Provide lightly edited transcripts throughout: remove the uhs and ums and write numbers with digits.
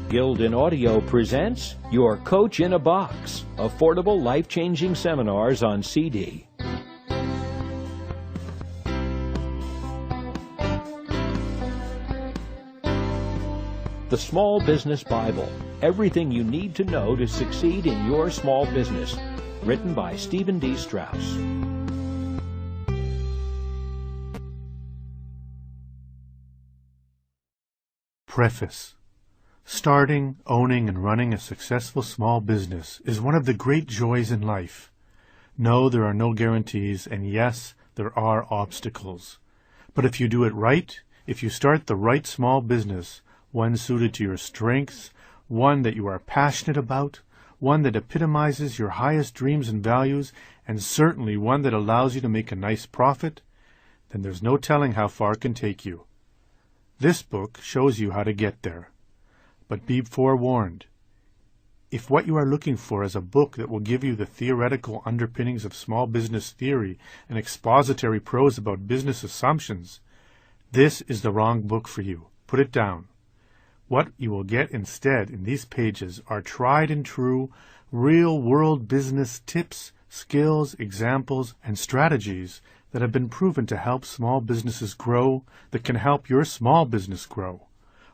Guild in Audio presents Your Coach in a Box, affordable life-changing seminars on CD. The Small Business Bible, everything you need to know to succeed in your small business. Written by Stephen D. Strauss. Preface. Starting, owning, and running a successful small business is one of the great joys in life. No, there are no guarantees, and yes, there are obstacles. But if you do it right, if you start the right small business, one suited to your strengths, one that you are passionate about, one that epitomizes your highest dreams and values, and certainly one that allows you to make a nice profit, then there's no telling how far it can take you. This book shows you how to get there. But be forewarned. If what you are looking for is a book that will give you the theoretical underpinnings of small business theory and expository prose about business assumptions, this is the wrong book for you. Put it down. What you will get instead in these pages are tried and true, real-world business tips, skills, examples, and strategies that have been proven to help small businesses grow, that can help your small business grow.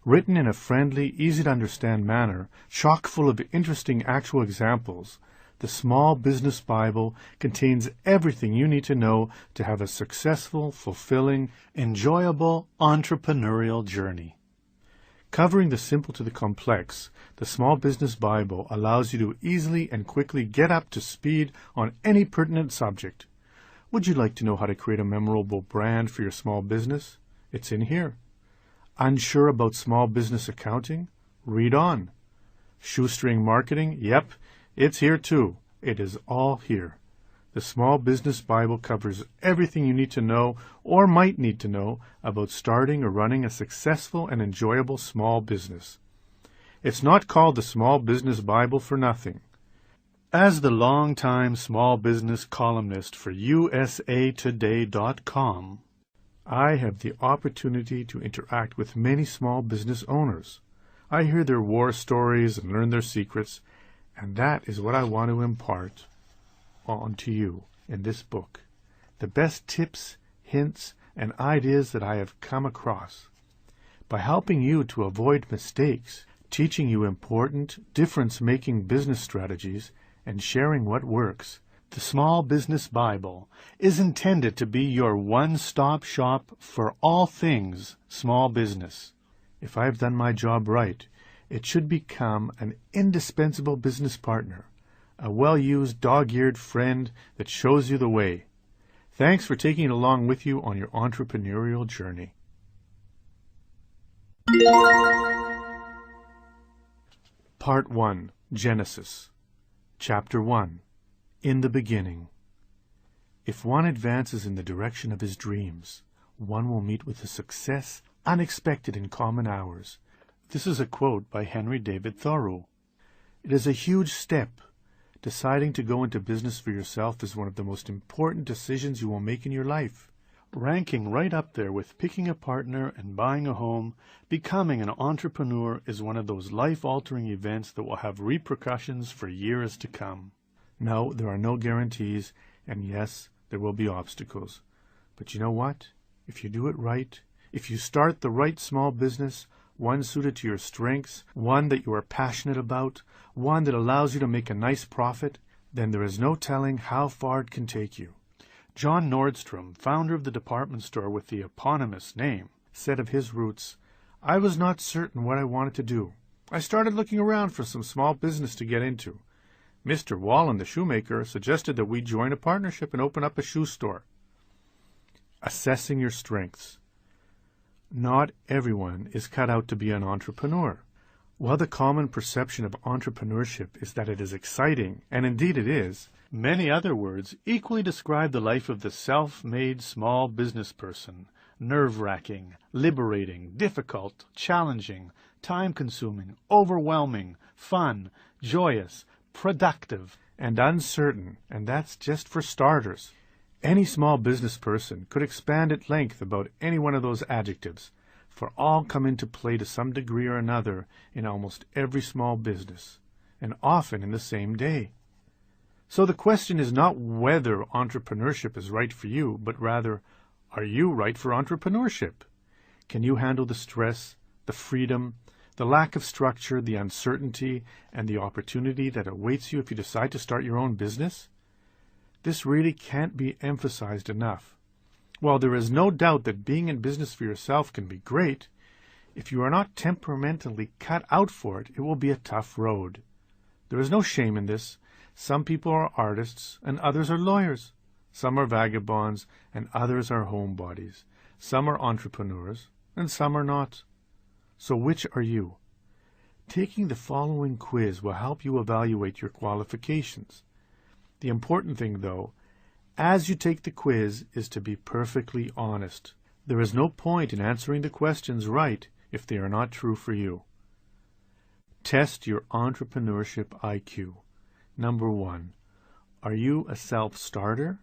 Written in a friendly, easy-to-understand manner, chock full of interesting actual examples, the Small Business Bible contains everything you need to know to have a successful, fulfilling, enjoyable, entrepreneurial journey. Covering the simple to the complex, the Small Business Bible allows you to easily and quickly get up to speed on any pertinent subject. Would you like to know how to create a memorable brand for your small business? It's in here. Unsure about small business accounting? Read on. Shoestring marketing? Yep, it's here too. It is all here. The Small Business Bible covers everything you need to know or might need to know about starting or running a successful and enjoyable small business. It's not called the Small Business Bible for nothing. As the longtime small business columnist for usatoday.com, I have the opportunity to interact with many small business owners. I hear their war stories and learn their secrets, and that is what I want to impart on to you in this book. The best tips, hints, and ideas that I have come across. By helping you to avoid mistakes, teaching you important, difference-making business strategies, and sharing what works, the Small Business Bible is intended to be your one-stop shop for all things small business. If I have done my job right, it should become an indispensable business partner, a well-used dog-eared friend that shows you the way. Thanks for taking it along with you on your entrepreneurial journey. Part 1. Genesis. Chapter 1. In the beginning. If one advances in the direction of his dreams, one will meet with a success unexpected in common hours. This is a quote by Henry David Thoreau. It is a huge step. Deciding to go into business for yourself is one of the most important decisions you will make in your life. Ranking right up there with picking a partner and buying a home, becoming an entrepreneur is one of those life-altering events that will have repercussions for years to come. No, there are no guarantees, and yes, there will be obstacles. But you know what? If you do it right, if you start the right small business, one suited to your strengths, one that you are passionate about, one that allows you to make a nice profit, then there is no telling how far it can take you. John Nordstrom, founder of the department store with the eponymous name, said of his roots, "I was not certain what I wanted to do. I started looking around for some small business to get into. Mr. Wallen, the shoemaker, suggested that we join a partnership and open up a shoe store." Assessing your strengths. Not everyone is cut out to be an entrepreneur. While the common perception of entrepreneurship is that it is exciting, and indeed it is, many other words equally describe the life of the self-made small business person. Nerve-wracking, liberating, difficult, challenging, time-consuming, overwhelming, fun, joyous, productive, and uncertain, and that's just for starters. Any small business person could expand at length about any one of those adjectives. for all come into play to some degree or another in almost every small business, and often in the same day. So the question is not whether entrepreneurship is right for you, but rather, are you right for entrepreneurship? Can you handle the stress, the freedom, the lack of structure, the uncertainty, and the opportunity that awaits you if you decide to start your own business? This really can't be emphasized enough. While there is no doubt that being in business for yourself can be great, if you are not temperamentally cut out for it, it will be a tough road. There is no shame in this. Some people are artists and others are lawyers. Some are vagabonds and others are homebodies. Some are entrepreneurs and some are not. So which are you? Taking the following quiz will help you evaluate your qualifications. The important thing, though, as you take the quiz, is to be perfectly honest. There is no point in answering the questions right if they are not true for you. Test your entrepreneurship IQ. Number 1. Are you a self-starter?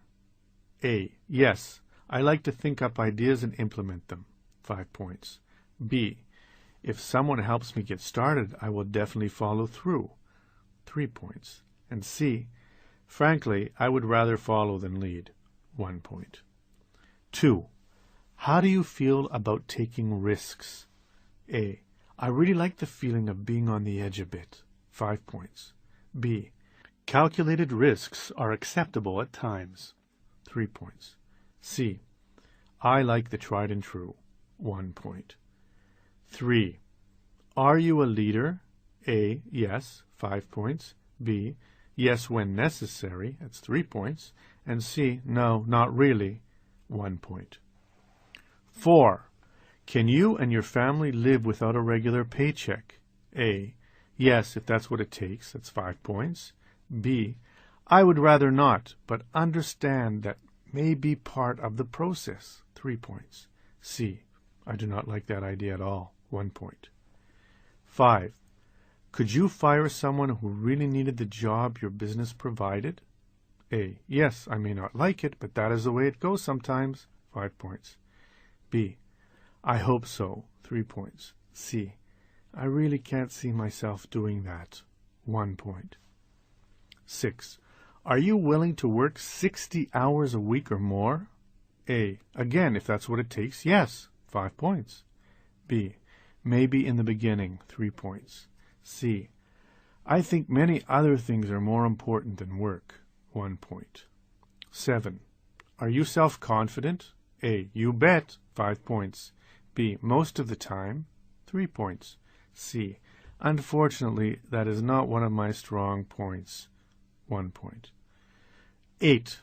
A. Yes. I like to think up ideas and implement them. 5 points. B. If someone helps me get started, I will definitely follow through. 3 points. And C. Frankly, I would rather follow than lead. 1 point. 2. How do you feel about taking risks? A. I really like the feeling of being on the edge a bit. 5 points. B. Calculated risks are acceptable at times. 3 points. C. I like the tried and true. 1 point. 3. Are you a leader? A. Yes. 5 points. B. Yes when necessary. That's 3 points. And C. No, not really. 1 point. 4. Can you and your family live without a regular paycheck? A. Yes, if that's what it takes. That's 5 points. B. I would rather not, but understand that may be part of the process. 3 points. C. I do not like that idea at all. 1 point. 5. Could you fire someone who really needed the job your business provided? A. Yes, I may not like it, but that is the way it goes sometimes. 5 points. B. I hope so. 3 points. C. I really can't see myself doing that. 1 point. 6. Are you willing to work 60 hours a week or more? A. Again, if that's what it takes, yes. 5 points. B. Maybe in the beginning. 3 points. C. I think many other things are more important than work. 1 point. 7. Are you self-confident? A. You bet. 5 points. B. Most of the time. 3 points. C. Unfortunately, that is not one of my strong points. 1 point. 8.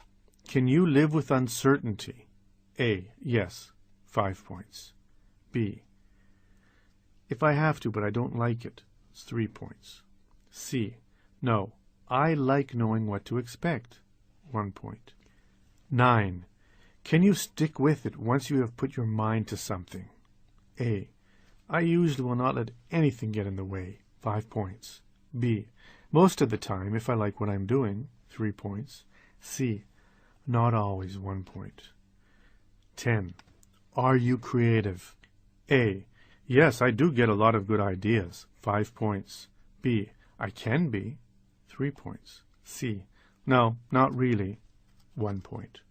Can you live with uncertainty? A. Yes. 5 points. B. If I have to, but I don't like it. It's 3 points. C. No. I like knowing what to expect. 1 point. 9. Can you stick with it once you have put your mind to something? A. I usually will not let anything get in the way. 5 points. B. Most of the time, if I like what I'm doing. 3 points. C. Not always. 1 point. 10. Are you creative? A. Yes, I do get a lot of good ideas. 5 points. B. I can be. 3 points. C. No, not really. 1 point.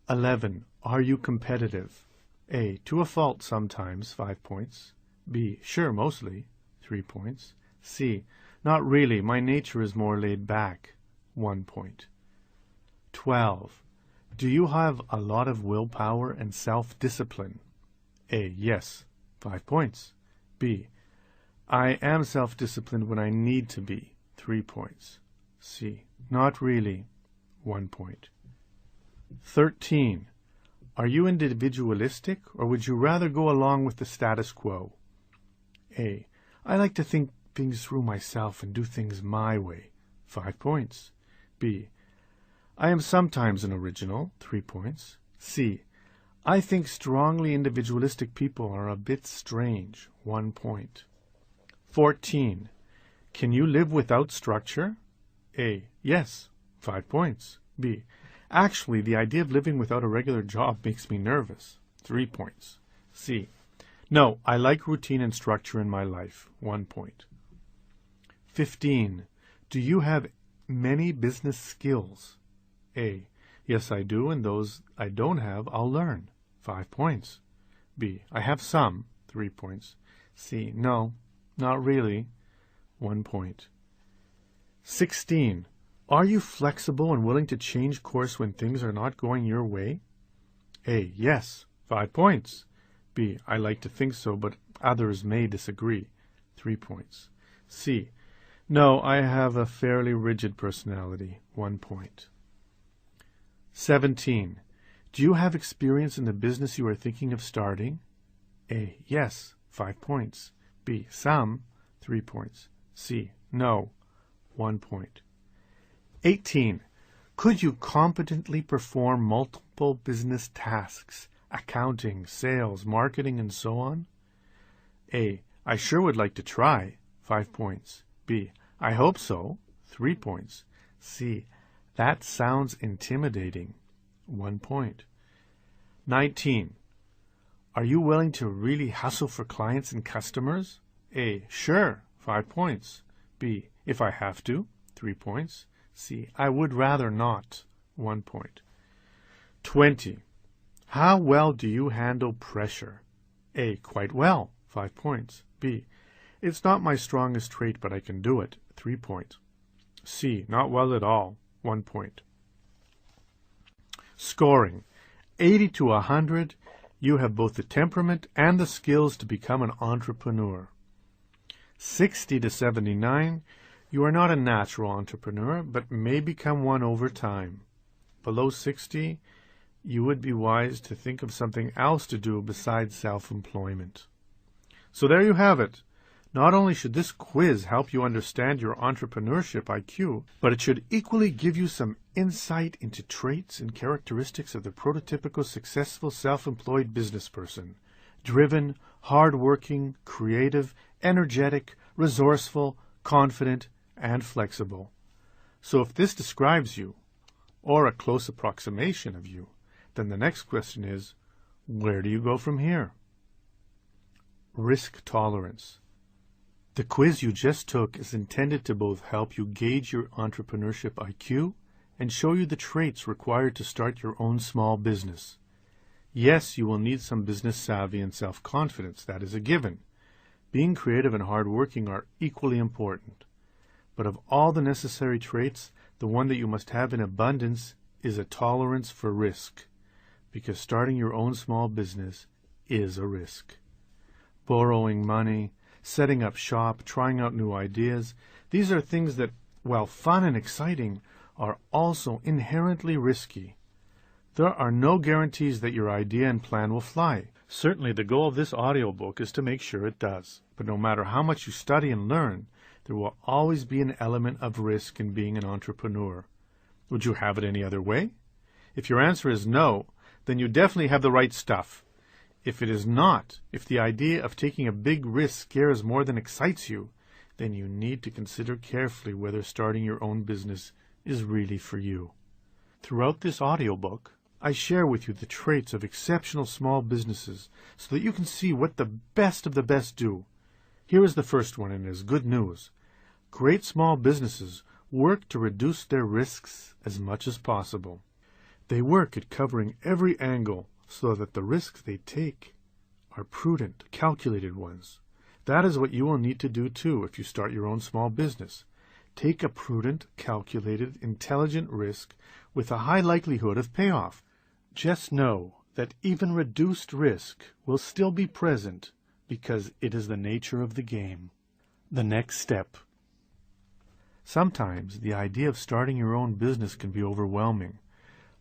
11. Are you competitive? A. To a fault sometimes. 5 points. B. Sure, mostly. 3 points. C. Not really. My nature is more laid back. 1 point. 12. Do you have a lot of willpower and self-discipline? A. Yes. 5 points. B. I am self-disciplined when I need to be. 3 points. C. Not really. 1 point. 13. Are you individualistic, or would you rather go along with the status quo? A. I like to think things through myself and do things my way. 5 points. B. I am sometimes an original. 3 points. C. I think strongly individualistic people are a bit strange. 1 point. 14. Can you live without structure? A. Yes. 5 points. B. Actually, the idea of living without a regular job makes me nervous. 3 points. C. No, I like routine and structure in my life. 1 point. 15. Do you have many business skills? A. Yes, I do, and those I don't have, I'll learn. 5 points. B. I have some. 3 points. C. No, not really. 1 point. 16. Are you flexible and willing to change course when things are not going your way? A. Yes. 5 points. B. I like to think so, but others may disagree. 3 points. C. No, I have a fairly rigid personality. 1 point. 17. Do you have experience in the business you are thinking of starting? A. Yes. 5 points. B. Some. 3 points. C. No. 1 point. 18. Could you competently perform multiple business tasks, accounting, sales, marketing, and so on? A. I sure would like to try. 5 points. B. I hope so. 3 points. C. That sounds intimidating. 1 point. 19. Are you willing to really hustle for clients and customers? A. Sure. 5 points. B. If I have to. 3 points. C. I would rather not. 1 point. 20. How well do you handle pressure? A. Quite well. 5 points. B. It's not my strongest trait, but I can do it. 3 points. C. Not well at all. 1 point. Scoring. 80 to 100. You have both the temperament and the skills to become an entrepreneur. 60 to 79. You are not a natural entrepreneur, but may become one over time. Below 60, you would be wise to think of something else to do besides self-employment. So there you have it. Not only should this quiz help you understand your entrepreneurship IQ, but it should equally give you some insight into traits and characteristics of the prototypical successful self-employed business person. Driven, hard-working, creative, energetic, resourceful, confident, and flexible. So if this describes you, or a close approximation of you, then the next question is, where do you go from here? Risk tolerance. The quiz you just took is intended to both help you gauge your entrepreneurship IQ and show you the traits required to start your own small business. Yes, you will need some business savvy and self-confidence. That is a given. Being creative and hardworking are equally important. But of all the necessary traits, the one that you must have in abundance is a tolerance for risk, because starting your own small business is a risk. Borrowing money, setting up shop, trying out new ideas, these are things that, while fun and exciting, are also inherently risky. There are no guarantees that your idea and plan will fly. Certainly the goal of this audiobook is to make sure it does. But no matter how much you study and learn, there will always be an element of risk in being an entrepreneur. Would you have it any other way? If your answer is no, then you definitely have the right stuff. If it is not, if the idea of taking a big risk scares more than excites you, then you need to consider carefully whether starting your own business is really for you. Throughout this audiobook, I share with you the traits of exceptional small businesses so that you can see what the best of the best do. Here is the first one, and it is good news. Great small businesses work to reduce their risks as much as possible. They work at covering every angle so that the risks they take are prudent, calculated ones. That is what you will need to do too if you start your own small business. Take a prudent, calculated, intelligent risk with a high likelihood of payoff. Just know that even reduced risk will still be present because it is the nature of the game. The next step. Sometimes the idea of starting your own business can be overwhelming.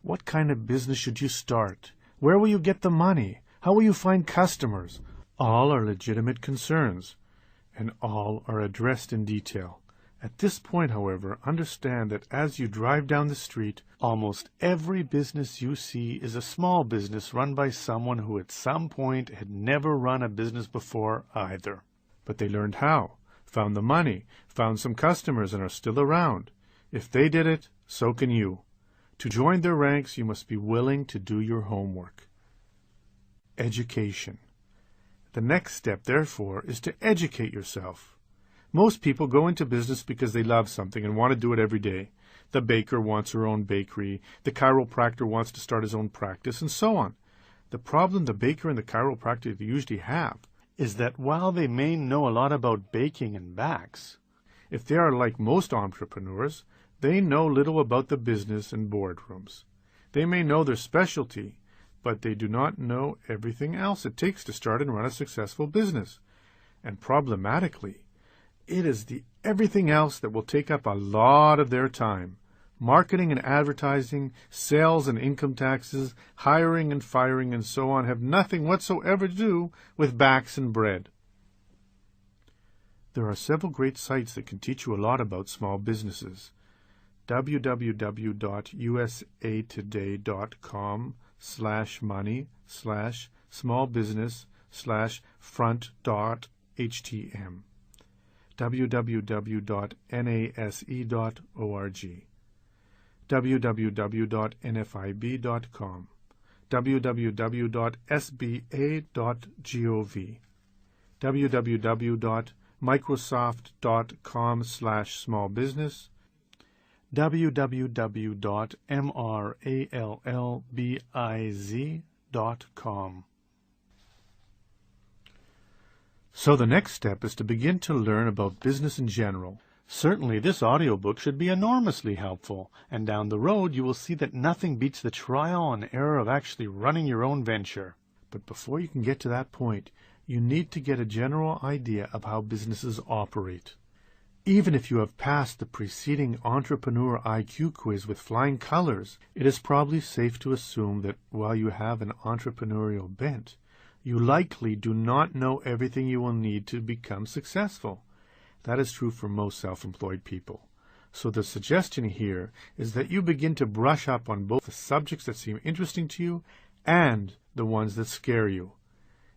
What kind of business should you start? Where will you get the money? How will you find customers? All are legitimate concerns, and all are addressed in detail. At this point, however, understand that as you drive down the street, almost every business you see is a small business run by someone who at some point had never run a business before either. But they learned how, found the money, found some customers, and are still around. If they did it, so can you. To join their ranks, you must be willing to do your homework. education. The next step, therefore, is to educate yourself. Most people go into business because they love something and want to do it every day. The baker wants her own bakery, the chiropractor wants to start his own practice, and so on. The problem the baker and the chiropractor usually have is that while they may know a lot about baking and backs, if they are like most entrepreneurs, they know little about the business and boardrooms. They may know their specialty, but they do not know everything else it takes to start and run a successful business. And problematically, it is the everything else that will take up a lot of their time. Marketing and advertising, sales and income taxes, hiring and firing, and so on have nothing whatsoever to do with backs and bread. There are several great sites that can teach you a lot about small businesses. www.usatoday.com/money/smallbusiness/front.htm www.nase.org www.nfib.com www.sba.gov www.microsoft.com/smallbusiness www.mrallbiz.com. So the next step is to begin to learn about business in general. Certainly this audiobook should be enormously helpful, and down the road you will see that nothing beats the trial and error of actually running your own venture. But before you can get to that point, you need to get a general idea of how businesses operate. Even if you have passed the preceding entrepreneur IQ quiz with flying colors, it is probably safe to assume that while you have an entrepreneurial bent, you likely do not know everything you will need to become successful. That is true for most self-employed people. So the suggestion here is that you begin to brush up on both the subjects that seem interesting to you and the ones that scare you.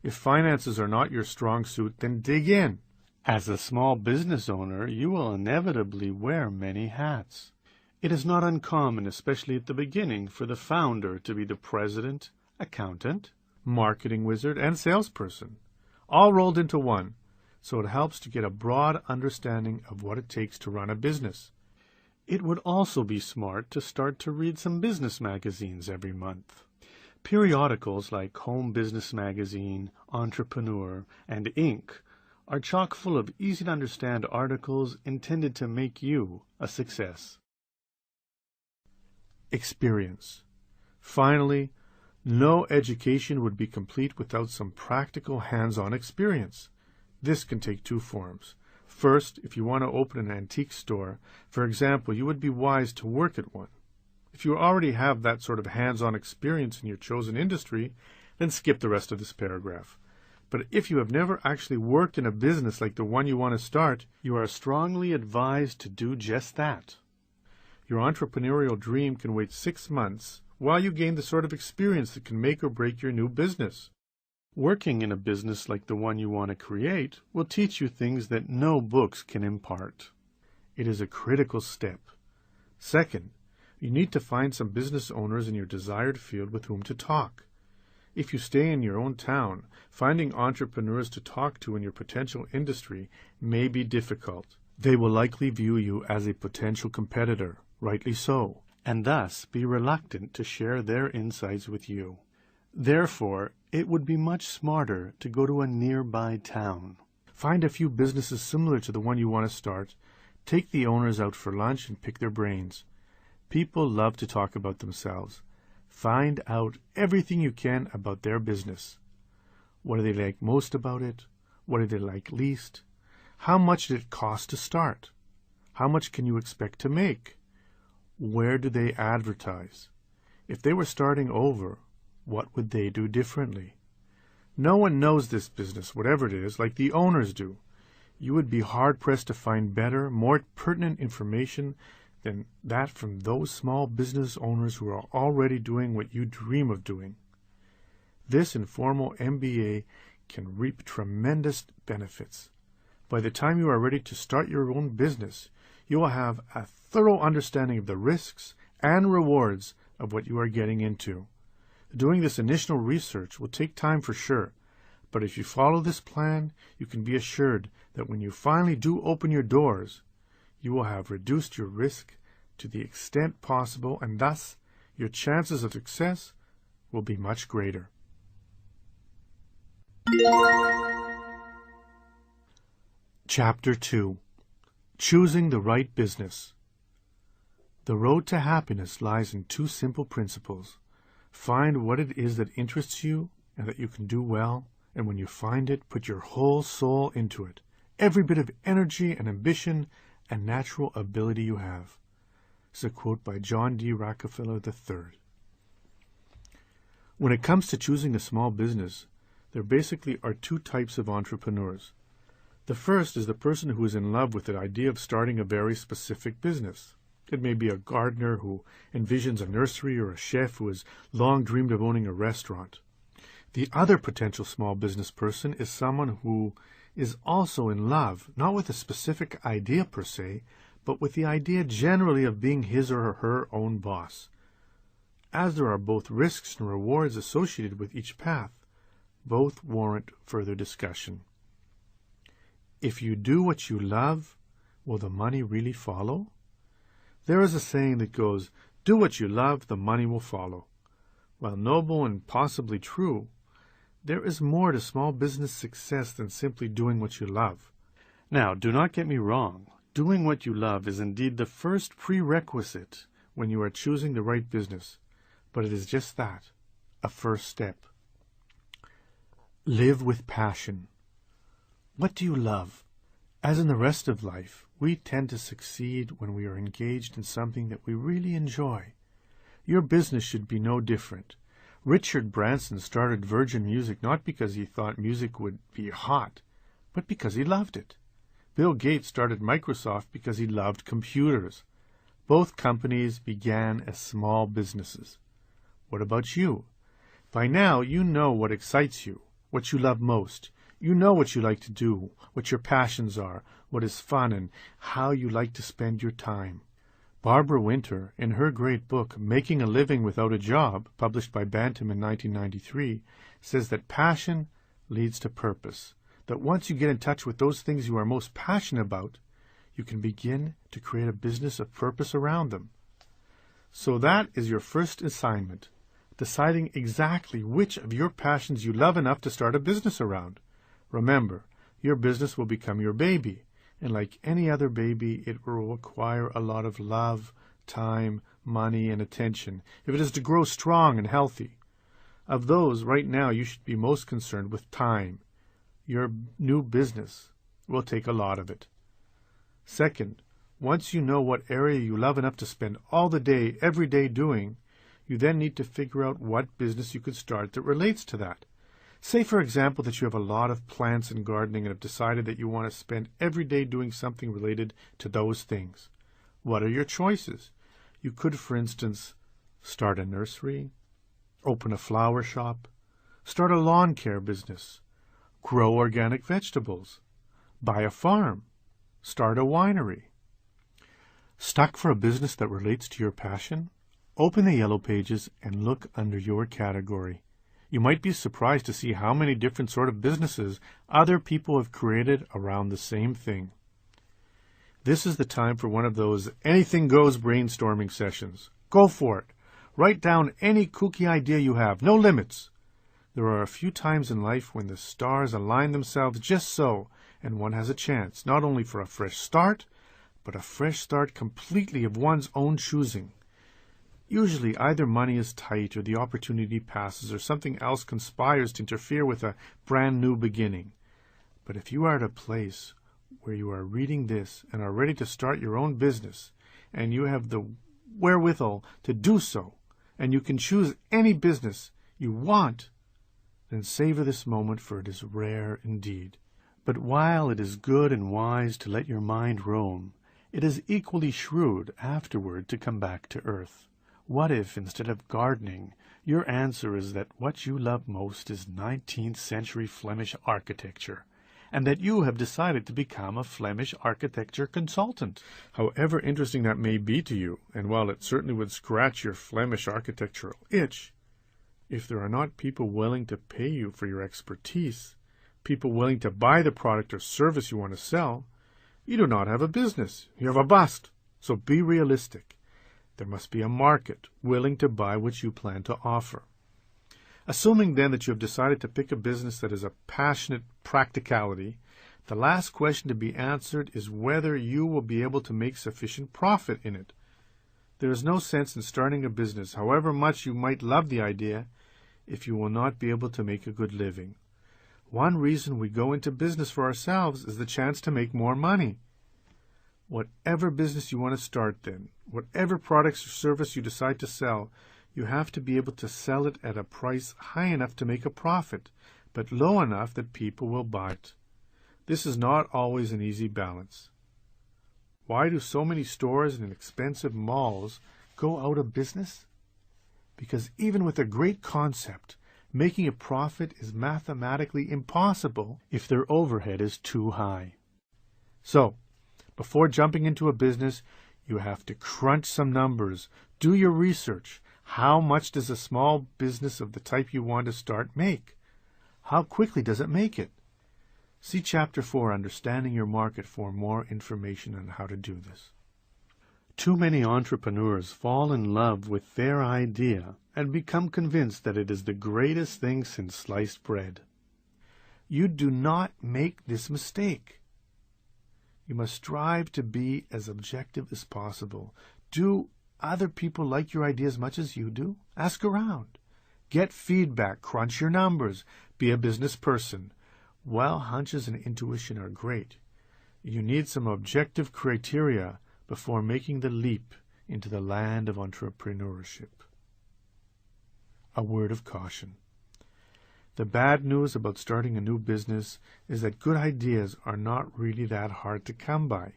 If finances are not your strong suit, then dig in. As a small business owner, you will inevitably wear many hats. It is not uncommon, especially at the beginning, for the founder to be the president, accountant, marketing wizard, and salesperson, all rolled into one, so it helps to get a broad understanding of what it takes to run a business. It would also be smart to start to read some business magazines every month. Periodicals like Home Business Magazine, Entrepreneur, and Inc. are chock full of easy-to-understand articles intended to make you a success. Experience. Finally, no education would be complete without some practical hands-on experience. This can take two forms. First, if you want to open an antique store, for example, you would be wise to work at one. If you already have that sort of hands-on experience in your chosen industry, then skip the rest of this paragraph. But if you have never actually worked in a business like the one you want to start, you are strongly advised to do just that. Your entrepreneurial dream can wait 6 months while you gain the sort of experience that can make or break your new business. Working in a business like the one you want to create will teach you things that no books can impart. It is a critical step. Second, you need to find some business owners in your desired field with whom to talk. If you stay in your own town, finding entrepreneurs to talk to in your potential industry may be difficult. They will likely view you as a potential competitor, rightly so, and thus be reluctant to share their insights with you. Therefore, it would be much smarter to go to a nearby town. Find a few businesses similar to the one you want to start, take the owners out for lunch and pick their brains. People love to talk about themselves. Find out everything you can about their business. What do they like most about it? What do they like least? How much did it cost to start? How much can you expect to make? Where do they advertise? If they were starting over, what would they do differently? No one knows this business, whatever it is, like the owners do. You would be hard-pressed to find better, more pertinent information than that from those small business owners who are already doing what you dream of doing. This informal MBA can reap tremendous benefits. By the time you are ready to start your own business, you will have a thorough understanding of the risks and rewards of what you are getting into. Doing this initial research will take time for sure, but if you follow this plan, you can be assured that when you finally do open your doors, you will have reduced your risk to the extent possible, and thus your chances of success will be much greater. Chapter 2. Choosing the Right Business. The road to happiness lies in two simple principles. Find what it is that interests you and that you can do well, and when you find it, put your whole soul into it, every bit of energy and ambition and natural ability you have. This is a quote by John D. Rockefeller III. When it comes to choosing a small business, there basically are two types of entrepreneurs. The first is the person who is in love with the idea of starting a very specific business. It may be a gardener who envisions a nursery or a chef who has long dreamed of owning a restaurant. The other potential small business person is someone who is also in love, not with a specific idea per se, but with the idea generally of being his or her own boss. As there are both risks and rewards associated with each path, both warrant further discussion. If you do what you love, will the money really follow? There is a saying that goes, "Do what you love, the money will follow." While noble and possibly true, there is more to small business success than simply doing what you love. Now, do not get me wrong. Doing what you love is indeed the first prerequisite when you are choosing the right business, but it is just that, a first step. Live with passion. What do you love? As in the rest of life, we tend to succeed when we are engaged in something that we really enjoy. Your business should be no different. Richard Branson started Virgin Music not because he thought music would be hot, but because he loved it. Bill Gates started Microsoft because he loved computers. Both companies began as small businesses. What about you? By now, you know what excites you, what you love most. You know what you like to do, what your passions are, what is fun, and how you like to spend your time. Barbara Winter, in her great book, Making a Living Without a Job, published by Bantam in 1993, says that passion leads to purpose, that once you get in touch with those things you are most passionate about, you can begin to create a business of purpose around them. So that is your first assignment, deciding exactly which of your passions you love enough to start a business around. Remember, your business will become your baby, and like any other baby, it will require a lot of love, time, money, and attention if it is to grow strong and healthy. Of those, right now, you should be most concerned with time. Your new business will take a lot of it. Second, once you know what area you love enough to spend all the day, every day doing, you then need to figure out what business you could start that relates to that. Say, for example, that you have a lot of plants and gardening and have decided that you want to spend every day doing something related to those things. What are your choices? You could, for instance, start a nursery, open a flower shop, start a lawn care business, grow organic vegetables, buy a farm, start a winery. Stuck for a business that relates to your passion? Open the Yellow Pages and look under your category. You might be surprised to see how many different sort of businesses other people have created around the same thing. This is the time for one of those anything goes brainstorming sessions. Go for it. Write down any kooky idea you have. No limits. There are a few times in life when the stars align themselves just so, and one has a chance, not only for a fresh start, but a fresh start completely of one's own choosing. Usually either money is tight or the opportunity passes or something else conspires to interfere with a brand new beginning. But if you are at a place where you are reading this and are ready to start your own business, and you have the wherewithal to do so, and you can choose any business you want, then savor this moment, for it is rare indeed. But while it is good and wise to let your mind roam, it is equally shrewd afterward to come back to earth. What if, instead of gardening, your answer is that what you love most is 19th century Flemish architecture, and that you have decided to become a Flemish architecture consultant? However interesting that may be to you, and while it certainly would scratch your Flemish architectural itch, If there are not people willing to pay you for your expertise, people willing to buy the product or service you want to sell, you do not have a business. You have a bust. So be realistic. There must be a market willing to buy what you plan to offer. Assuming then that you have decided to pick a business that is a passionate practicality, the last question to be answered is whether you will be able to make sufficient profit in it. There is no sense in starting a business, however much you might love the idea, if you will not be able to make a good living. One reason we go into business for ourselves is the chance to make more money. Whatever business you want to start then, whatever products or service you decide to sell, you have to be able to sell it at a price high enough to make a profit, but low enough that people will buy it. This is not always an easy balance. Why do so many stores and expensive malls go out of business? Because even with a great concept, making a profit is mathematically impossible if their overhead is too high. So, before jumping into a business, you have to crunch some numbers, do your research. How much does a small business of the type you want to start make? How quickly does it make it? See Chapter 4, Understanding Your Market, for more information on how to do this. Too many entrepreneurs fall in love with their idea and become convinced that it is the greatest thing since sliced bread. You do not make this mistake. You must strive to be as objective as possible. Do other people like your idea as much as you do? Ask around. Get feedback. Crunch your numbers. Be a business person. While hunches and intuition are great, you need some objective criteria before making the leap into the land of entrepreneurship. A word of caution. The bad news about starting a new business is that good ideas are not really that hard to come by,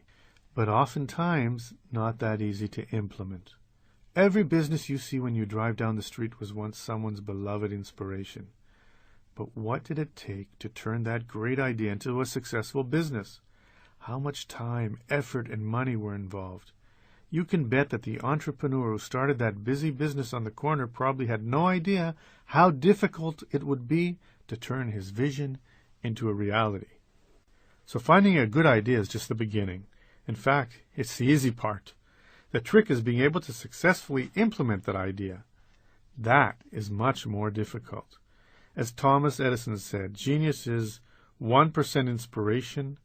but oftentimes not that easy to implement. Every business you see when you drive down the street was once someone's beloved inspiration. But what did it take to turn that great idea into a successful business? How much time, effort, and money were involved? You can bet that the entrepreneur who started that busy business on the corner probably had no idea how difficult it would be to turn his vision into a reality. So finding a good idea is just the beginning. In fact, it's the easy part. The trick is being able to successfully implement that idea. That is much more difficult. As Thomas Edison said, genius is 1% inspiration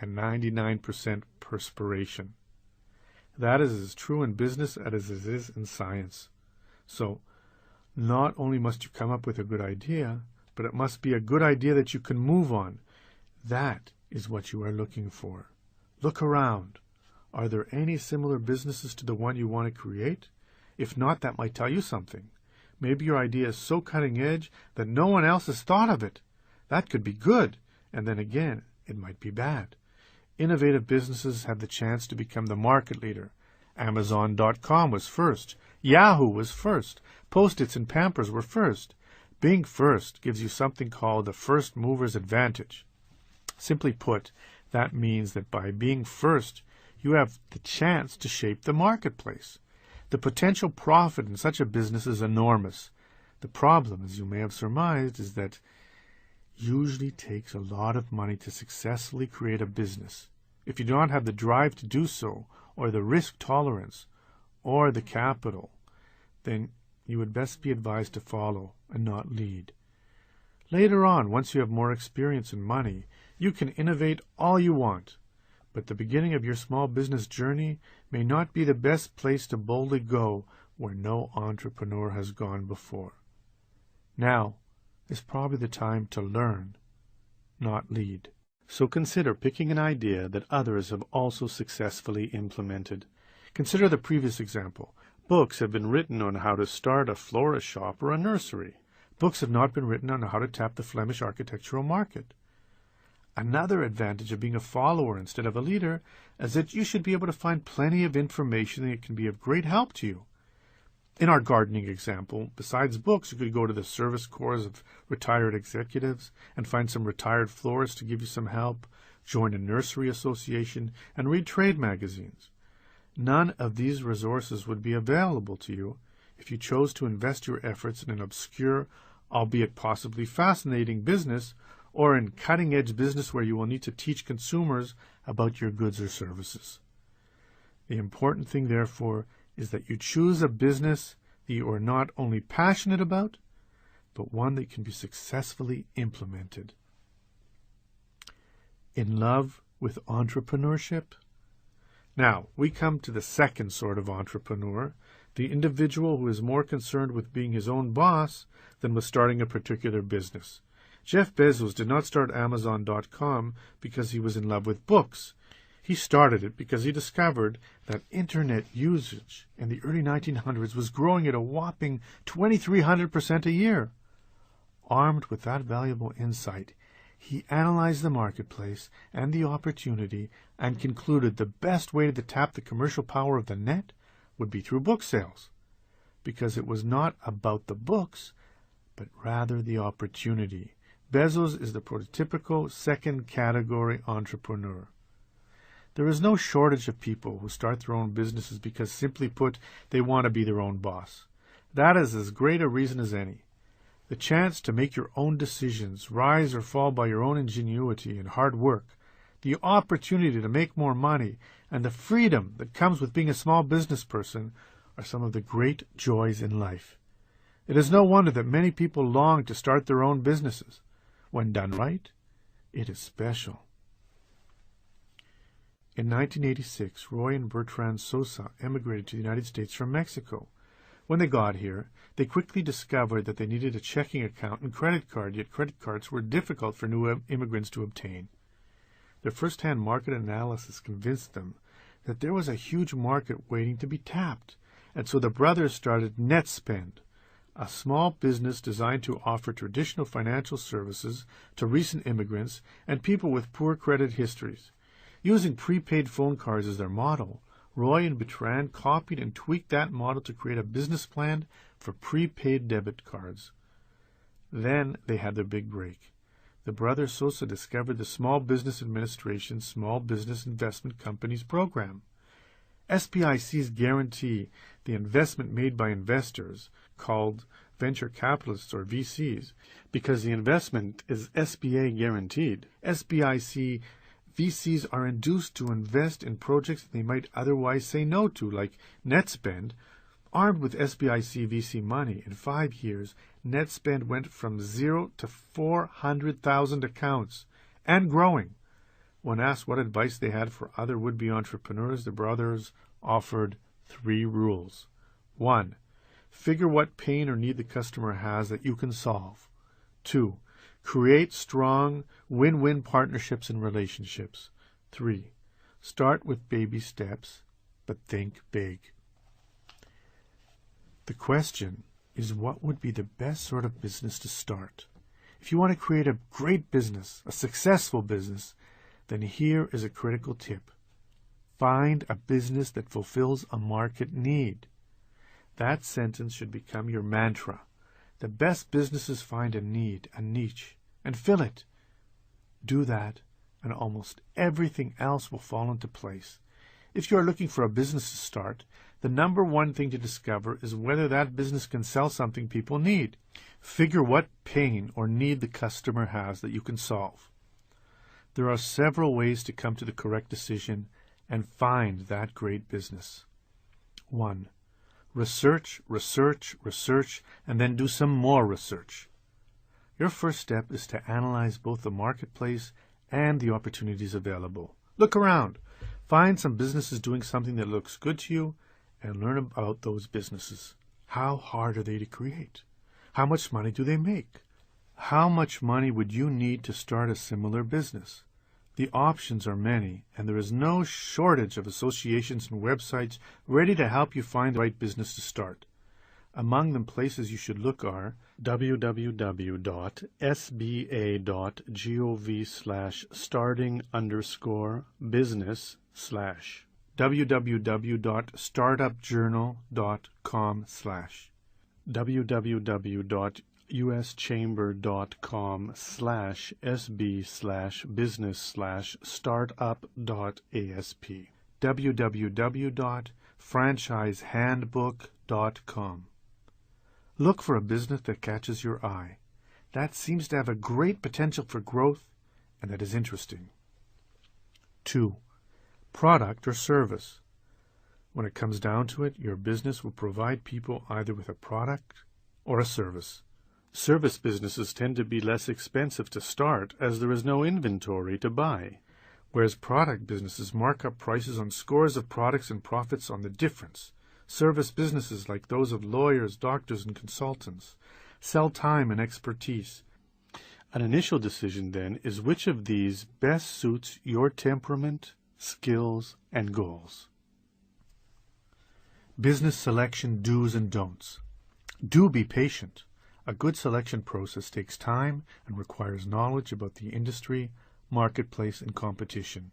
and 99% perspiration. That is as true in business as it is in science. So, not only must you come up with a good idea, but it must be a good idea that you can move on. That is what you are looking for. Look around. Are there any similar businesses to the one you want to create? If not, that might tell you something. Maybe your idea is so cutting edge that no one else has thought of it. That could be good, and then again, it might be bad. Innovative businesses have the chance to become the market leader. Amazon.com was first. Yahoo was first. Post-its and Pampers were first. Being first gives you something called the first mover's advantage. Simply put, that means that by being first, you have the chance to shape the marketplace. The potential profit in such a business is enormous. The problem, as you may have surmised, is that it usually takes a lot of money to successfully create a business. If you do not have the drive to do so, or the risk tolerance, or the capital, then you would best be advised to follow and not lead. Later on, once you have more experience and money, you can innovate all you want. But the beginning of your small business journey may not be the best place to boldly go where no entrepreneur has gone before. Now is probably the time to learn, not lead. So consider picking an idea that others have also successfully implemented. Consider the previous example. Books have been written on how to start a florist shop or a nursery. Books have not been written on how to tap the Flemish architectural market. Another advantage of being a follower instead of a leader is that you should be able to find plenty of information that can be of great help to you. In our gardening example, besides books, you could go to the service corps of retired executives and find some retired florists to give you some help, join a nursery association, and read trade magazines. None of these resources would be available to you If you chose to invest your efforts in an obscure, albeit possibly fascinating business, or in cutting-edge business where you will need to teach consumers about your goods or services. The important thing, therefore, is that you choose a business that you are not only passionate about, but one that can be successfully implemented. In love with entrepreneurship? Now, we come to the second sort of entrepreneur, the individual who is more concerned with being his own boss than with starting a particular business. Jeff Bezos did not start Amazon.com because he was in love with books. He started it because he discovered that internet usage in the early 1900s was growing at a whopping 2,300% a year. Armed with that valuable insight, he analyzed the marketplace and the opportunity and concluded the best way to tap the commercial power of the net would be through book sales, because it was not about the books, but rather the opportunity. Bezos is the prototypical second category entrepreneur. There is no shortage of people who start their own businesses because, simply put, they want to be their own boss. That is as great a reason as any. The chance to make your own decisions, rise or fall by your own ingenuity and hard work, the opportunity to make more money, and the freedom that comes with being a small business person are some of the great joys in life. It is no wonder that many people long to start their own businesses. When done right, it is special. In 1986, Roy and Bertrand Sosa emigrated to the United States from Mexico. When they got here, they quickly discovered that they needed a checking account and credit card, yet credit cards were difficult for new immigrants to obtain. Their first-hand market analysis convinced them that there was a huge market waiting to be tapped, and so the brothers started NetSpend, a small business designed to offer traditional financial services to recent immigrants and people with poor credit histories. Using prepaid phone cards as their model, Roy and Bertrand copied and tweaked that model to create a business plan for prepaid debit cards. Then they had their big break. The brothers Sosa discovered the Small Business Administration Small Business Investment Companies program. SBIC's guarantee the investment made by investors, called venture capitalists or VCs, because the investment is SBA guaranteed. SBIC VCs are induced to invest in projects that they might otherwise say no to, like NetSpend. Armed with SBIC VC money, in 5 years, NetSpend went from 0 to 400,000 accounts, and growing. When asked what advice they had for other would-be entrepreneurs, the brothers offered 3 rules. 1. Figure what pain or need the customer has that you can solve. 2. Create strong win-win partnerships and relationships. 3. Start with baby steps, but think big. The question is, what would be the best sort of business to start? If you want to create a great business, a successful business, then here is a critical tip. Find a business that fulfills a market need. That sentence should become your mantra. The best businesses find a need, a niche, and fill it. Do that, and almost everything else will fall into place. If you are looking for a business to start, the number one thing to discover is whether that business can sell something people need. Figure what pain or need the customer has that you can solve. There are several ways to come to the correct decision and find that great business. 1. Research, research, research, and then do some more research. Your first step is to analyze both the marketplace and the opportunities available. Look around. Find some businesses doing something that looks good to you and learn about those businesses. How hard are they to create? How much money do they make? How much money would you need to start a similar business? The options are many, and there is no shortage of associations and websites ready to help you find the right business to start. Among them, places you should look are www.sba.gov/starting_business/ www.startupjournal.com/ www.uschamber.com/sb/business/startup.asp www.franchisehandbook.com Look for a business that catches your eye, that seems to have a great potential for growth, and that is interesting. 2. Product or service. When it comes down to it, your business will provide people either with a product or a service. Service businesses tend to be less expensive to start as there is no inventory to buy, whereas product businesses mark up prices on scores of products and profits on the difference. Service businesses, like those of lawyers, doctors, and consultants, sell time and expertise. An initial decision, then, is which of these best suits your temperament, skills, and goals. Business selection do's and don'ts. Do be patient. A good selection process takes time and requires knowledge about the industry, marketplace, and competition.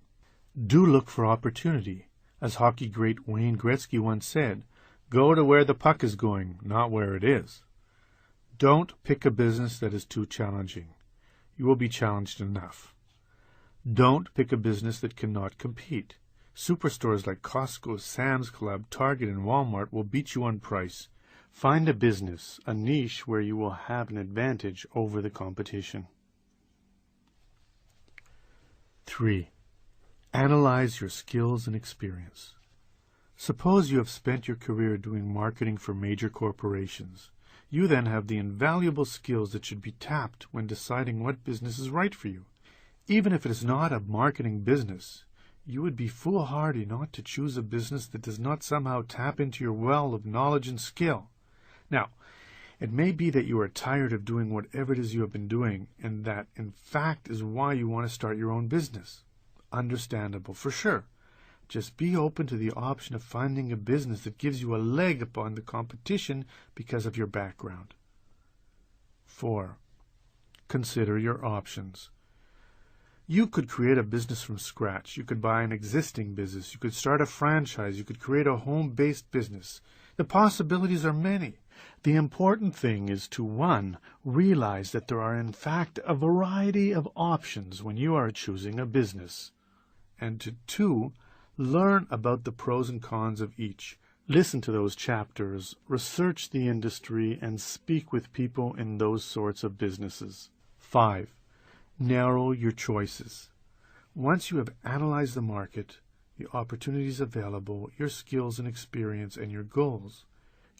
Do look for opportunity. As hockey great Wayne Gretzky once said, "Go to where the puck is going, not where it is." Don't pick a business that is too challenging. You will be challenged enough. Don't pick a business that cannot compete. Superstores like Costco, Sam's Club, Target, and Walmart will beat you on price. Find a business, a niche where you will have an advantage over the competition. 3. Analyze your skills and experience. Suppose you have spent your career doing marketing for major corporations. You then have the invaluable skills that should be tapped when deciding what business is right for you. Even if it is not a marketing business, you would be foolhardy not to choose a business that does not somehow tap into your well of knowledge and skill. Now, it may be that you are tired of doing whatever it is you have been doing, and that, in fact, is why you want to start your own business. Understandable, for sure. Just be open to the option of finding a business that gives you a leg upon the competition because of your background. 4. Consider your options. You could create a business from scratch. You could buy an existing business. You could start a franchise. You could create a home-based business. The possibilities are many. The important thing is to, 1, realize that there are in fact a variety of options when you are choosing a business, and to 2, learn about the pros and cons of each. Listen to those chapters, research the industry, and speak with people in those sorts of businesses. 5. Narrow your choices. Once you have analyzed the market, the opportunities available, your skills and experience, and your goals,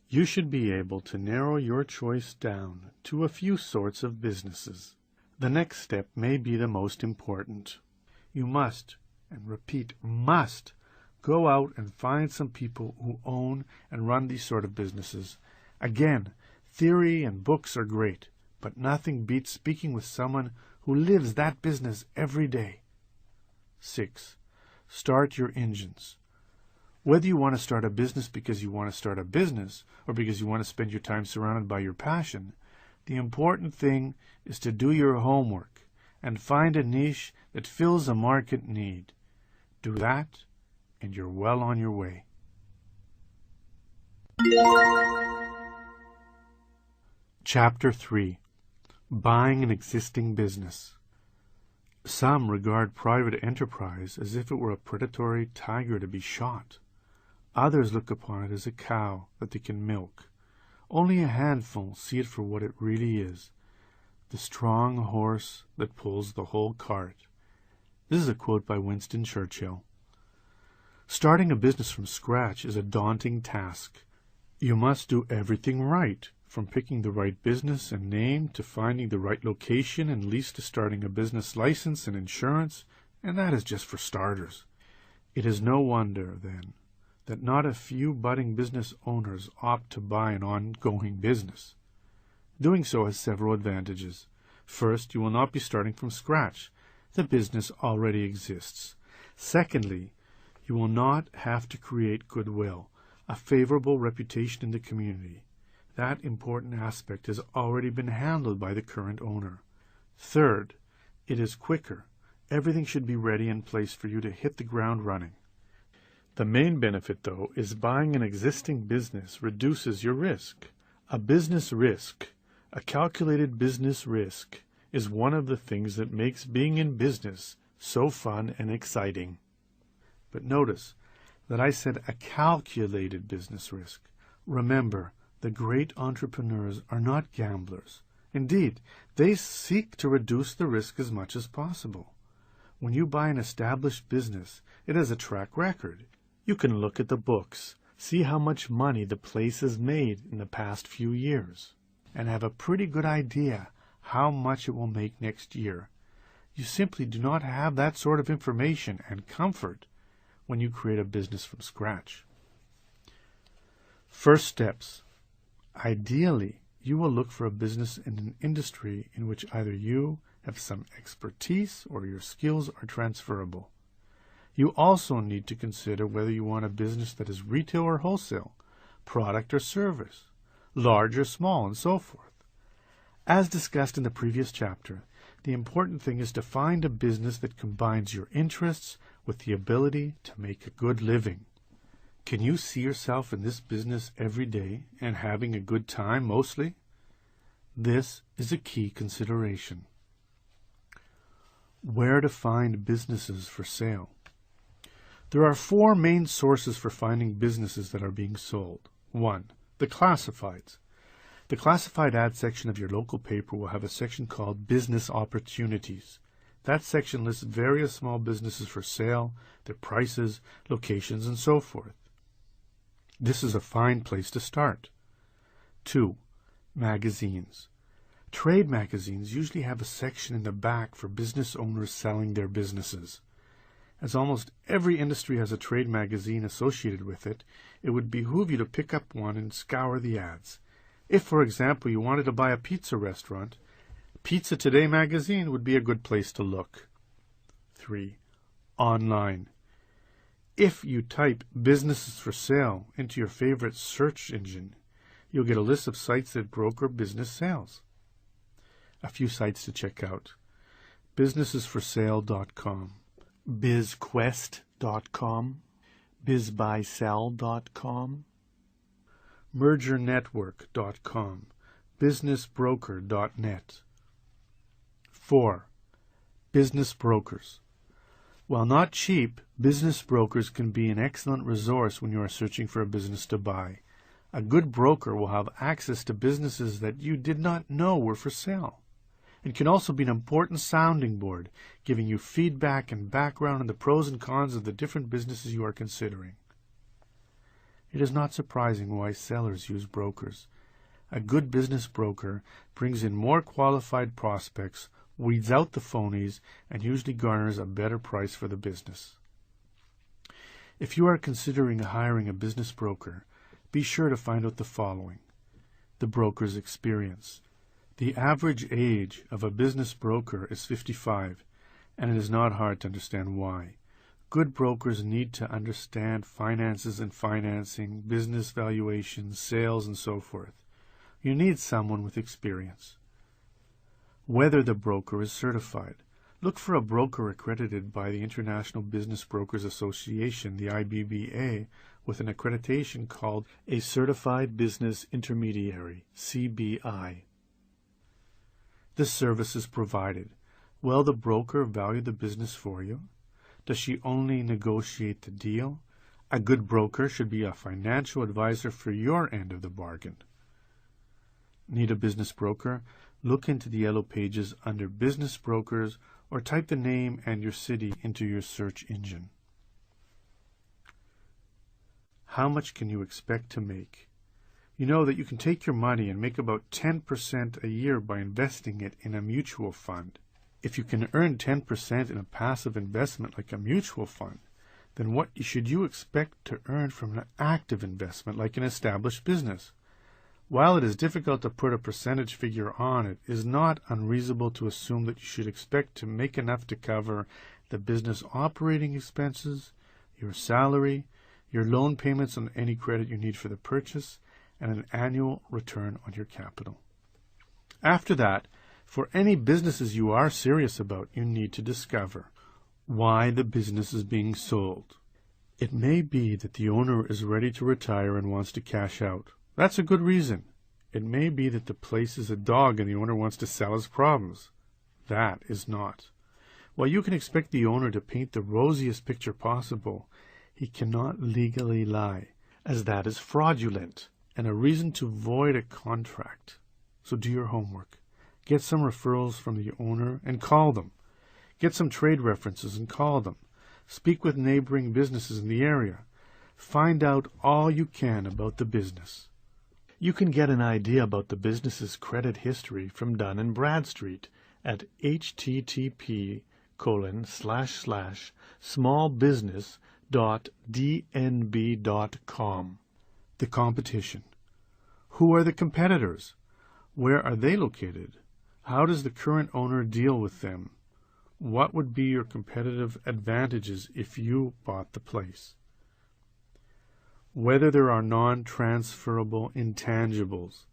you should be able to narrow your choice down to a few sorts of businesses. The next step may be the most important. You must, and repeat, must, go out and find some people who own and run these sort of businesses. Again, theory and books are great, but nothing beats speaking with someone who lives that business every day. 6. Start your engines. Whether you want to start a business because you want to start a business or because you want to spend your time surrounded by your passion, the important thing is to do your homework and find a niche that fills a market need. Do that, and you're well on your way. Chapter 3. Buying an existing business. Some regard private enterprise as if it were a predatory tiger to be shot. Others look upon it as a cow that they can milk. Only a handful see it for what it really is, the strong horse that pulls the whole cart. This is a quote by Winston Churchill. Starting a business from scratch is a daunting task. You must do everything right, from picking the right business and name to finding the right location and lease to starting a business license and insurance, and that is just for starters. It is no wonder, then, that not a few budding business owners opt to buy an ongoing business. Doing so has several advantages. First, you will not be starting from scratch. The business already exists. Secondly, you will not have to create goodwill, a favorable reputation in the community. That important aspect has already been handled by the current owner. Third, it is quicker. Everything should be ready in place for you to hit the ground running. The main benefit, though, is buying an existing business reduces your risk. A business risk, a calculated business risk, is one of the things that makes being in business so fun and exciting. But notice that I said a calculated business risk. Remember, The great entrepreneurs are not gamblers. Indeed, they seek to reduce the risk as much as possible. When you buy an established business, it has a track record. You can look at the books, see how much money the place has made in the past few years, and have a pretty good idea how much it will make next year. You simply do not have that sort of information and comfort when you create a business from scratch. First steps. Ideally, you will look for a business in an industry in which either you have some expertise or your skills are transferable. You also need to consider whether you want a business that is retail or wholesale, product or service, large or small, and so forth. As discussed in the previous chapter, the important thing is to find a business that combines your interests with the ability to make a good living. Can you see yourself in this business every day and having a good time mostly? This is a key consideration. Where to find businesses for sale? There are 4 main sources for finding businesses that are being sold. 1. The classifieds. The classified ad section of your local paper will have a section called Business Opportunities. That section lists various small businesses for sale, their prices, locations, and so forth. This is a fine place to start. 2. Magazines. Trade magazines usually have a section in the back for business owners selling their businesses. As almost every industry has a trade magazine associated with it, it would behoove you to pick up one and scour the ads. If, for example, you wanted to buy a pizza restaurant, Pizza Today magazine would be a good place to look. 3. Online. If you type businesses for sale into your favorite search engine, you'll get a list of sites that broker business sales. A few sites to check out: businessesforsale.com, bizquest.com, bizbuysell.com, mergernetwork.com, businessbroker.net. 4. Business brokers. While not cheap, business brokers can be an excellent resource when you are searching for a business to buy. A good broker will have access to businesses that you did not know were for sale. It can also be an important sounding board, giving you feedback and background on the pros and cons of the different businesses you are considering. It is not surprising why sellers use brokers. A good business broker brings in more qualified prospects, weeds out the phonies, and usually garners a better price for the business. If you are considering hiring a business broker, be sure to find out the following: the broker's experience. The average age of a business broker is 55, and it is not hard to understand why. Good brokers need to understand finances and financing, business valuations, sales, and so forth. You need someone with experience. Whether the broker is certified. Look for a broker accredited by the International Business Brokers Association, the IBBA, with an accreditation called a Certified Business Intermediary, CBI. The services provided. Will the broker value the business for you? Does she only negotiate the deal? A good broker should be a financial advisor for your end of the bargain. Need a business broker? Look into the yellow pages under Business Brokers or type the name and your city into your search engine. How much can you expect to make? You know that you can take your money and make about 10% a year by investing it in a mutual fund. If you can earn 10% in a passive investment like a mutual fund, then what should you expect to earn from an active investment like an established business? While it is difficult to put a percentage figure on it, it is not unreasonable to assume that you should expect to make enough to cover the business operating expenses, your salary, your loan payments on any credit you need for the purchase, and an annual return on your capital. After that, for any businesses you are serious about, you need to discover why the business is being sold. It may be that the owner is ready to retire and wants to cash out. That's a good reason. It may be that the place is a dog and the owner wants to sell his problems. That is not. While you can expect the owner to paint the rosiest picture possible, he cannot legally lie, as that is fraudulent, and a reason to void a contract. So do your homework. Get some referrals from the owner and call them. Get some trade references and call them. Speak with neighboring businesses in the area. Find out all you can about the business. You can get an idea about the business's credit history from Dun & Bradstreet at http://smallbusiness.dnb.com. The competition. Who are the competitors? Where are they located? How does the current owner deal with them? What would be your competitive advantages if you bought the place? Whether there are non-transferable intangibles.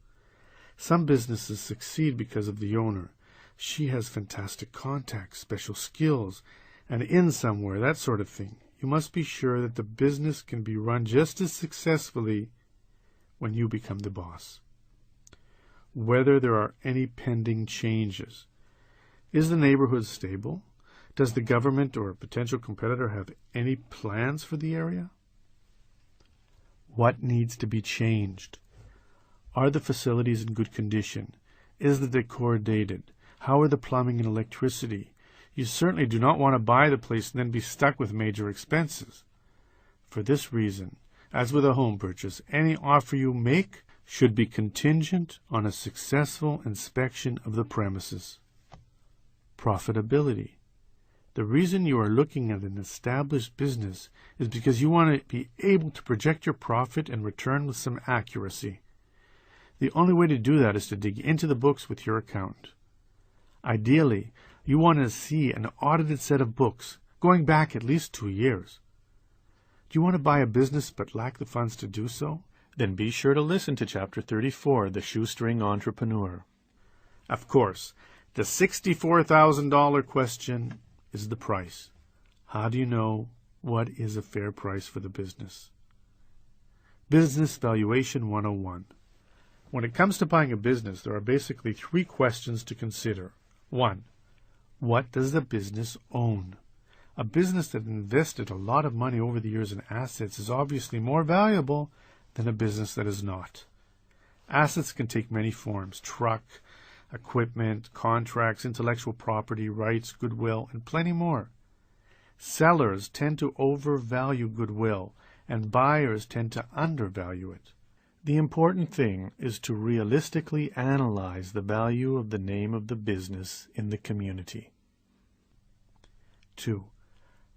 Some businesses succeed because of the owner. She has fantastic contacts, special skills, and in somewhere, that sort of thing. You must be sure that the business can be run just as successfully when you become the boss. Whether there are any pending changes. Is the neighborhood stable? Does the government or a potential competitor have any plans for the area? What needs to be changed? Are the facilities in good condition? Is the decor dated? How are the plumbing and electricity? You certainly do not want to buy the place and then be stuck with major expenses. For this reason, as with a home purchase, any offer you make should be contingent on a successful inspection of the premises. Profitability. The reason you are looking at an established business is because you want to be able to project your profit and return with some accuracy. The only way to do that is to dig into the books with your accountant. Ideally, you want to see an audited set of books going back at least 2 years. Do you want to buy a business but lack the funds to do so? Then be sure to listen to Chapter 34, The Shoestring Entrepreneur. Of course, the $64,000 question is the price. How do you know what is a fair price for the business? Business Valuation 101. When it comes to buying a business, there are basically 3 questions to consider. 1. What does the business own? A business that invested a lot of money over the years in assets is obviously more valuable than a business that is not. Assets can take many forms: truck, equipment, contracts, intellectual property, rights, goodwill, and plenty more. Sellers tend to overvalue goodwill, and buyers tend to undervalue it. The important thing is to realistically analyze the value of the name of the business in the community. 2.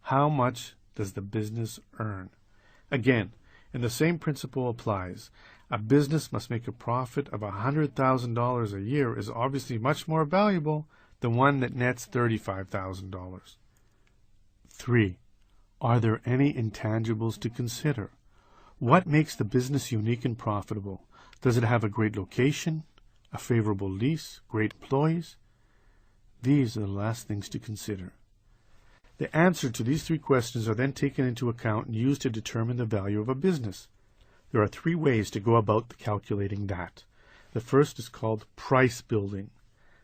How much does the business earn? Again, and the same principle applies. A business must make a profit of $100,000 a year is obviously much more valuable than one that nets $35,000. 3. Are there any intangibles to consider? What makes the business unique and profitable? Does it have a great location, a favorable lease, great employees? These are the last things to consider. The answer to these 3 questions are then taken into account and used to determine the value of a business. There are 3 ways to go about calculating that. The first is called price building.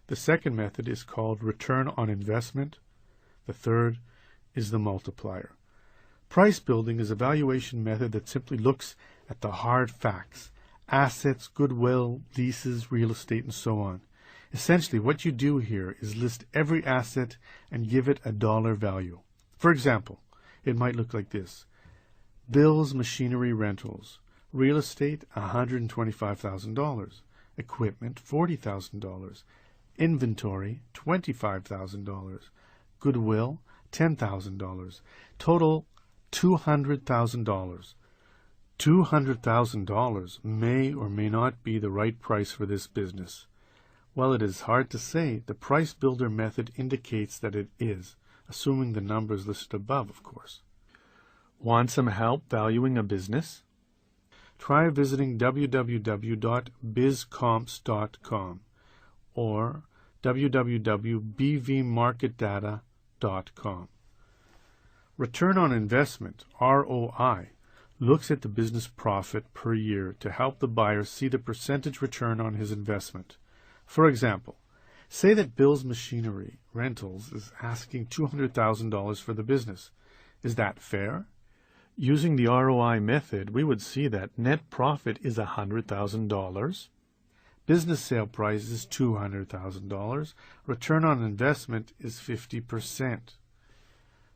The second method is called return on investment. The third is the multiplier. Price building is a valuation method that simply looks at the hard facts: assets, goodwill, leases, real estate, and so on. Essentially, what you do here is list every asset and give it a dollar value. For example, it might look like this: bills, machinery, rentals. Real estate, $125,000. Equipment, $40,000. Inventory, $25,000. Goodwill, $10,000. Total, $200,000. $200,000 may or may not be the right price for this business. While it is hard to say, the price builder method indicates that it is, assuming the numbers listed above, of course. Want some help valuing a business? Try visiting www.bizcomps.com or www.bvmarketdata.com. Return on investment, ROI, looks at the business profit per year to help the buyer see the percentage return on his investment. For example, say that Bill's Machinery Rentals is asking $200,000 for the business. Is that fair? Using the ROI method, we would see that net profit is $100,000, business sale price is $200,000, return on investment is 50%.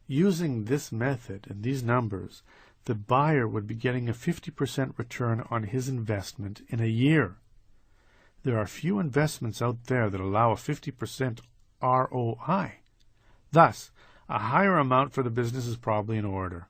Using this method and these numbers, the buyer would be getting a 50% return on his investment in a year. There are few investments out there that allow a 50% ROI. Thus, a higher amount for the business is probably in order.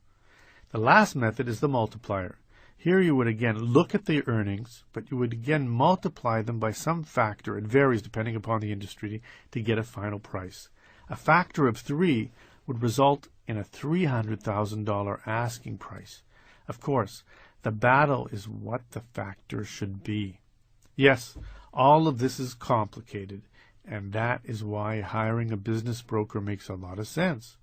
The last method is the multiplier. Here you would again look at the earnings, but you would again multiply them by some factor. It varies depending upon the industry to get a final price. A factor of 3 would result in a $300,000 asking price. Of course, the battle is what the factor should be. Yes, all of this is complicated, and that is why hiring a business broker makes a lot of sense.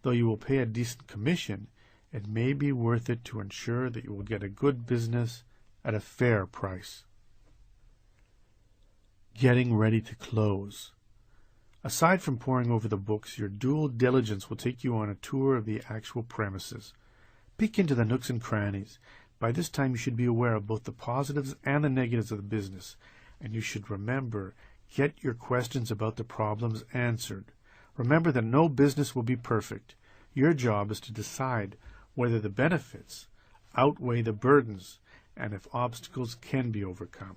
Though you will pay a decent commission, it may be worth it to ensure that you will get a good business at a fair price. Getting ready to close. Aside from poring over the books, your due diligence will take you on a tour of the actual premises. Peek into the nooks and crannies. By this time you should be aware of both the positives and the negatives of the business, and you should remember, get your questions about the problems answered. Remember that no business will be perfect. Your job is to decide whether the benefits outweigh the burdens and if obstacles can be overcome.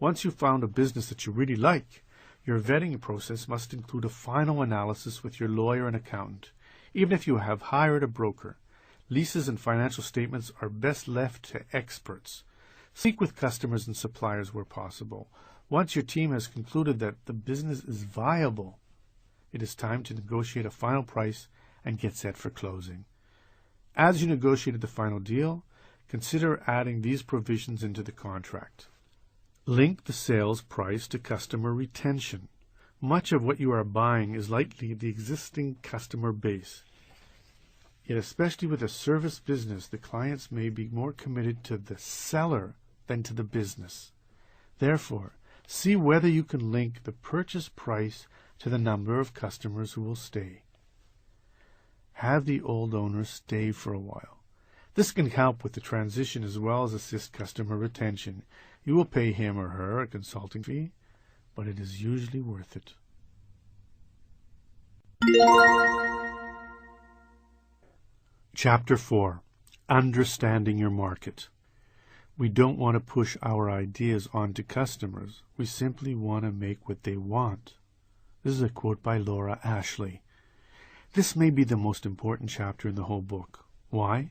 Once you've found a business that you really like, your vetting process must include a final analysis with your lawyer and accountant. Even if you have hired a broker, leases and financial statements are best left to experts. Speak with customers and suppliers where possible. Once your team has concluded that the business is viable, it is time to negotiate a final price and get set for closing. As you negotiated the final deal, consider adding these provisions into the contract. Link the sales price to customer retention. Much of what you are buying is likely the existing customer base. Yet especially with a service business, the clients may be more committed to the seller than to the business. Therefore, see whether you can link the purchase price to the number of customers who will stay. Have the old owner stay for a while. This can help with the transition as well as assist customer retention. You will pay him or her a consulting fee, but it is usually worth it. Chapter 4. Understanding your market. We don't want to push our ideas onto customers. We simply want to make what they want. This is a quote by Laura Ashley. This may be the most important chapter in the whole book. Why?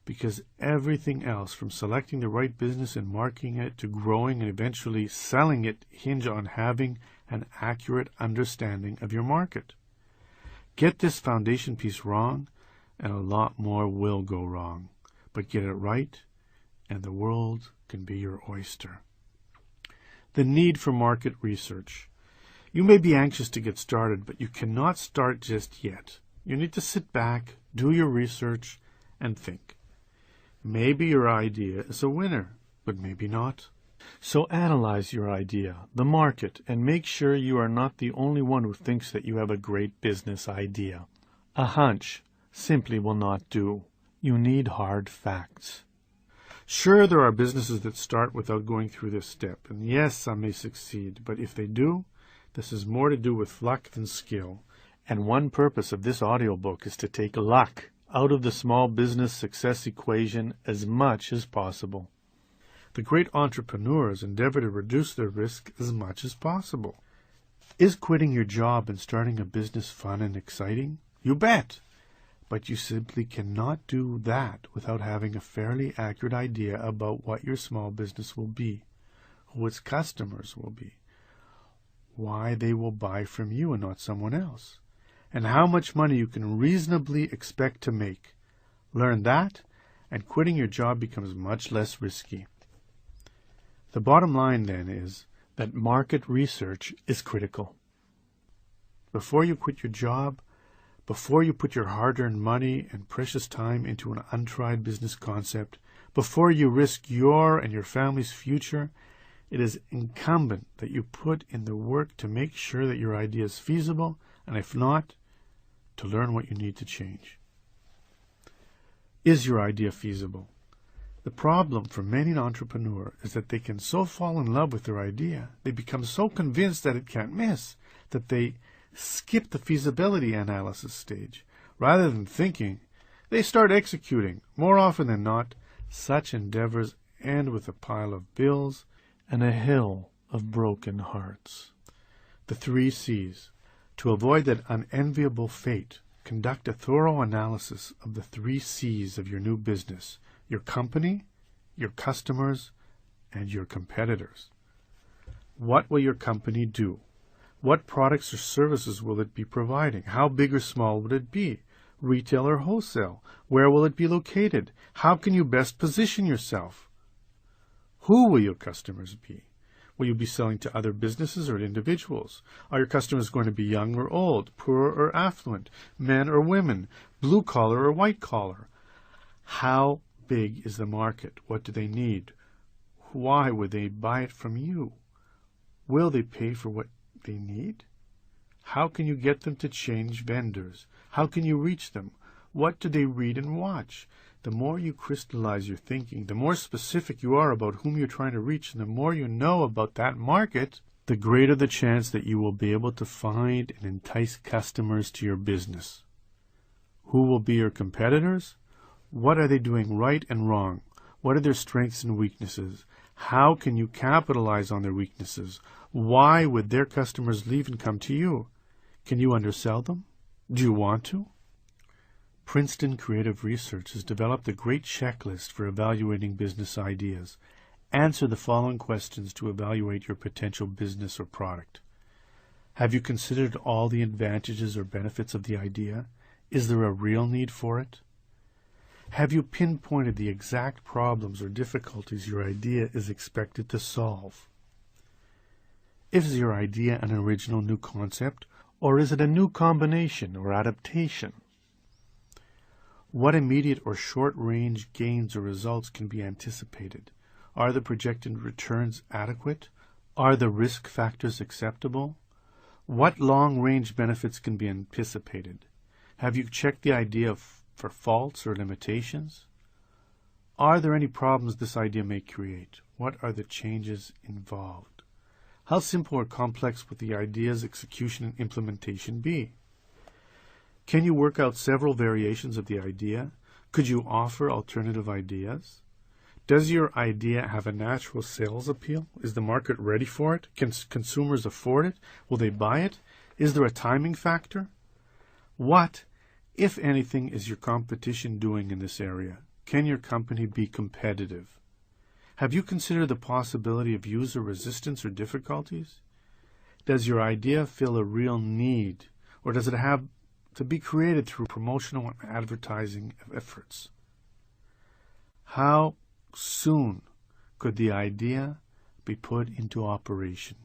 Because everything else, from selecting the right business and marketing it to growing and eventually selling it, hinge on having an accurate understanding of your market. Get this foundation piece wrong, and a lot more will go wrong. But get it right, and the world can be your oyster. The need for market research. You may be anxious to get started, but you cannot start just yet. You need to sit back, do your research, and think. Maybe your idea is a winner, but maybe not. So analyze your idea, the market, and make sure you are not the only one who thinks that you have a great business idea. A hunch simply will not do. You need hard facts. Sure, there are businesses that start without going through this step, and yes, some may succeed, but if they do, this is more to do with luck than skill. And one purpose of this audiobook is to take luck out of the small business success equation as much as possible. The great entrepreneurs endeavor to reduce their risk as much as possible. Is quitting your job and starting a business fun and exciting? You bet! But you simply cannot do that without having a fairly accurate idea about what your small business will be, who its customers will be, why they will buy from you and not someone else, and how much money you can reasonably expect to make. Learn that, and quitting your job becomes much less risky. The bottom line, then, is that market research is critical. Before you quit your job, before you put your hard-earned money and precious time into an untried business concept, before you risk your and your family's future, it is incumbent that you put in the work to make sure that your idea is feasible, and if not, to learn what you need to change. Is your idea feasible? The problem for many an entrepreneur is that they can so fall in love with their idea, they become so convinced that it can't miss, that they skip the feasibility analysis stage. Rather than thinking, they start executing. More often than not, such endeavors end with a pile of bills and a hill of broken hearts. The 3 C's. To avoid that unenviable fate, conduct a thorough analysis of the 3 C's of your new business: your company, your customers, and your competitors. What will your company do? What products or services will it be providing? How big or small would it be? Retail or wholesale? Where will it be located? How can you best position yourself? Who will your customers be? Will you be selling to other businesses or individuals? Are your customers going to be young or old, poor or affluent, men or women, blue collar or white collar? How big is the market? What do they need? Why would they buy it from you? Will they pay for what they need? How can you get them to change vendors? How can you reach them? What do they read and watch? The more you crystallize your thinking, the more specific you are about whom you're trying to reach, and the more you know about that market, the greater the chance that you will be able to find and entice customers to your business. Who will be your competitors? What are they doing right and wrong? What are their strengths and weaknesses? How can you capitalize on their weaknesses? Why would their customers leave and come to you? Can you undersell them? Do you want to? Princeton Creative Research has developed a great checklist for evaluating business ideas. Answer the following questions to evaluate your potential business or product. Have you considered all the advantages or benefits of the idea? Is there a real need for it? Have you pinpointed the exact problems or difficulties your idea is expected to solve? Is your idea an original new concept, or is it a new combination or adaptation? What immediate or short-range gains or results can be anticipated? Are the projected returns adequate? Are the risk factors acceptable? What long-range benefits can be anticipated? Have you checked the idea for faults or limitations? Are there any problems this idea may create? What are the changes involved? How simple or complex would the idea's execution and implementation be? Can you work out several variations of the idea? Could you offer alternative ideas? Does your idea have a natural sales appeal? Is the market ready for it? Can consumers afford it? Will they buy it? Is there a timing factor? What, if anything, is your competition doing in this area? Can your company be competitive? Have you considered the possibility of user resistance or difficulties? Does your idea fill a real need, or does it have to be created through promotional and advertising efforts? How soon could the idea be put into operation?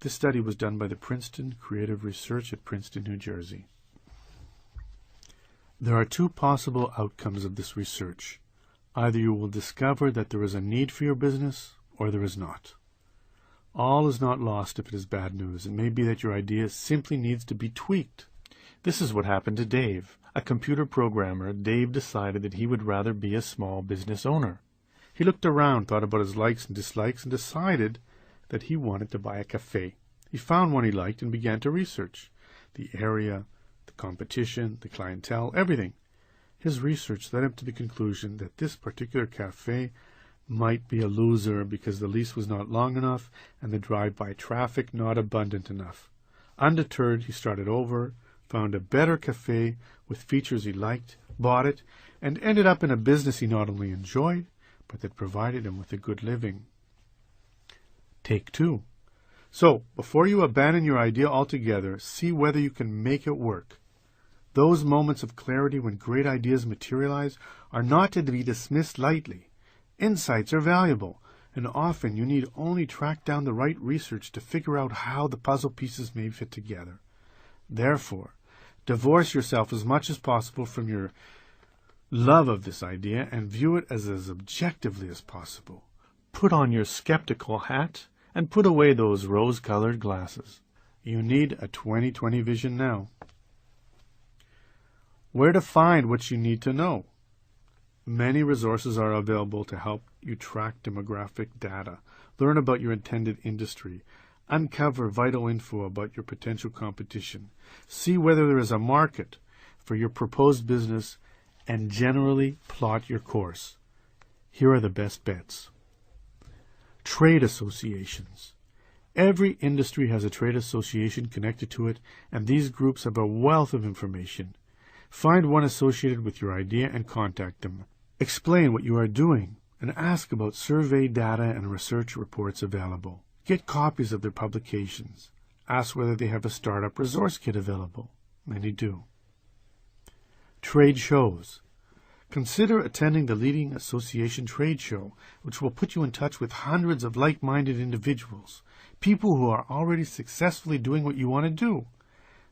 This study was done by the Princeton Creative Research at Princeton, New Jersey. There are 2 possible outcomes of this research. Either you will discover that there is a need for your business, or there is not. All is not lost if it is bad news. It may be that your idea simply needs to be tweaked. This is what happened to Dave. A computer programmer, Dave decided that he would rather be a small business owner. He looked around, thought about his likes and dislikes, and decided that he wanted to buy a cafe. He found one he liked and began to research the area, the competition, the clientele, everything. His research led him to the conclusion that this particular cafe might be a loser because the lease was not long enough and the drive-by traffic not abundant enough. Undeterred, he started over, found a better cafe with features he liked, bought it, and ended up in a business he not only enjoyed, but that provided him with a good living. Take 2. So, before you abandon your idea altogether, see whether you can make it work. Those moments of clarity when great ideas materialize are not to be dismissed lightly. Insights are valuable, and often you need only track down the right research to figure out how the puzzle pieces may fit together. Therefore, divorce yourself as much as possible from your love of this idea and view it as objectively as possible. Put on your skeptical hat and put away those rose-colored glasses. You need a 20/20 vision now. Where to find what you need to know? Many resources are available to help you track demographic data, learn about your intended industry, uncover vital info about your potential competition, see whether there is a market for your proposed business, and generally plot your course. Here are the best bets. Trade associations. Every industry has a trade association connected to it, and these groups have a wealth of information. Find one associated with your idea and contact them. Explain what you are doing and ask about survey data and research reports available. Get copies of their publications. Ask whether they have a startup resource kit available. Many do. Trade shows. Consider attending the leading association trade show, which will put you in touch with hundreds of like-minded individuals, people who are already successfully doing what you want to do.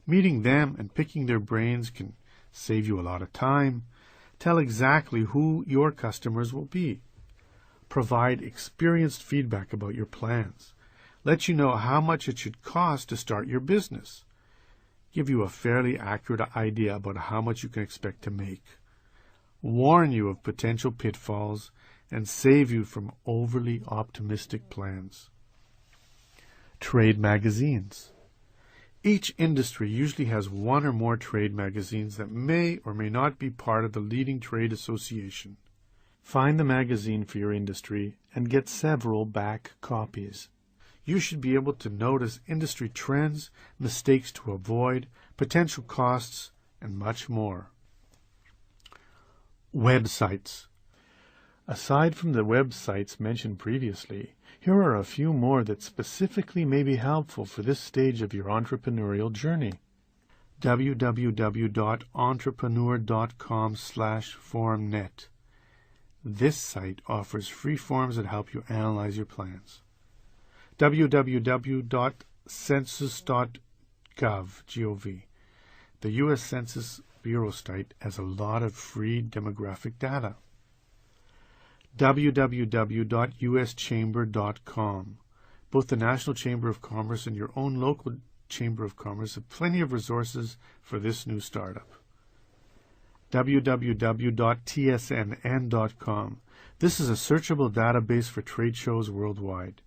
Meeting them and picking their brains can save you a lot of time. Tell exactly who your customers will be. Provide experienced feedback about your plans. Let you know how much it should cost to start your business. Give you a fairly accurate idea about how much you can expect to make. Warn you of potential pitfalls and save you from overly optimistic plans. Trade magazines. Each industry usually has one or more trade magazines that may or may not be part of the leading trade association. Find the magazine for your industry and get several back copies. You should be able to notice industry trends, mistakes to avoid, potential costs, and much more. Websites. Aside from the websites mentioned previously, here are a few more that specifically may be helpful for this stage of your entrepreneurial journey. www.entrepreneur.com/forumnet. This site offers free forms that help you analyze your plans. www.census.gov. The U.S. Census Bureau site has a lot of free demographic data. www.uschamber.com. Both the National Chamber of Commerce and your own local Chamber of Commerce have plenty of resources for this new startup. www.tsnn.com. This is a searchable database for trade shows worldwide.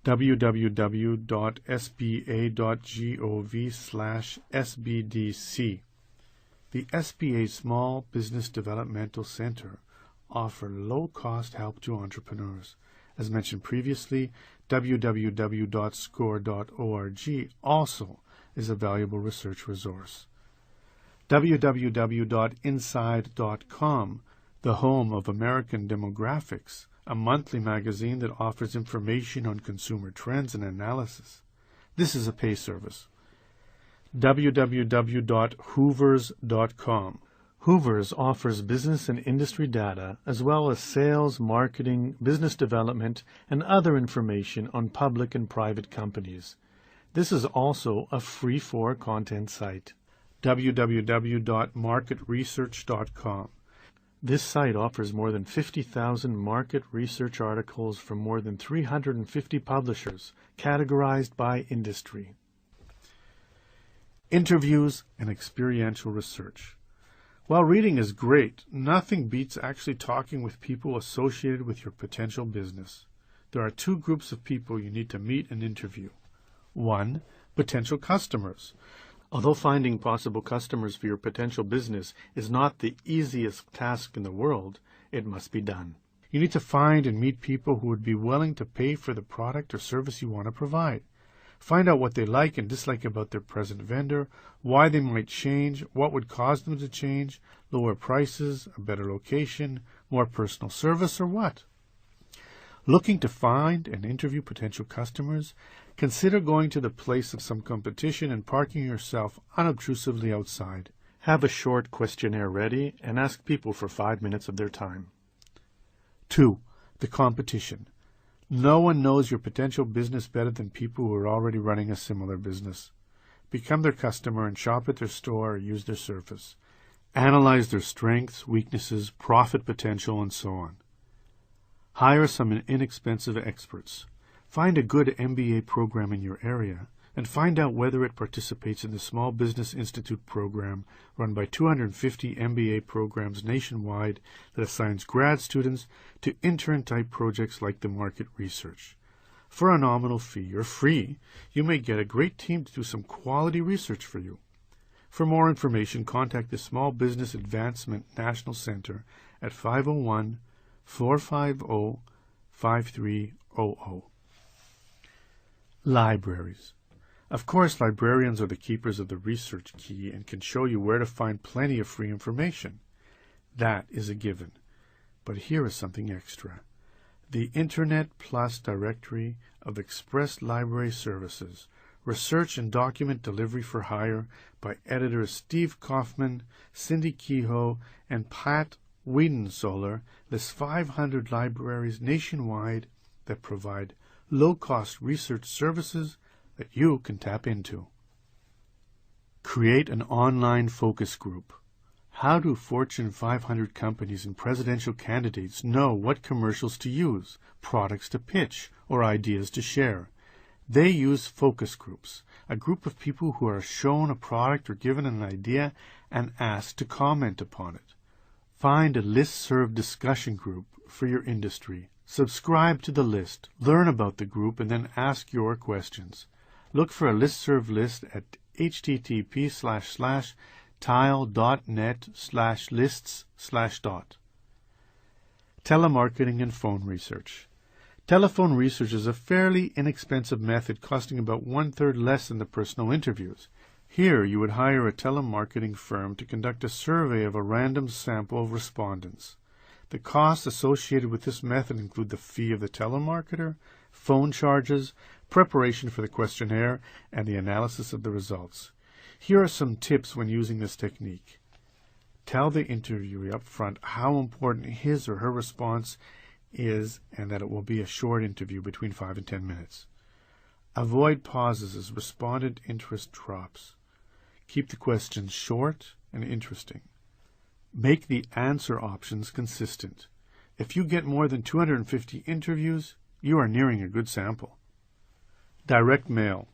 www.sba.gov/SBDC. The SBA Small Business Developmental Center offer low-cost help to entrepreneurs. As mentioned previously, www.score.org also is a valuable research resource. www.inside.com, the home of American Demographics, a monthly magazine that offers information on consumer trends and analysis. This is a pay service. www.hoovers.com. Hoovers offers business and industry data as well as sales, marketing, business development, and other information on public and private companies. This is also a free-for content site. www.marketresearch.com. This site offers more than 50,000 market research articles from more than 350 publishers, categorized by industry. Interviews and experiential research. While reading is great, nothing beats actually talking with people associated with your potential business. There are two groups of people you need to meet and interview. 1. Potential customers. Although finding possible customers for your potential business is not the easiest task in the world, it must be done. You need to find and meet people who would be willing to pay for the product or service you want to provide. Find out what they like and dislike about their present vendor, why they might change, what would cause them to change, lower prices, a better location, more personal service, or what. Looking to find and interview potential customers, consider going to the place of some competition and parking yourself unobtrusively outside. Have a short questionnaire ready and ask people for 5 minutes of their time. 2. The competition. No one knows your potential business better than people who are already running a similar business. Become their customer and shop at their store or use their service. Analyze their strengths, weaknesses, profit potential, and so on. Hire some inexpensive experts. Find a good MBA program in your area. and find out whether it participates in the Small Business Institute program run by 250 MBA programs nationwide that assigns grad students to intern-type projects like the market research. For a nominal fee, or free, you may get a great team to do some quality research for you. For more information, contact the Small Business Advancement National Center at 501-450-5300. Libraries. Of course, librarians are the keepers of the research key and can show you where to find plenty of free information. That is a given. But here is something extra. The Internet Plus Directory of Express Library Services, Research and Document Delivery for Hire by editors Steve Kaufman, Cindy Kehoe, and Pat Wiedensoller, lists 500 libraries nationwide that provide low-cost research services that you can tap into. Create an online focus group. How do Fortune 500 companies and presidential candidates know what commercials to use, products to pitch, or ideas to share? They use focus groups, a group of people who are shown a product or given an idea and asked to comment upon it. Find a listserv discussion group for your industry. Subscribe to the list, learn about the group, and then ask your questions. Look for a listserv list at http://tile.net/lists/. Telemarketing and phone research. Telephone research is a fairly inexpensive method costing about 1/3 less than the personal interviews. Here you would hire a telemarketing firm to conduct a survey of a random sample of respondents. The costs associated with this method include the fee of the telemarketer, phone charges, preparation for the questionnaire, and the analysis of the results. Here are some tips when using this technique. Tell the interviewee up front how important his or her response is and that it will be a short interview between 5 and 10 minutes. Avoid pauses as respondent interest drops. Keep the questions short and interesting. Make the answer options consistent. If you get more than 250 interviews, you are nearing a good sample. Direct mail.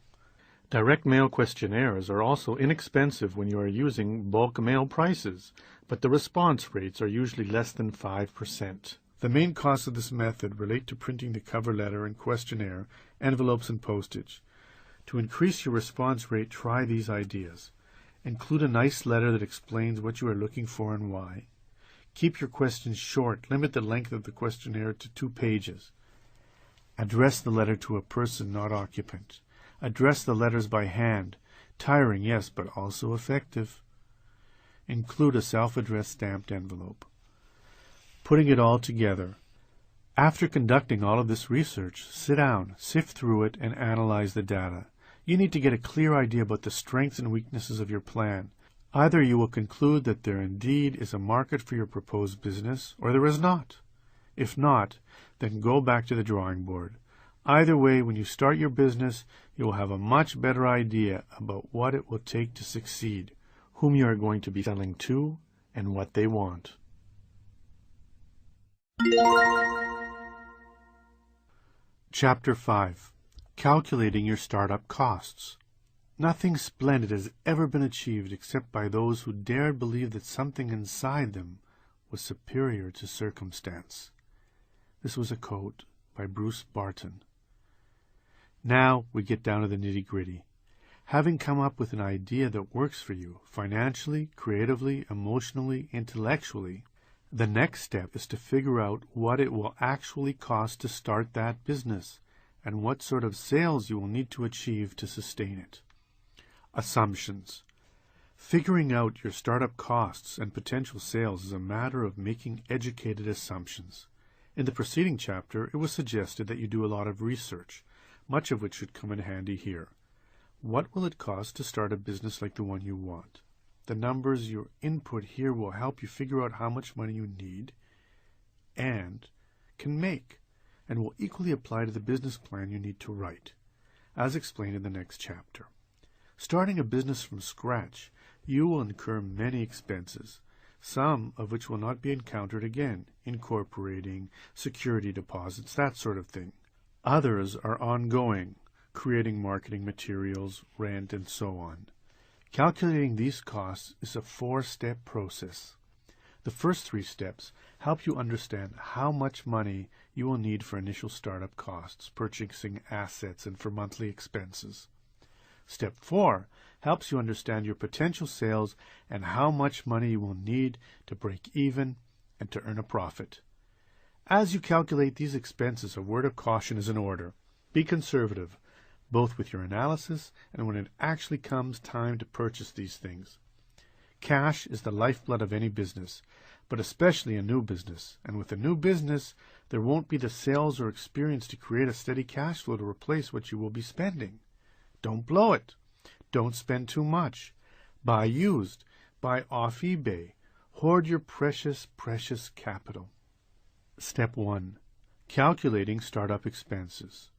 Direct mail questionnaires are also inexpensive when you are using bulk mail prices, but the response rates are usually less than 5%. The main costs of this method relate to printing the cover letter and questionnaire, envelopes, and postage. To increase your response rate, try these ideas. Include a nice letter that explains what you are looking for and why. Keep your questions short. Limit the length of the questionnaire to 2 pages. Address the letter to a person, not occupant. Address the letters by hand. Tiring, yes, but also effective. Include a self-addressed stamped envelope. Putting it all together. After conducting all of this research, sit down, sift through it, and analyze the data. You need to get a clear idea about the strengths and weaknesses of your plan. Either you will conclude that there indeed is a market for your proposed business, or there is not. If not, then go back to the drawing board. Either way, when you start your business, you will have a much better idea about what it will take to succeed, whom you are going to be selling to, and what they want. Chapter 5. Calculating your startup costs. Nothing splendid has ever been achieved except by those who dared believe that something inside them was superior to circumstance. This was a quote by Bruce Barton. Now we get down to the nitty-gritty. Having come up with an idea that works for you, financially, creatively, emotionally, intellectually, the next step is to figure out what it will actually cost to start that business, and what sort of sales you will need to achieve to sustain it. Assumptions. Figuring out your startup costs and potential sales is a matter of making educated assumptions. In the preceding chapter, it was suggested that you do a lot of research, much of which should come in handy here. What will it cost to start a business like the one you want? The numbers you input here will help you figure out how much money you need and can make, and will equally apply to the business plan you need to write, as explained in the next chapter. Starting a business from scratch, you will incur many expenses, some of which will not be encountered again, incorporating, security deposits, that sort of thing. Others are ongoing, creating marketing materials, rent, and so on. Calculating these costs is a 4-step process. The first 3 steps help you understand how much money you will need for initial startup costs, purchasing assets, and for monthly expenses. Step 4 helps you understand your potential sales and how much money you will need to break even and to earn a profit. As you calculate these expenses, a word of caution is in order. Be conservative, both with your analysis and when it actually comes time to purchase these things. Cash is the lifeblood of any business, but especially a new business. And with a new business, there won't be the sales or experience to create a steady cash flow to replace what you will be spending. Don't blow it. Don't spend too much. Buy used. Buy off eBay. Hoard your precious, precious capital. Step 1. Calculating startup expenses.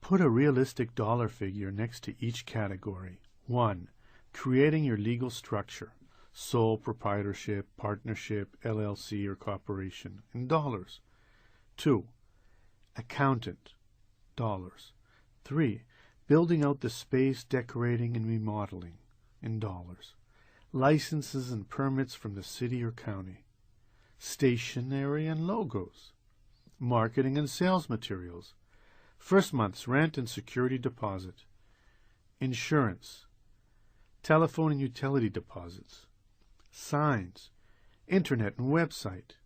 Put a realistic dollar figure next to each category. 1. Creating your legal structure. Sole proprietorship, partnership, LLC, or corporation, in dollars. 2. Accountant, dollars. 3. Building out the space, decorating, and remodeling, in dollars. Licenses and permits from the city or county. Stationery and logos. Marketing and sales materials. First month's rent and security deposit. Insurance. Telephone and utility deposits. Signs, internet and website,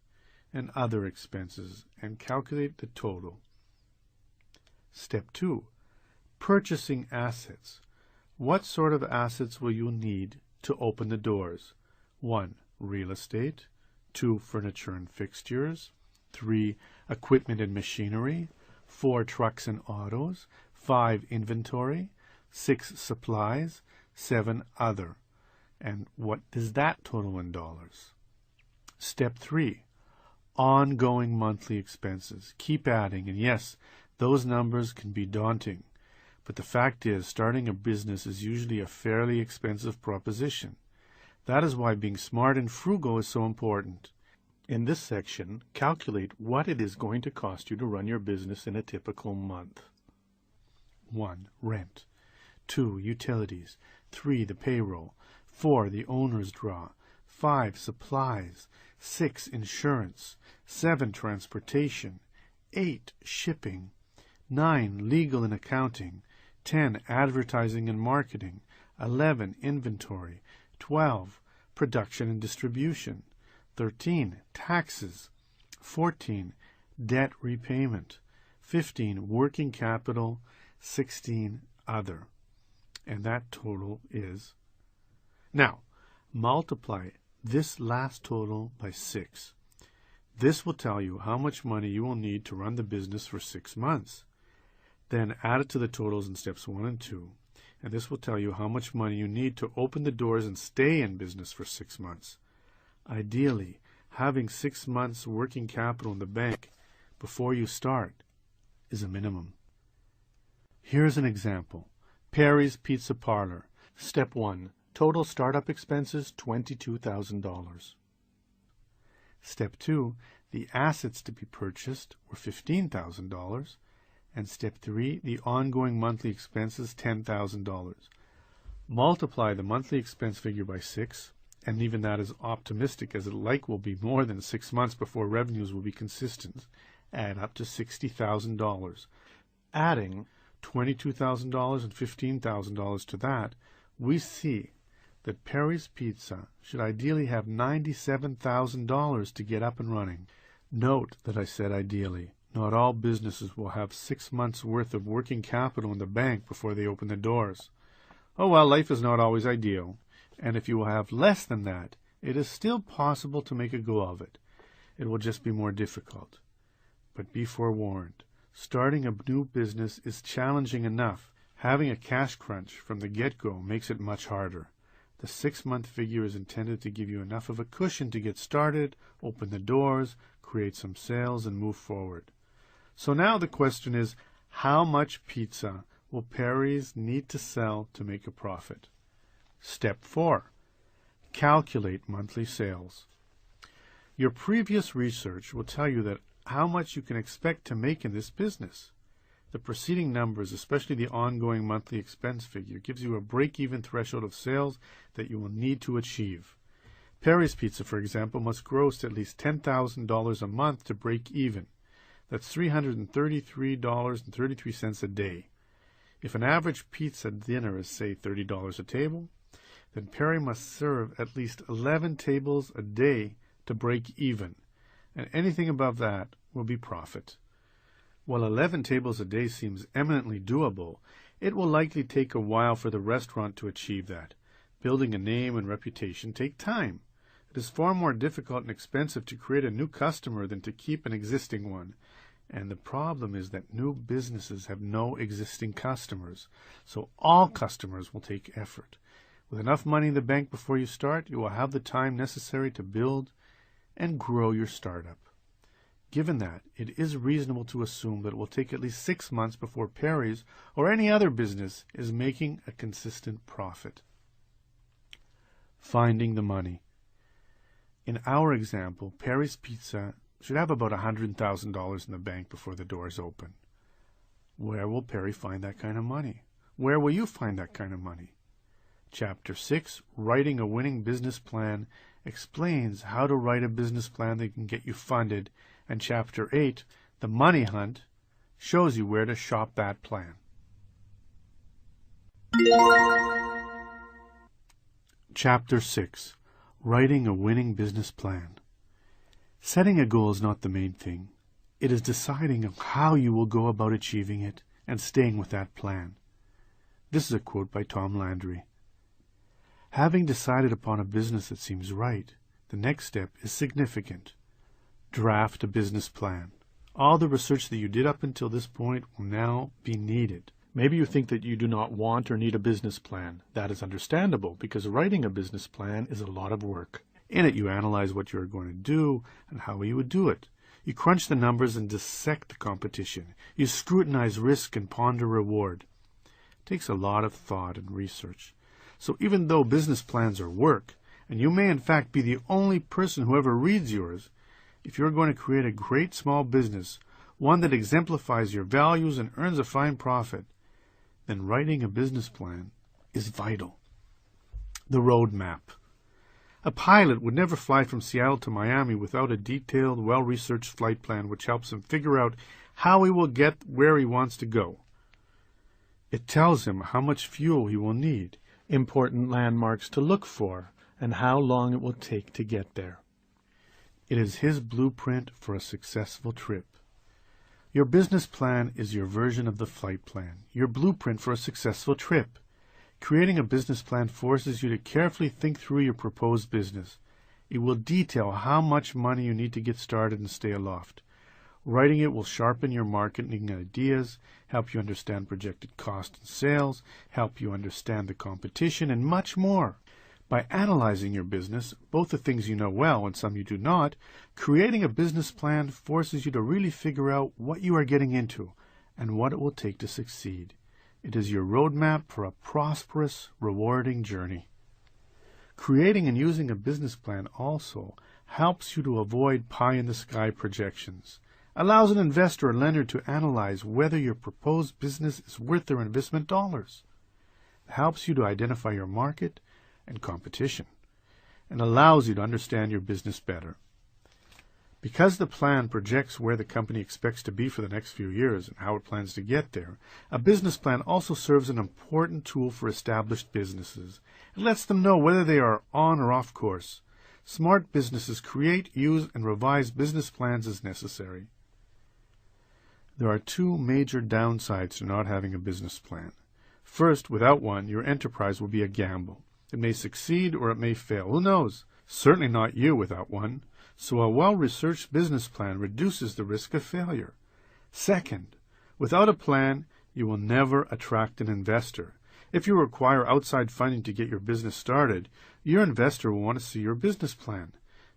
and other expenses, and calculate the total. Step 2. Purchasing assets. What sort of assets will you need to open the doors? 1. Real estate. 2. Furniture and fixtures. 3. Equipment and machinery. 4. Trucks and autos. 5. Inventory. 6. Supplies. 7. Other. And what does that total in dollars? Step 3. Ongoing monthly expenses. Keep adding, and yes, those numbers can be daunting. But the fact is, starting a business is usually a fairly expensive proposition. That is why being smart and frugal is so important. In this section, calculate what it is going to cost you to run your business in a typical month. 1. Rent. 2. Utilities. 3. The payroll. 4. The owner's draw. 5. Supplies. 6. Insurance. 7. Transportation. 8. Shipping. 9. Legal and accounting. 10. Advertising and marketing. 11. Inventory. 12. Production and distribution. 13. Taxes. 14. Debt repayment. 15. Working capital. 16. Other. And that total is... Now, multiply this last total by 6. This will tell you how much money you will need to run the business for 6 months. Then add it to the totals in steps 1 and 2, and this will tell you how much money you need to open the doors and stay in business for 6 months. Ideally, having 6 months working capital in the bank before you start is a minimum. Here's an example. Perry's Pizza Parlor. Step 1. Total startup expenses, $22,000. Step 2. The assets to be purchased were $15,000. And step 3. The ongoing monthly expenses, $10,000. Multiply the monthly expense figure by 6, and even that is optimistic as it will be more than 6 months before revenues will be consistent. Add up to $60,000. Adding $22,000 and $15,000 to that, we see that Perry's Pizza should ideally have $97,000 to get up and running. Note that I said ideally. Not all businesses will have 6 months' worth of working capital in the bank before they open the doors. Oh well, life is not always ideal, and if you will have less than that, it is still possible to make a go of it. It will just be more difficult. But be forewarned, starting a new business is challenging enough. Having a cash crunch from the get-go makes it much harder. The 6-month figure is intended to give you enough of a cushion to get started, open the doors, create some sales, and move forward. So now the question is, how much pizza will Perry's need to sell to make a profit? Step 4. Calculate monthly sales. Your previous research will tell you that how much you can expect to make in this business. The preceding numbers, especially the ongoing monthly expense figure, gives you a break-even threshold of sales that you will need to achieve. Perry's Pizza, for example, must gross at least $10,000 a month to break even. That's $333.33 a day. If an average pizza dinner is, say, $30 a table, then Perry must serve at least 11 tables a day to break even, and anything above that will be profit. While 11 tables a day seems eminently doable, it will likely take a while for the restaurant to achieve that. Building a name and reputation take time. It is far more difficult and expensive to create a new customer than to keep an existing one. And the problem is that new businesses have no existing customers, so all customers will take effort. With enough money in the bank before you start, you will have the time necessary to build and grow your startup. Given that, it is reasonable to assume that it will take at least 6 months before Perry's or any other business is making a consistent profit. Finding the money. In our example, Perry's Pizza should have about $100,000 in the bank before the doors open. Where will Perry find that kind of money? Where will you find that kind of money? Chapter 6, Writing a Winning Business Plan, explains how to write a business plan that can get you funded, and Chapter 8, The Money Hunt, shows you where to shop that plan. Chapter 6, Writing a Winning Business Plan. Setting a goal is not the main thing. It is deciding how you will go about achieving it and staying with that plan. This is a quote by Tom Landry. Having decided upon a business that seems right, the next step is significant. Draft a business plan. All the research that you did up until this point will now be needed. Maybe you think that you do not want or need a business plan. That is understandable, because writing a business plan is a lot of work. In it, you analyze what you are going to do and how you would do it. You crunch the numbers and dissect the competition. You scrutinize risk and ponder reward. It takes a lot of thought and research. So even though business plans are work, and you may in fact be the only person who ever reads yours, if you're going to create a great small business, one that exemplifies your values and earns a fine profit, then writing a business plan is vital. The roadmap. A pilot would never fly from Seattle to Miami without a detailed, well-researched flight plan which helps him figure out how he will get where he wants to go. It tells him how much fuel he will need, important landmarks to look for, and how long it will take to get there. It is his blueprint for a successful trip. Your business plan is your version of the flight plan, your blueprint for a successful trip. Creating a business plan forces you to carefully think through your proposed business. It will detail how much money you need to get started and stay aloft. Writing it will sharpen your marketing ideas, help you understand projected cost and sales, help you understand the competition, and much more. By analyzing your business, both the things you know well and some you do not, creating a business plan forces you to really figure out what you are getting into and what it will take to succeed. It is your roadmap for a prosperous, rewarding journey. Creating and using a business plan also helps you to avoid pie-in-the-sky projections, allows an investor or lender to analyze whether your proposed business is worth their investment dollars. It helps you to identify your market and competition, and allows you to understand your business better. Because the plan projects where the company expects to be for the next few years and how it plans to get there, a business plan also serves an important tool for established businesses. It lets them know whether they are on or off course. Smart businesses create, use, and revise business plans as necessary. There are two major downsides to not having a business plan. First, without one, your enterprise will be a gamble. It may succeed or it may fail. Who knows? Certainly not you without one. So a well-researched business plan reduces the risk of failure. Second, without a plan, you will never attract an investor. If you require outside funding to get your business started, your investor will want to see your business plan.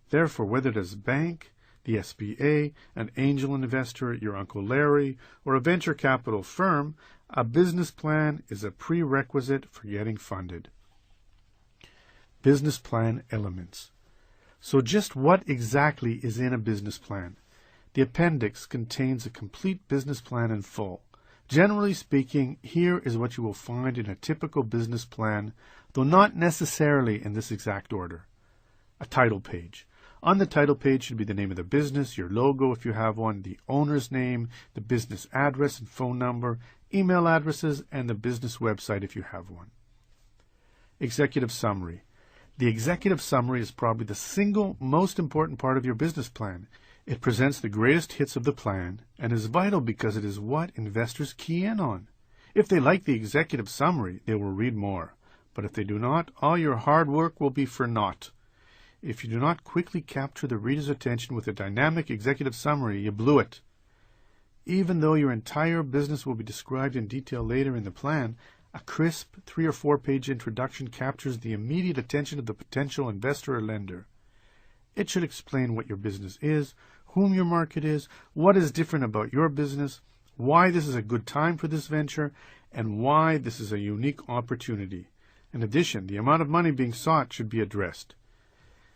Therefore, whether it is a bank, the SBA, an angel investor, your Uncle Larry, or a venture capital firm, a business plan is a prerequisite for getting funded. Business plan elements. So just what exactly is in a business plan? The appendix contains a complete business plan in full. Generally speaking, here is what you will find in a typical business plan, though not necessarily in this exact order. A title page. On the title page should be the name of the business, your logo if you have one, the owner's name, the business address and phone number, email addresses, and the business website if you have one. Executive summary. The executive summary is probably the single most important part of your business plan. It presents the greatest hits of the plan and is vital because it is what investors key in on. If they like the executive summary, they will read more. But if they do not, all your hard work will be for naught. If you do not quickly capture the reader's attention with a dynamic executive summary, you blew it. Even though your entire business will be described in detail later in the plan, a crisp 3 or 4 page introduction captures the immediate attention of the potential investor or lender. It should explain what your business is, whom your market is, what is different about your business, why this is a good time for this venture, and why this is a unique opportunity. In addition, the amount of money being sought should be addressed.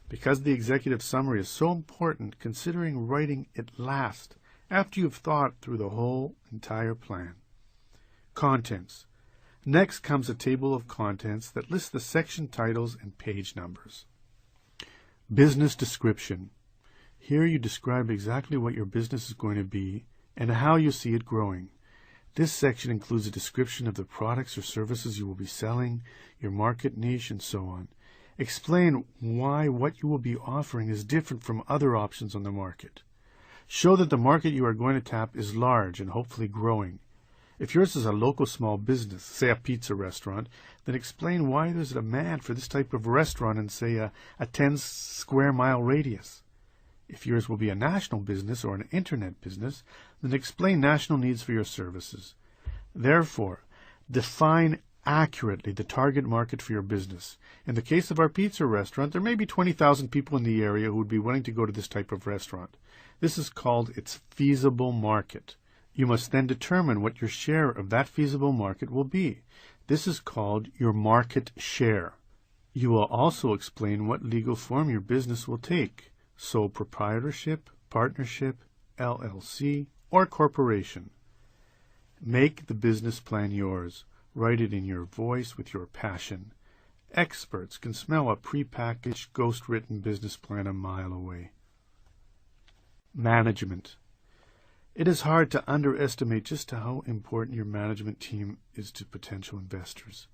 Because the executive summary is so important, considering writing it last, after you've thought through the whole entire plan. Contents. Next comes a table of contents that lists the section titles and page numbers. Business description. Here you describe exactly what your business is going to be and how you see it growing. This section includes a description of the products or services you will be selling, your market niche, and so on. Explain why what you will be offering is different from other options on the market. Show that the market you are going to tap is large and hopefully growing. If yours is a local small business, say a pizza restaurant, then explain why there's a demand for this type of restaurant in, say, a 10 square mile radius. If yours will be a national business or an internet business, then explain national needs for your services. Therefore, define accurately the target market for your business. In the case of our pizza restaurant, there may be 20,000 people in the area who would be willing to go to this type of restaurant. This is called its feasible market. You must then determine what your share of that feasible market will be. This is called your market share. You will also explain what legal form your business will take: sole proprietorship, partnership, LLC, or corporation. Make the business plan yours. Write it in your voice with your passion. Experts can smell a prepackaged, ghost-written business plan a mile away. Management. It is hard to underestimate just how important your management team is to potential investors.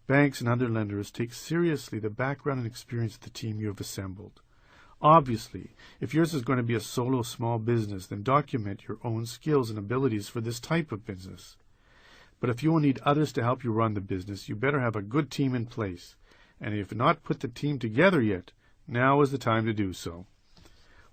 Banks and other lenders take seriously the background and experience of the team you have assembled. Obviously, if yours is going to be a solo small business, then document your own skills and abilities for this type of business. But if you will need others to help you run the business, you better have a good team in place. And if not put the team together yet, now is the time to do so.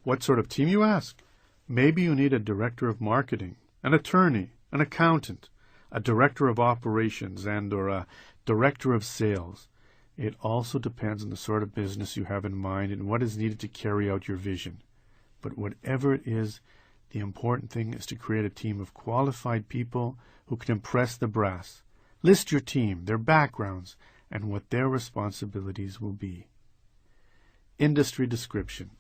What sort of team, you ask? Maybe you need a director of marketing, an attorney, an accountant, a director of operations, or a director of sales. It also depends on the sort of business you have in mind and what is needed to carry out your vision. But whatever it is, the important thing is to create a team of qualified people who can impress the brass. List your team, their backgrounds, and what their responsibilities will be. Industry description.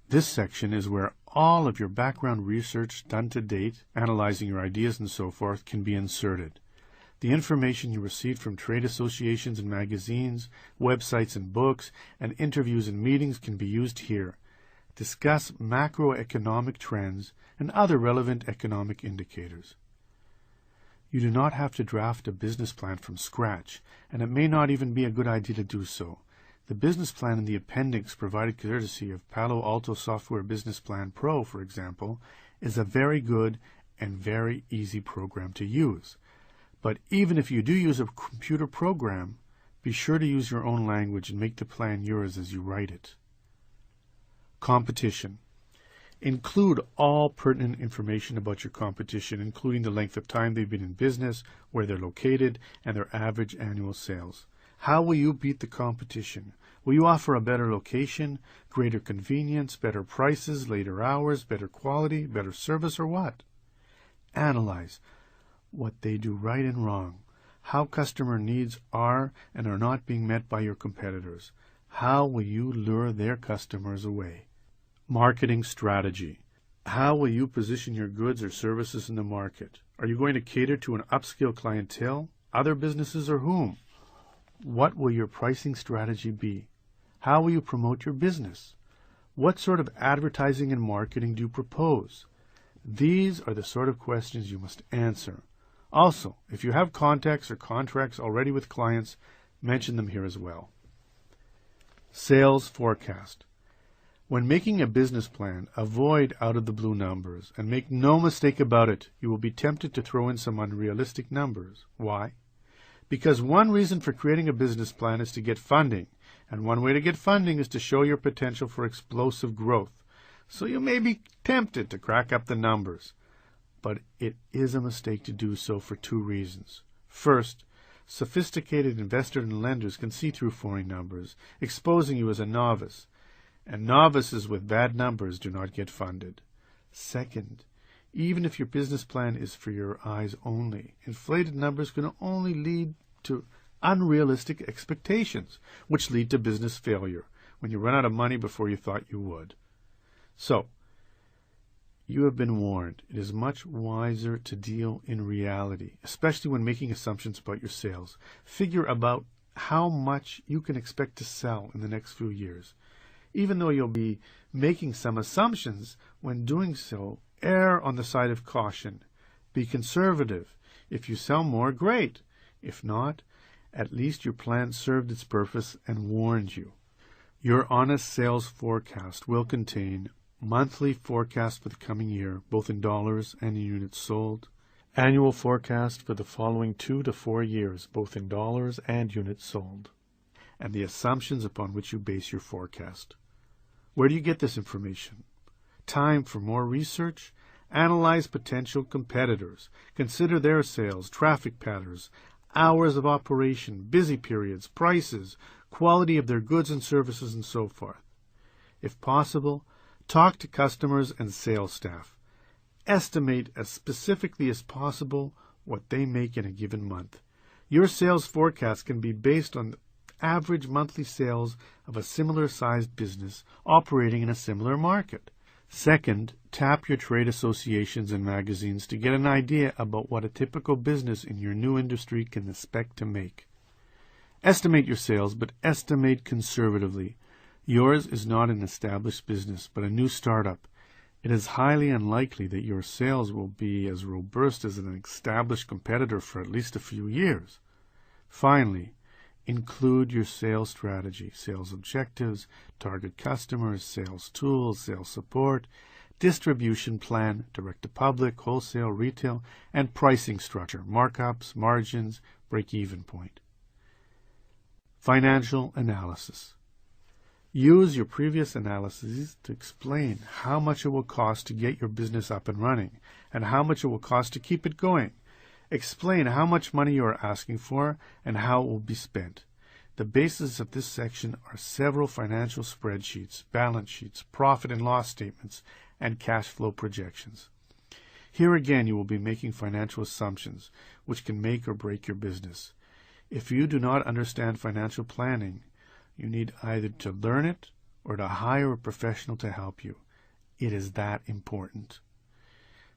This section is where all of your background research done to date, analyzing your ideas and so forth, can be inserted. The information you received from trade associations and magazines, websites and books, and interviews and meetings can be used here. Discuss macroeconomic trends and other relevant economic indicators. You do not have to draft a business plan from scratch, and it may not even be a good idea to do so. The business plan in the appendix provided courtesy of Palo Alto Software Business Plan Pro, for example, is a very good and very easy program to use. But even if you do use a computer program, be sure to use your own language and make the plan yours as you write it. Competition. Include all pertinent information about your competition, including the length of time they've been in business, where they're located, and their average annual sales. How will you beat the competition? Will you offer a better location, greater convenience, better prices, later hours, better quality, better service, or what? Analyze what they do right and wrong, how customer needs are and are not being met by your competitors. How will you lure their customers away? Marketing strategy. How will you position your goods or services in the market? Are you going to cater to an upscale clientele, other businesses, or whom? What will your pricing strategy be? How will you promote your business? What sort of advertising and marketing do you propose? These are the sort of questions you must answer. Also, if you have contacts or contracts already with clients, mention them here as well. Sales forecast. When making a business plan, avoid out-of-the-blue numbers, and make no mistake about it, you will be tempted to throw in some unrealistic numbers. Why? Because one reason for creating a business plan is to get funding, and one way to get funding is to show your potential for explosive growth. So you may be tempted to crack up the numbers, but it is a mistake to do so for two reasons. First, sophisticated investors and lenders can see through foreign numbers, exposing you as a novice, and novices with bad numbers do not get funded. Second, even if your business plan is for your eyes only, inflated numbers can only lead to unrealistic expectations, which lead to business failure when you run out of money before you thought you would. So, you have been warned. It is much wiser to deal in reality, especially when making assumptions about your sales. Figure about how much you can expect to sell in the next few years. Even though you'll be making some assumptions, when doing so, err on the side of caution. Be conservative. If you sell more, great. If not, at least your plan served its purpose and warned you. Your honest sales forecast will contain monthly forecast for the coming year, both in dollars and in units sold, annual forecast for the following 2 to 4 years, both in dollars and units sold, and the assumptions upon which you base your forecast. Where do you get this information? Time for more research? Analyze potential competitors. Consider their sales, traffic patterns, hours of operation, busy periods, prices, quality of their goods and services, and so forth. If possible, talk to customers and sales staff. Estimate as specifically as possible what they make in a given month. Your sales forecast can be based on the average monthly sales of a similar-sized business operating in a similar market. Second, tap your trade associations and magazines to get an idea about what a typical business in your new industry can expect to make. Estimate your sales, but estimate conservatively. Yours is not an established business, but a new startup. It is highly unlikely that your sales will be as robust as an established competitor for at least a few years. Finally, include your sales strategy, sales objectives, target customers, sales tools, sales support, distribution plan, direct-to-public, wholesale, retail, and pricing structure, markups, margins, break-even point. Financial analysis. Use your previous analyses to explain how much it will cost to get your business up and running and how much it will cost to keep it going. Explain how much money you are asking for and how it will be spent. The basis of this section are several financial spreadsheets, balance sheets, profit and loss statements, and cash flow projections. Here again you will be making financial assumptions, which can make or break your business. If you do not understand financial planning, you need either to learn it or to hire a professional to help you. It is that important.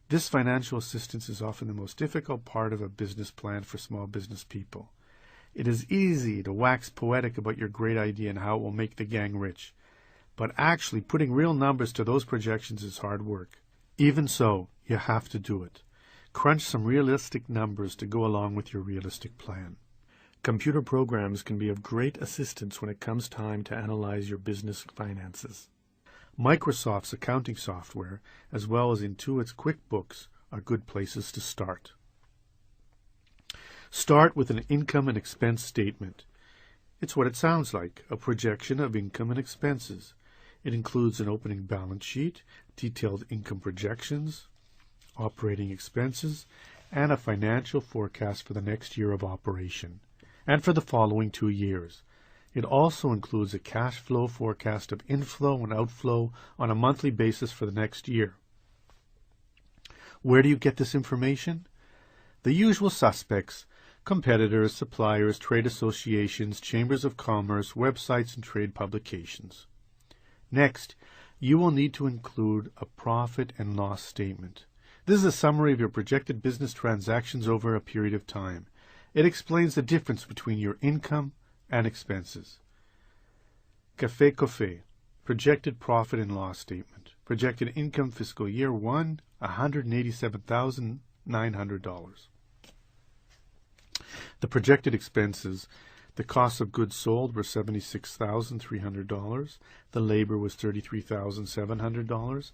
This financial assistance is often the most difficult part of a business plan for small business people. It is easy to wax poetic about your great idea and how it will make the gang rich, but actually putting real numbers to those projections is hard work. Even so, you have to do it. Crunch some realistic numbers to go along with your realistic plan. Computer programs can be of great assistance when it comes time to analyze your business finances. Microsoft's accounting software, as well as Intuit's QuickBooks, are good places to start. Start with an income and expense statement. It's what it sounds like, a projection of income and expenses. It includes an opening balance sheet, detailed income projections, operating expenses, and a financial forecast for the next year of operation, and for the following 2 years. It also includes a cash flow forecast of inflow and outflow on a monthly basis for the next year. Where do you get this information? The usual suspects: competitors, suppliers, trade associations, chambers of commerce, websites, and trade publications. Next, you will need to include a profit and loss statement. This is a summary of your projected business transactions over a period of time. It explains the difference between your income and expenses. Café Coffee, projected profit and loss statement. Projected income fiscal year 1, $187,900. The projected expenses, the cost of goods sold were $76,300. The labor was $33,700.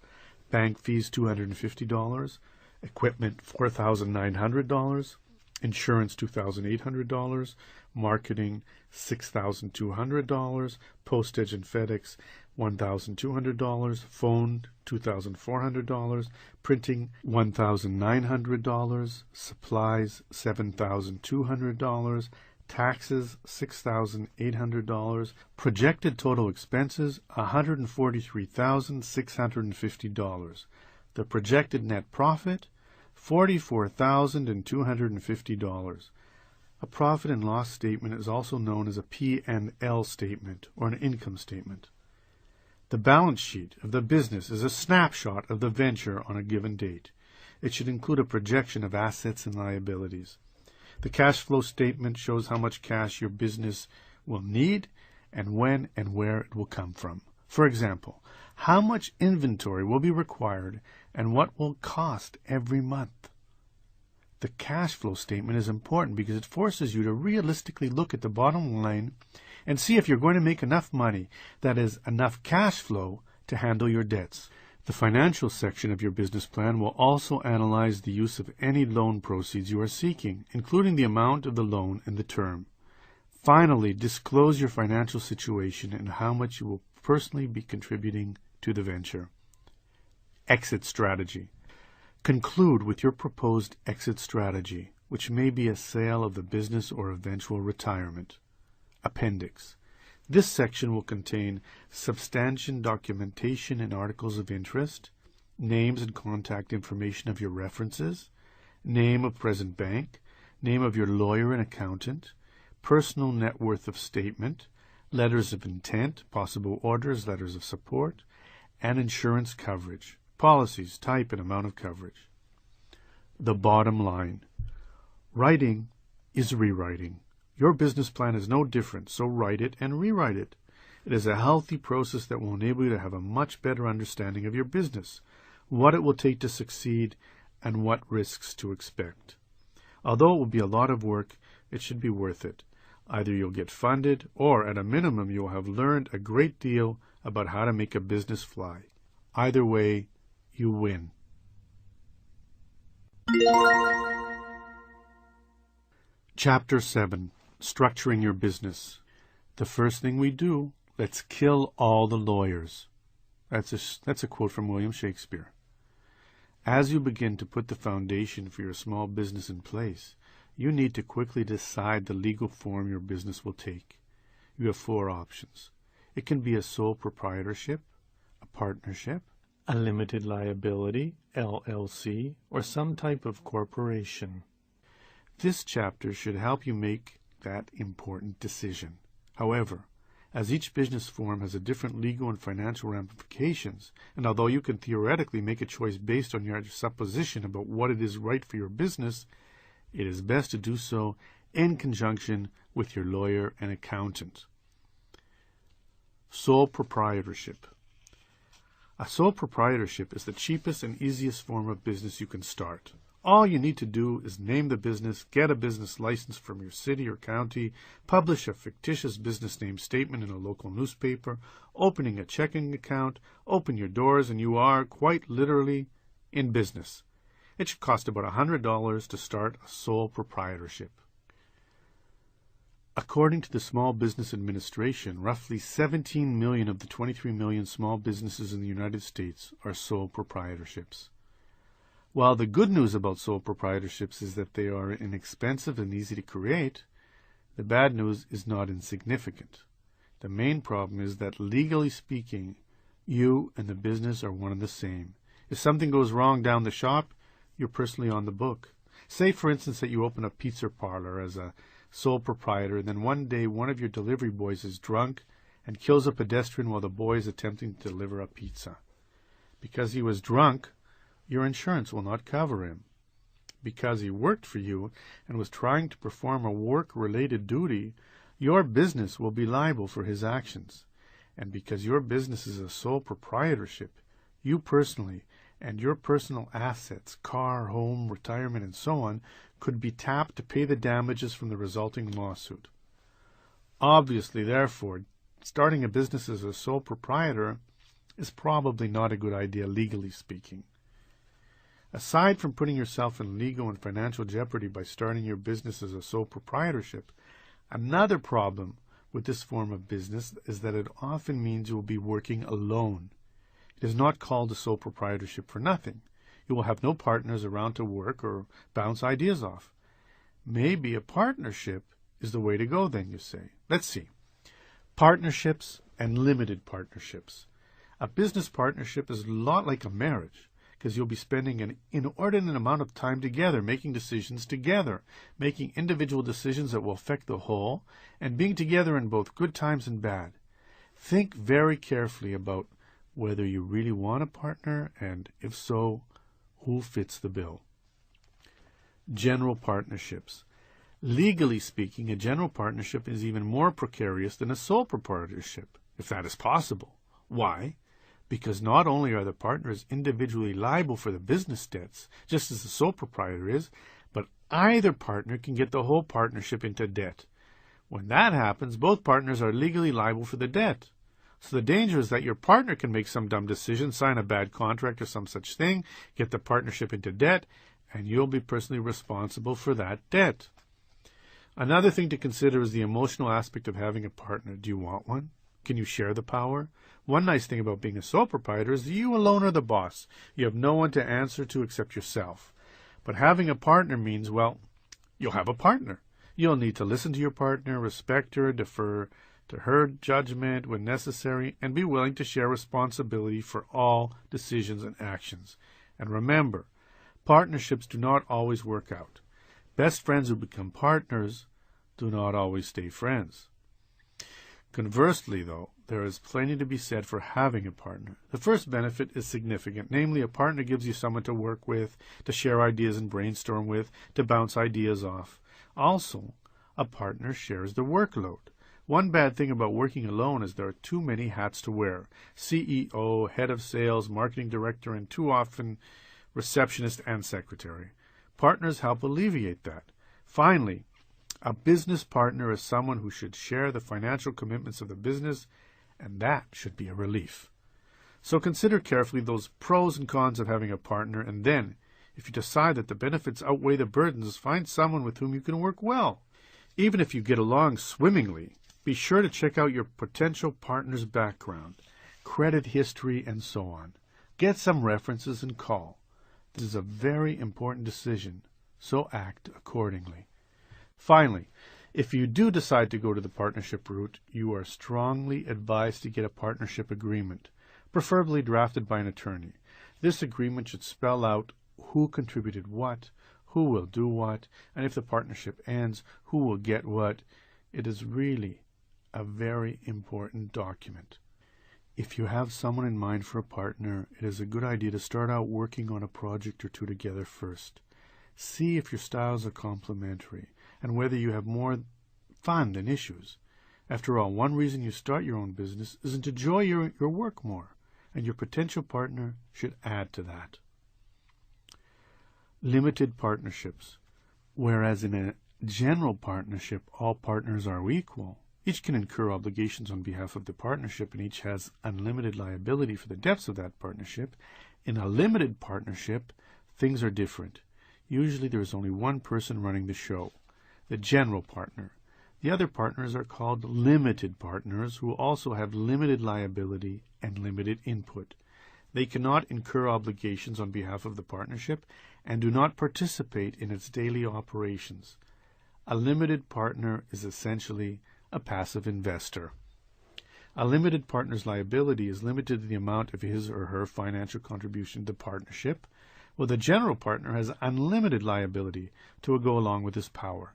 Bank fees $250. Equipment $4,900. Insurance $2,800. Marketing $6,200. Postage and FedEx $1,200. Phone $2,400. Printing $1,900. Supplies $7,200. Taxes $6,800. Projected total expenses $143,650. The projected net profit $44,250. A profit and loss statement is also known as a P&L statement or an income statement. The balance sheet of the business is a snapshot of the venture on a given date. It should include a projection of assets and liabilities. The cash flow statement shows how much cash your business will need and when and where it will come from. For example, how much inventory will be required and what will cost every month. The cash flow statement is important because it forces you to realistically look at the bottom line and see if you're going to make enough money, that is, enough cash flow to handle your debts. The financial section of your business plan will also analyze the use of any loan proceeds you are seeking, including the amount of the loan and the term. Finally, disclose your financial situation and how much you will personally be contributing to the venture. Exit strategy. Conclude with your proposed exit strategy, which may be a sale of the business or eventual retirement. Appendix. This section will contain substantial documentation and articles of interest, names and contact information of your references, name of present bank, name of your lawyer and accountant, personal net worth of statement, letters of intent, possible orders, letters of support, and insurance coverage, policies, type, and amount of coverage. The bottom line. Writing is rewriting. Your business plan is no different, so write it and rewrite it. It is a healthy process that will enable you to have a much better understanding of your business, what it will take to succeed, and what risks to expect. Although it will be a lot of work, it should be worth it. Either you'll get funded, or at a minimum you'll have learned a great deal about how to make a business fly. Either way, you win. Chapter 7. Structuring your business. The first thing we do, let's kill all the lawyers. That's a quote from William Shakespeare. As you begin to put the foundation for your small business in place, you need to quickly decide the legal form your business will take. You have 4 options. It can be a sole proprietorship, a partnership, a limited liability, LLC, or some type of corporation. This chapter should help you make that important decision. However, as each business form has a different legal and financial ramifications, and although you can theoretically make a choice based on your supposition about what it is right for your business, it is best to do so in conjunction with your lawyer and accountant. Sole proprietorship. A sole proprietorship is the cheapest and easiest form of business you can start. All you need to do is name the business, get a business license from your city or county, publish a fictitious business name statement in a local newspaper, opening a checking account, open your doors, and you are, quite literally, in business. It should cost about $100 to start a sole proprietorship. According to the Small Business Administration, roughly 17 million of the 23 million small businesses in the United States are sole proprietorships. While the good news about sole proprietorships is that they are inexpensive and easy to create, the bad news is not insignificant. The main problem is that, legally speaking, you and the business are one and the same. If something goes wrong down the shop, you're personally on the book. Say, for instance, that you open a pizza parlor as a sole proprietor, and then one day one of your delivery boys is drunk and kills a pedestrian while the boy is attempting to deliver a pizza. Because he was drunk, your insurance will not cover him. Because he worked for you and was trying to perform a work-related duty, your business will be liable for his actions. And because your business is a sole proprietorship, you personally and your personal assets, car, home, retirement, and so on, could be tapped to pay the damages from the resulting lawsuit. Obviously, therefore, starting a business as a sole proprietor is probably not a good idea, legally speaking. Aside from putting yourself in legal and financial jeopardy by starting your business as a sole proprietorship, another problem with this form of business is that it often means you will be working alone. It is not called a sole proprietorship for nothing. You will have no partners around to work or bounce ideas off. Maybe a partnership is the way to go then, you say. Let's see. Partnerships and limited partnerships. A business partnership is a lot like a marriage, because you'll be spending an inordinate amount of time together, making decisions together, making individual decisions that will affect the whole, and being together in both good times and bad. Think very carefully about whether you really want a partner, and if so, who fits the bill. General partnerships. Legally speaking, a general partnership is even more precarious than a sole proprietorship, if that is possible. Why? Because not only are the partners individually liable for the business debts, just as the sole proprietor is, but either partner can get the whole partnership into debt. When that happens, both partners are legally liable for the debt. So the danger is that your partner can make some dumb decision, sign a bad contract or some such thing, get the partnership into debt, and you'll be personally responsible for that debt. Another thing to consider is the emotional aspect of having a partner. Do you want one? Can you share the power? One nice thing about being a sole proprietor is that you alone are the boss. You have no one to answer to except yourself. But having a partner means, well, you'll have a partner. You'll need to listen to your partner, respect her, defer to her judgment when necessary, and be willing to share responsibility for all decisions and actions. And remember, partnerships do not always work out. Best friends who become partners do not always stay friends. Conversely, though, there is plenty to be said for having a partner. The first benefit is significant, namely a partner gives you someone to work with, to share ideas and brainstorm with, to bounce ideas off. Also, a partner shares the workload. One bad thing about working alone is there are too many hats to wear. CEO, head of sales, marketing director, and too often receptionist and secretary. Partners help alleviate that. Finally, a business partner is someone who should share the financial commitments of the business, and that should be a relief. So consider carefully those pros and cons of having a partner, and then, if you decide that the benefits outweigh the burdens, find someone with whom you can work well. Even if you get along swimmingly, be sure to check out your potential partner's background, credit history, and so on. Get some references and call. This is a very important decision, so act accordingly. Finally, if you do decide to go to the partnership route, you are strongly advised to get a partnership agreement, preferably drafted by an attorney. This agreement should spell out who contributed what, who will do what, and if the partnership ends, who will get what. It is really a very important document. If you have someone in mind for a partner, it is a good idea to start out working on a project or two together first. See if your styles are complementary, and whether you have more fun than issues. After all, one reason you start your own business is to enjoy your work more, and your potential partner should add to that. Limited partnerships. Whereas in a general partnership, all partners are equal, each can incur obligations on behalf of the partnership, and each has unlimited liability for the debts of that partnership. In a limited partnership, things are different. Usually there is only one person running the show, the general partner. The other partners are called limited partners, who also have limited liability and limited input. They cannot incur obligations on behalf of the partnership and do not participate in its daily operations. A limited partner is essentially a passive investor. A limited partner's liability is limited to the amount of his or her financial contribution to the partnership, while the general partner has unlimited liability to go along with his power.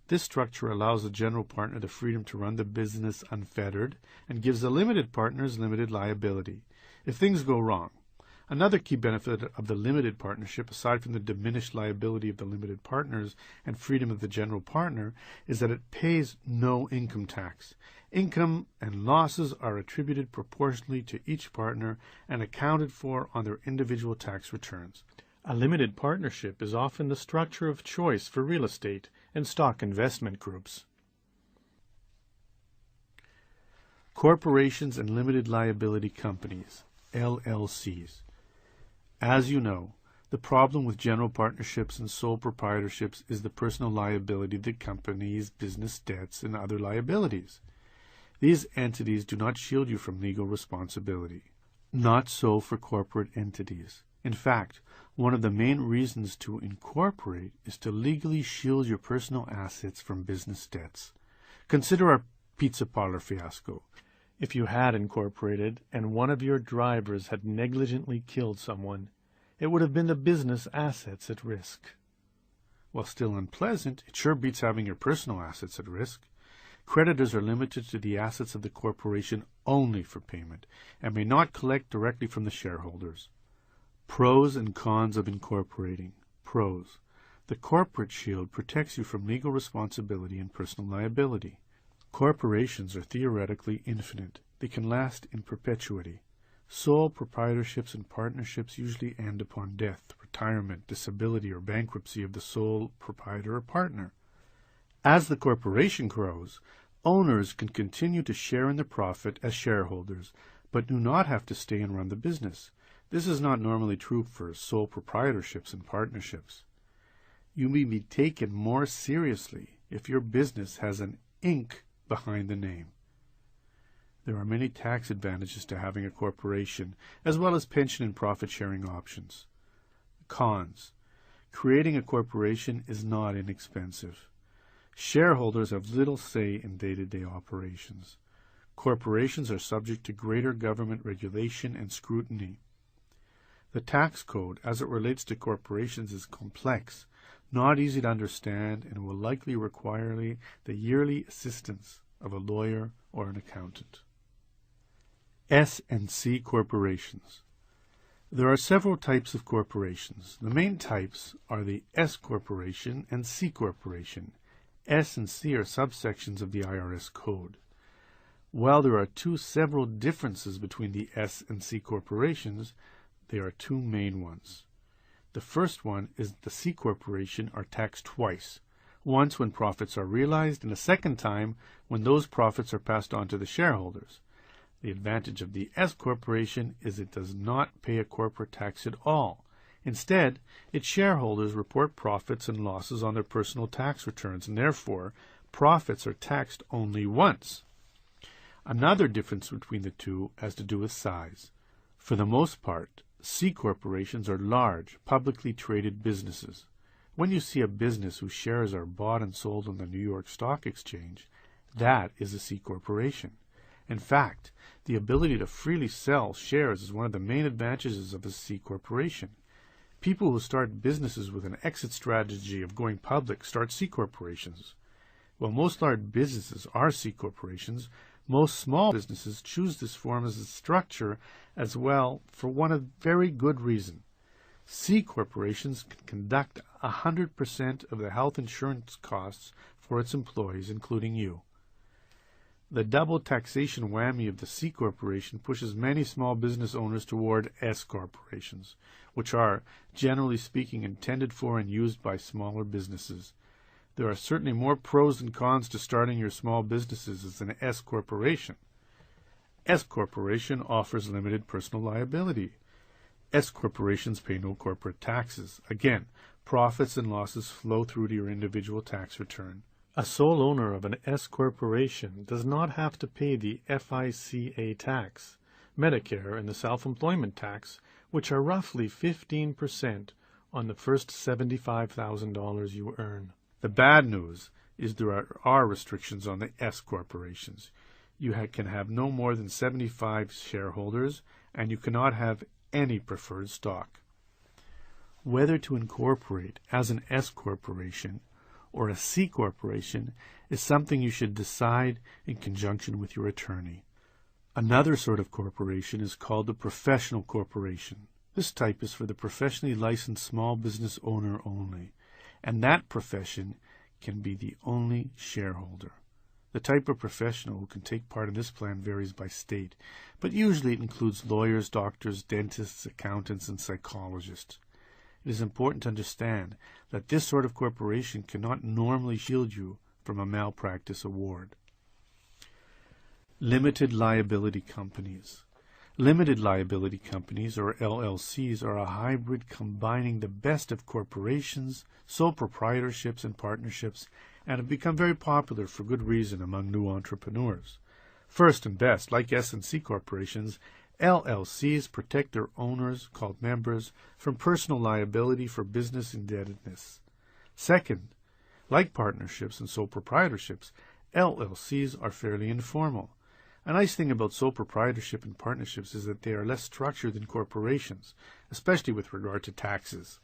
This structure allows the general partner the freedom to run the business unfettered and gives the limited partners limited liability. If things go wrong, Another key benefit of the limited partnership, aside from the diminished liability of the limited partners and freedom of the general partner, is that it pays no income tax. Income and losses are attributed proportionally to each partner and accounted for on their individual tax returns. A limited partnership is often the structure of choice for real estate and stock investment groups. Corporations and limited liability companies, LLCs. As you know, the problem with general partnerships and sole proprietorships is the personal liability of the company's business debts and other liabilities. These entities do not shield you from legal responsibility. Not so for corporate entities. In fact, one of the main reasons to incorporate is to legally shield your personal assets from business debts. Consider our pizza parlor fiasco. If you had incorporated and one of your drivers had negligently killed someone, it would have been the business assets at risk. While still unpleasant, it sure beats having your personal assets at risk. Creditors are limited to the assets of the corporation only for payment and may not collect directly from the shareholders. Pros and cons of incorporating. Pros. The corporate shield protects you from legal responsibility and personal liability. Corporations are theoretically infinite. They can last in perpetuity. Sole proprietorships and partnerships usually end upon death, retirement, disability, or bankruptcy of the sole proprietor or partner. As the corporation grows, owners can continue to share in the profit as shareholders, but do not have to stay and run the business. This is not normally true for sole proprietorships and partnerships. You may be taken more seriously if your business has an Inc. behind the name. There are many tax advantages to having a corporation, as well as pension and profit-sharing options. Cons. Creating a corporation is not inexpensive. Shareholders have little say in day-to-day operations. Corporations are subject to greater government regulation and scrutiny. The tax code, as it relates to corporations, is complex, not easy to understand, and will likely require the yearly assistance of a lawyer or an accountant. S&C corporations. There are several types of corporations. The main types are the S corporation and C corporation. S and C are subsections of the IRS code. While there are several differences between the S and C corporations, there are two main ones. The first one is the C corporation are taxed twice, once when profits are realized and a second time when those profits are passed on to the shareholders. The advantage of the S corporation is it does not pay a corporate tax at all. Instead, its shareholders report profits and losses on their personal tax returns, and therefore profits are taxed only once. Another difference between the two has to do with size. For the most part, C corporations are large, publicly traded businesses. When you see a business whose shares are bought and sold on the New York Stock Exchange, that is a C corporation. In fact, the ability to freely sell shares is one of the main advantages of a C corporation. People who start businesses with an exit strategy of going public start C corporations. While most large businesses are C corporations, most small businesses choose this form as a structure as well for one very good reason. C corporations can conduct 100% of the health insurance costs for its employees, including you. The double taxation whammy of the C corporation pushes many small business owners toward S corporations, which are, generally speaking, intended for and used by smaller businesses. There are certainly more pros than cons to starting your small businesses as an S corporation. S corporation offers limited personal liability. S corporations pay no corporate taxes. Again, profits and losses flow through to your individual tax return. A sole owner of an S corporation does not have to pay the FICA tax, Medicare, and the self-employment tax, which are roughly 15% on the first $75,000 you earn. The bad news is there are restrictions on the S corporations. You can have no more than 75 shareholders, and you cannot have any preferred stock. Whether to incorporate as an S corporation or a C corporation is something you should decide in conjunction with your attorney. Another sort of corporation is called a professional corporation. This type is for the professionally licensed small business owner only, and that profession can be the only shareholder. The type of professional who can take part in this plan varies by state, but usually it includes lawyers, doctors, dentists, accountants, and psychologists. It is important to understand that this sort of corporation cannot normally shield you from a malpractice award. Limited liability companies. Limited liability companies, or LLCs, are a hybrid combining the best of corporations, sole proprietorships, and partnerships, and have become very popular for good reason among new entrepreneurs. First and best, like S&C corporations, LLCs protect their owners, called members, from personal liability for business indebtedness. Second, like partnerships and sole proprietorships, LLCs are fairly informal. A nice thing about sole proprietorship and partnerships is that they are less structured than corporations, especially with regard to taxes.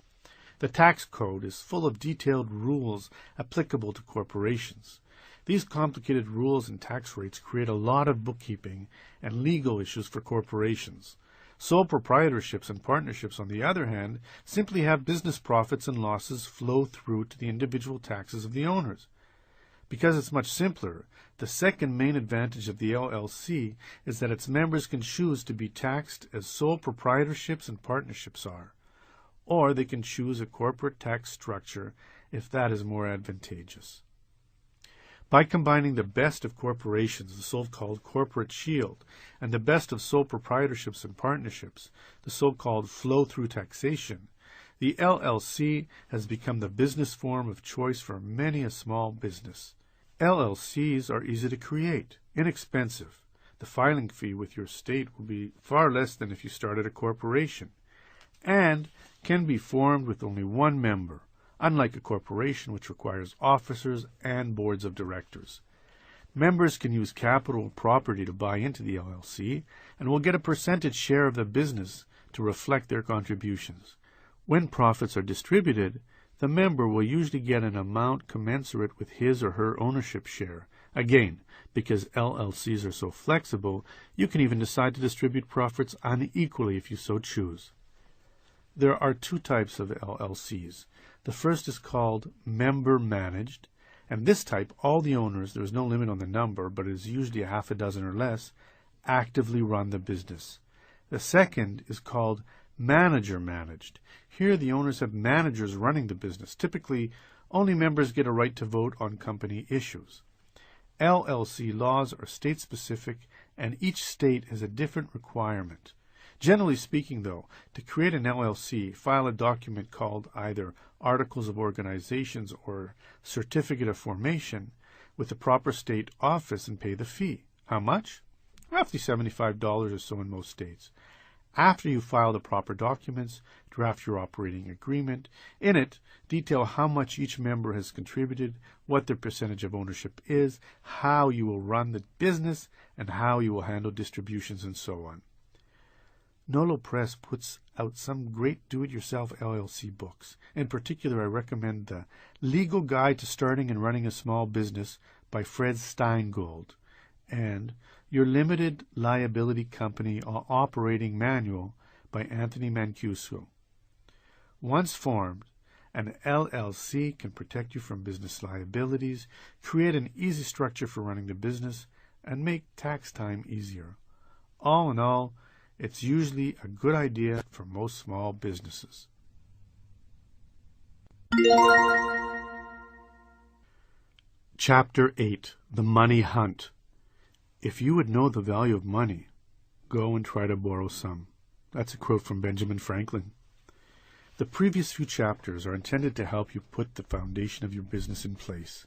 The tax code is full of detailed rules applicable to corporations. These complicated rules and tax rates create a lot of bookkeeping and legal issues for corporations. Sole proprietorships and partnerships, on the other hand, simply have business profits and losses flow through to the individual taxes of the owners. Because it's much simpler, the second main advantage of the LLC is that its members can choose to be taxed as sole proprietorships and partnerships are, or they can choose a corporate tax structure if that is more advantageous. By combining the best of corporations, the so-called corporate shield, and the best of sole proprietorships and partnerships, the so-called flow-through taxation, the LLC has become the business form of choice for many a small business. LLCs are easy to create, inexpensive. The filing fee with your state will be far less than if you started a corporation, and can be formed with only one member, unlike a corporation which requires officers and boards of directors. Members can use capital or property to buy into the LLC and will get a percentage share of the business to reflect their contributions. When profits are distributed, the member will usually get an amount commensurate with his or her ownership share. Again, because LLCs are so flexible, you can even decide to distribute profits unequally if you so choose. There are two types of LLCs. The first is called member managed, and this type, all the owners, there is no limit on the number, but it is usually a half a dozen or less, actively run the business. The second is called manager managed. Here the owners have managers running the business. Typically, only members get a right to vote on company issues. LLC laws are state-specific, and each state has a different requirement. Generally speaking, though, to create an LLC, file a document called either Articles of Organizations or Certificate of Formation with the proper state office and pay the fee. How much? Roughly $75 or so in most states. After you file the proper documents, draft your operating agreement. In it, detail how much each member has contributed, what their percentage of ownership is, how you will run the business, and how you will handle distributions and so on. Nolo Press puts out some great do-it-yourself LLC books. In particular, I recommend the Legal Guide to Starting and Running a Small Business by Fred Steingold and Your Limited Liability Company Operating Manual by Anthony Mancuso. Once formed, an LLC can protect you from business liabilities, create an easy structure for running the business, and make tax time easier. All in all, it's usually a good idea for most small businesses. Chapter 8. The Money Hunt. If you would know the value of money, go and try to borrow some. That's a quote from Benjamin Franklin. The previous few chapters are intended to help you put the foundation of your business in place.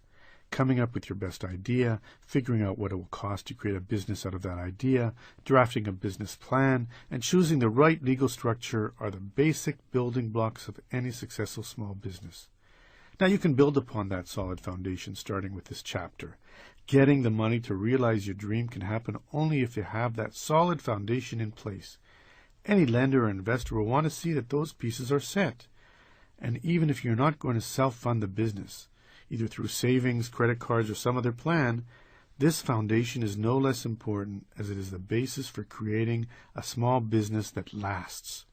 Coming up with your best idea, figuring out what it will cost to create a business out of that idea, drafting a business plan, and choosing the right legal structure are the basic building blocks of any successful small business. Now you can build upon that solid foundation starting with this chapter. Getting the money to realize your dream can happen only if you have that solid foundation in place. Any lender or investor will want to see that those pieces are set. And even if you're not going to self-fund the business, either through savings, credit cards, or some other plan, this foundation is no less important as it is the basis for creating a small business that lasts.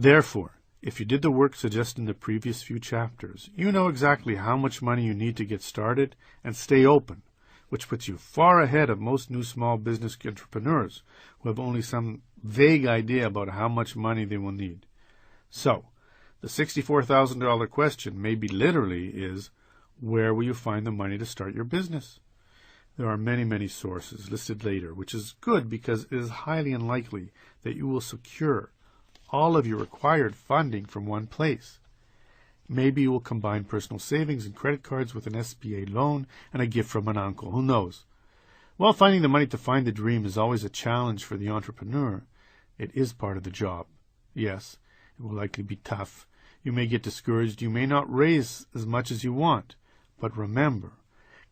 Therefore, if you did the work suggested in the previous few chapters, you know exactly how much money you need to get started and stay open, which puts you far ahead of most new small business entrepreneurs who have only some vague idea about how much money they will need. So, the $64,000 question maybe literally is, where will you find the money to start your business? There are many, many sources listed later, which is good because it is highly unlikely that you will secure all of your required funding from one place. Maybe you will combine personal savings and credit cards with an SBA loan and a gift from an uncle. Who knows? While finding the money to find the dream is always a challenge for the entrepreneur, it is part of the job. Yes, it will likely be tough. You may get discouraged. You may not raise as much as you want. But remember,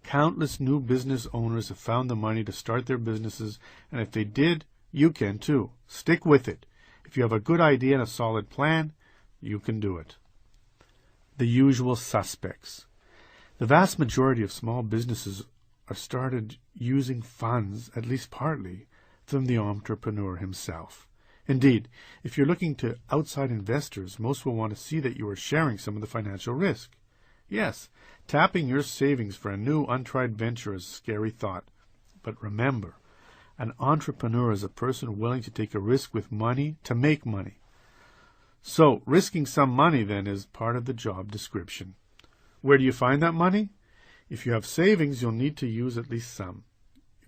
countless new business owners have found the money to start their businesses, and if they did, you can too. Stick with it. If you have a good idea and a solid plan, you can do it. The usual suspects. The vast majority of small businesses are started using funds, at least partly, from the entrepreneur himself. Indeed, if you're looking to outside investors, most will want to see that you are sharing some of the financial risk. Yes, tapping your savings for a new, untried venture is a scary thought. But remember, an entrepreneur is a person willing to take a risk with money to make money. So, risking some money, then, is part of the job description. Where do you find that money? If you have savings, you'll need to use at least some.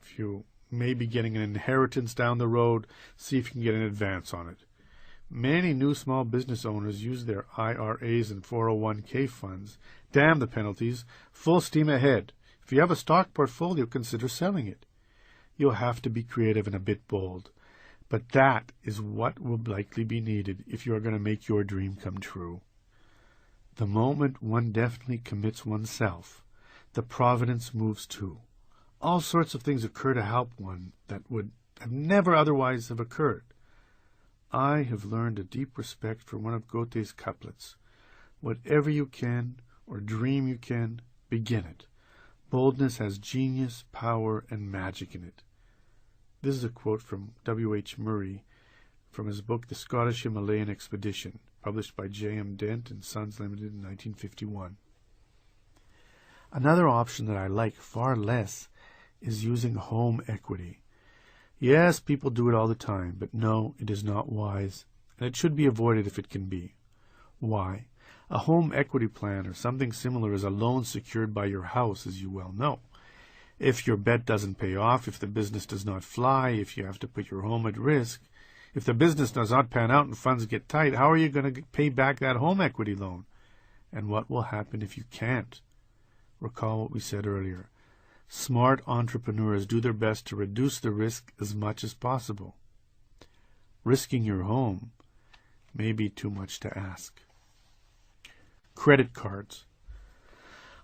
If you may be getting an inheritance down the road, see if you can get an advance on it. Many new small business owners use their IRAs and 401k funds. Damn the penalties. Full steam ahead. If you have a stock portfolio, consider selling it. You'll have to be creative and a bit bold. But that is what will likely be needed if you are going to make your dream come true. The moment one definitely commits oneself, the providence moves too. All sorts of things occur to help one that would have never otherwise have occurred. I have learned a deep respect for one of Goethe's couplets. Whatever you can, or dream you can, begin it. Boldness has genius, power, and magic in it. This is a quote from W.H. Murray from his book The Scottish Himalayan Expedition, published by J.M. Dent and Sons Limited in 1951. Another option that I like far less is using home equity. Yes, people do it all the time, but no, it is not wise, and it should be avoided if it can be. Why? A home equity plan or something similar is a loan secured by your house, as you well know. If your bet doesn't pay off, if the business does not fly, if you have to put your home at risk, if the business does not pan out and funds get tight, how are you going to pay back that home equity loan? And what will happen if you can't? Recall what we said earlier. Smart entrepreneurs do their best to reduce the risk as much as possible. Risking your home may be too much to ask. Credit cards.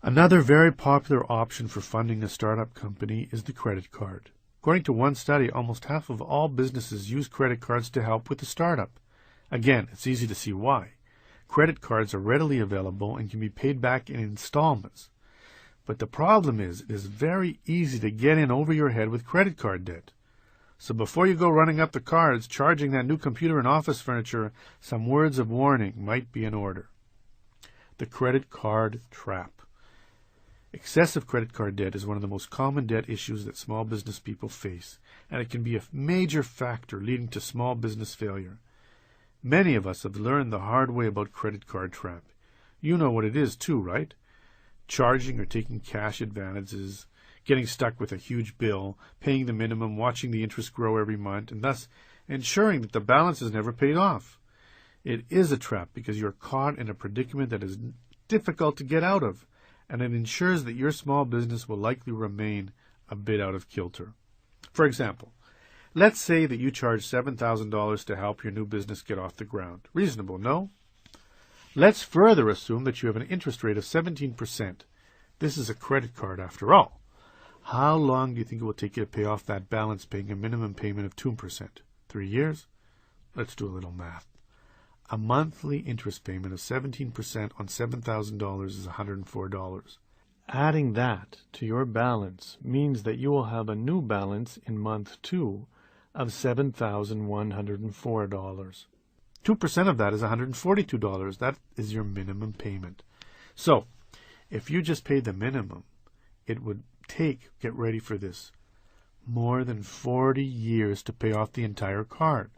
Another very popular option for funding a startup company is the credit card. According to one study, almost half of all businesses use credit cards to help with the startup. Again, it's easy to see why. Credit cards are readily available and can be paid back in installments. But the problem is, it is very easy to get in over your head with credit card debt. So before you go running up the cards, charging that new computer and office furniture, some words of warning might be in order. The credit card trap. Excessive credit card debt is one of the most common debt issues that small business people face, and it can be a major factor leading to small business failure. Many of us have learned the hard way about credit card trap. You know what it is too, right? Charging or taking cash advances, getting stuck with a huge bill, paying the minimum, watching the interest grow every month, and thus ensuring that the balance is never paid off. It is a trap because you're caught in a predicament that is difficult to get out of, and it ensures that your small business will likely remain a bit out of kilter. For example, let's say that you charge $7,000 to help your new business get off the ground. Reasonable, no? Let's further assume that you have an interest rate of 17%. This is a credit card after all. How long do you think it will take you to pay off that balance paying a minimum payment of 2%? 3 years? Let's do a little math. A monthly interest payment of 17% on $7,000 is $104. Adding that to your balance means that you will have a new balance in month 2 of $7,104. 2% of that is $142. That is your minimum payment. So, if you just paid the minimum, it would take, get ready for this, more than 40 years to pay off the entire card.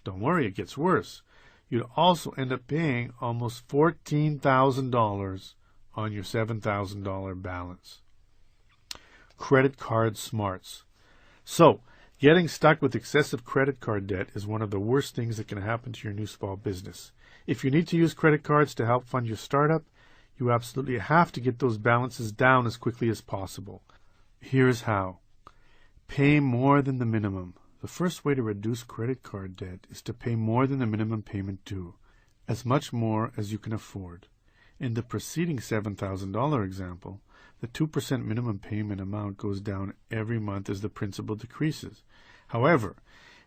Don't worry, it gets worse. You'd also end up paying almost $14,000 on your $7,000 balance. Credit card smarts. So, getting stuck with excessive credit card debt is one of the worst things that can happen to your new small business. If you need to use credit cards to help fund your startup, you absolutely have to get those balances down as quickly as possible. Here's how. Pay more than the minimum. The first way to reduce credit card debt is to pay more than the minimum payment due, as much more as you can afford. In the preceding $7,000 example, the 2% minimum payment amount goes down every month as the principal decreases. However,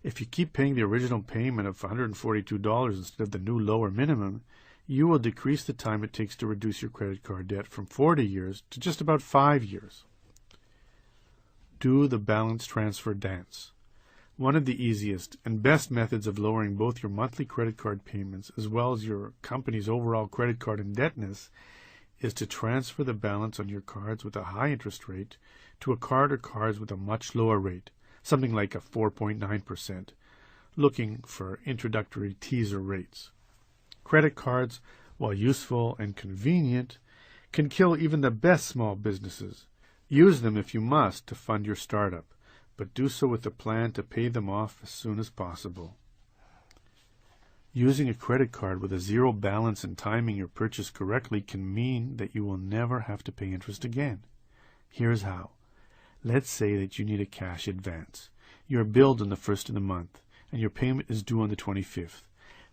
if you keep paying the original payment of $142 instead of the new lower minimum, you will decrease the time it takes to reduce your credit card debt from 40 years to just about 5 years. Do the balance transfer dance. One of the easiest and best methods of lowering both your monthly credit card payments as well as your company's overall credit card indebtedness is to transfer the balance on your cards with a high interest rate to a card or cards with a much lower rate, something like a 4.9%, looking for introductory teaser rates. Credit cards, while useful and convenient, can kill even the best small businesses. Use them if you must to fund your startup, but do so with a plan to pay them off as soon as possible. Using a credit card with a zero balance and timing your purchase correctly can mean that you will never have to pay interest again. Here's how. Let's say that you need a cash advance. You are billed on the 1st of the month, and your payment is due on the 25th.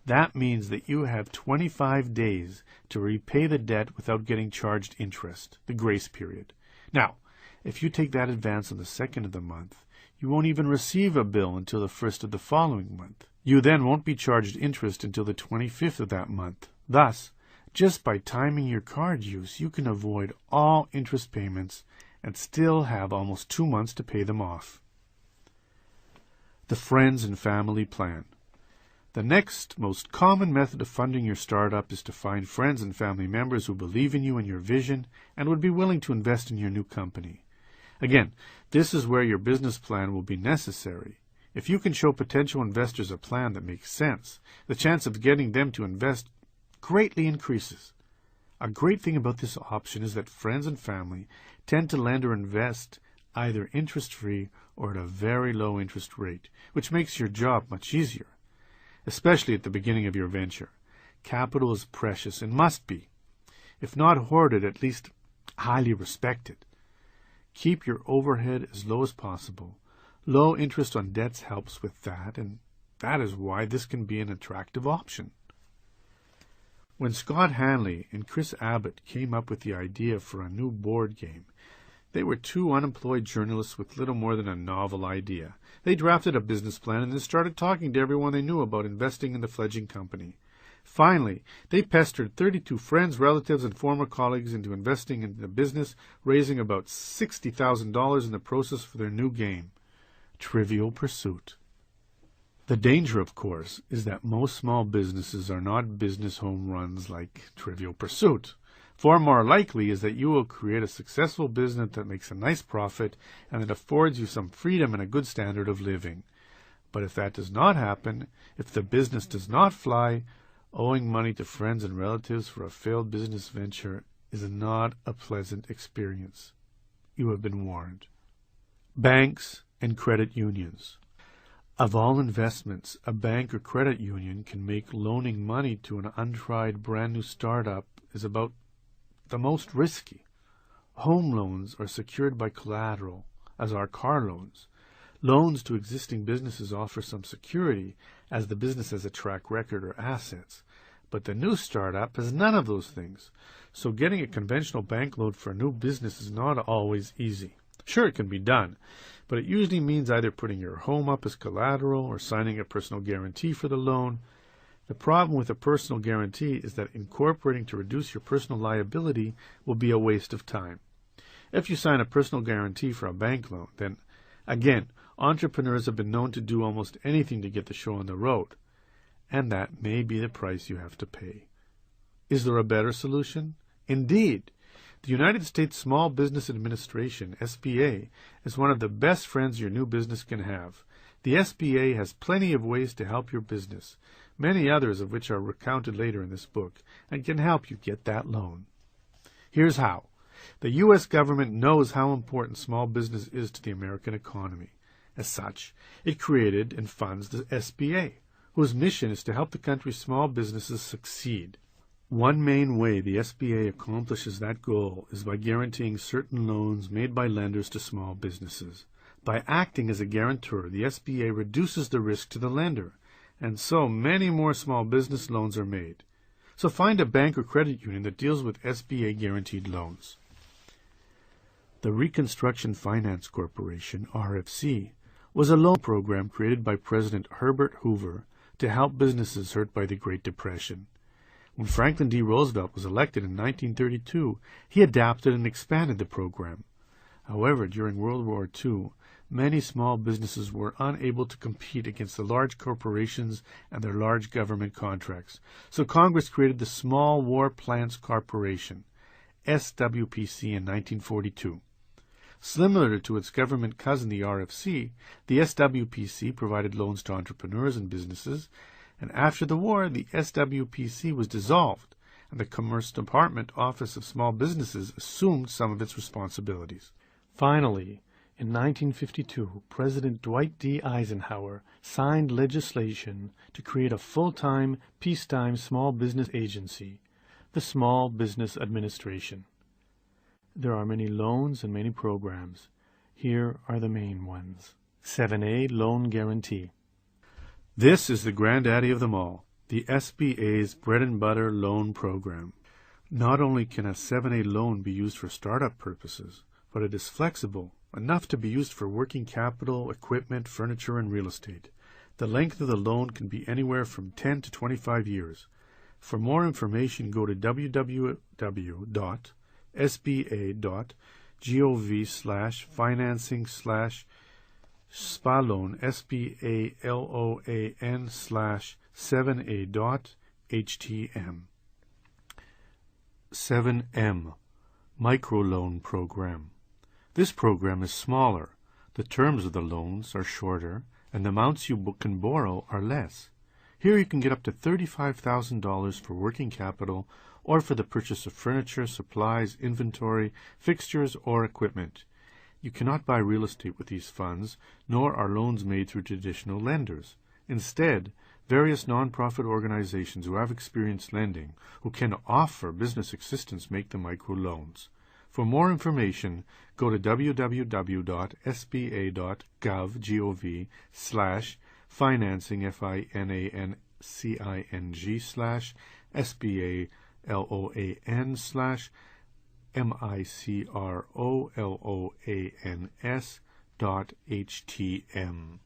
That means that you have 25 days to repay the debt without getting charged interest, the grace period. Now, if you take that advance on the 2nd of the month, you won't even receive a bill until the 1st of the following month. You then won't be charged interest until the 25th of that month. Thus, just by timing your card use, you can avoid all interest payments and still have almost 2 months to pay them off. The friends and family plan. The next most common method of funding your startup is to find friends and family members who believe in you and your vision and would be willing to invest in your new company. Again, this is where your business plan will be necessary. If you can show potential investors a plan that makes sense, the chance of getting them to invest greatly increases. A great thing about this option is that friends and family tend to lend or invest either interest-free or at a very low interest rate, which makes your job much easier, especially at the beginning of your venture. Capital is precious and must be, if not hoarded, at least highly respected. Keep your overhead as low as possible. Low interest on debts helps with that, and that is why this can be an attractive option. When Scott Hanley and Chris Abbott came up with the idea for a new board game, they were two unemployed journalists with little more than a novel idea. They drafted a business plan and then started talking to everyone they knew about investing in the fledgling company. Finally, they pestered 32 friends, relatives, and former colleagues into investing in the business, raising about $60,000 in the process for their new game, Trivial Pursuit. The danger, of course, is that most small businesses are not business home runs like Trivial Pursuit. Far more likely is that you will create a successful business that makes a nice profit and that affords you some freedom and a good standard of living. But if that does not happen, if the business does not fly, owing money to friends and relatives for a failed business venture is not a pleasant experience. You have been warned. Banks and credit unions. Of all investments, a bank or credit union can make loaning money to an untried brand new startup is about the most risky. Home loans are secured by collateral, as are car loans. Loans to existing businesses offer some security, as the business has a track record or assets. But the new startup has none of those things. So getting a conventional bank loan for a new business is not always easy. Sure, it can be done, but it usually means either putting your home up as collateral or signing a personal guarantee for the loan. The problem with a personal guarantee is that incorporating to reduce your personal liability will be a waste of time. If you sign a personal guarantee for a bank loan, then, again, entrepreneurs have been known to do almost anything to get the show on the road. and that may be the price you have to pay. Is there a better solution? Indeed. The United States Small Business Administration, SBA, is one of the best friends your new business can have. The SBA has plenty of ways to help your business, many others of which are recounted later in this book, and can help you get that loan. Here's how. The U.S. government knows how important small business is to the American economy. As such, it created and funds the SBA, whose mission is to help the country's small businesses succeed. One main way the SBA accomplishes that goal is by guaranteeing certain loans made by lenders to small businesses. By acting as a guarantor, the SBA reduces the risk to the lender, and so many more small business loans are made. So find a bank or credit union that deals with SBA guaranteed loans. The Reconstruction Finance Corporation, RFC, was a loan program created by President Herbert Hoover to help businesses hurt by the Great Depression. When Franklin D. Roosevelt was elected in 1932, he adapted and expanded the program. However, during World War II, many small businesses were unable to compete against the large corporations and their large government contracts. So Congress created the Small War Plants Corporation, SWPC, in 1942. Similar to its government cousin, the RFC, the SWPC provided loans to entrepreneurs and businesses, and after the war, the SWPC was dissolved, and the Commerce Department Office of Small Businesses assumed some of its responsibilities. Finally, in 1952, President Dwight D. Eisenhower signed legislation to create a full-time, peacetime small business agency, the Small Business Administration. There are many loans and many programs. Here are the main ones. 7A Loan Guarantee. This is the granddaddy of them all, the SBA's bread and butter loan program. Not only can a 7A loan be used for startup purposes, but it is flexible, enough to be used for working capital, equipment, furniture, and real estate. The length of the loan can be anywhere from 10 to 25 years. For more information, go to www.sba.gov/financing/SBALOAN, SBALOAN/7A.htm. 7M, Microloan Program. This program is smaller. The terms of the loans are shorter, and the amounts you can borrow are less. Here you can get up to $35,000 for working capital or for the purchase of furniture, supplies, inventory, fixtures, or equipment. You cannot buy real estate with these funds, nor are loans made through traditional lenders. Instead, various nonprofit organizations who have experience lending, who can offer business assistance, make the microloans. For more information, go to www.sba.gov/financing, FINANCING/SBALOANS.htm.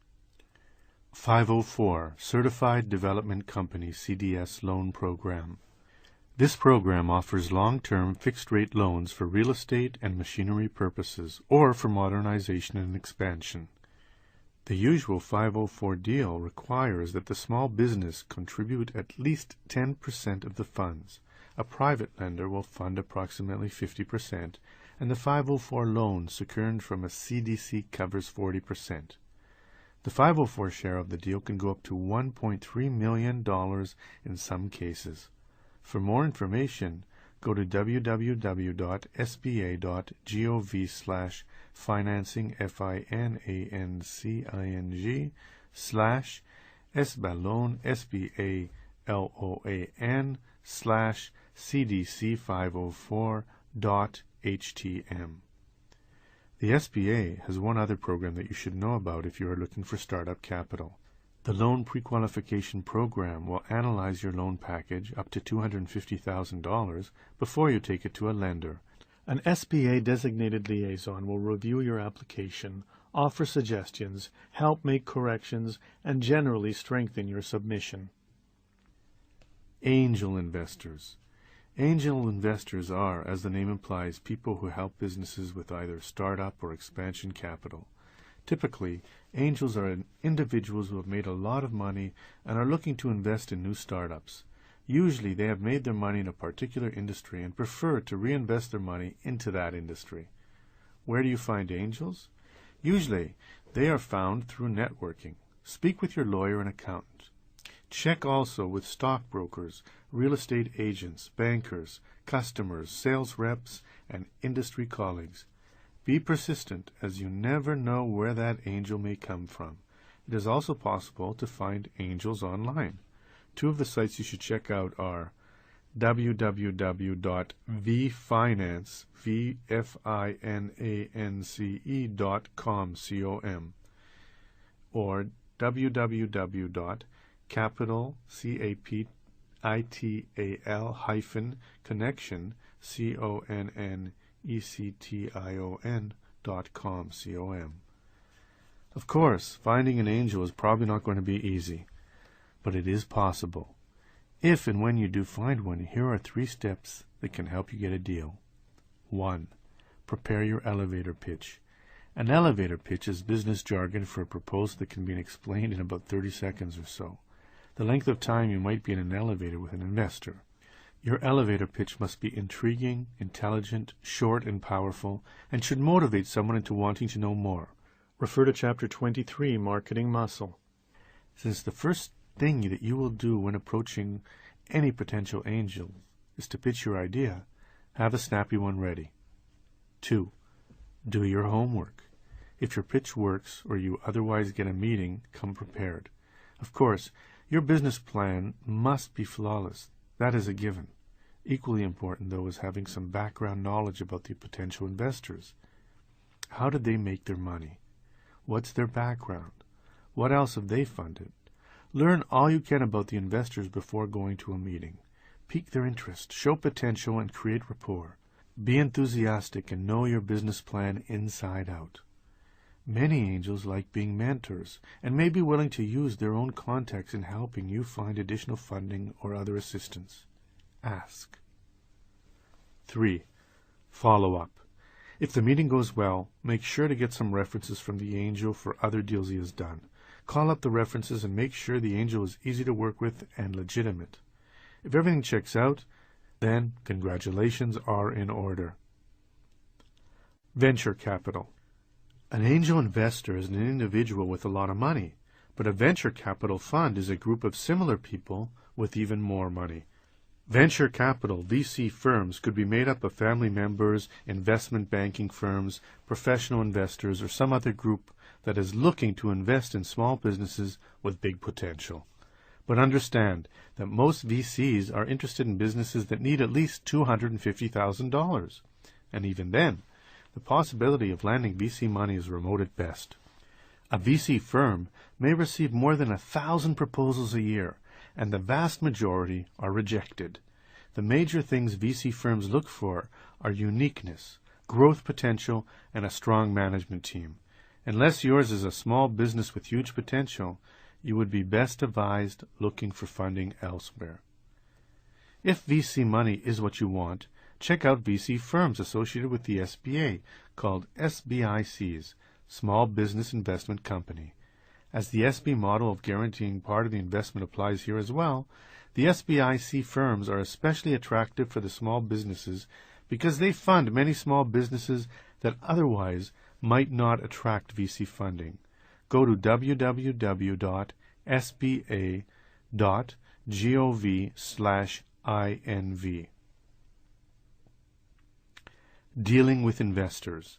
504, Certified Development Company CDS Loan Program. This program offers long-term fixed-rate loans for real estate and machinery purposes, or for modernization and expansion. The usual 504 deal requires that the small business contribute at least 10% of the funds. A private lender will fund approximately 50%, and the 504 loan secured from a CDC covers 40%. The 504 share of the deal can go up to $1.3 million in some cases. For more information, go to www.sba.gov/financing, FINANCING/SBALOAN, SBALOAN/CDC504.htm. The SBA has one other program that you should know about if you are looking for startup capital. The Loan Prequalification Program will analyze your loan package up to $250,000 before you take it to a lender. An SBA designated liaison will review your application, offer suggestions, help make corrections, and generally strengthen your submission. Angel investors. Angel investors are, as the name implies, people who help businesses with either startup or expansion capital. Typically, angels are individuals who have made a lot of money and are looking to invest in new startups. Usually, they have made their money in a particular industry and prefer to reinvest their money into that industry. Where do you find angels? Usually, they are found through networking. Speak with your lawyer and accountant. Check also with stockbrokers, real estate agents, bankers, customers, sales reps, and industry colleagues. Be persistent, as you never know where that angel may come from. It is also possible to find angels online. Two of the sites you should check out are www.vfinance.com, or www.capital-capital-connection.com. Of course, finding an angel is probably not going to be easy, but it is possible. If and when you do find one, here are 3 steps that can help you get a deal. 1. Prepare your elevator pitch. An elevator pitch is business jargon for a proposal that can be explained in about 30 seconds or so, the length of time you might be in an elevator with an investor. Your elevator pitch must be intriguing, intelligent, short, and powerful, and should motivate someone into wanting to know more. Refer to Chapter 23, Marketing Muscle. Since the first thing that you will do when approaching any potential angel is to pitch your idea, have a snappy one ready. 2. Do your homework. If your pitch works or you otherwise get a meeting, come prepared. Of course, your business plan must be flawless. That is a given. Equally important, though, is having some background knowledge about the potential investors. How did they make their money? What's their background? What else have they funded? Learn all you can about the investors before going to a meeting. Pique their interest, show potential, and create rapport. Be enthusiastic and know your business plan inside out. Many angels like being mentors and may be willing to use their own contacts in helping you find additional funding or other assistance. Ask. 3. Follow up. If the meeting goes well, make sure to get some references from the angel for other deals he has done. Call up the references and make sure the angel is easy to work with and legitimate. If everything checks out, then congratulations are in order. Venture capital. An angel investor is an individual with a lot of money, but a venture capital fund is a group of similar people with even more money. Venture capital, VC firms, could be made up of family members, investment banking firms, professional investors, or some other group that is looking to invest in small businesses with big potential. But understand that most VCs are interested in businesses that need at least $250,000. And even then, the possibility of landing VC money is remote at best. A VC firm may receive more than 1,000 proposals a year, and the vast majority are rejected. The major things VC firms look for are uniqueness, growth potential, and a strong management team. Unless yours is a small business with huge potential, you would be best advised looking for funding elsewhere. If VC money is what you want, check out VC firms associated with the SBA called SBICs, Small Business Investment Company. As the SB model of guaranteeing part of the investment applies here as well, the SBIC firms are especially attractive for the small businesses because they fund many small businesses that otherwise might not attract VC funding. Go to www.sba.gov/inv. Dealing with investors.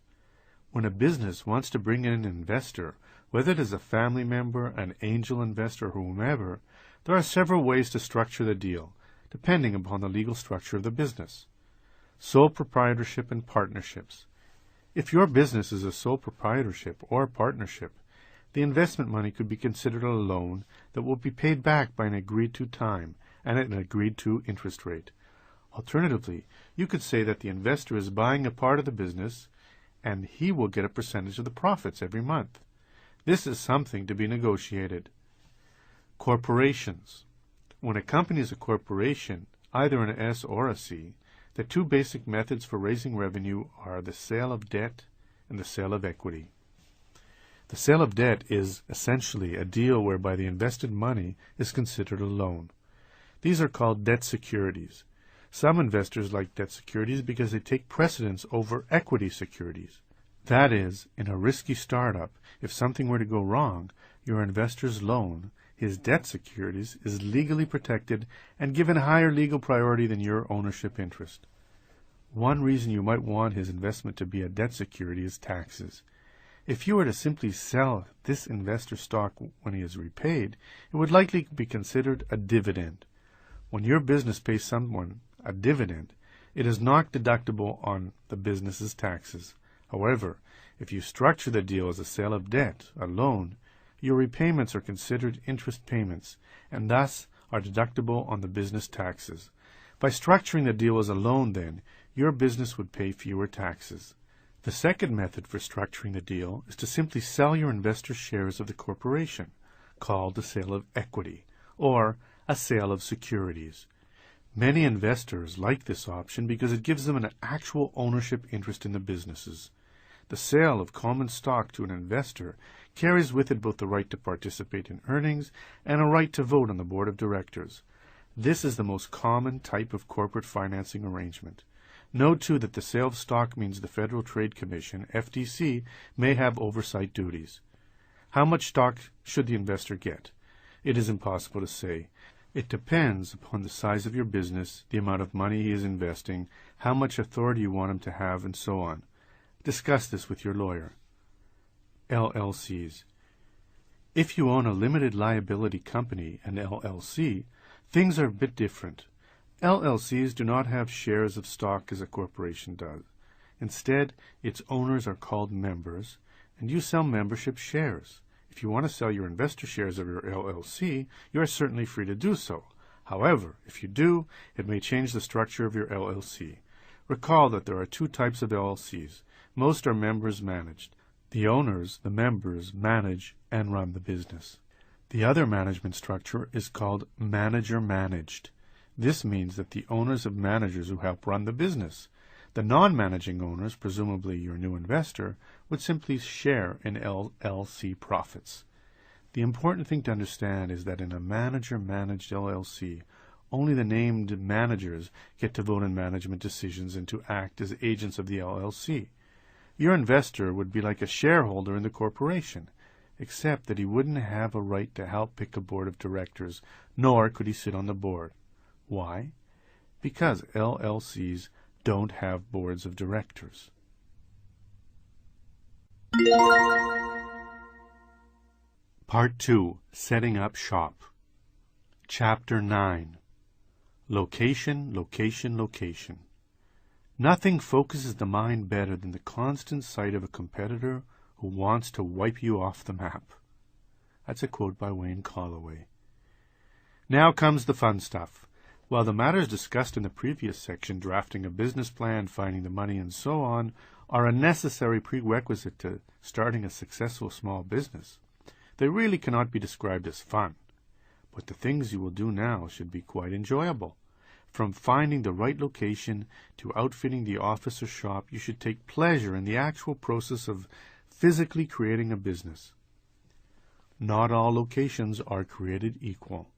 When a business wants to bring in an investor, whether it is a family member, an angel investor, or whomever, there are several ways to structure the deal, depending upon the legal structure of the business. Sole proprietorship and partnerships. If your business is a sole proprietorship or partnership, the investment money could be considered a loan that will be paid back by an agreed-to time and at an agreed-to interest rate. Alternatively, you could say that the investor is buying a part of the business and he will get a percentage of the profits every month. This is something to be negotiated. Corporations. When a company is a corporation, either an S or a C, the two basic methods for raising revenue are the sale of debt and the sale of equity. The sale of debt is essentially a deal whereby the invested money is considered a loan. These are called debt securities. Some investors like debt securities because they take precedence over equity securities. That is, in a risky startup, if something were to go wrong, your investor's loan, his debt securities, is legally protected and given higher legal priority than your ownership interest. One reason you might want his investment to be a debt security is taxes. If you were to simply sell this investor stock when he is repaid, it would likely be considered a dividend. When your business pays someone a dividend, it is not deductible on the business's taxes. However, if you structure the deal as a sale of debt, a loan, your repayments are considered interest payments and thus are deductible on the business taxes. By structuring the deal as a loan, then, your business would pay fewer taxes. The second method for structuring the deal is to simply sell your investor shares of the corporation, called the sale of equity, or a sale of securities. Many investors like this option because it gives them an actual ownership interest in the businesses. The sale of common stock to an investor carries with it both the right to participate in earnings and a right to vote on the board of directors. This is the most common type of corporate financing arrangement. Note, too, that the sale of stock means the Federal Trade Commission, FTC, may have oversight duties. How much stock should the investor get? It is impossible to say. It depends upon the size of your business, the amount of money he is investing, how much authority you want him to have, and so on. Discuss this with your lawyer. LLCs. If you own a limited liability company, an LLC, things are a bit different. LLCs do not have shares of stock as a corporation does. Instead, its owners are called members, and you sell membership shares. If you want to sell your investor shares of your LLC, you are certainly free to do so. However, if you do, it may change the structure of your LLC. Recall that there are two types of LLCs. Most are members managed. The owners, the members, manage and run the business. The other management structure is called manager managed. This means that the owners have managers who help run the business. The non-managing owners, presumably your new investor, would simply share in LLC profits. The important thing to understand is that in a manager-managed LLC, only the named managers get to vote on management decisions and to act as agents of the LLC. Your investor would be like a shareholder in the corporation, except that he wouldn't have a right to help pick a board of directors, nor could he sit on the board. Why? Because LLCs don't have boards of directors. Part 2. Setting up shop. Chapter 9. Location, location, location. Nothing focuses the mind better than the constant sight of a competitor who wants to wipe you off the map. That's a quote by Wayne Calloway. Now comes the fun stuff. While the matters discussed in the previous section, drafting a business plan, finding the money, and so on, are a necessary prerequisite to starting a successful small business, they really cannot be described as fun. But the things you will do now should be quite enjoyable. From finding the right location to outfitting the office or shop, you should take pleasure in the actual process of physically creating a business. Not all locations are created equal.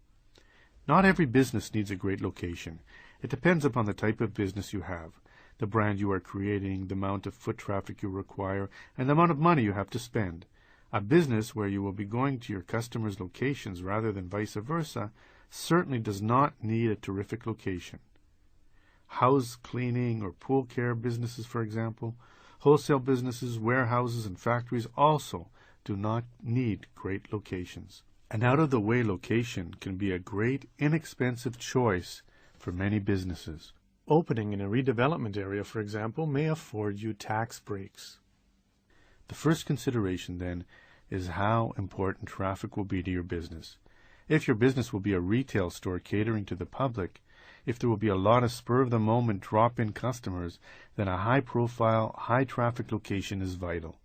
Not every business needs a great location. It depends upon the type of business you have, the brand you are creating, the amount of foot traffic you require, and the amount of money you have to spend. A business where you will be going to your customers' locations rather than vice versa certainly does not need a terrific location. House cleaning or pool care businesses, for example, wholesale businesses, warehouses, and factories also do not need great locations. An out-of-the-way location can be a great, inexpensive choice for many businesses. Opening in a redevelopment area, for example, may afford you tax breaks. The first consideration, then, is how important traffic will be to your business. If your business will be a retail store catering to the public, if there will be a lot of spur-of-the-moment drop-in customers, then a high-profile, high-traffic location is vital.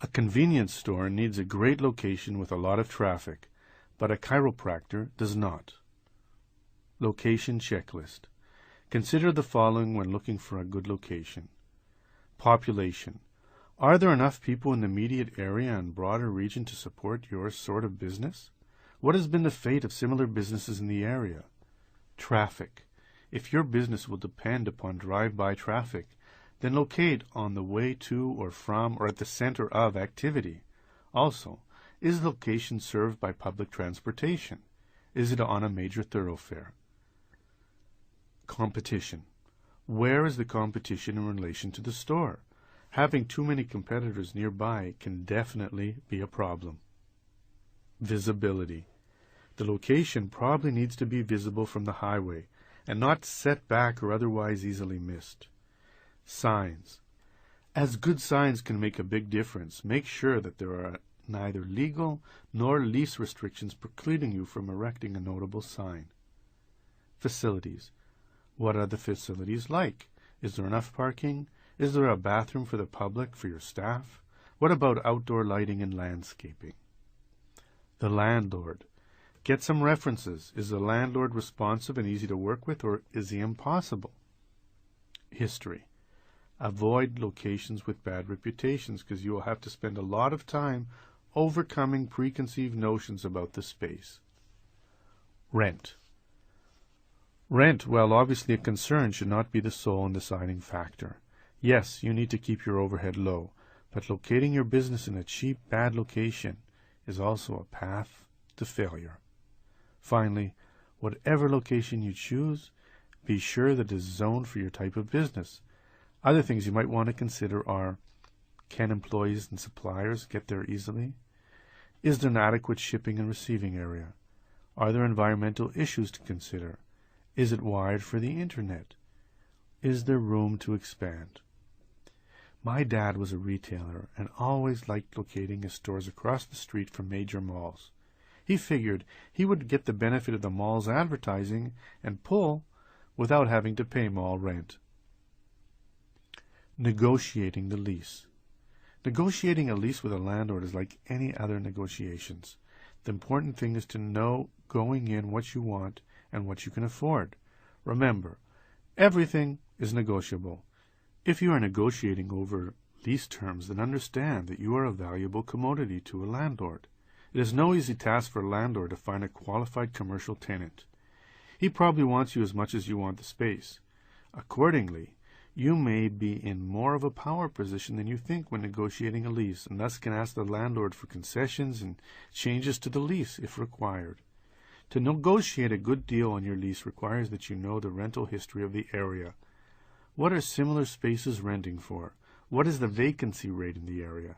A convenience store needs a great location with a lot of traffic, but a chiropractor does not. Location checklist. Consider the following when looking for a good location. Population. Are there enough people in the immediate area and broader region to support your sort of business? What has been the fate of similar businesses in the area? Traffic. If your business will depend upon drive-by traffic, then locate on the way to or from or at the center of activity. Also, is the location served by public transportation? Is it on a major thoroughfare? Competition. Where is the competition in relation to the store? Having too many competitors nearby can definitely be a problem. Visibility. The location probably needs to be visible from the highway and not set back or otherwise easily missed. Signs. As good signs can make a big difference, make sure that there are neither legal nor lease restrictions precluding you from erecting a notable sign. Facilities. What are the facilities like? Is there enough parking? Is there a bathroom for the public, for your staff? What about outdoor lighting and landscaping? The landlord. Get some references. Is the landlord responsive and easy to work with, or is he impossible? History. Avoid locations with bad reputations because you will have to spend a lot of time overcoming preconceived notions about the space. Rent. Rent, while obviously a concern, should not be the sole and deciding factor. Yes, you need to keep your overhead low, but locating your business in a cheap, bad location is also a path to failure. Finally, whatever location you choose, be sure that it is zoned for your type of business. Other things you might want to consider are, can employees and suppliers get there easily? Is there an adequate shipping and receiving area? Are there environmental issues to consider? Is it wired for the internet? Is there room to expand? My dad was a retailer and always liked locating his stores across the street from major malls. He figured he would get the benefit of the mall's advertising and pull without having to pay mall rent. Negotiating the lease. Negotiating a lease with a landlord is like any other negotiations. The important thing is to know going in what you want and what you can afford. Remember, everything is negotiable. If you are negotiating over lease terms, then understand that you are a valuable commodity to a landlord. It is no easy task for a landlord to find a qualified commercial tenant. He probably wants you as much as you want the space. Accordingly, you may be in more of a power position than you think when negotiating a lease, and thus can ask the landlord for concessions and changes to the lease if required. To negotiate a good deal on your lease requires that you know the rental history of the area. What are similar spaces renting for? What is the vacancy rate in the area?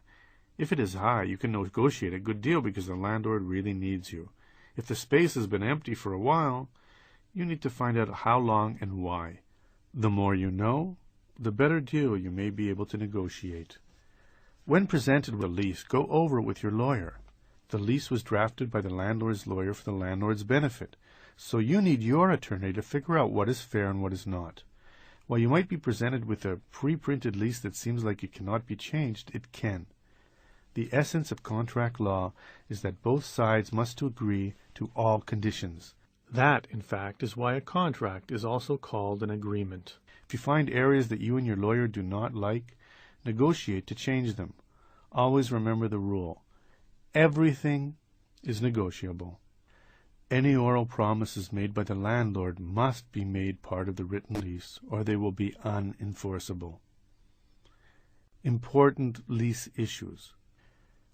If it is high, you can negotiate a good deal because the landlord really needs you. If the space has been empty for a while, you need to find out how long and why. The more you know, the better deal you may be able to negotiate. When presented with a lease, go over it with your lawyer. The lease was drafted by the landlord's lawyer for the landlord's benefit, so you need your attorney to figure out what is fair and what is not. While you might be presented with a pre-printed lease that seems like it cannot be changed, it can. The essence of contract law is that both sides must agree to all conditions. That, in fact, is why a contract is also called an agreement. If you find areas that you and your lawyer do not like, negotiate to change them. Always remember the rule. Everything is negotiable. Any oral promises made by the landlord must be made part of the written lease, or they will be unenforceable. Important lease issues.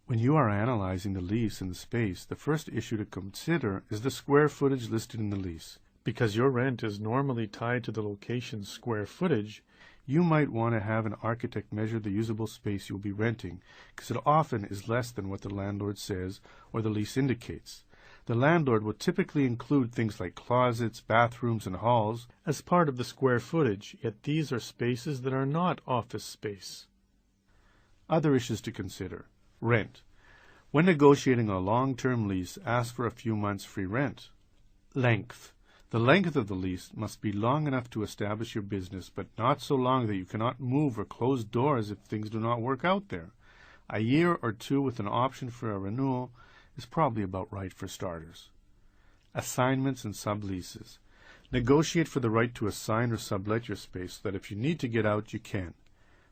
When you are analyzing the lease and the space, the first issue to consider is the square footage listed in the lease. Because your rent is normally tied to the location's square footage, you might want to have an architect measure the usable space you'll be renting, because it often is less than what the landlord says or the lease indicates. The landlord will typically include things like closets, bathrooms, and halls as part of the square footage, yet these are spaces that are not office space. Other issues to consider. Rent. When negotiating a long-term lease, ask for a few months free rent. Length. The length of the lease must be long enough to establish your business, but not so long that you cannot move or close doors if things do not work out there. A year or two with an option for a renewal is probably about right for starters. Assignments and subleases. Negotiate for the right to assign or sublet your space so that if you need to get out, you can.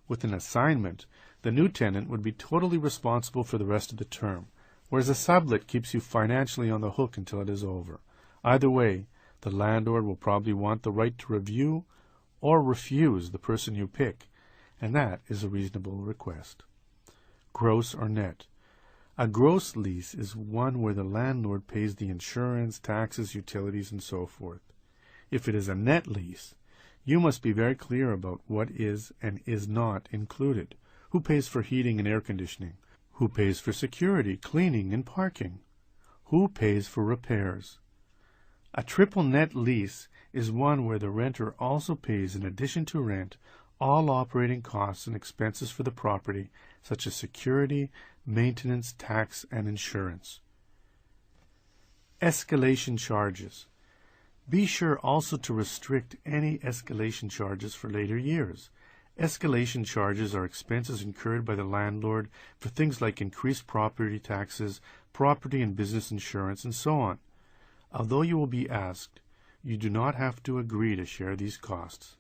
With an assignment, the new tenant would be totally responsible for the rest of the term, whereas a sublet keeps you financially on the hook until it is over. Either way, the landlord will probably want the right to review or refuse the person you pick, and that is a reasonable request. Gross or net. A gross lease is one where the landlord pays the insurance, taxes, utilities, and so forth. If it is a net lease, you must be very clear about what is and is not included. Who pays for heating and air conditioning? Who pays for security, cleaning, and parking? Who pays for repairs? A triple net lease is one where the renter also pays, in addition to rent, all operating costs and expenses for the property, such as security, maintenance, tax, and insurance. Escalation charges. Be sure also to restrict any escalation charges for later years. Escalation charges are expenses incurred by the landlord for things like increased property taxes, property and business insurance, and so on. Although you will be asked, you do not have to agree to share these costs.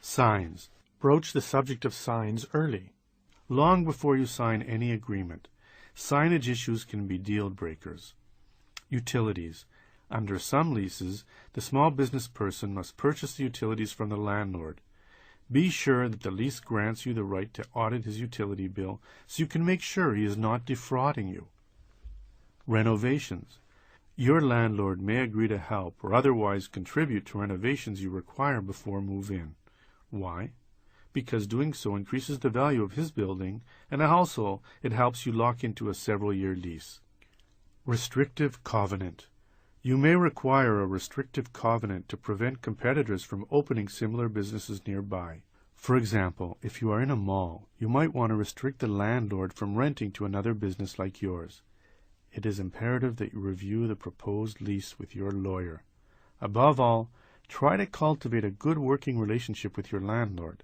Signs. Broach the subject of signs early, long before you sign any agreement. Signage issues can be deal breakers. Utilities. Under some leases, the small business person must purchase the utilities from the landlord. Be sure that the lease grants you the right to audit his utility bill so you can make sure he is not defrauding you. Renovations. Your landlord may agree to help or otherwise contribute to renovations you require before move-in. Why? Because doing so increases the value of his building, and also it helps you lock into a several-year lease. Restrictive covenant. You may require a restrictive covenant to prevent competitors from opening similar businesses nearby. For example, if you are in a mall, you might want to restrict the landlord from renting to another business like yours. It is imperative that you review the proposed lease with your lawyer. Above all, try to cultivate a good working relationship with your landlord.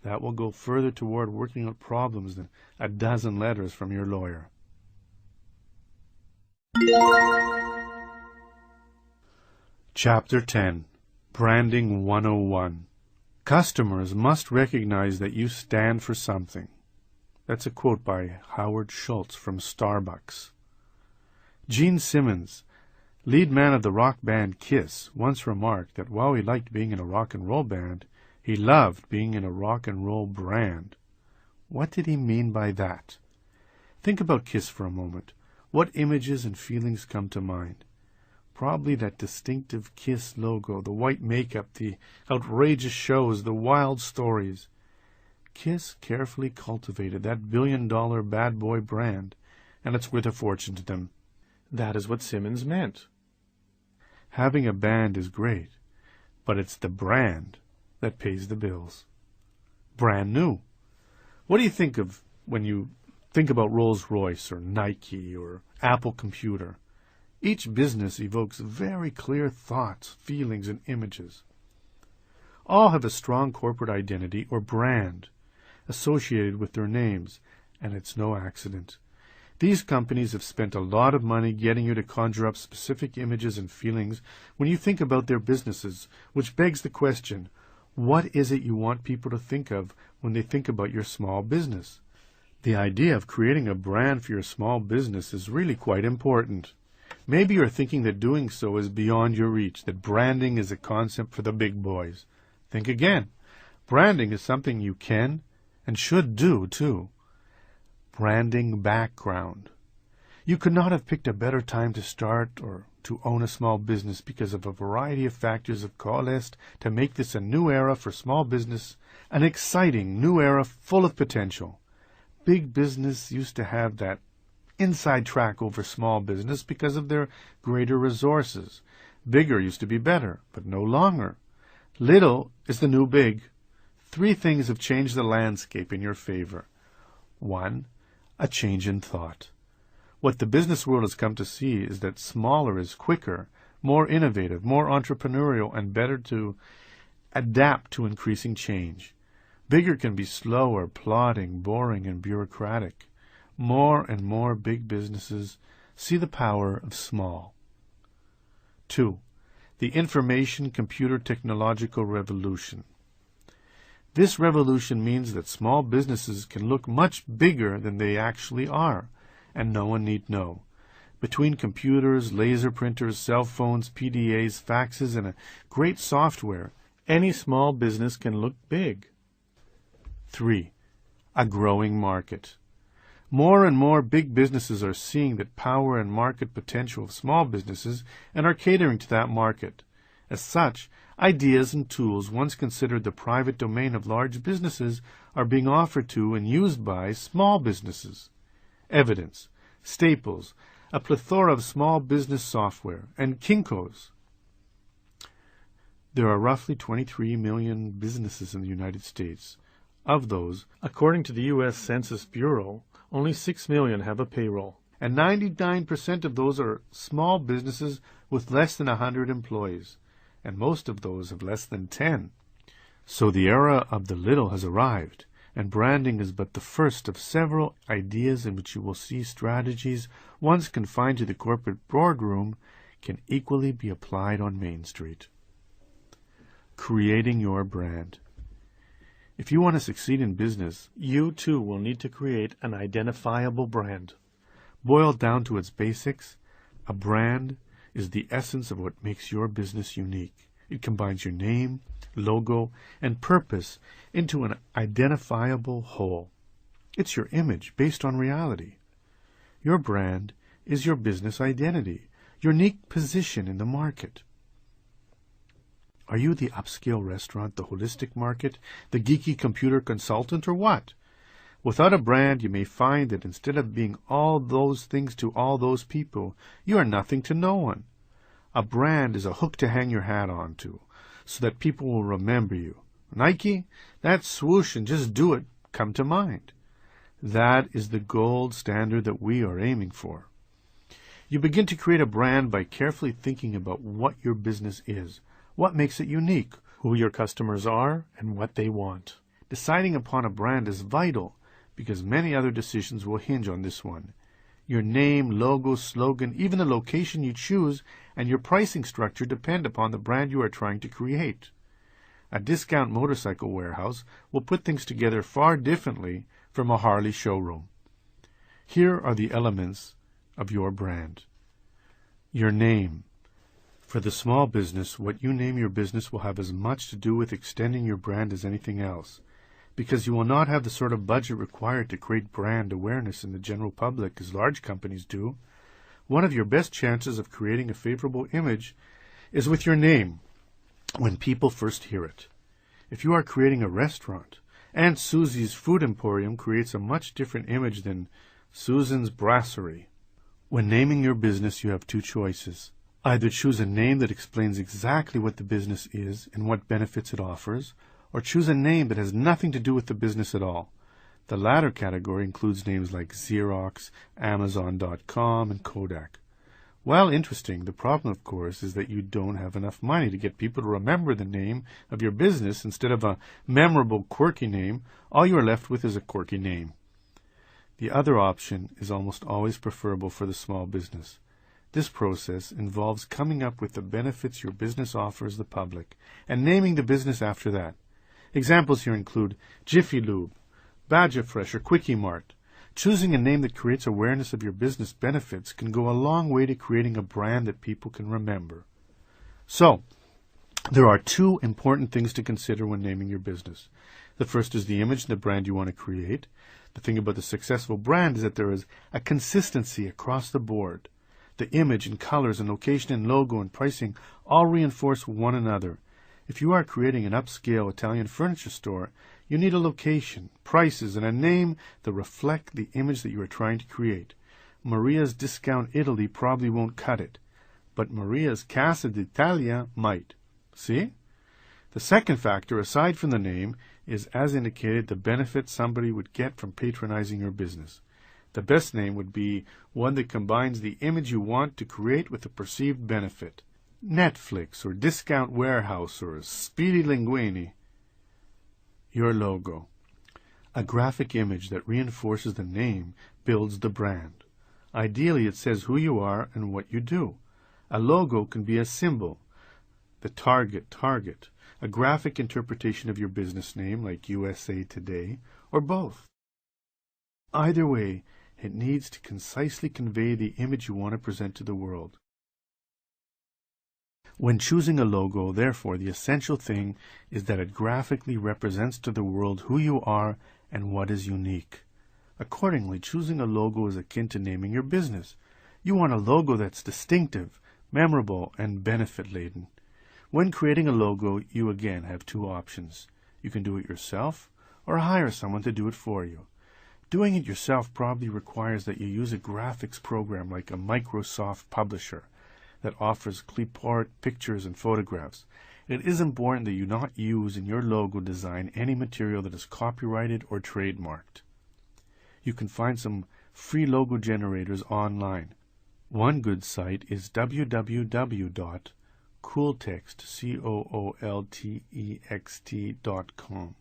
That will go further toward working out problems than a dozen letters from your lawyer. Chapter 10. Branding 101. Customers must recognize that you stand for something. That's a quote by Howard Schultz from Starbucks. Gene Simmons, lead man of the rock band Kiss, once remarked that while he liked being in a rock and roll band, he loved being in a rock and roll brand. What did he mean by that? Think about Kiss for a moment. What images and feelings come to mind? Probably that distinctive Kiss logo, the white makeup, the outrageous shows, the wild stories. Kiss carefully cultivated that billion-dollar bad boy brand, and it's worth a fortune to them. That is what Simmons meant. Having a band is great, but it's the brand that pays the bills. Brand new. What do you think of when you think about Rolls-Royce or Nike or Apple Computer? Each business evokes very clear thoughts, feelings, and images. All have a strong corporate identity or brand associated with their names, and it's no accident. These companies have spent a lot of money getting you to conjure up specific images and feelings when you think about their businesses, which begs the question, what is it you want people to think of when they think about your small business? The idea of creating a brand for your small business is really quite important. Maybe you're thinking that doing so is beyond your reach, that branding is a concept for the big boys. Think again. Branding is something you can and should do, too. Branding background. You could not have picked a better time to start or to own a small business because of a variety of factors have coalesced to make this a new era for small business, an exciting new era full of potential. Big business used to have that inside track over small business because of their greater resources. Bigger used to be better, but no longer. Little is the new big. 3 things have changed the landscape in your favor. 1. A change in thought. What the business world has come to see is that smaller is quicker, more innovative, more entrepreneurial, and better to adapt to increasing change. Bigger can be slower, plodding, boring, and bureaucratic. More and more big businesses see the power of small. 2. The information computer technological revolution. This revolution means that small businesses can look much bigger than they actually are, and no one need know. Between computers, laser printers, cell phones, PDAs, faxes, and a great software, any small business can look big. 3. A growing market. More and more big businesses are seeing the power and market potential of small businesses and are catering to that market. As such, ideas and tools once considered the private domain of large businesses are being offered to and used by small businesses. Evidence, Staples, a plethora of small business software, and Kinko's. There are roughly 23 million businesses in the United States. Of those, according to the U.S. Census Bureau, only 6 million have a payroll, and 99% of those are small businesses with less than 100 employees, and most of those have less than 10. So the era of the little has arrived, and branding is but the first of several ideas in which you will see strategies once confined to the corporate boardroom can equally be applied on Main Street. Creating your brand. If you want to succeed in business, you too will need to create an identifiable brand. Boiled down to its basics, a brand is the essence of what makes your business unique. It combines your name, logo, and purpose into an identifiable whole. It's your image based on reality. Your brand is your business identity, your unique position in the market. Are you the upscale restaurant, the holistic market, the geeky computer consultant, or what? Without a brand, you may find that instead of being all those things to all those people, you are nothing to no one. A brand is a hook to hang your hat onto, so that people will remember you. Nike, that swoosh and just do it come to mind. That is the gold standard that we are aiming for. You begin to create a brand by carefully thinking about what your business is, what makes it unique, who your customers are, and what they want. Deciding upon a brand is vital because many other decisions will hinge on this one. Your name, logo, slogan, even the location you choose, and your pricing structure depend upon the brand you are trying to create. A discount motorcycle warehouse will put things together far differently from a Harley showroom. Here are the elements of your brand. Your name. For the small business, what you name your business will have as much to do with extending your brand as anything else, because you will not have the sort of budget required to create brand awareness in the general public as large companies do. One of your best chances of creating a favorable image is with your name when people first hear it. If you are creating a restaurant, Aunt Susie's Food Emporium creates a much different image than Susan's Brasserie. When naming your business, you have two choices. Either choose a name that explains exactly what the business is and what benefits it offers, or choose a name that has nothing to do with the business at all. The latter category includes names like Xerox, Amazon.com, and Kodak. While interesting, the problem, of course, is that you don't have enough money to get people to remember the name of your business. Instead of a memorable, quirky name, all you are left with is a quirky name. The other option is almost always preferable for the small business. This process involves coming up with the benefits your business offers the public and naming the business after that. Examples here include Jiffy Lube, Badger Fresh, or Quickie Mart. Choosing a name that creates awareness of your business benefits can go a long way to creating a brand that people can remember. So, there are two important things to consider when naming your business. The first is the image and the brand you want to create. The thing about the successful brand is that there is a consistency across the board. The image and colors and location and logo and pricing all reinforce one another. If you are creating an upscale Italian furniture store, you need a location, prices, and a name that reflect the image that you are trying to create. Maria's Discount Italy probably won't cut it, but Maria's Casa d'Italia might. See? The second factor, aside from the name, is, as indicated, the benefit somebody would get from patronizing your business. The best name would be one that combines the image you want to create with the perceived benefit. Netflix, or Discount Warehouse, or Speedy Linguini. Your logo. A graphic image that reinforces the name builds the brand. Ideally, it says who you are and what you do. A logo can be a symbol. The target, a graphic interpretation of your business name like USA Today, or both. Either way, it needs to concisely convey the image you want to present to the world. When choosing a logo, therefore, the essential thing is that it graphically represents to the world who you are and what is unique. Accordingly, choosing a logo is akin to naming your business. You want a logo that's distinctive, memorable, and benefit-laden. When creating a logo, you again have two options. You can do it yourself or hire someone to do it for you. Doing it yourself probably requires that you use a graphics program like a Microsoft Publisher that offers clipart pictures and photographs. It is important that you not use in your logo design any material that is copyrighted or trademarked. You can find some free logo generators online. One good site is www.cooltext.com.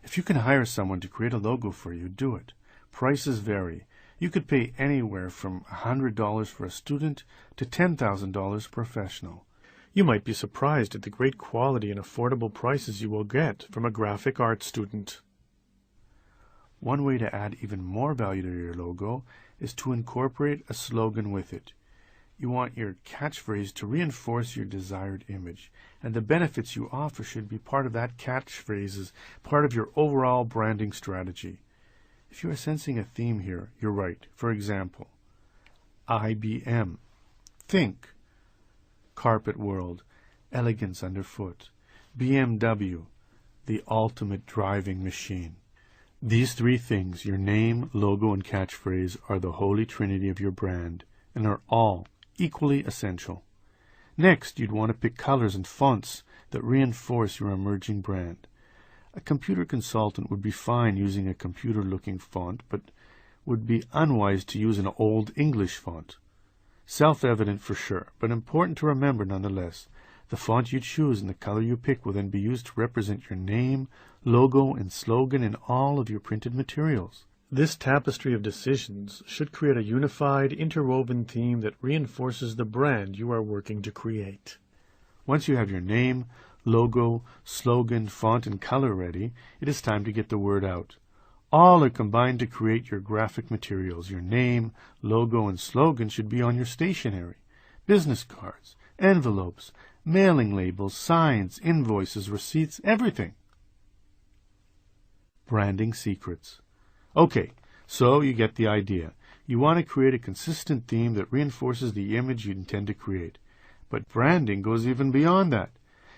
If you can hire someone to create a logo for you, do it. Prices vary. You could pay anywhere from $100 for a student to $10,000 professional. You might be surprised at the great quality and affordable prices you will get from a graphic arts student. One way to add even more value to your logo is to incorporate a slogan with it. You want your catchphrase to reinforce your desired image, and the benefits you offer should be part of that catchphrase as part of your overall branding strategy. If you are sensing a theme here, you're right. For example, IBM, think, carpet world, elegance underfoot, BMW, the ultimate driving machine. These three things, your name, logo, and catchphrase, are the holy trinity of your brand and are all equally essential. Next, you'd want to pick colors and fonts that reinforce your emerging brand. A computer consultant would be fine using a computer-looking font, but would be unwise to use an old English font. Self-evident for sure, but important to remember nonetheless. The font you choose and the color you pick will then be used to represent your name, logo, and slogan in all of your printed materials. This tapestry of decisions should create a unified, interwoven theme that reinforces the brand you are working to create. Once you have your name, logo, slogan, font, and color ready, it is time to get the word out. All are combined to create your graphic materials. Your name, logo, and slogan should be on your stationery, business cards, envelopes, mailing labels, signs, invoices, receipts, everything. Branding secrets. Okay, so you get the idea. You want to create a consistent theme that reinforces the image you intend to create. But branding goes even beyond that.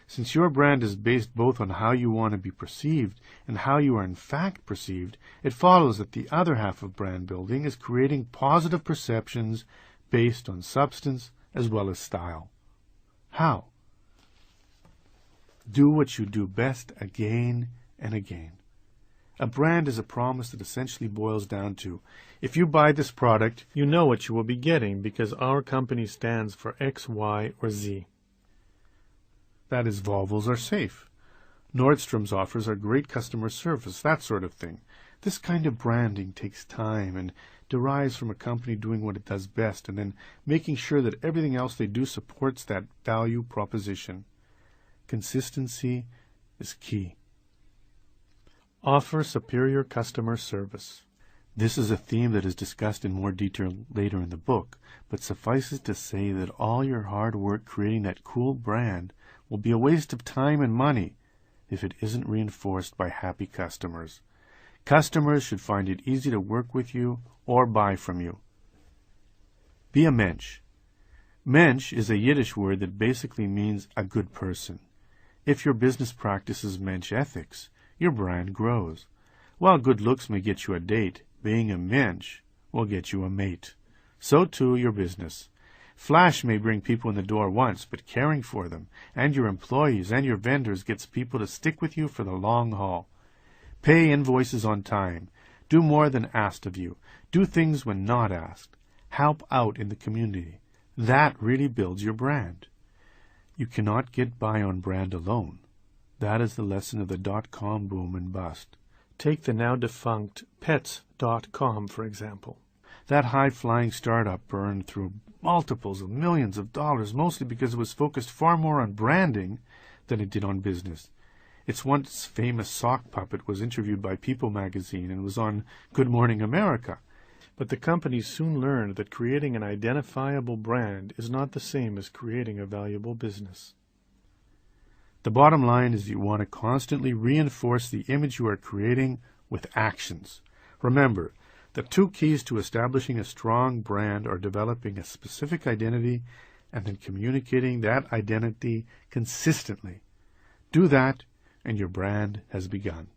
Since your brand is based both on how you want to be perceived and how you are in fact perceived, it follows that the other half of brand building is creating positive perceptions based on substance as well as style. How? Do what you do best again and again. A brand is a promise that essentially boils down to, if you buy this product, you know what you will be getting because our company stands for X, Y, or Z. That is, Volvos are safe. Nordstrom's offers are great customer service, that sort of thing. This kind of branding takes time and derives from a company doing what it does best and then making sure that everything else they do supports that value proposition. Consistency is key. Offer superior customer service. This is a theme that is discussed in more detail later in the book, but suffices to say that all your hard work creating that cool brand will be a waste of time and money if it isn't reinforced by happy customers. Customers should find it easy to work with you or buy from you. Be a mensch. Mensch is a Yiddish word that basically means a good person. If your business practices mensch ethics, your brand grows. While good looks may get you a date, being a mensch will get you a mate. So too your business. Flash may bring people in the door once, but caring for them and your employees and your vendors gets people to stick with you for the long haul. Pay invoices on time. Do more than asked of you. Do things when not asked. Help out in the community. That really builds your brand. You cannot get by on brand alone. That is the lesson of the .com boom and bust. Take the now defunct Pets.com, for example. That high-flying startup burned through multiples of millions of dollars, mostly because it was focused far more on branding than it did on business. Its once famous sock puppet was interviewed by People magazine and was on Good Morning America. But the company soon learned that creating an identifiable brand is not the same as creating a valuable business. The bottom line is you want to constantly reinforce the image you are creating with actions. Remember, the two keys to establishing a strong brand are developing a specific identity and then communicating that identity consistently. Do that, and your brand has begun.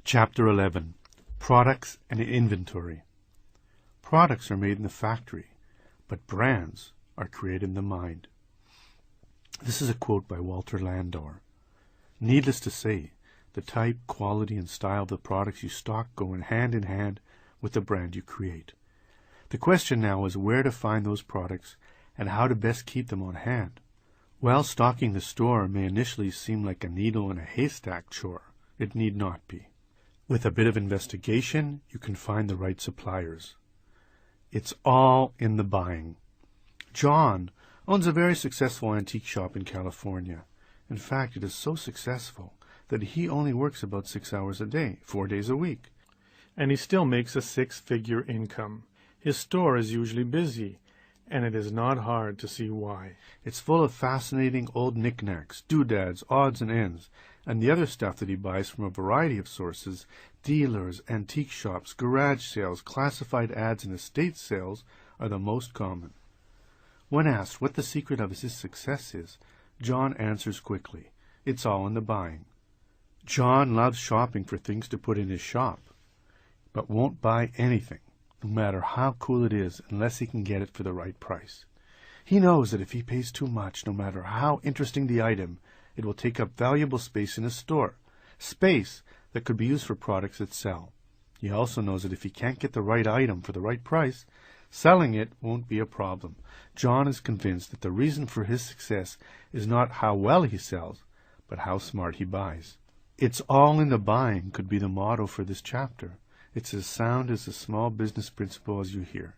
Chapter 11. Products and Inventory. Products are made in the factory, but brands are created in the mind. This is a quote by Walter Landor. Needless to say, the type, quality, and style of the products you stock go in hand with the brand you create. The question now is where to find those products and how to best keep them on hand. While stocking the store may initially seem like a needle in a haystack chore, it need not be. With a bit of investigation, you can find the right suppliers. It's all in the buying. John owns a very successful antique shop in California. In fact, it is so successful that he only works about 6 hours a day, 4 days a week. And he still makes a 6-figure income. His store is usually busy, and it is not hard to see why. It's full of fascinating old knickknacks, doodads, odds and ends, and the other stuff that he buys from a variety of sources: dealers, antique shops, garage sales, classified ads, and estate sales are the most common. When asked what the secret of his success is, John answers quickly, it's all in the buying. John loves shopping for things to put in his shop, but won't buy anything, no matter how cool it is, unless he can get it for the right price. He knows that if he pays too much, no matter how interesting the item, it will take up valuable space in his store, space that could be used for products that sell. He also knows that if he can't get the right item for the right price, selling it won't be a problem. John is convinced that the reason for his success is not how well he sells, but how smart he buys. It's all in the buying could be the motto for this chapter. It's as sound as a small business principle as you hear.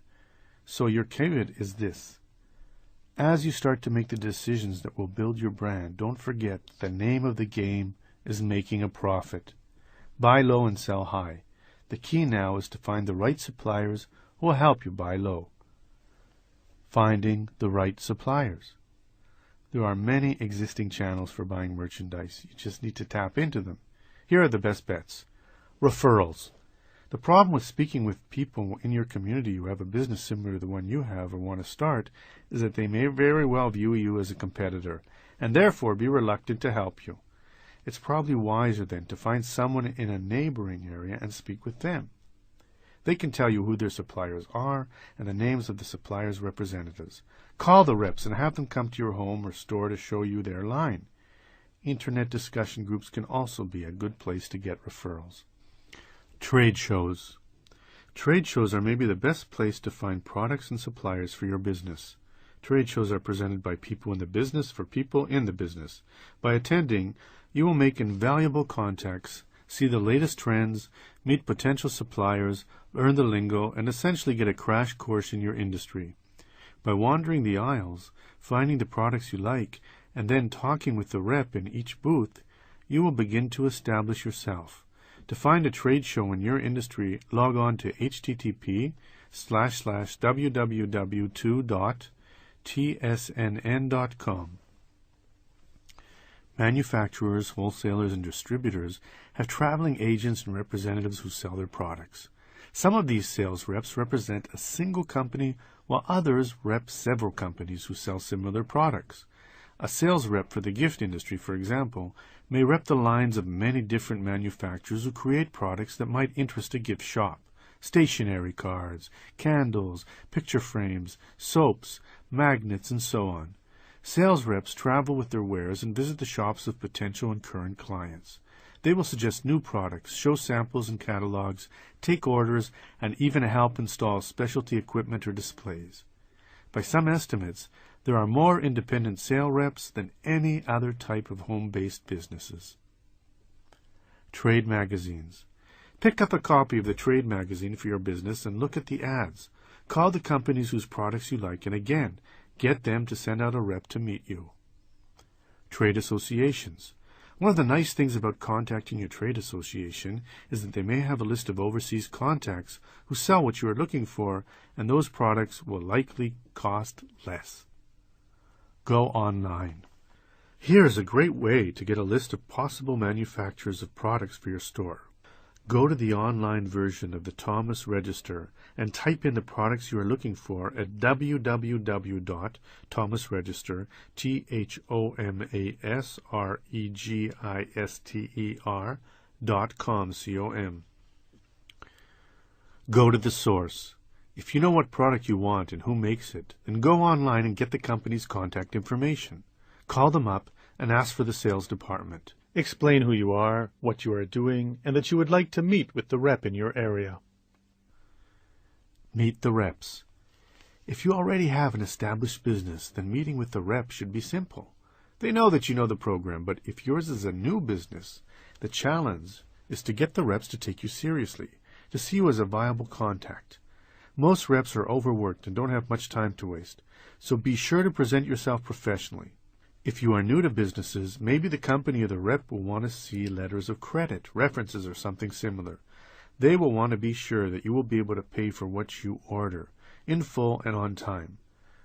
So your caveat is this. As you start to make the decisions that will build your brand, don't forget the name of the game is making a profit. Buy low and sell high. The key now is to find the right suppliers who will help you buy low. Finding the right suppliers. There are many existing channels for buying merchandise. You just need to tap into them. Here are the best bets. Referrals. The problem with speaking with people in your community who have a business similar to the one you have or want to start is that they may very well view you as a competitor and therefore be reluctant to help you. It's probably wiser then to find someone in a neighboring area and speak with them. They can tell you who their suppliers are and the names of the suppliers' representatives. Call the reps and have them come to your home or store to show you their line. Internet discussion groups can also be a good place to get referrals. Trade shows. Trade shows are maybe the best place to find products and suppliers for your business. Trade shows are presented by people in the business for people in the business. By attending, you will make invaluable contacts, see the latest trends, meet potential suppliers, learn the lingo, and essentially get a crash course in your industry. By wandering the aisles, finding the products you like, and then talking with the rep in each booth, you will begin to establish yourself. To find a trade show in your industry, log on to http://www.tsnn.com. Manufacturers, wholesalers, and distributors have traveling agents and representatives who sell their products. Some of these sales reps represent a single company, while others rep several companies who sell similar products. A sales rep for the gift industry, for example, may rep the lines of many different manufacturers who create products that might interest a gift shop. Stationery cards, candles, picture frames, soaps, magnets, and so on. Sales reps travel with their wares and visit the shops of potential and current clients. They will suggest new products, show samples and catalogs, take orders, and even help install specialty equipment or displays. By some estimates, there are more independent sales reps than any other type of home-based businesses. Trade magazines. Pick up a copy of the trade magazine for your business and look at the ads. Call the companies whose products you like, and again, Get them to send out a rep to meet you. Trade associations. One of the nice things about contacting your trade association is that they may have a list of overseas contacts who sell what you are looking for, and those products will likely cost less. Go online. Here is a great way to get a list of possible manufacturers of products for your store. Go to the online version of the Thomas Register and type in the products you are looking for at www.thomasregister, ThomasRegister.com. Go to the source. If you know what product you want and who makes it, then go online and get the company's contact information. Call them up and ask for the sales department. Explain who you are, what you are doing, and that you would like to meet with the rep in your area. Meet the reps. If you already have an established business, then meeting with the rep should be simple. They know that you know the program, but if yours is a new business, the challenge is to get the reps to take you seriously, to see you as a viable contact. Most reps are overworked and don't have much time to waste, so be sure to present yourself professionally. If you are new to businesses, maybe the company or the rep will want to see letters of credit, references, or something similar. They will want to be sure that you will be able to pay for what you order, in full and on time.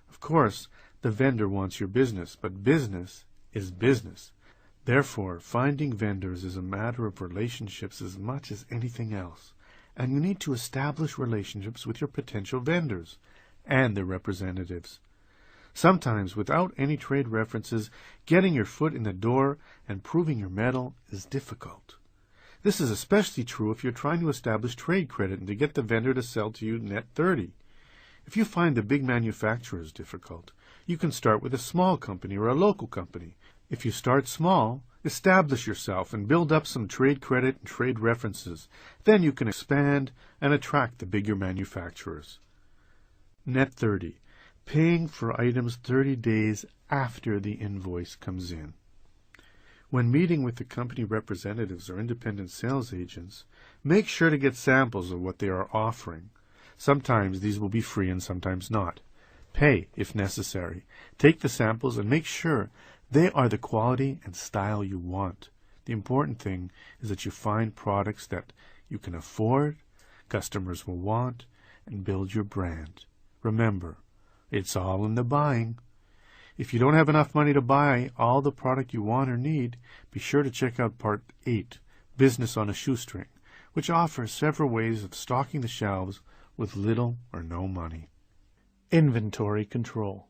Of course, the vendor wants your business, but business is business. Therefore, finding vendors is a matter of relationships as much as anything else, and you need to establish relationships with your potential vendors and their representatives. Sometimes, without any trade references, getting your foot in the door and proving your mettle is difficult. This is especially true if you're trying to establish trade credit and to get the vendor to sell to you net 30. If you find the big manufacturers difficult, you can start with a small company or a local company. If you start small, establish yourself and build up some trade credit and trade references. Then you can expand and attract the bigger manufacturers. Net 30. Paying for items 30 days after the invoice comes in. When meeting with the company representatives or independent sales agents, make sure to get samples of what they are offering. Sometimes these will be free and sometimes not. Pay if necessary. Take the samples and make sure they are the quality and style you want. The important thing is that you find products that you can afford, customers will want, and build your brand. Remember, it's all in the buying. If you don't have enough money to buy all the product you want or need, be sure to check out Part 8, Business on a Shoestring, which offers several ways of stocking the shelves with little or no money. Inventory control.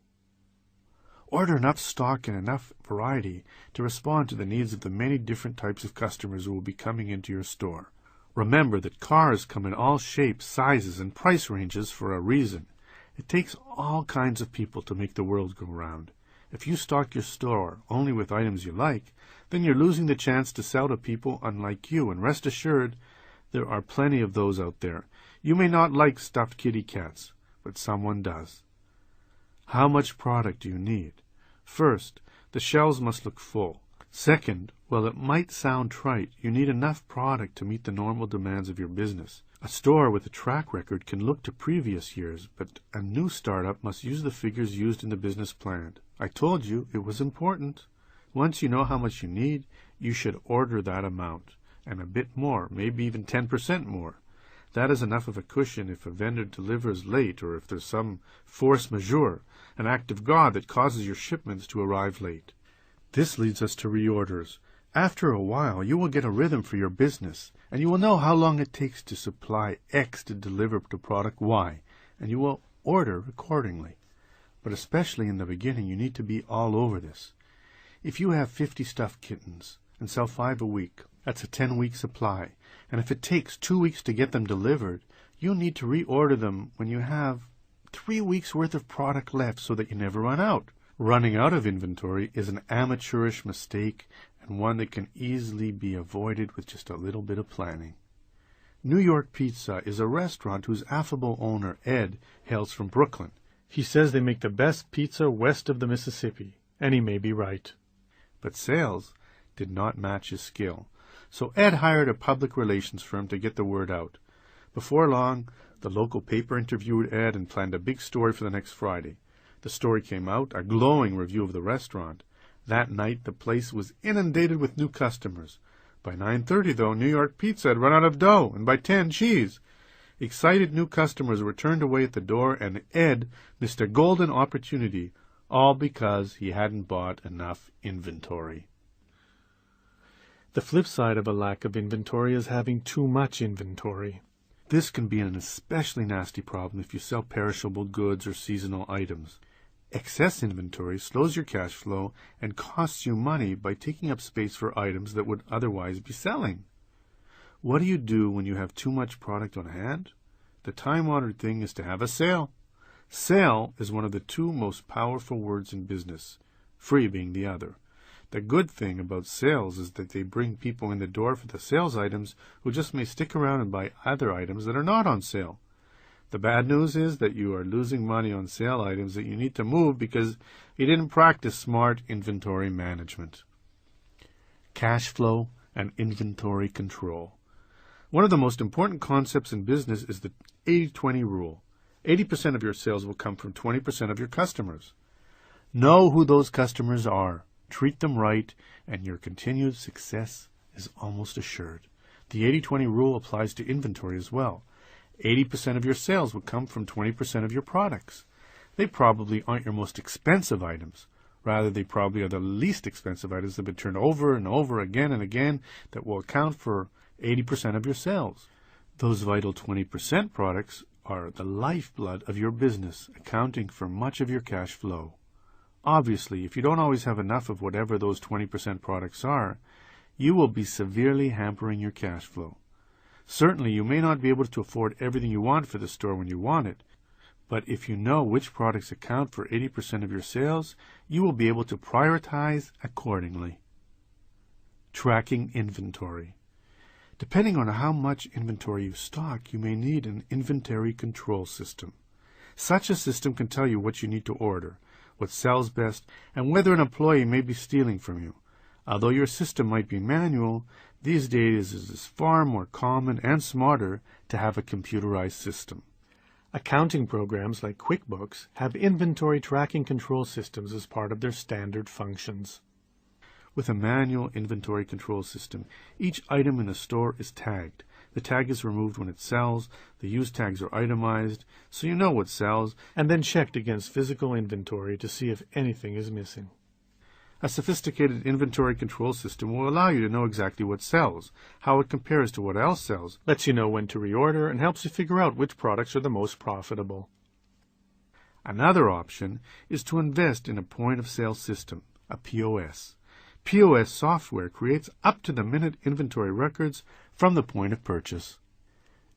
Order enough stock and enough variety to respond to the needs of the many different types of customers who will be coming into your store. Remember that cars come in all shapes, sizes, and price ranges for a reason. It takes all kinds of people to make the world go round. If you stock your store only with items you like, then you're losing the chance to sell to people unlike you, and rest assured, there are plenty of those out there. You may not like stuffed kitty cats, but someone does. How much product do you need? First, the shelves must look full. Second, while it might sound trite, you need enough product to meet the normal demands of your business. A store with a track record can look to previous years, but a new startup must use the figures used in the business plan. I told you it was important. Once you know how much you need, you should order that amount, and a bit more, maybe even 10% more. That is enough of a cushion if a vendor delivers late or if there's some force majeure, an act of God that causes your shipments to arrive late. This leads us to reorders. After a while, you will get a rhythm for your business, and you will know how long it takes to supply X to deliver to product Y, and you will order accordingly. But especially in the beginning, you need to be all over this. If you have 50 stuffed kittens and sell 5 a week, that's a 10-week supply, and if it takes 2 weeks to get them delivered, you'll need to reorder them when you have 3 weeks' worth of product left so that you never run out. Running out of inventory is an amateurish mistake and one that can easily be avoided with just a little bit of planning. New York Pizza is a restaurant whose affable owner, Ed, hails from Brooklyn. He says they make the best pizza west of the Mississippi, and he may be right. But sales did not match his skill, so Ed hired a public relations firm to get the word out. Before long, the local paper interviewed Ed and planned a big story for the next Friday. The story came out, a glowing review of the restaurant. That night, the place was inundated with new customers. By 9:30, though, New York pizza had run out of dough, and by 10, cheese. Excited new customers were turned away at the door, and Ed missed a golden opportunity, all because he hadn't bought enough inventory. The flip side of a lack of inventory is having too much inventory. This can be an especially nasty problem if you sell perishable goods or seasonal items. Excess inventory slows your cash flow and costs you money by taking up space for items that would otherwise be selling. What do you do when you have too much product on hand? The time-honored thing is to have a sale. Sale is one of the two most powerful words in business, free being the other. The good thing about sales is that they bring people in the door for the sales items who just may stick around and buy other items that are not on sale. The bad news is that you are losing money on sale items that you need to move because you didn't practice smart inventory management. Cash flow and inventory control. One of the most important concepts in business is the 80-20 rule. 80% of your sales will come from 20% of your customers. Know who those customers are. Treat them right, and your continued success is almost assured. The 80-20 rule applies to inventory as well. 80% of your sales will come from 20% of your products. They probably aren't your most expensive items. Rather, they probably are the least expensive items that have been turned over and over again and again that will account for 80% of your sales. Those vital 20% products are the lifeblood of your business, accounting for much of your cash flow. Obviously, if you don't always have enough of whatever those 20% products are, you will be severely hampering your cash flow. Certainly, you may not be able to afford everything you want for the store when you want it, but if you know which products account for 80% of your sales, you will be able to prioritize accordingly. Tracking inventory. Depending on how much inventory you stock, you may need an inventory control system. Such a system can tell you what you need to order, what sells best, and whether an employee may be stealing from you. Although your system might be manual, these days it is far more common and smarter to have a computerized system. Accounting programs like QuickBooks have inventory tracking control systems as part of their standard functions. With a manual inventory control system, each item in a store is tagged. The tag is removed when it sells, the use tags are itemized, so you know what sells, and then checked against physical inventory to see if anything is missing. A sophisticated inventory control system will allow you to know exactly what sells, how it compares to what else sells, lets you know when to reorder, and helps you figure out which products are the most profitable. Another option is to invest in a point-of-sale system, a POS. POS software creates up-to-the-minute inventory records from the point of purchase.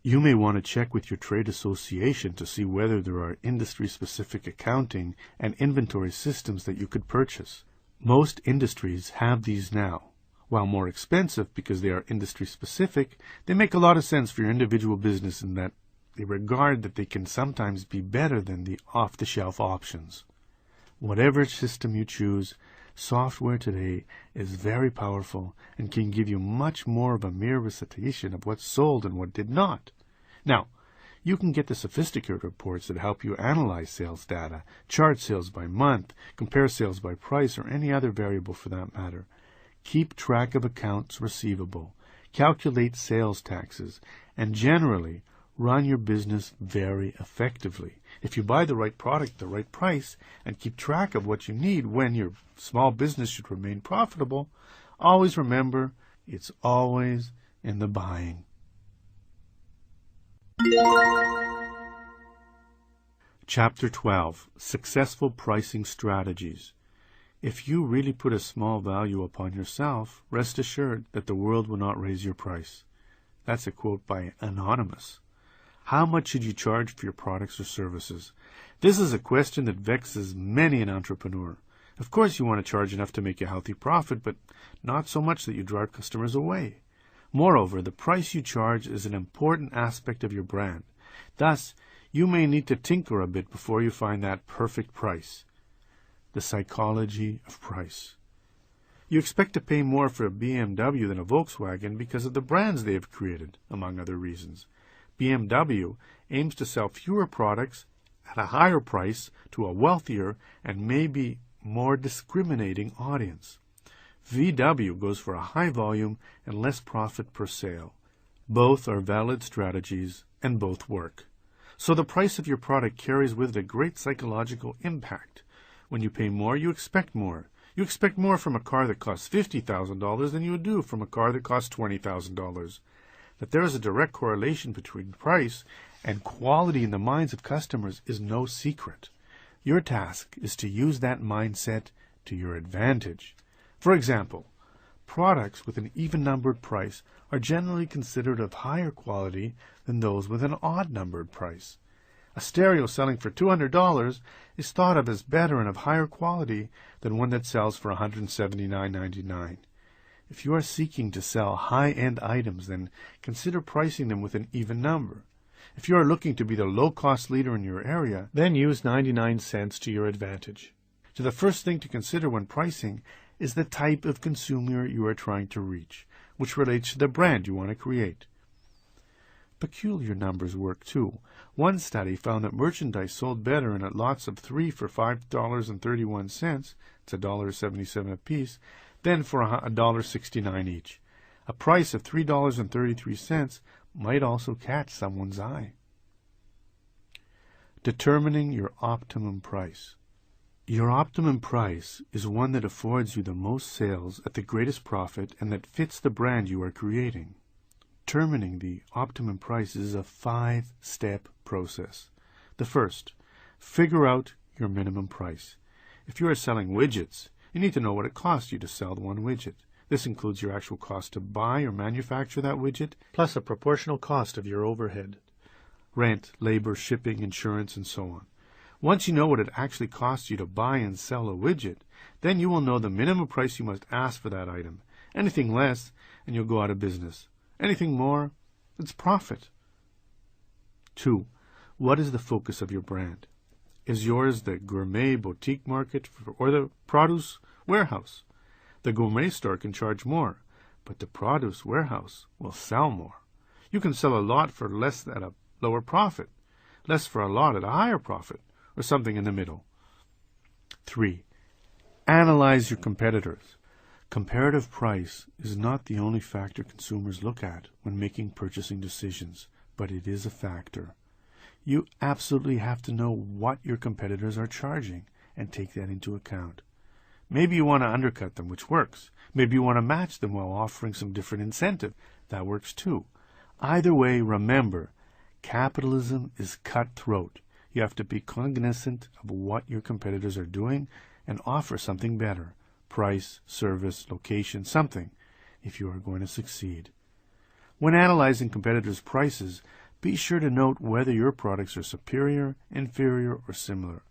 You may want to check with your trade association to see whether there are industry-specific accounting and inventory systems that you could purchase. Most industries have these now. While more expensive because they are industry-specific, they make a lot of sense for your individual business in that they regard that they can sometimes be better than the off-the-shelf options. Whatever system you choose, software today is very powerful and can give you much more of a mere recitation of what sold and what did not. Now, you can get the sophisticated reports that help you analyze sales data, chart sales by month, compare sales by price, or any other variable for that matter. Keep track of accounts receivable, calculate sales taxes, and generally run your business very effectively. If you buy the right product at the right price and keep track of what you need when your small business should remain profitable, always remember it's always in the buying. Chapter 12. Successful Pricing Strategies. If you really put a small value upon yourself, rest assured that the world will not raise your price. That's a quote by Anonymous. How much should you charge for your products or services? This is a question that vexes many an entrepreneur. Of course you want to charge enough to make a healthy profit, but not so much that you drive customers away. Moreover, the price you charge is an important aspect of your brand. Thus, you may need to tinker a bit before you find that perfect price. The psychology of price. You expect to pay more for a BMW than a Volkswagen because of the brands they have created, among other reasons. BMW aims to sell fewer products at a higher price to a wealthier and maybe more discriminating audience. VW goes for a high volume and less profit per sale. Both are valid strategies and both work. So the price of your product carries with it a great psychological impact. When you pay more, you expect more. You expect more from a car that costs $50,000 than you would do from a car that costs $20,000. That there is a direct correlation between price and quality in the minds of customers is no secret. Your task is to use that mindset to your advantage. For example, products with an even-numbered price are generally considered of higher quality than those with an odd-numbered price. A stereo selling for $200 is thought of as better and of higher quality than one that sells for $179.99. If you are seeking to sell high-end items, then consider pricing them with an even number. If you are looking to be the low-cost leader in your area, then use 99 cents to your advantage. So the first thing to consider when pricing is the type of consumer you are trying to reach, which relates to the brand you want to create. Peculiar numbers work too. One study found that merchandise sold better in at lots of 3 for $5.31, it's $1.77 a piece, than for $1.69 each. A price of $3.33 might also catch someone's eye. Determining your optimum price. Your optimum price is one that affords you the most sales at the greatest profit and that fits the brand you are creating. Determining the optimum price is a 5-step process. The first, figure out your minimum price. If you are selling widgets, you need to know what it costs you to sell one widget. This includes your actual cost to buy or manufacture that widget, plus a proportional cost of your overhead, rent, labor, shipping, insurance, and so on. Once you know what it actually costs you to buy and sell a widget, then you will know the minimum price you must ask for that item. Anything less, and you'll go out of business. Anything more, it's profit. 2. What is the focus of your brand? Is yours the gourmet boutique market or the produce warehouse? The gourmet store can charge more, but the produce warehouse will sell more. You can sell a lot for less at a lower profit, less for a lot at a higher profit, or something in the middle. 3. Analyze your competitors. Comparative price is not the only factor consumers look at when making purchasing decisions, but it is a factor. You absolutely have to know what your competitors are charging and take that into account. Maybe you want to undercut them, which works. Maybe you want to match them while offering some different incentive. That works too. Either way, remember, capitalism is cutthroat. You have to be cognizant of what your competitors are doing and offer something better. Price, service, location, something, if you are going to succeed. When analyzing competitors' prices, be sure to note whether your products are superior, inferior, or similar.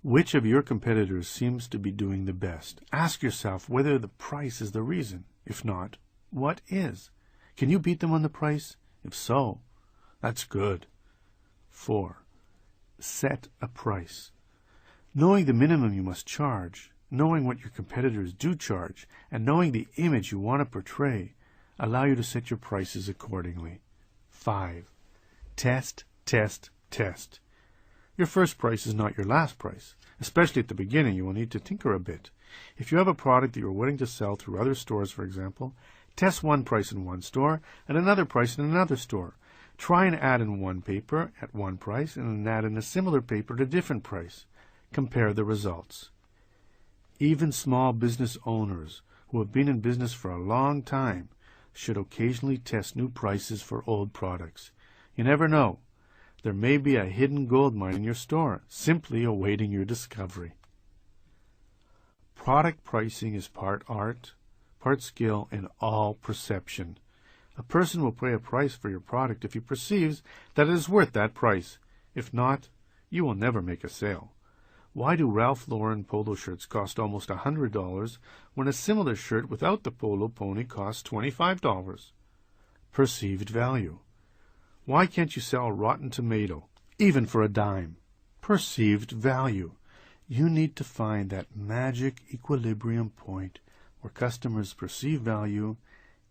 Which of your competitors seems to be doing the best? Ask yourself whether the price is the reason. If not, what is? Can you beat them on the price? If so, that's good. 4. Set a price. Knowing the minimum you must charge, knowing what your competitors do charge, and knowing the image you want to portray, allow you to set your prices accordingly. 5. Test, test, test. Your first price is not your last price. Especially at the beginning, you will need to tinker a bit. If you have a product that you are willing to sell through other stores, for example, test one price in one store and another price in another store. Try and add in one paper at one price and then add in a similar paper at a different price. Compare the results. Even small business owners who have been in business for a long time should occasionally test new prices for old products. You never know. There may be a hidden gold mine in your store, simply awaiting your discovery. Product pricing is part art, part skill, and all perception. A person will pay a price for your product if he perceives that it is worth that price. If not, you will never make a sale. Why do Ralph Lauren polo shirts cost almost $100 when a similar shirt without the polo pony costs $25? Perceived value. Why can't you sell a rotten tomato, even for a dime? Perceived value. You need to find that magic equilibrium point where customers perceive value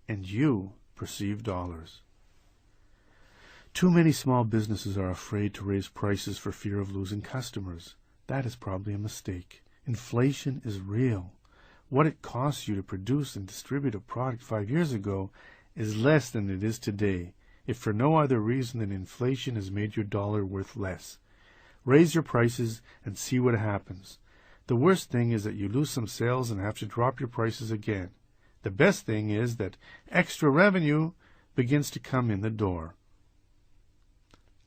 and you perceive dollars. Too many small businesses are afraid to raise prices for fear of losing customers. That is probably a mistake. Inflation is real. What it costs you to produce and distribute a product 5 years ago is less than it is today, if for no other reason than inflation has made your dollar worth less. Raise your prices and see what happens. The worst thing is that you lose some sales and have to drop your prices again. The best thing is that extra revenue begins to come in the door.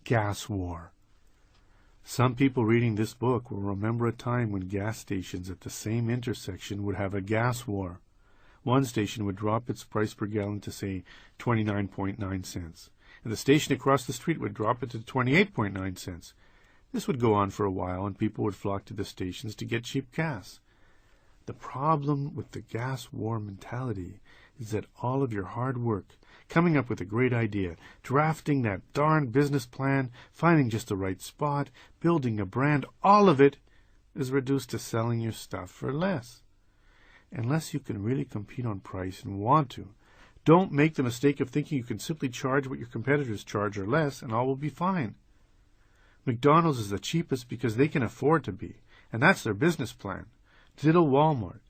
Gas war. Some people reading this book will remember a time when gas stations at the same intersection would have a gas war. One station would drop its price per gallon to, say, 29.9 cents, and the station across the street would drop it to 28.9 cents. This would go on for a while, and people would flock to the stations to get cheap gas. The problem with the gas war mentality is that all of your hard work, coming up with a great idea, drafting that darn business plan, finding just the right spot, building a brand, all of it is reduced to selling your stuff for less. Unless you can really compete on price and want to, don't make the mistake of thinking you can simply charge what your competitors charge or less and all will be fine. McDonald's is the cheapest because they can afford to be, and that's their business plan. Ditto Walmart.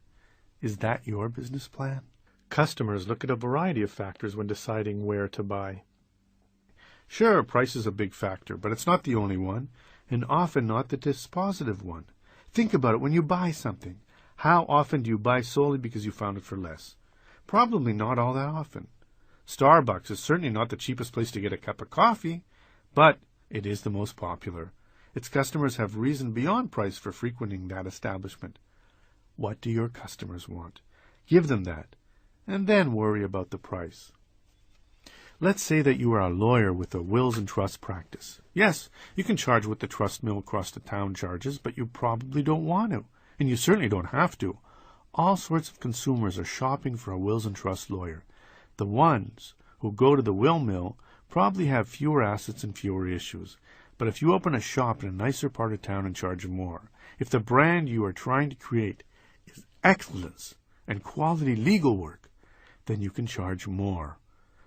Is that your business plan? Customers look at a variety of factors when deciding where to buy. Sure, price is a big factor, but it's not the only one, and often not the dispositive one. Think about it when you buy something. How often do you buy solely because you found it for less? Probably not all that often. Starbucks is certainly not the cheapest place to get a cup of coffee, but it is the most popular. Its customers have reason beyond price for frequenting that establishment. What do your customers want? Give them that, and then worry about the price. Let's say that you are a lawyer with a wills and trust practice. Yes, you can charge what the trust mill across the town charges, but you probably don't want to, and you certainly don't have to. All sorts of consumers are shopping for a wills and trust lawyer. The ones who go to the will mill probably have fewer assets and fewer issues. But if you open a shop in a nicer part of town and charge more, if the brand you are trying to create is excellence and quality legal work, then you can charge more.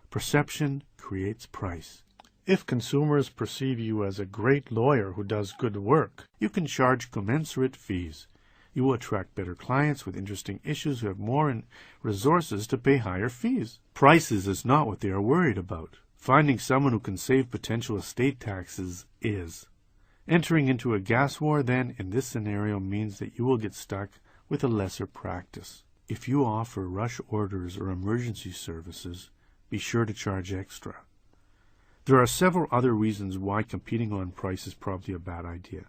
Perception creates price. If consumers perceive you as a great lawyer who does good work, you can charge commensurate fees. You will attract better clients with interesting issues who have more resources to pay higher fees. Prices is not what they are worried about. Finding someone who can save potential estate taxes is. Entering into a gas war, then, in this scenario means that you will get stuck with a lesser practice. If you offer rush orders or emergency services, be sure to charge extra. There are several other reasons why competing on price is probably a bad idea.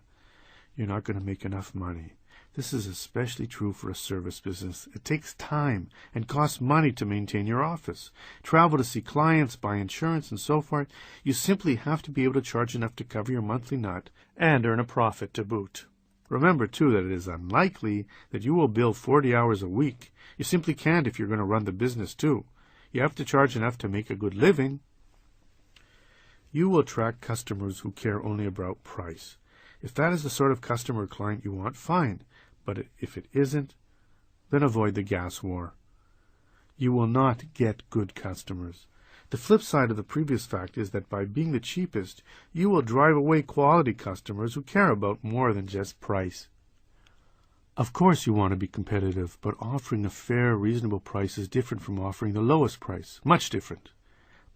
You're not going to make enough money. This is especially true for a service business. It takes time and costs money to maintain your office, travel to see clients, buy insurance, and so forth. You simply have to be able to charge enough to cover your monthly nut and earn a profit to boot. Remember, too, that it is unlikely that you will bill 40 hours a week. You simply can't if you're going to run the business, too. You have to charge enough to make a good living. You will attract customers who care only about price. If that is the sort of customer or client you want, fine. But if it isn't, then avoid the gas war. You will not get good customers. The flip side of the previous fact is that by being the cheapest, you will drive away quality customers who care about more than just price. Of course you want to be competitive, but offering a fair, reasonable price is different from offering the lowest price. Much different.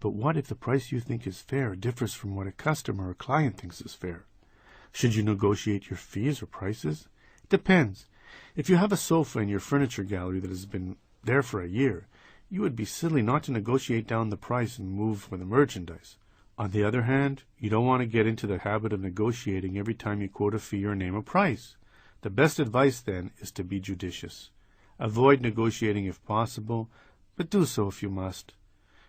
But what if the price you think is fair differs from what a customer or client thinks is fair? Should you negotiate your fees or prices? Depends. If you have a sofa in your furniture gallery that has been there for a year, you would be silly not to negotiate down the price and move for the merchandise. On the other hand, you don't want to get into the habit of negotiating every time you quote a fee or name a price. The best advice, then, is to be judicious. Avoid negotiating if possible, but do so if you must.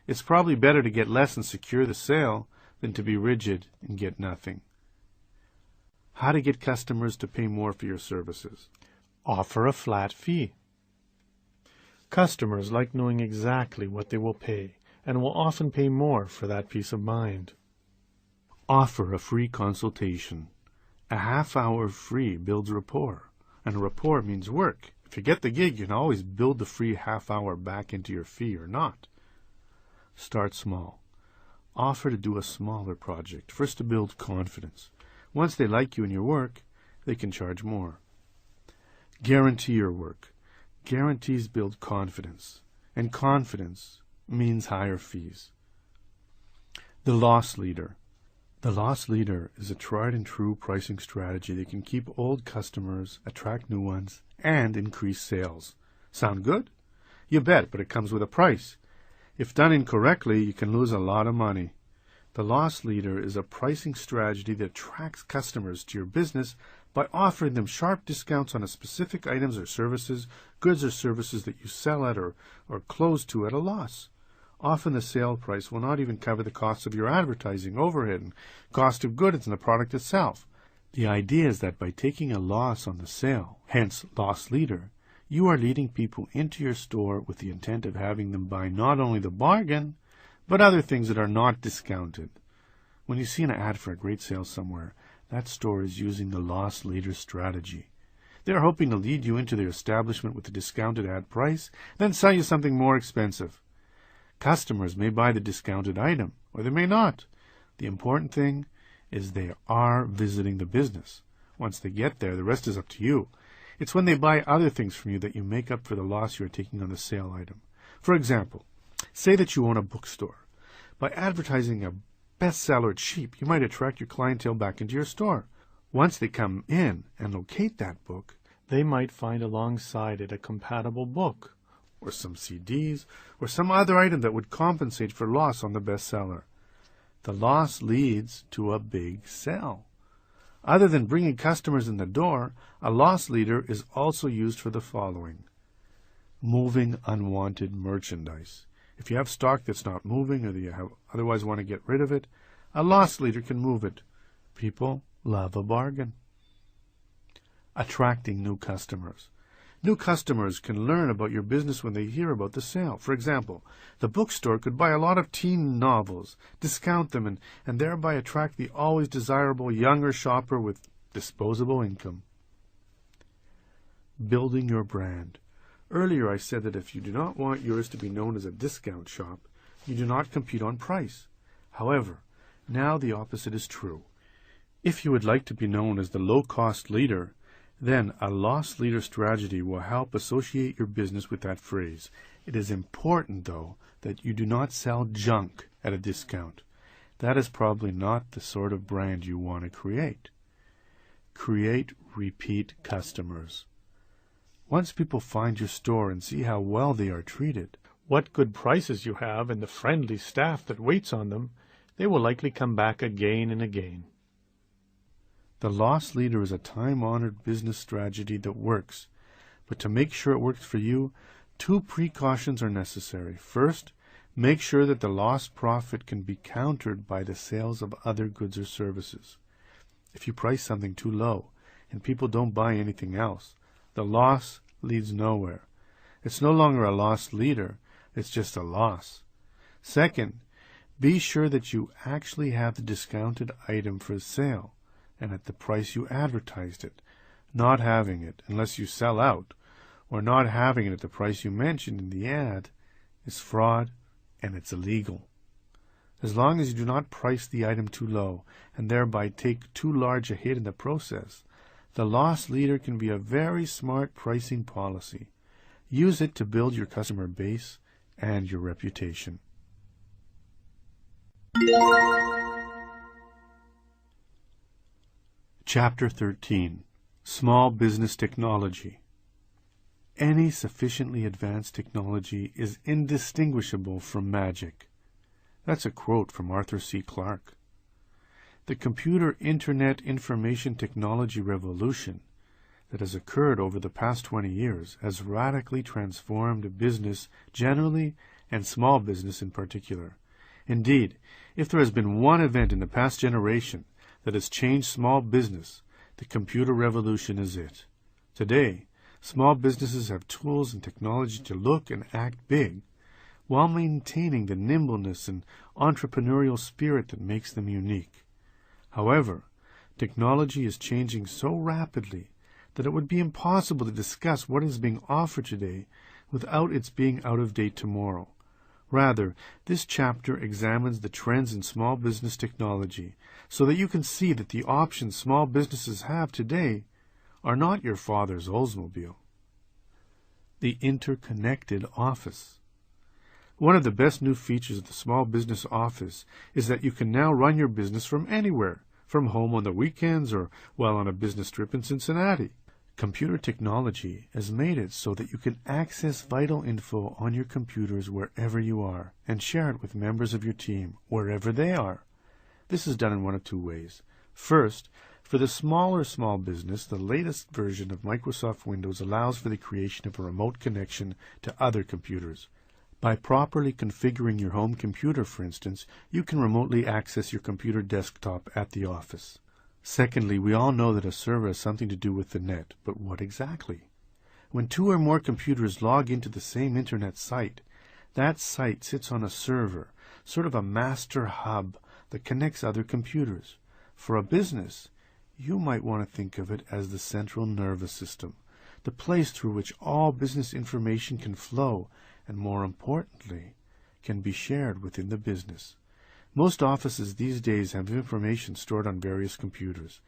It's probably better to get less and secure the sale than to be rigid and get nothing. How to get customers to pay more for your services. Offer a flat fee. Customers like knowing exactly what they will pay and will often pay more for that peace of mind. Offer a free consultation. A half-hour free builds rapport, and rapport means work. If you get the gig, you can always build the free half-hour back into your fee or not. Start small. Offer to do a smaller project, first to build confidence. Once they like you and your work, they can charge more. Guarantee your work. Guarantees build confidence, and confidence means higher fees. The loss leader. The loss leader is a tried and true pricing strategy that can keep old customers, attract new ones, and increase sales. Sound good? You bet, but it comes with a price. If done incorrectly, you can lose a lot of money. The loss leader is a pricing strategy that attracts customers to your business by offering them sharp discounts on a specific items or services, goods or services that you sell at or close to at a loss. Often the sale price will not even cover the cost of your advertising, overhead, and cost of goods and the product itself. The idea is that by taking a loss on the sale, hence loss leader, you are leading people into your store with the intent of having them buy not only the bargain, but other things that are not discounted. When you see an ad for a great sale somewhere, that store is using the loss leader strategy. They are hoping to lead you into their establishment with a discounted ad price, then sell you something more expensive. Customers may buy the discounted item, or they may not. The important thing is they are visiting the business. Once they get there, the rest is up to you. It's when they buy other things from you that you make up for the loss you are taking on the sale item. For example, say that you own a bookstore. By advertising a bestseller cheap, you might attract your clientele back into your store. Once they come in and locate that book, they might find alongside it a compatible book, or some CDs, or some other item that would compensate for loss on the bestseller. The loss leads to a big sale. Other than bringing customers in the door, a loss leader is also used for the following: moving unwanted merchandise. If you have stock that's not moving or that you otherwise want to get rid of it, a loss leader can move it. People love a bargain. Attracting new customers. New customers can learn about your business when they hear about the sale. For example, the bookstore could buy a lot of teen novels, discount them, and thereby attract the always desirable younger shopper with disposable income. Building your brand. Earlier I said that if you do not want yours to be known as a discount shop, you do not compete on price. However, now the opposite is true. If you would like to be known as the low-cost leader, then a loss leader strategy will help associate your business with that phrase. It is important, though, that you do not sell junk at a discount. That is probably not the sort of brand you want to create. Create repeat customers. Once people find your store and see how well they are treated, what good prices you have, and the friendly staff that waits on them, they will likely come back again and again. The loss leader is a time-honored business strategy that works, but to make sure it works for you, 2 precautions are necessary. First, make sure that the lost profit can be countered by the sales of other goods or services. If you price something too low and people don't buy anything else, the loss leads nowhere. It's no longer a loss leader, it's just a loss. Second, be sure that you actually have the discounted item for sale and at the price you advertised it. Not having it unless you sell out, or not having it at the price you mentioned in the ad, is fraud and it's illegal. As long as you do not price the item too low and thereby take too large a hit in the process, the loss leader can be a very smart pricing policy. Use it to build your customer base and your reputation. Chapter 13. Small Business Technology. Any sufficiently advanced technology is indistinguishable from magic. That's a quote from Arthur C. Clarke. The computer internet information technology revolution that has occurred over the past 20 years has radically transformed business generally and small business in particular. Indeed, if there has been one event in the past generation that has changed small business, the computer revolution is it. Today, small businesses have tools and technology to look and act big, while maintaining the nimbleness and entrepreneurial spirit that makes them unique. However, technology is changing so rapidly that it would be impossible to discuss what is being offered today without its being out of date tomorrow, Rather, this chapter examines the trends in small business technology so that you can see that the options small businesses have today are not your father's Oldsmobile. The interconnected office. One of the best new features of the small business office is that you can now run your business from anywhere, from home on the weekends or while on a business trip in Cincinnati. Computer technology has made it so that you can access vital info on your computers wherever you are and share it with members of your team wherever they are. This is done in one of two ways. First, for the smaller small business, the latest version of Microsoft Windows allows for the creation of a remote connection to other computers. By properly configuring your home computer, for instance, you can remotely access your computer desktop at the office. Secondly, we all know that a server has something to do with the net, but what exactly? When two or more computers log into the same internet site, that site sits on a server, sort of a master hub that connects other computers. For a business, you might want to think of it as the central nervous system, the place through which all business information can flow and, more importantly, can be shared within the business. Most offices these days have information stored on various computers.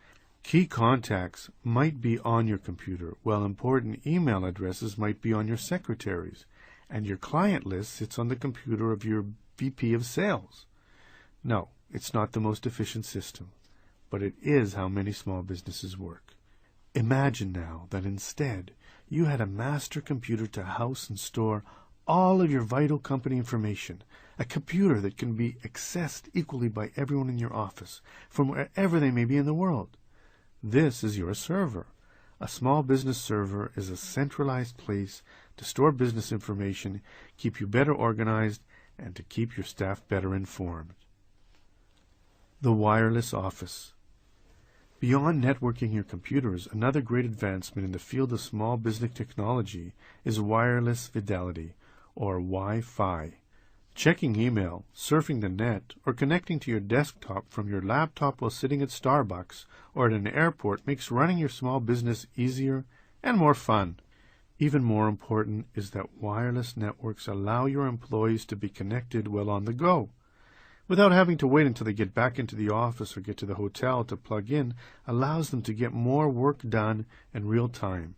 Key contacts might be on your computer, while important email addresses might be on your secretaries, and your client list sits on the computer of your VP of sales. No, it's not the most efficient system, but it is how many small businesses work. Imagine now that instead you had a master computer to house and store all of your vital company information, a computer that can be accessed equally by everyone in your office, from wherever they may be in the world. This is your server. A small business server is a centralized place to store business information, keep you better organized, and to keep your staff better informed. The wireless office. Beyond networking your computers, another great advancement in the field of small business technology is wireless fidelity, or Wi-Fi. Checking email, surfing the net, or connecting to your desktop from your laptop while sitting at Starbucks or at an airport makes running your small business easier and more fun. Even more important is that wireless networks allow your employees to be connected while on the go, without having to wait until they get back into the office or get to the hotel to plug in. Allows them to get more work done in real time,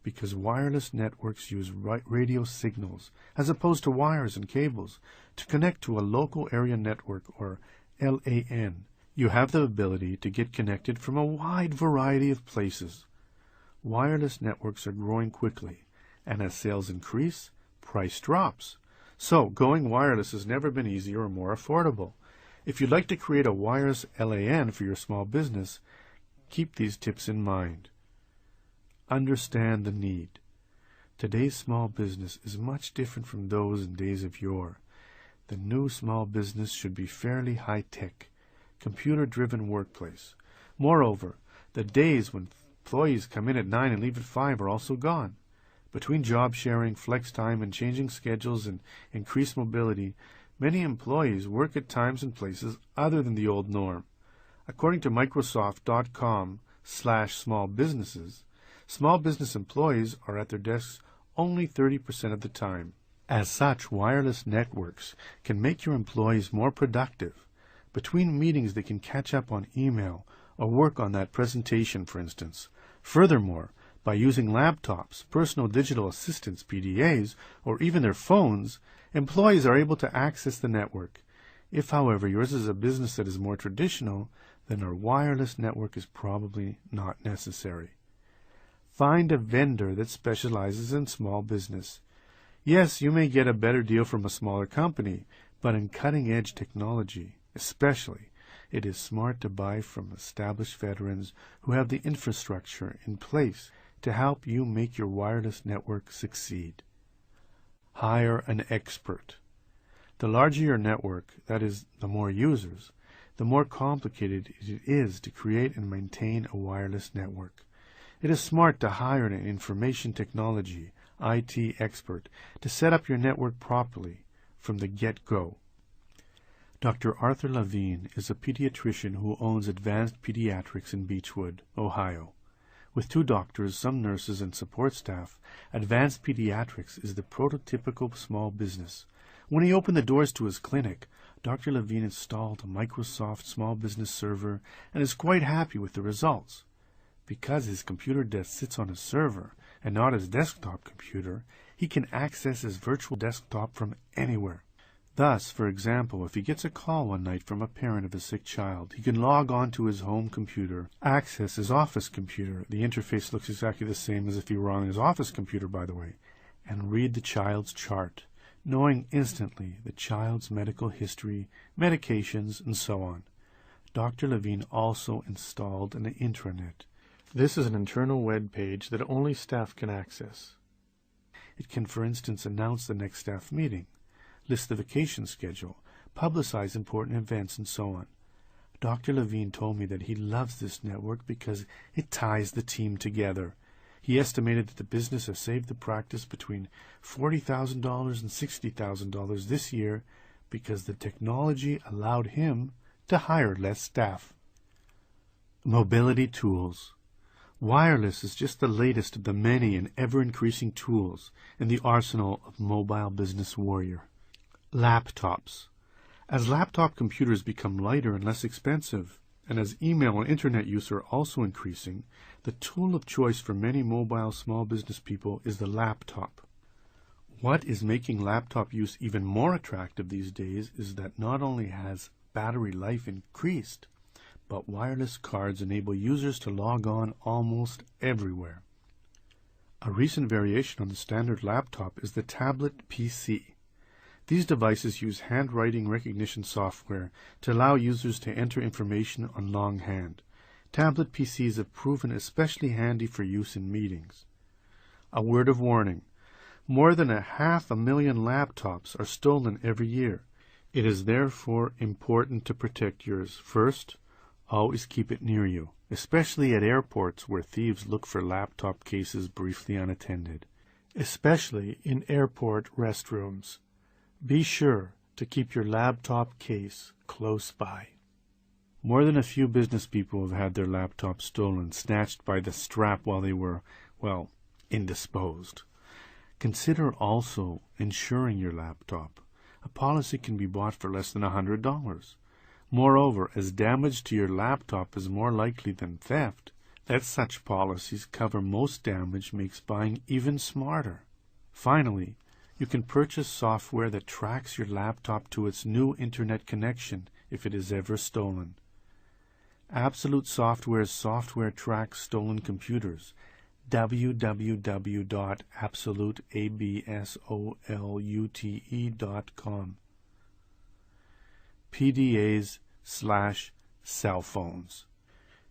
because wireless networks use radio signals as opposed to wires and cables to connect to a local area network, or LAN. You have the ability to get connected from a wide variety of places. Wireless networks are growing quickly, and as sales increase, price drops. So going wireless has never been easier or more affordable. If you'd like to create a wireless LAN for your small business, keep these tips in mind. Understand the need. Today's small business is much different from those in days of yore. The new small business should be fairly high-tech, computer-driven workplace. Moreover, the days when employees come in at 9 and leave at 5 are also gone. Between job sharing, flex time, and changing schedules and increased mobility, many employees work at times and places other than the old norm. According to Microsoft.com/small businesses, small business employees are at their desks only 30% of the time. As such, wireless networks can make your employees more productive. Between meetings, they can catch up on email or work on that presentation, for instance. Furthermore, by using laptops, personal digital assistants, PDAs, or even their phones, employees are able to access the network. If, however, yours is a business that is more traditional, then a wireless network is probably not necessary. Find a vendor that specializes in small business. Yes, you may get a better deal from a smaller company, but in cutting-edge technology, especially, it is smart to buy from established veterans who have the infrastructure in place to help you make your wireless network succeed. Hire an expert. The larger your network, that is, the more users, the more complicated it is to create and maintain a wireless network. It is smart to hire an information technology, IT expert, to set up your network properly from the get-go. Dr. Arthur Levine is a pediatrician who owns Advanced Pediatrics in Beechwood, Ohio. With 2 doctors, some nurses, and support staff, Advanced Pediatrics is the prototypical small business, When he opened the doors to his clinic, Dr. Levine installed a Microsoft Small Business Server and is quite happy with the results. Because his computer desk sits on a server and not his desktop computer, he can access his virtual desktop from anywhere. Thus, for example, if he gets a call one night from a parent of a sick child, he can log on to his home computer, access his office computer — the interface looks exactly the same as if he were on his office computer, by the way — and read the child's chart, knowing instantly the child's medical history, medications, and so on. Dr. Levine also installed an intranet. This is an internal web page that only staff can access. It can, for instance, announce the next staff meeting, list the vacation schedule, publicize important events, and so on. Dr. Levine told me that he loves this network because it ties the team together. He estimated that the business has saved the practice between $40,000 and $60,000 this year because the technology allowed him to hire less staff. Mobility tools. Wireless is just the latest of the many and ever-increasing tools in the arsenal of mobile business warrior. Laptops. As laptop computers become lighter and less expensive, and as email and internet use are also increasing, the tool of choice for many mobile small business people is the laptop. What is making laptop use even more attractive these days is that not only has battery life increased, but wireless cards enable users to log on almost everywhere. A recent variation on the standard laptop is the tablet PC. These devices use handwriting recognition software to allow users to enter information on longhand. Tablet PCs have proven especially handy for use in meetings. A word of warning: more than 500,000 laptops are stolen every year. It is therefore important to protect yours. First, always keep it near you, especially at airports where thieves look for laptop cases briefly unattended. Especially in airport restrooms. Be sure to keep your laptop case close by. More than a few business people have had their laptops stolen, snatched by the strap while they were, well, indisposed. Consider also insuring your laptop. A policy can be bought for less than $100. Moreover, as damage to your laptop is more likely than theft, that such policies cover most damage makes buying even smarter. Finally, you can purchase software that tracks your laptop to its new internet connection if it is ever stolen. Absolute Software's software tracks stolen computers. www.absoluteabsolute.com. PDAs/cell phones.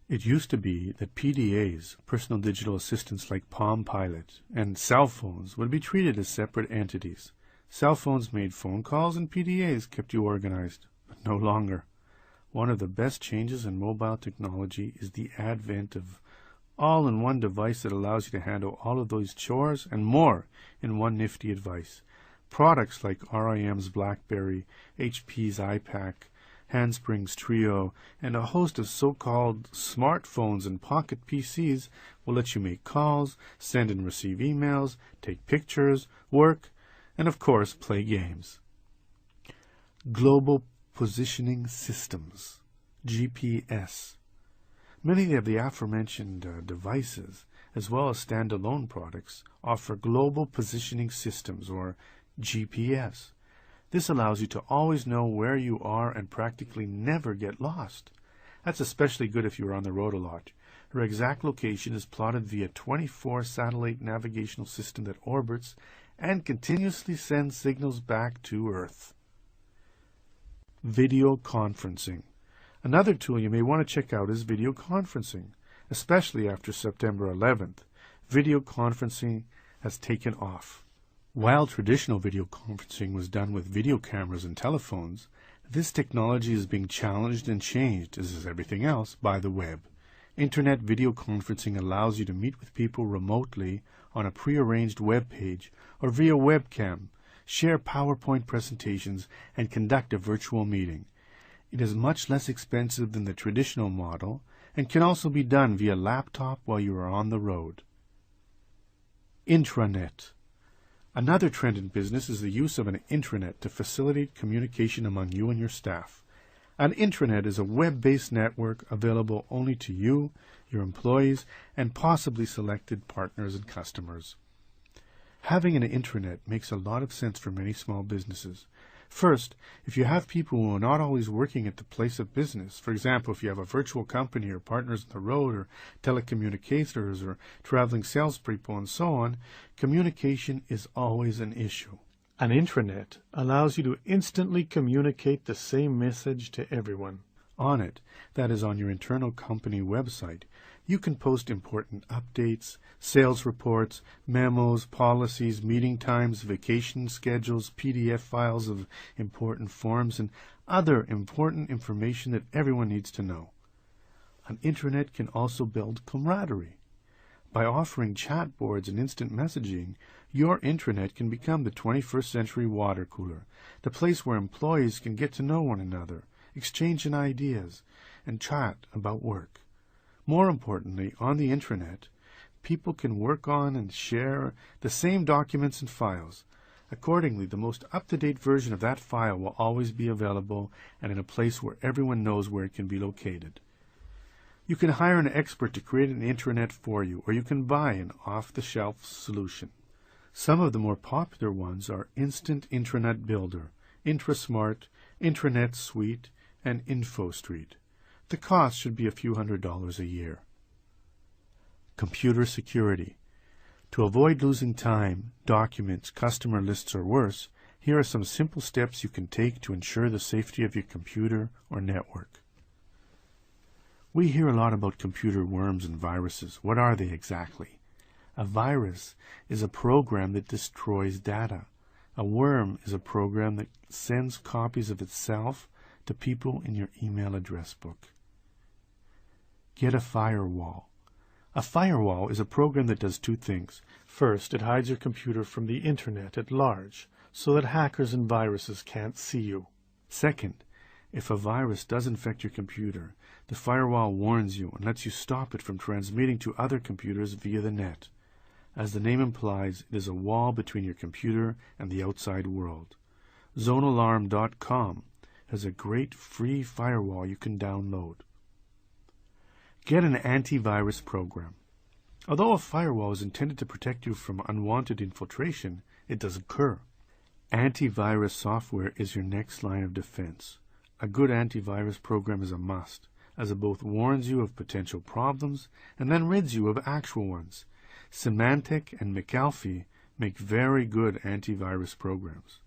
It used to be that PDAs, personal digital assistants like Palm Pilot, and cell phones would be treated as separate entities. Cell phones made phone calls and PDAs kept you organized, but no longer. One of the best changes in mobile technology is the advent of all-in-one device that allows you to handle all of those chores and more in one nifty device. Products like RIM's BlackBerry, HP's iPac, Handspring's Trio, and a host of so-called smartphones and pocket PCs will let you make calls, send and receive emails, take pictures, work, and of course play games. Global Positioning Systems, GPS. Many of the aforementioned devices, as well as standalone products, offer Global Positioning Systems, or GPS. This allows you to always know where you are and practically never get lost. That's especially good if you are on the road a lot. Your exact location is plotted via a 24 satellite navigational system that orbits and continuously sends signals back to Earth. Video conferencing. Another tool you may want to check out is video conferencing. Especially after September 11th, video conferencing has taken off. While traditional video conferencing was done with video cameras and telephones, this technology is being challenged and changed, as is everything else, by the web. Internet video conferencing allows you to meet with people remotely on a prearranged web page or via webcam, share PowerPoint presentations, and conduct a virtual meeting. It is much less expensive than the traditional model and can also be done via laptop while you are on the road. Intranet. Another trend in business is the use of an intranet to facilitate communication among you and your staff. An intranet is a web-based network available only to you, your employees, and possibly selected partners and customers. Having an intranet makes a lot of sense for many small businesses. First, if you have people who are not always working at the place of business, for example, if you have a virtual company or partners on the road or telecommunicators or traveling salespeople and so on, communication is always an issue. An intranet allows you to instantly communicate the same message to everyone. On it, that is on your internal company website, you can post important updates, sales reports, memos, policies, meeting times, vacation schedules, PDF files of important forms, and other important information that everyone needs to know. An intranet can also build camaraderie. By offering chat boards and instant messaging, your intranet can become the 21st century water cooler, the place where employees can get to know one another, exchange ideas, and chat about work. More importantly, on the intranet, people can work on and share the same documents and files. Accordingly, the most up-to-date version of that file will always be available and in a place where everyone knows where it can be located. You can hire an expert to create an intranet for you, or you can buy an off-the-shelf solution. Some of the more popular ones are Instant Intranet Builder, IntraSmart, Intranet Suite, and InfoStreet. The cost should be a few $100s a year. Computer security. To avoid losing time, documents, customer lists, or worse, here are some simple steps you can take to ensure the safety of your computer or network. We hear a lot about computer worms and viruses. What are they exactly? A virus is a program that destroys data. A worm is a program that sends copies of itself to people in your email address book. Get a firewall. A firewall is a program that does two things. First, it hides your computer from the internet at large, so that hackers and viruses can't see you. Second, if a virus does infect your computer, the firewall warns you and lets you stop it from transmitting to other computers via the net. As the name implies, it is a wall between your computer and the outside world. ZoneAlarm.com has a great free firewall you can download. Get an antivirus program. Although a firewall is intended to protect you from unwanted infiltration, it does occur. Antivirus software is your next line of defense. A good antivirus program is a must, as it both warns you of potential problems and then rids you of actual ones. Symantec and McAfee make very good antivirus programs.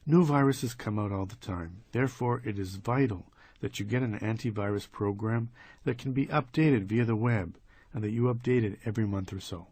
New viruses come out all the time. Therefore, it is vital that you get an antivirus program that can be updated via the web and that you update it every month or so.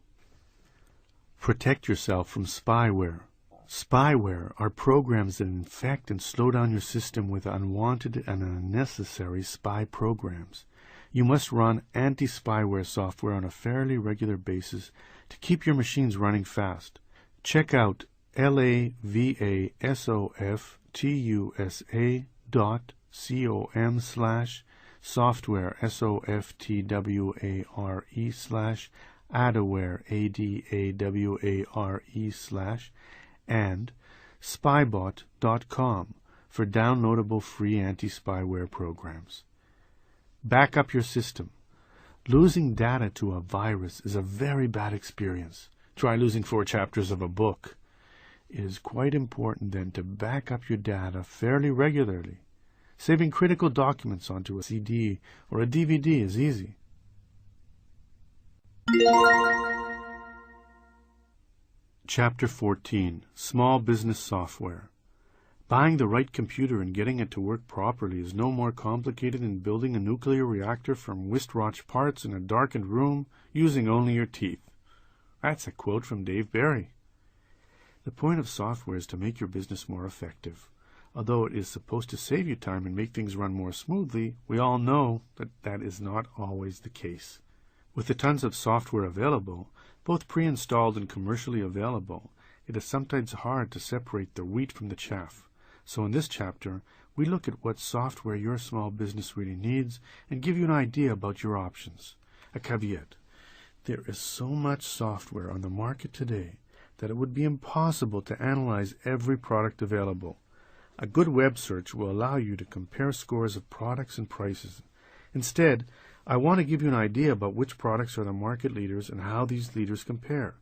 Protect yourself from spyware. Spyware are programs that infect and slow down your system with unwanted and unnecessary spy programs. You must run anti-spyware software on a fairly regular basis to keep your machines running fast. Check out lavasoftusa.com/software software/adaware adaware/ and spybot.com for downloadable free anti-spyware programs. Back up your system. Losing data to a virus is a very bad experience. Try losing 4 chapters of a book. It is quite important then to back up your data fairly regularly. Saving critical documents onto a CD or a DVD is easy. Chapter 14. Small Business Software. Buying the right computer and getting it to work properly is no more complicated than building a nuclear reactor from wristwatch parts in a darkened room using only your teeth. That's a quote from Dave Barry. The point of software is to make your business more effective. Although it is supposed to save you time and make things run more smoothly, we all know that that is not always the case. With the tons of software available, both pre-installed and commercially available, it is sometimes hard to separate the wheat from the chaff. So in this chapter, we look at what software your small business really needs and give you an idea about your options. A caveat: there is so much software on the market today that it would be impossible to analyze every product available. A good web search will allow you to compare scores of products and prices. Instead, I want to give you an idea about which products are the market leaders and how these leaders compare.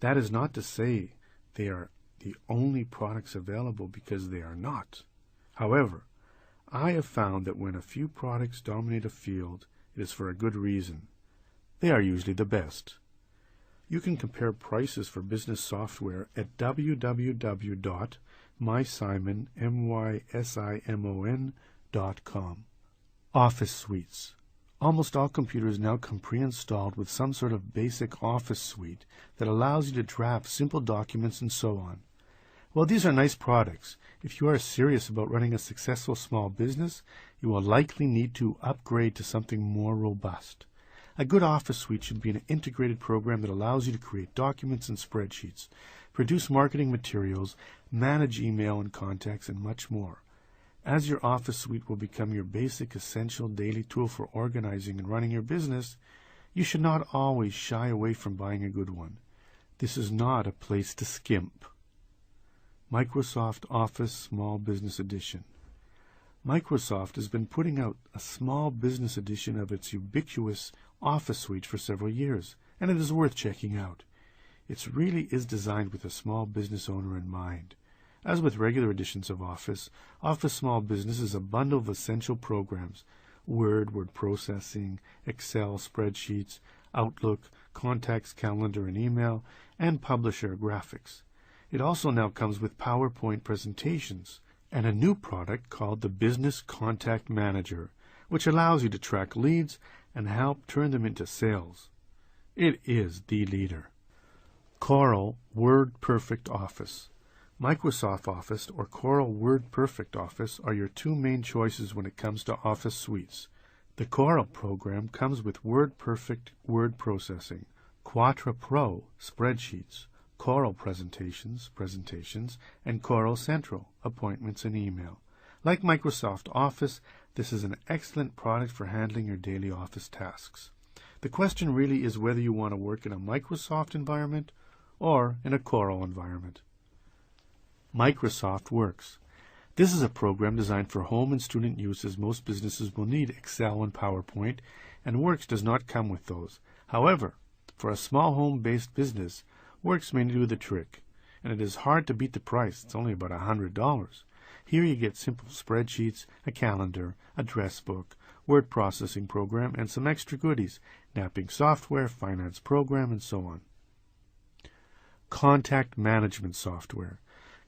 That is not to say they are the only products available, because they are not. However, I have found that when a few products dominate a field, it is for a good reason. They are usually the best. You can compare prices for business software at www.mysimon.com. Office suites. Almost all computers now come pre-installed with some sort of basic office suite that allows you to draft simple documents and so on. Well, these are nice products. If you are serious about running a successful small business, you will likely need to upgrade to something more robust. A good office suite should be an integrated program that allows you to create documents and spreadsheets, produce marketing materials, manage email and contacts, and much more. As your office suite will become your basic, essential daily tool for organizing and running your business, you should not always shy away from buying a good one. This is not a place to skimp. Microsoft Office Small Business Edition. Microsoft has been putting out a small business edition of its ubiquitous Office suite for several years, and it is worth checking out. It really is designed with a small business owner in mind. As with regular editions of Office, Office Small Business is a bundle of essential programs: Word, word processing, Excel, spreadsheets, Outlook, contacts, calendar and email, and Publisher graphics. It also now comes with PowerPoint presentations and a new product called the Business Contact Manager, which allows you to track leads and help turn them into sales. It is the leader. Coral WordPerfect Office. Microsoft Office or Coral WordPerfect Office are your two main choices when it comes to Office suites. The Coral program comes with WordPerfect word processing, Quatra Pro spreadsheets, Coral presentations, and Coral Central, appointments and email. Like Microsoft Office, this is an excellent product for handling your daily office tasks. The question really is whether you want to work in a Microsoft environment or in a Coral environment. Microsoft Works. This is a program designed for home and student use, as most businesses will need Excel and PowerPoint, and Works does not come with those. However, for a small home-based business, Works may do the trick, and it is hard to beat the price. It's only about $100. Here you get simple spreadsheets, a calendar, address book, word processing program, and some extra goodies: mapping software, finance program, and so on. Contact management software.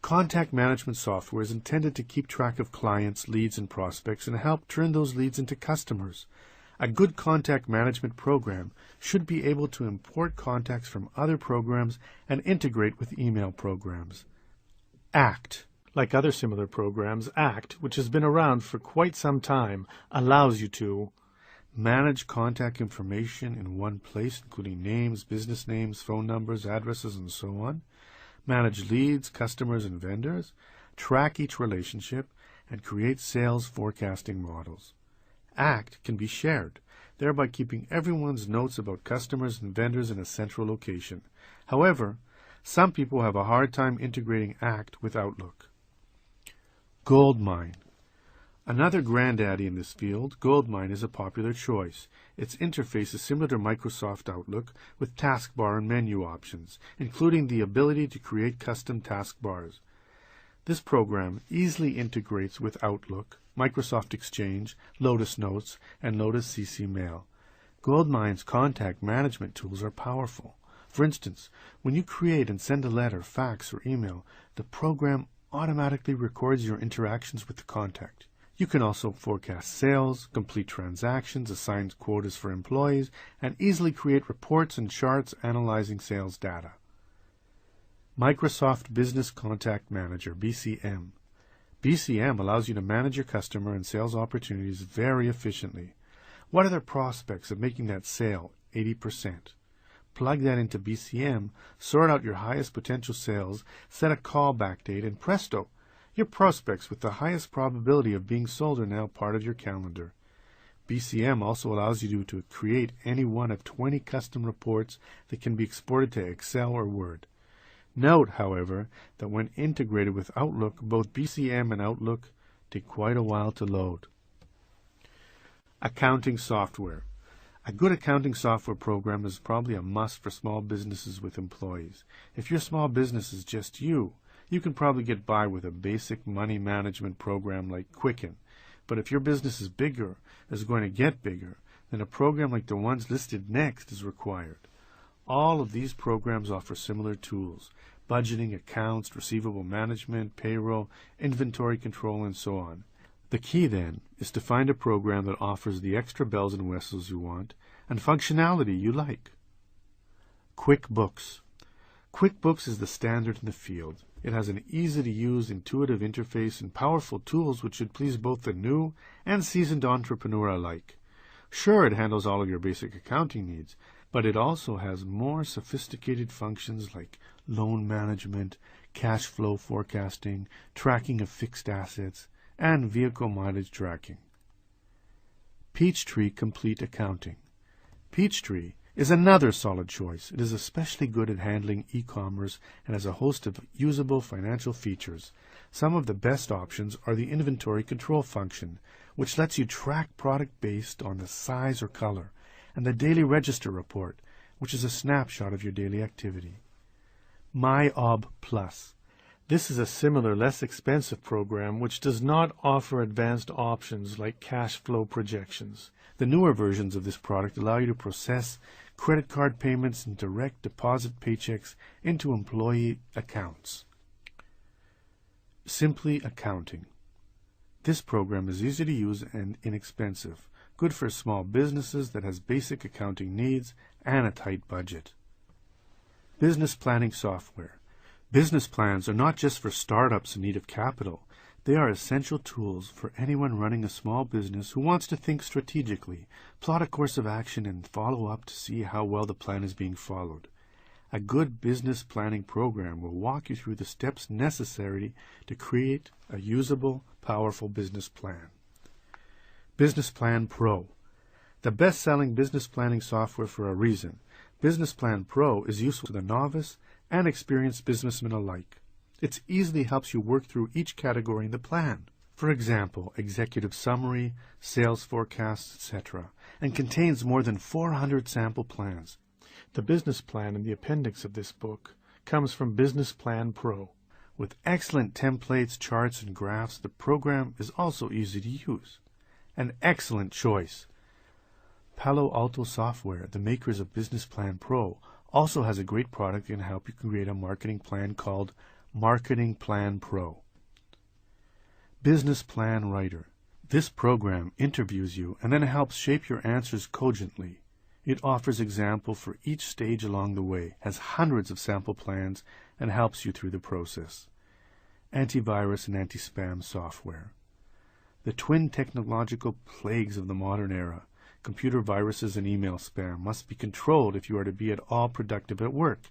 Contact management software is intended to keep track of clients, leads, and prospects and help turn those leads into customers. A good contact management program should be able to import contacts from other programs and integrate with email programs. ACT. Like other similar programs, ACT, which has been around for quite some time, allows you to manage contact information in one place, including names, business names, phone numbers, addresses, and so on, manage leads, customers, and vendors, track each relationship, and create sales forecasting models. ACT can be shared, thereby keeping everyone's notes about customers and vendors in a central location. However, some people have a hard time integrating ACT with Outlook. Goldmine. Another granddaddy in this field, Goldmine is a popular choice. Its interface is similar to Microsoft Outlook, with taskbar and menu options, including the ability to create custom taskbars. This program easily integrates with Outlook, Microsoft Exchange, Lotus Notes, and Lotus CC Mail. Goldmine's contact management tools are powerful. For instance, when you create and send a letter, fax, or email, the program automatically records your interactions with the contact. You can also forecast sales, complete transactions, assign quotas for employees, and easily create reports and charts analyzing sales data. Microsoft Business Contact Manager, BCM. BCM allows you to manage your customer and sales opportunities very efficiently. What are the prospects of making that sale 80%? Plug that into BCM, sort out your highest potential sales, set a callback date, and presto! Your prospects with the highest probability of being sold are now part of your calendar. BCM also allows you to create any one of 20 custom reports that can be exported to Excel or Word. Note, however, that when integrated with Outlook, both BCM and Outlook take quite a while to load. Accounting software. A good accounting software program is probably a must for small businesses with employees. If your small business is just you can probably get by with a basic money management program like Quicken. But if your business is bigger, is going to get bigger, then a program like the ones listed next is required. All of these programs offer similar tools: budgeting, accounts, receivable management, payroll, inventory control, and so on. The key, then, is to find a program that offers the extra bells and whistles you want and functionality you like. QuickBooks. QuickBooks is the standard in the field. It has an easy-to-use, intuitive interface and powerful tools which should please both the new and seasoned entrepreneur alike. Sure, it handles all of your basic accounting needs, but it also has more sophisticated functions like loan management, cash flow forecasting, tracking of fixed assets, and vehicle mileage tracking. Peachtree Complete Accounting. Peachtree is another solid choice. It is especially good at handling e-commerce and has a host of usable financial features. Some of the best options are the inventory control function, which lets you track product based on the size or color, and the daily register report, which is a snapshot of your daily activity. MyOb Plus. This is a similar, less expensive program which does not offer advanced options like cash flow projections. The newer versions of this product allow you to process credit card payments and direct deposit paychecks into employee accounts. Simply Accounting. This program is easy to use and inexpensive, good for small businesses that has basic accounting needs and a tight budget. Business planning software. Business plans are not just for startups in need of capital. They are essential tools for anyone running a small business who wants to think strategically, plot a course of action, and follow up to see how well the plan is being followed. A good business planning program will walk you through the steps necessary to create a usable, powerful business plan. Business Plan Pro. The best-selling business planning software for a reason. Business Plan Pro is useful to the novice and experienced businessmen alike. It easily helps you work through each category in the plan. For example, executive summary, sales forecasts, etc., and contains more than 400 sample plans. The business plan in the appendix of this book comes from Business Plan Pro. With excellent templates, charts, and graphs, the program is also easy to use. An excellent choice. Palo Alto Software, the makers of Business Plan Pro, also has a great product that can help you create a marketing plan called Marketing Plan Pro. Business Plan Writer. This program interviews you and then helps shape your answers cogently. It offers examples for each stage along the way, has hundreds of sample plans, and helps you through the process. Antivirus and anti-spam software. The twin technological plagues of the modern era, computer viruses and email spam, must be controlled if you are to be at all productive at work.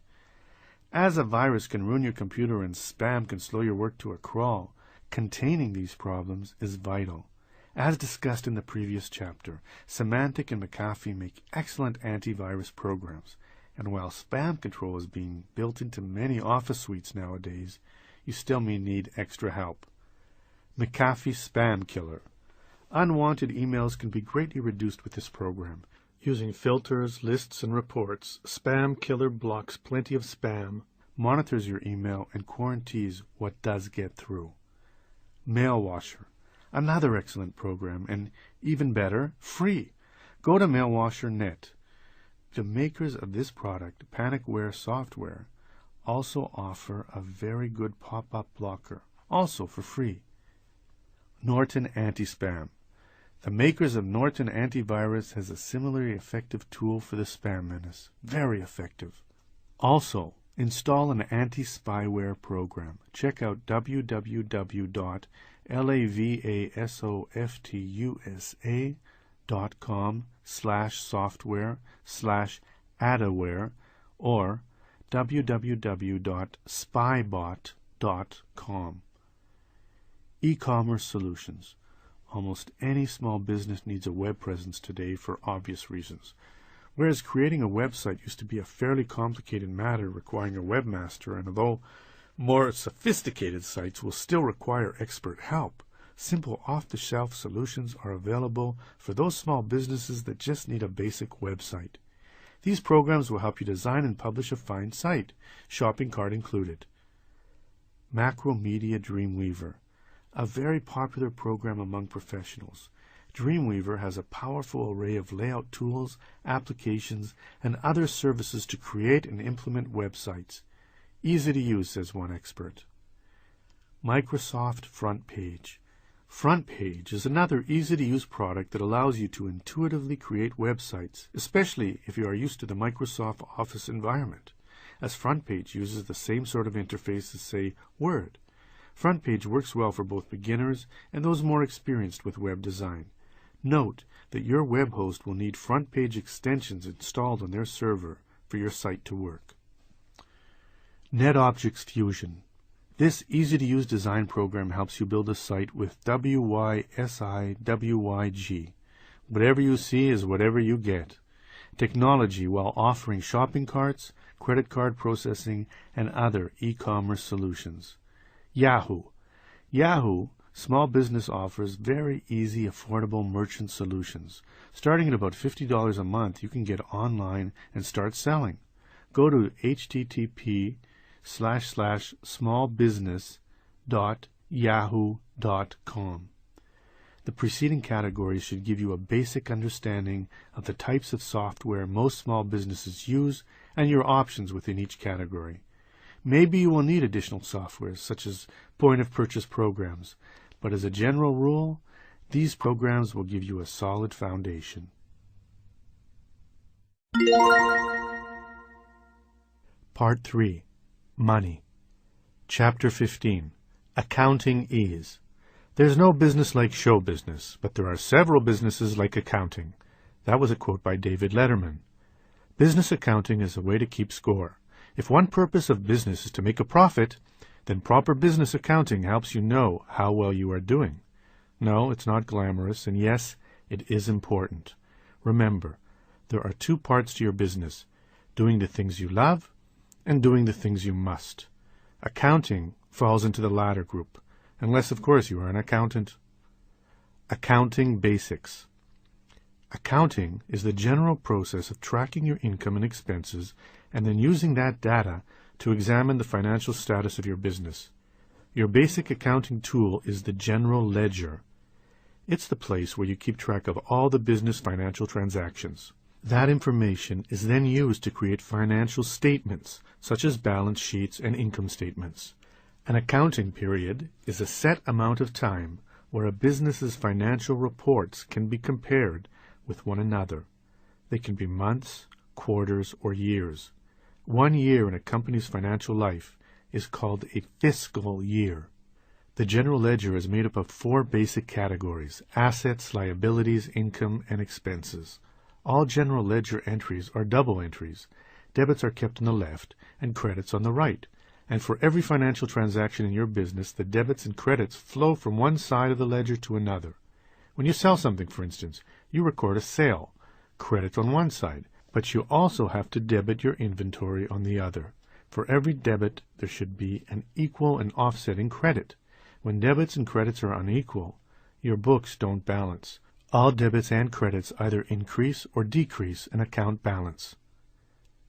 As a virus can ruin your computer and spam can slow your work to a crawl, containing these problems is vital. As discussed in the previous chapter, Symantec and McAfee make excellent antivirus programs, and while spam control is being built into many office suites nowadays, you still may need extra help. McAfee Spam Killer. Unwanted emails can be greatly reduced with this program. Using filters, lists, and reports, Spam Killer blocks plenty of spam, monitors your email, and quarantines what does get through. Mailwasher. Another excellent program, and even better, free. Go to Mailwasher.net. The makers of this product, Panicware Software, also offer a very good pop-up blocker, also for free. Norton Anti-Spam. The makers of Norton Antivirus has a similarly effective tool for the spam menace. Very effective. Also, install an anti-spyware program. Check out www.lavasouth.com/software/adaware or www.spybot.com. E-commerce solutions. Almost any small business needs a web presence today for obvious reasons. Whereas creating a website used to be a fairly complicated matter requiring a webmaster, and although more sophisticated sites will still require expert help, simple off-the-shelf solutions are available for those small businesses that just need a basic website. These programs will help you design and publish a fine site, shopping cart included. Macromedia Dreamweaver, a very popular program among professionals. Dreamweaver has a powerful array of layout tools, applications, and other services to create and implement websites. Easy to use, says one expert. Microsoft FrontPage. FrontPage is another easy-to-use product that allows you to intuitively create websites, especially if you are used to the Microsoft Office environment, as FrontPage uses the same sort of interface as, say, Word. FrontPage works well for both beginners and those more experienced with web design. Note that your web host will need FrontPage extensions installed on their server for your site to work. NetObjects Fusion. This easy-to-use design program helps you build a site with WYSIWYG. Whatever you see is whatever you get. Technology while offering shopping carts, credit card processing, and other e-commerce solutions. Yahoo. Yahoo Small Business offers very easy, affordable merchant solutions. Starting at about $50 a month, you can get online and start selling. Go to http://smallbusiness.yahoo.com. The preceding categories should give you a basic understanding of the types of software most small businesses use and your options within each category. Maybe you will need additional software, such as point-of-purchase programs, but as a general rule, these programs will give you a solid foundation. Part 3. Money. Chapter 15. Accounting Ease. There's no business like show business, but there are several businesses like accounting. That was a quote by David Letterman. Business accounting is a way to keep score. If one purpose of business is to make a profit, then proper business accounting helps you know how well you are doing. No, it's not glamorous, and yes, it is important. Remember, there are two parts to your business: doing the things you love and doing the things you must. Accounting falls into the latter group, unless, of course, you are an accountant. Accounting Basics. Accounting is the general process of tracking your income and expenses and then using that data to examine the financial status of your business. Your basic accounting tool is the general ledger. It's the place where you keep track of all the business financial transactions. That information is then used to create financial statements, such as balance sheets and income statements. An accounting period is a set amount of time where a business's financial reports can be compared with one another. They can be months, quarters, or years. 1 year in a company's financial life is called a fiscal year. The general ledger is made up of 4 basic categories: assets, liabilities, income, and expenses. All general ledger entries are double entries. Debits are kept on the left and credits on the right. And for every financial transaction in your business, the debits and credits flow from one side of the ledger to another. When you sell something, for instance, you record a sale, credit on one side, but you also have to debit your inventory on the other. For every debit, there should be an equal and offsetting credit. When debits and credits are unequal, your books don't balance. All debits and credits either increase or decrease an account balance.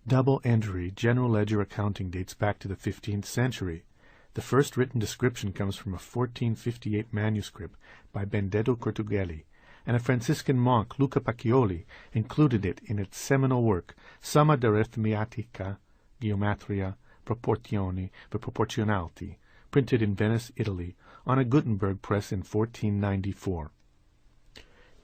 Double entry general ledger accounting dates back to the 15th century. The first written description comes from a 1458 manuscript by Benedetto Cortugelli, and a Franciscan monk, Luca Pacchioli, included it in its seminal work, Somma d'Arithmetica, Geometria, Proporzioni, Proporzionality, printed in Venice, Italy, on a Gutenberg press in 1494.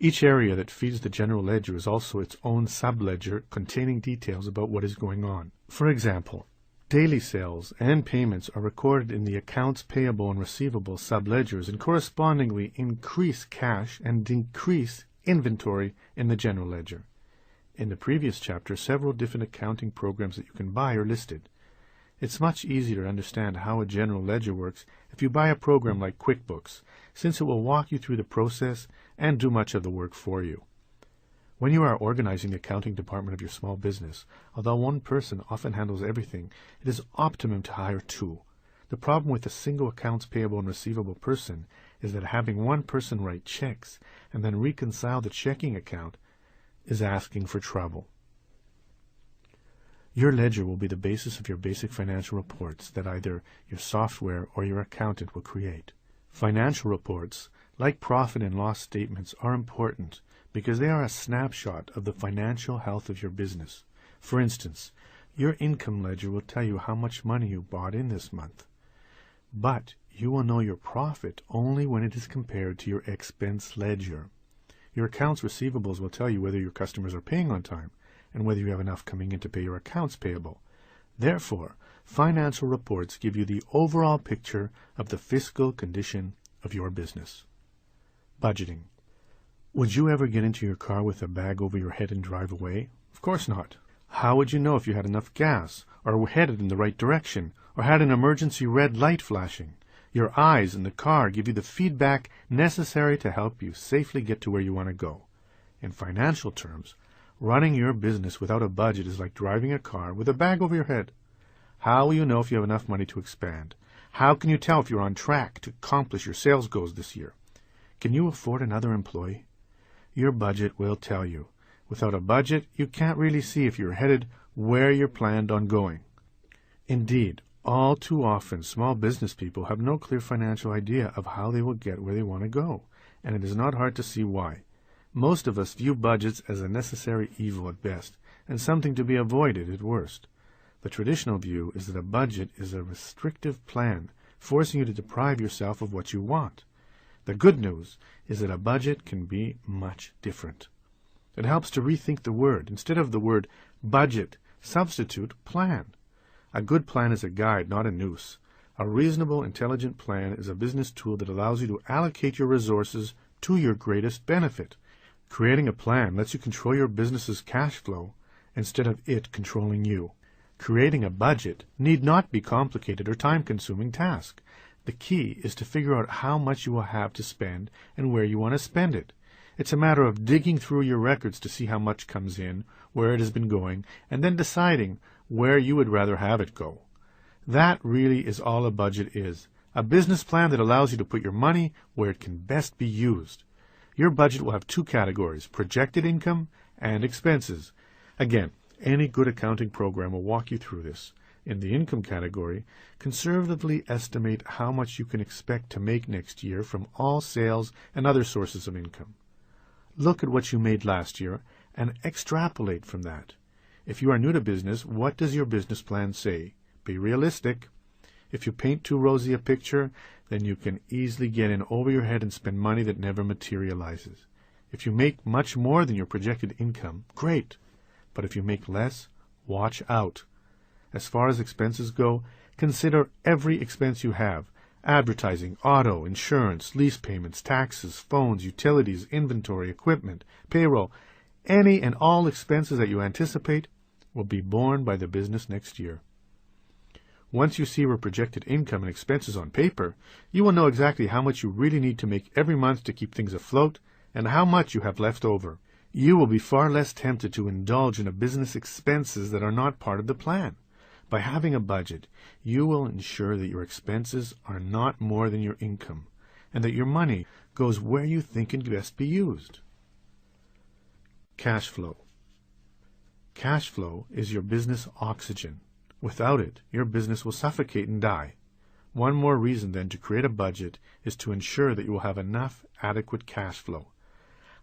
Each area that feeds the general ledger is also its own subledger containing details about what is going on. For example, daily sales and payments are recorded in the accounts payable and receivable subledgers and correspondingly increase cash and decrease inventory in the general ledger. In the previous chapter, several different accounting programs that you can buy are listed. It's much easier to understand how a general ledger works if you buy a program like QuickBooks, since it will walk you through the process and do much of the work for you. When you are organizing the accounting department of your small business, although one person often handles everything, it is optimum to hire two. The problem with a single accounts payable and receivable person is that having one person write checks and then reconcile the checking account is asking for trouble. Your ledger will be the basis of your basic financial reports that either your software or your accountant will create. Financial reports, like profit and loss statements, are important because they are a snapshot of the financial health of your business. For instance, your income ledger will tell you how much money you brought in this month. But you will know your profit only when it is compared to your expense ledger. Your accounts receivables will tell you whether your customers are paying on time and whether you have enough coming in to pay your accounts payable. Therefore, financial reports give you the overall picture of the fiscal condition of your business. Budgeting. Would you ever get into your car with a bag over your head and drive away? Of course not. How would you know if you had enough gas, or were headed in the right direction, or had an emergency red light flashing? Your eyes in the car give you the feedback necessary to help you safely get to where you want to go. In financial terms, running your business without a budget is like driving a car with a bag over your head. How will you know if you have enough money to expand? How can you tell if you're on track to accomplish your sales goals this year? Can you afford another employee? Your budget will tell you. Without a budget, you can't really see if you're headed where you're planned on going. Indeed, all too often, small business people have no clear financial idea of how they will get where they want to go, and it is not hard to see why. Most of us view budgets as a necessary evil at best, and something to be avoided at worst. The traditional view is that a budget is a restrictive plan, forcing you to deprive yourself of what you want. The good news is that a budget can be much different. It helps to rethink the word. Instead of the word budget, substitute plan. A good plan is a guide, not a noose. A reasonable, intelligent plan is a business tool that allows you to allocate your resources to your greatest benefit. Creating a plan lets you control your business's cash flow instead of it controlling you. Creating a budget need not be complicated or time-consuming task. The key is to figure out how much you will have to spend and where you want to spend it. It's a matter of digging through your records to see how much comes in, where it has been going, and then deciding where you would rather have it go. That really is all a budget is. A business plan that allows you to put your money where it can best be used. Your budget will have two categories, projected income and expenses. Again, any good accounting program will walk you through this. In the income category, conservatively estimate how much you can expect to make next year from all sales and other sources of income. Look at what you made last year and extrapolate from that. If you are new to business, what does your business plan say? Be realistic. If you paint too rosy a picture, then you can easily get in over your head and spend money that never materializes. If you make much more than your projected income, great. But if you make less, watch out. As far as expenses go, consider every expense you have. Advertising, auto, insurance, lease payments, taxes, phones, utilities, inventory, equipment, payroll. Any and all expenses that you anticipate will be borne by the business next year. Once you see your projected income and expenses on paper, you will know exactly how much you really need to make every month to keep things afloat and how much you have left over. You will be far less tempted to indulge in a business expenses that are not part of the plan. By having a budget, you will ensure that your expenses are not more than your income, and that your money goes where you think it can best be used. Cash flow. Cash flow is your business oxygen. Without it, your business will suffocate and die. One more reason, then, to create a budget is to ensure that you will have enough adequate cash flow.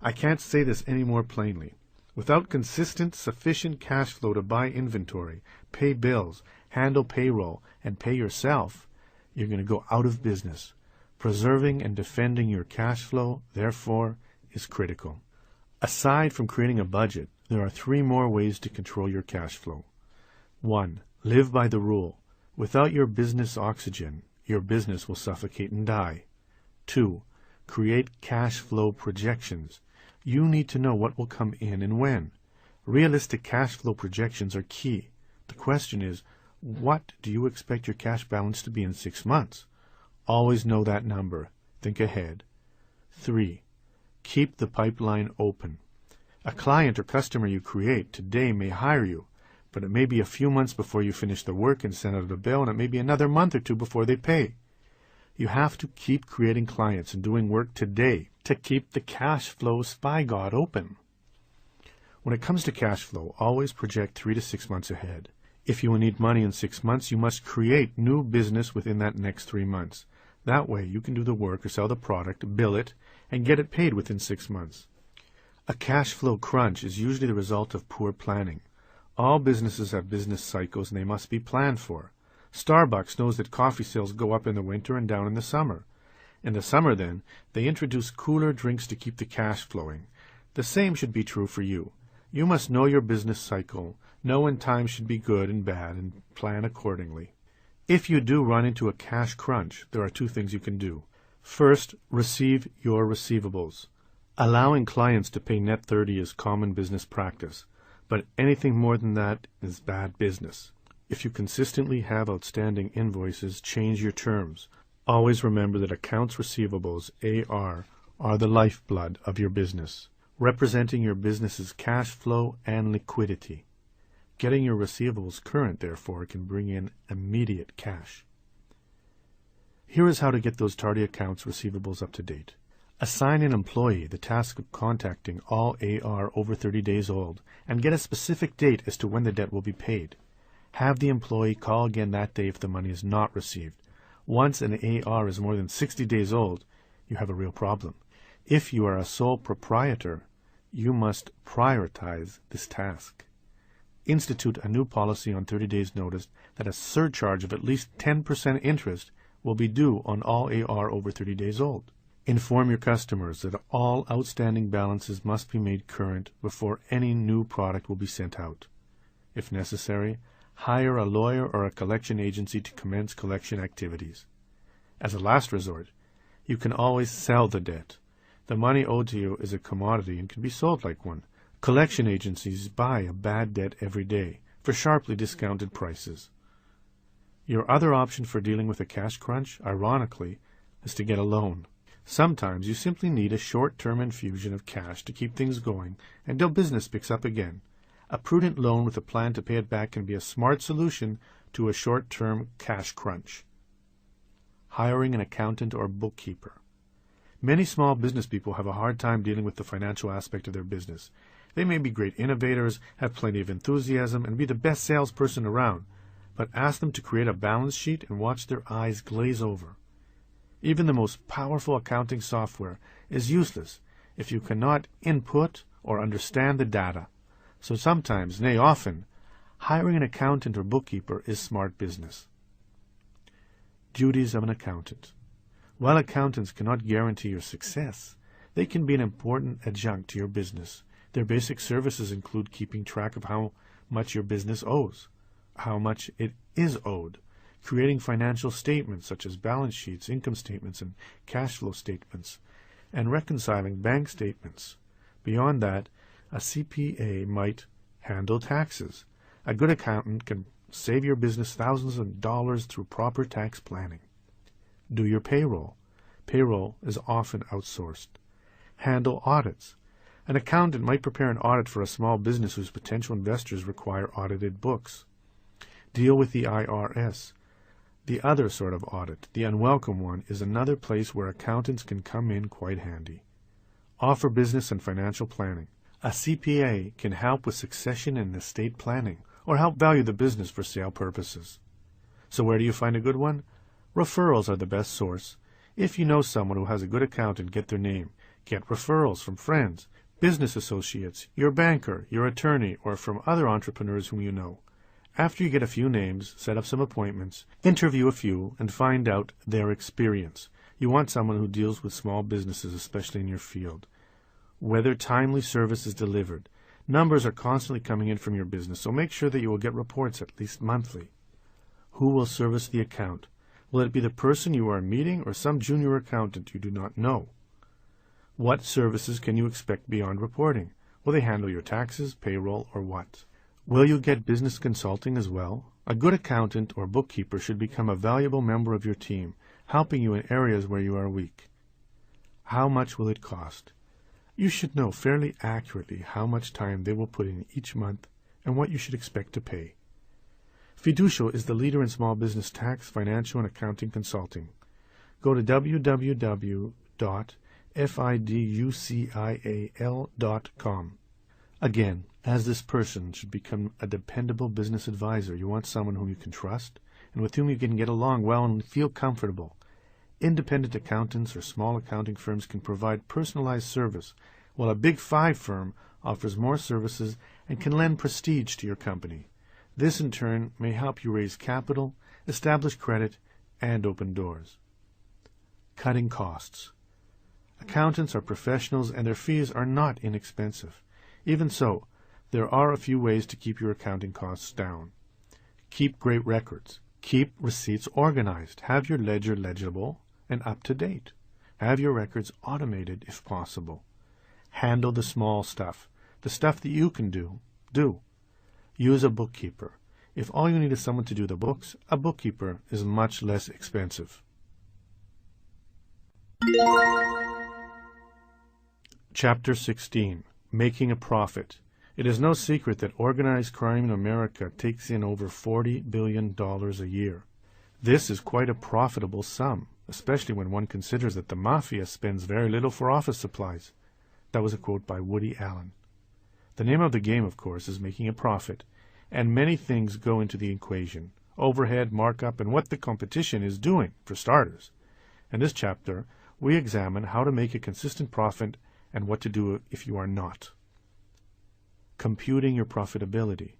I can't say this any more plainly. Without consistent, sufficient cash flow to buy inventory, pay bills, handle payroll, and pay yourself, you're going to go out of business. Preserving and defending your cash flow, therefore, is critical. Aside from creating a budget, there are 3 more ways to control your cash flow. 1. Live by the rule. Without your business oxygen, your business will suffocate and die. 2. Create cash flow projections. You need to know what will come in and when. Realistic cash flow projections are key. The question is, what do you expect your cash balance to be in 6 months? Always know that number. Think ahead. 3. Keep the pipeline open. A client or customer you create today may hire you, but it may be a few months before you finish the work and send out a bill, and it may be another month or two before they pay. You have to keep creating clients and doing work today to keep the cash flow spy god open. When it comes to cash flow, always project 3 to 6 months ahead. If you will need money in 6 months, you must create new business within that next 3 months. That way you can do the work or sell the product, bill it, and get it paid within 6 months. A cash flow crunch is usually the result of poor planning. All businesses have business cycles and they must be planned for. Starbucks knows that coffee sales go up in the winter and down in the summer. In the summer, then, they introduce cooler drinks to keep the cash flowing. The same should be true for you. You must know your business cycle, know when times should be good and bad, and plan accordingly. If you do run into a cash crunch, there are 2 things you can do. First, receive your receivables. Allowing clients to pay net 30 is common business practice, but anything more than that is bad business. If you consistently have outstanding invoices, change your terms. Always remember that accounts receivables, AR, are the lifeblood of your business, representing your business's cash flow and liquidity. Getting your receivables current, therefore, can bring in immediate cash. Here is how to get those tardy accounts receivables up to date. Assign an employee the task of contacting all AR over 30 days old and get a specific date as to when the debt will be paid. Have the employee call again that day if the money is not received. Once an AR is more than 60 days old, you have a real problem. If you are a sole proprietor, you must prioritize this task. Institute a new policy on 30 days' notice that a surcharge of at least 10% interest will be due on all AR over 30 days old. Inform your customers that all outstanding balances must be made current before any new product will be sent out. If necessary, hire a lawyer or a collection agency to commence collection activities. As a last resort, you can always sell the debt. The money owed to you is a commodity and can be sold like one. Collection agencies buy a bad debt every day for sharply discounted prices. Your other option for dealing with a cash crunch, ironically, is to get a loan. Sometimes you simply need a short-term infusion of cash to keep things going until business picks up again. A prudent loan with a plan to pay it back can be a smart solution to a short-term cash crunch. Hiring an accountant or bookkeeper. Many small business people have a hard time dealing with the financial aspect of their business. They may be great innovators, have plenty of enthusiasm, and be the best salesperson around, but ask them to create a balance sheet and watch their eyes glaze over. Even the most powerful accounting software is useless if you cannot input or understand the data. So sometimes, nay often, hiring an accountant or bookkeeper is smart business. Duties of an accountant. While accountants cannot guarantee your success, they can be an important adjunct to your business. Their basic services include keeping track of how much your business owes, how much it is owed, creating financial statements such as balance sheets, income statements, and cash flow statements, and reconciling bank statements. Beyond that, a CPA might handle taxes. A good accountant can save your business thousands of dollars through proper tax planning. Do your payroll. Payroll is often outsourced. Handle audits. An accountant might prepare an audit for a small business whose potential investors require audited books. Deal with the IRS. The other sort of audit, the unwelcome one, is another place where accountants can come in quite handy. Offer business and financial planning. A CPA can help with succession and estate planning, or help value the business for sale purposes. So where do you find a good one? Referrals are the best source. If you know someone who has a good accountant, get their name. Get referrals from friends, business associates, your banker, your attorney, or from other entrepreneurs whom you know. After you get a few names, set up some appointments, interview a few, and find out their experience. You want someone who deals with small businesses, especially in your field. Whether timely service is delivered. Numbers are constantly coming in from your business, so make sure that you will get reports at least monthly. Who will service the account? Will it be the person you are meeting or some junior accountant you do not know? What services can you expect beyond reporting? Will they handle your taxes, payroll, or what? Will you get business consulting as well? A good accountant or bookkeeper should become a valuable member of your team, helping you in areas where you are weak. How much will it cost? You should know fairly accurately how much time they will put in each month and what you should expect to pay. Fiducio is the leader in small business tax, financial, and accounting consulting. Go to www.fiducial.com. Again, as this person should become a dependable business advisor, you want someone whom you can trust and with whom you can get along well and feel comfortable. Independent accountants or small accounting firms can provide personalized service, while a Big Five firm offers more services and can lend prestige to your company. This, in turn, may help you raise capital, establish credit, and open doors. Cutting costs. Accountants are professionals and their fees are not inexpensive. Even so, there are a few ways to keep your accounting costs down. Keep great records. Keep receipts organized. Have your ledger legible and up to date. Have your records automated if possible. Handle the small stuff. The stuff that you can do. Use a bookkeeper. If all you need is someone to do the books, a bookkeeper is much less expensive. Chapter 16. Making a Profit. It is no secret that organized crime in America takes in over $40 billion a year. This is quite a profitable sum, especially when one considers that the mafia spends very little for office supplies. That was a quote by Woody Allen. The name of the game, of course, is making a profit, and many things go into the equation: overhead, markup, and what the competition is doing, for starters. In this chapter, we examine how to make a consistent profit and what to do if you are not. Computing your profitability.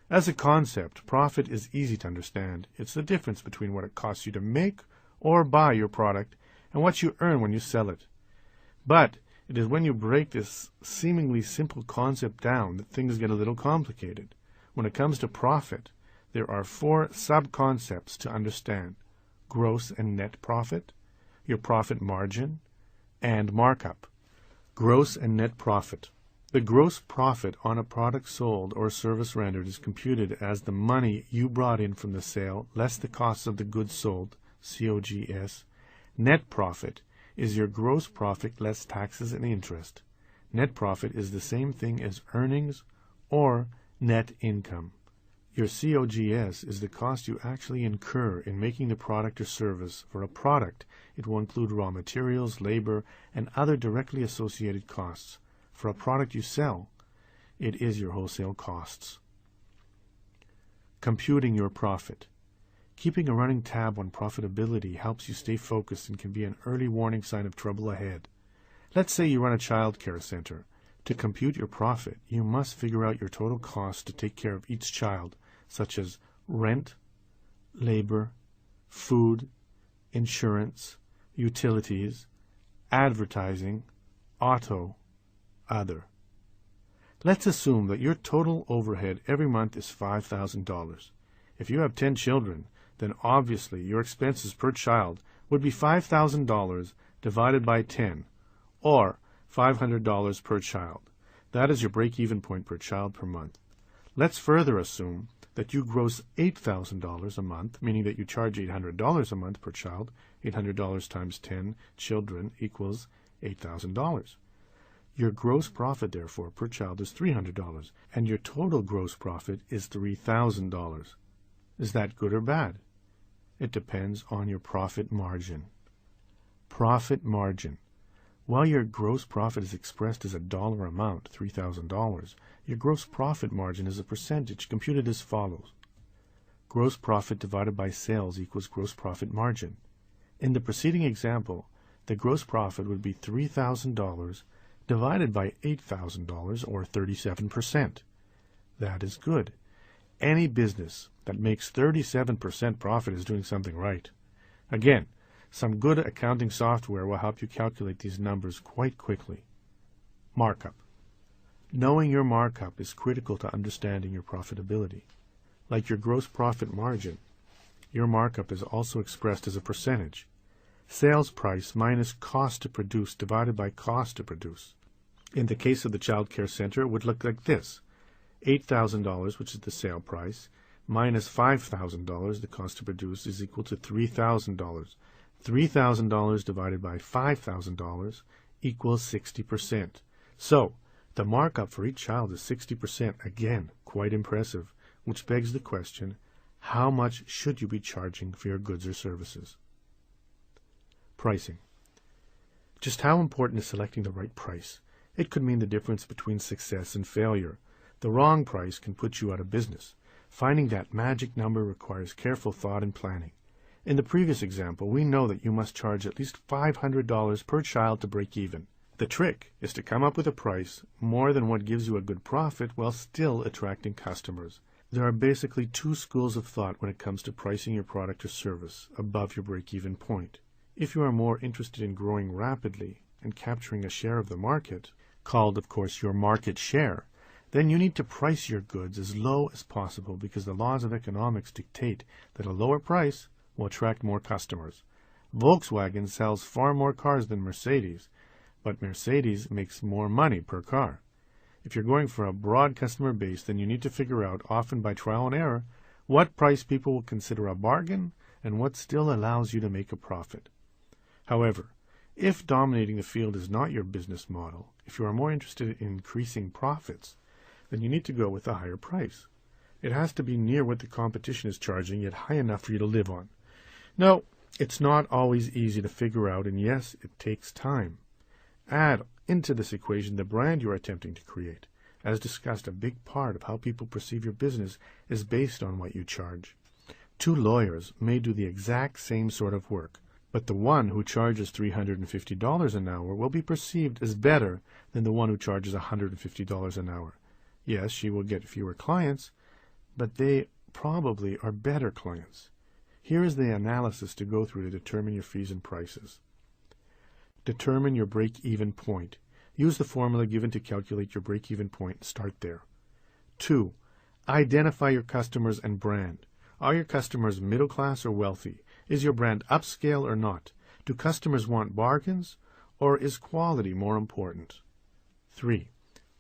As a concept, profit is easy to understand. It's the difference between what it costs you to make or buy your product and what you earn when you sell it. But it is when you break this seemingly simple concept down that things get a little complicated. When it comes to profit, there are 4 sub-concepts to understand: gross and net profit, your profit margin, and markup. Gross and net profit. The gross profit on a product sold or service rendered is computed as the money you brought in from the sale less the costs of the goods sold, COGS. Net profit is your gross profit less taxes and interest. Net profit is the same thing as earnings or net income. Your COGS is the cost you actually incur in making the product or service. For a product, it will include raw materials, labor, and other directly associated costs. For a product you sell, it is your wholesale costs. Computing your profit. Keeping a running tab on profitability helps you stay focused and can be an early warning sign of trouble ahead. Let's say you run a child care center. To compute your profit, you must figure out your total costs to take care of each child, such as rent, labor, food, insurance, utilities, advertising, auto, other. Let's assume that your total overhead every month is $5,000. If you have 10 children, then obviously your expenses per child would be $5,000 divided by 10, or $500 per child. That is your break-even point per child per month. Let's further assume that you gross $8,000 a month, meaning that you charge $800 a month per child. $800 times 10 children equals $8,000. Your gross profit, therefore, per child is $300, and your total gross profit is $3,000. Is that good or bad? It depends on your profit margin. Profit margin. While your gross profit is expressed as a dollar amount, $3,000, your gross profit margin is a percentage computed as follows. Gross profit divided by sales equals gross profit margin. In the preceding example, the gross profit would be $3,000 divided by $8,000, or 37%. That is good. Any business that makes 37% profit is doing something right. Again, some good accounting software will help you calculate these numbers quite quickly. Markup. Knowing your markup is critical to understanding your profitability. Like your gross profit margin, your markup is also expressed as a percentage. Sales price minus cost to produce divided by cost to produce. In the case of the child care center, it would look like this. $8,000, which is the sale price, minus $5,000, the cost to produce, is equal to $3,000. $3,000 divided by $5,000 equals 60%. So, the markup for each child is 60%, again, quite impressive, which begs the question, how much should you be charging for your goods or services? Pricing. Just how important is selecting the right price? It could mean the difference between success and failure. The wrong price can put you out of business. Finding that magic number requires careful thought and planning. In the previous example, we know that you must charge at least $500 per child to break even. The trick is to come up with a price more than what gives you a good profit while still attracting customers. There are basically two schools of thought when it comes to pricing your product or service above your break-even point. If you are more interested in growing rapidly and capturing a share of the market, called, of course, your market share, then you need to price your goods as low as possible because the laws of economics dictate that a lower price will attract more customers. Volkswagen sells far more cars than Mercedes, but Mercedes makes more money per car. If you're going for a broad customer base, then you need to figure out, often by trial and error, what price people will consider a bargain and what still allows you to make a profit. However, if dominating the field is not your business model, if you are more interested in increasing profits, then you need to go with a higher price. It has to be near what the competition is charging, yet high enough for you to live on. No, it's not always easy to figure out, and yes, it takes time. Add into this equation the brand you are attempting to create. As discussed, a big part of how people perceive your business is based on what you charge. Two lawyers may do the exact same sort of work, but the one who charges $350 an hour will be perceived as better than the one who charges $150 an hour. Yes, she will get fewer clients, but they probably are better clients. Here is the analysis to go through to determine your fees and prices. Determine your break-even point. Use the formula given to calculate your break-even point and start there. 2. Identify your customers and brand. Are your customers middle class or wealthy? Is your brand upscale or not? Do customers want bargains, or is quality more important? 3.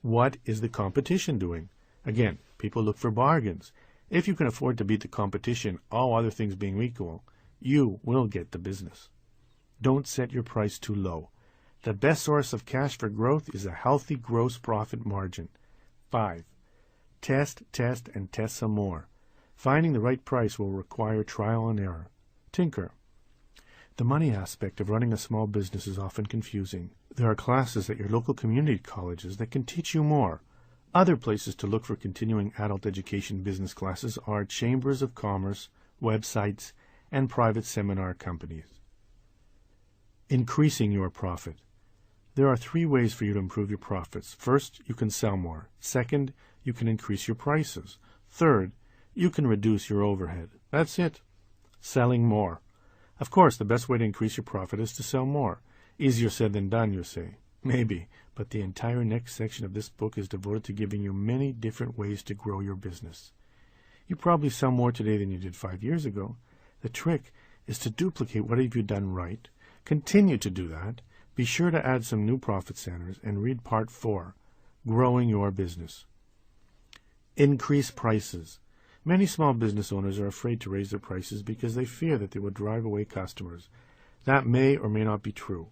What is the competition doing? Again, people look for bargains. If you can afford to beat the competition, all other things being equal, you will get the business. Don't set your price too low. The best source of cash for growth is a healthy gross profit margin. 5. Test, and test some more. Finding the right price will require trial and error. Tinker. The money aspect of running a small business is often confusing. There are classes at your local community colleges that can teach you more. Other places to look for continuing adult education business classes are chambers of commerce, websites, and private seminar companies. Increasing your profit. There are 3 ways for you to improve your profits. First, you can sell more. Second, you can increase your prices. Third, you can reduce your overhead. That's it. Selling more. Of course, the best way to increase your profit is to sell more. Easier said than done, you say. Maybe, but the entire next section of this book is devoted to giving you many different ways to grow your business. You probably sell more today than you did 5 years ago. The trick is to duplicate what have you done right. Continue to do that. Be sure to add some new profit centers and read Part 4, Growing Your Business. Increase prices. Many small business owners are afraid to raise their prices because they fear that they will drive away customers. That may or may not be true.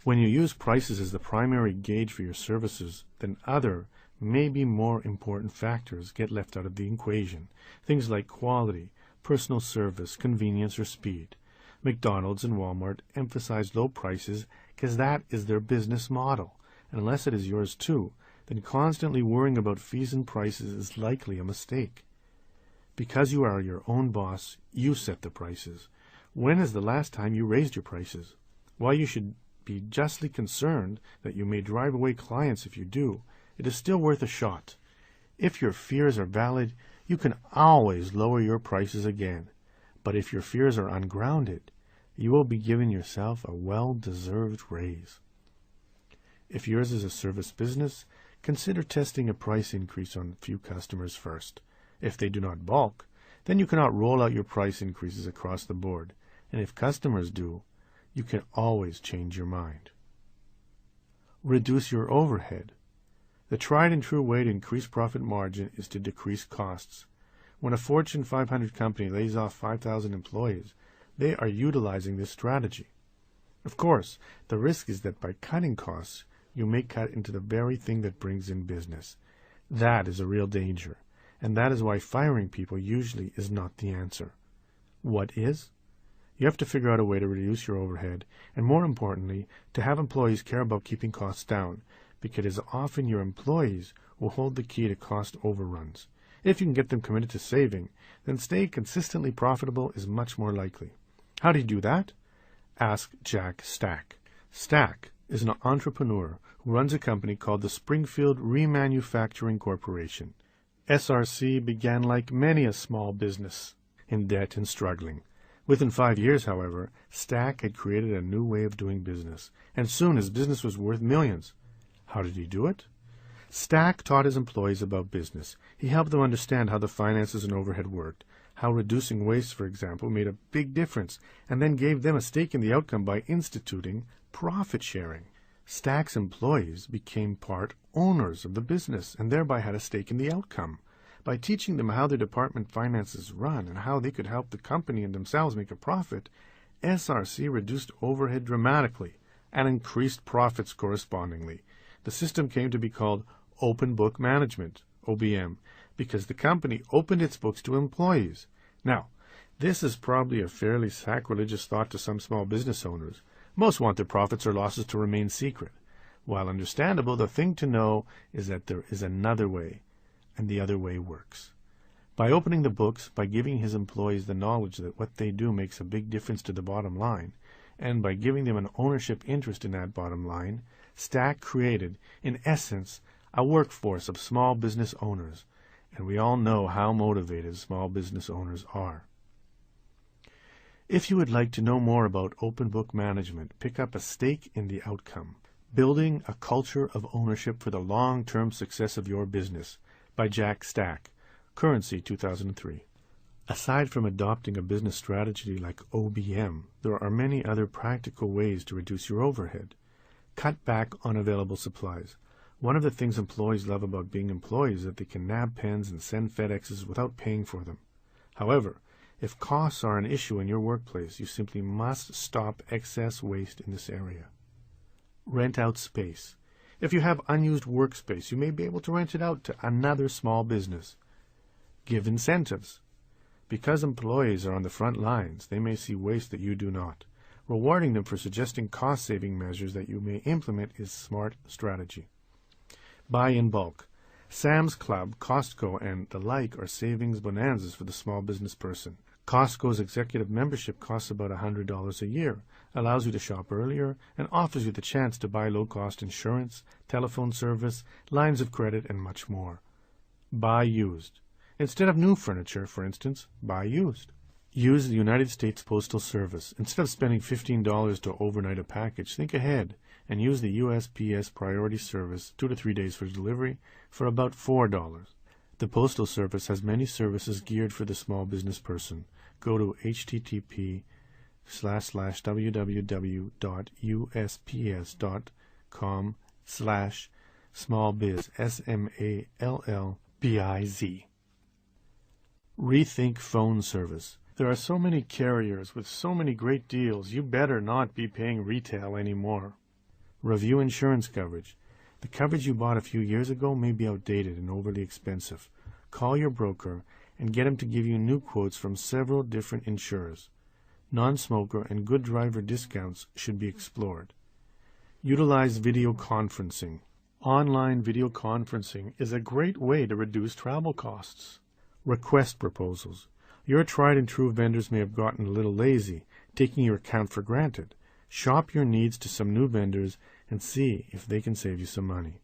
When you use prices as the primary gauge for your services, then other, maybe more important factors get left out of the equation. Things like quality, personal service, convenience, or speed. McDonald's and Walmart emphasize low prices because that is their business model. And unless it is yours too, then constantly worrying about fees and prices is likely a mistake. Because you are your own boss, you set the prices. When is the last time you raised your prices? While you should be justly concerned that you may drive away clients if you do, it is still worth a shot. If your fears are valid, you can always lower your prices again. But if your fears are ungrounded, you will be giving yourself a well-deserved raise. If yours is a service business, consider testing a price increase on a few customers first. If they do not balk, then you cannot roll out your price increases across the board. And if customers do, you can always change your mind. Reduce your overhead. The tried and true way to increase profit margin is to decrease costs. When a Fortune 500 company lays off 5,000 employees, they are utilizing this strategy. Of course, the risk is that by cutting costs, you may cut into the very thing that brings in business. That is a real danger, and that is why firing people usually is not the answer. What is? You have to figure out a way to reduce your overhead, and more importantly, to have employees care about keeping costs down, because it is often your employees who hold the key to cost overruns. If you can get them committed to saving, then staying consistently profitable is much more likely. How do you do that? Ask Jack Stack. Stack is an entrepreneur who runs a company called the Springfield Remanufacturing Corporation. SRC began like many a small business, in debt and struggling. Within 5 years, however, Stack had created a new way of doing business, and soon his business was worth millions. How did he do it? Stack taught his employees about business. He helped them understand how the finances and overhead worked, how reducing waste, for example, made a big difference, and then gave them a stake in the outcome by instituting profit sharing. Stack's employees became part owners of the business and thereby had a stake in the outcome. By teaching them how their department finances run and how they could help the company and themselves make a profit, SRC reduced overhead dramatically and increased profits correspondingly. The system came to be called Open Book Management, OBM, because the company opened its books to employees. Now, this is probably a fairly sacrilegious thought to some small business owners. Most want their profits or losses to remain secret. While understandable, the thing to know is that there is another way, and the other way works. By opening the books, by giving his employees the knowledge that what they do makes a big difference to the bottom line, and by giving them an ownership interest in that bottom line, Stack created, in essence, a workforce of small business owners, and we all know how motivated small business owners are. If you would like to know more about open book management, pick up A Stake in the Outcome, Building a Culture of Ownership for the Long-Term Success of Your Business, by Jack Stack, Currency 2003. Aside from adopting a business strategy like OBM, there are many other practical ways to reduce your overhead. Cut back on available supplies. One of the things employees love about being employees is that they can nab pens and send FedExes without paying for them. However, if costs are an issue in your workplace, you simply must stop excess waste in this area. Rent out space. If you have unused workspace, you may be able to rent it out to another small business. Give incentives. Because employees are on the front lines, they may see waste that you do not. Rewarding them for suggesting cost-saving measures that you may implement is smart strategy. Buy in bulk. Sam's Club, Costco, and the like are savings bonanzas for the small business person. Costco's executive membership costs about $100 a year, allows you to shop earlier, and offers you the chance to buy low-cost insurance, telephone service, lines of credit, and much more. Buy used. Instead of new furniture, for instance, buy used. Use the United States Postal Service. Instead of spending $15 to overnight a package, think ahead and use the USPS Priority Service 2 to 3 days for delivery for about $4. The Postal Service has many services geared for the small business person. Go to http://www.usps.com/smallbiz, SMALLBIZ. Rethink phone service. There are so many carriers with so many great deals, you better not be paying retail anymore. Review insurance coverage. The coverage you bought a few years ago may be outdated and overly expensive. Call your broker and get him to give you new quotes from several different insurers. Non-smoker and good driver discounts should be explored. Utilize video conferencing. Online video conferencing is a great way to reduce travel costs. Request proposals. Your tried and true vendors may have gotten a little lazy, taking your account for granted. Shop your needs to some new vendors and see if they can save you some money.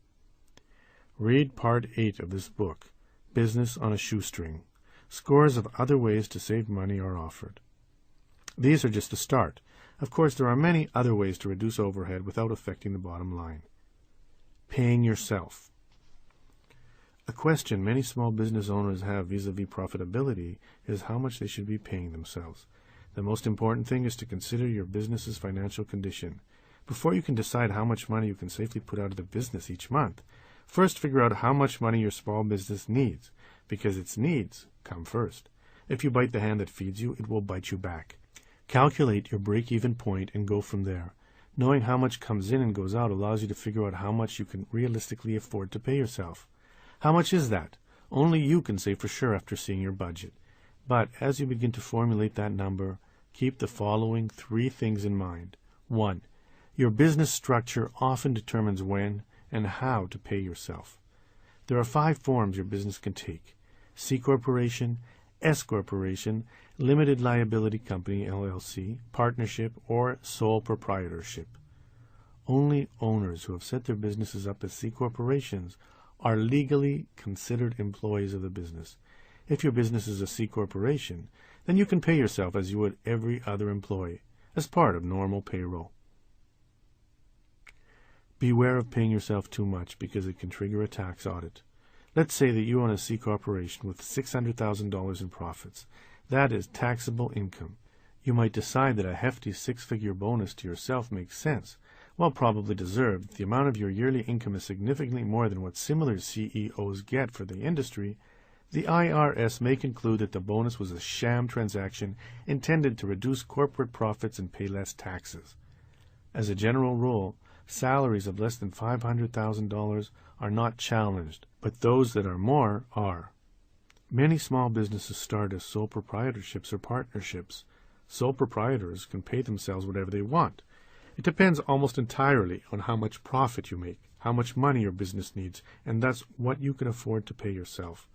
Read Part 8 of this book, Business on a Shoestring. Scores of other ways to save money are offered. These are just a start. Of course, there are many other ways to reduce overhead without affecting the bottom line. Paying yourself. A question many small business owners have vis-a-vis profitability is how much they should be paying themselves. The most important thing is to consider your business's financial condition. Before you can decide how much money you can safely put out of the business each month, first figure out how much money your small business needs, because its needs come first. If you bite the hand that feeds you, it will bite you back. Calculate your break-even point and go from there. Knowing how much comes in and goes out allows you to figure out how much you can realistically afford to pay yourself. How much is that? Only you can say for sure after seeing your budget. But as you begin to formulate that number, keep the following 3 things in mind. 1. Your business structure often determines when and how to pay yourself. There are 5 forms your business can take: C Corporation, S Corporation, Limited Liability Company, LLC, Partnership, or Sole Proprietorship. Only owners who have set their businesses up as C Corporations are legally considered employees of the business. If your business is a C Corporation, then you can pay yourself as you would every other employee, as part of normal payroll. Beware of paying yourself too much because it can trigger a tax audit. Let's say that you own a C Corporation with $600,000 in profits. That is taxable income. You might decide that a hefty 6-figure bonus to yourself makes sense. While probably deserved, if the amount of your yearly income is significantly more than what similar CEOs get for the industry, the IRS may conclude that the bonus was a sham transaction intended to reduce corporate profits and pay less taxes. As a general rule, salaries of less than $500,000 are not challenged, but those that are more are. Many small businesses start as sole proprietorships or partnerships. Sole proprietors can pay themselves whatever they want. It depends almost entirely on how much profit you make, how much money your business needs, and thus what you can afford to pay yourself.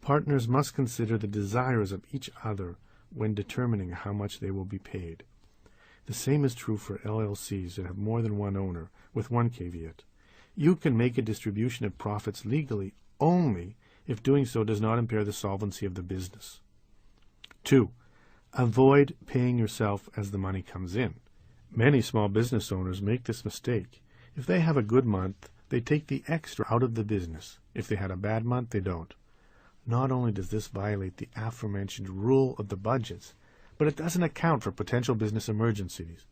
Partners must consider the desires of each other when determining how much they will be paid. The same is true for LLCs that have more than one owner, with one caveat. You can make a distribution of profits legally only if doing so does not impair the solvency of the business. 2. Avoid paying yourself as the money comes in. Many small business owners make this mistake. If they have a good month, they take the extra out of the business. If they had a bad month, they don't. Not only does this violate the aforementioned rule of the budgets, but it doesn't account for potential business emergencies.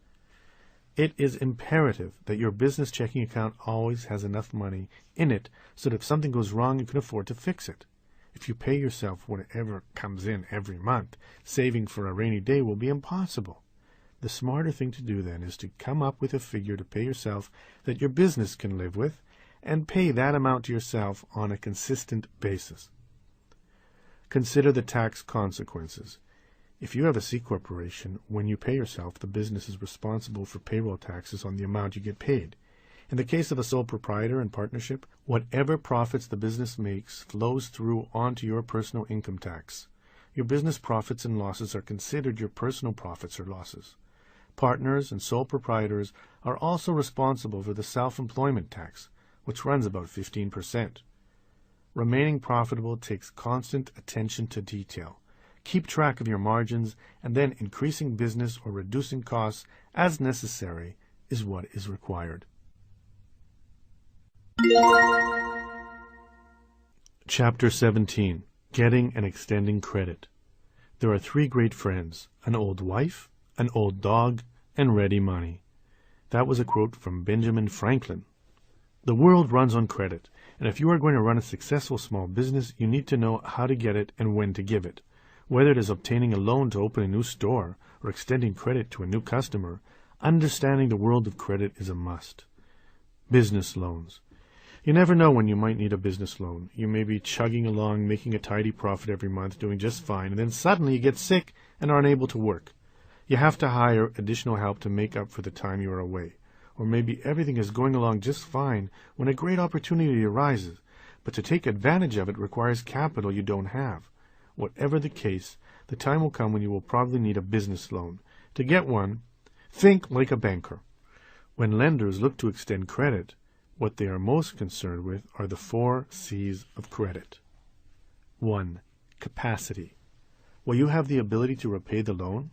It is imperative that your business checking account always has enough money in it so that if something goes wrong, you can afford to fix it. If you pay yourself whatever comes in every month, saving for a rainy day will be impossible. The smarter thing to do then is to come up with a figure to pay yourself that your business can live with, and pay that amount to yourself on a consistent basis. Consider the tax consequences. If you have a C Corporation, when you pay yourself, the business is responsible for payroll taxes on the amount you get paid. In the case of a sole proprietor and partnership, whatever profits the business makes flows through onto your personal income tax. Your business profits and losses are considered your personal profits or losses. Partners and sole proprietors are also responsible for the self-employment tax, which runs about 15%. Remaining profitable takes constant attention to detail. Keep track of your margins, and then increasing business or reducing costs as necessary is what is required. Chapter 17. Getting and Extending Credit. There are 3 great friends: an old wife, an old dog, and ready money. That was a quote from Benjamin Franklin. The world runs on credit, and if you are going to run a successful small business, you need to know how to get it and when to give it. Whether it is obtaining a loan to open a new store or extending credit to a new customer, understanding the world of credit is a must. Business loans. You never know when you might need a business loan. You may be chugging along, making a tidy profit every month, doing just fine, and then suddenly you get sick and are unable to work. You have to hire additional help to make up for the time you are away. Or maybe everything is going along just fine when a great opportunity arises, but to take advantage of it requires capital you don't have. Whatever the case, the time will come when you will probably need a business loan. To get one, think like a banker. When lenders look to extend credit, what they are most concerned with are the 4 C's of credit. 1. Capacity. Will you have the ability to repay the loan?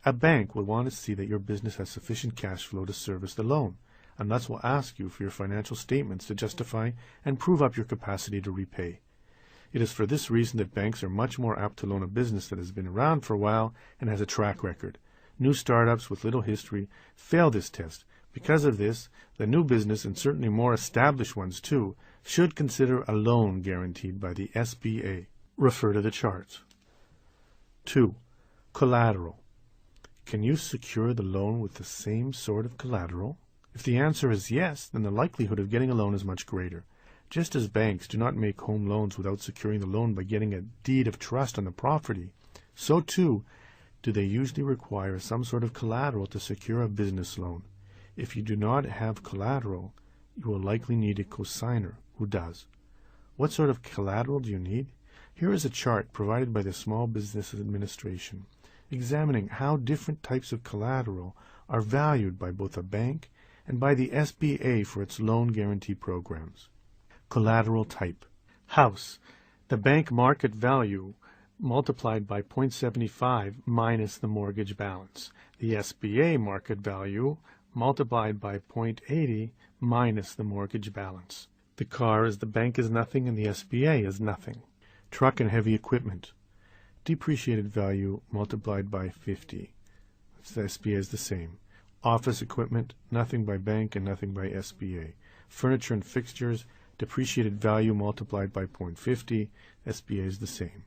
A bank will want to see that your business has sufficient cash flow to service the loan, and thus will ask you for your financial statements to justify and prove up your capacity to repay. It is for this reason that banks are much more apt to loan a business that has been around for a while and has a track record. New startups with little history fail this test. Because of this, the new business, and certainly more established ones too, should consider a loan guaranteed by the SBA. Refer to the charts. 2. Collateral. Can you secure the loan with the same sort of collateral? If the answer is yes, then the likelihood of getting a loan is much greater. Just as banks do not make home loans without securing the loan by getting a deed of trust on the property, so too do they usually require some sort of collateral to secure a business loan. If you do not have collateral, you will likely need a cosigner who does. What sort of collateral do you need? Here is a chart provided by the Small Business Administration, examining how different types of collateral are valued by both a bank and by the SBA for its loan guarantee programs. Collateral type. House. The bank market value multiplied by 0.75 minus the mortgage balance. The SBA market value multiplied by 0.80 minus the mortgage balance. The car is the bank is nothing and the SBA is nothing. Truck and heavy equipment. Depreciated value multiplied by 50. The SBA is the same. Office equipment, nothing by bank and nothing by SBA. Furniture and fixtures, depreciated value multiplied by 0.50, SBA is the same.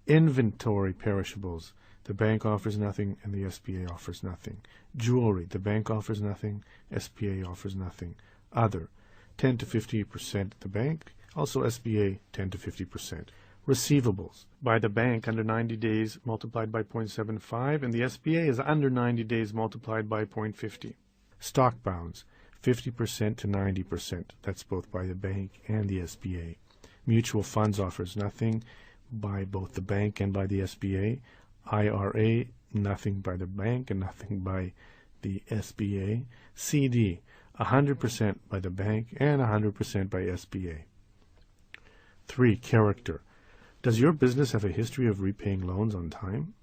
Inventory perishables, the bank offers nothing and the SBA offers nothing. Jewelry, the bank offers nothing, SBA offers nothing. Other, 10 to 50% the bank, also SBA 10 to 50%. Receivables, by the bank under 90 days multiplied by 0.75 and the SBA is under 90 days multiplied by 0.50. Stock bonds, 50% to 90%, that's both by the bank and the SBA. Mutual funds offers nothing by both the bank and by the SBA. IRA, nothing by the bank and nothing by the SBA. CD, 100% by the bank and 100% by SBA. 3. Character. Does your business have a history of repaying loans on time?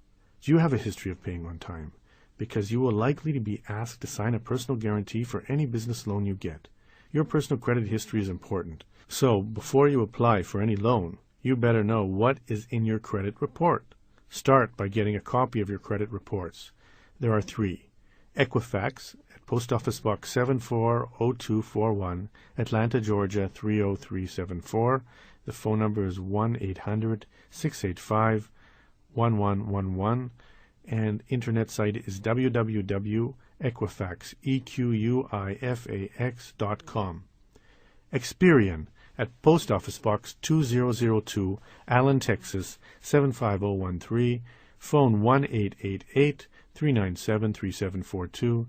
Do you have a history of paying on time? Because you will likely to be asked to sign a personal guarantee for any business loan you get. Your personal credit history is important. So, before you apply for any loan, you better know what is in your credit report. Start by getting a copy of your credit reports. There are 3. Equifax at Post Office Box 740241, Atlanta, Georgia 30374. The phone number is 1-800-685-1111, and internet site is www.equifax.com. Experian at Post Office Box 2002, Allen, Texas 75013, phone 1-888-397-3742,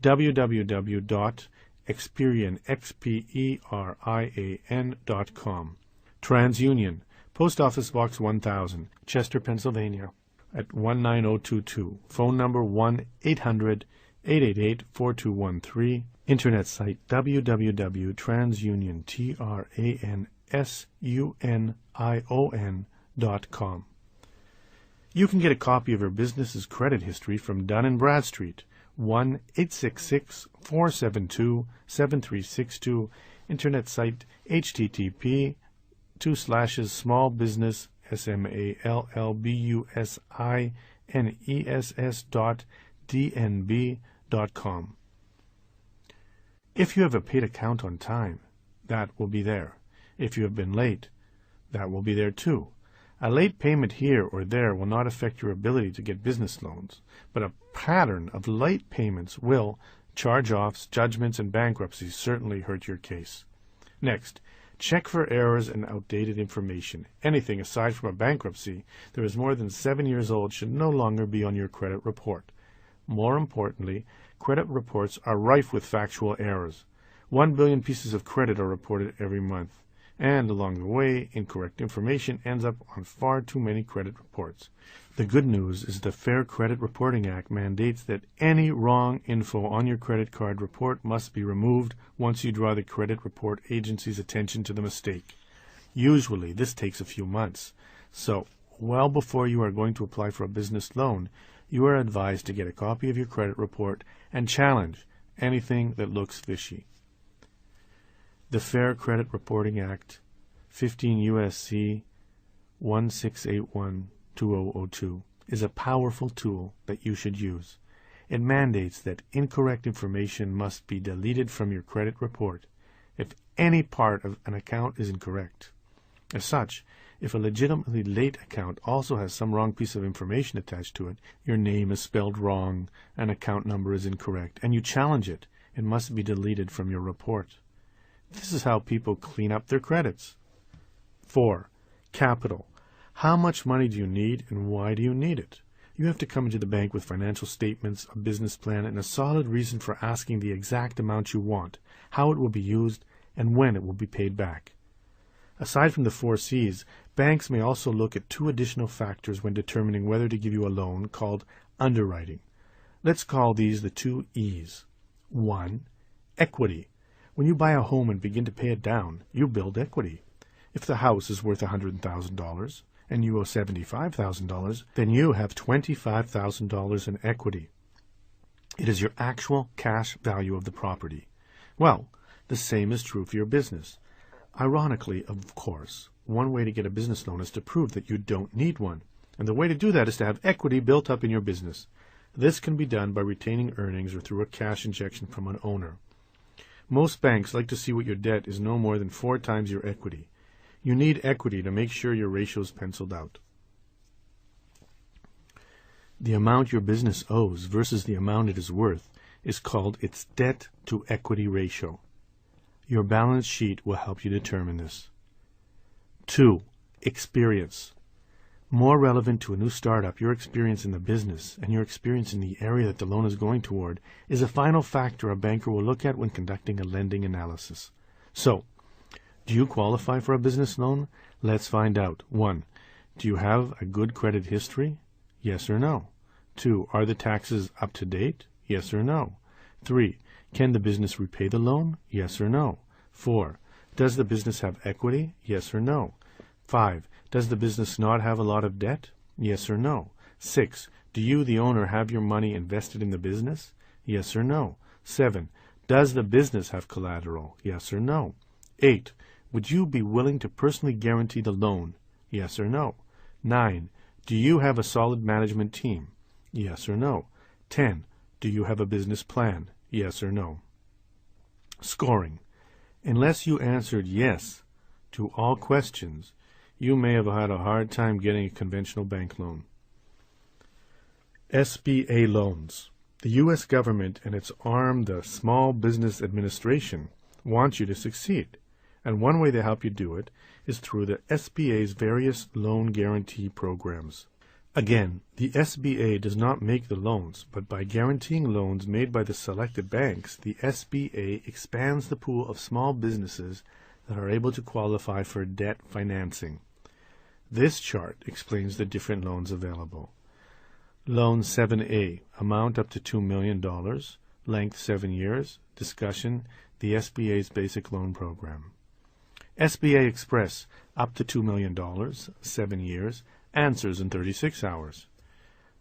www.experian.com. TransUnion, Post Office Box 1000, Chester, Pennsylvania, at 19022, phone number 1-800-888-4213, internet site www.transunionTransunion.com. You can get a copy of your business's credit history from Dun & Bradstreet, 1-866-472-7362, internet site http://smallbusiness.dnb.com. If you have a paid account on time, that will be there. If you have been late, that will be there too. A late payment here or there will not affect your ability to get business loans, but a pattern of late payments will, charge-offs, judgments, and bankruptcies certainly hurt your case. Next, check for errors and outdated information. Anything aside from a bankruptcy that is more than 7 years old should no longer be on your credit report. More importantly, credit reports are rife with factual errors. 1 billion pieces of credit are reported every month, and along the way, incorrect information ends up on far too many credit reports. The good news is the Fair Credit Reporting Act mandates that any wrong info on your credit card report must be removed once you draw the credit report agency's attention to the mistake. Usually, this takes a few months. So, well before you are going to apply for a business loan, you are advised to get a copy of your credit report and challenge anything that looks fishy. The Fair Credit Reporting Act, 15 U.S.C. 1681-2002, is a powerful tool that you should use. It mandates that incorrect information must be deleted from your credit report if any part of an account is incorrect. As such, if a legitimately late account also has some wrong piece of information attached to it, your name is spelled wrong, an account number is incorrect, and you challenge it, It must be deleted from your report. This is how people clean up their credits. 4. Capital. How much money do you need and why do you need it? You have to come into the bank with financial statements, a business plan, and a solid reason for asking the exact amount you want, how it will be used, and when it will be paid back. Aside from the 4 C's, banks may also look at 2 additional factors when determining whether to give you a loan called underwriting. Let's call these the 2 E's. 1. Equity. When you buy a home and begin to pay it down, you build equity. If the house is worth $100,000 and you owe $75,000, then you have $25,000 in equity. It is your actual cash value of the property. Well, the same is true for your business. Ironically, of course, one way to get a business loan is to prove that you don't need one. And the way to do that is to have equity built up in your business. This can be done by retaining earnings or through a cash injection from an owner. Most banks like to see what your debt is no more than 4 times your equity. You need equity to make sure your ratio is penciled out. The amount your business owes versus the amount it is worth is called its debt-to-equity ratio. Your balance sheet will help you determine this. 2. Experience. More relevant to a new startup, your experience in the business and your experience in the area that the loan is going toward is a final factor a banker will look at when conducting a lending analysis. So, do you qualify for a business loan? Let's find out. 1. Do you have a good credit history? Yes or no? 2. Are the taxes up to date? Yes or no? 3. Can the business repay the loan? Yes or no? 4. Does the business have equity? Yes or no? 5. Does the business not have a lot of debt? Yes or no? 6. Do you, the owner, have your money invested in the business? Yes or no? 7. Does the business have collateral? Yes or no? 8. Would you be willing to personally guarantee the loan? Yes or no? 9. Do you have a solid management team? Yes or no? 10. Do you have a business plan? Yes or no? Scoring. Unless you answered yes to all questions, you may have had a hard time getting a conventional bank loan. SBA loans. The U.S. government and its arm, the Small Business Administration, wants you to succeed. And one way to help you do it is through the SBA's various loan guarantee programs. Again, the SBA does not make the loans, but by guaranteeing loans made by the selected banks, the SBA expands the pool of small businesses that are able to qualify for debt financing. This chart explains the different loans available. Loan 7A, amount up to $2 million, length 7 years, discussion, the SBA's basic loan program. SBA Express, up to $2 million, 7 years, answers in 36 hours.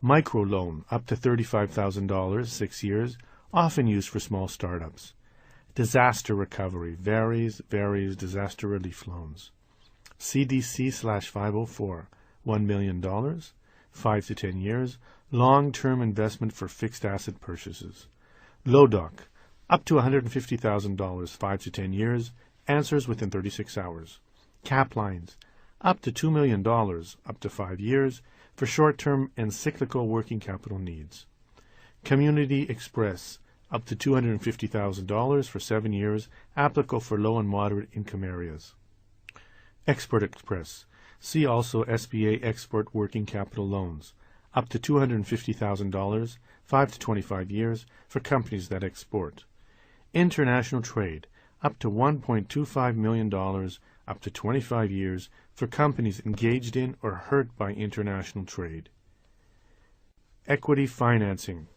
Microloan, up to $35,000, 6 years, often used for small startups. Disaster recovery, varies, disaster relief loans. CDC/504, $1 million, 5 to 10 years, long-term investment for fixed asset purchases. LODOC, up to $150,000, 5 to 10 years, answers within 36 hours. Cap lines, up to $2 million, up to 5 years, for short-term and cyclical working capital needs. Community Express, up to $250,000 for 7 years, applicable for low and moderate income areas. Export Express, see also SBA Export Working Capital Loans, up to $250,000, 5 to 25 years, for companies that export. International Trade, up to $1.25 million, up to 25 years, for companies engaged in or hurt by international trade. Equity financing.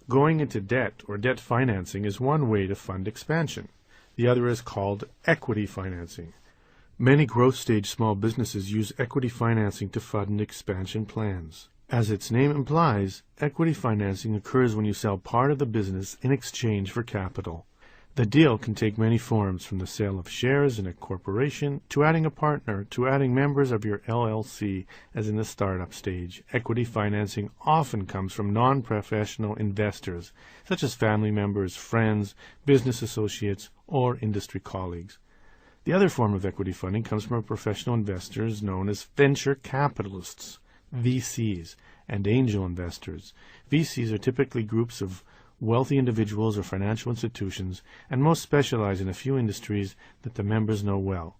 Going into debt or debt financing is one way to fund expansion. The other is called equity financing. Many growth stage small businesses use equity financing to fund expansion plans. As its name implies, equity financing occurs when you sell part of the business in exchange for capital. The deal can take many forms, from the sale of shares in a corporation to adding a partner to adding members of your LLC as in the startup stage. Equity financing often comes from non-professional investors, such as family members, friends, business associates, or industry colleagues. The other form of equity funding comes from professional investors known as venture capitalists, VCs, and angel investors. VCs are typically groups of wealthy individuals or financial institutions, and most specialize in a few industries that the members know well.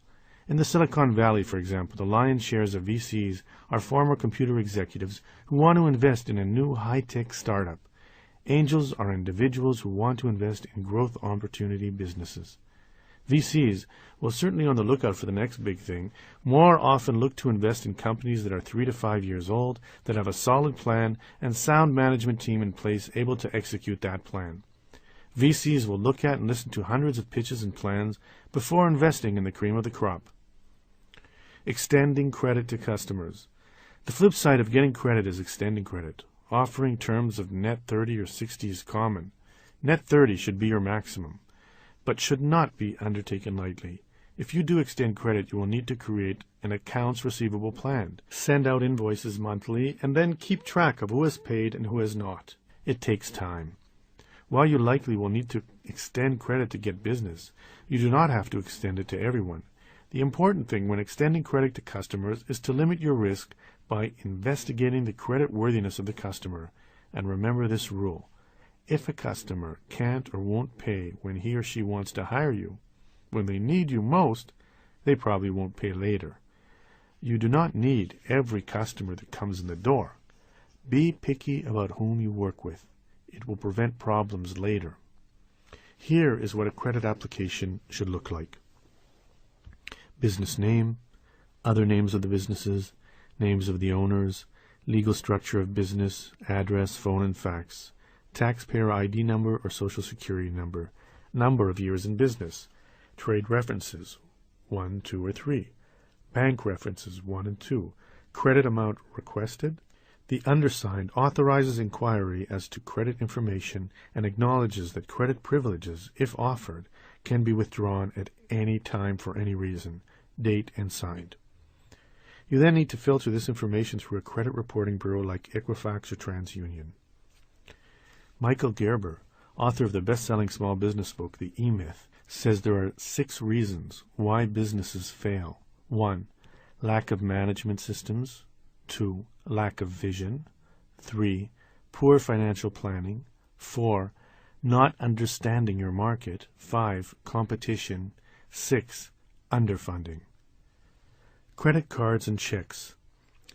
In the Silicon Valley, for example, the lion's shares of VCs are former computer executives who want to invest in a new high-tech startup. Angels are individuals who want to invest in growth opportunity businesses. VCs, while certainly on the lookout for the next big thing, more often look to invest in companies that are 3 to 5 years old, that have a solid plan and sound management team in place able to execute that plan. VCs will look at and listen to hundreds of pitches and plans before investing in the cream of the crop. Extending credit to customers. The flip side of getting credit is extending credit. Offering terms of net 30 or 60 is common. Net 30 should be your maximum, but should not be undertaken lightly. If you do extend credit, you will need to create an accounts receivable plan, send out invoices monthly, and then keep track of who has paid and who has not. It takes time. While you likely will need to extend credit to get business, you do not have to extend it to everyone. The important thing when extending credit to customers is to limit your risk by investigating the credit worthiness of the customer. And remember this rule. If a customer can't or won't pay when he or she wants to hire you, when they need you most, they probably won't pay later. You do not need every customer that comes in the door. Be picky about whom you work with. It will prevent problems later. Here is what a credit application should look like. Business name, other names of the businesses, names of the owners, legal structure of business, address, phone and fax, taxpayer ID number or social security number, number of years in business, trade references, 1, 2, or 3, bank references, 1 and 2, credit amount requested. The undersigned authorizes inquiry as to credit information and acknowledges that credit privileges, if offered, can be withdrawn at any time for any reason, date and signed. You then need to filter this information through a credit reporting bureau like Equifax or TransUnion. Michael Gerber, author of the best-selling small business book, The E-Myth, says there are 6 reasons why businesses fail. 1. Lack of management systems. 2. Lack of vision. 3. Poor financial planning. 4. Not understanding your market. 5. Competition. 6. Underfunding. Credit cards and checks.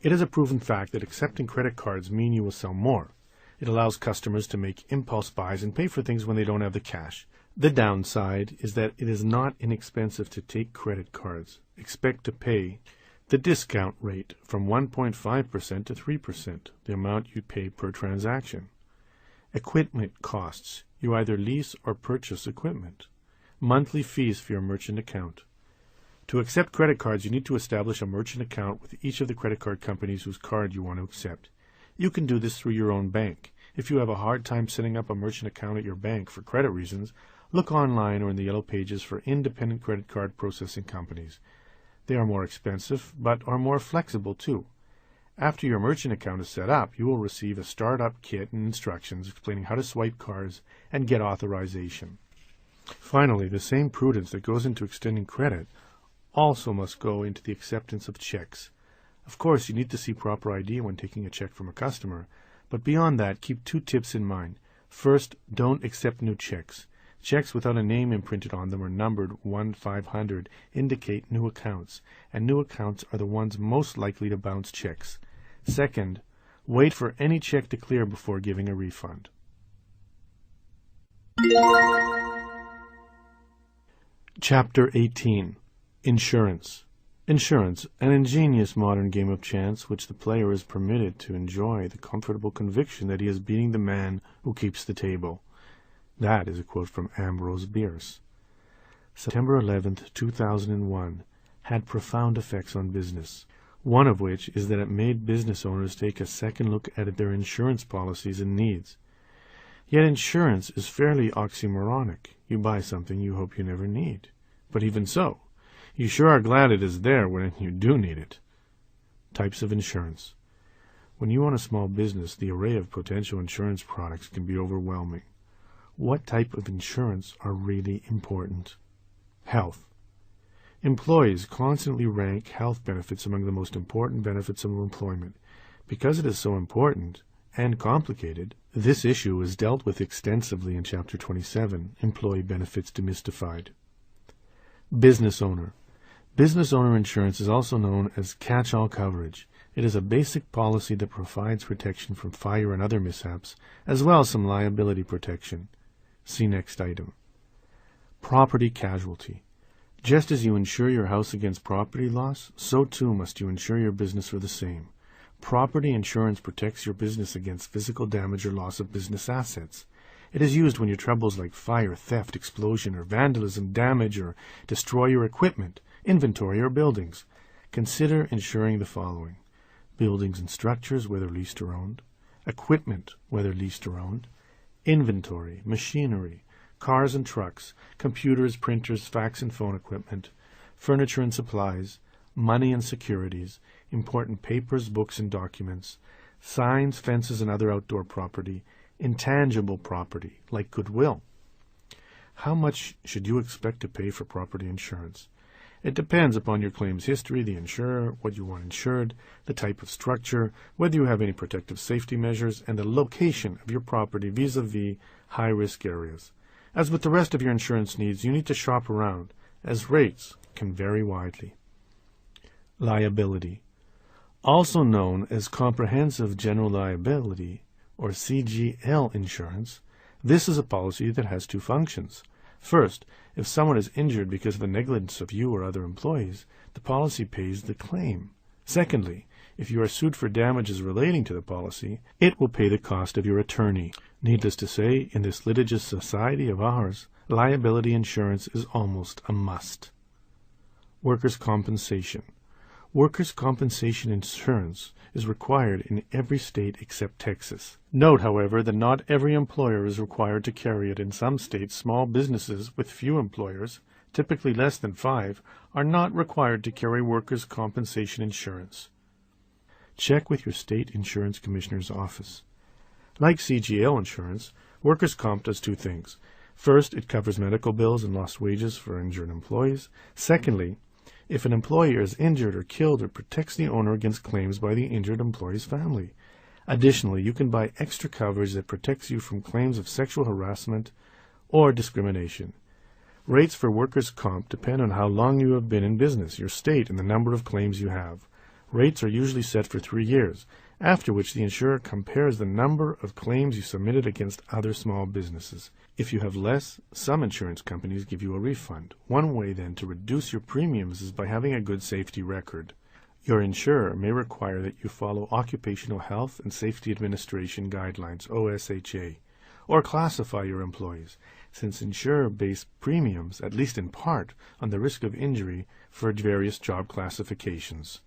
It is a proven fact that accepting credit cards mean you will sell more. It allows customers to make impulse buys and pay for things when they don't have the cash. The downside is that it is not inexpensive to take credit cards. Expect to pay the discount rate from 1.5% to 3%, the amount you pay per transaction. Equipment costs. You either lease or purchase equipment. Monthly fees for your merchant account. To accept credit cards, you need to establish a merchant account with each of the credit card companies whose card you want to accept. You can do this through your own bank. If you have a hard time setting up a merchant account at your bank for credit reasons, look online or in the yellow pages for independent credit card processing companies. They are more expensive, but are more flexible too. After your merchant account is set up, you will receive a startup kit and instructions explaining how to swipe cards and get authorization. Finally, the same prudence that goes into extending credit also must go into the acceptance of checks. Of course, you need to see proper ID when taking a check from a customer, but beyond that, keep 2 tips in mind. First, don't accept new checks. Checks without a name imprinted on them or numbered 1-500 indicate new accounts, and new accounts are the ones most likely to bounce checks. Second, wait for any check to clear before giving a refund. Chapter 18. Insurance. Insurance, an ingenious modern game of chance which the player is permitted to enjoy the comfortable conviction that he is beating the man who keeps the table. That is a quote from Ambrose Bierce. September 11th, 2001 had profound effects on business, one of which is that it made business owners take a second look at their insurance policies and needs. Yet insurance is fairly oxymoronic. You buy something you hope you never need. But even so, you sure are glad it is there when you do need it. Types of insurance. When you own a small business, the array of potential insurance products can be overwhelming. What type of insurance are really important? Health. Employees constantly rank health benefits among the most important benefits of employment. Because it is so important and complicated, This issue is dealt with extensively in Chapter 27, Employee Benefits Demystified. Business owner. Business owner insurance is also known as catch-all coverage. It is a basic policy that provides protection from fire and other mishaps, as well as some liability protection. See next item. Property casualty. Just as you insure your house against property loss, so too must you insure your business for the same. Property insurance protects your business against physical damage or loss of business assets. It is used when your troubles like fire, theft, explosion, or vandalism damage or destroy your equipment, inventory, or buildings. Consider insuring the following: buildings and structures, whether leased or owned; equipment, whether leased or owned; inventory, machinery, cars and trucks, computers, printers, fax and phone equipment; furniture and supplies; money and securities; important papers, books and documents; signs, fences and other outdoor property; intangible property, like goodwill. How much should you expect to pay for property insurance? It depends upon your claims history, the insurer, what you want insured, the type of structure, whether you have any protective safety measures, and the location of your property vis-a-vis high-risk areas. As with the rest of your insurance needs, you need to shop around, as rates can vary widely. Liability. Also known as Comprehensive General Liability, or CGL insurance, this is a policy that has two functions. First, if someone is injured because of the negligence of you or other employees, the policy pays the claim. Secondly, if you are sued for damages relating to the policy, it will pay the cost of your attorney. Needless to say, in this litigious society of ours, liability insurance is almost a must. Workers' compensation. Workers' compensation insurance is required in every state except Texas. Note, however, that not every employer is required to carry it. In some states, small businesses with few employers, typically less than 5, are not required to carry workers' compensation insurance. Check with your state insurance commissioner's office. Like CGL insurance, workers' comp does two things. First, it covers medical bills and lost wages for injured employees. Secondly, if an employer is injured or killed, it protects the owner against claims by the injured employee's family. Additionally, you can buy extra coverage that protects you from claims of sexual harassment or discrimination. Rates for workers' comp depend on how long you have been in business, your state, and the number of claims you have. Rates are usually set for 3 years, after which the insurer compares the number of claims you submitted against other small businesses. If you have less, some insurance companies give you a refund. One way, then, to reduce your premiums is by having a good safety record. Your insurer may require that you follow Occupational Health and Safety Administration Guidelines, OSHA, or classify your employees, since insurer base premiums, at least in part, on the risk of injury for various job classifications.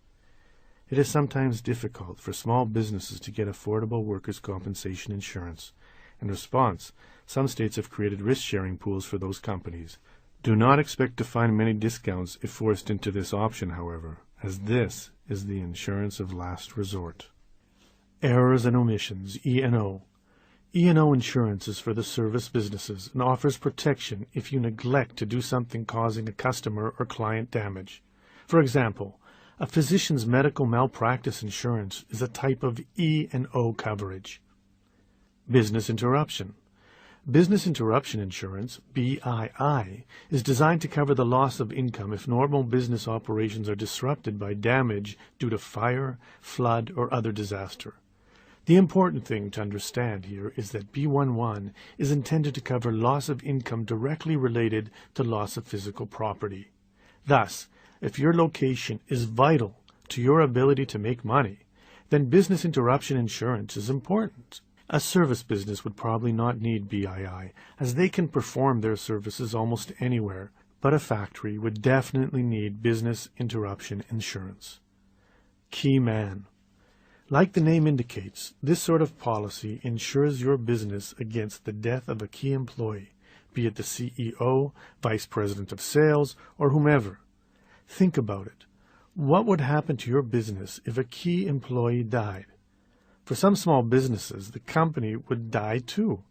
It is sometimes difficult for small businesses to get affordable workers' compensation insurance. In response, some states have created risk-sharing pools for those companies. Do not expect to find many discounts if forced into this option, however, as this is the insurance of last resort. Errors and omissions, E&O. E&O insurance is for the service businesses and offers protection if you neglect to do something causing a customer or client damage. For example, a physician's medical malpractice insurance is a type of E&O coverage. Business interruption. Business interruption insurance, BII, is designed to cover the loss of income if normal business operations are disrupted by damage due to fire, flood, or other disaster. The important thing to understand here is that B11 is intended to cover loss of income directly related to loss of physical property. Thus, if your location is vital to your ability to make money, then business interruption insurance is important. A service business would probably not need BII, as they can perform their services almost anywhere, but a factory would definitely need business interruption insurance. Key man. Like the name indicates, this sort of policy insures your business against the death of a key employee, be it the CEO, vice president of sales, or whomever. Think about it. What would happen to your business if a key employee died? For some small businesses, the company would die too.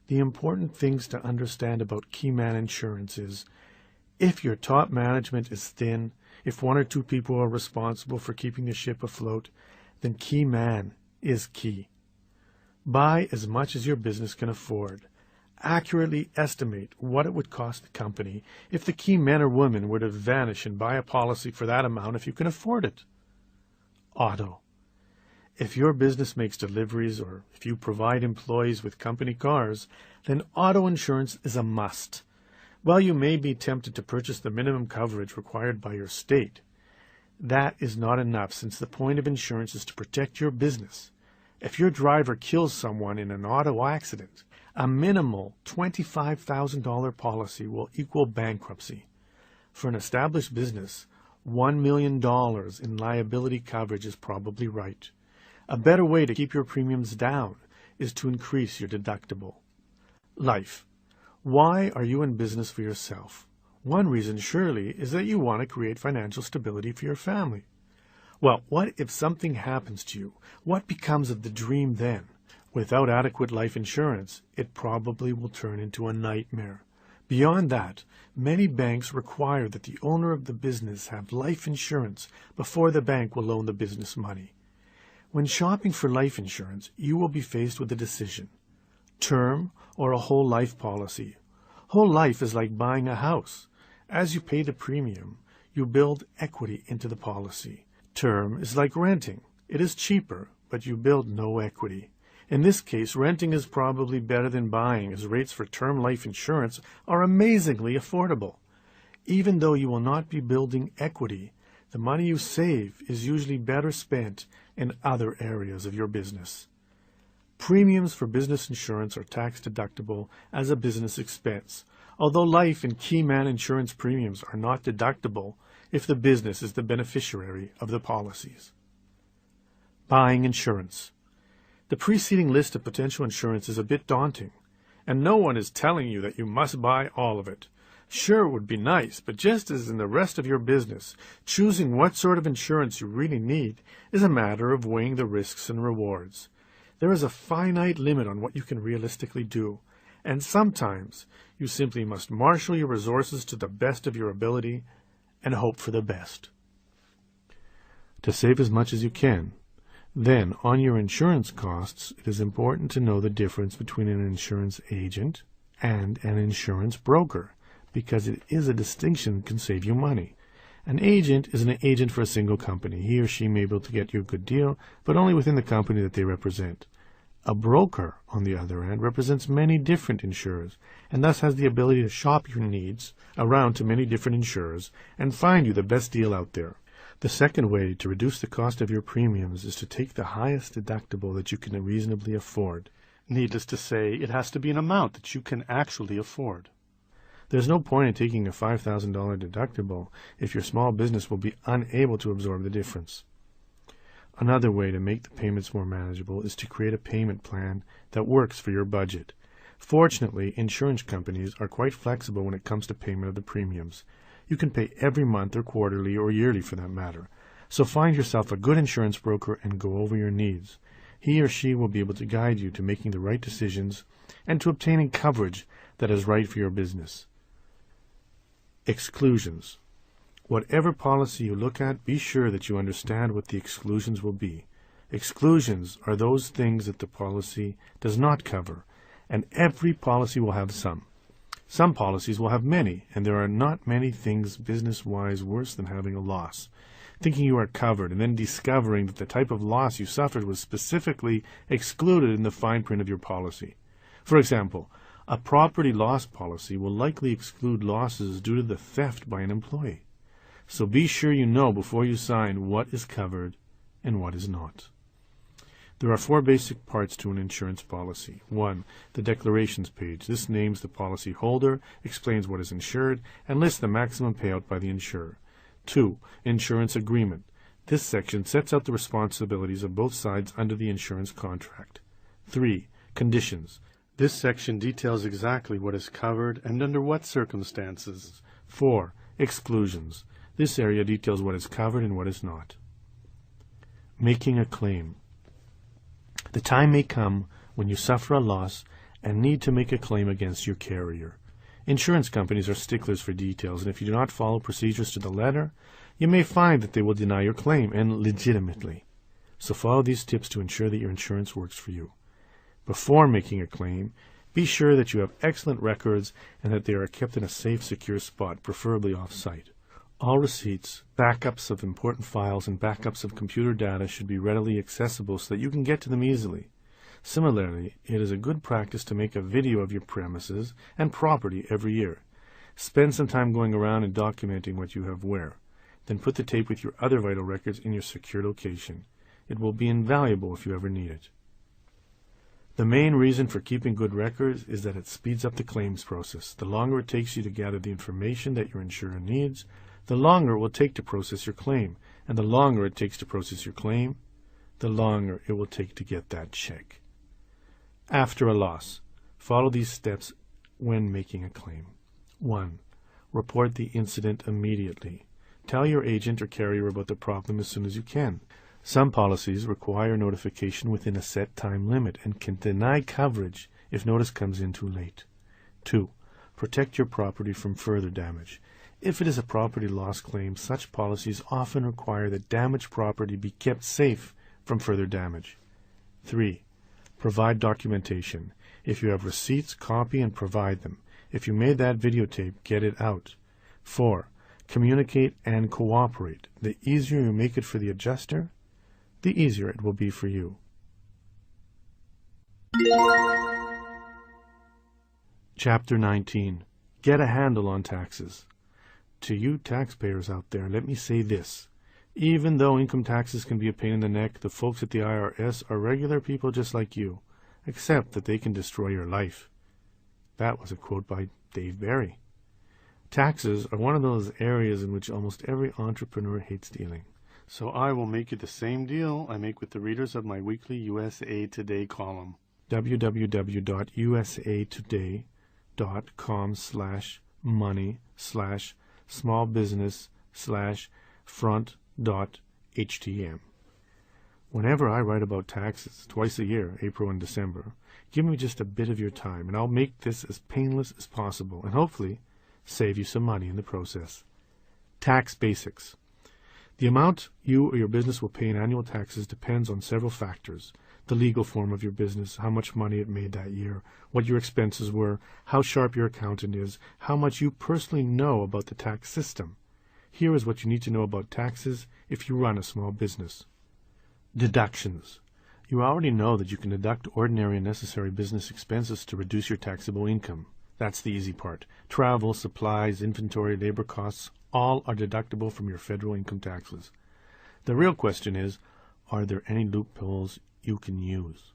The important things to understand about key man insurance is, if your top management is thin, if 1 or 2 people are responsible for keeping the ship afloat, then key man is key. Buy as much as your business can afford. Accurately estimate what it would cost the company if the key men or women were to vanish, and buy a policy for that amount if you can afford it. Auto. If your business makes deliveries or if you provide employees with company cars, then auto insurance is a must. While you may be tempted to purchase the minimum coverage required by your state, that is not enough, since the point of insurance is to protect your business. If your driver kills someone in an auto accident, a minimal $25,000 policy will equal bankruptcy. For an established business, $1 million in liability coverage is probably right. A better way to keep your premiums down is to increase your deductible. Life. Why are you in business for yourself? One reason surely is that you want to create financial stability for your family. Well, what if something happens to you? What becomes of the dream then? Without adequate life insurance, it probably will turn into a nightmare. Beyond that, many banks require that the owner of the business have life insurance before the bank will loan the business money. When shopping for life insurance, you will be faced with a decision: term or a whole life policy. Whole life is like buying a house. As you pay the premium, you build equity into the policy. Term is like renting. It is cheaper, but you build no equity. In this case, renting is probably better than buying, as rates for term life insurance are amazingly affordable. Even though you will not be building equity, the money you save is usually better spent in other areas of your business. Premiums for business insurance are tax deductible as a business expense, although life and key man insurance premiums are not deductible if the business is the beneficiary of the policies. Buying insurance. The preceding list of potential insurance is a bit daunting, and no one is telling you that you must buy all of it. Sure, it would be nice, but just as in the rest of your business, choosing what sort of insurance you really need is a matter of weighing the risks and rewards. There is a finite limit on what you can realistically do, and sometimes you simply must marshal your resources to the best of your ability and hope for the best. To save as much as you can. Then, on your insurance costs, it is important to know the difference between an insurance agent and an insurance broker, because it is a distinction that can save you money. An agent is an agent for a single company. He or she may be able to get you a good deal, but only within the company that they represent. A broker, on the other hand, represents many different insurers, and thus has the ability to shop your needs around to many different insurers and find you the best deal out there. The second way to reduce the cost of your premiums is to take the highest deductible that you can reasonably afford. Needless to say, it has to be an amount that you can actually afford. There's no point in taking a $5,000 deductible if your small business will be unable to absorb the difference. Another way to make the payments more manageable is to create a payment plan that works for your budget. Fortunately, insurance companies are quite flexible when it comes to payment of the premiums. You can pay every month or quarterly or yearly for that matter. So find yourself a good insurance broker and go over your needs. He or she will be able to guide you to making the right decisions and to obtaining coverage that is right for your business. Exclusions. Whatever policy you look at, be sure that you understand what the exclusions will be. Exclusions are those things that the policy does not cover, and every policy will have some. Some policies will have many, and there are not many things business-wise worse than having a loss. Thinking you are covered and then discovering that the type of loss you suffered was specifically excluded in the fine print of your policy. For example, a property loss policy will likely exclude losses due to the theft by an employee. So be sure you know before you sign what is covered and what is not. There are 4 basic parts to an insurance policy. 1. The declarations page. This names the policy holder, explains what is insured, and lists the maximum payout by the insurer. 2. Insurance agreement. This section sets out the responsibilities of both sides under the insurance contract. 3. Conditions. This section details exactly what is covered and under what circumstances. 4. Exclusions. This area details what is covered and what is not. Making a claim. The time may come when you suffer a loss and need to make a claim against your carrier. Insurance companies are sticklers for details, and if you do not follow procedures to the letter, you may find that they will deny your claim, and legitimately. So follow these tips to ensure that your insurance works for you. Before making a claim, be sure that you have excellent records and that they are kept in a safe, secure spot, preferably off-site. All receipts, backups of important files, and backups of computer data should be readily accessible so that you can get to them easily. Similarly, it is a good practice to make a video of your premises and property every year. Spend some time going around and documenting what you have where. Then put the tape with your other vital records in your secure location. It will be invaluable if you ever need it. The main reason for keeping good records is that it speeds up the claims process. The longer it takes you to gather the information that your insurer needs, the longer it will take to process your claim. And the longer it takes to process your claim, the longer it will take to get that check. After a loss, follow these steps when making a claim. 1. Report the incident immediately. Tell your agent or carrier about the problem as soon as you can. Some policies require notification within a set time limit and can deny coverage if notice comes in too late. 2. Protect your property from further damage. If it is a property loss claim, such policies often require that damaged property be kept safe from further damage. 3. Provide documentation. If you have receipts, copy and provide them. If you made that videotape, get it out. 4. Communicate and cooperate. The easier you make it for the adjuster, the easier it will be for you. Chapter 19. Get a handle on taxes. To you taxpayers out there, let me say this. Even though income taxes can be a pain in the neck, the folks at the IRS are regular people just like you, except that they can destroy your life. That was a quote by Dave Barry. Taxes are one of those areas in which almost every entrepreneur hates dealing. So I will make you the same deal I make with the readers of my weekly USA Today column. www.usatoday.com/money/smallbusiness/front.htm. Whenever I write about taxes, twice a year, April and December, give me just a bit of your time, and I'll make this as painless as possible, and hopefully save you some money in the process. Tax basics. The amount you or your business will pay in annual taxes depends on several factors. The legal form of your business, how much money it made that year, what your expenses were, how sharp your accountant is, how much you personally know about the tax system. Here is what you need to know about taxes if you run a small business. Deductions. You already know that you can deduct ordinary and necessary business expenses to reduce your taxable income. That's the easy part. Travel, supplies, inventory, labor costs, all are deductible from your federal income taxes. The real question is, are there any loopholes you can use?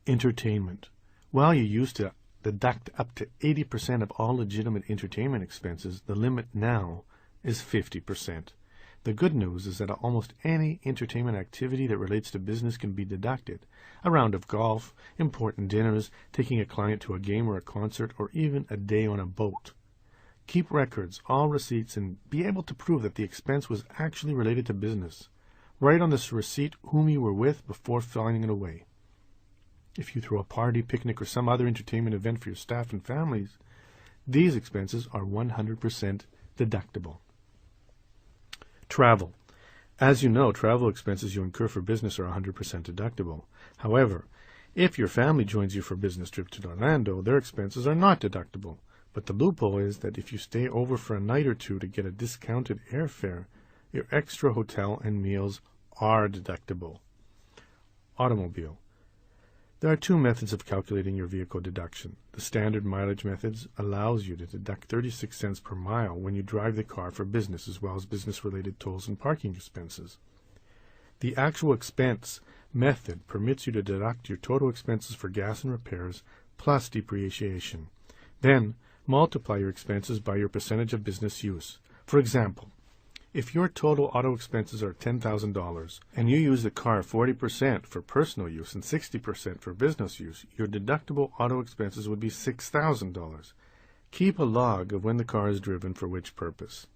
Entertainment. While you used to deduct up to 80% of all legitimate entertainment expenses, the limit now is 50%. The good news is that almost any entertainment activity that relates to business can be deducted. A round of golf, important dinners, taking a client to a game or a concert, or even a day on a boat. Keep records, all receipts, and be able to prove that the expense was actually related to business. Write on this receipt whom you were with before filing it away. If you throw a party, picnic, or some other entertainment event for your staff and families, these expenses are 100% deductible. Travel. As you know, travel expenses you incur for business are 100% deductible. However, if your family joins you for a business trip to Orlando, their expenses are not deductible. But the loophole is that if you stay over for a night or two to get a discounted airfare, your extra hotel and meals are deductible. Automobile. There are two methods of calculating your vehicle deduction. The standard mileage methods allows you to deduct 36 cents per mile when you drive the car for business, as well as business-related tolls and parking expenses. The actual expense method permits you to deduct your total expenses for gas and repairs plus depreciation. Then, multiply your expenses by your percentage of business use. For example, if your total auto expenses are $10,000 and you use the car 40% for personal use and 60% for business use, your deductible auto expenses would be $6,000. Keep a log of when the car is driven for which purpose.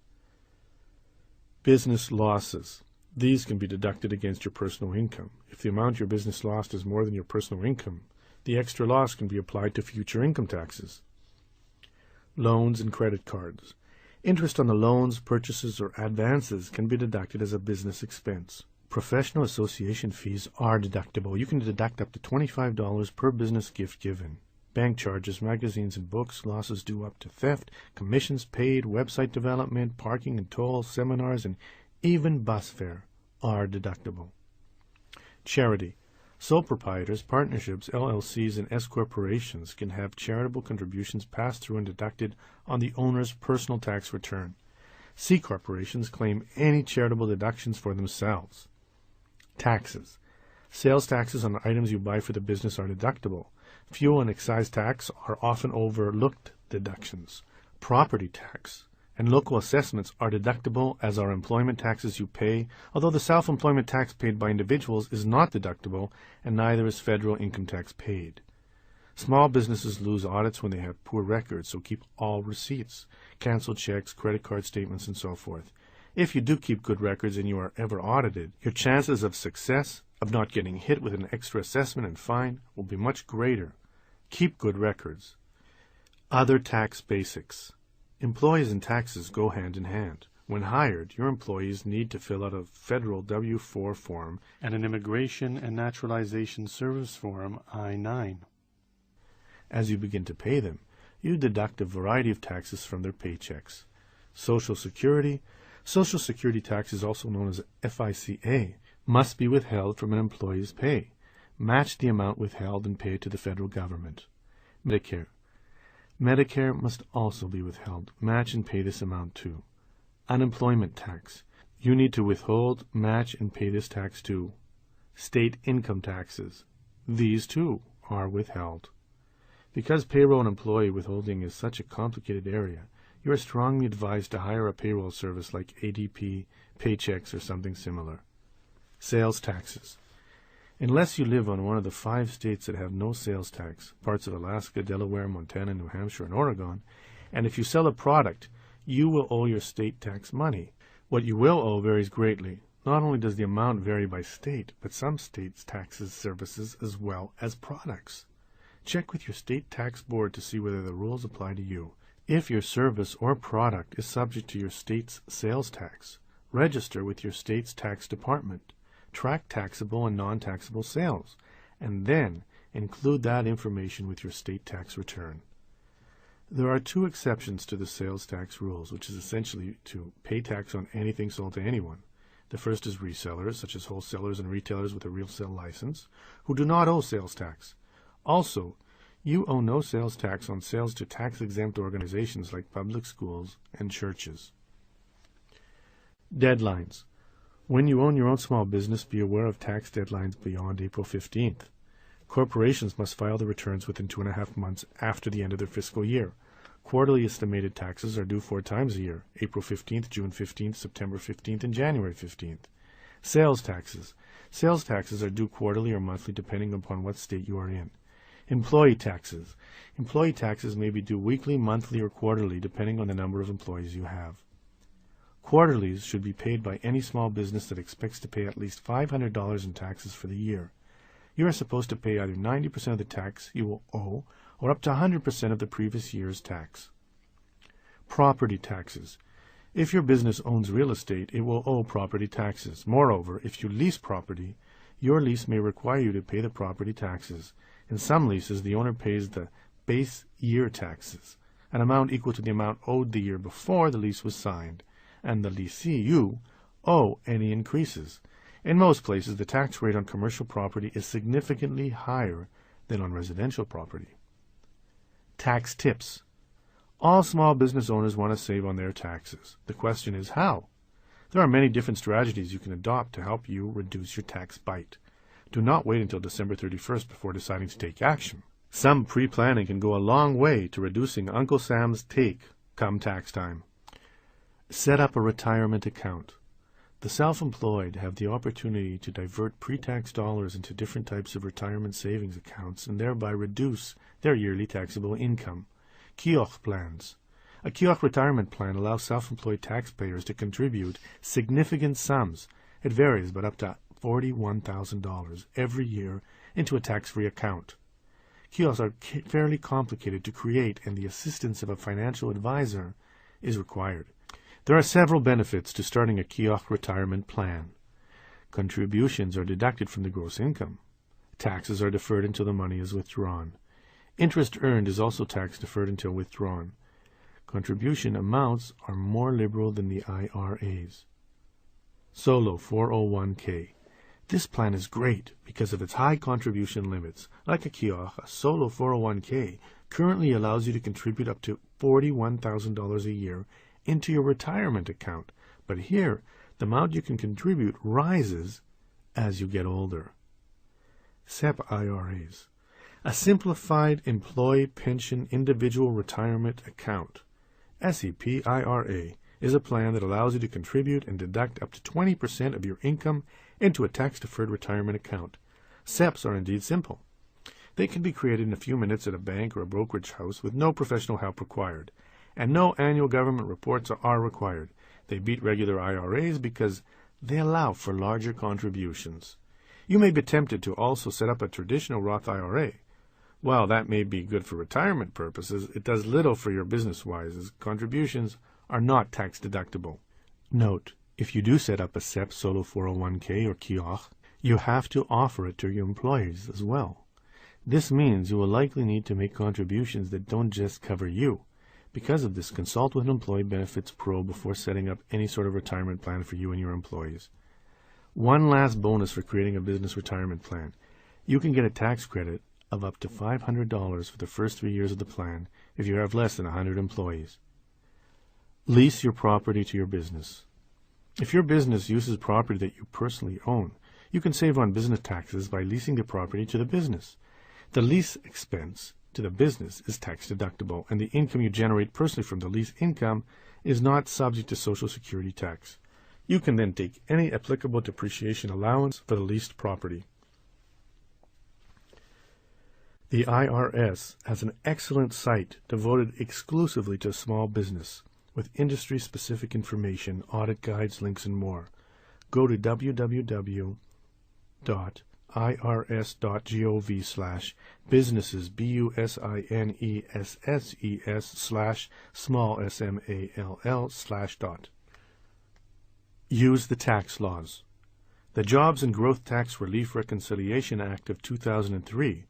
Business losses. These can be deducted against your personal income. If the amount your business lost is more than your personal income, the extra loss can be applied to future income taxes. Loans and credit cards. Interest on the loans, purchases, or advances can be deducted as a business expense. Professional association fees are deductible. You can deduct up to $25 per business gift given. Bank charges, magazines and books, losses due up to theft, commissions paid, website development, parking and tolls, seminars, and even bus fare are deductible. Charity. Sole proprietors, partnerships, LLCs, and S corporations can have charitable contributions passed through and deducted on the owner's personal tax return. C corporations claim any charitable deductions for themselves. Taxes. Sales taxes on items you buy for the business are deductible. Fuel and excise tax are often overlooked deductions. Property tax and local assessments are deductible, as are employment taxes you pay, although the self-employment tax paid by individuals is not deductible, and neither is federal income tax paid. Small businesses lose audits when they have poor records, so keep all receipts, canceled checks, credit card statements, and so forth. If you do keep good records and you are ever audited, your chances of success, of not getting hit with an extra assessment and fine, will be much greater. Keep good records. Other tax basics. Employees and taxes go hand in hand. When hired, your employees need to fill out a federal W-4 form and an Immigration and Naturalization Service Form I-9. As you begin to pay them, you deduct a variety of taxes from their paychecks. Social Security taxes, also known as FICA, must be withheld from an employee's pay. Match the amount withheld and pay it to the federal government. Medicare must also be withheld. Match and pay this amount too. Unemployment tax. You need to withhold, match, and pay this tax too. State income taxes. These too are withheld. Because payroll and employee withholding is such a complicated area, you are strongly advised to hire a payroll service like ADP, Paychex, or something similar. Sales taxes. Unless you live on one of the 5 states that have no sales tax, parts of Alaska, Delaware, Montana, New Hampshire, and Oregon, and if you sell a product, you will owe your state tax money. What you will owe varies greatly. Not only does the amount vary by state, but some states taxes services as well as products. Check with your state tax board to see whether the rules apply to you. If your service or product is subject to your state's sales tax, register with your state's tax department. Track taxable and non-taxable sales, and then include that information with your state tax return. There are 2 exceptions to the sales tax rules, which is essentially to pay tax on anything sold to anyone. The first is resellers, such as wholesalers and retailers with a real sale license, who do not owe sales tax. Also, you owe no sales tax on sales to tax-exempt organizations like public schools and churches. Deadlines. When you own your own small business, be aware of tax deadlines beyond April 15th. Corporations must file their returns within 2.5 months after the end of their fiscal year. Quarterly estimated taxes are due 4 times a year: April 15th, June 15th, September 15th, and January 15th. Sales taxes. Sales taxes are due quarterly or monthly depending upon what state you are in. Employee taxes. Employee taxes may be due weekly, monthly, or quarterly depending on the number of employees you have. Quarterlies should be paid by any small business that expects to pay at least $500 in taxes for the year. You are supposed to pay either 90% of the tax you will owe or up to 100% of the previous year's tax. Property taxes. If your business owns real estate, it will owe property taxes. Moreover, if you lease property, your lease may require you to pay the property taxes. In some leases, the owner pays the base year taxes, an amount equal to the amount owed the year before the lease was signed, and the lessee, you, owe any increases. In most places, the tax rate on commercial property is significantly higher than on residential property. Tax tips. All small business owners want to save on their taxes. The question is how? There are many different strategies you can adopt to help you reduce your tax bite. Do not wait until December 31st before deciding to take action. Some pre-planning can go a long way to reducing Uncle Sam's take come tax time. Set up a retirement account. The self-employed have the opportunity to divert pre-tax dollars into different types of retirement savings accounts and thereby reduce their yearly taxable income. Kiosk plans. A kiosk retirement plan allows self-employed taxpayers to contribute significant sums. It varies, but up to $41,000 every year into a tax-free account. Kiosks are fairly complicated to create, and the assistance of a financial advisor is required. There are several benefits to starting a kiosk retirement plan. Contributions are deducted from the gross income. Taxes are deferred until the money is withdrawn. Interest earned is also tax deferred until withdrawn. Contribution amounts are more liberal than the IRAs. Solo 401k. This plan is great because of its high contribution limits. Like a kiosk, a solo 401k currently allows you to contribute up to $41,000 a year into your retirement account. But here, the amount you can contribute rises as you get older. SEP IRAs. A simplified employee pension individual retirement account. SEP IRA is a plan that allows you to contribute and deduct up to 20% of your income into a tax-deferred retirement account. SEPs are indeed simple. They can be created in a few minutes at a bank or a brokerage house with no professional help required, and no annual government reports are required. They beat regular IRAs because they allow for larger contributions. You may be tempted to also set up a traditional Roth IRA. While that may be good for retirement purposes, it does little for your business-wise, as contributions are not tax-deductible. Note, if you do set up a SEP Solo 401k or kiosk, you have to offer it to your employees as well. This means you will likely need to make contributions that don't just cover you. Because of this, consult with an employee benefits pro before setting up any sort of retirement plan for you and your employees. One last bonus for creating a business retirement plan. You can get a tax credit of up to $500 for the first 3 years of the plan if you have less than 100 employees. Lease your property to your business. If your business uses property that you personally own, you can save on business taxes by leasing the property to the business. The lease expense to the business is tax deductible, and the income you generate personally from the lease income is not subject to Social Security tax. You can then take any applicable depreciation allowance for the leased property. The IRS has an excellent site devoted exclusively to small business, with industry-specific information, audit guides, links, and more. Go to www.irs.gov/businesses, businesses/small. Use the tax laws. The Jobs and Growth Tax Relief Reconciliation Act of 2003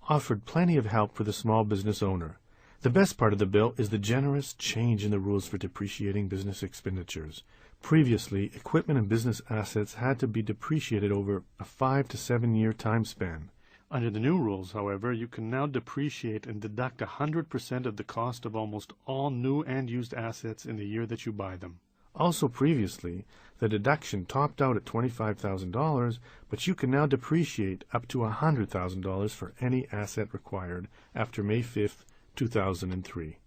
offered plenty of help for the small business owner. The best part of the bill is the generous change in the rules for depreciating business expenditures. Previously, equipment and business assets had to be depreciated over a 5 to 7 year time span. Under the new rules, however, you can now depreciate and deduct 100% of the cost of almost all new and used assets in the year that you buy them. Also previously, the deduction topped out at $25,000, but you can now depreciate up to $100,000 for any asset required after May 5th, 2003.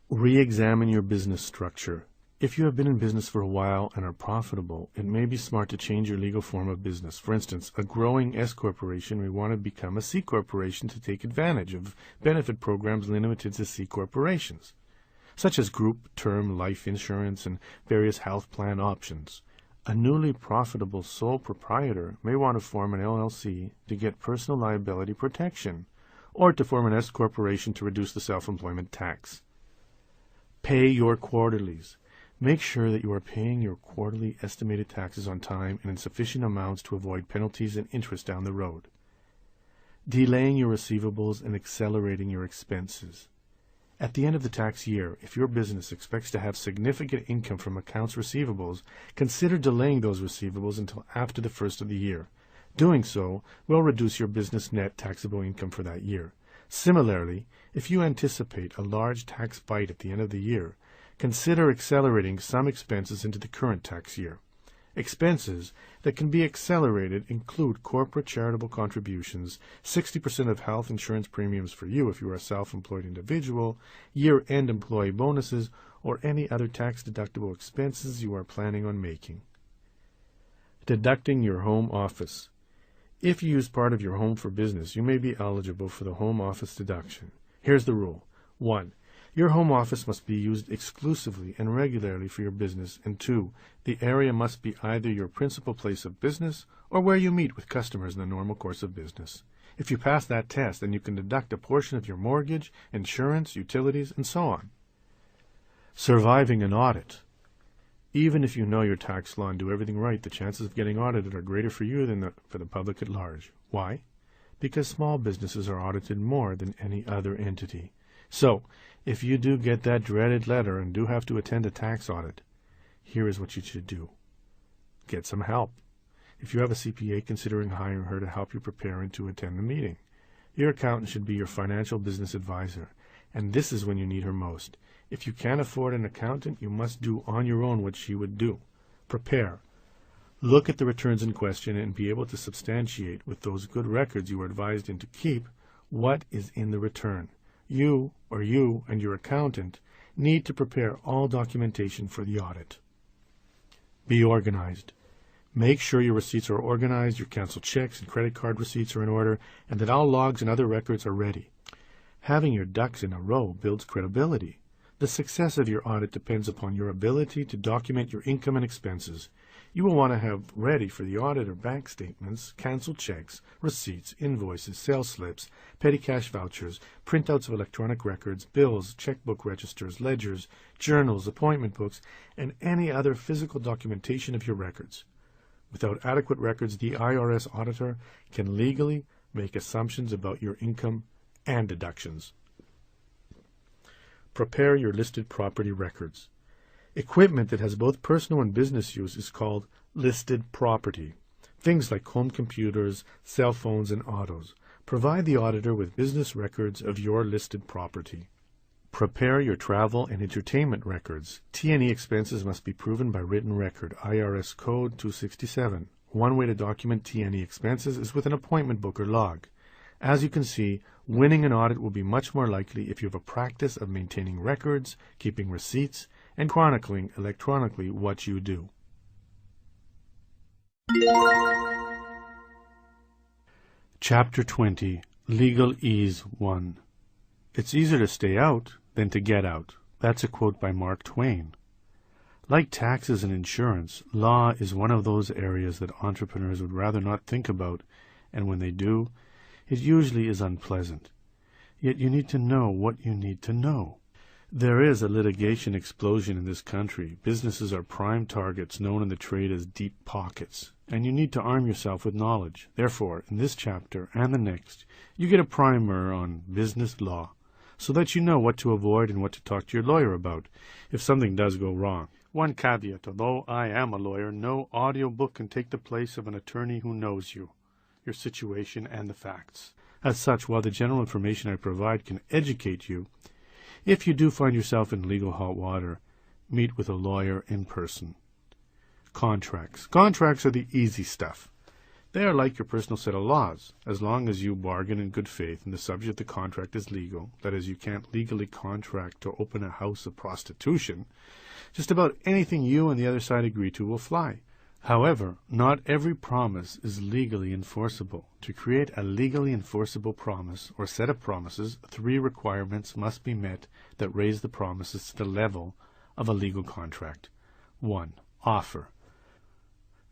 Re-examine your business structure. If you have been in business for a while and are profitable, it may be smart to change your legal form of business. For instance, a growing S corporation may want to become a C corporation to take advantage of benefit programs limited to C corporations, such as group, term, life insurance, and various health plan options. A newly profitable sole proprietor may want to form an LLC to get personal liability protection, or to form an S corporation to reduce the self-employment tax. Pay your quarterlies. Make sure that you are paying your quarterly estimated taxes on time and in sufficient amounts to avoid penalties and interest down the road. Delaying your receivables and accelerating your expenses. At the end of the tax year, if your business expects to have significant income from accounts receivables, consider delaying those receivables until after the first of the year. Doing so will reduce your business net taxable income for that year. Similarly, if you anticipate a large tax bite at the end of the year, consider accelerating some expenses into the current tax year. Expenses that can be accelerated include corporate charitable contributions, 60% of health insurance premiums for you if you are a self-employed individual, year-end employee bonuses, or any other tax-deductible expenses you are planning on making. Deducting your home office. If you use part of your home for business, you may be eligible for the home office deduction. Here's the rule. 1. Your home office must be used exclusively and regularly for your business, and 2. The area must be either your principal place of business or where you meet with customers in the normal course of business. If you pass that test, then you can deduct a portion of your mortgage, insurance, utilities, and so on. Surviving an audit. Even if you know your tax law and do everything right, the chances of getting audited are greater for you than for the public at large. Why? Because small businesses are audited more than any other entity. So, if you do get that dreaded letter and do have to attend a tax audit, here is what you should do. Get some help. If you have a CPA, considering hiring her to help you prepare and to attend the meeting. Your accountant should be your financial business advisor, and this is when you need her most. If you can't afford an accountant, you must do on your own what she would do. Prepare. Look at the returns in question and be able to substantiate with those good records you are advised in to keep what is in the return. You and your accountant need to prepare all documentation for the audit. Be organized. Make sure your receipts are organized, your canceled checks and credit card receipts are in order, and that all logs and other records are ready. Having your ducks in a row builds credibility. The success of your audit depends upon your ability to document your income and expenses. You will want to have ready for the auditor bank statements, canceled checks, receipts, invoices, sales slips, petty cash vouchers, printouts of electronic records, bills, checkbook registers, ledgers, journals, appointment books, and any other physical documentation of your records. Without adequate records, the IRS auditor can legally make assumptions about your income and deductions. Prepare your listed property records. Equipment that has both personal and business use is called listed property. Things like home computers, cell phones, and autos. Provide the auditor with business records of your listed property. Prepare your travel and entertainment records. T&E expenses must be proven by written record. IRS Code 267. One way to document T&E expenses is with an appointment book or log. As you can see, winning an audit will be much more likely if you have a practice of maintaining records, keeping receipts, and chronicling electronically what you do. Chapter 20. Legal Ease 1. It's easier to stay out than to get out. That's a quote by Mark Twain. Like taxes and insurance, law is one of those areas that entrepreneurs would rather not think about, and when they do, it usually is unpleasant. Yet you need to know what you need to know. There is a litigation explosion in this country. Businesses are prime targets known in the trade as deep pockets, and you need to arm yourself with knowledge. Therefore, in this chapter and the next, you get a primer on business law, so that you know what to avoid and what to talk to your lawyer about if something does go wrong. One caveat: although I am a lawyer, no audiobook can take the place of an attorney who knows you, your situation, and the facts. As such, while the general information I provide can educate you, if you do find yourself in legal hot water, meet with a lawyer in person. Contracts. Contracts are the easy stuff. They are like your personal set of laws. As long as you bargain in good faith and the subject of the contract is legal, that is, you can't legally contract to open a house of prostitution, just about anything you and the other side agree to will fly. However, not every promise is legally enforceable. To create a legally enforceable promise or set of promises, 3 requirements must be met that raise the promises to the level of a legal contract. 1. Offer.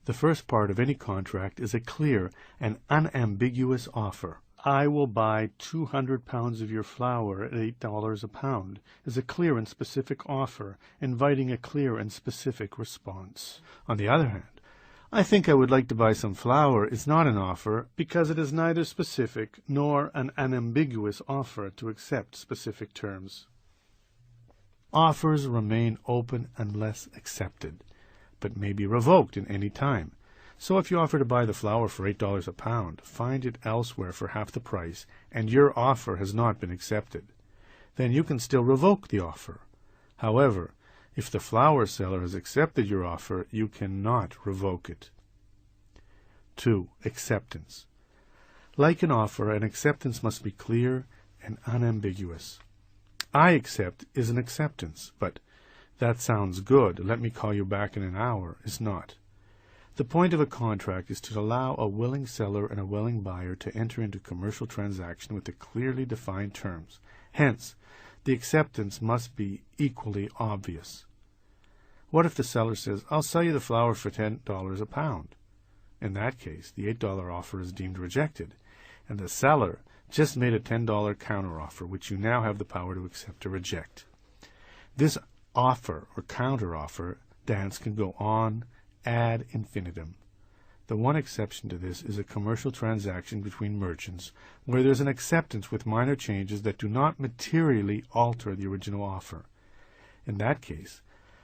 The first part of any contract is a clear and unambiguous offer. I will buy 200 pounds of your flour at $8 a pound is a clear and specific offer, inviting a clear and specific response. On the other hand, I think I would like to buy some flour is not an offer because it is neither specific nor an unambiguous offer to accept specific terms. Offers remain open unless accepted, but may be revoked in any time. So if you offer to buy the flour for $8 a pound, find it elsewhere for half the price, and your offer has not been accepted, then you can still revoke the offer. However, if the flour seller has accepted your offer, you cannot revoke it. 2. Acceptance. Like an offer, an acceptance must be clear and unambiguous. I accept is an acceptance, but that sounds good, let me call you back in an hour, is not. The point of a contract is to allow a willing seller and a willing buyer to enter into commercial transaction with the clearly defined terms. Hence, the acceptance must be equally obvious. What if the seller says, I'll sell you the flour for $10 a pound? In that case, the $8 offer is deemed rejected, and the seller just made a $10 counteroffer, which you now have the power to accept or reject. This offer or counteroffer Dance can go on ad infinitum. The one exception to this is a commercial transaction between merchants, where there's an acceptance with minor changes that do not materially alter the original offer. In that case,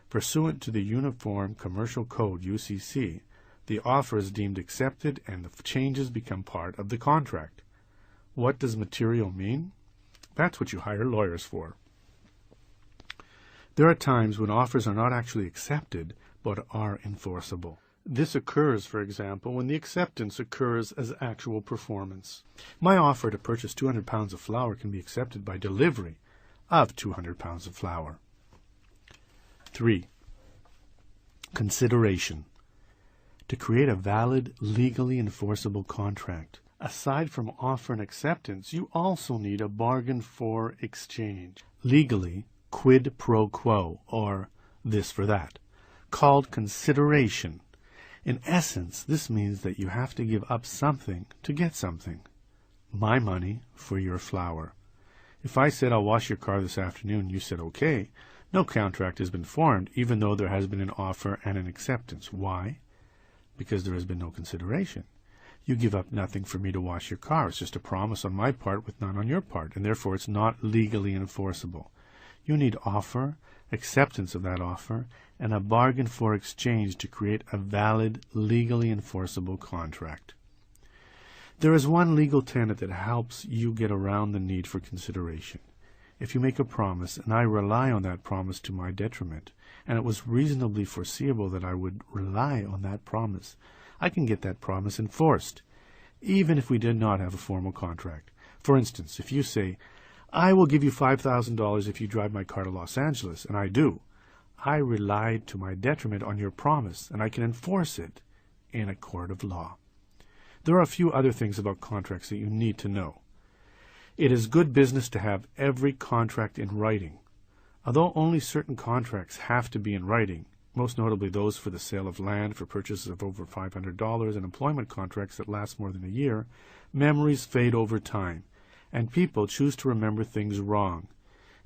pursuant to the Uniform Commercial Code, UCC, the offer is deemed accepted and the changes become part of the contract. What does material mean? That's what you hire lawyers for. There are times when offers are not actually accepted, but are enforceable. This occurs, for example, when the acceptance occurs as actual performance. My offer to purchase 200 pounds of flour can be accepted by delivery of 200 pounds of flour. 3. Consideration. To create a valid, legally enforceable contract, aside from offer and acceptance, you also need a bargain for exchange. Legally, quid pro quo, or this for that, called consideration. In essence, this means that you have to give up something to get something. My money for your flour. If I said I'll wash your car this afternoon, you said okay, no contract has been formed, even though there has been an offer and an acceptance. Why? Because there has been no consideration. You give up nothing for me to wash your car. It's just a promise on my part with none on your part, and therefore it's not legally enforceable. You need offer, acceptance of that offer, and a bargain for exchange to create a valid, legally enforceable contract. There is one legal tenet that helps you get around the need for consideration. If you make a promise, and I rely on that promise to my detriment, and it was reasonably foreseeable that I would rely on that promise, I can get that promise enforced, even if we did not have a formal contract. For instance, if you say, I will give you $5,000 if you drive my car to Los Angeles, and I do. I relied to my detriment on your promise, and I can enforce it in a court of law. There are a few other things about contracts that you need to know. It is good business to have every contract in writing. Although only certain contracts have to be in writing, most notably those for the sale of land for purchases of over $500 and employment contracts that last more than a year, memories fade over time, and people choose to remember things wrong.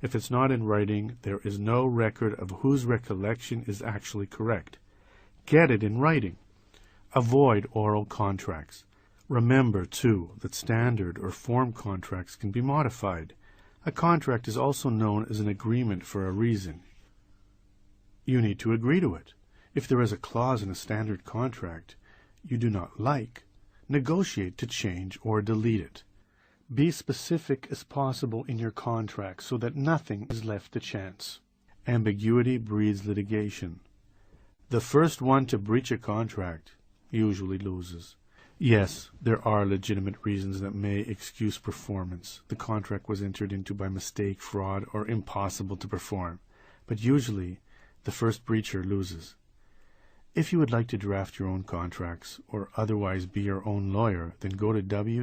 If it's not in writing, there is no record of whose recollection is actually correct. Get it in writing. Avoid oral contracts. Remember, too, that standard or form contracts can be modified. A contract is also known as an agreement for a reason. You need to agree to it. If there is a clause in a standard contract you do not like, negotiate to change or delete it. Be specific as possible in your contract so that nothing is left to chance. Ambiguity breeds litigation. The first one to breach a contract usually loses. Yes, there are legitimate reasons that may excuse performance. The contract was entered into by mistake, fraud, or impossible to perform. But usually, the first breacher loses. If you would like to draft your own contracts or otherwise be your own lawyer, then go to www.nolo.com.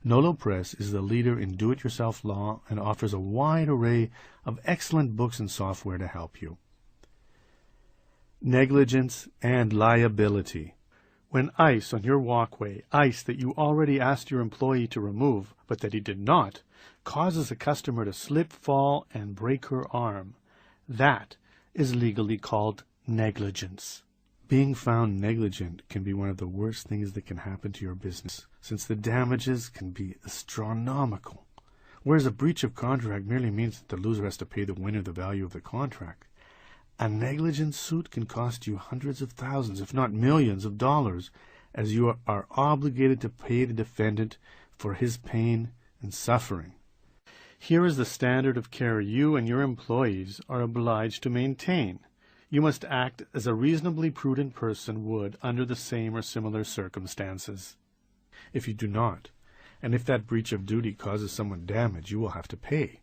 Nolo Press is the leader in do-it-yourself law and offers a wide array of excellent books and software to help you. Negligence and liability. When ice on your walkway, ice that you already asked your employee to remove, but that he did not, causes a customer to slip, fall, and break her arm, that is legally called negligence. Being found negligent can be one of the worst things that can happen to your business, since the damages can be astronomical. Whereas a breach of contract merely means that the loser has to pay the winner the value of the contract, a negligence suit can cost you hundreds of thousands, if not millions of dollars, as you are obligated to pay the defendant for his pain and suffering. Here is the standard of care you and your employees are obliged to maintain. You must act as a reasonably prudent person would under the same or similar circumstances. If you do not, and if that breach of duty causes someone damage, you will have to pay.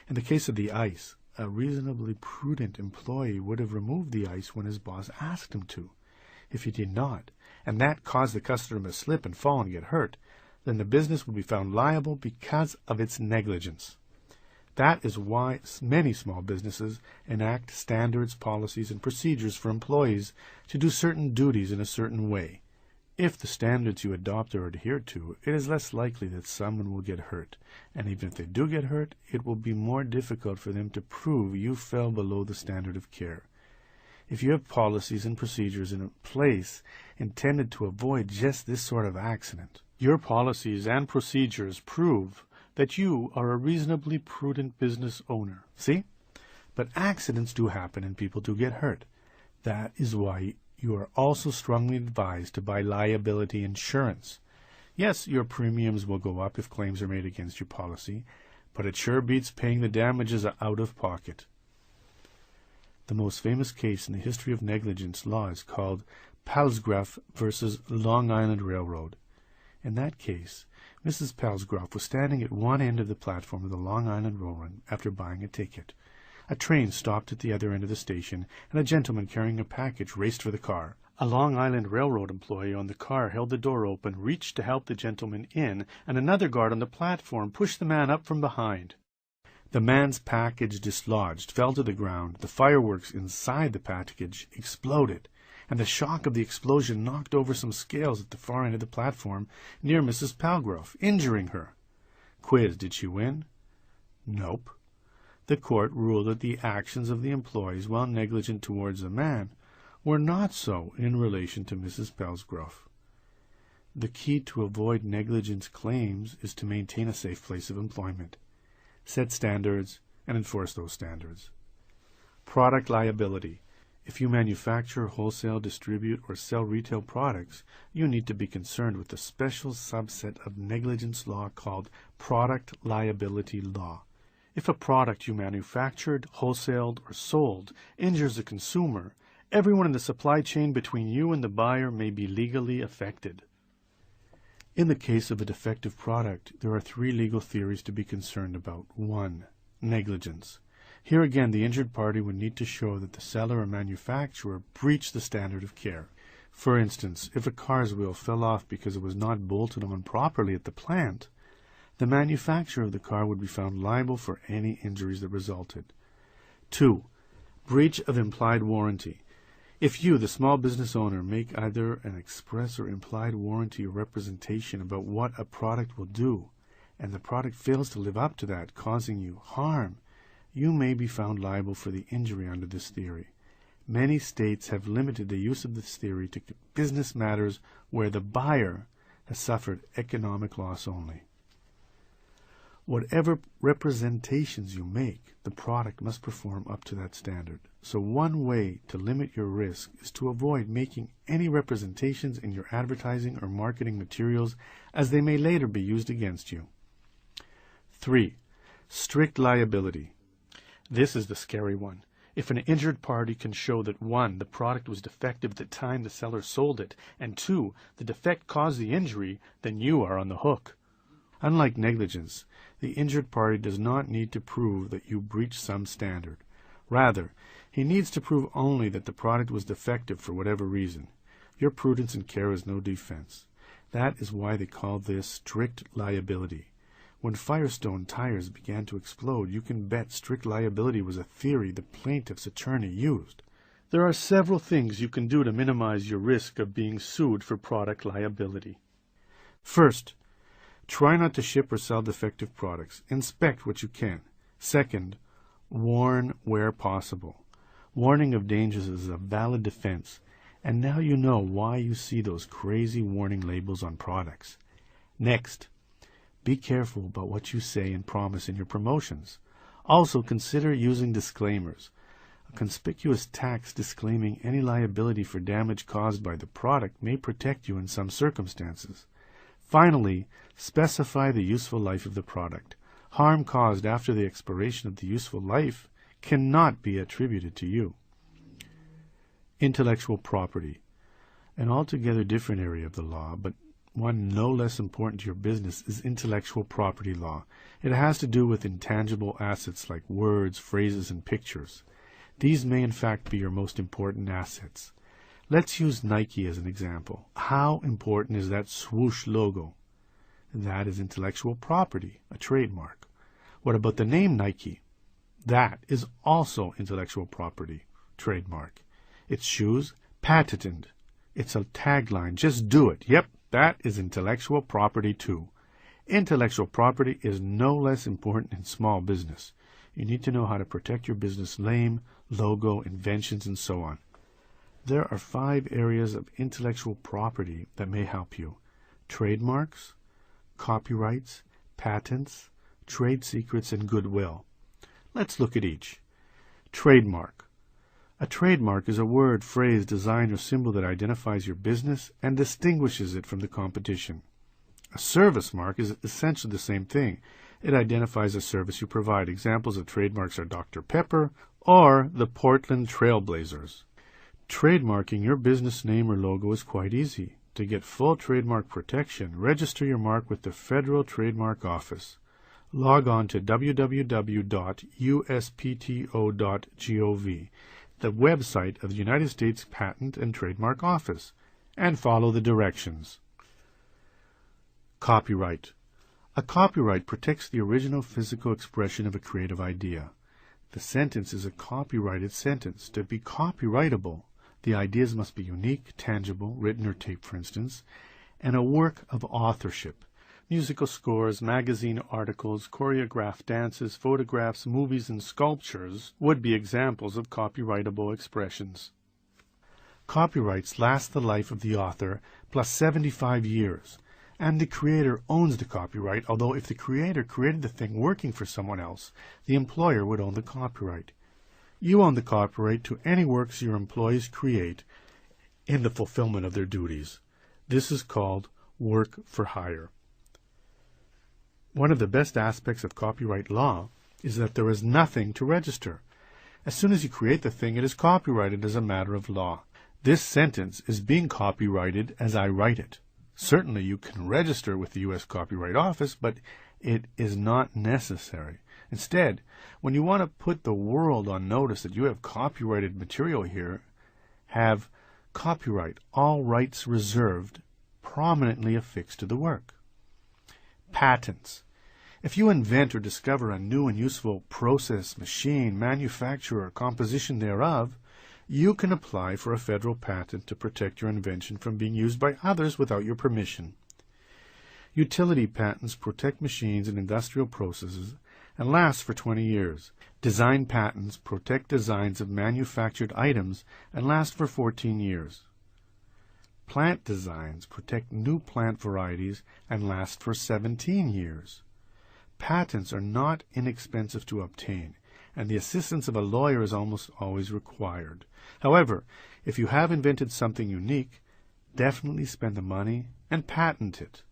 In the case of the ice, a reasonably prudent employee would have removed the ice when his boss asked him to. If he did not, and that caused the customer to slip and fall and get hurt, then the business would be found liable because of its negligence. That is why many small businesses enact standards, policies, and procedures for employees to do certain duties in a certain way. If the standards you adopt are adhered to, it is less likely that someone will get hurt, and even if they do get hurt, it will be more difficult for them to prove you fell below the standard of care. If you have policies and procedures in place intended to avoid just this sort of accident, your policies and procedures prove that you are a reasonably prudent business owner. See? But accidents do happen and people do get hurt. That is why you are also strongly advised to buy liability insurance. Yes, your premiums will go up if claims are made against your policy, but it sure beats paying the damages out of pocket. The most famous case in the history of negligence law is called Palsgraf versus Long Island Railroad. In that case, Mrs. Palsgraf was standing at one end of the platform of the Long Island Railroad after buying a ticket. A train stopped at the other end of the station, and a gentleman carrying a package raced for the car. A Long Island Railroad employee on the car held the door open, reached to help the gentleman in, and another guard on the platform pushed the man up from behind. The man's package dislodged, fell to the ground, the fireworks inside the package exploded, and the shock of the explosion knocked over some scales at the far end of the platform near Mrs. Palsgraf, injuring her. Quiz, did she win? Nope. The court ruled that the actions of the employees, while negligent towards the man, were not so in relation to Mrs. Palsgraf. The key to avoid negligence claims is to maintain a safe place of employment, set standards, and enforce those standards. Product liability. If you manufacture, wholesale, distribute, or sell retail products, you need to be concerned with the special subset of negligence law called product liability law. If a product you manufactured, wholesaled, or sold injures a consumer, everyone in the supply chain between you and the buyer may be legally affected. In the case of a defective product, there are three legal theories to be concerned about. 1. Negligence. Here again, the injured party would need to show that the seller or manufacturer breached the standard of care. For instance, if a car's wheel fell off because it was not bolted on properly at the plant, the manufacturer of the car would be found liable for any injuries that resulted. 2. Breach of implied warranty. If you, the small business owner, make either an express or implied warranty or representation about what a product will do, and the product fails to live up to that, causing you harm, you may be found liable for the injury under this theory. Many states have limited the use of this theory to business matters where the buyer has suffered economic loss only. Whatever representations you make, the product must perform up to that standard. So one way to limit your risk is to avoid making any representations in your advertising or marketing materials, as they may later be used against you. 3. Strict liability. This is the scary one. If an injured party can show that 1. The product was defective at the time the seller sold it, and 2. The defect caused the injury, then you are on the hook. Unlike negligence, the injured party does not need to prove that you breached some standard. Rather, he needs to prove only that the product was defective for whatever reason. Your prudence and care is no defense. That is why they call this strict liability. When Firestone tires began to explode, you can bet strict liability was a theory the plaintiff's attorney used. There are several things you can do to minimize your risk of being sued for product liability. First, try not to ship or sell defective products. Inspect what you can. Second, warn where possible. Warning of dangers is a valid defense, and now you know why you see those crazy warning labels on products. Next, be careful about what you say and promise in your promotions. Also, consider using disclaimers. A conspicuous text disclaiming any liability for damage caused by the product may protect you in some circumstances. Finally, specify the useful life of the product. Harm caused after the expiration of the useful life cannot be attributed to you. Intellectual property. An altogether different area of the law, but one no less important to your business, is intellectual property law. It has to do with intangible assets like words, phrases, and pictures. These may in fact be your most important assets. Let's use Nike as an example. How important is that swoosh logo? That is intellectual property, a trademark. What about the name Nike? That is also intellectual property, trademark. Its shoes, patented. It's a tagline. Just do it. Yep, that is intellectual property too. Intellectual property is no less important in small business. You need to know how to protect your business name, logo, inventions, and so on. There are 5 areas of intellectual property that may help you: trademarks, copyrights, patents, trade secrets, and goodwill. Let's look at each. Trademark. A trademark is a word, phrase, design, or symbol that identifies your business and distinguishes it from the competition. A service mark is essentially the same thing. It identifies a service you provide. Examples of trademarks are Dr. Pepper or the Portland Trail Blazers. Trademarking your business name or logo is quite easy. To get full trademark protection, register your mark with the Federal Trademark Office. Log on to www.uspto.gov, the website of the United States Patent and Trademark Office, and follow the directions. Copyright. A copyright protects the original physical expression of a creative idea. The sentence is a copyrighted sentence. To be copyrightable, the ideas must be unique, tangible, written or taped, for instance, and a work of authorship. Musical scores, magazine articles, choreographed dances, photographs, movies, and sculptures would be examples of copyrightable expressions. Copyrights last the life of the author plus 75 years, and the creator owns the copyright, although if the creator created the thing working for someone else, the employer would own the copyright. You own the copyright to any works your employees create in the fulfillment of their duties. This is called work for hire. One of the best aspects of copyright law is that there is nothing to register. As soon as you create the thing, it is copyrighted as a matter of law. This sentence is being copyrighted as I write it. Certainly you can register with the U.S. Copyright Office, but it is not necessary. Instead, when you want to put the world on notice that you have copyrighted material here, have copyright, all rights reserved, prominently affixed to the work. Patents. If you invent or discover a new and useful process, machine, manufacture, or composition thereof, you can apply for a federal patent to protect your invention from being used by others without your permission. Utility patents protect machines and industrial processes and last for 20 years. Design patents protect designs of manufactured items and last for 14 years. Plant designs protect new plant varieties and last for 17 years. Patents are not inexpensive to obtain, and the assistance of a lawyer is almost always required. However, if you have invented something unique, definitely spend the money and patent it.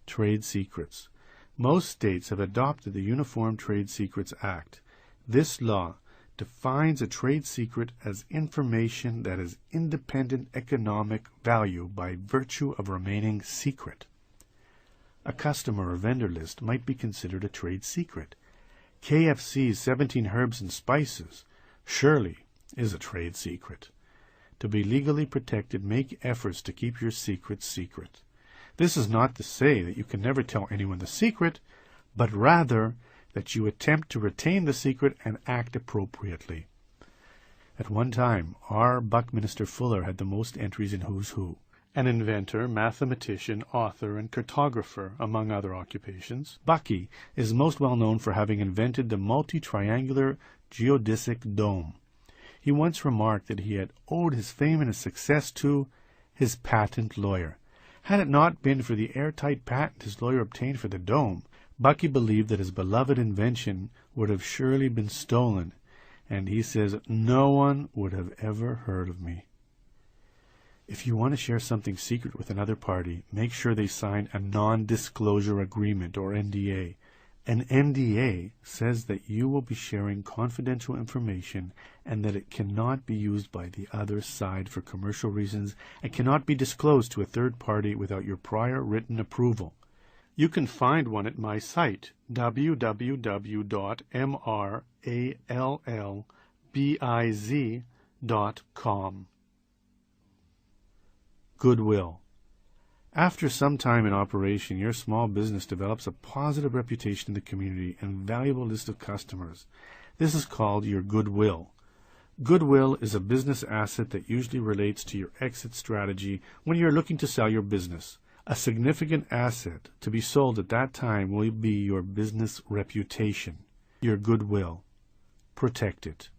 Trade secrets. Most states have adopted the Uniform Trade Secrets Act. This law defines a trade secret as information that has independent economic value by virtue of remaining secret. A customer or vendor list might be considered a trade secret. KFC's 17 herbs and spices surely is a trade secret. To be legally protected, make efforts to keep your secret secret. This is not to say that you can never tell anyone the secret, but rather that you attempt to retain the secret and act appropriately. At one time, R. Buckminster Fuller had the most entries in Who's Who. An inventor, mathematician, author, and cartographer, among other occupations, Bucky is most well known for having invented the multi-triangular geodesic dome. He once remarked that he had owed his fame and his success to his patent lawyer. Had it not been for the airtight patent his lawyer obtained for the dome, Bucky believed that his beloved invention would have surely been stolen, and he says, "No one would have ever heard of me." If you want to share something secret with another party, make sure they sign a non-disclosure agreement, or NDA. An NDA says that you will be sharing confidential information and that it cannot be used by the other side for commercial reasons and cannot be disclosed to a third party without your prior written approval. You can find one at my site, www.mrallbiz.com. Goodwill. After some time in operation, your small business develops a positive reputation in the community and valuable list of customers. This is called your goodwill. Goodwill is a business asset that usually relates to your exit strategy when you are looking to sell your business. A significant asset to be sold at that time will be your business reputation, your goodwill. Protect it.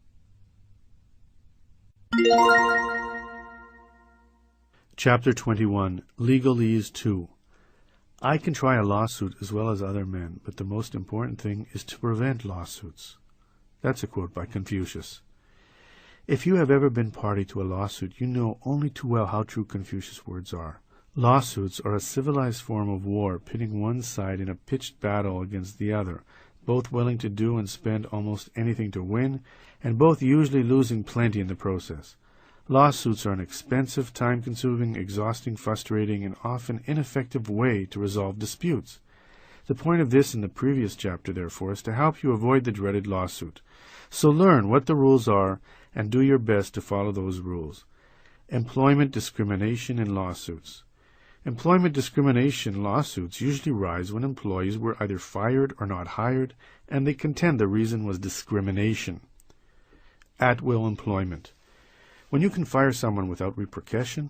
Chapter 21, Legalese 2. I can try a lawsuit as well as other men, but the most important thing is to prevent lawsuits. That's a quote by Confucius. If you have ever been party to a lawsuit, you know only too well how true Confucius' words are. Lawsuits are a civilized form of war, pitting one side in a pitched battle against the other, both willing to do and spend almost anything to win, and both usually losing plenty in the process. Lawsuits are an expensive, time-consuming, exhausting, frustrating, and often ineffective way to resolve disputes. The point of this in the previous chapter, therefore, is to help you avoid the dreaded lawsuit. So learn what the rules are and do your best to follow those rules. Employment discrimination in lawsuits. Employment discrimination lawsuits usually rise when employees were either fired or not hired, and they contend the reason was discrimination. At-will employment. When you can fire someone without repercussion,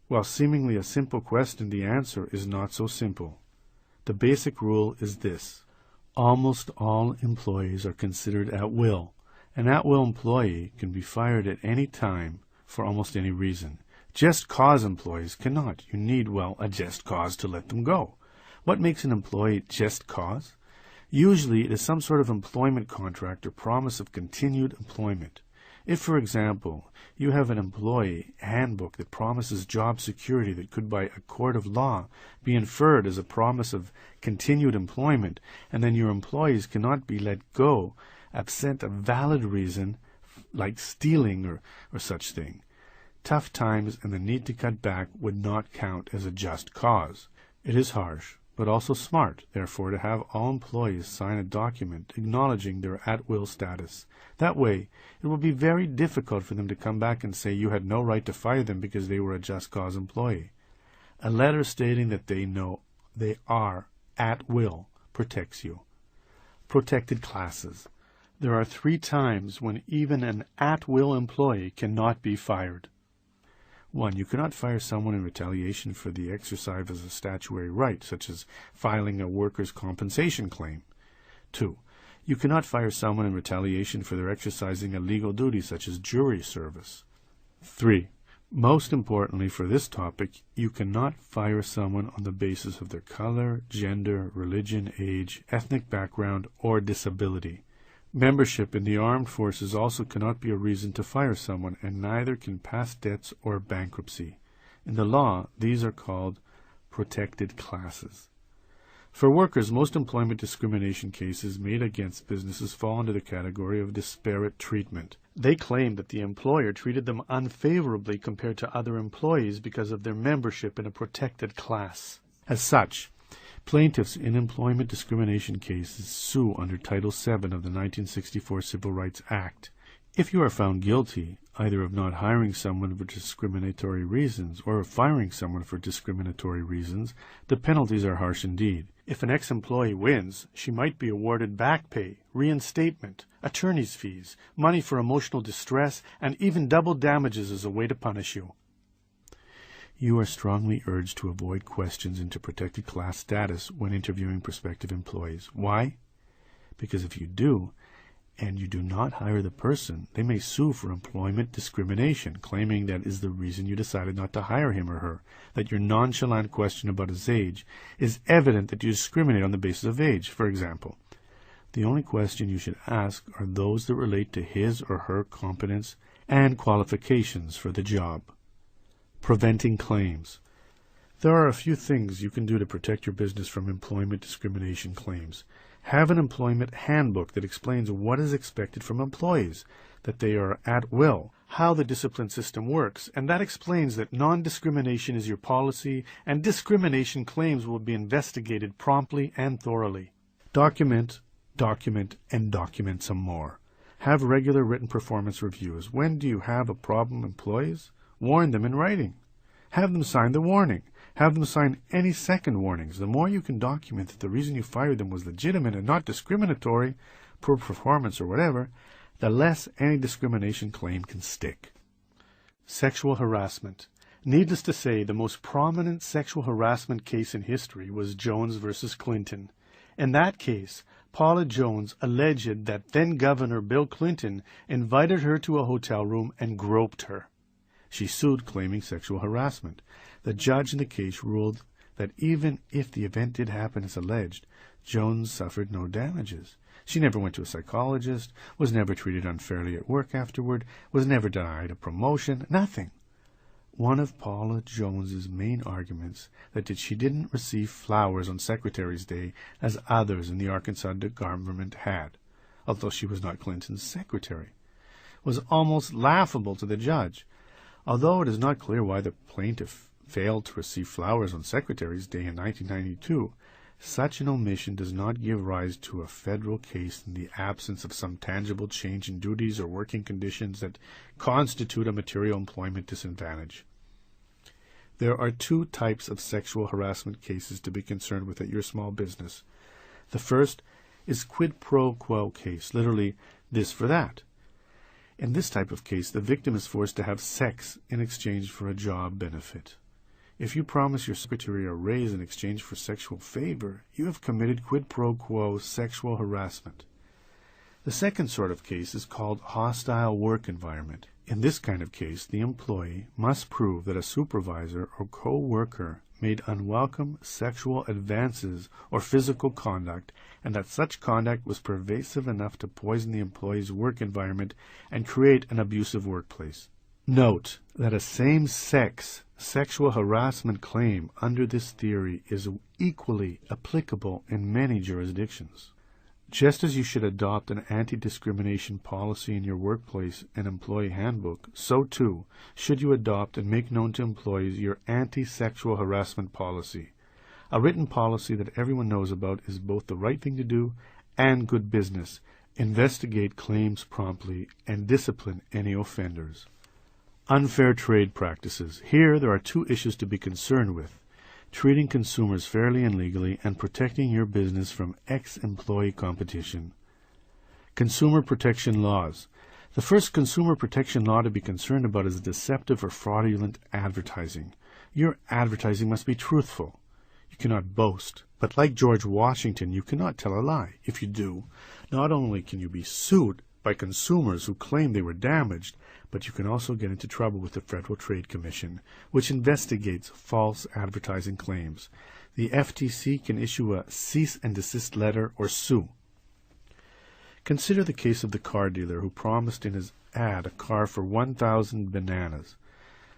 well, seemingly a simple question, the answer is not so simple. The basic rule is this. Almost all employees are considered at will. An at-will employee can be fired at any time for almost any reason. Just cause employees cannot. You need, well, a just cause to let them go. What makes an employee just cause? Usually it is some sort of employment contract or promise of continued employment. If, for example, you have an employee handbook that promises job security that could by a court of law be inferred as a promise of continued employment, and then your employees cannot be let go absent a valid reason like stealing or such thing, tough times and the need to cut back would not count as a just cause. It is harsh, but also smart, therefore, to have all employees sign a document acknowledging their at-will status. That way, it will be very difficult for them to come back and say you had no right to fire them because they were a just cause employee. A letter stating that they know they are at will protects you. Protected classes. There are 3 times when even an at-will employee cannot be fired. 1. You cannot fire someone in retaliation for the exercise of a statutory right, such as filing a workers' compensation claim. 2. You cannot fire someone in retaliation for their exercising a legal duty, such as jury service. 3. Most importantly for this topic, you cannot fire someone on the basis of their color, gender, religion, age, ethnic background, or disability. Membership in the armed forces also cannot be a reason to fire someone, and neither can past debts or bankruptcy. In the law, these are called protected classes. For workers, most employment discrimination cases made against businesses fall into the category of disparate treatment. They claim that the employer treated them unfavorably compared to other employees because of their membership in a protected class. As such, plaintiffs in employment discrimination cases sue under Title VII of the 1964 Civil Rights Act. If you are found guilty either of not hiring someone for discriminatory reasons or of firing someone for discriminatory reasons, the penalties are harsh indeed. If an ex-employee wins, she might be awarded back pay, reinstatement, attorney's fees, money for emotional distress, and even double damages as a way to punish you. You are strongly urged to avoid questions into protected class status when interviewing prospective employees. Why? Because if you do, and you do not hire the person, they may sue for employment discrimination, claiming that is the reason you decided not to hire him or her, that your nonchalant question about his age is evident that you discriminate on the basis of age, for example. The only question you should ask are those that relate to his or her competence and qualifications for the job. Preventing claims. There are a few things you can do to protect your business from employment discrimination claims. Have an employment handbook that explains what is expected from employees, that they are at will, how the discipline system works, and that explains that non-discrimination is your policy and discrimination claims will be investigated promptly and thoroughly. Document, and document some more. Have regular written performance reviews. When do you have a problem, employees? Warn them in writing. Have them sign the warning. Have them sign any second warnings. The more you can document that the reason you fired them was legitimate and not discriminatory, poor performance or whatever, the less any discrimination claim can stick. Sexual harassment. Needless to say, the most prominent sexual harassment case in history was Jones versus Clinton. In that case, Paula Jones alleged that then-Governor Bill Clinton invited her to a hotel room and groped her. She sued, claiming sexual harassment. The judge in the case ruled that even if the event did happen as alleged, Jones suffered no damages. She never went to a psychologist, was never treated unfairly at work afterward, was never denied a promotion, nothing. One of Paula Jones's main arguments that she didn't receive flowers on Secretary's Day as others in the Arkansas government had, although she was not Clinton's secretary, was almost laughable to the judge. Although it is not clear why the plaintiff failed to receive flowers on Secretary's Day in 1992, such an omission does not give rise to a federal case in the absence of some tangible change in duties or working conditions that constitute a material employment disadvantage. There are two types of sexual harassment cases to be concerned with at your small business. The first is quid pro quo case, literally this for that. In this type of case, the victim is forced to have sex in exchange for a job benefit. If you promise your secretary a raise in exchange for sexual favor, you have committed quid pro quo sexual harassment. The second sort of case is called hostile work environment. In this kind of case, the employee must prove that a supervisor or co-worker made unwelcome sexual advances or physical conduct, and that such conduct was pervasive enough to poison the employee's work environment and create an abusive workplace. Note that a same-sex sexual harassment claim under this theory is equally applicable in many jurisdictions. Just as you should adopt an anti-discrimination policy in your workplace and employee handbook, so too should you adopt and make known to employees your anti-sexual harassment policy. A written policy that everyone knows about is both the right thing to do and good business. Investigate claims promptly and discipline any offenders. Unfair trade practices. Here there are two issues to be concerned with: treating consumers fairly and legally, and protecting your business from ex-employee competition. Consumer protection laws. The first consumer protection law to be concerned about is deceptive or fraudulent advertising. Your advertising must be truthful. You cannot boast. But like George Washington, you cannot tell a lie. If you do, not only can you be sued by consumers who claim they were damaged, but you can also get into trouble with the Federal Trade Commission, which investigates false advertising claims. The FTC can issue a cease and desist letter or sue. Consider the case of the car dealer who promised in his ad a car for 1,000 bananas.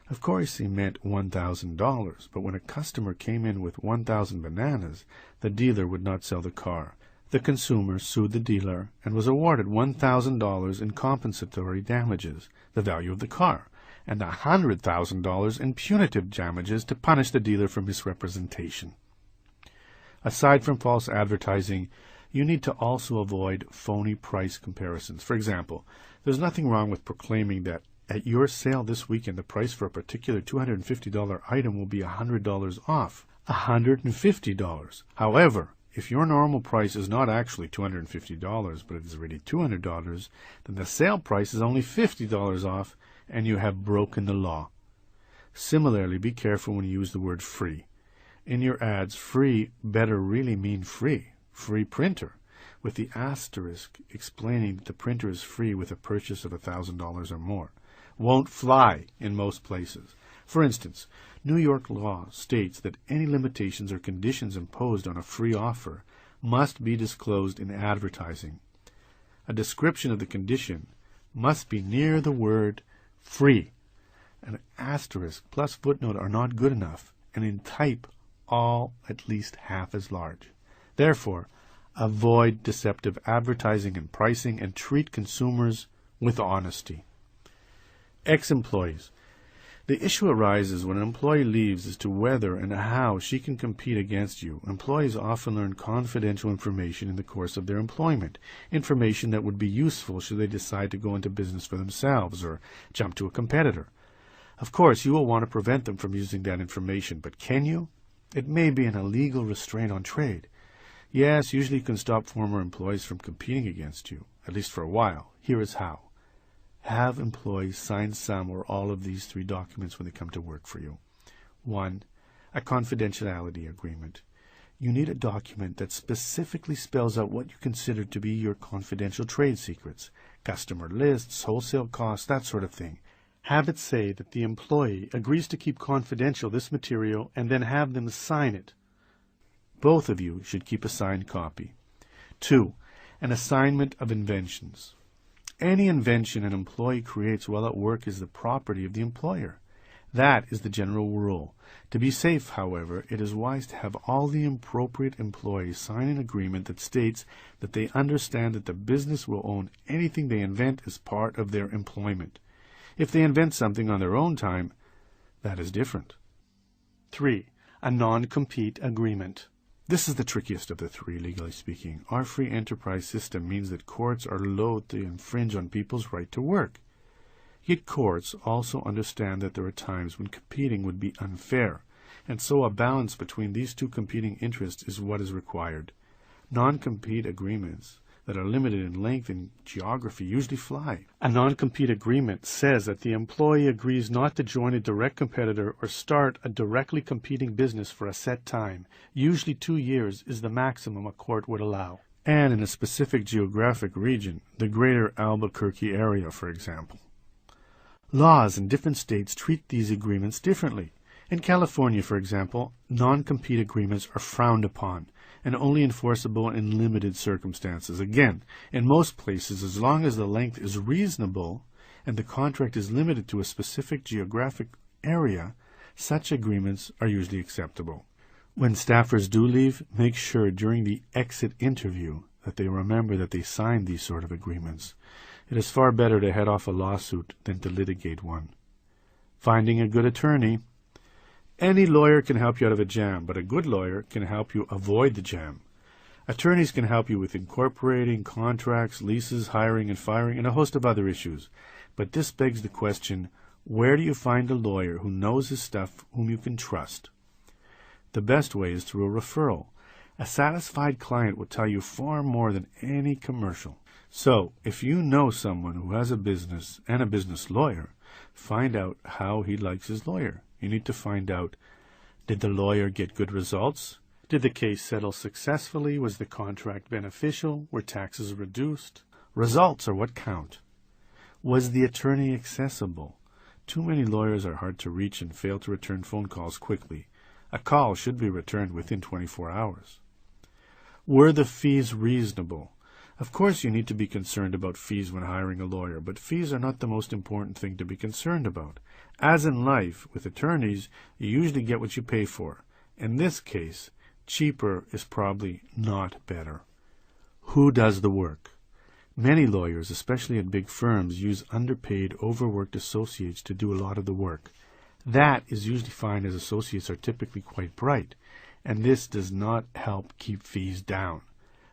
Of course he meant $1,000, but when a customer came in with 1,000 bananas, the dealer would not sell the car. The consumer sued the dealer and was awarded $1,000 in compensatory damages, the value of the car, and $100,000 in punitive damages to punish the dealer for misrepresentation. Aside from false advertising, you need to also avoid phony price comparisons. For example, there's nothing wrong with proclaiming that at your sale this weekend the price for a particular $250 item will be $100 off. $150. However, if your normal price is not actually $250, but it is really $200, then the sale price is only $50 off, and you have broken the law. Similarly, be careful when you use the word free. In your ads, free better really mean free printer, with the asterisk explaining that the printer is free with a purchase of $1,000 or more. Won't fly in most places. For instance, New York law states that any limitations or conditions imposed on a free offer must be disclosed in advertising. A description of the condition must be near the word free. An asterisk plus footnote are not good enough, and in type all at least half as large. Therefore, avoid deceptive advertising and pricing and treat consumers with honesty. Ex-employees. The issue arises when an employee leaves as to whether and how she can compete against you. Employees often learn confidential information in the course of their employment, information that would be useful should they decide to go into business for themselves or jump to a competitor. Of course, you will want to prevent them from using that information, but can you? It may be an illegal restraint on trade. Yes, usually you can stop former employees from competing against you, at least for a while. Here is how. Have employees sign some or all of these 3 documents when they come to work for you. 1. A confidentiality agreement. You need a document that specifically spells out what you consider to be your confidential trade secrets, customer lists, wholesale costs, that sort of thing. Have it say that the employee agrees to keep confidential this material and then have them sign it. Both of you should keep a signed copy. 2. An assignment of inventions. Any invention an employee creates while at work is the property of the employer. That is the general rule. To be safe, however, it is wise to have all the appropriate employees sign an agreement that states that they understand that the business will own anything they invent as part of their employment. If they invent something on their own time, that is different. 3. A non-compete agreement. This is the trickiest of the 3, legally speaking. Our free enterprise system means that courts are loath to infringe on people's right to work. Yet courts also understand that there are times when competing would be unfair, and so a balance between these 2 competing interests is what is required. Non-compete agreements that are limited in length and geography usually fly. A non-compete agreement says that the employee agrees not to join a direct competitor or start a directly competing business for a set time. Usually 2 years is the maximum a court would allow. And in a specific geographic region, the greater Albuquerque area, for example. Laws in different states treat these agreements differently. In California, for example, non-compete agreements are frowned upon and only enforceable in limited circumstances. Again, in most places, as long as the length is reasonable and the contract is limited to a specific geographic area, such agreements are usually acceptable. When staffers do leave, make sure during the exit interview that they remember that they signed these sort of agreements. It is far better to head off a lawsuit than to litigate one. Finding a good attorney. Any lawyer can help you out of a jam, but a good lawyer can help you avoid the jam. Attorneys can help you with incorporating contracts, leases, hiring and firing, and a host of other issues. But this begs the question, where do you find a lawyer who knows his stuff, whom you can trust? The best way is through a referral. A satisfied client will tell you far more than any commercial. So, if you know someone who has a business and a business lawyer, find out how he likes his lawyer. You need to find out, did the lawyer get good results? Did the case settle successfully? Was the contract beneficial? Were taxes reduced? Results are what count. Was the attorney accessible? Too many lawyers are hard to reach and fail to return phone calls quickly. A call should be returned within 24 hours. Were the fees reasonable? Of course, you need to be concerned about fees when hiring a lawyer, but fees are not the most important thing to be concerned about. As in life, with attorneys, you usually get what you pay for. In this case, cheaper is probably not better. Who does the work? Many lawyers, especially at big firms, use underpaid, overworked associates to do a lot of the work. That is usually fine, as associates are typically quite bright, and this does not help keep fees down.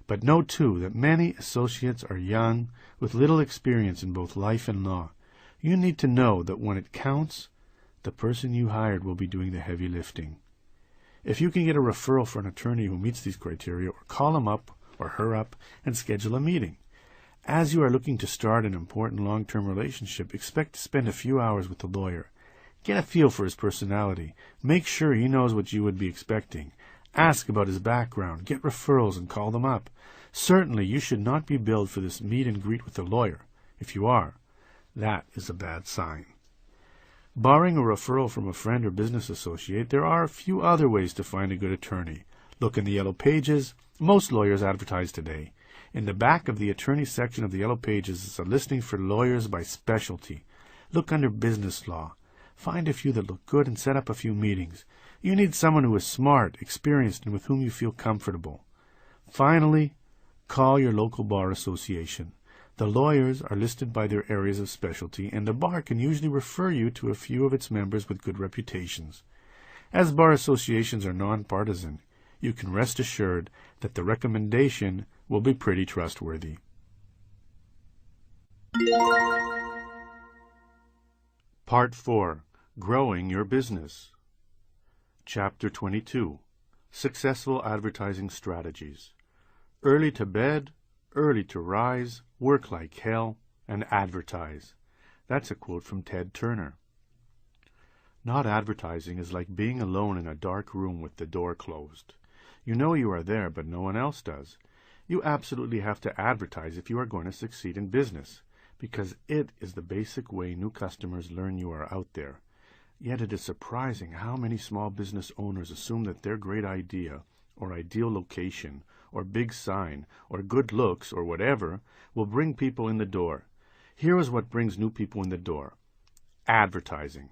But note, too, that many associates are young, with little experience in both life and law. You need to know that when it counts, the person you hired will be doing the heavy lifting. If you can get a referral for an attorney who meets these criteria, or call him up or her up and schedule a meeting. As you are looking to start an important long-term relationship, expect to spend a few hours with the lawyer. Get a feel for his personality. Make sure he knows what you would be expecting. Ask about his background. Get referrals and call them up. Certainly, you should not be billed for this meet and greet with the lawyer. If you are, that is a bad sign. Barring a referral from a friend or business associate, there are a few other ways to find a good attorney. Look in the Yellow Pages. Most lawyers advertise today. In the back of the attorney section of the Yellow Pages is a listing for lawyers by specialty. Look under business law. Find a few that look good and set up a few meetings. You need someone who is smart, experienced, and with whom you feel comfortable. Finally, call your local bar association. The lawyers are listed by their areas of specialty, and the bar can usually refer you to a few of its members with good reputations. As bar associations are nonpartisan, you can rest assured that the recommendation will be pretty trustworthy. Part 4. Growing your business. Chapter 22. Successful Advertising Strategies. Early to bed, early to rise, work like hell, and advertise. That's a quote from Ted Turner. Not advertising is like being alone in a dark room with the door closed. You know you are there, but no one else does. You absolutely have to advertise if you are going to succeed in business, because it is the basic way new customers learn you are out there. Yet it is surprising how many small business owners assume that their great idea, or ideal location, or big sign, or good looks, or whatever, will bring people in the door. Here is what brings new people in the door. Advertising.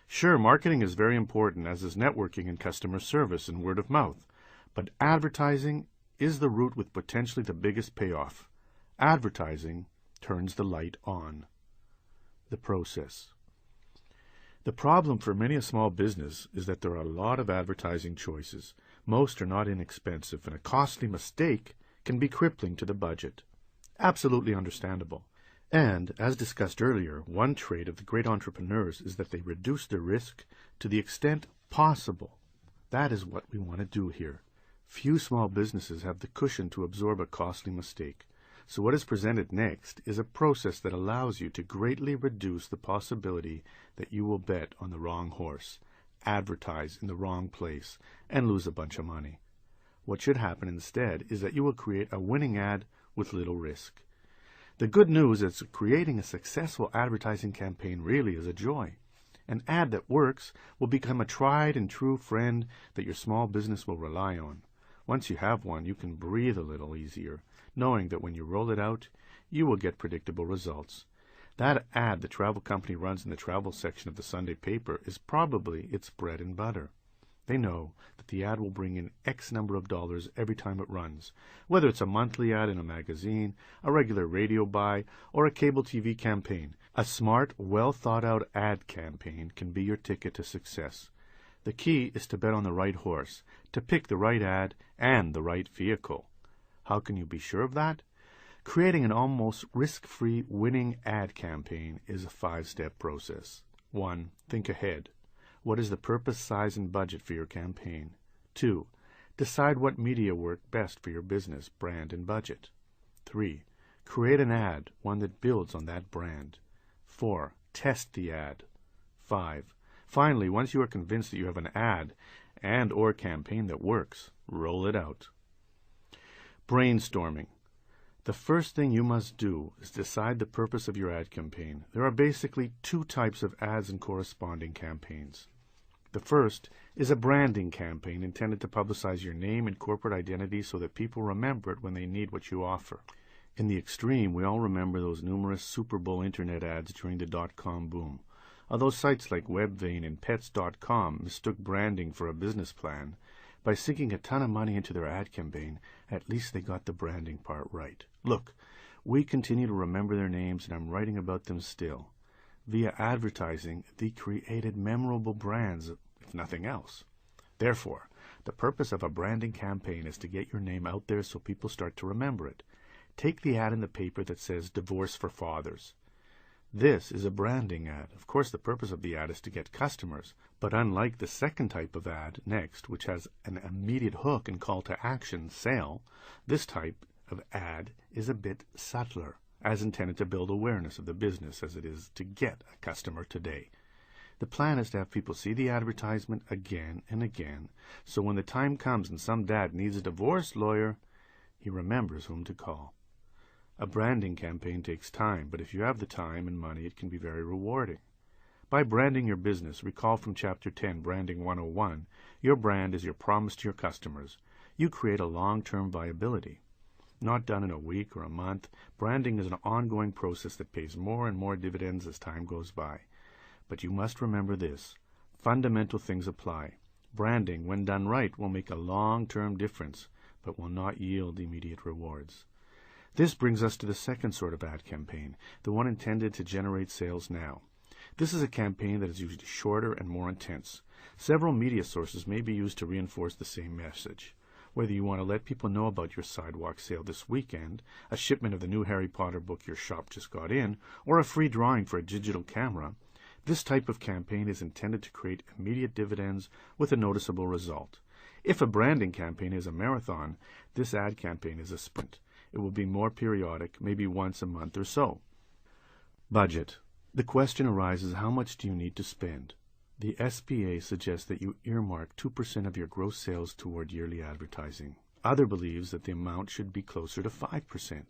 Sure, marketing is very important, as is networking and customer service and word of mouth. But advertising is the route with potentially the biggest payoff. Advertising turns the light on. The process. The problem for many a small business is that there are a lot of advertising choices. Most are not inexpensive, and a costly mistake can be crippling to the budget. Absolutely understandable. And, as discussed earlier, one trait of the great entrepreneurs is that they reduce their risk to the extent possible. That is what we want to do here. Few small businesses have the cushion to absorb a costly mistake. So what is presented next is a process that allows you to greatly reduce the possibility that you will bet on the wrong horse, advertise in the wrong place, and lose a bunch of money. What should happen instead is that you will create a winning ad with little risk. The good news is that creating a successful advertising campaign really is a joy. An ad that works will become a tried and true friend that your small business will rely on. Once you have one, you can breathe a little easier, knowing that when you roll it out, you will get predictable results. That ad the travel company runs in the travel section of the Sunday paper is probably its bread and butter. They know that the ad will bring in X number of dollars every time it runs, whether it's a monthly ad in a magazine, a regular radio buy, or a cable TV campaign. A smart, well-thought-out ad campaign can be your ticket to success. The key is to bet on the right horse, to pick the right ad and the right vehicle. How can you be sure of that? Creating an almost risk-free winning ad campaign is a 5-step process. 1. Think ahead. What is the purpose, size, and budget for your campaign? 2. Decide what media work best for your business, brand, and budget. 3. Create an ad, one that builds on that brand. 4. Test the ad. 5. Finally, once you are convinced that you have an ad and or campaign that works, roll it out. Brainstorming. The first thing you must do is decide the purpose of your ad campaign. There are basically 2 types of ads and corresponding campaigns. The first is a branding campaign intended to publicize your name and corporate identity so that people remember it when they need what you offer. In the extreme, we all remember those numerous Super Bowl internet ads during the dot-com boom. Although sites like Webvein and Pets.com mistook branding for a business plan, by sinking a ton of money into their ad campaign, at least they got the branding part right. Look, we continue to remember their names, and I'm writing about them still. Via advertising, they created memorable brands, if nothing else. Therefore, the purpose of a branding campaign is to get your name out there so people start to remember it. Take the ad in the paper that says "Divorce for Fathers." This is a branding ad. Of course, the purpose of the ad is to get customers, but unlike the second type of ad, next, which has an immediate hook and call to action, sale, this type of ad is a bit subtler, as intended to build awareness of the business as it is to get a customer today. The plan is to have people see the advertisement again and again, so when the time comes and some dad needs a divorce lawyer, he remembers whom to call. A branding campaign takes time, but if you have the time and money, it can be very rewarding. By branding your business, recall from Chapter 10, Branding 101, your brand is your promise to your customers. You create a long-term viability. Not done in a week or a month, branding is an ongoing process that pays more and more dividends as time goes by. But you must remember this. Fundamental things apply. Branding, when done right, will make a long-term difference, but will not yield immediate rewards. This brings us to the second sort of ad campaign, the one intended to generate sales now. This is a campaign that is usually shorter and more intense. Several media sources may be used to reinforce the same message. Whether you want to let people know about your sidewalk sale this weekend, a shipment of the new Harry Potter book your shop just got in, or a free drawing for a digital camera, this type of campaign is intended to create immediate dividends with a noticeable result. If a branding campaign is a marathon, this ad campaign is a sprint. It will be more periodic, maybe once a month or so. Budget. The question arises, how much do you need to spend? The SBA suggests that you earmark 2% of your gross sales toward yearly advertising. Other believes that the amount should be closer to 5%.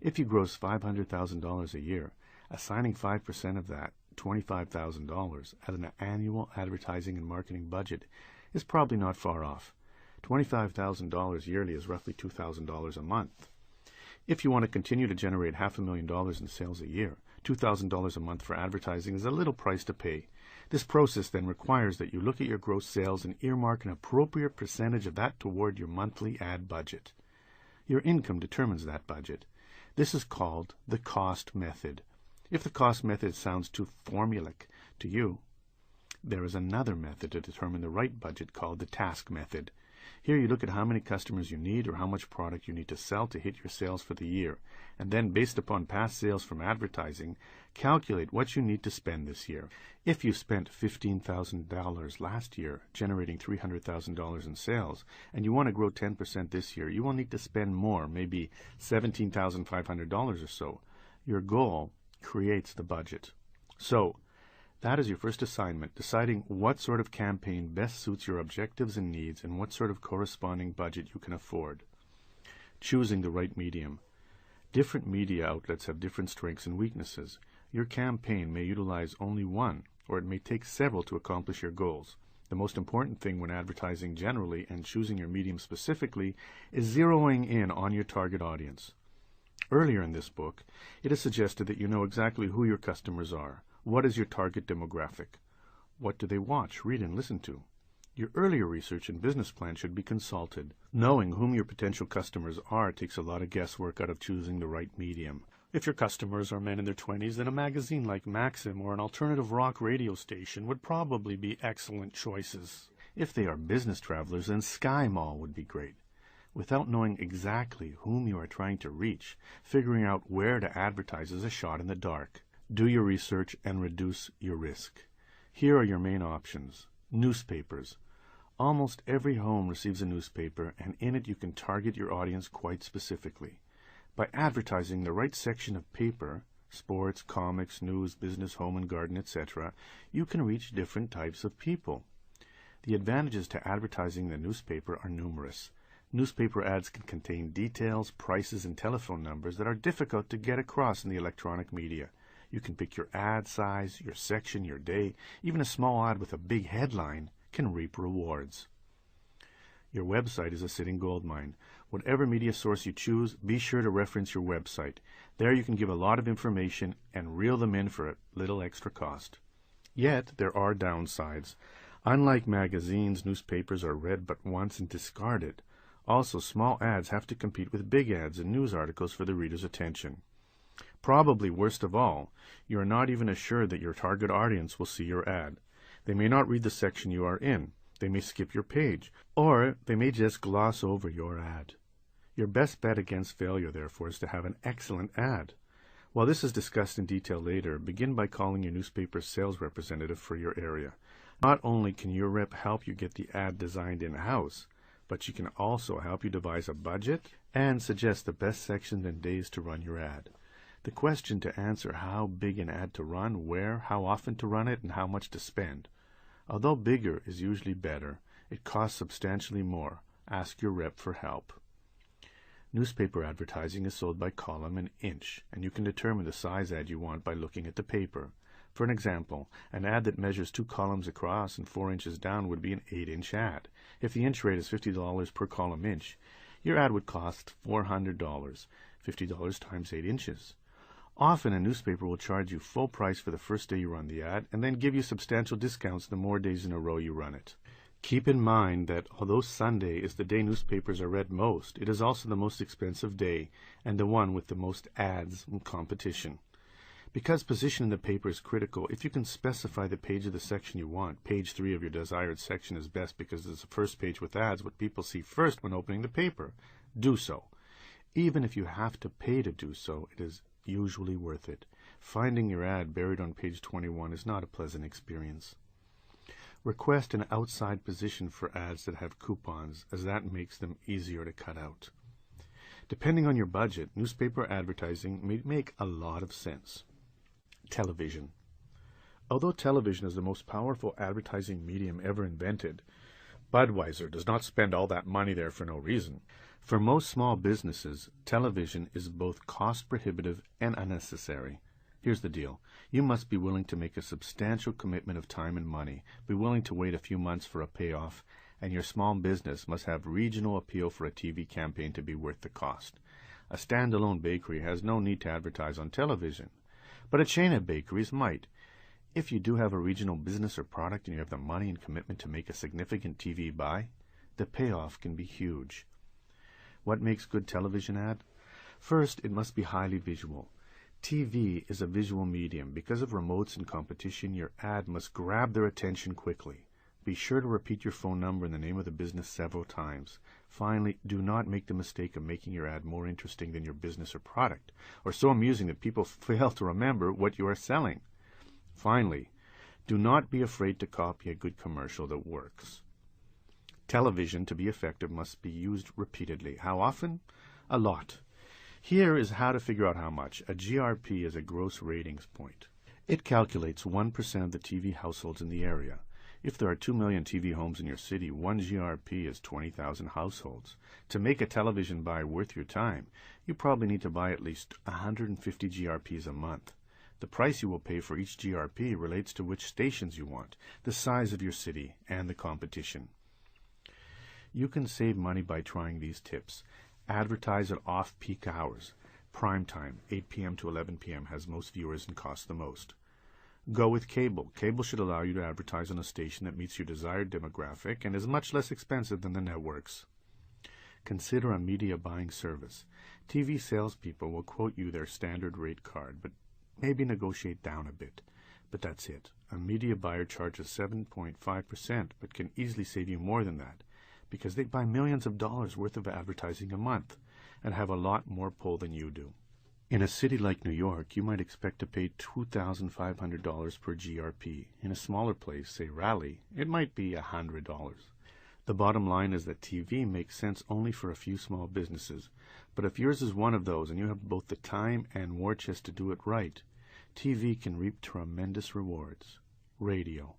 If you gross $500,000 a year, assigning 5% of that, $25,000, as an annual advertising and marketing budget is probably not far off. $25,000 yearly is roughly $2,000 a month. If you want to continue to generate $500,000 in sales a year, $2,000 a month for advertising is a little price to pay. This process then requires that you look at your gross sales and earmark an appropriate percentage of that toward your monthly ad budget. Your income determines that budget. This is called the cost method. If the cost method sounds too formulaic to you, there is another method to determine the right budget called the task method. Here you look at how many customers you need or how much product you need to sell to hit your sales for the year, and then based upon past sales from advertising, calculate what you need to spend this year. If you spent $15,000 last year, generating $300,000 in sales, and you want to grow 10% this year, you will need to spend more, maybe $17,500 or so. Your goal creates the budget. So, that is your first assignment, deciding what sort of campaign best suits your objectives and needs and what sort of corresponding budget you can afford. Choosing the right medium. Different media outlets have different strengths and weaknesses. Your campaign may utilize only one, or it may take several to accomplish your goals. The most important thing when advertising generally and choosing your medium specifically is zeroing in on your target audience. Earlier in this book, it is suggested that you know exactly who your customers are. What is your target demographic? What do they watch, read, and listen to? Your earlier research and business plan should be consulted. Knowing whom your potential customers are takes a lot of guesswork out of choosing the right medium. If your customers are men in their 20s, then a magazine like Maxim or an alternative rock radio station would probably be excellent choices. If they are business travelers, then Sky Mall would be great. Without knowing exactly whom you are trying to reach, figuring out where to advertise is a shot in the dark. Do your research and reduce your risk. Here are your main options. Newspapers. Almost every home receives a newspaper, and in it you can target your audience quite specifically. By advertising the right section of paper, sports, comics, news, business, home and garden, etc., you can reach different types of people. The advantages to advertising the newspaper are numerous. Newspaper ads can contain details, prices, and telephone numbers that are difficult to get across in the electronic media. You can pick your ad size, your section, your day. Even a small ad with a big headline can reap rewards. Your website is a sitting goldmine. Whatever media source you choose, be sure to reference your website. There you can give a lot of information and reel them in for a little extra cost. Yet, there are downsides. Unlike magazines, newspapers are read but once and discarded. Also, small ads have to compete with big ads and news articles for the reader's attention. Probably worst of all, you are not even assured that your target audience will see your ad. They may not read the section you are in. They may skip your page, or they may just gloss over your ad. Your best bet against failure, therefore, is to have an excellent ad. While this is discussed in detail later, begin by calling your newspaper's sales representative for your area. Not only can your rep help you get the ad designed in-house, but she can also help you devise a budget and suggest the best sections and days to run your ad. The question to answer how big an ad to run, where, how often to run it, and how much to spend. Although bigger is usually better, it costs substantially more. Ask your rep for help. Newspaper advertising is sold by column and inch, and you can determine the size ad you want by looking at the paper. For an example, an ad that measures 2 columns across and 4 inches down would be an 8-inch ad. If the inch rate is $50 per column inch, your ad would cost $400, $50 times 8 inches. Often a newspaper will charge you full price for the first day you run the ad and then give you substantial discounts the more days in a row you run it. Keep in mind that although Sunday is the day newspapers are read most, it is also the most expensive day and the one with the most ads and competition. Because position in the paper is critical, if you can specify the page of the section you want, page 3 of your desired section is best because it's the first page with ads, what people see first when opening the paper. Do so. Even if you have to pay to do so, it is usually worth it. Finding your ad buried on page 21 is not a pleasant experience. Request an outside position for ads that have coupons, as that makes them easier to cut out. Depending on your budget, newspaper advertising may make a lot of sense. Television. Although television is the most powerful advertising medium ever invented, Budweiser does not spend all that money there for no reason. For most small businesses, television is both cost-prohibitive and unnecessary. Here's the deal. You must be willing to make a substantial commitment of time and money, be willing to wait a few months for a payoff, and your small business must have regional appeal for a TV campaign to be worth the cost. A standalone bakery has no need to advertise on television, but a chain of bakeries might. If you do have a regional business or product and you have the money and commitment to make a significant TV buy, the payoff can be huge. What makes good television ad? First, it must be highly visual. TV is a visual medium. Because of remotes and competition, your ad must grab their attention quickly. Be sure to repeat your phone number and the name of the business several times. Finally, do not make the mistake of making your ad more interesting than your business or product, or so amusing that people fail to remember what you are selling. Finally, do not be afraid to copy a good commercial that works. Television, to be effective, must be used repeatedly. How often? A lot. Here is how to figure out how much. A GRP is a gross ratings point. It calculates 1% of the TV households in the area. If there are 2 million TV homes in your city, 1 GRP is 20,000 households. To make a television buy worth your time, you probably need to buy at least 150 GRPs a month. The price you will pay for each GRP relates to which stations you want, the size of your city, and the competition. You can save money by trying these tips. Advertise at off-peak hours. Prime time, 8 p.m. to 11 p.m., has most viewers and costs the most. Go with cable. Cable should allow you to advertise on a station that meets your desired demographic and is much less expensive than the networks. Consider a media buying service. TV salespeople will quote you their standard rate card, but maybe negotiate down a bit. But that's it. A media buyer charges 7.5%, but can easily save you more than that, because they buy millions of dollars worth of advertising a month and have a lot more pull than you do. In a city like New York, you might expect to pay $2,500 per GRP. In a smaller place, say Raleigh, it might be $100. The bottom line is that TV makes sense only for a few small businesses. But if yours is one of those and you have both the time and war chest to do it right, TV can reap tremendous rewards. Radio.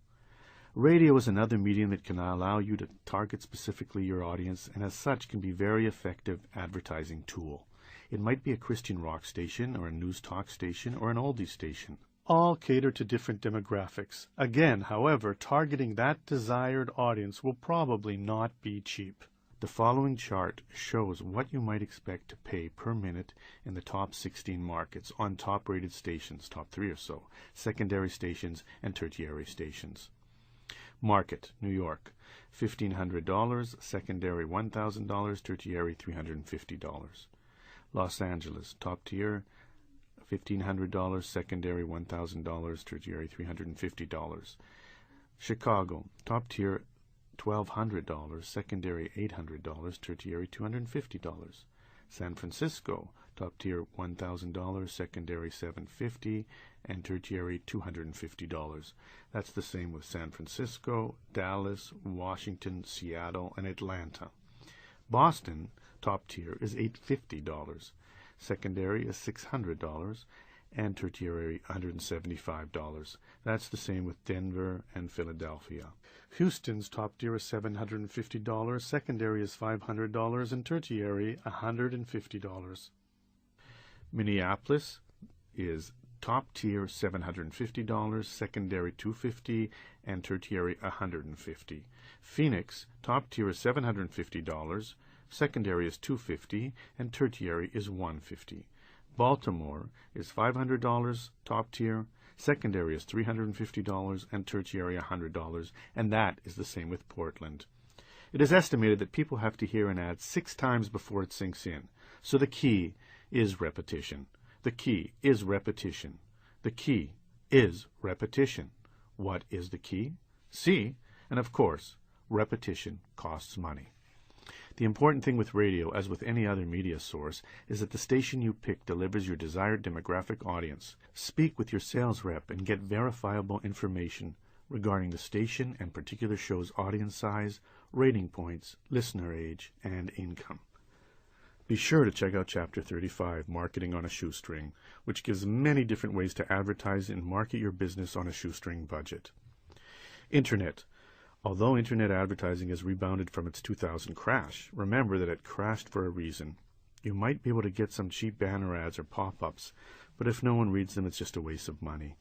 Radio is another medium that can allow you to target specifically your audience and as such can be a very effective advertising tool. It might be a Christian rock station or a news talk station or an oldies station. All cater to different demographics. Again, however, targeting that desired audience will probably not be cheap. The following chart shows what you might expect to pay per minute in the top 16 markets on top-rated stations, top 3 or so, secondary stations, and tertiary stations. Market, New York, $1,500, secondary $1,000, tertiary $350. Los Angeles, top tier, $1,500, secondary $1,000, tertiary $350. Chicago, top tier, $1,200, secondary $800, tertiary $250. San Francisco, top tier $1,000, secondary $750, and tertiary $250. That's the same with San Francisco, Dallas, Washington, Seattle, and Atlanta. Boston, top tier, is $850. Secondary is $600, and tertiary $175. That's the same with Denver and Philadelphia. Houston's top tier is $750, secondary is $500, and tertiary $150. Minneapolis is top tier $750, secondary $250, and tertiary $150. Phoenix, top tier is $750, secondary is $250, and tertiary is $150. Baltimore is $500 top tier, secondary is $350, and tertiary $100, and that is the same with Portland. It is estimated that people have to hear an ad 6 times before it sinks in, so the key is repetition. The key is repetition. The key is repetition. What is the key? C, and of course, repetition costs money. The important thing with radio, as with any other media source, is that the station you pick delivers your desired demographic audience. Speak with your sales rep and get verifiable information regarding the station and particular show's audience size, rating points, listener age, and income. Be sure to check out Chapter 35, Marketing on a Shoestring, which gives many different ways to advertise and market your business on a shoestring budget. Internet. Although Internet advertising has rebounded from its 2000 crash, remember that it crashed for a reason. You might be able to get some cheap banner ads or pop-ups, but if no one reads them, it's just a waste of money.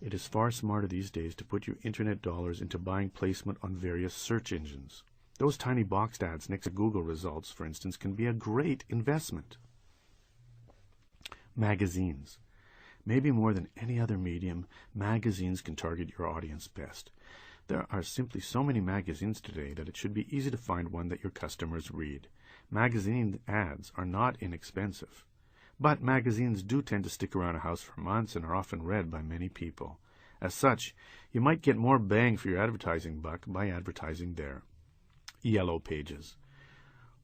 It is far smarter these days to put your Internet dollars into buying placement on various search engines. Those tiny boxed ads next to Google results, for instance, can be a great investment. Magazines. Maybe more than any other medium, magazines can target your audience best. There are simply so many magazines today that it should be easy to find one that your customers read. Magazine ads are not inexpensive, but magazines do tend to stick around a house for months and are often read by many people. As such, you might get more bang for your advertising buck by advertising there. Yellow pages.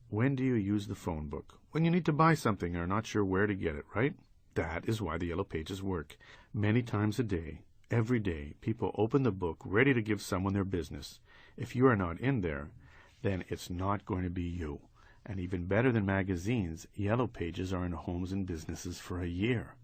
When do you use the phone book? When you need to buy something and are not sure where to get it, right? That is why the yellow pages work. Many times a day, every day, people open the book ready to give someone their business. If you are not in there, then it's not going to be you. And even better than magazines, yellow pages are in homes and businesses for a year.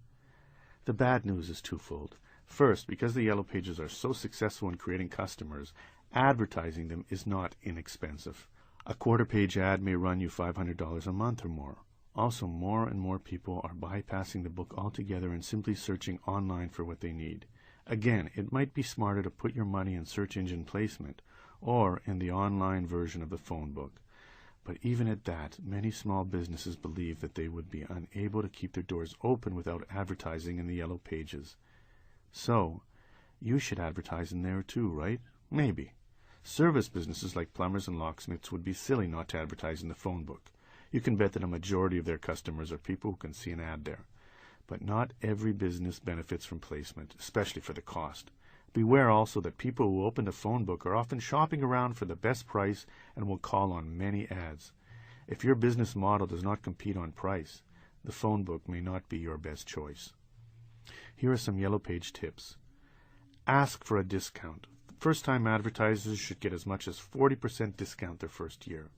The bad news is twofold. First, because the yellow pages are so successful in creating customers, advertising them is not inexpensive. A quarter-page ad may run you $500 a month or more. Also, more and more people are bypassing the book altogether and simply searching online for what they need. Again, it might be smarter to put your money in search engine placement or in the online version of the phone book. But even at that, many small businesses believe that they would be unable to keep their doors open without advertising in the yellow pages. So, you should advertise in there too, right? Maybe. Service businesses like plumbers and locksmiths would be silly not to advertise in the phone book. You can bet that a majority of their customers are people who can see an ad there. But not every business benefits from placement, especially for the cost. Beware also that people who open the phone book are often shopping around for the best price and will call on many ads. If your business model does not compete on price, the phone book may not be your best choice. Here are some yellow page tips. Ask for a discount. First-time advertisers should get as much as 40% discount their first year.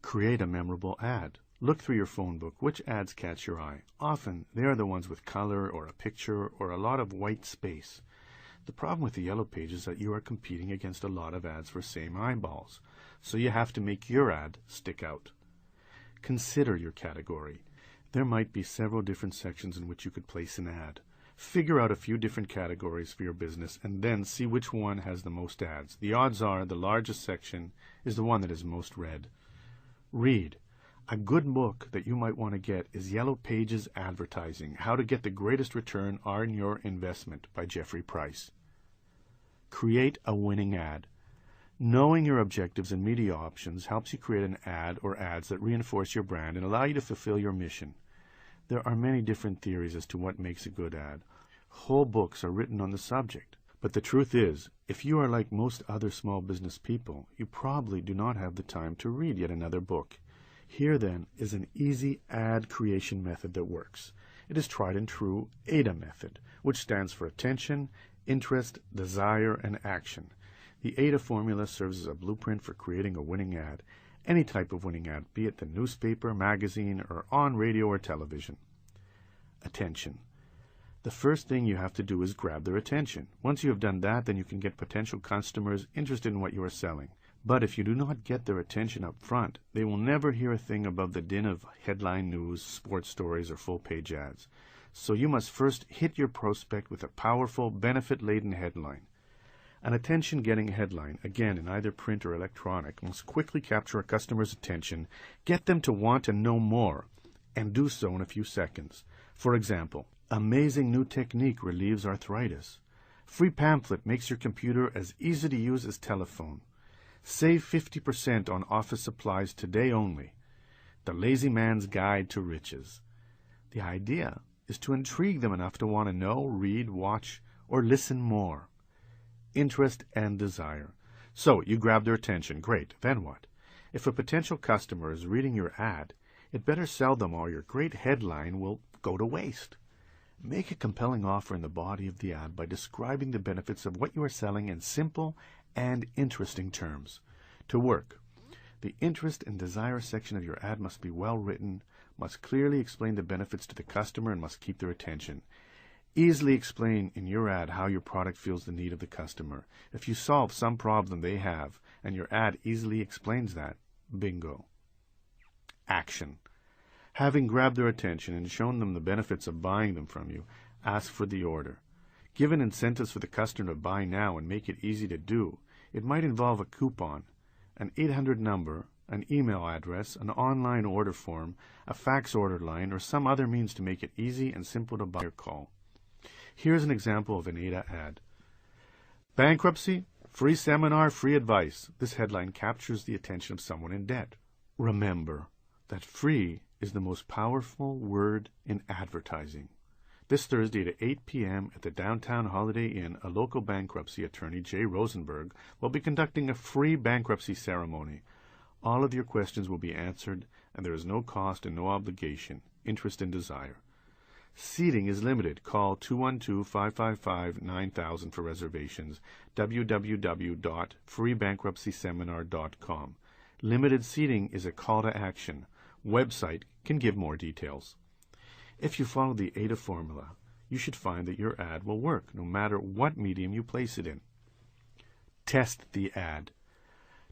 Create a memorable ad. Look through your phone book. Which ads catch your eye? Often, they are the ones with color or a picture or a lot of white space. The problem with the yellow page is that you are competing against a lot of ads for same eyeballs, so you have to make your ad stick out. Consider your category. There might be several different sections in which you could place an ad. Figure out a few different categories for your business and then see which one has the most ads. The odds are the largest section is the one that is most read. Read. A good book that you might want to get is Yellow Pages Advertising, How to Get the Greatest Return on Your Investment by Jeffrey Price. Create a winning ad. Knowing your objectives and media options helps you create an ad or ads that reinforce your brand and allow you to fulfill your mission. There are many different theories as to what makes a good ad. Whole books are written on the subject. But the truth is, if you are like most other small business people, you probably do not have the time to read yet another book. Here, then, is an easy ad creation method that works. It is tried and true AIDA method, which stands for attention, interest, desire, and action. The AIDA formula serves as a blueprint for creating a winning ad. Any type of winning ad, be it the newspaper, magazine, or on radio or television. Attention. The first thing you have to do is grab their attention. Once you have done that, then you can get potential customers interested in what you are selling. But if you do not get their attention up front, they will never hear a thing above the din of headline news, sports stories, or full-page ads. So you must first hit your prospect with a powerful, benefit-laden headline. An attention-getting headline, again in either print or electronic, must quickly capture a customer's attention, get them to want to know more, and do so in a few seconds. For example, amazing new technique relieves arthritis. Free pamphlet makes your computer as easy to use as telephone. Save 50% on office supplies today only. The Lazy Man's Guide to Riches. The idea is to intrigue them enough to want to know, read, watch, or listen more. Interest and desire. So, you grab their attention. Great. Then what? If a potential customer is reading your ad, it better sell them or your great headline will go to waste. Make a compelling offer in the body of the ad by describing the benefits of what you are selling in simple and interesting terms. To work, the interest and desire section of your ad must be well written, must clearly explain the benefits to the customer, and must keep their attention. Easily explain in your ad how your product fills the need of the customer. If you solve some problem they have, and your ad easily explains that, bingo. Action. Having grabbed their attention and shown them the benefits of buying them from you, ask for the order. Given incentives for the customer to buy now and make it easy to do, it might involve a coupon, an 800 number, an email address, an online order form, a fax order line, or some other means to make it easy and simple to buy or call. Here's an example of an ADA ad. Bankruptcy, free seminar, free advice. This headline captures the attention of someone in debt. Remember that free is the most powerful word in advertising. This Thursday at 8 p.m. at the Downtown Holiday Inn, a local bankruptcy attorney, Jay Rosenberg, will be conducting a free bankruptcy ceremony. All of your questions will be answered, and there is no cost and no obligation, interest and desire. Seating is limited. Call 212-555-9000 for reservations. www.freebankruptcyseminar.com. Limited seating is a call to action. Website can give more details. If you follow the ADA formula, you should find that your ad will work no matter what medium you place it in. Test the ad.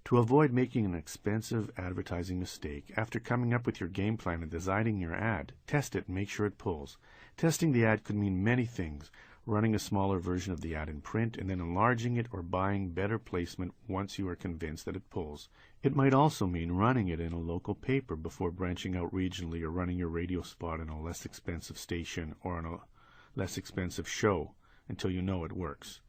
To avoid making an expensive advertising mistake, after coming up with your game plan and designing your ad, test it and make sure it pulls. Testing the ad could mean many things: running a smaller version of the ad in print and then enlarging it, or buying better placement once you are convinced that it pulls. It might also mean running it in a local paper before branching out regionally, or running your radio spot in a less expensive station or on a less expensive show until you know it works.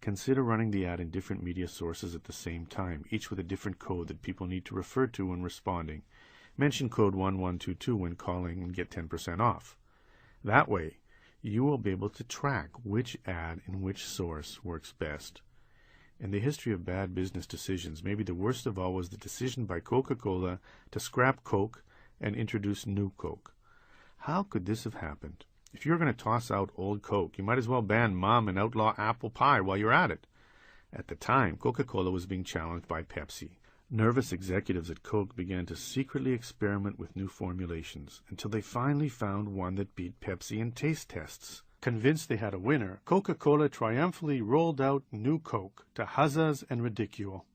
Consider running the ad in different media sources at the same time, each with a different code that people need to refer to when responding. Mention code 1122 when calling and get 10% off. That way, you will be able to track which ad in which source works best. In the history of bad business decisions, maybe the worst of all was the decision by Coca-Cola to scrap Coke and introduce new Coke. How could this have happened? If you're going to toss out old Coke, you might as well ban Mom and outlaw apple pie while you're at it. At the time, Coca-Cola was being challenged by Pepsi. Nervous executives at Coke began to secretly experiment with new formulations until they finally found one that beat Pepsi in taste tests. Convinced they had a winner, Coca-Cola triumphantly rolled out new Coke to huzzas and ridicule.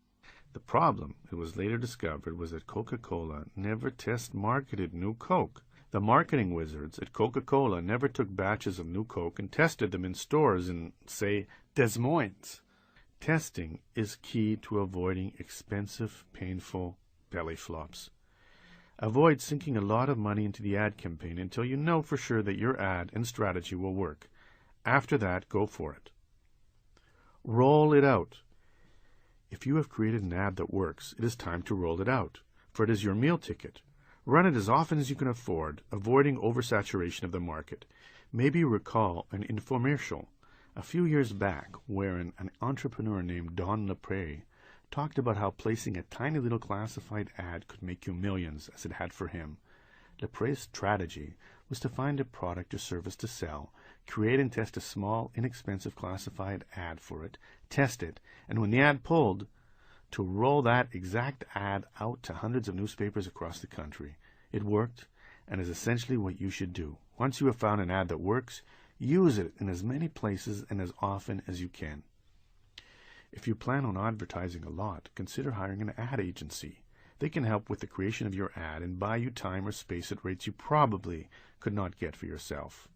The problem, it was later discovered, was that Coca-Cola never test-marketed new Coke. The marketing wizards at Coca-Cola never took batches of new Coke and tested them in stores in, say, Des Moines. Testing is key to avoiding expensive, painful belly flops. Avoid sinking a lot of money into the ad campaign until you know for sure that your ad and strategy will work. After that, go for it. Roll it out. If you have created an ad that works, it is time to roll it out, for it is your meal ticket. Run it as often as you can afford, avoiding oversaturation of the market. Maybe you recall an infomercial a few years back wherein an entrepreneur named Don LePrey talked about how placing a tiny little classified ad could make you millions, as it had for him. LePrey's strategy was to find a product or service to sell, create and test a small, inexpensive classified ad for it, test it, and when the ad pulled, to roll that exact ad out to hundreds of newspapers across the country. It worked, and is essentially what you should do. Once you have found an ad that works, use it in as many places and as often as you can. If you plan on advertising a lot, consider hiring an ad agency. They can help with the creation of your ad and buy you time or space at rates you probably could not get for yourself.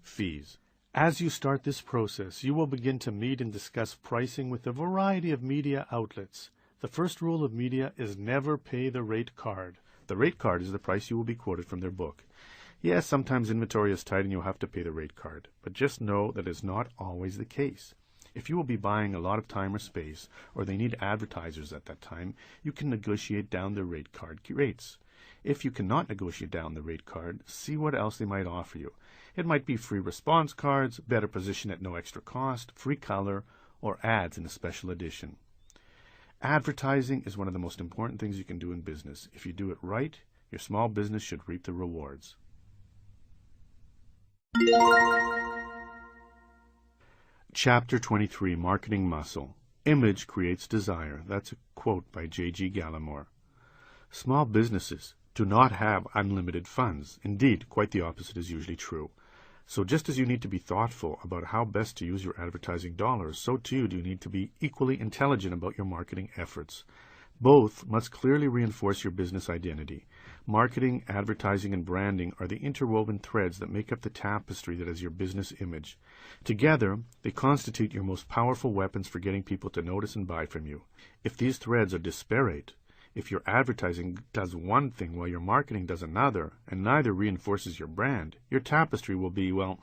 Fees. As you start this process, you will begin to meet and discuss pricing with a variety of media outlets. The first rule of media is never pay the rate card. The rate card is the price you will be quoted from their book. Yes, sometimes inventory is tight and you'll have to pay the rate card, but just know that is not always the case. If you will be buying a lot of time or space, or they need advertisers at that time, you can negotiate down the rate card rates. If you cannot negotiate down the rate card, see what else they might offer you. It might be free response cards, better position at no extra cost, free color, or ads in a special edition. Advertising is one of the most important things you can do in business. If you do it right, your small business should reap the rewards. Chapter 23, Marketing Muscle. Image creates desire. That's a quote by J.G. Gallimore. Small businesses do not have unlimited funds. Indeed, quite the opposite is usually true. So just as you need to be thoughtful about how best to use your advertising dollars, so too do you need to be equally intelligent about your marketing efforts. Both must clearly reinforce your business identity. Marketing, advertising, and branding are the interwoven threads that make up the tapestry that is your business image. Together, they constitute your most powerful weapons for getting people to notice and buy from you. If these threads are disparate, if your advertising does one thing while your marketing does another, and neither reinforces your brand, your tapestry will be, well,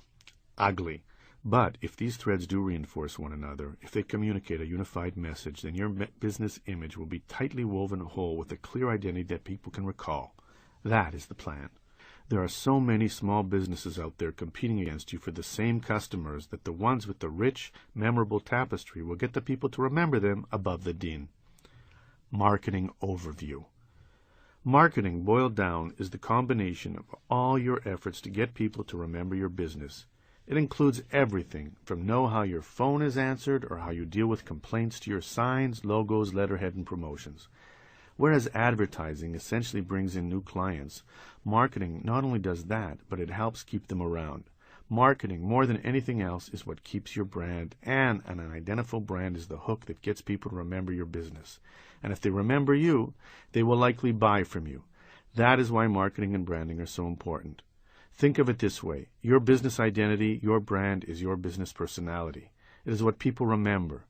ugly. But if these threads do reinforce one another, if they communicate a unified message, then your business image will be tightly woven whole with a clear identity that people can recall. That is the plan. There are so many small businesses out there competing against you for the same customers that the ones with the rich, memorable tapestry will get the people to remember them above the din. Marketing overview. Marketing, boiled down, is the combination of all your efforts to get people to remember your business. It includes everything from know how your phone is answered or how you deal with complaints to your signs, logos, letterhead, and promotions. Whereas advertising essentially brings in new clients, marketing not only does that, but it helps keep them around. Marketing, more than anything else, is what keeps your brand, and an identifiable brand is the hook that gets people to remember your business. And if they remember you, they will likely buy from you. That is why marketing and branding are so important. Think of it this way. Your business identity, your brand, is your business personality. It is what people remember.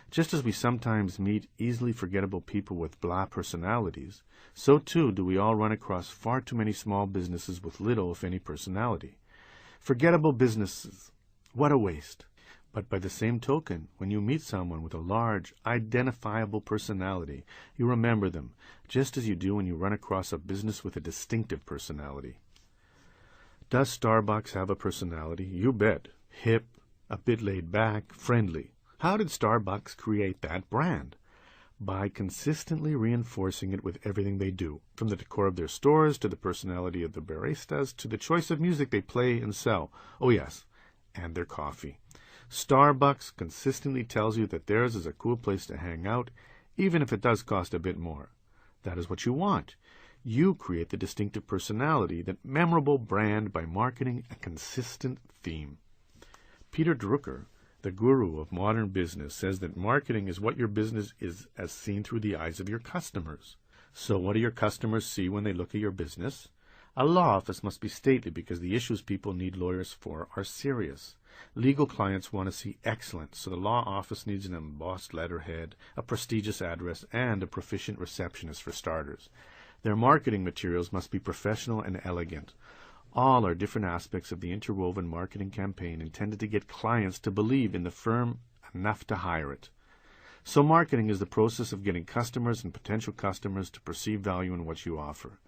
Just as we sometimes meet easily forgettable people with blah personalities, so too do we all run across far too many small businesses with little, if any, personality. Forgettable businesses. What a waste. But by the same token, when you meet someone with a large, identifiable personality, you remember them, just as you do when you run across a business with a distinctive personality. Does Starbucks have a personality? You bet. Hip, a bit laid back, friendly. How did Starbucks create that brand? By consistently reinforcing it with everything they do, from the decor of their stores to the personality of the baristas to the choice of music they play and sell. Oh yes, and their coffee. Starbucks consistently tells you that theirs is a cool place to hang out, even if it does cost a bit more. That is what you want. You create the distinctive personality, that memorable brand, by marketing a consistent theme. Peter Drucker, the guru of modern business, says that marketing is what your business is as seen through the eyes of your customers. So what do your customers see when they look at your business? A law office must be stately because the issues people need lawyers for are serious. Legal clients want to see excellence, so the law office needs an embossed letterhead, a prestigious address, and a proficient receptionist for starters. Their marketing materials must be professional and elegant. All are different aspects of the interwoven marketing campaign intended to get clients to believe in the firm enough to hire it. So marketing is the process of getting customers and potential customers to perceive value in what you offer.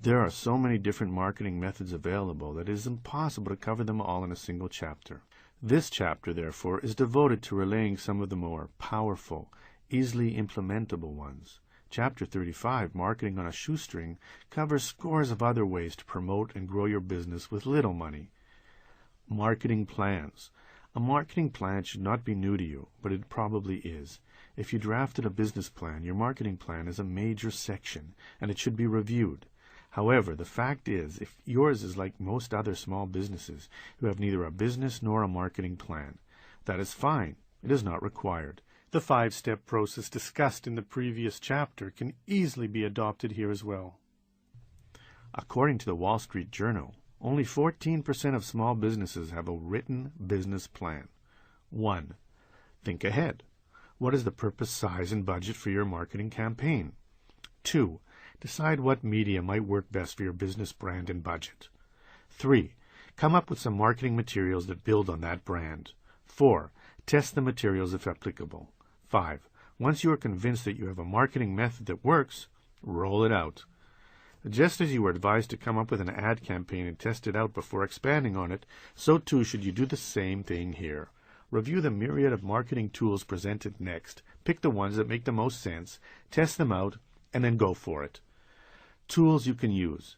There are so many different marketing methods available that it is impossible to cover them all in a single chapter. This chapter, therefore, is devoted to relaying some of the more powerful, easily implementable ones. Chapter 35, Marketing on a Shoestring, covers scores of other ways to promote and grow your business with little money. Marketing plans. A marketing plan should not be new to you, but it probably is. If you drafted a business plan, your marketing plan is a major section, and it should be reviewed. However, the fact is, if yours is like most other small businesses, you have neither a business nor a marketing plan. That is fine. It is not required. The 5-step process discussed in the previous chapter can easily be adopted here as well. According to the Wall Street Journal, only 14% of small businesses have a written business plan. 1. Think ahead. What is the purpose, size, and budget for your marketing campaign? 2. Decide what media might work best for your business brand and budget. 3. Come up with some marketing materials that build on that brand. 4. Test the materials if applicable. 5. Once you are convinced that you have a marketing method that works, roll it out. Just as you were advised to come up with an ad campaign and test it out before expanding on it, so too should you do the same thing here. Review the myriad of marketing tools presented next, pick the ones that make the most sense, test them out, and then go for it. Tools you can use.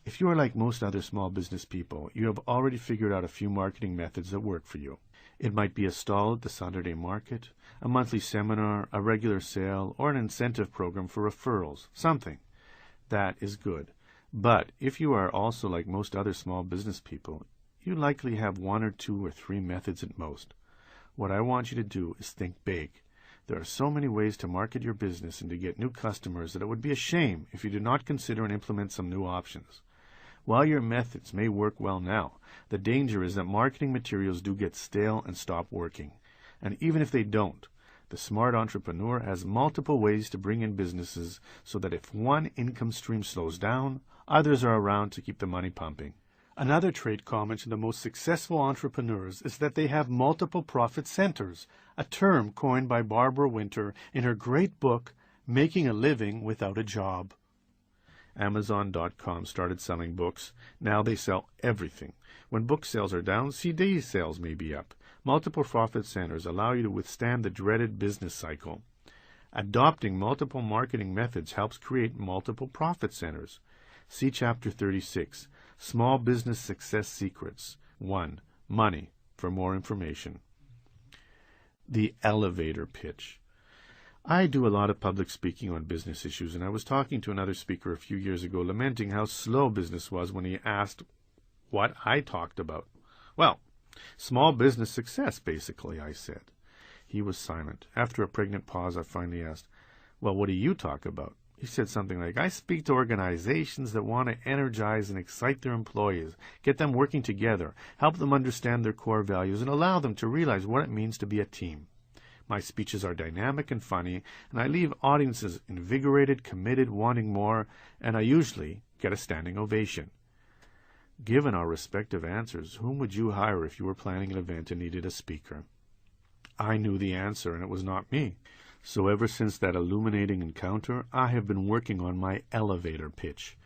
If you are like most other small business people, you have already figured out a few marketing methods that work for you. It might be a stall at the Saturday market, a monthly seminar, a regular sale, or an incentive program for referrals, something. That is good. But if you are also like most other small business people, you likely have 1 or 2 or 3 methods at most. What I want you to do is think big. There are so many ways to market your business and to get new customers that it would be a shame if you did not consider and implement some new options. While your methods may work well now, the danger is that marketing materials do get stale and stop working. And even if they don't, the smart entrepreneur has multiple ways to bring in businesses so that if one income stream slows down, others are around to keep the money pumping. Another trait common to the most successful entrepreneurs is that they have multiple profit centers, a term coined by Barbara Winter in her great book, Making a Living Without a Job. Amazon.com started selling books. Now they sell everything. When book sales are down, CD sales may be up. Multiple profit centers allow you to withstand the dreaded business cycle. Adopting multiple marketing methods helps create multiple profit centers. See Chapter 36, Small Business Success Secrets. 1. Money, for more information. The elevator pitch. I do a lot of public speaking on business issues, and I was talking to another speaker a few years ago lamenting how slow business was when he asked what I talked about. Well, small business success, basically, I said. He was silent. After a pregnant pause, I finally asked, well, what do you talk about? He said something like, I speak to organizations that want to energize and excite their employees, get them working together, help them understand their core values, and allow them to realize what it means to be a team. My speeches are dynamic and funny, and I leave audiences invigorated, committed, wanting more, and I usually get a standing ovation. Given our respective answers, whom would you hire if you were planning an event and needed a speaker? I knew the answer, and it was not me. So ever since that illuminating encounter, I have been working on my elevator pitch.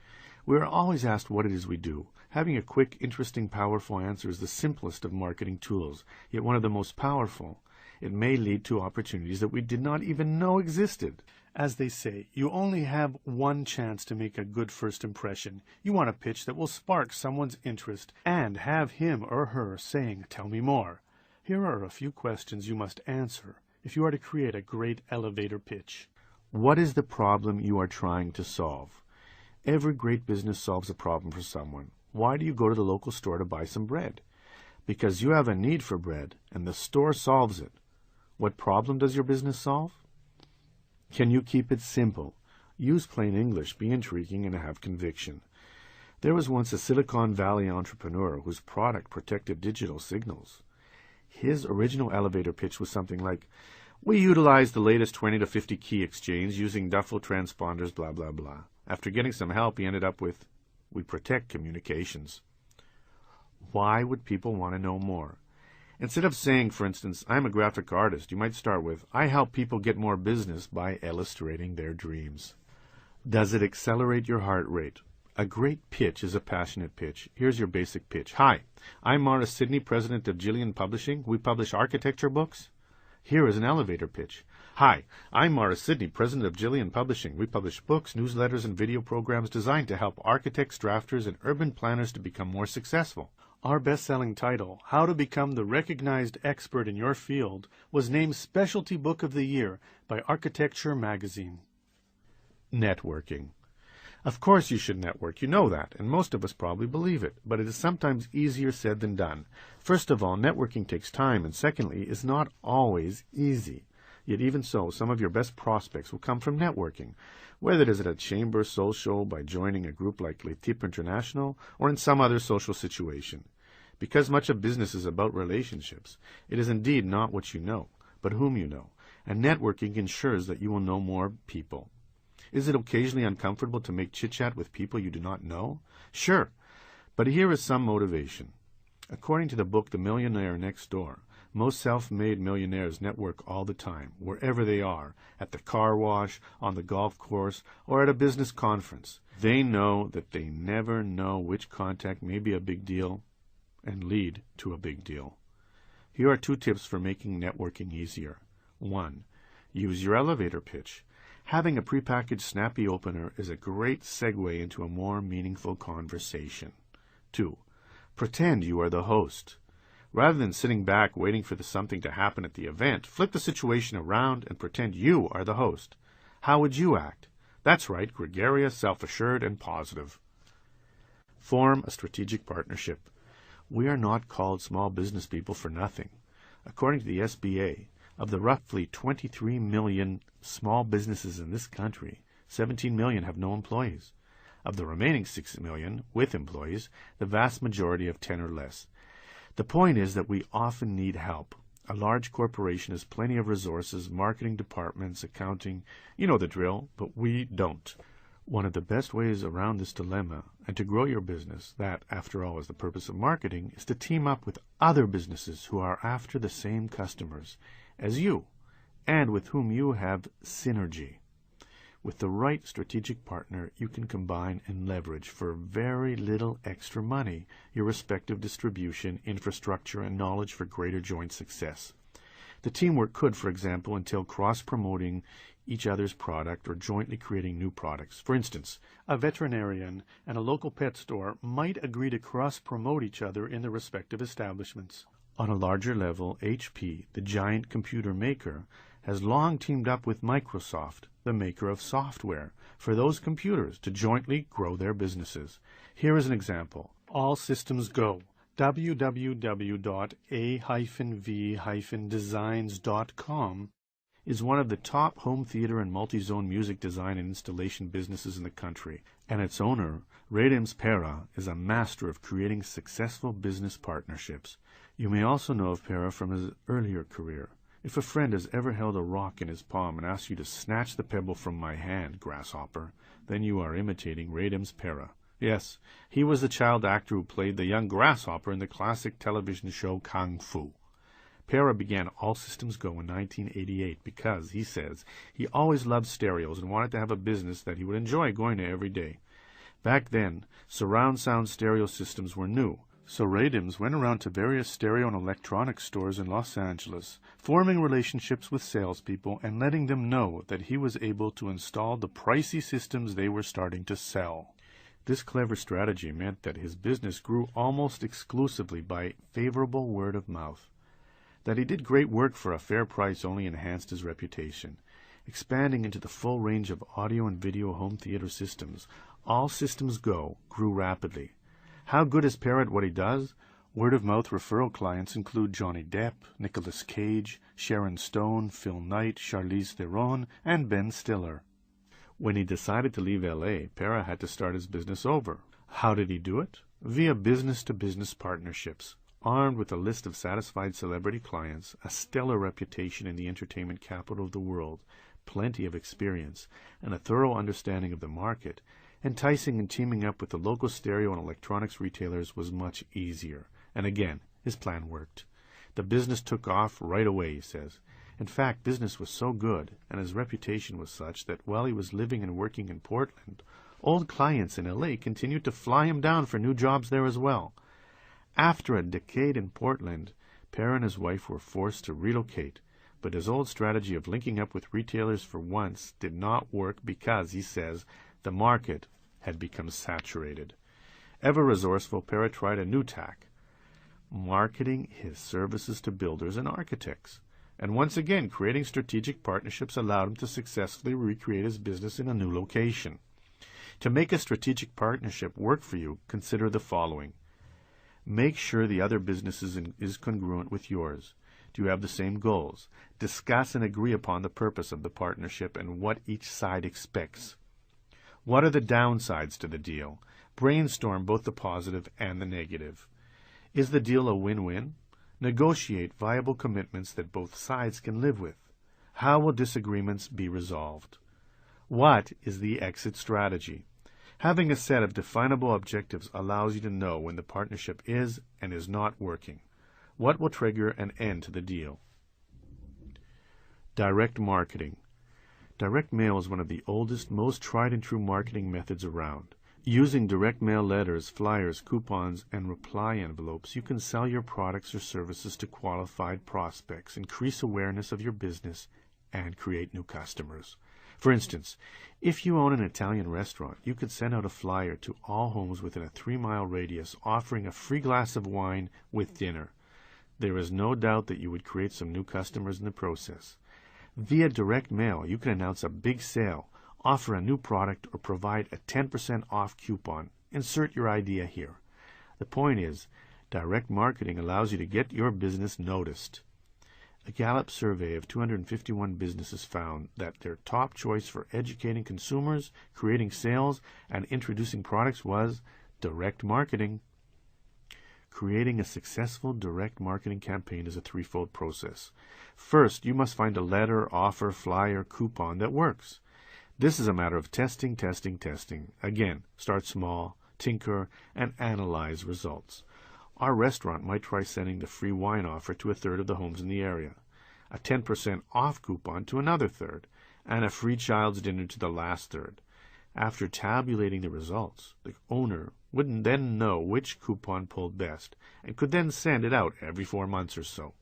We are always asked what it is we do. Having a quick, interesting, powerful answer is the simplest of marketing tools, yet one of the most powerful. It may lead to opportunities that we did not even know existed. As they say, you only have one chance to make a good first impression. You want a pitch that will spark someone's interest and have him or her saying, "Tell me more." Here are a few questions you must answer if you are to create a great elevator pitch. What is the problem you are trying to solve? Every great business solves a problem for someone. Why do you go to the local store to buy some bread? Because you have a need for bread, and the store solves it. What problem does your business solve? Can you keep it simple? Use plain English, be intriguing, and have conviction. There was once a Silicon Valley entrepreneur whose product protected digital signals. His original elevator pitch was something like, we utilize the latest 20 to 50 key exchange using duffel transponders, blah, blah, blah. After getting some help, he ended up with, we protect communications. Why would people want to know more? Instead of saying, for instance, I'm a graphic artist, you might start with, I help people get more business by illustrating their dreams. Does it accelerate your heart rate? A great pitch is a passionate pitch. Here's your basic pitch. Hi, I'm Maura Sidney, president of Jillian Publishing. We publish architecture books. Here is an elevator pitch. Hi, I'm Maura Sidney, president of Jillian Publishing. We publish books, newsletters, and video programs designed to help architects, drafters, and urban planners to become more successful. Our best-selling title, How to Become the Recognized Expert in Your Field, was named Specialty Book of the Year by Architecture Magazine. Networking. Of course you should network, you know that, and most of us probably believe it, but it is sometimes easier said than done. First of all, networking takes time, and secondly, is not always easy. Yet even so, some of your best prospects will come from networking, whether it is at a chamber social, by joining a group like Le Type International, or in some other social situation. Because much of business is about relationships, it is indeed not what you know, but whom you know, and networking ensures that you will know more people. Is it occasionally uncomfortable to make chit-chat with people you do not know? Sure, but here is some motivation. According to the book The Millionaire Next Door, most self-made millionaires network all the time, wherever they are, at the car wash, on the golf course, or at a business conference. They know that they never know which contact may be a big deal and lead to a big deal. Here are 2 tips for making networking easier. 1. Use your elevator pitch. Having a prepackaged snappy opener is a great segue into a more meaningful conversation. 2. Pretend you are the host. Rather than sitting back waiting for something to happen at the event, flip the situation around and pretend you are the host. How would you act? That's right, gregarious, self-assured, and positive. Form a strategic partnership. We are not called small business people for nothing. According to the SBA, of the roughly 23 million small businesses in this country, 17 million have no employees. Of the remaining 6 million with employees, the vast majority have 10 or less. The point is that we often need help. A large corporation has plenty of resources, marketing departments, accounting, you know the drill, but we don't. One of the best ways around this dilemma and to grow your business, that, after all, is the purpose of marketing, is to team up with other businesses who are after the same customers as you and with whom you have synergy. With the right strategic partner, you can combine and leverage for very little extra money your respective distribution, infrastructure, and knowledge for greater joint success. The teamwork could, for example, entail cross-promoting each other's product or jointly creating new products. For instance, a veterinarian and a local pet store might agree to cross-promote each other in their respective establishments. On a larger level, HP, the giant computer maker, has long teamed up with Microsoft, the maker of software, for those computers to jointly grow their businesses. Here is an example. All Systems Go. www.a-v-designs.com is one of the top home theater and multi-zone music design and installation businesses in the country, and its owner, Radems Pera, is a master of creating successful business partnerships. You may also know of Pera from his earlier career. If a friend has ever held a rock in his palm and asked you to snatch the pebble from my hand, grasshopper, then you are imitating Radems Pera. Yes, he was the child actor who played the young grasshopper in the classic television show Kung Fu. Pera began All Systems Go in 1988 because, he says, he always loved stereos and wanted to have a business that he would enjoy going to every day. Back then, surround sound stereo systems were new, so Radems went around to various stereo and electronics stores in Los Angeles, forming relationships with salespeople and letting them know that he was able to install the pricey systems they were starting to sell. This clever strategy meant that his business grew almost exclusively by favorable word of mouth. That he did great work for a fair price only enhanced his reputation. Expanding into the full range of audio and video home theater systems, All Systems Go grew rapidly. How good is Pera at what he does? Word-of-mouth referral clients include Johnny Depp, Nicolas Cage, Sharon Stone, Phil Knight, Charlize Theron, and Ben Stiller. When he decided to leave L.A., Pera had to start his business over. How did he do it? Via business-to-business partnerships. Armed with a list of satisfied celebrity clients, a stellar reputation in the entertainment capital of the world, plenty of experience, and a thorough understanding of the market, enticing and teaming up with the local stereo and electronics retailers was much easier. And again, his plan worked. The business took off right away, he says. In fact, business was so good, and his reputation was such that while he was living and working in Portland, old clients in L.A. continued to fly him down for new jobs there as well. After a decade in Portland, Pera and his wife were forced to relocate, but his old strategy of linking up with retailers for once did not work because, he says, the market had become saturated. Ever resourceful, Pera tried a new tack, marketing his services to builders and architects. And once again, creating strategic partnerships allowed him to successfully recreate his business in a new location. To make a strategic partnership work for you, consider the following. Make sure the other business is congruent with yours. Do you have the same goals? Discuss and agree upon the purpose of the partnership and what each side expects. What are the downsides to the deal? Brainstorm both the positive and the negative. Is the deal a win-win? Negotiate viable commitments that both sides can live with. How will disagreements be resolved? What is the exit strategy? Having a set of definable objectives allows you to know when the partnership is and is not working. What will trigger an end to the deal? Direct marketing. Direct mail is one of the oldest, most tried and true marketing methods around. Using direct mail letters, flyers, coupons, and reply envelopes, you can sell your products or services to qualified prospects, increase awareness of your business, and create new customers. For instance, if you own an Italian restaurant, you could send out a flyer to all homes within a 3-mile radius offering a free glass of wine with dinner. There is no doubt that you would create some new customers in the process. Via direct mail, you can announce a big sale, offer a new product, or provide a 10% off coupon. Insert your idea here. The point is, direct marketing allows you to get your business noticed. A Gallup survey of 251 businesses found that their top choice for educating consumers, creating sales, and introducing products was direct marketing. Creating a successful direct marketing campaign is a threefold process. First, you must find a letter, offer, flyer, coupon that works. This is a matter of testing. Again, start small, tinker, and analyze results. Our restaurant might try sending the free wine offer to a third of the homes in the area, a 10% off coupon to another third, and a free child's dinner to the last third. After tabulating the results, the owner would then know which coupon pulled best and could then send it out every 4 months or so.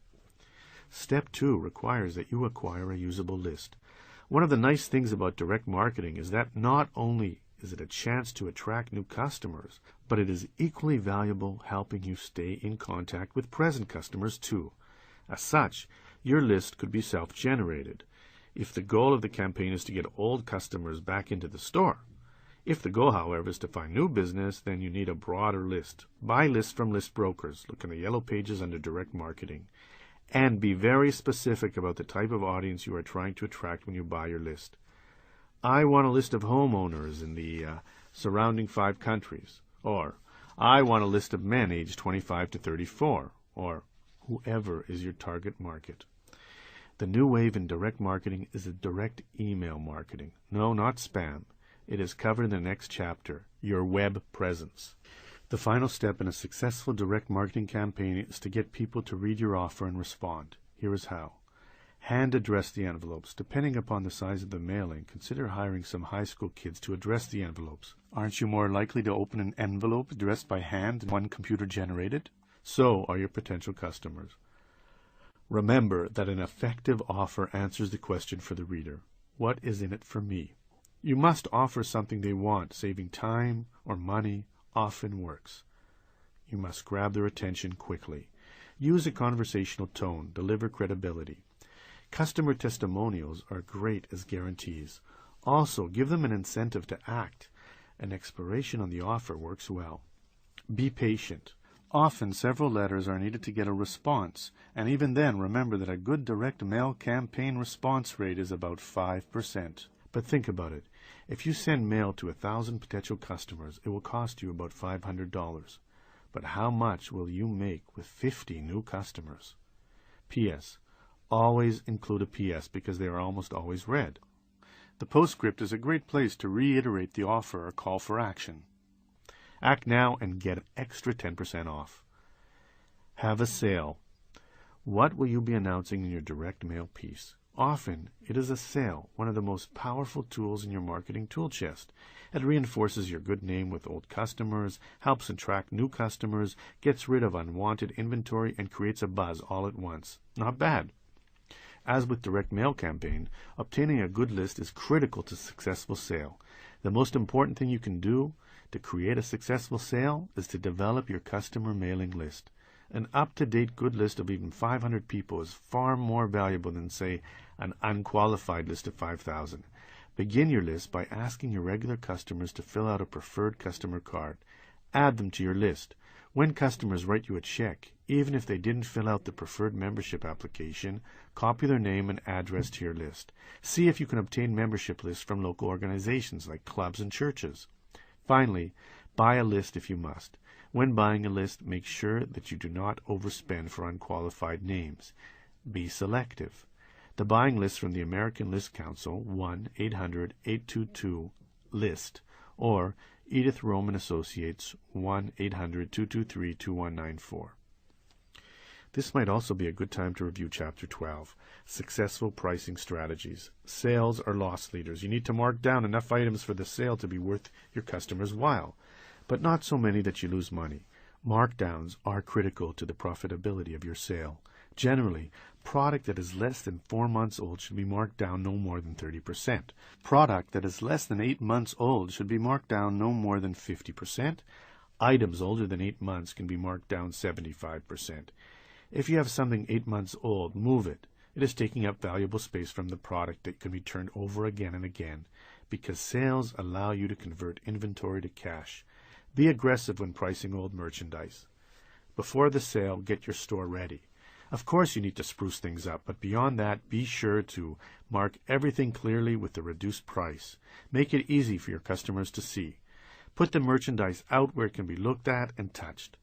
Step 2 requires that you acquire a usable list. One of the nice things about direct marketing is that not only is it a chance to attract new customers, but it is equally valuable helping you stay in contact with present customers too. As such, your list could be self-generated. If the goal of the campaign is to get old customers back into the store. If the goal, however, is to find new business, then you need a broader list. Buy lists from list brokers. Look in the yellow pages under direct marketing. And be very specific about the type of audience you are trying to attract when you buy your list. I want a list of homeowners in the surrounding 5 countries. Or, I want a list of men aged 25 to 34. Or, whoever is your target market. The new wave in direct marketing is a direct email marketing. No, not spam. It is covered in the next chapter, your web presence. The final step in a successful direct marketing campaign is to get people to read your offer and respond. Here is how. Hand address the envelopes. Depending upon the size of the mailing, consider hiring some high school kids to address the envelopes. Aren't you more likely to open an envelope addressed by hand than one computer generated? So are your potential customers. Remember that an effective offer answers the question for the reader. What is in it for me? You must offer something they want. Saving time or money often works. You must grab their attention quickly. Use a conversational tone. Deliver credibility. Customer testimonials are great as guarantees. Also, give them an incentive to act. An expiration on the offer works well. Be patient. Often several letters are needed to get a response, and even then remember that a good direct mail campaign response rate is about 5%. But think about it. If you send mail to 1,000 potential customers, it will cost you about $500. But how much will you make with 50 new customers? P.S. Always include a P.S. because they are almost always read. The postscript is a great place to reiterate the offer or call for action. Act now and get an extra 10% off. Have a sale. What will you be announcing in your direct mail piece? Often, it is a sale, one of the most powerful tools in your marketing tool chest. It reinforces your good name with old customers, helps attract new customers, gets rid of unwanted inventory, and creates a buzz all at once. Not bad. As with direct mail campaign, obtaining a good list is critical to successful sale. The most important thing you can do to create a successful sale is to develop your customer mailing list. An up-to-date good list of even 500 people is far more valuable than, say, an unqualified list of 5,000. Begin your list by asking your regular customers to fill out a preferred customer card. Add them to your list. When customers write you a check, even if they didn't fill out the preferred membership application, copy their name and address to your list. See if you can obtain membership lists from local organizations like clubs and churches. Finally, buy a list if you must. When buying a list, make sure that you do not overspend for unqualified names. Be selective. The buying list from the American List Council, 1-800-822-LIST, or Edith Roman Associates, 1-800-223-2194. This might also be a good time to review Chapter 12, Successful Pricing Strategies. Sales are loss leaders. You need to mark down enough items for the sale to be worth your customer's while, but not so many that you lose money. Markdowns are critical to the profitability of your sale. Generally, product that is less than 4 months old should be marked down no more than 30%. Product that is less than 8 months old should be marked down no more than 50%. Items older than 8 months can be marked down 75%. If you have something 8 months old, move it. It is taking up valuable space from the product that can be turned over again and again, because sales allow you to convert inventory to cash. Be aggressive when pricing old merchandise. Before the sale, get your store ready. Of course you need to spruce things up, but beyond that, be sure to mark everything clearly with the reduced price. Make it easy for your customers to see. Put the merchandise out where it can be looked at and touched.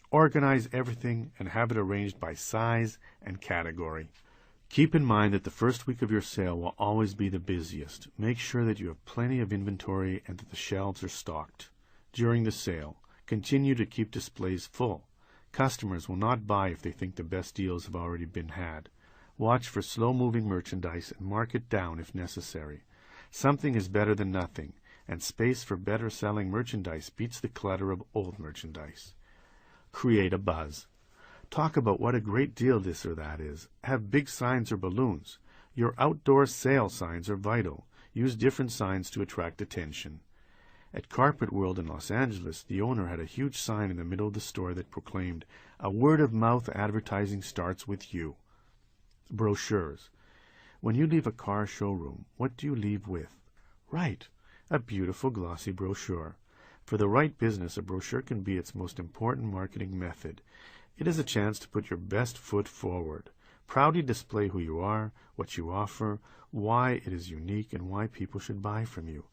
Organize everything and have it arranged by size and category. Keep in mind that the first week of your sale will always be the busiest. Make sure that you have plenty of inventory and that the shelves are stocked. During the sale, continue to keep displays full. Customers will not buy if they think the best deals have already been had. Watch for slow-moving merchandise and mark it down if necessary. Something is better than nothing, and space for better-selling merchandise beats the clutter of old merchandise. Create a buzz. Talk about what a great deal this or that is. Have big signs or balloons. Your outdoor sale signs are vital. Use different signs to attract attention. At Carpet World in Los Angeles, the owner had a huge sign in the middle of the store that proclaimed, "A word-of-mouth advertising starts with you." Brochures. When you leave a car showroom, what do you leave with? Right, a beautiful glossy brochure. For the right business, a brochure can be its most important marketing method. It is a chance to put your best foot forward. Proudly display who you are, what you offer, why it is unique, and why people should buy from you.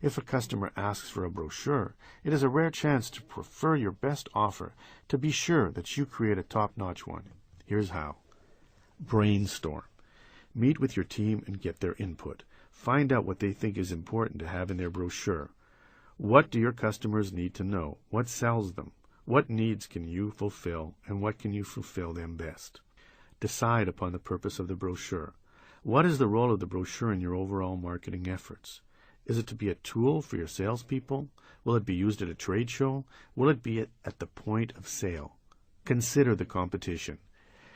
If a customer asks for a brochure, it is a rare chance to prefer your best offer, to be sure that you create a top-notch one. Here's how. Brainstorm. Meet with your team and get their input. Find out what they think is important to have in their brochure. What do your customers need to know? What sells them? What needs can you fulfill, and what can you fulfill them best? Decide upon the purpose of the brochure. What is the role of the brochure in your overall marketing efforts? Is it to be a tool for your salespeople? Will it be used at a trade show? Will it be at the point of sale? Consider the competition.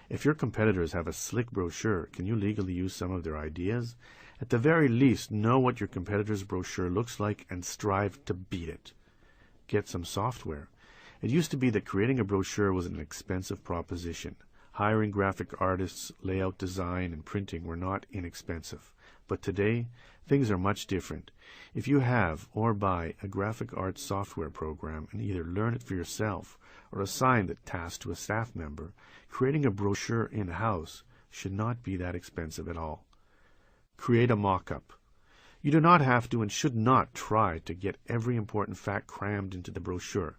If your competitors have a slick brochure, can you legally use some of their ideas? At the very least, know what your competitor's brochure looks like and strive to beat it. Get some software. It used to be that creating a brochure was an expensive proposition. Hiring graphic artists, layout design, and printing were not inexpensive. But today, things are much different. If you have or buy a graphic arts software program and either learn it for yourself or assign the task to a staff member, creating a brochure in-house should not be that expensive at all. Create a mock-up. You do not have to and should not try to get every important fact crammed into the brochure.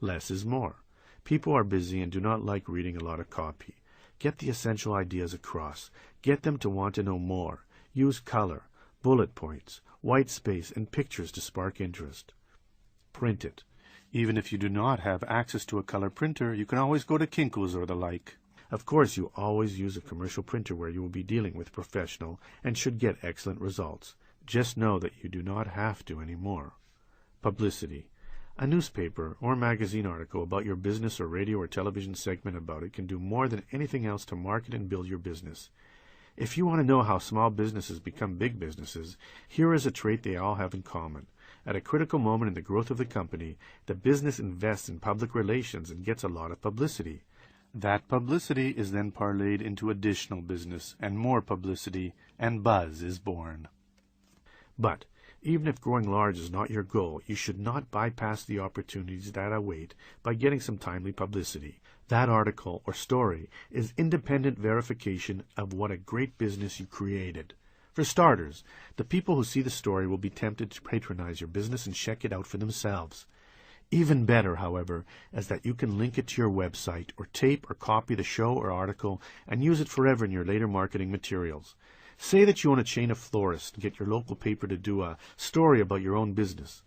Less is more. People are busy and do not like reading a lot of copy. Get the essential ideas across. Get them to want to know more. Use color, bullet points, white space, and pictures to spark interest. Print it. Even if you do not have access to a color printer, you can always go to Kinko's or the like. Of course, you always use a commercial printer where you will be dealing with professional and should get excellent results. Just know that you do not have to anymore. Publicity. A newspaper or magazine article about your business or radio or television segment about it can do more than anything else to market and build your business. If you want to know how small businesses become big businesses, here is a trait they all have in common. At a critical moment in the growth of the company, the business invests in public relations and gets a lot of publicity. That publicity is then parlayed into additional business, and more publicity, and buzz is born. But even if growing large is not your goal, you should not bypass the opportunities that await by getting some timely publicity. That article or story is independent verification of what a great business you created. For starters, the people who see the story will be tempted to patronize your business and check it out for themselves. Even better, however, is that you can link it to your website or tape or copy the show or article and use it forever in your later marketing materials. Say that you own a chain of florists and get your local paper to do a story about your own business.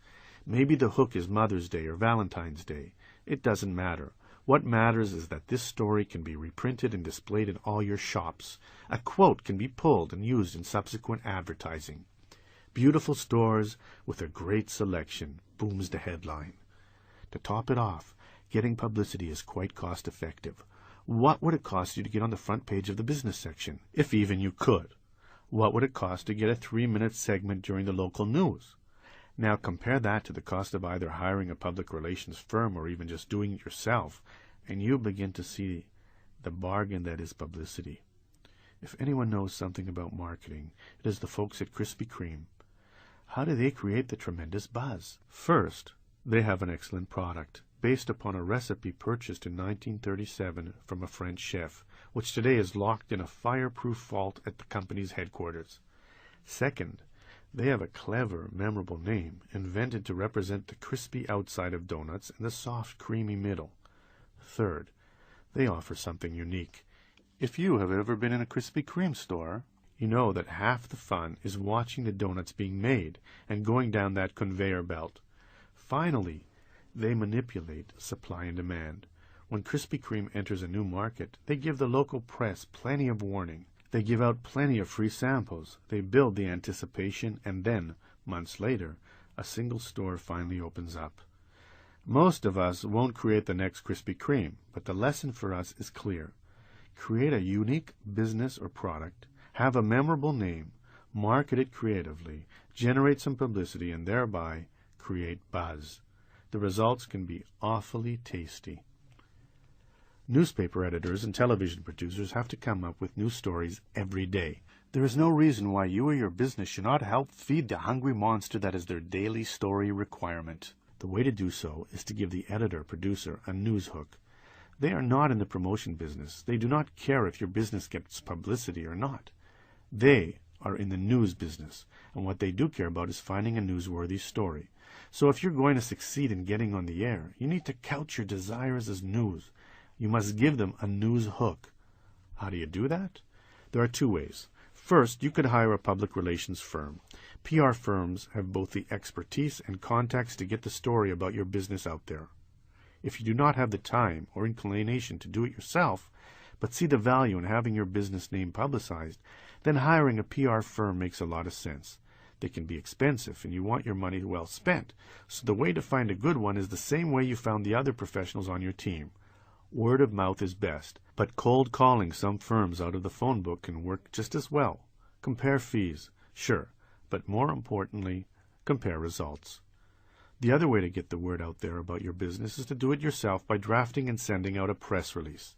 Maybe the hook is Mother's Day or Valentine's Day. It doesn't matter. What matters is that this story can be reprinted and displayed in all your shops. A quote can be pulled and used in subsequent advertising. Beautiful stores with a great selection booms the headline. To top it off, getting publicity is quite cost-effective. What would it cost you to get on the front page of the business section, if even you could? What would it cost to get a 3-minute segment during the local news? Now compare that to the cost of either hiring a public relations firm or even just doing it yourself, and you begin to see the bargain that is publicity. If anyone knows something about marketing, it is the folks at Krispy Kreme. How do they create the tremendous buzz? First, they have an excellent product, based upon a recipe purchased in 1937 from a French chef, which today is locked in a fireproof vault at the company's headquarters. Second, they have a clever, memorable name, invented to represent the crispy outside of donuts and the soft, creamy middle. Third, they offer something unique. If you have ever been in a Krispy Kreme store, you know that half the fun is watching the donuts being made and going down that conveyor belt. Finally, they manipulate supply and demand. When Krispy Kreme enters a new market, they give the local press plenty of warning. They give out plenty of free samples. They build the anticipation, and then, months later, a single store finally opens up. Most of us won't create the next Krispy Kreme, but the lesson for us is clear. Create a unique business or product, have a memorable name, market it creatively, generate some publicity, and thereby create buzz. The results can be awfully tasty. Newspaper editors and television producers have to come up with new stories every day. There is no reason why you or your business should not help feed the hungry monster that is their daily story requirement. The way to do so is to give the editor-producer a news hook. They are not in the promotion business. They do not care if your business gets publicity or not. They are in the news business, and what they do care about is finding a newsworthy story. So if you're going to succeed in getting on the air, you need to couch your desires as news. You must give them a news hook. How do you do that? There are two ways. First, you could hire a public relations firm. PR firms have both the expertise and contacts to get the story about your business out there. If you do not have the time or inclination to do it yourself, but see the value in having your business name publicized, then hiring a PR firm makes a lot of sense. They can be expensive, and you want your money well spent. So the way to find a good one is the same way you found the other professionals on your team. Word of mouth is best, but cold calling some firms out of the phone book can work just as well. Compare fees, sure, but more importantly, compare results. The other way to get the word out there about your business is to do it yourself by drafting and sending out a press release.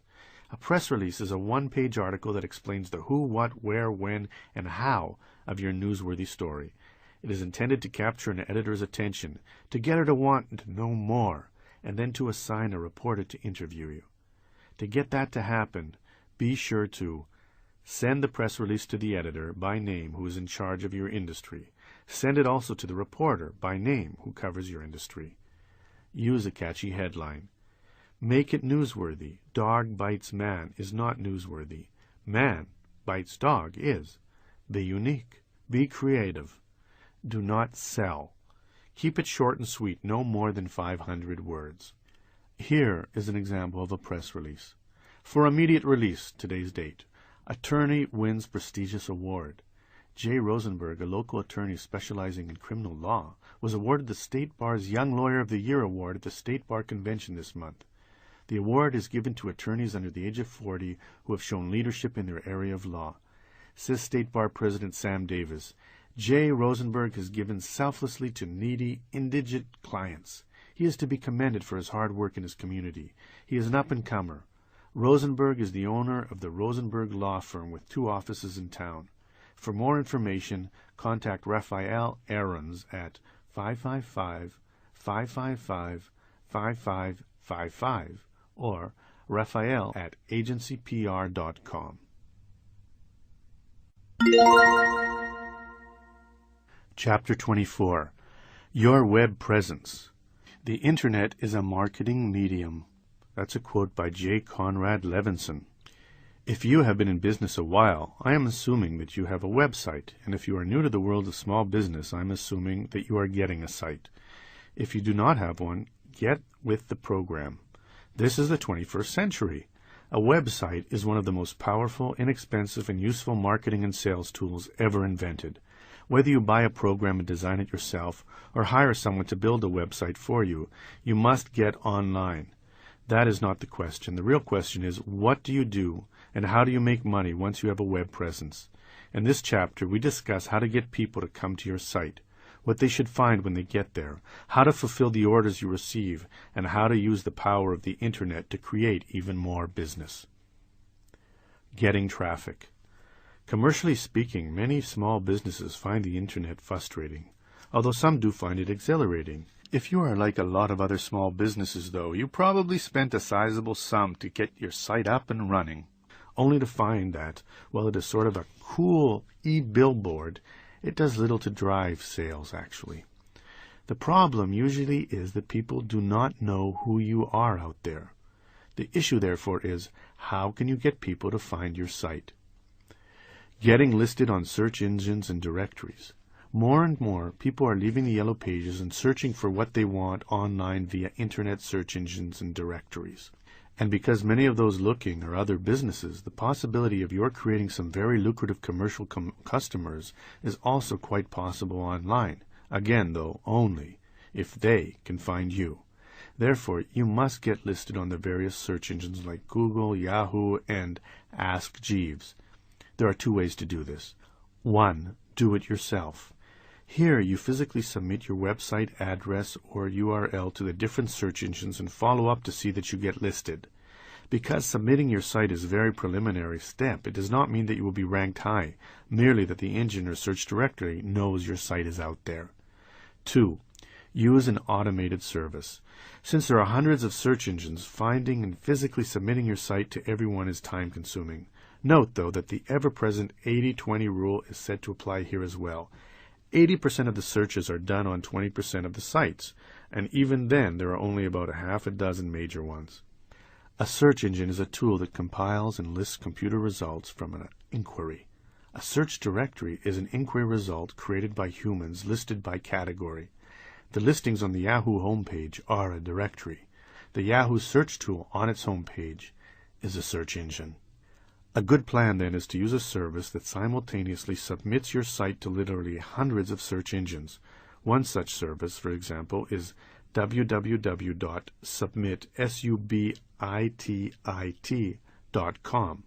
A press release is a one-page article that explains the who, what, where, when, and how of your newsworthy story. It is intended to capture an editor's attention, to get her to want to know more, and then to assign a reporter to interview you. To get that to happen, be sure to send the press release to the editor by name who is in charge of your industry. Send it also to the reporter by name who covers your industry. Use a catchy headline. Make it newsworthy. Dog bites man is not newsworthy. Man bites dog is. Be unique. Be creative. Do not sell. Keep it short and sweet, no more than 500 words. Here is an example of a press release. For immediate release, today's date. Attorney wins prestigious award. J. Rosenberg, a local attorney specializing in criminal law, was awarded the State Bar's Young Lawyer of the Year award at the State Bar Convention this month. The award is given to attorneys under the age of 40 who have shown leadership in their area of law. Says State Bar President Sam Davis, J. Rosenberg has given selflessly to needy, indigent clients. He is to be commended for his hard work in his community. He is an up-and-comer. Rosenberg is the owner of the Rosenberg Law Firm with 2 offices in town. For more information, contact Raphael Aarons at 555-555-5555 or Raphael at agencypr.com. Chapter 24. Your Web Presence. The Internet is a marketing medium. That's a quote by J. Conrad Levinson. If you have been in business a while, I am assuming that you have a website, and if you are new to the world of small business, I am assuming that you are getting a site. If you do not have one, get with the program. This is the 21st century. A website is one of the most powerful, inexpensive, and useful marketing and sales tools ever invented. Whether you buy a program and design it yourself, or hire someone to build a website for you, you must get online. That is not the question. The real question is, what do you do and how do you make money once you have a web presence? In this chapter, we discuss how to get people to come to your site, what they should find when they get there, how to fulfill the orders you receive, and how to use the power of the internet to create even more business. Getting traffic. Commercially speaking, many small businesses find the internet frustrating, although some do find it exhilarating. If you are like a lot of other small businesses, though, you probably spent a sizable sum to get your site up and running, only to find that, while it is sort of a cool e-billboard, it does little to drive sales, actually. The problem usually is that people do not know who you are out there. The issue, therefore, is how can you get people to find your site? Getting listed on search engines and directories. More and more, people are leaving the yellow pages and searching for what they want online via internet search engines and directories. And because many of those looking are other businesses, the possibility of your creating some very lucrative commercial customers is also quite possible online. Again, though, only if they can find you. Therefore, you must get listed on the various search engines like Google, Yahoo, and Ask Jeeves. There are two ways to do this. 1. Do it yourself. Here, you physically submit your website address or URL to the different search engines and follow up to see that you get listed. Because submitting your site is a very preliminary step, it does not mean that you will be ranked high, merely that the engine or search directory knows your site is out there. 2. Use an automated service. Since there are hundreds of search engines, finding and physically submitting your site to everyone is time-consuming. Note, though, that the ever-present 80-20 rule is said to apply here as well. 80% of the searches are done on 20% of the sites, and even then there are only about a half a dozen major ones. A search engine is a tool that compiles and lists computer results from an inquiry. A search directory is an inquiry result created by humans listed by category. The listings on the Yahoo homepage are a directory. The Yahoo search tool on its homepage is a search engine. A good plan, then, is to use a service that simultaneously submits your site to literally hundreds of search engines. One such service, for example, is www.submit.com.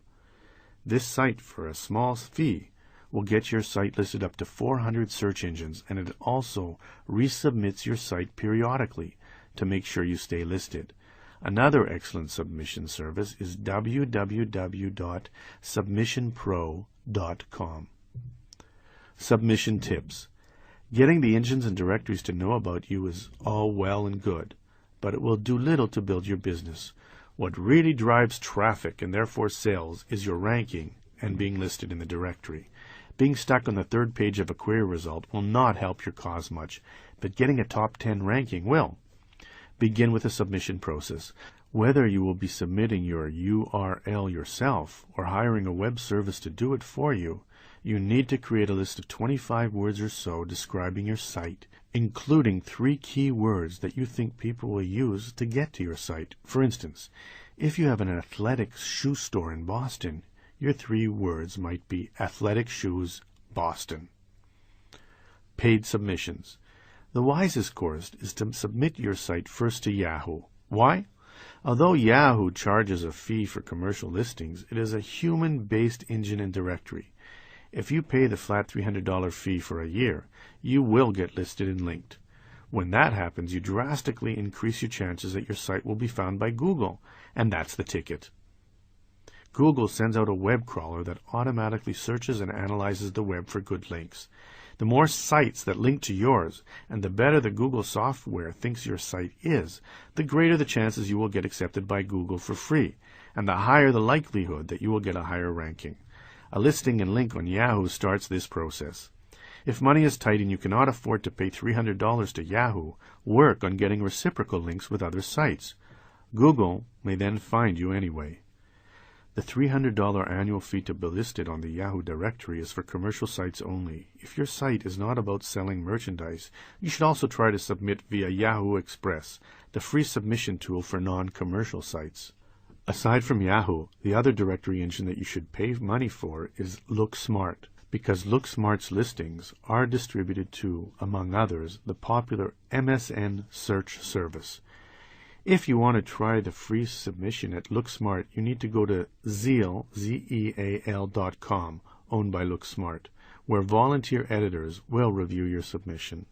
This site, for a small fee, will get your site listed up to 400 search engines, and it also resubmits your site periodically to make sure you stay listed. Another excellent submission service is www.submissionpro.com. Submission tips. Getting the engines and directories to know about you is all well and good, but it will do little to build your business. What really drives traffic and therefore sales is your ranking and being listed in the directory. Being stuck on the third page of a query result will not help your cause much, but getting a top 10 ranking will. Begin with a submission process. Whether you will be submitting your URL yourself or hiring a web service to do it for you, you need to create a list of 25 words or so describing your site, including 3 key words that you think people will use to get to your site. For instance, if you have an athletic shoe store in Boston, your 3 words might be athletic shoes, Boston. Paid submissions. The wisest course is to submit your site first to Yahoo. Why? Although Yahoo charges a fee for commercial listings, it is a human-based engine and directory. If you pay the flat $300 fee for a year, you will get listed and linked. When that happens, you drastically increase your chances that your site will be found by Google, and that's the ticket. Google sends out a web crawler that automatically searches and analyzes the web for good links. The more sites that link to yours, and the better the Google software thinks your site is, the greater the chances you will get accepted by Google for free, and the higher the likelihood that you will get a higher ranking. A listing and link on Yahoo starts this process. If money is tight and you cannot afford to pay $300 to Yahoo, work on getting reciprocal links with other sites. Google may then find you anyway. The $300 annual fee to be listed on the Yahoo directory is for commercial sites only. If your site is not about selling merchandise, you should also try to submit via Yahoo Express, the free submission tool for non-commercial sites. Aside from Yahoo, the other directory engine that you should pay money for is LookSmart, because LookSmart's listings are distributed to, among others, the popular MSN search service. If you want to try the free submission at LookSmart, you need to go to Zeal, zeal.com, owned by LookSmart, where volunteer editors will review your submission.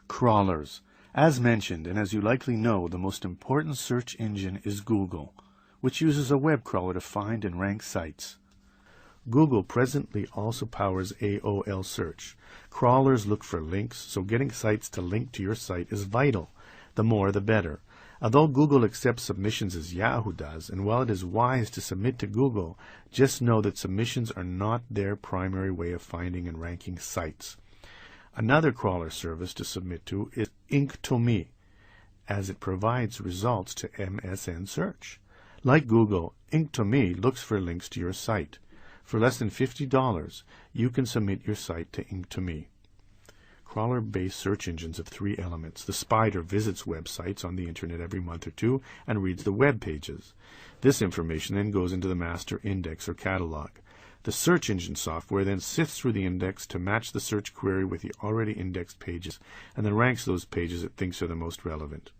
Crawlers. As mentioned, and as you likely know, the most important search engine is Google, which uses a web crawler to find and rank sites. Google presently also powers AOL search. Crawlers look for links, so getting sites to link to your site is vital. The more, the better. Although Google accepts submissions as Yahoo does, and while it is wise to submit to Google, just know that submissions are not their primary way of finding and ranking sites. Another crawler service to submit to is Ink2Me, as it provides results to MSN Search. Like Google, Ink2Me looks for links to your site. For less than $50, you can submit your site to Ink2Me. Crawler-based search engines have three elements. The spider visits websites on the internet every month or two and reads the web pages. This information then goes into the master index or catalog. The search engine software then sifts through the index to match the search query with the already indexed pages and then ranks those pages it thinks are the most relevant.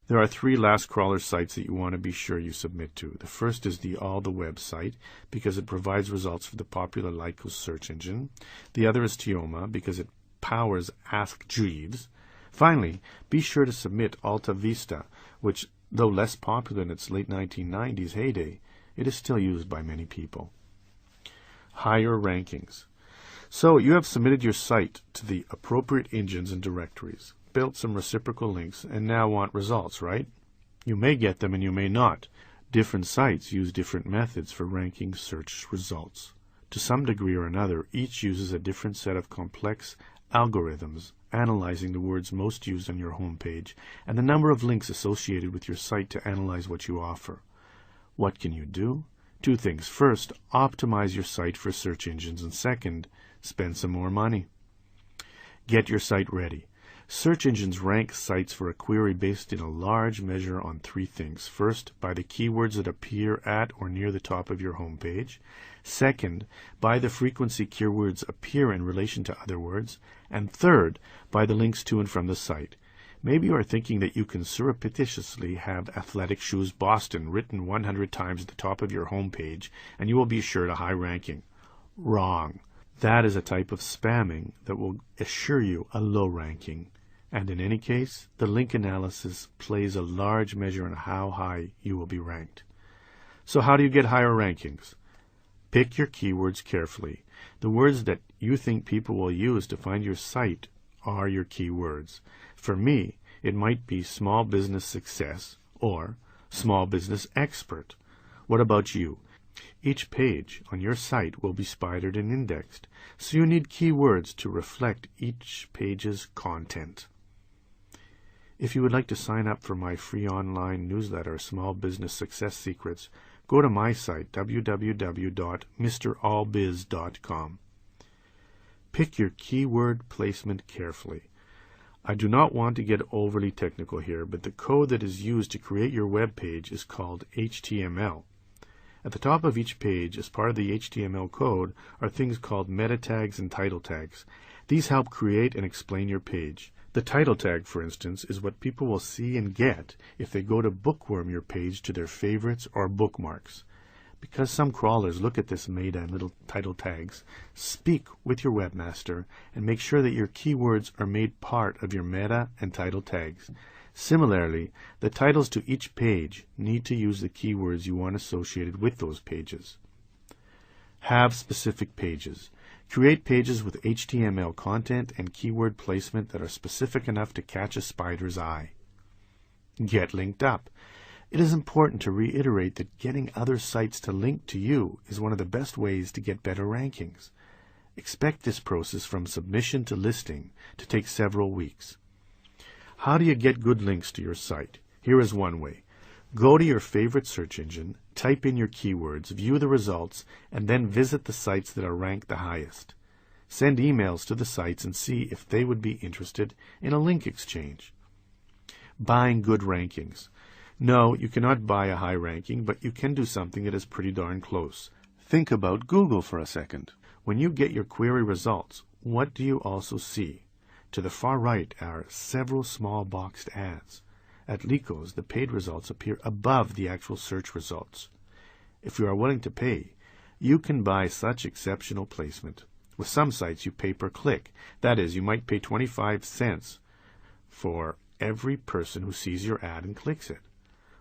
There are three last crawler sites that you want to be sure you submit to. The first is the All the Web site, because it provides results for the popular Lycos search engine. The other is Tioma, because it powers Ask Jeeves. Finally, be sure to submit Alta Vista, which, though less popular in its late 1990s heyday, it is still used by many people. Higher rankings. So you have submitted your site to the appropriate engines and directories, built some reciprocal links, and now want results, right? You may get them and you may not. Different sites use different methods for ranking search results. To some degree or another, each uses a different set of complex algorithms analyzing the words most used on your homepage and the number of links associated with your site to analyze what you offer. What can you do? Two things. First, optimize your site for search engines, and second, spend some more money. Get your site ready. Search engines rank sites for a query based in a large measure on three things. First, by the keywords that appear at or near the top of your homepage. Second, by the frequency keywords appear in relation to other words. And third, by the links to and from the site. Maybe you are thinking that you can surreptitiously have Athletic Shoes Boston written 100 times at the top of your homepage and you will be assured a high ranking. Wrong. That is a type of spamming that will assure you a low ranking. And in any case, the link analysis plays a large measure on how high you will be ranked. So how do you get higher rankings? Pick your keywords carefully. The words that you think people will use to find your site are your keywords. For me, it might be small business success or small business expert. What about you? Each page on your site will be spidered and indexed, so you need keywords to reflect each page's content. If you would like to sign up for my free online newsletter, Small Business Success Secrets, go to my site, www.mrallbiz.com. Pick your keyword placement carefully. I do not want to get overly technical here, but the code that is used to create your web page is called HTML. At the top of each page, as part of the HTML code, are things called meta tags and title tags. These help create and explain your page. The title tag, for instance, is what people will see and get if they go to bookworm your page to their favorites or bookmarks. Because some crawlers look at this meta and little title tags, speak with your webmaster and make sure that your keywords are made part of your meta and title tags. Similarly, the titles to each page need to use the keywords you want associated with those pages. Have specific pages. Create pages with HTML content and keyword placement that are specific enough to catch a spider's eye. Get linked up. It is important to reiterate that getting other sites to link to you is one of the best ways to get better rankings. Expect this process from submission to listing to take several weeks. How do you get good links to your site? Here is one way. Go to your favorite search engine, type in your keywords, view the results, and then visit the sites that are ranked the highest. Send emails to the sites and see if they would be interested in a link exchange. Buying good rankings. No, you cannot buy a high ranking, but you can do something that is pretty darn close. Think about Google for a second. When you get your query results, what do you also see? To the far right are several small boxed ads. At Lycos, the paid results appear above the actual search results. If you are willing to pay, you can buy such exceptional placement. With some sites, you pay per click. That is, you might pay 25 cents for every person who sees your ad and clicks it.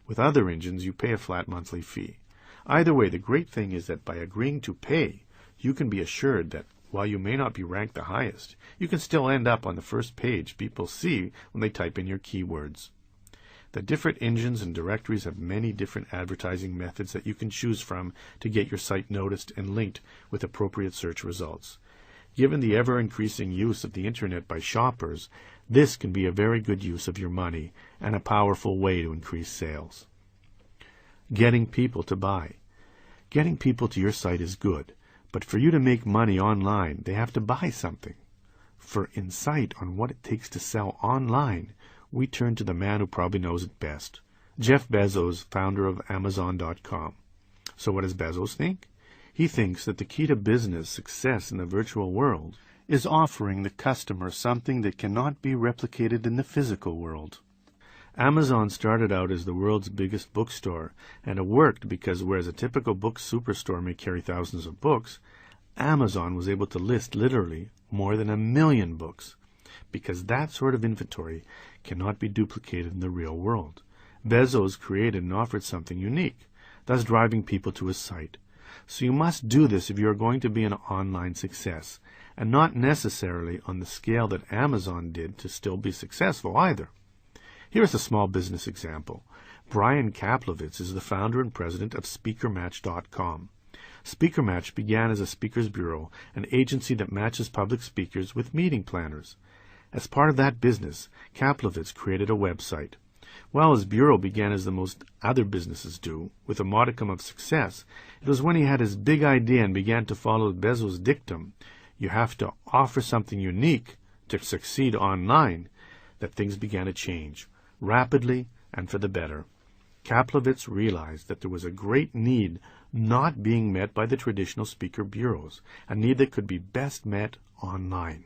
With other engines, you pay a flat monthly fee. Either way, the great thing is that by agreeing to pay, you can be assured that while you may not be ranked the highest, you can still end up on the first page people see when they type in your keywords. The different engines and directories have many different advertising methods that you can choose from to get your site noticed and linked with appropriate search results. Given the ever-increasing use of the Internet by shoppers, this can be a very good use of your money and a powerful way to increase sales. Getting people to buy. Getting people to your site is good, but for you to make money online, they have to buy something. For insight on what it takes to sell online, we turn to the man who probably knows it best, Jeff Bezos, founder of Amazon.com. So what does Bezos think? He thinks that the key to business success in the virtual world is offering the customer something that cannot be replicated in the physical world. Amazon started out as the world's biggest bookstore, and it worked because whereas a typical book superstore may carry thousands of books, Amazon was able to list literally more than 1 million books, because that sort of inventory cannot be duplicated in the real world. Bezos created and offered something unique, thus driving people to his site. So you must do this if you are going to be an online success, and not necessarily on the scale that Amazon did to still be successful either. Here's a small business example. Brian Kaplowitz is the founder and president of SpeakerMatch.com. SpeakerMatch began as a speakers bureau, an agency that matches public speakers with meeting planners. As part of that business, Kaplowitz created a website. While his bureau began as the most other businesses do, with a modicum of success, it was when he had his big idea and began to follow Bezos' dictum, you have to offer something unique to succeed online, that things began to change, rapidly and for the better. Kaplowitz realized that there was a great need not being met by the traditional speaker bureaus, a need that could be best met online.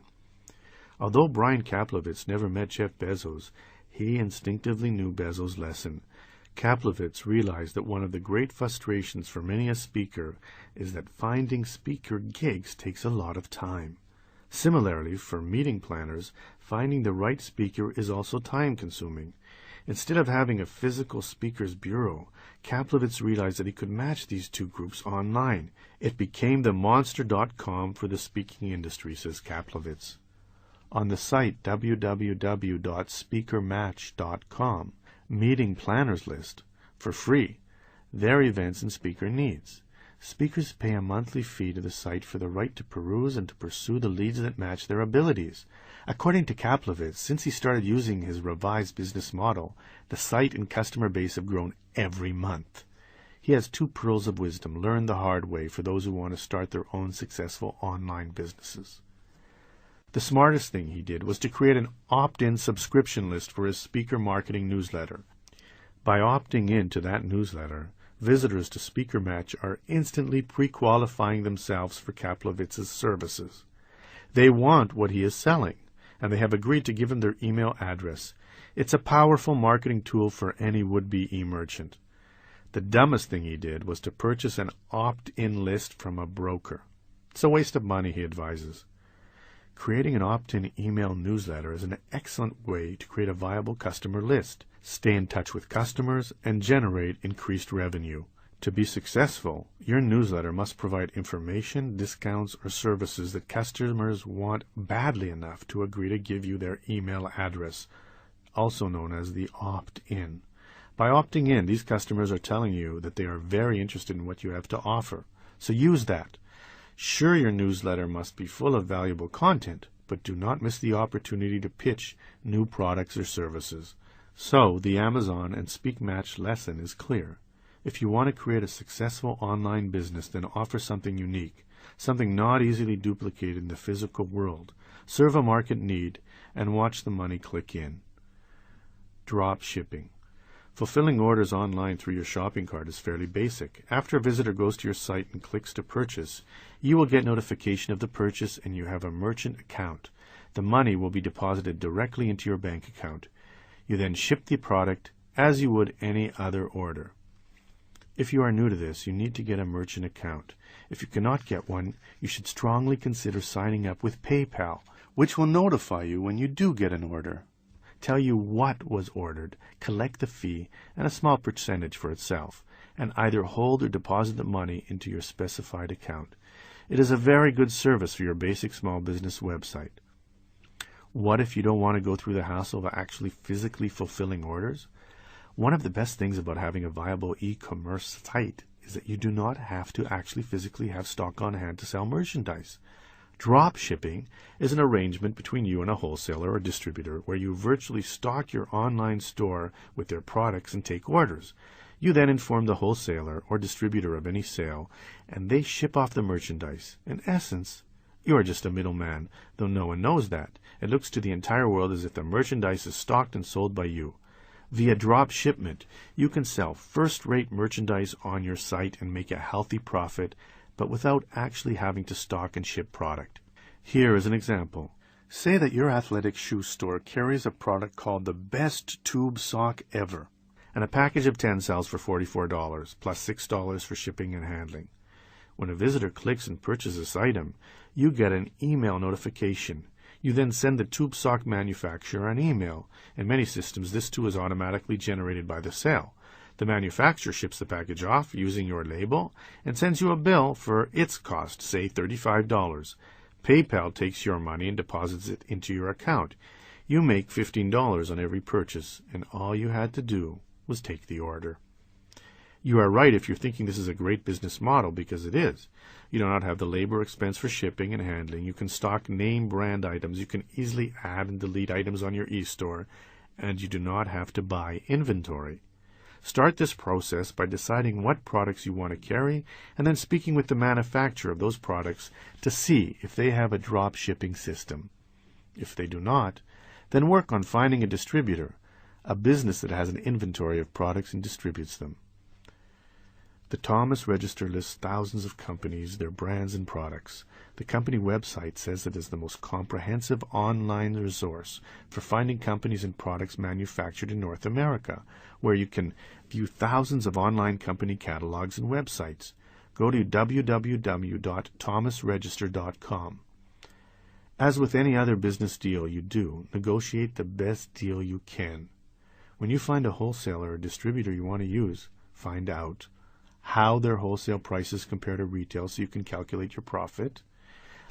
Although Brian Kaplowitz never met Jeff Bezos, he instinctively knew Bezos' lesson. Kaplowitz realized that one of the great frustrations for many a speaker is that finding speaker gigs takes a lot of time. Similarly, for meeting planners, finding the right speaker is also time-consuming. Instead of having a physical speakers bureau, Kaplowitz realized that he could match these two groups online. It became the monster.com for the speaking industry, says Kaplowitz. On the site www.speakermatch.com, meeting planners list, for free, their events and speaker needs. Speakers pay a monthly fee to the site for the right to peruse and to pursue the leads that match their abilities. According to Kaplowitz, since he started using his revised business model, the site and customer base have grown every month. He has 2 pearls of wisdom learned the hard way for those who want to start their own successful online businesses. The smartest thing he did was to create an opt-in subscription list for his speaker marketing newsletter. By opting in to that newsletter, visitors to SpeakerMatch are instantly pre-qualifying themselves for Kaplowitz's services. They want what he is selling, and they have agreed to give him their email address. It's a powerful marketing tool for any would-be e-merchant. The dumbest thing he did was to purchase an opt-in list from a broker. It's a waste of money, he advises. Creating an opt-in email newsletter is an excellent way to create a viable customer list, stay in touch with customers, and generate increased revenue. To be successful, your newsletter must provide information, discounts, or services that customers want badly enough to agree to give you their email address, also known as the opt-in. By opting in, these customers are telling you that they are very interested in what you have to offer. So use that. Sure, your newsletter must be full of valuable content, but do not miss the opportunity to pitch new products or services. So, the Amazon and SpeakMatch lesson is clear. If you want to create a successful online business, then offer something unique, something not easily duplicated in the physical world. Serve a market need, and watch the money click in. Drop shipping. Fulfilling orders online through your shopping cart is fairly basic. After a visitor goes to your site and clicks to purchase, you will get notification of the purchase and you have a merchant account. The money will be deposited directly into your bank account. You then ship the product as you would any other order. If you are new to this, you need to get a merchant account. If you cannot get one, you should strongly consider signing up with PayPal, which will notify you when you do get an order, tell you what was ordered, collect the fee and a small percentage for itself, and either hold or deposit the money into your specified account. It is a very good service for your basic small business website. What if you don't want to go through the hassle of actually physically fulfilling orders? One of the best things about having a viable e-commerce site is that you do not have to actually physically have stock on hand to sell merchandise. Drop shipping is an arrangement between you and a wholesaler or distributor where you virtually stock your online store with their products and take orders. You then inform the wholesaler or distributor of any sale, and they ship off the merchandise. In essence, you are just a middleman, though no one knows that. It looks to the entire world as if the merchandise is stocked and sold by you. Via drop shipment, you can sell first-rate merchandise on your site and make a healthy profit, but without actually having to stock and ship product. Here is an example. Say that your athletic shoe store carries a product called the best tube sock ever, and a package of 10 sells for $44, plus $6 for shipping and handling. When a visitor clicks and purchases this item, you get an email notification. You then send the tube sock manufacturer an email. In many systems, this too is automatically generated by the sale. The manufacturer ships the package off using your label and sends you a bill for its cost, say $35. PayPal takes your money and deposits it into your account. You make $15 on every purchase, and all you had to do was take the order. You are right if you're thinking this is a great business model, because it is. You do not have the labor expense for shipping and handling. You can stock name brand items. You can easily add and delete items on your e-store, and you do not have to buy inventory. Start this process by deciding what products you want to carry and then speaking with the manufacturer of those products to see if they have a drop shipping system. If they do not, then work on finding a distributor, a business that has an inventory of products and distributes them. The Thomas Register lists thousands of companies, their brands, and products. The company website says it is the most comprehensive online resource for finding companies and products manufactured in North America, where you can view thousands of online company catalogs and websites. Go to www.thomasregister.com. As with any other business deal you do, negotiate the best deal you can. When you find a wholesaler or distributor you want to use, find out how their wholesale prices compare to retail so you can calculate your profit,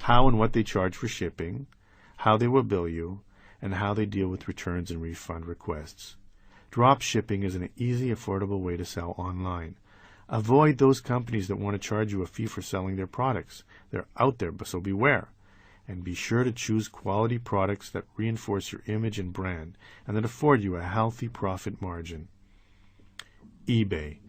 how and what they charge for shipping, how they will bill you, and how they deal with returns and refund requests. Drop shipping is an easy, affordable way to sell online. Avoid those companies that want to charge you a fee for selling their products. They're out there, so beware. And be sure to choose quality products that reinforce your image and brand and that afford you a healthy profit margin. eBay.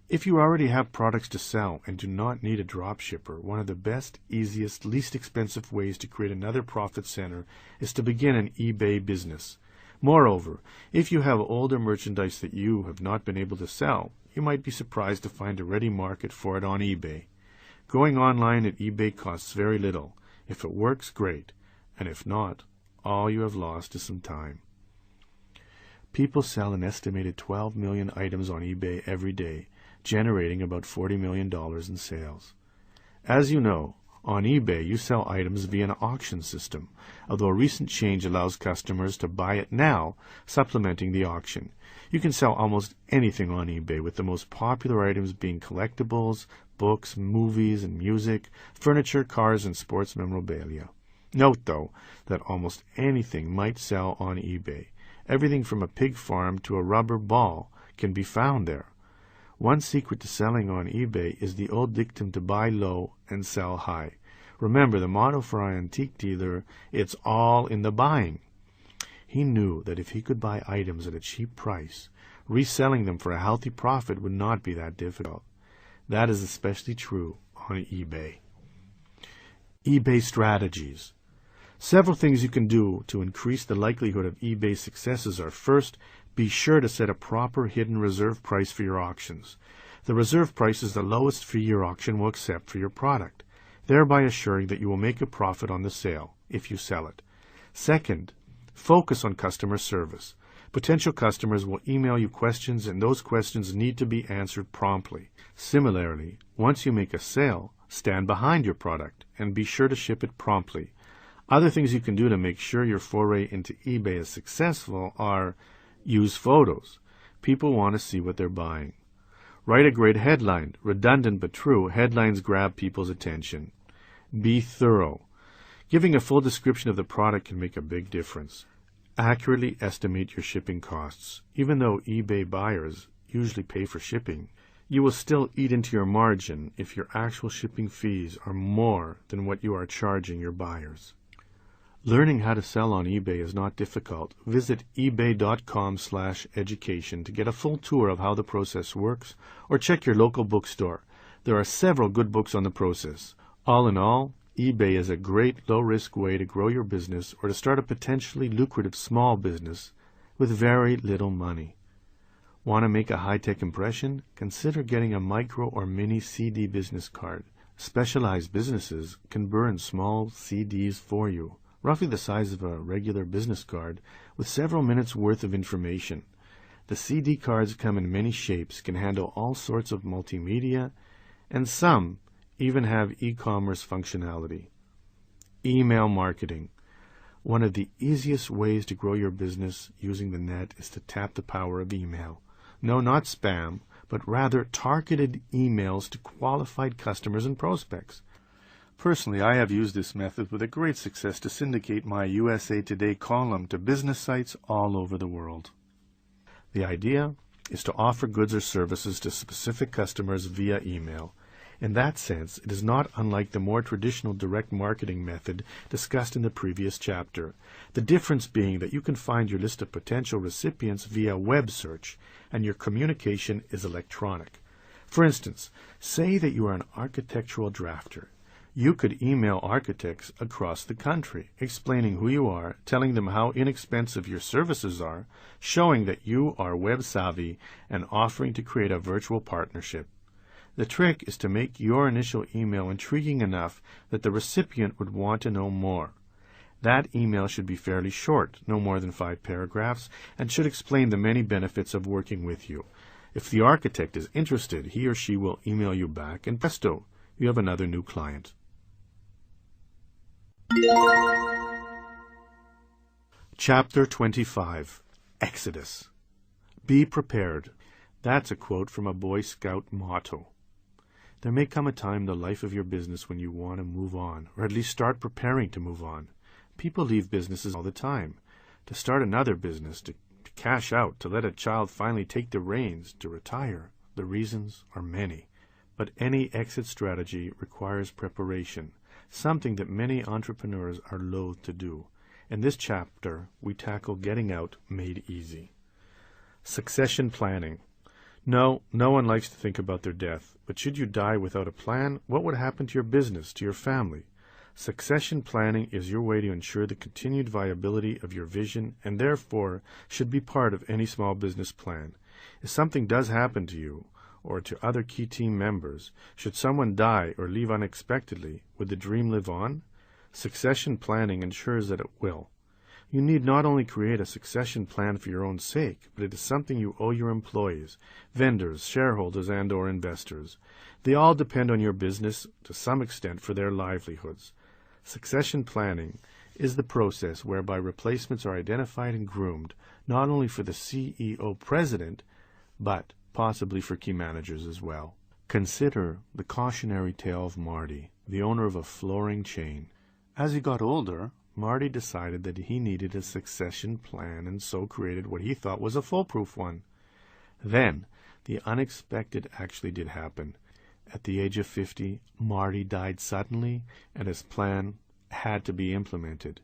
If you already have products to sell and do not need a drop shipper, one of the best, easiest, least expensive ways to create another profit center is to begin an eBay business. Moreover, if you have older merchandise that you have not been able to sell, you might be surprised to find a ready market for it on eBay. Going online at eBay costs very little. If it works, great, and if not, all you have lost is some time. People sell an estimated 12 million items on eBay every day, generating about $40 million in sales. As you know, on eBay you sell items via an auction system, although a recent change allows customers to buy it now, supplementing the auction. You can sell almost anything on eBay, with the most popular items being collectibles, books, movies and music, furniture, cars, and sports memorabilia. Note, though, that almost anything might sell on eBay. Everything from a pig farm to a rubber ball can be found there. One secret to selling on eBay is the old dictum to buy low and sell high. Remember the motto for our antique dealer, it's all in the buying. He knew that if he could buy items at a cheap price, reselling them for a healthy profit would not be that difficult. That is especially true on eBay. eBay strategies. Several things you can do to increase the likelihood of eBay successes are: first, be sure to set a proper hidden reserve price for your auctions. The reserve price is the lowest fee your auction will accept for your product, thereby assuring that you will make a profit on the sale if you sell it. Second, focus on customer service. Potential customers will email you questions, and those questions need to be answered promptly. Similarly, once you make a sale, stand behind your product and be sure to ship it promptly. Other things you can do to make sure your foray into eBay is successful are use photos. People want to see what they're buying. Write a great headline. Redundant but true, headlines grab people's attention. Be thorough. Giving a full description of the product can make a big difference. Accurately estimate your shipping costs. Even though eBay buyers usually pay for shipping, you will still eat into your margin if your actual shipping fees are more than what you are charging your buyers. Learning how to sell on eBay is not difficult. Visit ebay.com/education to get a full tour of how the process works, or check your local bookstore. There are several good books on the process. All in all, eBay is a great low-risk way to grow your business or to start a potentially lucrative small business with very little money. Want to make a high-tech impression? Consider getting a micro or mini CD business card. Specialized businesses can burn small CDs for you, roughly the size of a regular business card, with several minutes' worth of information. The CD cards come in many shapes, can handle all sorts of multimedia, and some even have e-commerce functionality. Email marketing. One of the easiest ways to grow your business using the net is to tap the power of email. No, not spam, but rather targeted emails to qualified customers and prospects. Personally, I have used this method with a great success to syndicate my USA Today column to business sites all over the world. The idea is to offer goods or services to specific customers via email. In that sense, it is not unlike the more traditional direct marketing method discussed in the previous chapter, the difference being that you can find your list of potential recipients via web search, and your communication is electronic. For instance, say that you are an architectural drafter. You could email architects across the country, explaining who you are, telling them how inexpensive your services are, showing that you are web savvy, and offering to create a virtual partnership. The trick is to make your initial email intriguing enough that the recipient would want to know more. That email should be fairly short, no more than 5 paragraphs, and should explain the many benefits of working with you. If the architect is interested, he or she will email you back, and presto, you have another new client. Chapter 25. Exodus. Be prepared. That's a quote from a Boy Scout motto. There may come a time in the life of your business when you want to move on, or at least start preparing to move on. People leave businesses all the time. To start another business, to cash out, to let a child finally take the reins, to retire. The reasons are many. But any exit strategy requires preparation, something that many entrepreneurs are loath to do. In this chapter, we tackle getting out made easy. Succession planning. No one likes to think about their death, but should you die without a plan, what would happen to your business, to your family? Succession planning is your way to ensure the continued viability of your vision, and therefore should be part of any small business plan. If something does happen to you, or to other key team members, should someone die or leave unexpectedly, would the dream live on? Succession planning ensures that it will. You need not only create a succession plan for your own sake, but it is something you owe your employees, vendors, shareholders, and/or investors. They all depend on your business to some extent for their livelihoods. Succession planning is the process whereby replacements are identified and groomed, not only for the CEO president, but possibly for key managers as well. Consider the cautionary tale of Marty, the owner of a flooring chain. As he got older, Marty decided that he needed a succession plan and so created what he thought was a foolproof one. Then, the unexpected actually did happen. At the age of 50, Marty died suddenly, and his plan had to be implemented.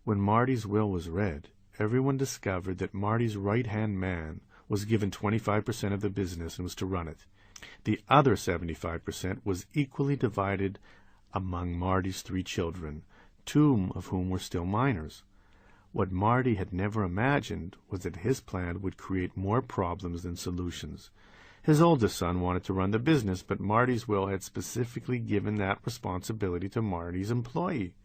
When Marty's will was read, everyone discovered that Marty's right-hand man was given 25% of the business and was to run it. The other 75% was equally divided among Marty's 3 children, 2 of whom were still minors. What Marty had never imagined was that his plan would create more problems than solutions. His oldest son wanted to run the business, but Marty's will had specifically given that responsibility to Marty's employee.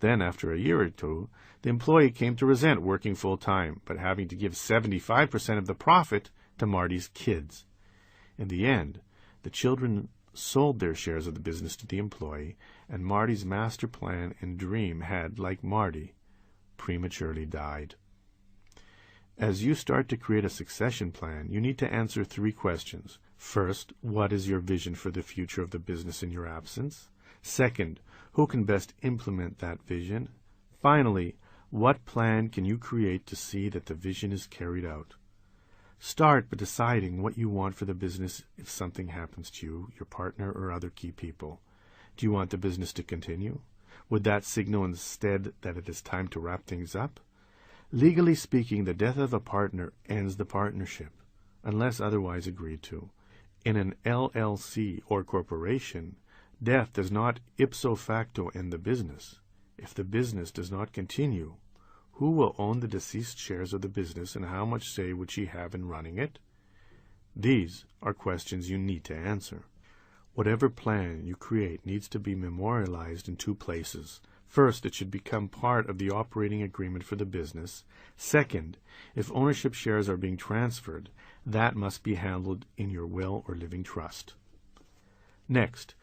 Then, after a year or two, the employee came to resent working full-time, but having to give 75% of the profit to Marty's kids. In the end, the children sold their shares of the business to the employee, and Marty's master plan and dream had, like Marty, prematurely died. As you start to create a succession plan, you need to answer 3 questions. First, what is your vision for the future of the business in your absence? Second, who can best implement that vision? Finally, what plan can you create to see that the vision is carried out? Start by deciding what you want for the business if something happens to you, your partner, or other key people. Do you want the business to continue? Would that signal instead that it is time to wrap things up? Legally speaking, the death of a partner ends the partnership, unless otherwise agreed to. In an LLC or corporation, death does not ipso facto end the business. If the business does not continue, who will own the deceased shares of the business and how much say would she have in running it? These are questions you need to answer. Whatever plan you create needs to be memorialized in 2 places. First, it should become part of the operating agreement for the business. Second, if ownership shares are being transferred, that must be handled in your will or living trust. Next,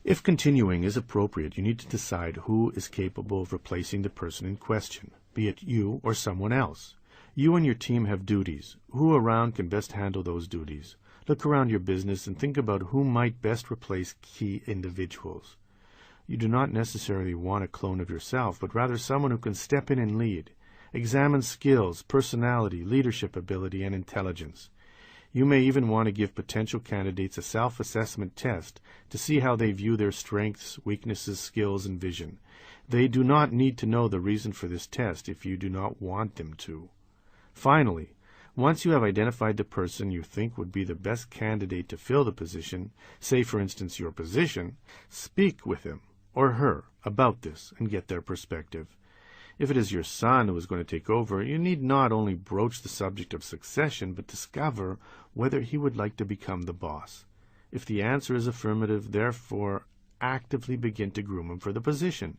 if continuing is appropriate, you need to decide who is capable of replacing the person in question, be it you or someone else. You and your team have duties. Who around can best handle those duties? Look around your business and think about who might best replace key individuals. You do not necessarily want a clone of yourself, but rather someone who can step in and lead. Examine skills, personality, leadership ability, and intelligence. You may even want to give potential candidates a self-assessment test to see how they view their strengths, weaknesses, skills, and vision. They do not need to know the reason for this test if you do not want them to. Finally, once you have identified the person you think would be the best candidate to fill the position, say for instance your position, speak with him or her about this and get their perspective. If it is your son who is going to take over, you need not only broach the subject of succession, but discover whether he would like to become the boss. If the answer is affirmative, therefore, actively begin to groom him for the position.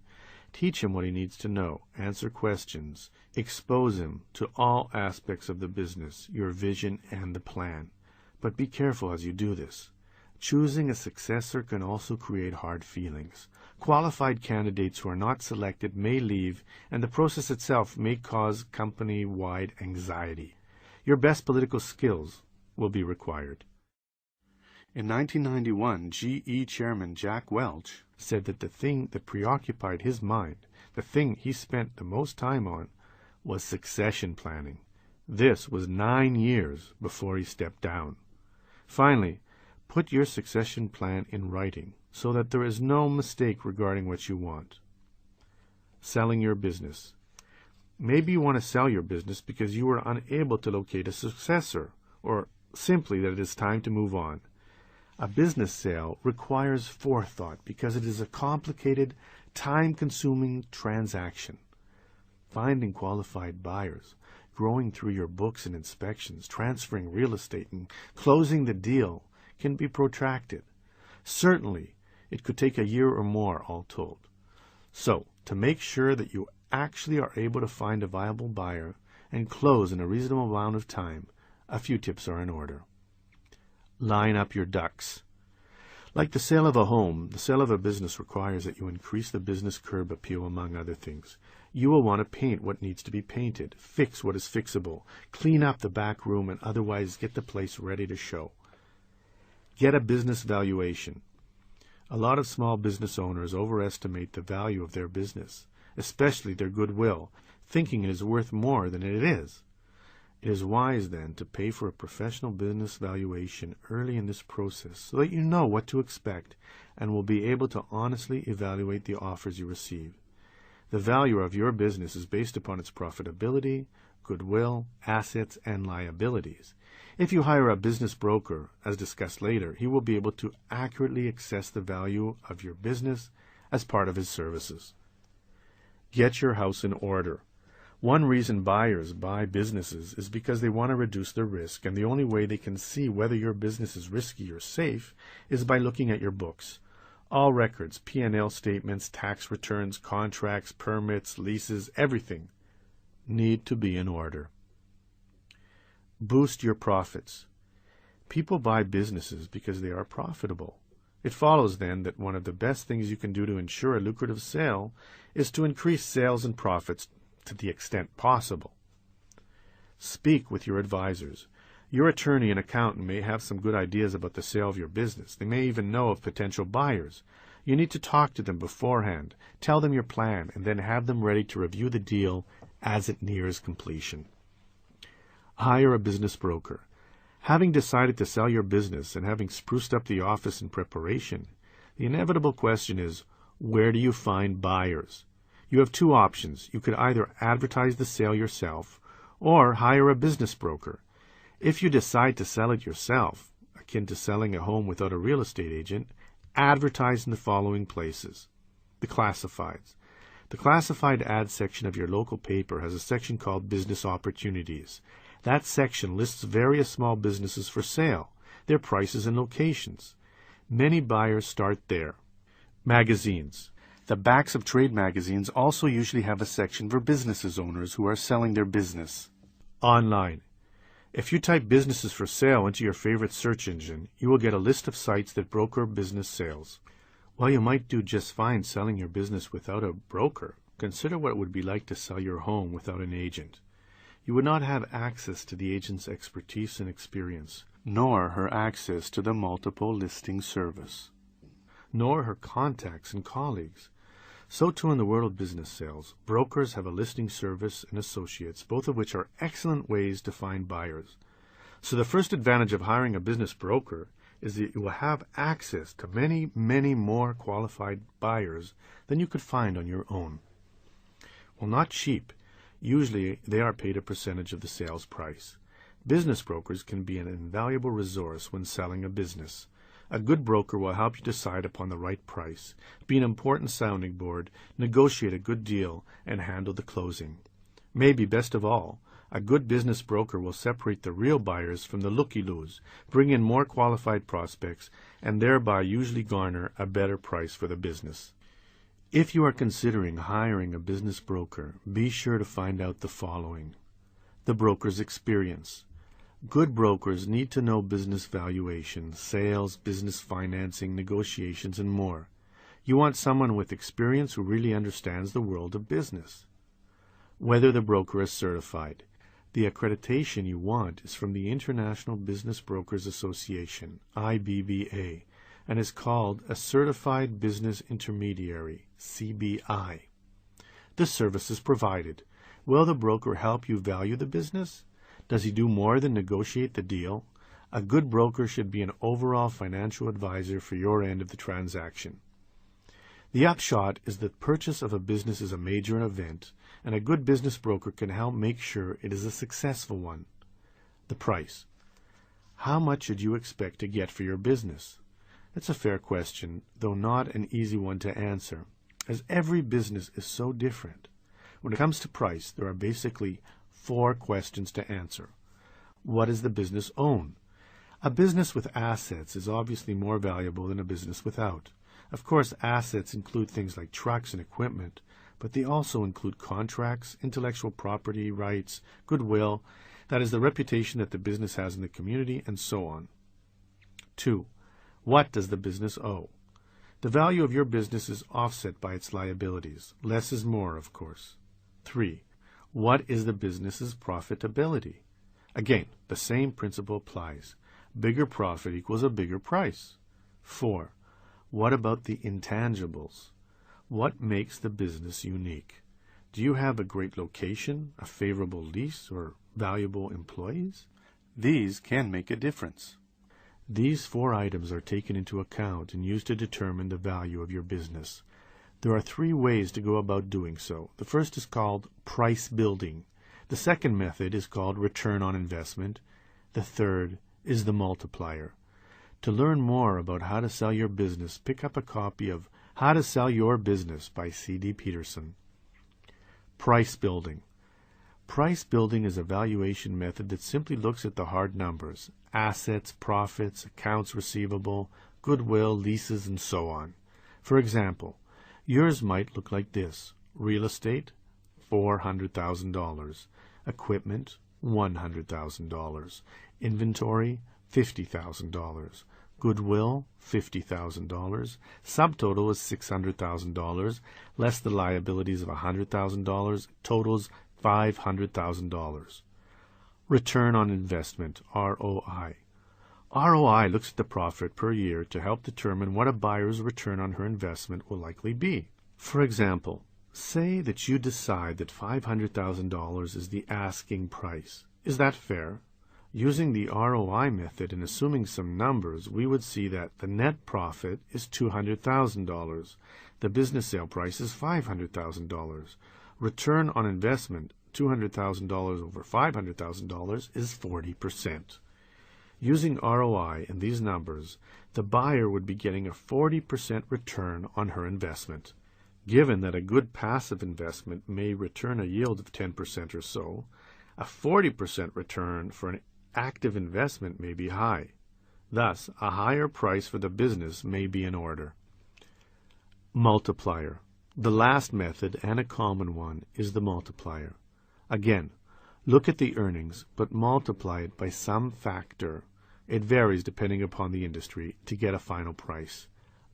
Teach him what he needs to know, answer questions, expose him to all aspects of the business, your vision, and the plan. But be careful as you do this. Choosing a successor can also create hard feelings. Qualified candidates who are not selected may leave, and the process itself may cause company-wide anxiety. Your best political skills will be required. In 1991, GE Chairman Jack Welch said that the thing that preoccupied his mind, the thing he spent the most time on, was succession planning. This was 9 years before he stepped down. Finally, put your succession plan in writing so that there is no mistake regarding what you want. Selling your business. Maybe you want to sell your business because you were unable to locate a successor, or simply that it is time to move on. A business sale requires forethought because it is a complicated, time-consuming transaction. Finding qualified buyers, growing through your books and inspections, transferring real estate, and closing the deal can be protracted. Certainly, it could take a year or more, all told. So, to make sure that you actually are able to find a viable buyer and close in a reasonable amount of time, a few tips are in order. Line up your ducks. Like the sale of a home, the sale of a business requires that you increase the business curb appeal, among other things. You will want to paint what needs to be painted, fix what is fixable, clean up the back room, and otherwise get the place ready to show. Get a business valuation. A lot of small business owners overestimate the value of their business, especially their goodwill, thinking it is worth more than it is. It is wise, then, to pay for a professional business valuation early in this process so that you know what to expect and will be able to honestly evaluate the offers you receive. The value of your business is based upon its profitability, goodwill, assets, and liabilities. If you hire a business broker, as discussed later, he will be able to accurately assess the value of your business as part of his services. Get your house in order. One reason buyers buy businesses is because they want to reduce their risk, and the only way they can see whether your business is risky or safe is by looking at your books. All records, P&L statements, tax returns, contracts, permits, leases, everything need to be in order. Boost your profits. People buy businesses because they are profitable. It follows then that one of the best things you can do to ensure a lucrative sale is to increase sales and profits to the extent possible. Speak with your advisors. Your attorney and accountant may have some good ideas about the sale of your business. They may even know of potential buyers. You need to talk to them beforehand, tell them your plan, and then have them ready to review the deal as it nears completion. Hire a business broker. Having decided to sell your business and having spruced up the office in preparation, the inevitable question is, where do you find buyers? You have two options. You could either advertise the sale yourself or hire a business broker. If you decide to sell it yourself, akin to selling a home without a real estate agent, advertise in the following places. The classifieds. The classified ad section of your local paper has a section called Business Opportunities. That section lists various small businesses for sale, their prices and locations. Many buyers start there. Magazines. The backs of trade magazines also usually have a section for business owners who are selling their business. Online. If you type businesses for sale into your favorite search engine, you will get a list of sites that broker business sales. While you might do just fine selling your business without a broker, consider what it would be like to sell your home without an agent. You would not have access to the agent's expertise and experience, nor her access to the multiple listing service, nor her contacts and colleagues. So too in the world of business sales, brokers have a listing service and associates, both of which are excellent ways to find buyers. So the first advantage of hiring a business broker is that you will have access to many, many more qualified buyers than you could find on your own. Well, not cheap. Usually they are paid a percentage of the sales price. Business brokers can be an invaluable resource when selling a business. A good broker will help you decide upon the right price, be an important sounding board, negotiate a good deal, and handle the closing. Maybe best of all, a good business broker will separate the real buyers from the looky-loos, bring in more qualified prospects, and thereby usually garner a better price for the business. If you are considering hiring a business broker, be sure to find out the following. The broker's experience. Good brokers need to know business valuation, sales, business financing, negotiations, and more. You want someone with experience who really understands the world of business. Whether the broker is certified. The accreditation you want is from the International Business Brokers Association, IBBA, and is called a Certified Business Intermediary, CBI. This service is provided. Will the broker help you value the business? Does he do more than negotiate the deal? A good broker should be an overall financial advisor for your end of the transaction. The upshot is that purchase of a business is a major event, and a good business broker can help make sure it is a successful one. The price. How much should you expect to get for your business? It's a fair question, though not an easy one to answer, as every business is so different. When it comes to price, there are basically 4 questions to answer. What does the business own? A business with assets is obviously more valuable than a business without. Of course, assets include things like trucks and equipment, but they also include contracts, intellectual property rights, goodwill, that is the reputation that the business has in the community, and so on. 2. What does the business owe? The value of your business is offset by its liabilities. Less is more, of course. 3. What is the business's profitability? Again, the same principle applies. Bigger profit equals a bigger price. 4. What about the intangibles? What makes the business unique? Do you have a great location, a favorable lease, or valuable employees? These can make a difference. These 4 items are taken into account and used to determine the value of your business. There are 3 ways to go about doing so. The first is called price building. The second method is called return on investment. The third is the multiplier. To learn more about how to sell your business, pick up a copy of How to Sell Your Business by C.D. Peterson. Price building. Price building is a valuation method that simply looks at the hard numbers, assets, profits, accounts receivable, goodwill, leases, and so on. For example, yours might look like this: real estate, $400,000, equipment, $100,000, inventory, $50,000, goodwill, $50,000, subtotal is $600,000, less the liabilities of $100,000, totals $500,000. Return on investment, ROI. ROI looks at the profit per year to help determine what a buyer's return on her investment will likely be. For example, say that you decide that $500,000 is the asking price. Is that fair? Using the ROI method and assuming some numbers, we would see that the net profit is $200,000. The business sale price is $500,000. Return on investment, $200,000 over $500,000, is 40%. Using ROI and these numbers, the buyer would be getting a 40% return on her investment. Given that a good passive investment may return a yield of 10% or so, a 40% return for an active investment may be high. Thus, a higher price for the business may be in order. Multiplier. The last method, and a common one, is the multiplier. Again, look at the earnings, but multiply it by some factor. It varies depending upon the industry to get a final price.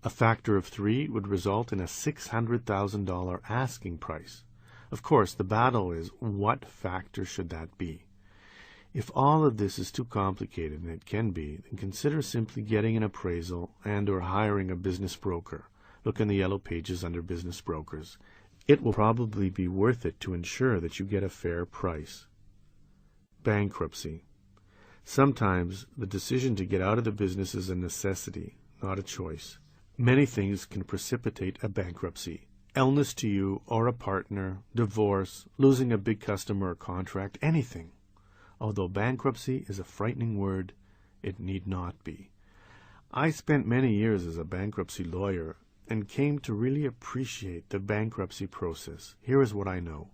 A factor of 3 would result in a $600,000 asking price. Of course, the battle is, what factor should that be? If all of this is too complicated, and it can be, then consider simply getting an appraisal and/or hiring a business broker. Look in the yellow pages under business brokers. It will probably be worth it to ensure that you get a fair price. Bankruptcy. Sometimes the decision to get out of the business is a necessity, not a choice. Many things can precipitate a bankruptcy. Illness to you or a partner, divorce, losing a big customer or contract, anything. Although bankruptcy is a frightening word, it need not be. I spent many years as a bankruptcy lawyer and came to really appreciate the bankruptcy process. Here is what I know.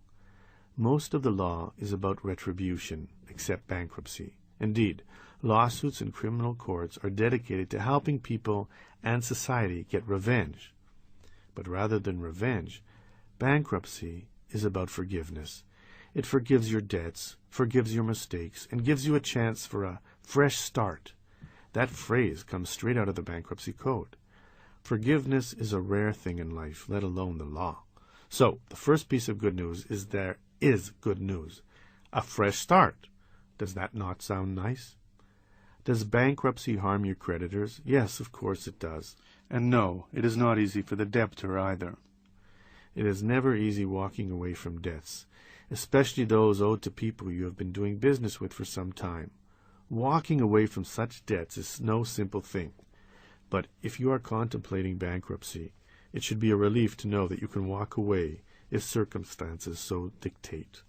Most of the law is about retribution, except bankruptcy. Indeed, lawsuits and criminal courts are dedicated to helping people and society get revenge. But rather than revenge, bankruptcy is about forgiveness. It forgives your debts, forgives your mistakes, and gives you a chance for a fresh start. That phrase comes straight out of the bankruptcy code. Forgiveness is a rare thing in life, let alone the law. So, the first piece of good news is there is good news. A fresh start. Does that not sound nice? Does bankruptcy harm your creditors? Yes, of course it does. And no, it is not easy for the debtor either. It is never easy walking away from debts, especially those owed to people you have been doing business with for some time. Walking away from such debts is no simple thing. But if you are contemplating bankruptcy, it should be a relief to know that you can walk away if circumstances so dictate.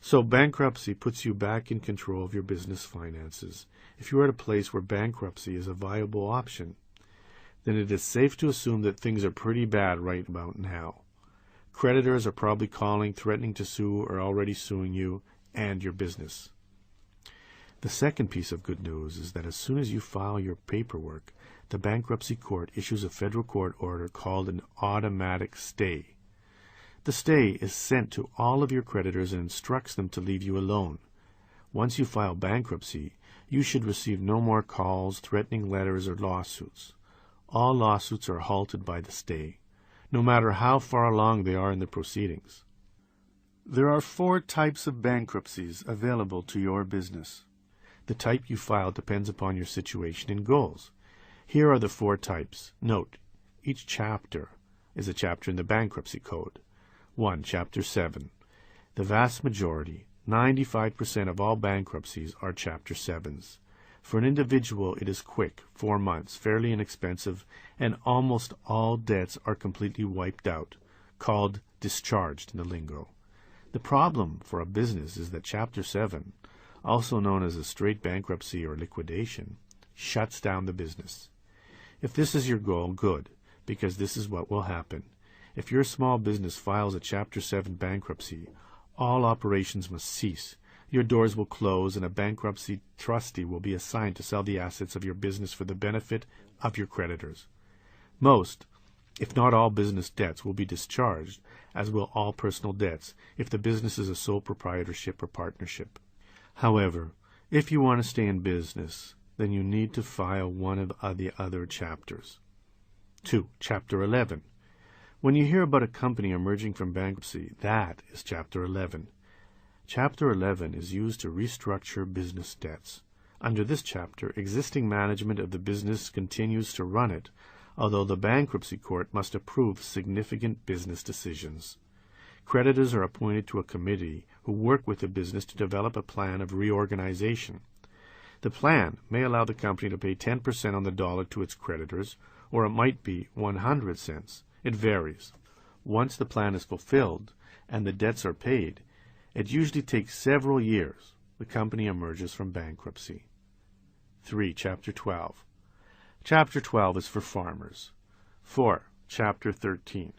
So bankruptcy puts you back in control of your business finances. If you are at a place where bankruptcy is a viable option, then it is safe to assume that things are pretty bad right about now. Creditors are probably calling, threatening to sue, or already suing you and your business. The second piece of good news is that as soon as you file your paperwork, the bankruptcy court issues a federal court order called an automatic stay. The stay is sent to all of your creditors and instructs them to leave you alone. Once you file bankruptcy, you should receive no more calls, threatening letters, or lawsuits. All lawsuits are halted by the stay, no matter how far along they are in the proceedings. There are 4 types of bankruptcies available to your business. The type you file depends upon your situation and goals. Here are the 4 types. Note, each chapter is a chapter in the bankruptcy code. 1. Chapter 7. The vast majority, 95% of all bankruptcies, are Chapter 7s. For an individual, it is quick, 4 months, fairly inexpensive, and almost all debts are completely wiped out, called discharged in the lingo. The problem for a business is that Chapter 7, also known as a straight bankruptcy or liquidation, shuts down the business. If this is your goal, good, because this is what will happen. If your small business files a Chapter 7 bankruptcy, all operations must cease. Your doors will close, and a bankruptcy trustee will be assigned to sell the assets of your business for the benefit of your creditors. Most, If not all business debts will be discharged, as will all personal debts if the business is a sole proprietorship or partnership. However, if you want to stay in business, then you need to file one of the other chapters. 2. Chapter 11. When you hear about a company emerging from bankruptcy, that is Chapter 11. Chapter 11 is used to restructure business debts. Under this chapter, existing management of the business continues to run it, although the bankruptcy court must approve significant business decisions. Creditors are appointed to a committee who work with the business to develop a plan of reorganization. The plan may allow the company to pay 10% on the dollar to its creditors, or it might be 100 cents. It varies. Once the plan is fulfilled and the debts are paid, it usually takes several years. The company emerges from bankruptcy. 3. Chapter 12. Chapter 12 is for farmers. 4. Chapter 13.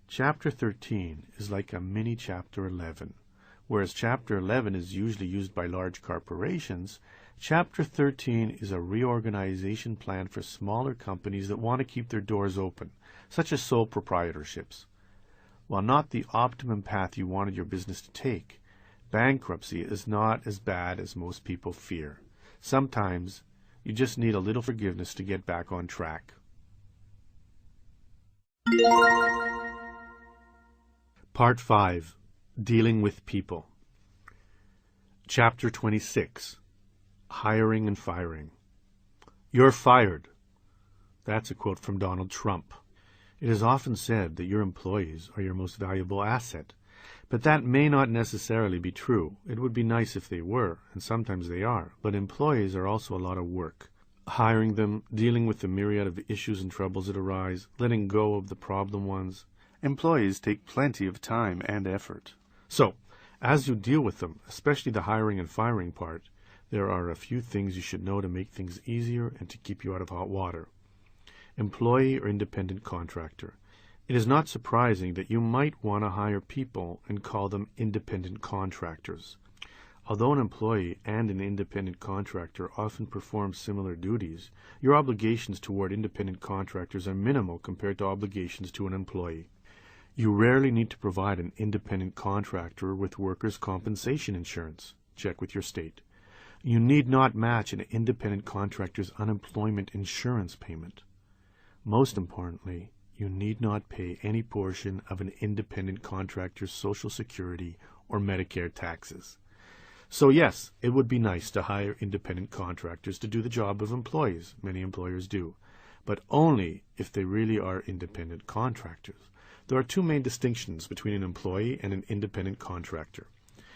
Chapter 13 is like a mini Chapter 11. Whereas Chapter 11 is usually used by large corporations, Chapter 13 is a reorganization plan for smaller companies that want to keep their doors open, such as sole proprietorships. While not the optimum path you wanted your business to take, bankruptcy is not as bad as most people fear. Sometimes you just need a little forgiveness to get back on track. Part 5. Dealing with People. Chapter 26. Hiring and Firing. You're fired. That's a quote from Donald Trump. It is often said that your employees are your most valuable asset, but that may not necessarily be true. It would be nice if they were, and sometimes they are, but employees are also a lot of work. Hiring them, dealing with the myriad of issues and troubles that arise, letting go of the problem ones. Employees take plenty of time and effort. So, as you deal with them, especially the hiring and firing part, there are a few things you should know to make things easier and to keep you out of hot water. Employee or independent contractor. It is not surprising that you might want to hire people and call them independent contractors. Although an employee and an independent contractor often perform similar duties, your obligations toward independent contractors are minimal compared to obligations to an employee. You rarely need to provide an independent contractor with workers' compensation insurance. Check with your state. You need not match an independent contractor's unemployment insurance payment. Most importantly, you need not pay any portion of an independent contractor's Social Security or Medicare taxes. So yes, it would be nice to hire independent contractors to do the job of employees. Many employers do, but only if they really are independent contractors. There are two main distinctions between an employee and an independent contractor.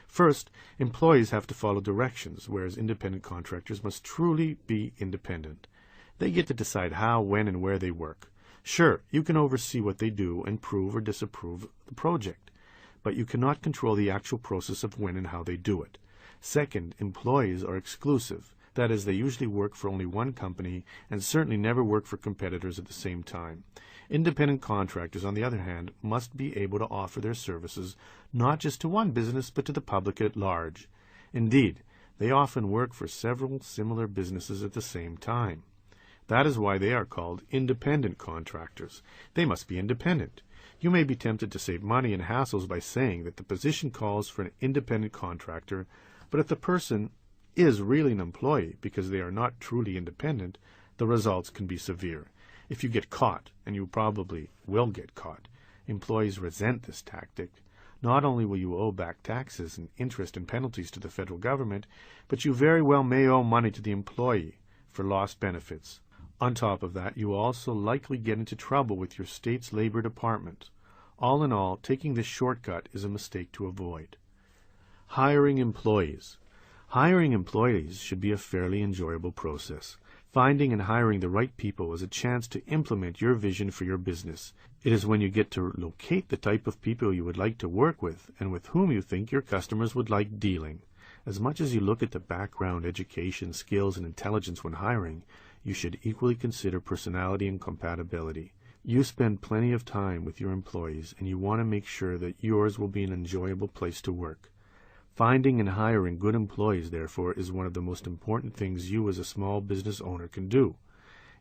First, employees have to follow directions, whereas independent contractors must truly be independent. They get to decide how, when, and where they work. Sure, you can oversee what they do and approve or disapprove the project, but you cannot control the actual process of when and how they do it. Second, employees are exclusive. That is, they usually work for only one company and certainly never work for competitors at the same time. Independent contractors, on the other hand, must be able to offer their services not just to one business but to the public at large. Indeed, they often work for several similar businesses at the same time. That is why they are called independent contractors. They must be independent. You may be tempted to save money and hassles by saying that the position calls for an independent contractor, but if the person is really an employee because they are not truly independent, the results can be severe. If you get caught, and you probably will get caught, employees resent this tactic. Not only will you owe back taxes and interest and penalties to the federal government, but you very well may owe money to the employee for lost benefits. On top of that, you will also likely get into trouble with your state's labor department. All in all, taking this shortcut is a mistake to avoid. Hiring employees. Hiring employees should be a fairly enjoyable process. Finding and hiring the right people is a chance to implement your vision for your business. It is when you get to locate the type of people you would like to work with and with whom you think your customers would like dealing. As much as you look at the background, education, skills, and intelligence when hiring, you should equally consider personality and compatibility. You spend plenty of time with your employees, and you want to make sure that yours will be an enjoyable place to work. Finding and hiring good employees, therefore, is one of the most important things you as a small business owner can do.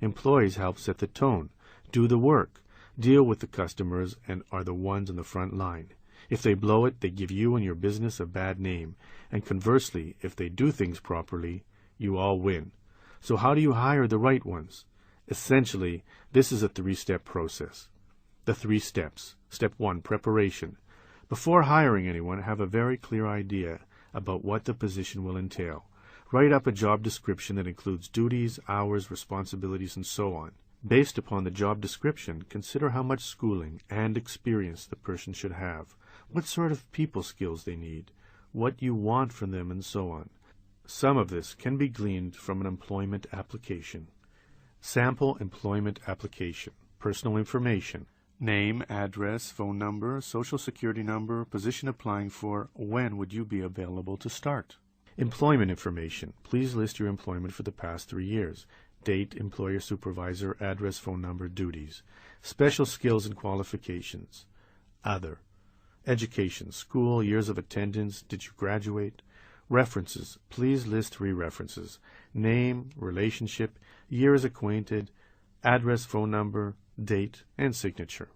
Employees help set the tone, do the work, deal with the customers and are the ones on the front line. If they blow it, they give you and your business a bad name. And conversely, if they do things properly, you all win. So how do you hire the right ones? Essentially, this is a 3-step process. The 3 steps. Step 1, preparation. Before hiring anyone, have a very clear idea about what the position will entail. Write up a job description that includes duties, hours, responsibilities, and so on. Based upon the job description, consider how much schooling and experience the person should have, what sort of people skills they need, what you want from them, and so on. Some of this can be gleaned from an employment application. Sample employment application. Personal information. Name, address, phone number, social security number, position applying for, when would you be available to start. Employment information. Please list your employment for the past 3 years. Date, employer, supervisor, address, phone number, duties. Special skills and qualifications. Other. Education, school, years of attendance, did you graduate? References. Please list 3 references. Name, relationship, years acquainted, address, phone number, date, and signature.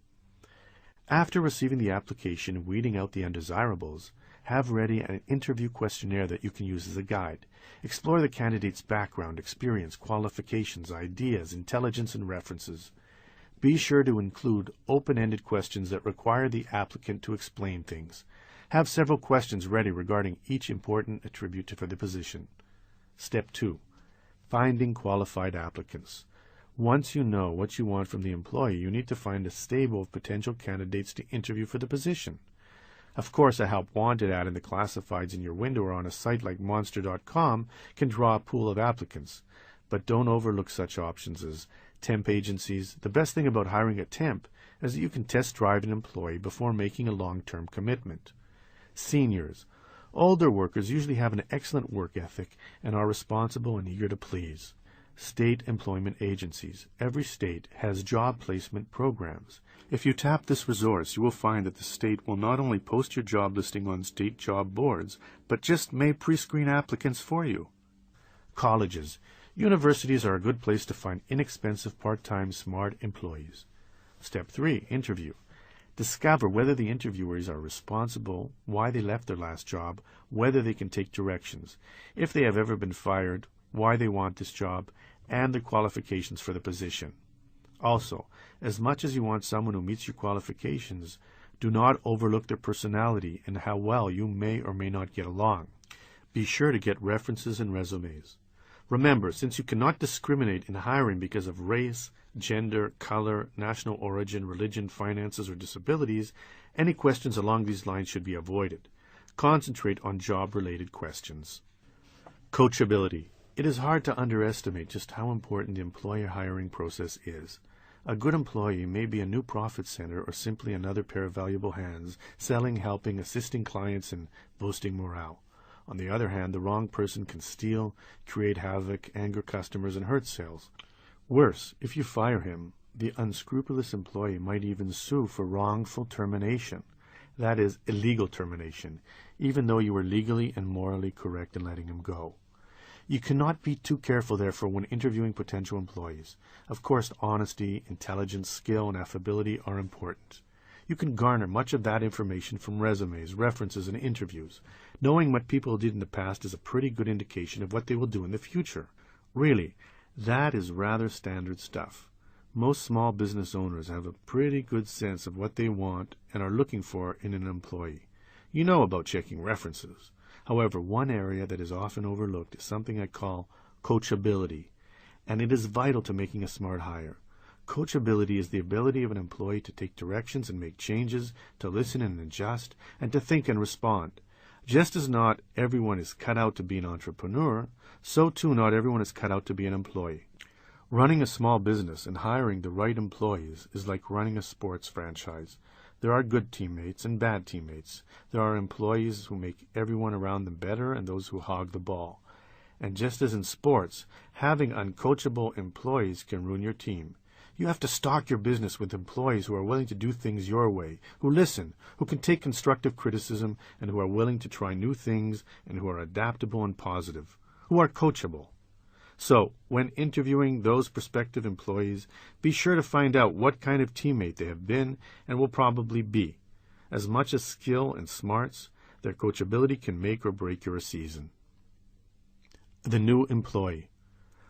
After receiving the application and weeding out the undesirables, have ready an interview questionnaire that you can use as a guide. Explore the candidate's background, experience, qualifications, ideas, intelligence, and references. Be sure to include open-ended questions that require the applicant to explain things. Have several questions ready regarding each important attribute for the position. Step 2. Finding qualified applicants. Once you know what you want from the employee, you need to find a stable of potential candidates to interview for the position. Of course, a help wanted ad in the classifieds in your window or on a site like monster.com can draw a pool of applicants. But don't overlook such options as temp agencies. The best thing about hiring a temp is that you can test drive an employee before making a long-term commitment. Seniors. Older workers usually have an excellent work ethic and are responsible and eager to please. State employment agencies. Every state has job placement programs. If you tap this resource, you will find that the state will not only post your job listing on state job boards, but just may pre-screen applicants for you. Colleges. Universities are a good place to find inexpensive part-time smart employees. Step 3. Interview. Discover whether the interviewers are responsible, why they left their last job, whether they can take directions, if they have ever been fired, why they want this job, and their qualifications for the position. Also, as much as you want someone who meets your qualifications, do not overlook their personality and how well you may or may not get along. Be sure to get references and resumes. Remember, since you cannot discriminate in hiring because of race, gender, color, national origin, religion, finances, or disabilities, any questions along these lines should be avoided. Concentrate on job-related questions. Coachability. It is hard to underestimate just how important the employer hiring process is. A good employee may be a new profit center or simply another pair of valuable hands, selling, helping, assisting clients, and boosting morale. On the other hand, the wrong person can steal, create havoc, anger customers, and hurt sales. Worse, if you fire him, the unscrupulous employee might even sue for wrongful termination. That is, illegal termination, even though you were legally and morally correct in letting him go. You cannot be too careful, therefore, when interviewing potential employees. Of course, honesty, intelligence, skill, and affability are important. You can garner much of that information from resumes, references, and interviews. Knowing what people did in the past is a pretty good indication of what they will do in the future. Really, that is rather standard stuff. Most small business owners have a pretty good sense of what they want and are looking for in an employee. You know about checking references. However, one area that is often overlooked is something I call coachability, and it is vital to making a smart hire. Coachability is the ability of an employee to take directions and make changes, to listen and adjust, and to think and respond. Just as not everyone is cut out to be an entrepreneur, so too not everyone is cut out to be an employee. Running a small business and hiring the right employees is like running a sports franchise. There are good teammates and bad teammates. There are employees who make everyone around them better and those who hog the ball. And just as in sports, having uncoachable employees can ruin your team. You have to stock your business with employees who are willing to do things your way, who listen, who can take constructive criticism, and who are willing to try new things, and who are adaptable and positive, who are coachable. So, when interviewing those prospective employees, be sure to find out what kind of teammate they have been and will probably be. As much as skill and smarts, their coachability can make or break your season. The new employee.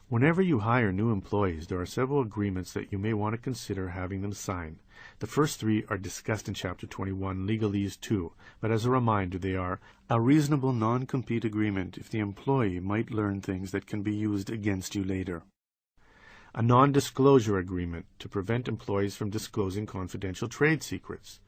Whenever you hire new employees, there are several agreements that you may want to consider having them sign. The first 3 are discussed in Chapter 21, Legalese 2, but as a reminder, they are a reasonable non-compete agreement if the employee might learn things that can be used against you later. A non-disclosure agreement to prevent employees from disclosing confidential trade secrets.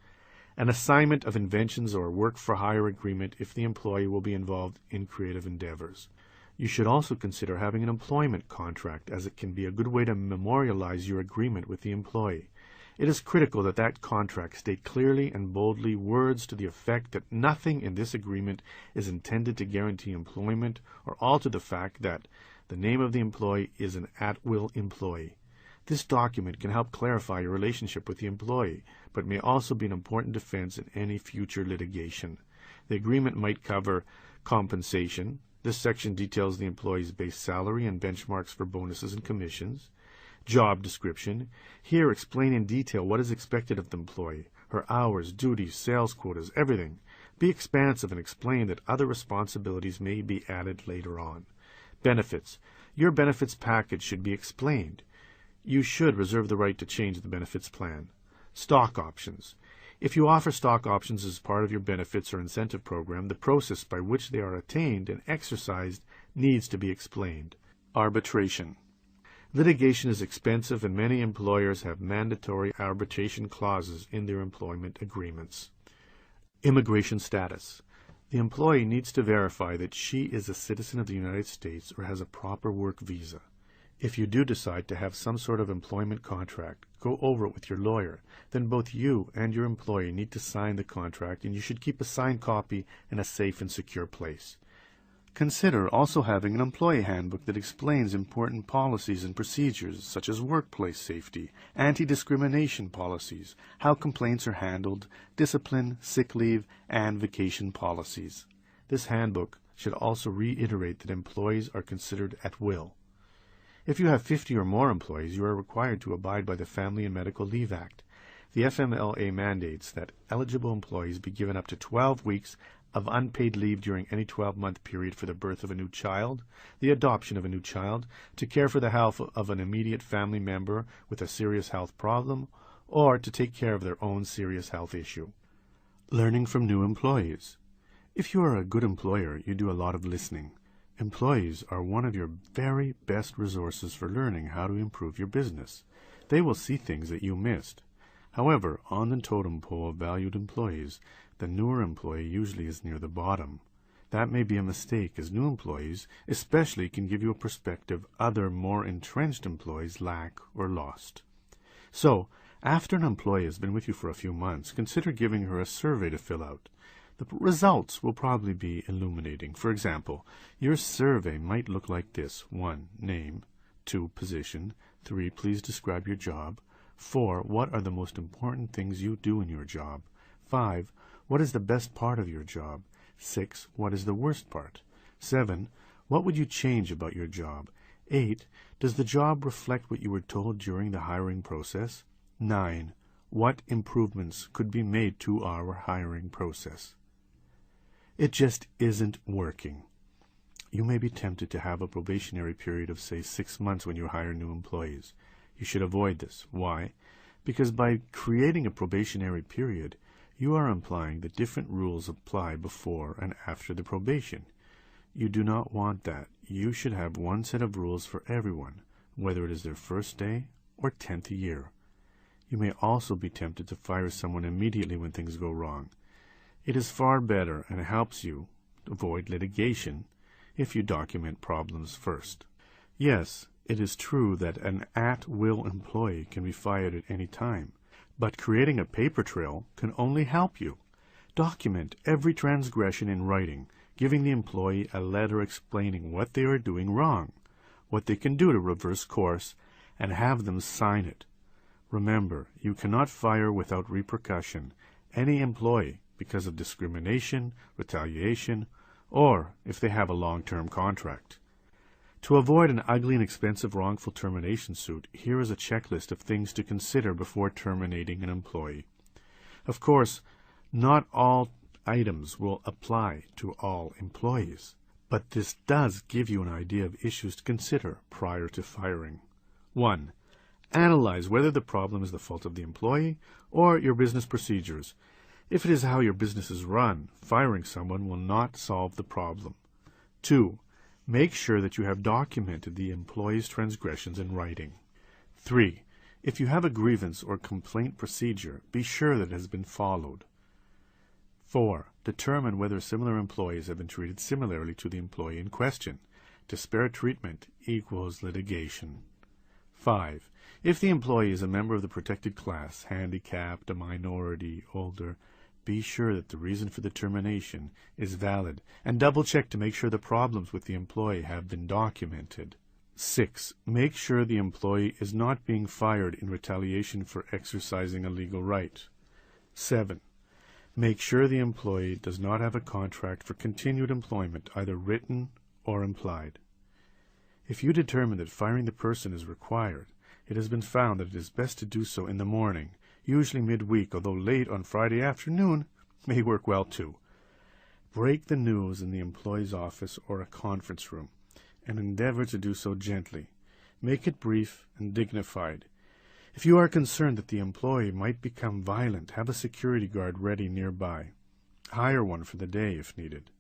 An assignment of inventions or work-for-hire agreement if the employee will be involved in creative endeavors. You should also consider having an employment contract, as it can be a good way to memorialize your agreement with the employee. It is critical that that contract state clearly and boldly words to the effect that nothing in this agreement is intended to guarantee employment or alter the fact that the name of the employee is an at-will employee. This document can help clarify your relationship with the employee, but may also be an important defense in any future litigation. The agreement might cover compensation. This section details the employee's base salary and benchmarks for bonuses and commissions. Job description. Here explain in detail what is expected of the employee, her hours, duties, sales quotas, everything. Be expansive and explain that other responsibilities may be added later on. Benefits. Your benefits package should be explained. You should reserve the right to change the benefits plan. Stock options. If you offer stock options as part of your benefits or incentive program, the process by which they are attained and exercised needs to be explained. Arbitration. Litigation is expensive, and many employers have mandatory arbitration clauses in their employment agreements. Immigration status. The employee needs to verify that she is a citizen of the United States or has a proper work visa. If you do decide to have some sort of employment contract, go over it with your lawyer. Then both you and your employee need to sign the contract, and you should keep a signed copy in a safe and secure place. Consider also having an employee handbook that explains important policies and procedures, such as workplace safety, anti-discrimination policies, how complaints are handled, discipline, sick leave, and vacation policies. This handbook should also reiterate that employees are considered at will. If you have 50 or more employees, you are required to abide by the Family and Medical Leave Act. The FMLA mandates that eligible employees be given up to 12 weeks of unpaid leave during any 12-month period for the birth of a new child, the adoption of a new child, to care for the health of an immediate family member with a serious health problem, or to take care of their own serious health issue. Learning from new employees. If you are a good employer, you do a lot of listening. Employees are one of your very best resources for learning how to improve your business. They will see things that you missed. However, on the totem pole of valued employees, the newer employee usually is near the bottom. That may be a mistake, as new employees especially can give you a perspective other more entrenched employees lack or lost. So, after an employee has been with you for a few months, consider giving her a survey to fill out. The results will probably be illuminating. For example, your survey might look like this: 1. Name. 2. Position. 3. Please describe your job. 4. What are the most important things you do in your job? 5. What is the best part of your job? 6. What is the worst part? 7. What would you change about your job? 8. Does the job reflect what you were told during the hiring process? 9. What improvements could be made to our hiring process? It just isn't working. You may be tempted to have a probationary period of, say, 6 months when you hire new employees. You should avoid this. Why? Because by creating a probationary period, you are implying that different rules apply before and after the probation. You do not want that. You should have one set of rules for everyone, whether it is their first day or 10th year. You may also be tempted to fire someone immediately when things go wrong. It is far better and helps you avoid litigation if you document problems first. Yes, it is true that an at-will employee can be fired at any time, but creating a paper trail can only help you. Document every transgression in writing, giving the employee a letter explaining what they are doing wrong, what they can do to reverse course, and have them sign it. Remember, you cannot fire without repercussion any employee because of discrimination, retaliation, or if they have a long-term contract. To avoid an ugly and expensive wrongful termination suit, here is a checklist of things to consider before terminating an employee. Of course, not all items will apply to all employees, but this does give you an idea of issues to consider prior to firing. 1. Analyze whether the problem is the fault of the employee or your business procedures. If it is how your business is run, firing someone will not solve the problem. 2. Make sure that you have documented the employee's transgressions in writing. 3. If you have a grievance or complaint procedure, be sure that it has been followed. 4. Determine whether similar employees have been treated similarly to the employee in question. Disparate treatment equals litigation. 5. If the employee is a member of the protected class, handicapped, a minority, older, be sure that the reason for the termination is valid and double-check to make sure the problems with the employee have been documented. 6. Make sure the employee is not being fired in retaliation for exercising a legal right. 7. Make sure the employee does not have a contract for continued employment, either written or implied. If you determine that firing the person is required, it has been found that it is best to do so in the morning, usually midweek, although late on Friday afternoon may work well too. Break the news in the employee's office or a conference room, and endeavor to do so gently. Make it brief and dignified. If you are concerned that the employee might become violent, have a security guard ready nearby. Hire one for the day if needed.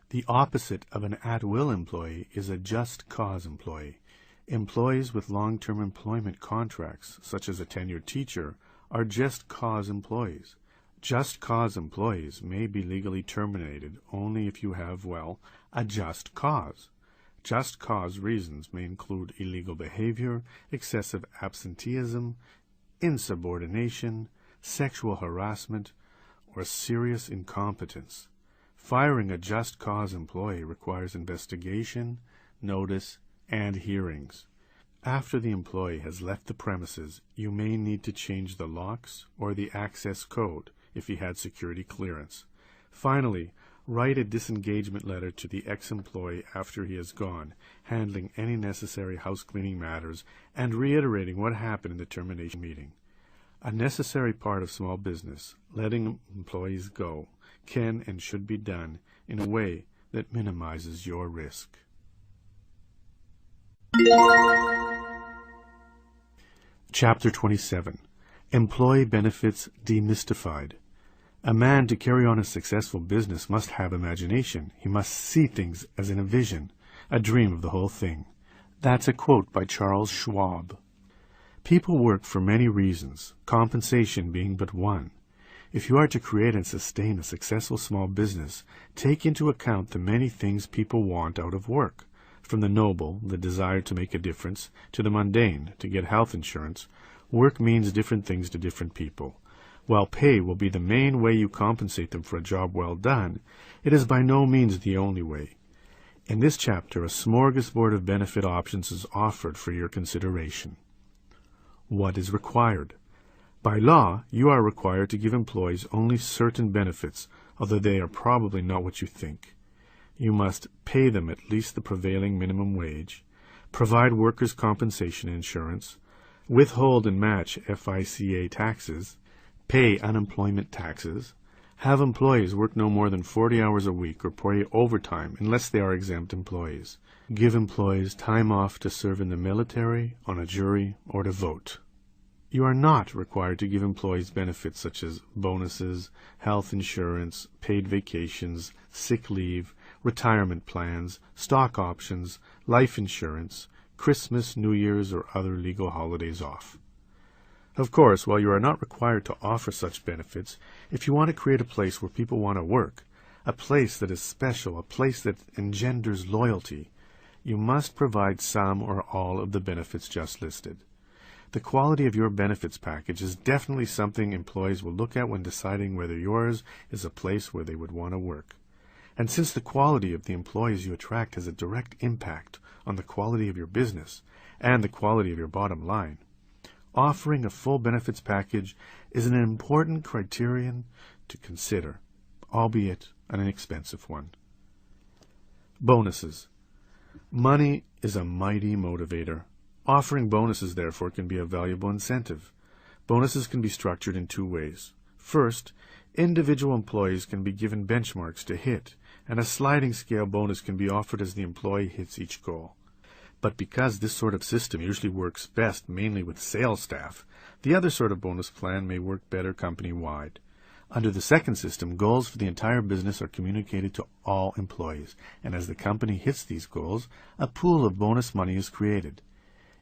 The opposite of an at-will employee is a just cause employee. Employees with long-term employment contracts, such as a tenured teacher, are just cause employees. Just cause employees may be legally terminated only if you have, well, a just cause. Just cause reasons may include illegal behavior, excessive absenteeism, insubordination, sexual harassment, or serious incompetence. Firing a just cause employee requires investigation, notice, and hearings. After the employee has left the premises, you may need to change the locks or the access code if he had security clearance. Finally, write a disengagement letter to the ex-employee after he has gone, handling any necessary house-cleaning matters and reiterating what happened in the termination meeting. A necessary part of small business, letting employees go, can and should be done in a way that minimizes your risk. Chapter 27. Employee Benefits Demystified. A man, to carry on a successful business, must have imagination. He must see things as in a vision, a dream of the whole thing. That's a quote by Charles Schwab. People work for many reasons, compensation being but one. If you are to create and sustain a successful small business, take into account the many things people want out of work. From the noble, the desire to make a difference, to the mundane, to get health insurance, work means different things to different people. While pay will be the main way you compensate them for a job well done, it is by no means the only way. In this chapter, a smorgasbord of benefit options is offered for your consideration. What is required? By law, you are required to give employees only certain benefits, although they are probably not what you think. You must pay them at least the prevailing minimum wage, provide workers' compensation insurance, withhold and match FICA taxes, pay unemployment taxes, have employees work no more than 40 hours a week or pay overtime unless they are exempt employees, give employees time off to serve in the military, on a jury, or to vote. You are not required to give employees benefits such as bonuses, health insurance, paid vacations, sick leave, retirement plans, stock options, life insurance, Christmas, New Year's, or other legal holidays off. Of course, while you are not required to offer such benefits, if you want to create a place where people want to work, a place that is special, a place that engenders loyalty, you must provide some or all of the benefits just listed. The quality of your benefits package is definitely something employees will look at when deciding whether yours is a place where they would want to work. And since the quality of the employees you attract has a direct impact on the quality of your business and the quality of your bottom line, offering a full benefits package is an important criterion to consider, albeit an inexpensive one. Bonuses. Money is a mighty motivator. Offering bonuses, therefore, can be a valuable incentive. Bonuses can be structured in two ways. First, individual employees can be given benchmarks to hit, and a sliding scale bonus can be offered as the employee hits each goal. But because this sort of system usually works best mainly with sales staff, the other sort of bonus plan may work better company-wide. Under the second system, goals for the entire business are communicated to all employees, and as the company hits these goals, a pool of bonus money is created.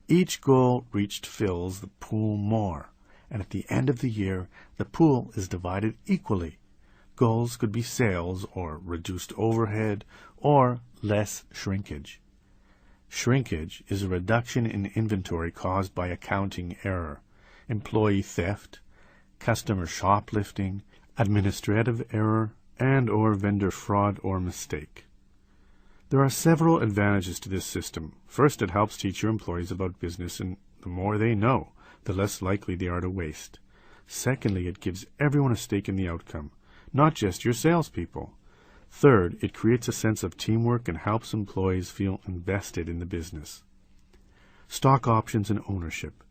Each goal reached fills the pool more, and at the end of the year, the pool is divided equally. Goals could be sales, or reduced overhead, or less shrinkage. Shrinkage is a reduction in inventory caused by accounting error, employee theft, customer shoplifting, administrative error, and/or vendor fraud or mistake. There are several advantages to this system. First, it helps teach your employees about business, and the more they know, the less likely they are to waste. Secondly, it gives everyone a stake in the outcome, not just your salespeople. Third, it creates a sense of teamwork and helps employees feel invested in the business. Stock options and ownership.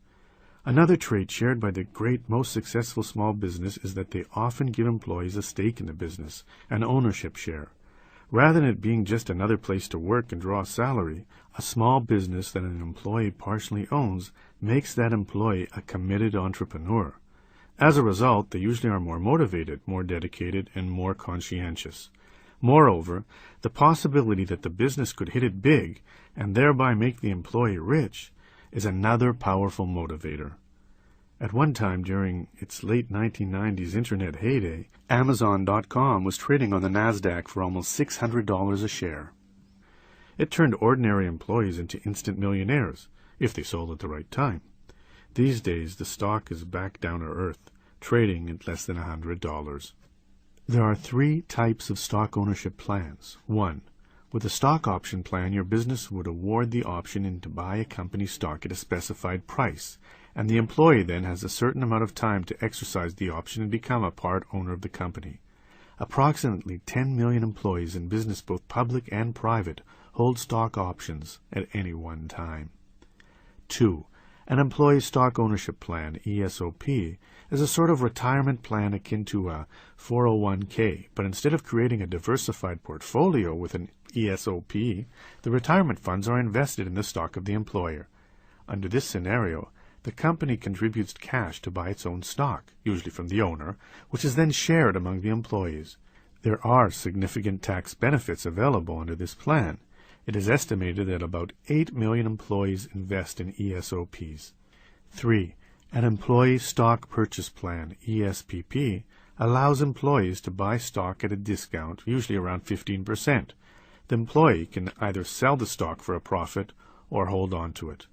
Another trait shared by the most successful small business is that they often give employees a stake in the business, an ownership share. Rather than it being just another place to work and draw a salary, a small business that an employee partially owns makes that employee a committed entrepreneur. As a result, they usually are more motivated, more dedicated, and more conscientious. Moreover, the possibility that the business could hit it big and thereby make the employee rich is another powerful motivator. At one time during its late 1990s internet heyday, Amazon.com was trading on the NASDAQ for almost $600 a share. It turned ordinary employees into instant millionaires, if they sold at the right time. These days, the stock is back down to earth, trading at less than $100. There are three types of stock ownership plans. 1. With a stock option plan, your business would award the option to buy a company stock at a specified price, and the employee then has a certain amount of time to exercise the option and become a part owner of the company. Approximately 10 million employees in business, both public and private, hold stock options at any one time. 2. An employee stock ownership plan, ESOP, is a sort of retirement plan akin to a 401k, but instead of creating a diversified portfolio with an ESOP, the retirement funds are invested in the stock of the employer. Under this scenario, the company contributes cash to buy its own stock, usually from the owner, which is then shared among the employees. There are significant tax benefits available under this plan. It is estimated that about 8 million employees invest in ESOPs. 3. An employee stock purchase plan, ESPP, allows employees to buy stock at a discount, usually around 15%. The employee can either sell the stock for a profit or hold on to it.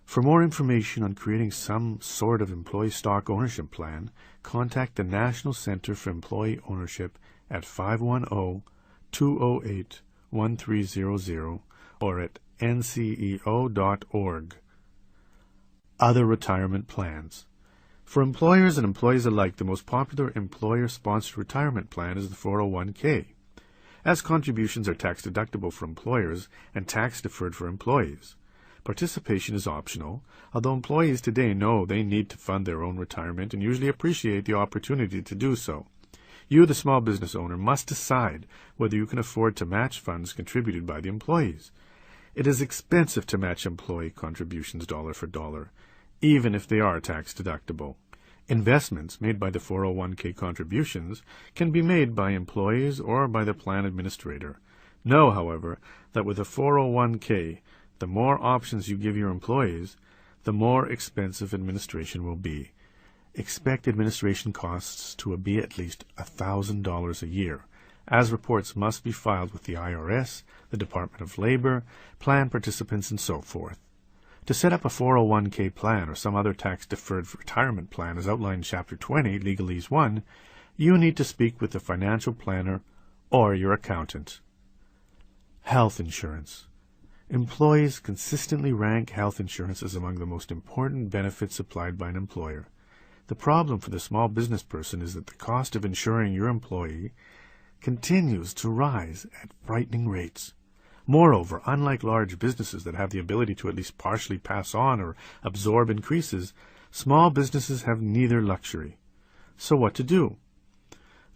For more information on creating some sort of employee stock ownership plan, contact the National Center for Employee Ownership at 510-208-1300 or at nceo.org. Other retirement plans. For employers and employees alike, the most popular employer-sponsored retirement plan is the 401k, as contributions are tax-deductible for employers and tax-deferred for employees. Participation is optional, although employees today know they need to fund their own retirement and usually appreciate the opportunity to do so. You, the small business owner, must decide whether you can afford to match funds contributed by the employees. It is expensive to match employee contributions dollar for dollar, even if they are tax-deductible. Investments made by the 401k contributions can be made by employees or by the plan administrator. Know, however, that with a 401k, the more options you give your employees, the more expensive administration will be. Expect administration costs to be at least $1,000 a year, as reports must be filed with the IRS, the Department of Labor, plan participants, and so forth. To set up a 401k plan or some other tax-deferred retirement plan as outlined in Chapter 20, Legalese 1, you need to speak with a financial planner or your accountant. Health insurance. Employees consistently rank health insurance as among the most important benefits supplied by an employer. The problem for the small business person is that the cost of insuring your employee continues to rise at frightening rates. Moreover, unlike large businesses that have the ability to at least partially pass on or absorb increases, small businesses have neither luxury. So what to do?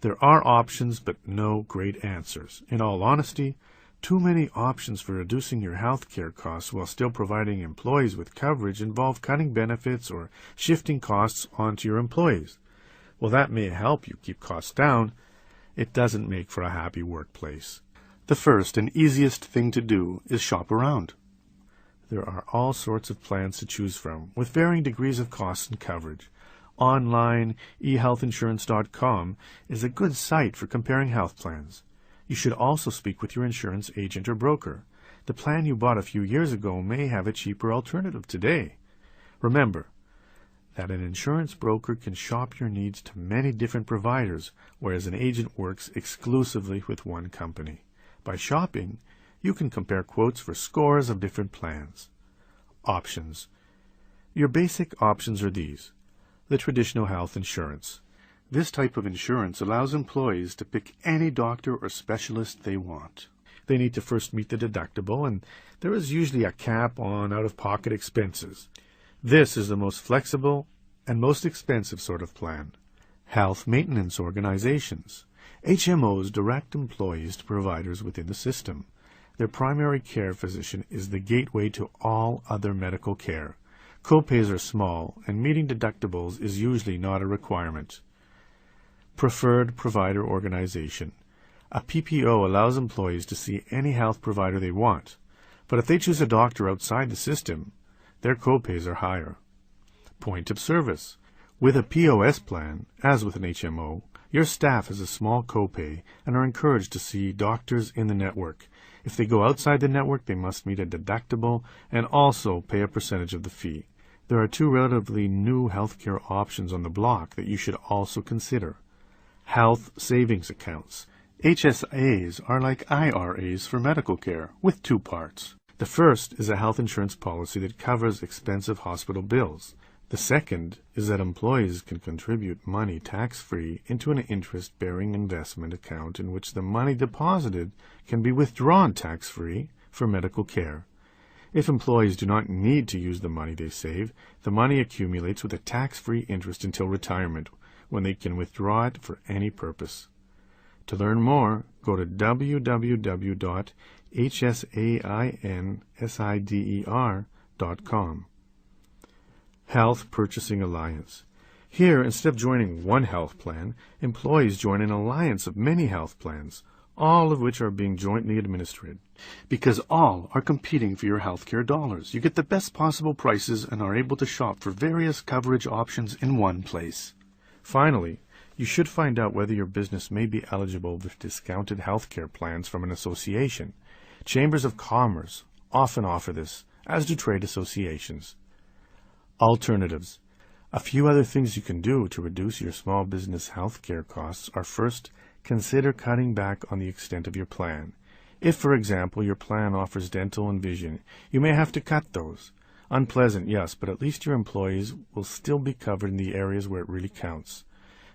There are options, but no great answers. In all honesty, too many options for reducing your health care costs while still providing employees with coverage involve cutting benefits or shifting costs onto your employees. While that may help you keep costs down, it doesn't make for a happy workplace. The first and easiest thing to do is shop around. There are all sorts of plans to choose from, with varying degrees of cost and coverage. Online, ehealthinsurance.com is a good site for comparing health plans. You should also speak with your insurance agent or broker. The plan you bought a few years ago may have a cheaper alternative today. Remember that an insurance broker can shop your needs to many different providers, whereas an agent works exclusively with one company. By shopping, you can compare quotes for scores of different plans. Options. Your basic options are these. The traditional health insurance. This type of insurance allows employees to pick any doctor or specialist they want. They need to first meet the deductible, and there is usually a cap on out-of-pocket expenses. This is the most flexible and most expensive sort of plan. Health maintenance organizations. HMOs direct employees to providers within the system. Their primary care physician is the gateway to all other medical care. Copays are small, and meeting deductibles is usually not a requirement. Preferred provider organization. A PPO allows employees to see any health provider they want, but if they choose a doctor outside the system, their copays are higher. Point of service. With a POS plan, as with an HMO, your staff has a small copay and are encouraged to see doctors in the network. If they go outside the network, they must meet a deductible and also pay a percentage of the fee. There are two relatively new healthcare options on the block that you should also consider. Health savings accounts. HSAs are like IRAs for medical care, with two parts. The first is a health insurance policy that covers expensive hospital bills. The second is that employees can contribute money tax-free into an interest-bearing investment account in which the money deposited can be withdrawn tax-free for medical care. If employees do not need to use the money they save, the money accumulates with a tax-free interest until retirement, when they can withdraw it for any purpose. To learn more, go to www.hsainsider.com. Health Purchasing Alliance. Here, instead of joining one health plan, employees join an alliance of many health plans, all of which are being jointly administered. Because all are competing for your healthcare dollars, you get the best possible prices and are able to shop for various coverage options in one place. Finally, you should find out whether your business may be eligible for discounted healthcare plans from an association. Chambers of Commerce often offer this, as do trade associations. Alternatives. A few other things you can do to reduce your small business healthcare costs are first, consider cutting back on the extent of your plan. If, for example, your plan offers dental and vision, you may have to cut those. Unpleasant, yes, but at least your employees will still be covered in the areas where it really counts.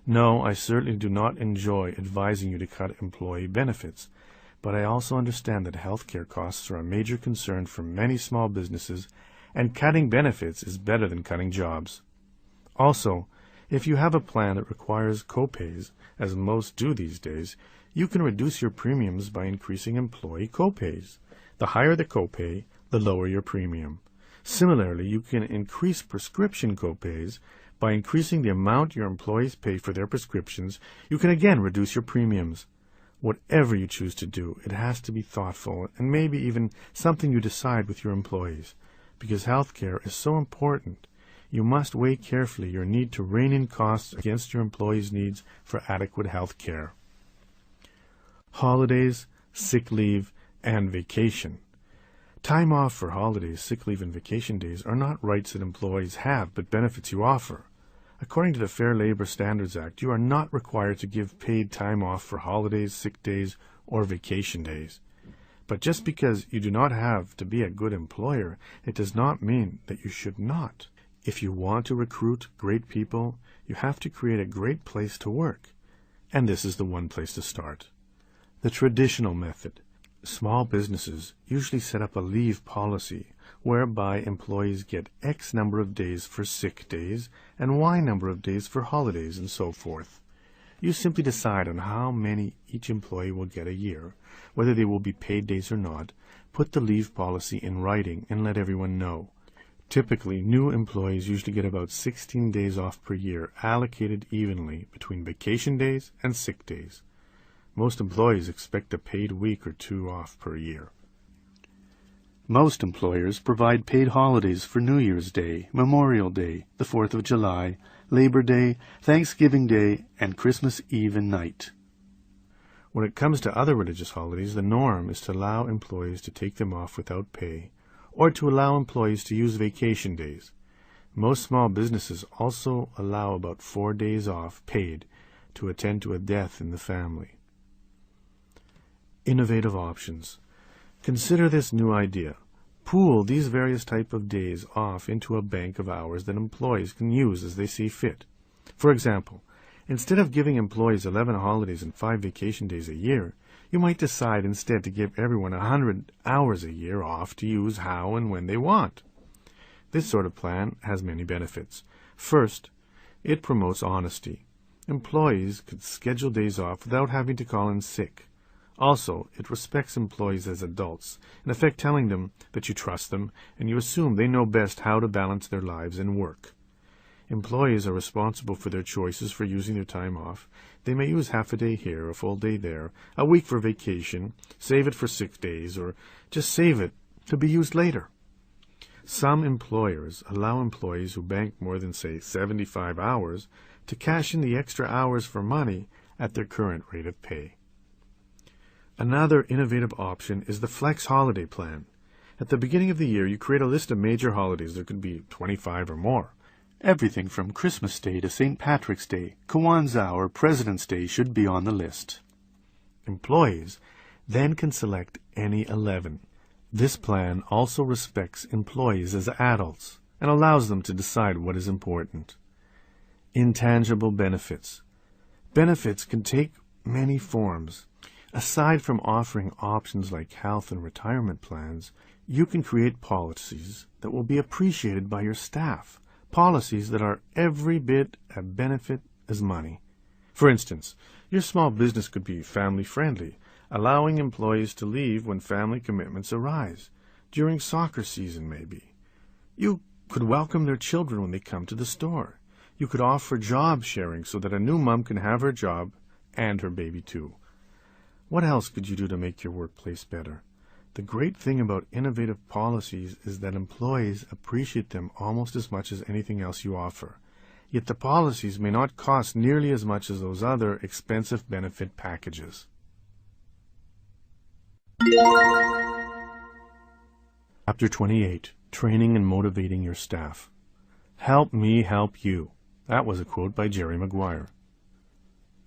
No, I certainly do not enjoy advising you to cut employee benefits, but I also understand that healthcare costs are a major concern for many small businesses, and cutting benefits is better than cutting jobs. Also, if you have a plan that requires copays, as most do these days, you can reduce your premiums by increasing employee copays. The higher the copay, the lower your premium. Similarly, you can increase prescription copays by increasing the amount your employees pay for their prescriptions. You can again reduce your premiums. Whatever you choose to do, it has to be thoughtful and maybe even something you decide with your employees. Because healthcare is so important, you must weigh carefully your need to rein in costs against your employees' needs for adequate health care. Holidays, sick leave, and vacation. Time off for holidays, sick leave, and vacation days are not rights that employees have, but benefits you offer. According to the Fair Labor Standards Act, you are not required to give paid time off for holidays, sick days, or vacation days. But just because you do not have to be a good employer, it does not mean that you should not. If you want to recruit great people, you have to create a great place to work. And this is the one place to start. The traditional method. Small businesses usually set up a leave policy whereby employees get X number of days for sick days and Y number of days for holidays and so forth. You simply decide on how many each employee will get a year, whether they will be paid days or not, put the leave policy in writing and let everyone know. Typically, new employees usually get about 16 days off per year, allocated evenly between vacation days and sick days. Most employees expect a paid week or two off per year. Most employers provide paid holidays for New Year's Day, Memorial Day, the 4th of July, Labor Day, Thanksgiving Day, and Christmas Eve and night. When it comes to other religious holidays, the norm is to allow employees to take them off without pay, or to allow employees to use vacation days. Most small businesses also allow about 4 days off paid to attend to a death in the family. Innovative options. Consider this new idea. Pool these various types of days off into a bank of hours that employees can use as they see fit. For example, instead of giving employees 11 holidays and 5 vacation days a year, you might decide instead to give everyone 100 hours a year off to use how and when they want. This sort of plan has many benefits. First, it promotes honesty. Employees could schedule days off without having to call in sick. Also, it respects employees as adults, in effect telling them that you trust them and you assume they know best how to balance their lives and work. Employees are responsible for their choices for using their time off. They may use half a day here, a full day there, a week for vacation, save it for sick days, or just save it to be used later. Some employers allow employees who bank more than, say, 75 hours to cash in the extra hours for money at their current rate of pay. Another innovative option is the Flex Holiday Plan. At the beginning of the year, you create a list of major holidays. There could be 25 or more. Everything from Christmas Day to St. Patrick's Day, Kwanzaa, or President's Day should be on the list. Employees then can select any 11. This plan also respects employees as adults and allows them to decide what is important. Intangible benefits. Benefits can take many forms. Aside from offering options like health and retirement plans, you can create policies that will be appreciated by your staff, policies that are every bit a benefit as money. For instance, your small business could be family-friendly, allowing employees to leave when family commitments arise, during soccer season maybe. You could welcome their children when they come to the store. You could offer job sharing so that a new mom can have her job and her baby too. What else could you do to make your workplace better? The great thing about innovative policies is that employees appreciate them almost as much as anything else you offer. Yet the policies may not cost nearly as much as those other expensive benefit packages. Chapter 28. Training and Motivating Your Staff. Help me help you. That was a quote by Jerry Maguire.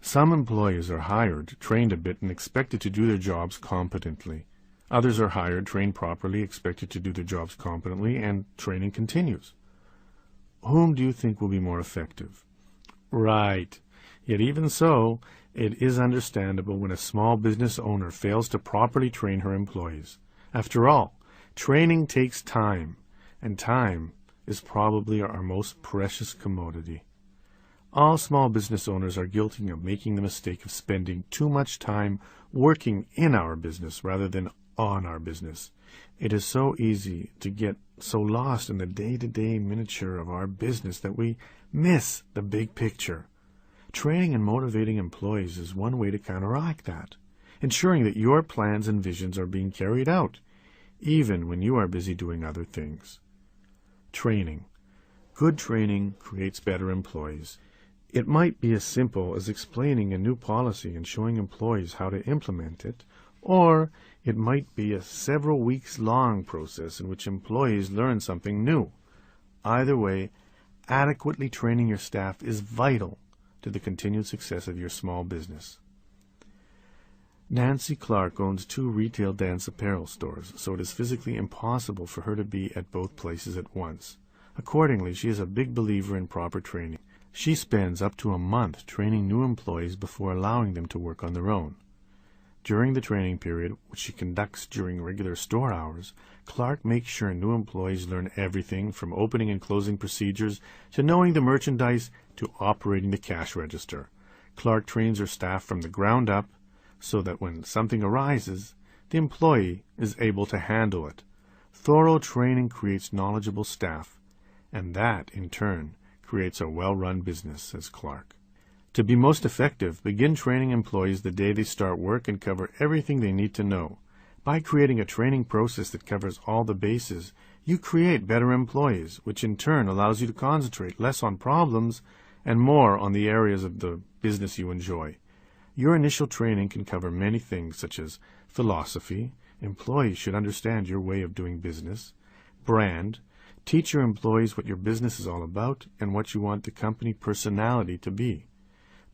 Some employees are hired, trained a bit, and expected to do their jobs competently. Others are hired, trained properly, expected to do their jobs competently, and training continues. Whom do you think will be more effective? Right. Yet even so, it is understandable when a small business owner fails to properly train her employees. After all, training takes time, and time is probably our most precious commodity. All small business owners are guilty of making the mistake of spending too much time working in our business rather than on our business. It is so easy to get so lost in the day-to-day miniature of our business that we miss the big picture. Training and motivating employees is one way to counteract that, ensuring that your plans and visions are being carried out, even when you are busy doing other things. Training. Good training creates better employees. It might be as simple as explaining a new policy and showing employees how to implement it, or it might be a several weeks long process in which employees learn something new. Either way, adequately training your staff is vital to the continued success of your small business. Nancy Clark owns 2 retail dance apparel stores, so it is physically impossible for her to be at both places at once. Accordingly, she is a big believer in proper training. She spends up to a month training new employees before allowing them to work on their own. During the training period, which she conducts during regular store hours, Clark makes sure new employees learn everything from opening and closing procedures to knowing the merchandise to operating the cash register. Clark trains her staff from the ground up so that when something arises, the employee is able to handle it. Thorough training creates knowledgeable staff, and that, in turn, creates a well-run business, says Clark. To be most effective, begin training employees the day they start work and cover everything they need to know. By creating a training process that covers all the bases, you create better employees, which in turn allows you to concentrate less on problems and more on the areas of the business you enjoy. Your initial training can cover many things such as philosophy, employees should understand your way of doing business, brand, teach your employees what your business is all about and what you want the company personality to be.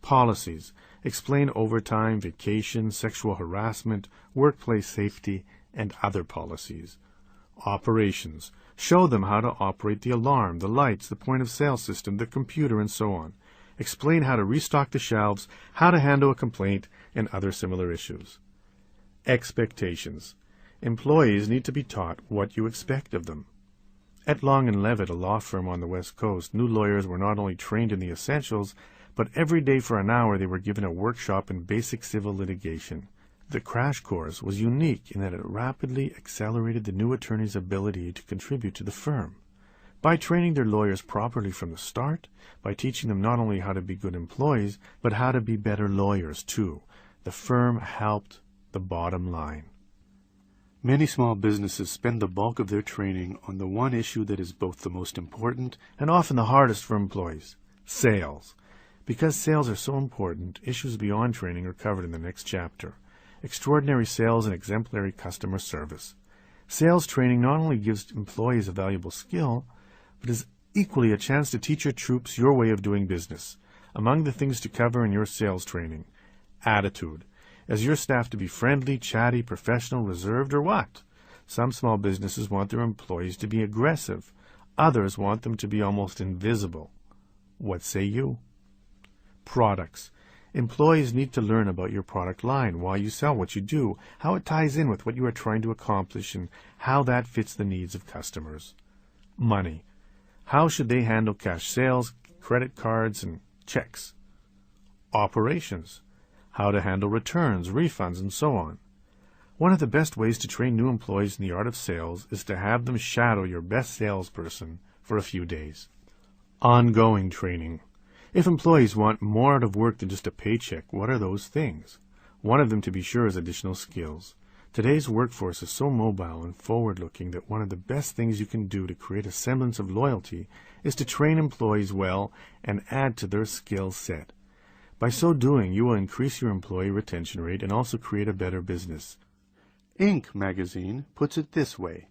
Policies, explain overtime, vacation, sexual harassment, workplace safety, and other policies. Operations, show them how to operate the alarm, the lights, the point-of-sale system, the computer, and so on. Explain how to restock the shelves, how to handle a complaint, and other similar issues. Expectations. Employees need to be taught what you expect of them. At Long & Levitt, a law firm on the West Coast, new lawyers were not only trained in the essentials, but every day for an hour they were given a workshop in basic civil litigation. The crash course was unique in that it rapidly accelerated the new attorney's ability to contribute to the firm. By training their lawyers properly from the start, by teaching them not only how to be good employees, but how to be better lawyers too, the firm helped the bottom line. Many small businesses spend the bulk of their training on the one issue that is both the most important and often the hardest for employees, sales. Because sales are so important, issues beyond training are covered in the next chapter. Extraordinary sales and exemplary customer service. Sales training not only gives employees a valuable skill, but is equally a chance to teach your troops your way of doing business. Among the things to cover in your sales training, attitude. Is your staff to be friendly, chatty, professional, reserved, or what? Some small businesses want their employees to be aggressive. Others want them to be almost invisible. What say you? Products. Employees need to learn about your product line, why you sell what you do, how it ties in with what you are trying to accomplish, and how that fits the needs of customers. Money. How should they handle cash sales, credit cards, and checks? Operations. How to handle returns, refunds, and so on. One of the best ways to train new employees in the art of sales is to have them shadow your best salesperson for a few days. Ongoing training. If employees want more out of work than just a paycheck, what are those things? One of them, to be sure, is additional skills. Today's workforce is so mobile and forward-looking that one of the best things you can do to create a semblance of loyalty is to train employees well and add to their skill set. By so doing, you will increase your employee retention rate and also create a better business. Inc. magazine puts it this way: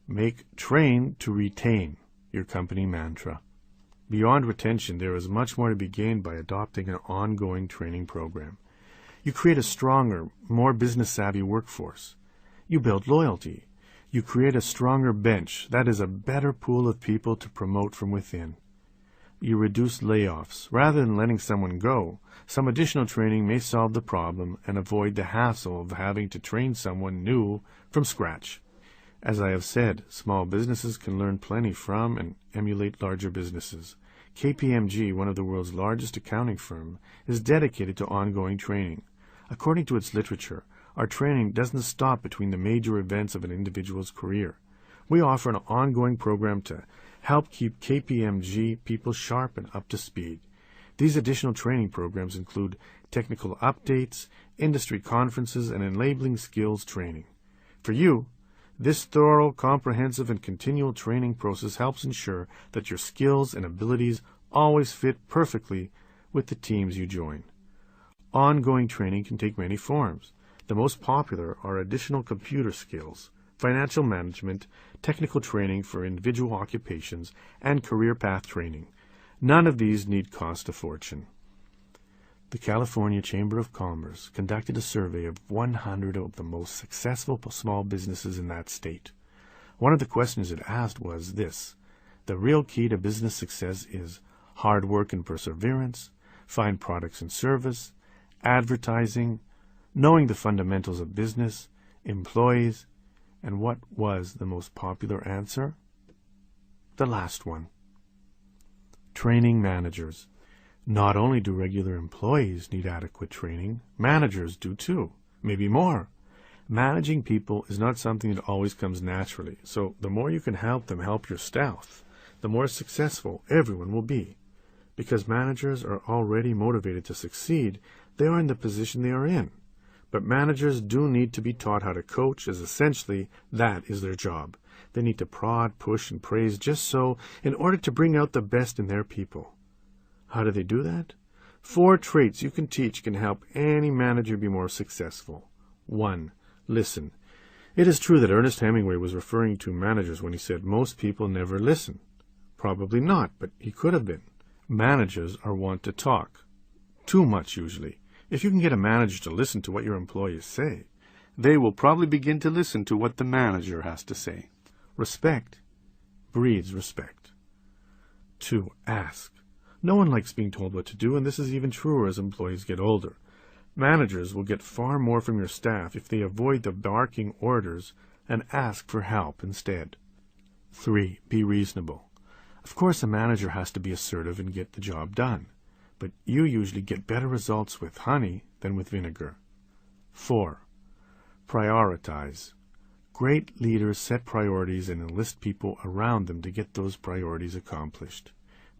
make train to retain your company mantra. Beyond retention, there is much more to be gained by adopting an ongoing training program. You create a stronger, more business-savvy workforce. You build loyalty. You create a stronger bench, that is, a better pool of people to promote from within. You reduce layoffs. Rather than letting someone go, some additional training may solve the problem and avoid the hassle of having to train someone new from scratch. As I have said, small businesses can learn plenty from and emulate larger businesses. KPMG, one of the world's largest accounting firms, is dedicated to ongoing training. According to its literature, our training doesn't stop between the major events of an individual's career. We offer an ongoing program to help keep KPMG people sharp and up to speed. These additional training programs include technical updates, industry conferences, and enabling skills training. For you, this thorough, comprehensive, and continual training process helps ensure that your skills and abilities always fit perfectly with the teams you join. Ongoing training can take many forms. The most popular are additional computer skills, financial management, technical training for individual occupations, and career path training. None of these need cost a fortune. The California Chamber of Commerce conducted a survey of 100 of the most successful small businesses in that state. One of the questions it asked was this: the real key to business success is hard work and perseverance, fine products and service, advertising, knowing the fundamentals of business, employees, and what was the most popular answer? The last one. Training managers. Not only do regular employees need adequate training, managers do too, maybe more. Managing people is not something that always comes naturally, so the more you can help them help your staff, the more successful everyone will be. Because managers are already motivated to succeed, they are in the position they are in. But managers do need to be taught how to coach, as essentially that is their job. They need to prod, push, and praise just so in order to bring out the best in their people. How do they do that? 4 traits you can teach can help any manager be more successful. 1. Listen. It is true that Ernest Hemingway was referring to managers when he said most people never listen. Probably not, but he could have been. Managers are wont to talk. Too much, usually. If you can get a manager to listen to what your employees say, they will probably begin to listen to what the manager has to say. Respect breeds respect. 2. Ask. No one likes being told what to do, and this is even truer as employees get older. Managers will get far more from your staff if they avoid the barking orders and ask for help instead. 3. Be reasonable. Of course, a manager has to be assertive and get the job done, but you usually get better results with honey than with vinegar. 4. Prioritize. Great leaders set priorities and enlist people around them to get those priorities accomplished.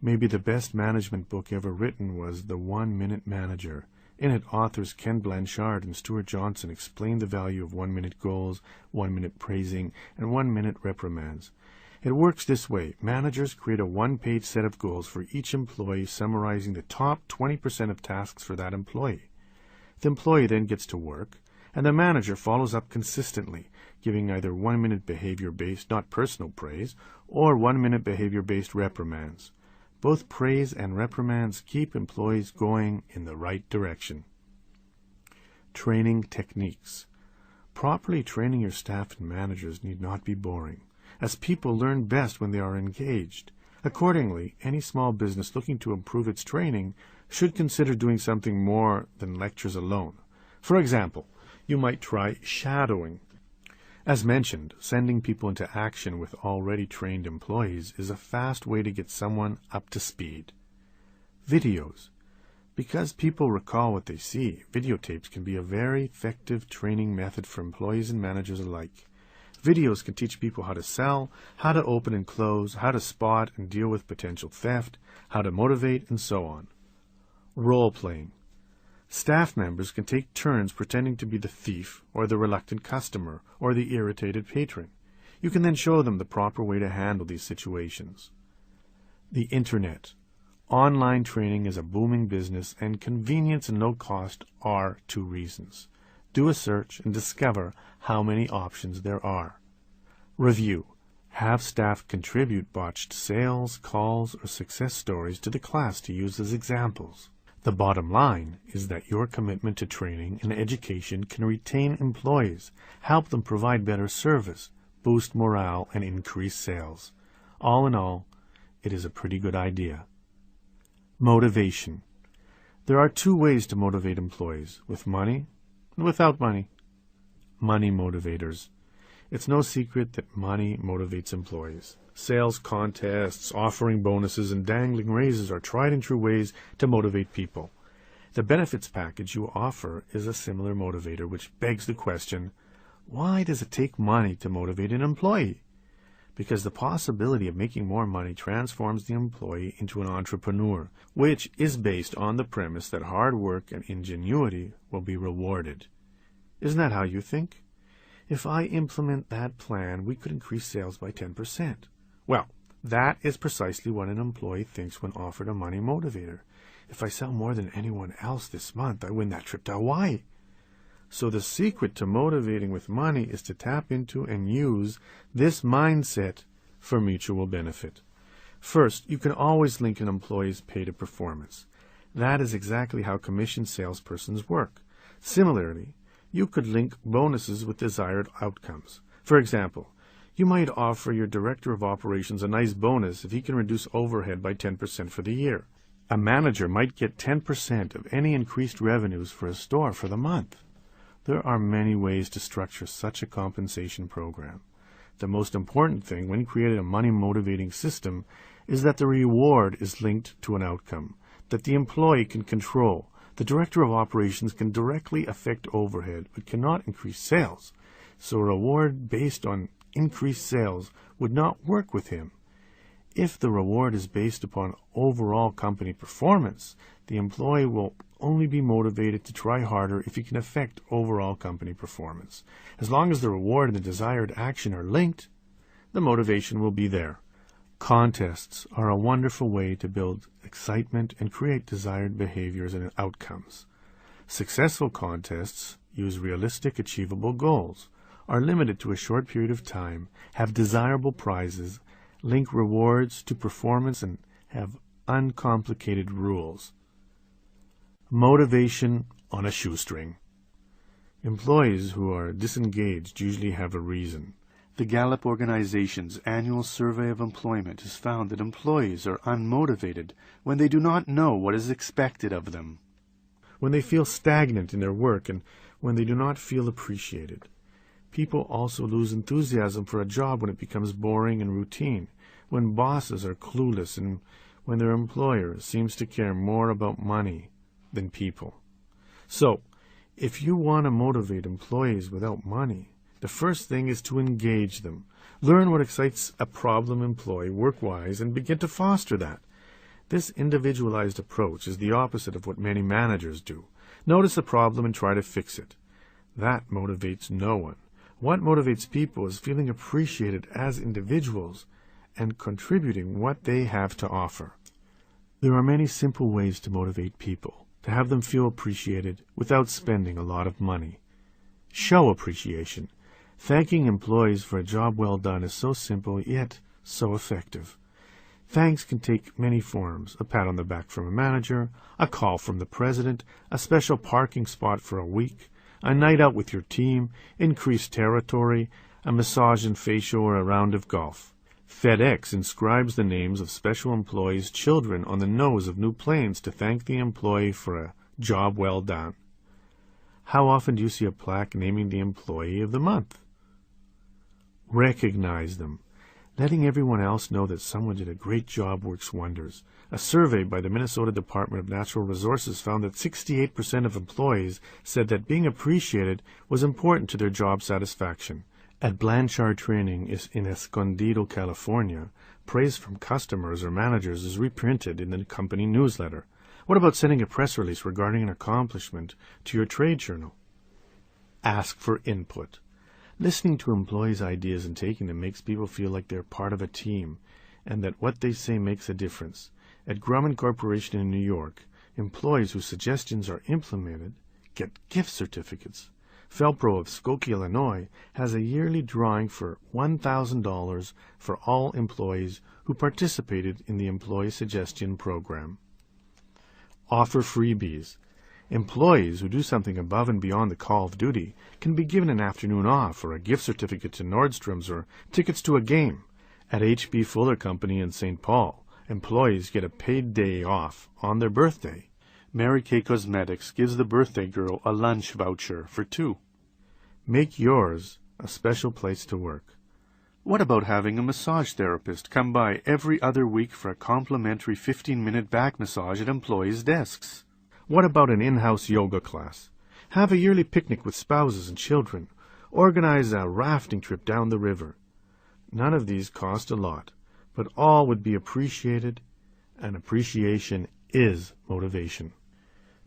Maybe the best management book ever written was The 1-Minute Manager. In it, authors Ken Blanchard and Stuart Johnson explain the value of 1-minute goals, 1-minute praising, and 1-minute reprimands. It works this way. Managers create a 1-page set of goals for each employee summarizing the top 20% of tasks for that employee. The employee then gets to work, and the manager follows up consistently, giving either 1-minute behavior-based, not personal praise, or 1-minute behavior-based reprimands. Both praise and reprimands keep employees going in the right direction. Training techniques. Properly training your staff and managers need not be boring, as people learn best when they are engaged. Accordingly, any small business looking to improve its training should consider doing something more than lectures alone. For example, you might try shadowing. As mentioned, sending people into action with already trained employees is a fast way to get someone up to speed. Videos. Because people recall what they see, videotapes can be a very effective training method for employees and managers alike. Videos can teach people how to sell, how to open and close, how to spot and deal with potential theft, how to motivate, and so on. Role-playing. Staff members can take turns pretending to be the thief, or the reluctant customer, or the irritated patron. You can then show them the proper way to handle these situations. The Internet. Online training is a booming business, and convenience and no cost are 2 reasons. Do a search and discover how many options there are. Review. Have staff contribute botched sales, calls, or success stories to the class to use as examples. The bottom line is that your commitment to training and education can retain employees, help them provide better service, boost morale, and increase sales. All in all, it is a pretty good idea. Motivation. There are 2 ways to motivate employees, with money and without money. Money motivators. It's no secret that money motivates employees. Sales contests, offering bonuses, and dangling raises are tried and true ways to motivate people. The benefits package you offer is a similar motivator, which begs the question, why does it take money to motivate an employee? Because the possibility of making more money transforms the employee into an entrepreneur, which is based on the premise that hard work and ingenuity will be rewarded. Isn't that how you think? If I implement that plan, we could increase sales by 10%. Well, that is precisely what an employee thinks when offered a money motivator. If I sell more than anyone else this month, I win that trip to Hawaii. So the secret to motivating with money is to tap into and use this mindset for mutual benefit. First, you can always link an employee's pay to performance. That is exactly how commission salespersons work. Similarly, you could link bonuses with desired outcomes. For example, you might offer your director of operations a nice bonus if he can reduce overhead by 10% for the year. A manager might get 10% of any increased revenues for a store for the month. There are many ways to structure such a compensation program. The most important thing when creating a money-motivating system is that the reward is linked to an outcome that the employee can control. The director of operations can directly affect overhead but cannot increase sales, so a reward based on increased sales would not work with him. If the reward is based upon overall company performance, the employee will only be motivated to try harder if he can affect overall company performance. As long as the reward and the desired action are linked, the motivation will be there. Contests are a wonderful way to build excitement and create desired behaviors and outcomes. Successful contests use realistic, achievable goals, are limited to a short period of time, have desirable prizes, link rewards to performance, and have uncomplicated rules. Motivation on a shoestring. Employees who are disengaged usually have a reason. The Gallup organization's annual survey of employment has found that employees are unmotivated when they do not know what is expected of them, when they feel stagnant in their work, and when they do not feel appreciated. People also lose enthusiasm for a job when it becomes boring and routine, when bosses are clueless, and when their employer seems to care more about money than people. So, if you want to motivate employees without money, the first thing is to engage them. Learn what excites a problem employee work-wise and begin to foster that. This individualized approach is the opposite of what many managers do. Notice a problem and try to fix it. That motivates no one. What motivates people is feeling appreciated as individuals and contributing what they have to offer. There are many simple ways to motivate people, to have them feel appreciated without spending a lot of money. Show appreciation. Thanking employees for a job well done is so simple yet so effective. Thanks can take many forms: a pat on the back from a manager, a call from the president, a special parking spot for a week, a night out with your team, increased territory, a massage and facial, or a round of golf. FedEx inscribes the names of special employees' children on the nose of new planes to thank the employee for a job well done. How often do you see a plaque naming the employee of the month? Recognize them. Letting everyone else know that someone did a great job works wonders. A survey by the Minnesota Department of Natural Resources found that 68% of employees said that being appreciated was important to their job satisfaction. At Blanchard Training in Escondido, California, praise from customers or managers is reprinted in the company newsletter. What about sending a press release regarding an accomplishment to your trade journal? Ask for input. Listening to employees' ideas and taking them makes people feel like they're part of a team and that what they say makes a difference. At Grumman Corporation in New York, employees whose suggestions are implemented get gift certificates. Felpro of Skokie, Illinois, has a yearly drawing for $1,000 for all employees who participated in the Employee Suggestion Program. Offer freebies. Employees who do something above and beyond the call of duty can be given an afternoon off or a gift certificate to Nordstrom's or tickets to a game. At H.B. Fuller Company in St. Paul, employees get a paid day off on their birthday. Mary Kay Cosmetics gives the birthday girl a lunch voucher for 2. Make yours a special place to work. What about having a massage therapist come by every other week for a complimentary 15-minute back massage at employees' desks? What about an in-house yoga class? Have a yearly picnic with spouses and children. Organize a rafting trip down the river. None of these cost a lot, but all would be appreciated, and appreciation is motivation.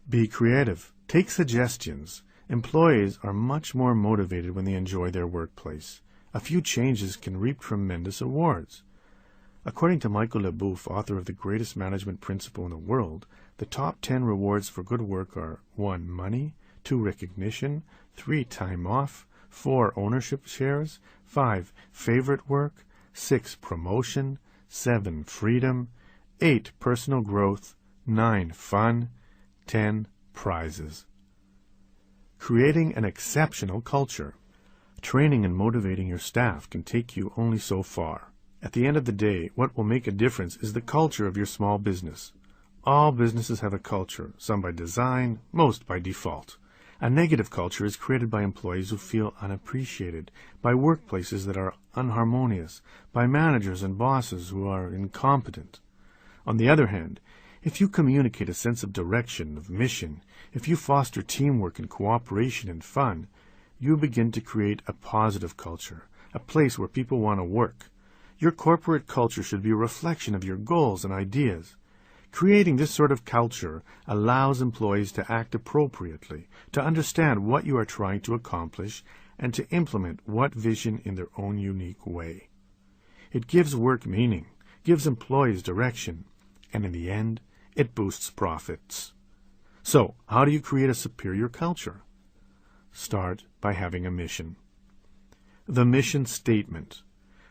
Be creative. Take suggestions. Employees are much more motivated when they enjoy their workplace. A few changes can reap tremendous awards. According to Michael LeBouf, author of The Greatest Management Principle in the World, the top 10 rewards for good work are 1. Money, 2. Recognition, 3. Time off, 4. Ownership shares, 5. Favorite work, 6. Promotion, 7. Freedom, 8. Personal growth, 9. Fun, 10. Prizes. Creating an exceptional culture. Training and motivating your staff can take you only so far. At the end of the day, what will make a difference is the culture of your small business. All businesses have a culture, some by design, most by default. A negative culture is created by employees who feel unappreciated, by workplaces that are unharmonious, by managers and bosses who are incompetent. On the other hand, if you communicate a sense of direction, of mission, if you foster teamwork and cooperation and fun, you begin to create a positive culture, a place where people want to work. Your corporate culture should be a reflection of your goals and ideas. Creating this sort of culture allows employees to act appropriately, to understand what you are trying to accomplish, and to implement what vision in their own unique way. It gives work meaning, gives employees direction, and in the end, it boosts profits. So, how do you create a superior culture? Start by having a mission. The mission statement.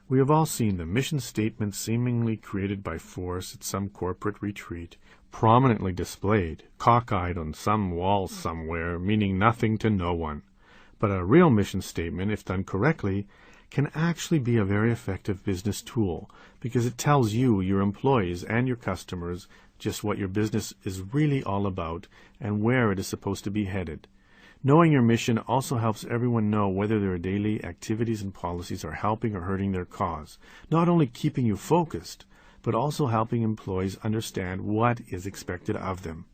We have all seen the mission statement seemingly created by force at some corporate retreat, prominently displayed, cockeyed on some wall somewhere, meaning nothing to no one. But a real mission statement, if done correctly, can actually be a very effective business tool because it tells you, your employees, and your customers just what your business is really all about and where it is supposed to be headed. Knowing your mission also helps everyone know whether their daily activities and policies are helping or hurting their cause, not only keeping you focused, but also helping employees understand what is expected of them.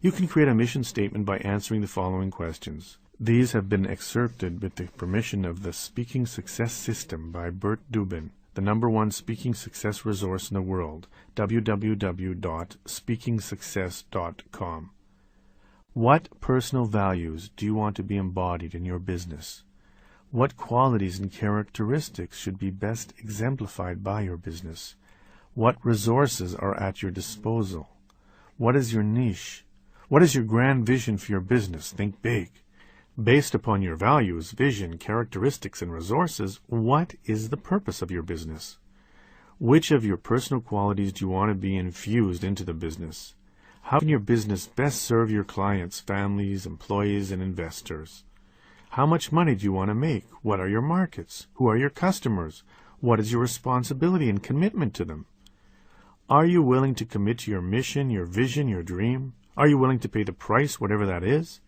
You can create a mission statement by answering the following questions. These have been excerpted with the permission of the Speaking Success System by Bert Dubin, the #1 speaking success resource in the world, www.speakingsuccess.com. What personal values do you want to be embodied in your business? What qualities and characteristics should be best exemplified by your business? What resources are at your disposal? What is your niche? What is your grand vision for your business? Think big. Based upon your values, vision, characteristics, and resources, what is the purpose of your business? Which of your personal qualities do you want to be infused into the business? How can your business best serve your clients, families, employees, and investors? How much money do you want to make? What are your markets? Who are your customers? What is your responsibility and commitment to them? Are you willing to commit to your mission, your vision, your dream? Are you willing to pay the price, whatever that is?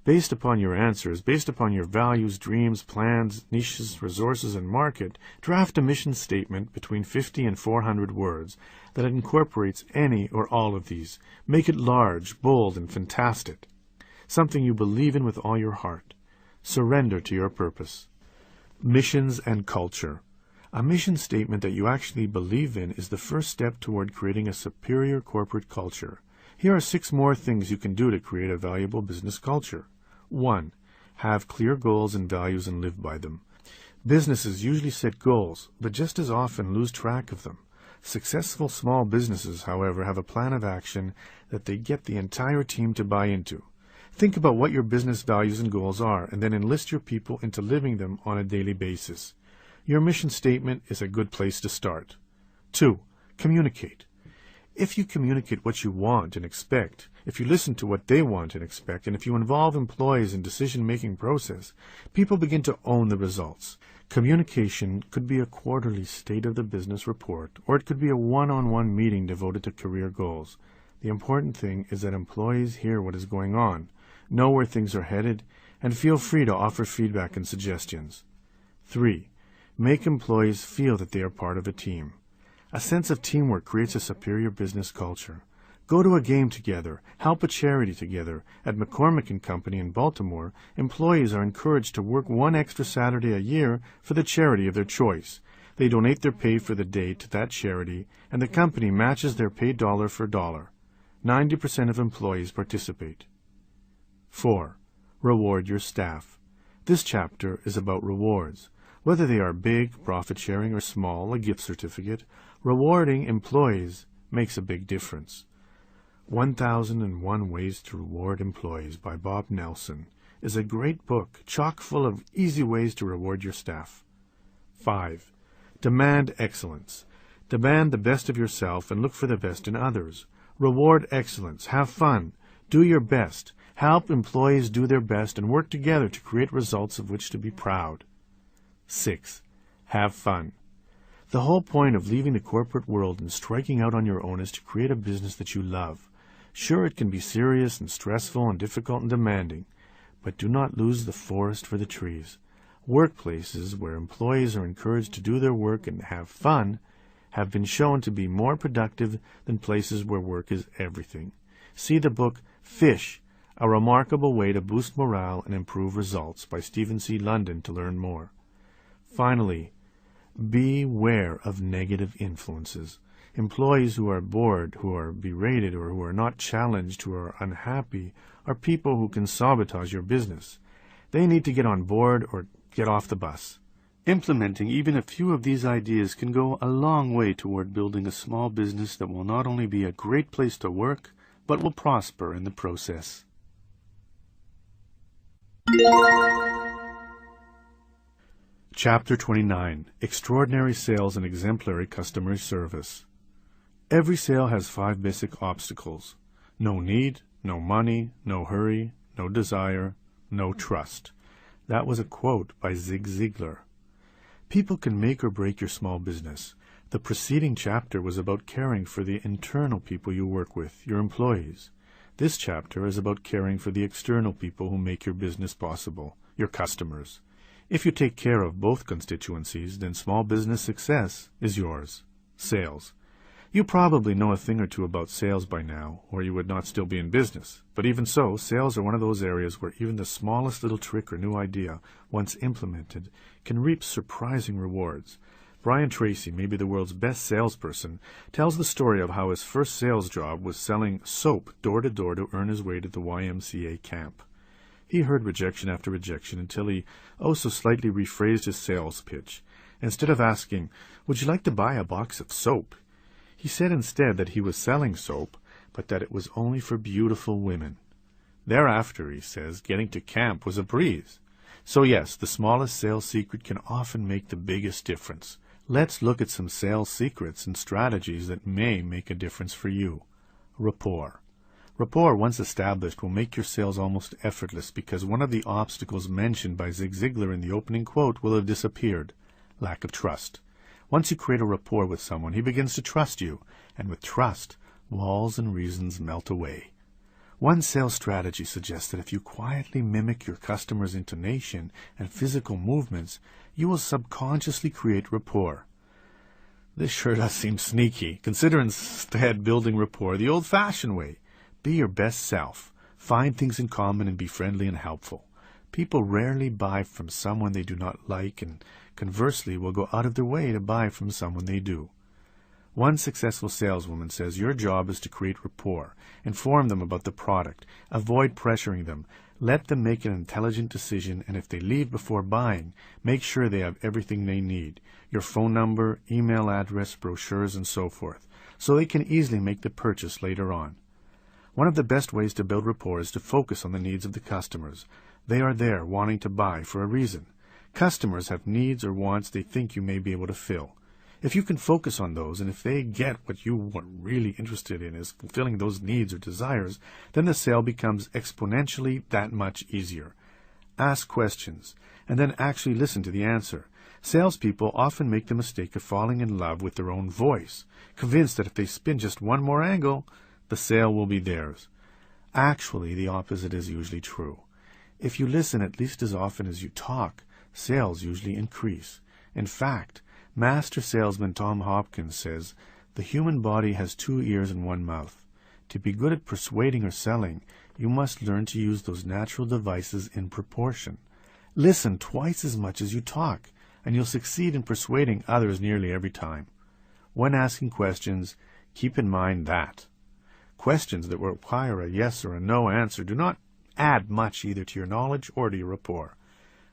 Based upon your answers, based upon your values, dreams, plans, niches, resources, and market, draft a mission statement between 50 and 400 words that incorporates any or all of these. Make it large, bold, and fantastic. Something you believe in with all your heart. Surrender to your purpose. Missions and culture. A mission statement that you actually believe in is the first step toward creating a superior corporate culture. Here are 6 more things you can do to create a valuable business culture. 1. Have clear goals and values and live by them. Businesses usually set goals, but just as often lose track of them. Successful small businesses, however, have a plan of action that they get the entire team to buy into. Think about what your business values and goals are, and then enlist your people into living them on a daily basis. Your mission statement is a good place to start. 2. Communicate. If you communicate what you want and expect, if you listen to what they want and expect, and if you involve employees in decision-making process, people begin to own the results. Communication could be a quarterly state of the business report, or it could be a one-on-one meeting devoted to career goals. The important thing is that employees hear what is going on, know where things are headed, and feel free to offer feedback and suggestions. 3. Make employees feel that they are part of a team. A sense of teamwork creates a superior business culture. Go to a game together, help a charity together. At McCormick & Company in Baltimore, employees are encouraged to work 1 extra Saturday a year for the charity of their choice. They donate their pay for the day to that charity, and the company matches their pay dollar for dollar. 90% of employees participate. 4. Reward your staff. This chapter is about rewards. Whether they are big, profit-sharing, or small, a gift certificate, rewarding employees makes a big difference. 1001 Ways to Reward Employees by Bob Nelson is a great book, chock full of easy ways to reward your staff. 5. Demand excellence. Demand the best of yourself and look for the best in others. Reward excellence. Have fun. Do your best. Help employees do their best and work together to create results of which to be proud. 6. Have fun. The whole point of leaving the corporate world and striking out on your own is to create a business that you love. Sure, it can be serious and stressful and difficult and demanding, but do not lose the forest for the trees. Workplaces where employees are encouraged to do their work and have fun have been shown to be more productive than places where work is everything. See the book Fish, A Remarkable Way to Boost Morale and Improve Results by Stephen C. London to learn more. Finally, beware of negative influences. Employees who are bored, who are berated, or who are not challenged, who are unhappy, are people who can sabotage your business. They need to get on board or get off the bus. Implementing even a few of these ideas can go a long way toward building a small business that will not only be a great place to work, but will prosper in the process. Chapter 29. Extraordinary Sales and Exemplary Customer Service. Every sale has 5 basic obstacles. No need, no money, no hurry, no desire, no trust. That was a quote by Zig Ziglar. People can make or break your small business. The preceding chapter was about caring for the internal people you work with, your employees. This chapter is about caring for the external people who make your business possible, your customers. If you take care of both constituencies, then small business success is yours. Sales. You probably know a thing or two about sales by now, or you would not still be in business. But even so, sales are one of those areas where even the smallest little trick or new idea, once implemented, can reap surprising rewards. Brian Tracy, maybe the world's best salesperson, tells the story of how his first sales job was selling soap door to door to earn his way to the YMCA camp. He heard rejection after rejection until he so slightly rephrased his sales pitch. Instead of asking, "Would you like to buy a box of soap?" he said instead that he was selling soap, but that it was only for beautiful women. Thereafter, he says, getting to camp was a breeze. So yes, the smallest sales secret can often make the biggest difference. Let's look at some sales secrets and strategies that may make a difference for you. Rapport. Rapport, once established, will make your sales almost effortless because one of the obstacles mentioned by Zig Ziglar in the opening quote will have disappeared: lack of trust. Once you create a rapport with someone, he begins to trust you, and with trust, walls and reasons melt away. One sales strategy suggests that if you quietly mimic your customer's intonation and physical movements, you will subconsciously create rapport. This sure does seem sneaky. Consider instead building rapport the old-fashioned way. Be your best self. Find things in common and be friendly and helpful. People rarely buy from someone they do not like, and conversely will go out of their way to buy from someone they do. One successful saleswoman says your job is to create rapport, inform them about the product, avoid pressuring them, let them make an intelligent decision, and if they leave before buying, make sure they have everything they need, your phone number, email address, brochures, and so forth, so they can easily make the purchase later on. One of the best ways to build rapport is to focus on the needs of the customers. They are there wanting to buy for a reason. Customers have needs or wants they think you may be able to fill. If you can focus on those, and if they get what you are really interested in is fulfilling those needs or desires, then the sale becomes exponentially that much easier. Ask questions, and then actually listen to the answer. Salespeople often make the mistake of falling in love with their own voice, convinced that if they spin just one more angle, the sale will be theirs. Actually, the opposite is usually true. If you listen at least as often as you talk, sales usually increase. In fact, master salesman Tom Hopkins says, the human body has 2 ears and 1 mouth. To be good at persuading or selling, you must learn to use those natural devices in proportion. Listen twice as much as you talk, and you'll succeed in persuading others nearly every time. When asking questions, keep in mind that questions that require a yes or a no answer do not add much either to your knowledge or to your rapport.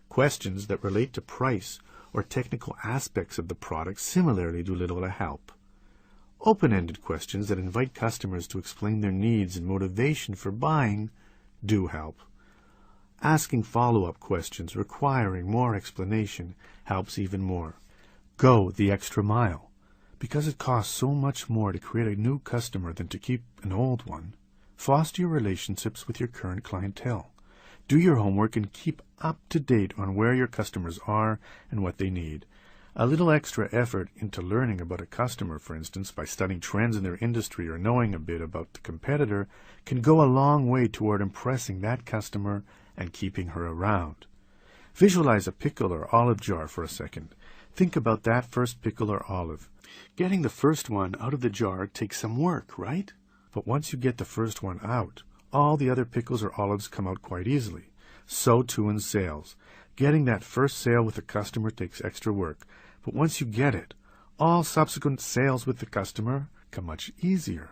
Questions that relate to price or technical aspects of the product similarly do little to help. Open-ended questions that invite customers to explain their needs and motivation for buying do help. Asking follow-up questions requiring more explanation helps even more. Go the extra mile. Because it costs so much more to create a new customer than to keep an old one, foster your relationships with your current clientele. Do your homework and keep up to date on where your customers are and what they need. A little extra effort into learning about a customer, for instance, by studying trends in their industry or knowing a bit about the competitor, can go a long way toward impressing that customer and keeping her around. Visualize a pickle or olive jar for a second. Think about that first pickle or olive. Getting the first one out of the jar takes some work, right? But once you get the first one out, all the other pickles or olives come out quite easily. So too in sales. Getting that first sale with the customer takes extra work, but once you get it, all subsequent sales with the customer come much easier.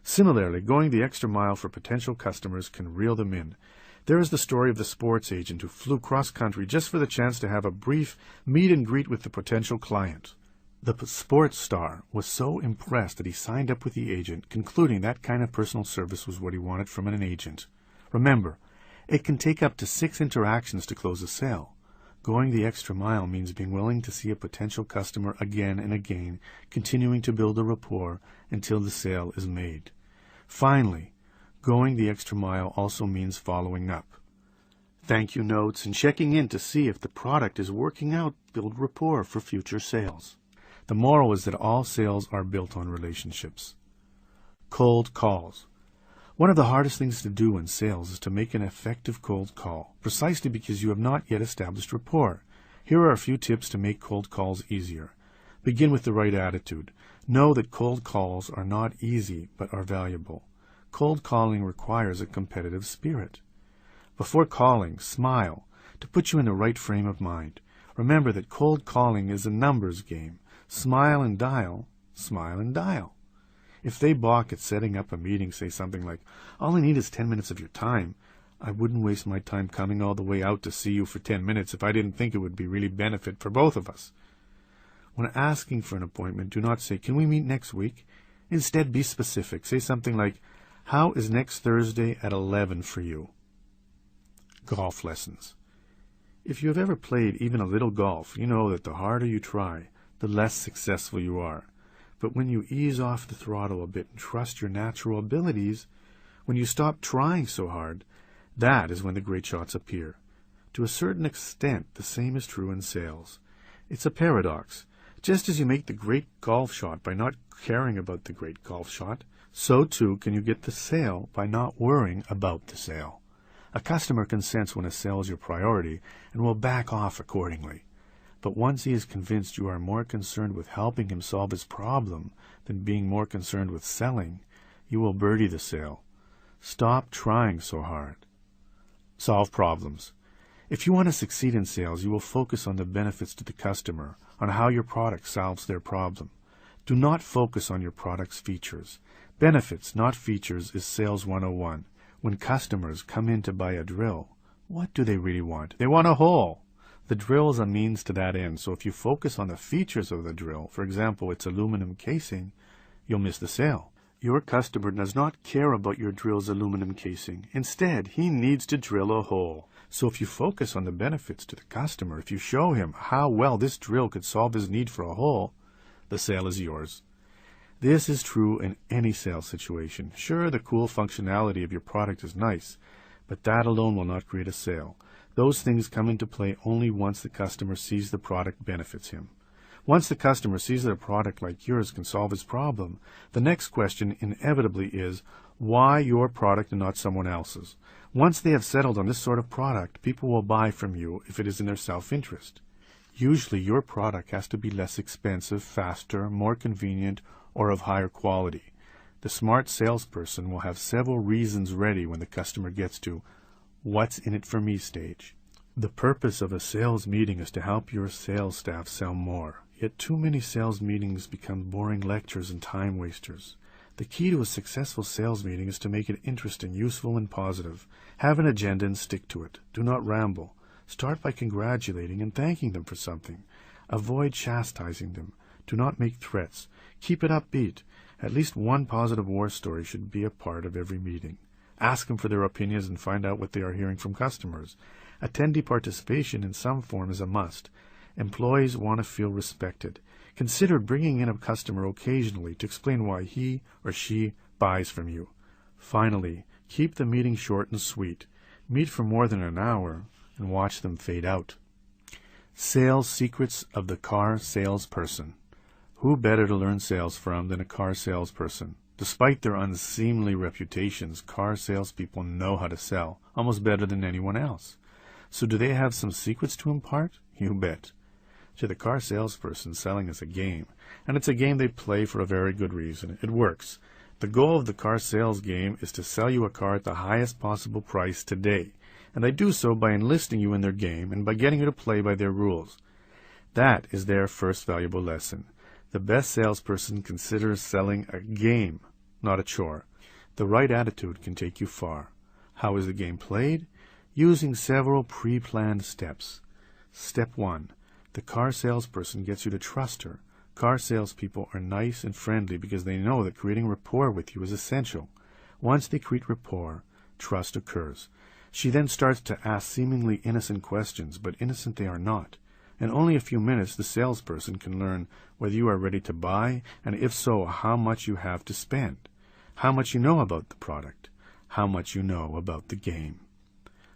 Similarly, going the extra mile for potential customers can reel them in. There is the story of the sports agent who flew cross-country just for the chance to have a brief meet and greet with the potential client. The sports star was so impressed that he signed up with the agent, concluding that kind of personal service was what he wanted from an agent. Remember, it can take up to 6 interactions to close a sale. Going the extra mile means being willing to see a potential customer again and again, continuing to build a rapport until the sale is made. Finally, going the extra mile also means following up. Thank you notes and checking in to see if the product is working out build rapport for future sales. The moral is that all sales are built on relationships. Cold calls. One of the hardest things to do in sales is to make an effective cold call, precisely because you have not yet established rapport. Here are a few tips to make cold calls easier. Begin with the right attitude. Know that cold calls are not easy, but are valuable. Cold calling requires a competitive spirit. Before calling, smile, to put you in the right frame of mind. Remember that cold calling is a numbers game. Smile and dial, smile and dial. If they balk at setting up a meeting, say something like, "All I need is 10 minutes of your time," I wouldn't waste my time coming all the way out to see you for 10 minutes if I didn't think it would be really benefit for both of us. When asking for an appointment, do not say, "Can we meet next week?" Instead, be specific. Say something like, "How is next Thursday at 11 for you?" Golf lessons. If you have ever played even a little golf, you know that the harder you try, the less successful you are. But when you ease off the throttle a bit and trust your natural abilities, when you stop trying so hard, that is when the great shots appear. To a certain extent, the same is true in sales. It's a paradox. Just as you make the great golf shot by not caring about the great golf shot, so too can you get the sale by not worrying about the sale. A customer can sense when a sale is your priority and will back off accordingly. But once he is convinced you are more concerned with helping him solve his problem than being more concerned with selling, you will birdie the sale. Stop trying so hard. Solve problems. If you want to succeed in sales, you will focus on the benefits to the customer, on how your product solves their problem. Do not focus on your product's features. Benefits, not features, is Sales 101. When customers come in to buy a drill, what do they really want? They want a hole. The drill is a means to that end, so if you focus on the features of the drill, for example, its aluminum casing, you'll miss the sale. Your customer does not care about your drill's aluminum casing. Instead, he needs to drill a hole. So if you focus on the benefits to the customer, if you show him how well this drill could solve his need for a hole, the sale is yours. This is true in any sales situation. Sure, the cool functionality of your product is nice, but that alone will not create a sale. Those things come into play only once the customer sees the product benefits him. Once the customer sees that a product like yours can solve his problem, the next question inevitably is, why your product and not someone else's? Once they have settled on this sort of product, people will buy from you if it is in their self-interest. Usually your product has to be less expensive, faster, more convenient, or of higher quality. The smart salesperson will have several reasons ready when the customer gets to what's in it for me stage. The purpose of a sales meeting is to help your sales staff sell more. Yet too many sales meetings become boring lectures and time wasters. The key to a successful sales meeting is to make it interesting, useful, and positive. Have an agenda and stick to it. Do not ramble. Start by congratulating and thanking them for something. Avoid chastising them. Do not make threats. Keep it upbeat. At least one positive war story should be a part of every meeting. Ask them for their opinions and find out what they are hearing from customers. Attendee participation in some form is a must. Employees want to feel respected. Consider bringing in a customer occasionally to explain why he or she buys from you. Finally, keep the meeting short and sweet. Meet for more than an hour and watch them fade out. Sales secrets of the car salesperson. Who better to learn sales from than a car salesperson? Despite their unseemly reputations, car salespeople know how to sell, almost better than anyone else. So do they have some secrets to impart? You bet. To the car salesperson, selling is a game, and it's a game they play for a very good reason. It works. The goal of the car sales game is to sell you a car at the highest possible price today, and they do so by enlisting you in their game and by getting you to play by their rules. That is their first valuable lesson. The best salesperson considers selling a game, not a chore. The right attitude can take you far. How is the game played? Using several pre-planned steps. Step 1. The car salesperson gets you to trust her. Car salespeople are nice and friendly because they know that creating rapport with you is essential. Once they create rapport, trust occurs. She then starts to ask seemingly innocent questions, but innocent they are not. In only a few minutes, the salesperson can learn whether you are ready to buy, and if so, how much you have to spend, how much you know about the product, how much you know about the game.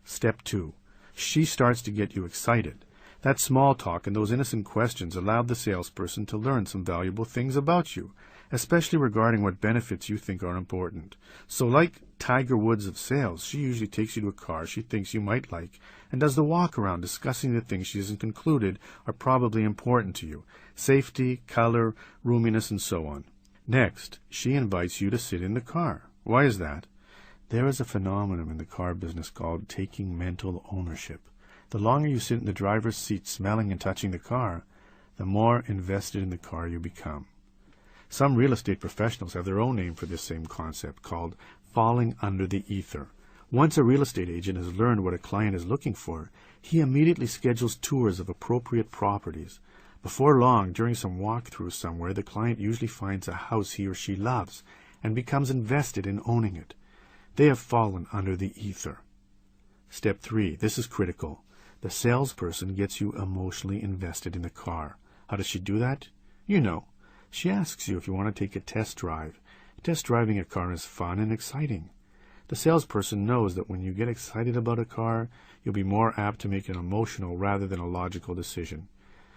Step 2. She starts to get you excited. That small talk and those innocent questions allowed the salesperson to learn some valuable things about you, especially regarding what benefits you think are important. So like Tiger Woods of sales, she usually takes you to a car she thinks you might like and does the walk around discussing the things she hasn't concluded are probably important to you: safety, color, roominess, and so on. Next, she invites you to sit in the car. Why is that? There is a phenomenon in the car business called taking mental ownership. The longer you sit in the driver's seat smelling and touching the car, the more invested in the car you become. Some real estate professionals have their own name for this same concept, called falling under the ether. Once a real estate agent has learned what a client is looking for, he immediately schedules tours of appropriate properties. Before long, during some walkthrough somewhere, the client usually finds a house he or she loves and becomes invested in owning it. They have fallen under the ether. Step 3. This is critical. The salesperson gets you emotionally invested in the car. How does she do that? You know. She asks you if you want to take a test drive. Test driving a car is fun and exciting. The salesperson knows that when you get excited about a car, you'll be more apt to make an emotional rather than a logical decision.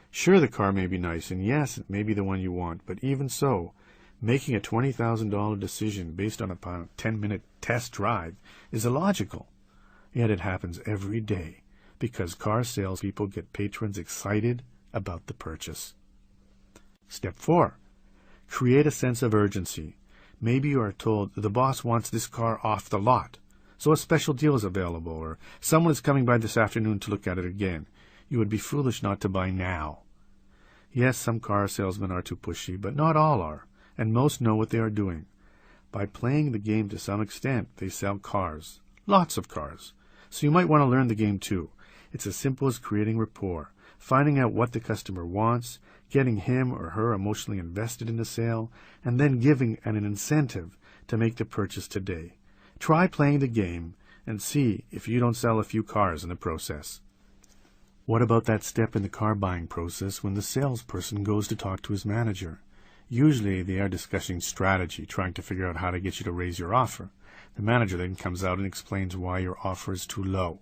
Sure, the car may be nice, and yes, it may be the one you want, but even so, making a $20,000 decision based on a 10-minute test drive is illogical. Yet it happens every day because car salespeople get patrons excited about the purchase. Step 4. Create a sense of urgency. Maybe you are told the boss wants this car off the lot, so a special deal is available, or someone is coming by this afternoon to look at it again. You would be foolish not to buy now. Yes, some car salesmen are too pushy, but not all are, and most know what they are doing. By playing the game to some extent, they sell cars, lots of cars. So you might want to learn the game too. It's as simple as creating rapport, finding out what the customer wants, getting him or her emotionally invested in the sale, and then giving an incentive to make the purchase today. Try playing the game and see if you don't sell a few cars in the process. What about that step in the car buying process when the salesperson goes to talk to his manager? Usually they are discussing strategy, trying to figure out how to get you to raise your offer. The manager then comes out and explains why your offer is too low.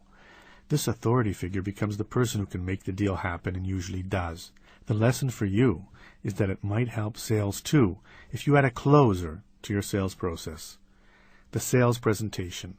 This authority figure becomes the person who can make the deal happen and usually does. The lesson for you is that it might help sales too if you add a closer to your sales process. The sales presentation.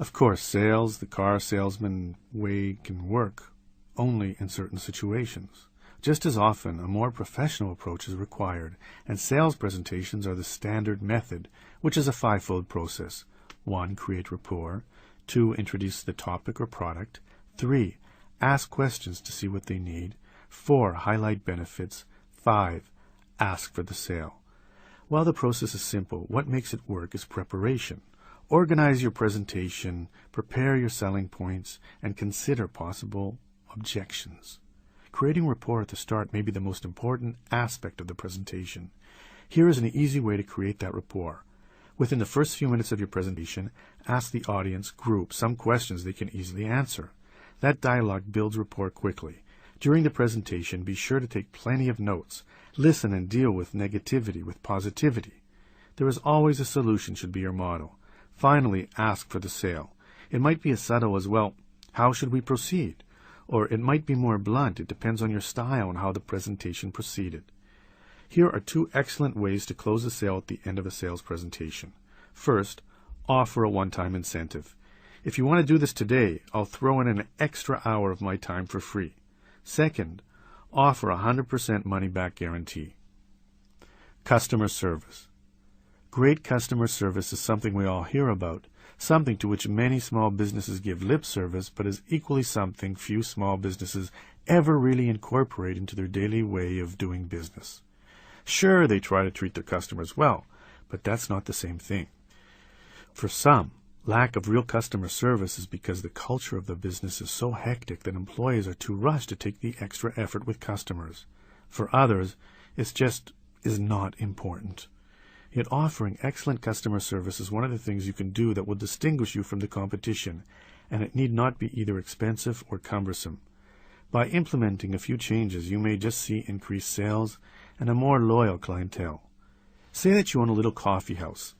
Of course, sales, the car salesman way, can work only in certain situations. Just as often, a more professional approach is required, and sales presentations are the standard method, which is a 5-fold process. 1. Create rapport. 2. Introduce the topic or product. 3. Ask questions to see what they need. 4. Highlight benefits. 5. Ask for the sale. While the process is simple, what makes it work is preparation. Organize your presentation, prepare your selling points, and consider possible objections. Creating rapport at the start may be the most important aspect of the presentation. Here is an easy way to create that rapport. Within the first few minutes of your presentation, ask the audience group some questions they can easily answer. That dialogue builds rapport quickly. During the presentation, be sure to take plenty of notes. Listen and deal with negativity with positivity. There is always a solution should be your motto. Finally, ask for the sale. It might be as subtle as, well, how should we proceed? Or it might be more blunt. It depends on your style and how the presentation proceeded. Here are 2 excellent ways to close a sale at the end of a sales presentation. First, offer a one-time incentive. If you want to do this today, I'll throw in an extra hour of my time for free. Second, offer a 100% money-back guarantee. Customer service. Great customer service is something we all hear about, something to which many small businesses give lip service, but is equally something few small businesses ever really incorporate into their daily way of doing business. Sure, they try to treat their customers well, but that's not the same thing. For some, lack of real customer service is because the culture of the business is so hectic that employees are too rushed to take the extra effort with customers. For others, it just is not important. Yet offering excellent customer service is one of the things you can do that will distinguish you from the competition, and it need not be either expensive or cumbersome. By implementing a few changes, you may just see increased sales and a more loyal clientele. Say that you own a little coffee house.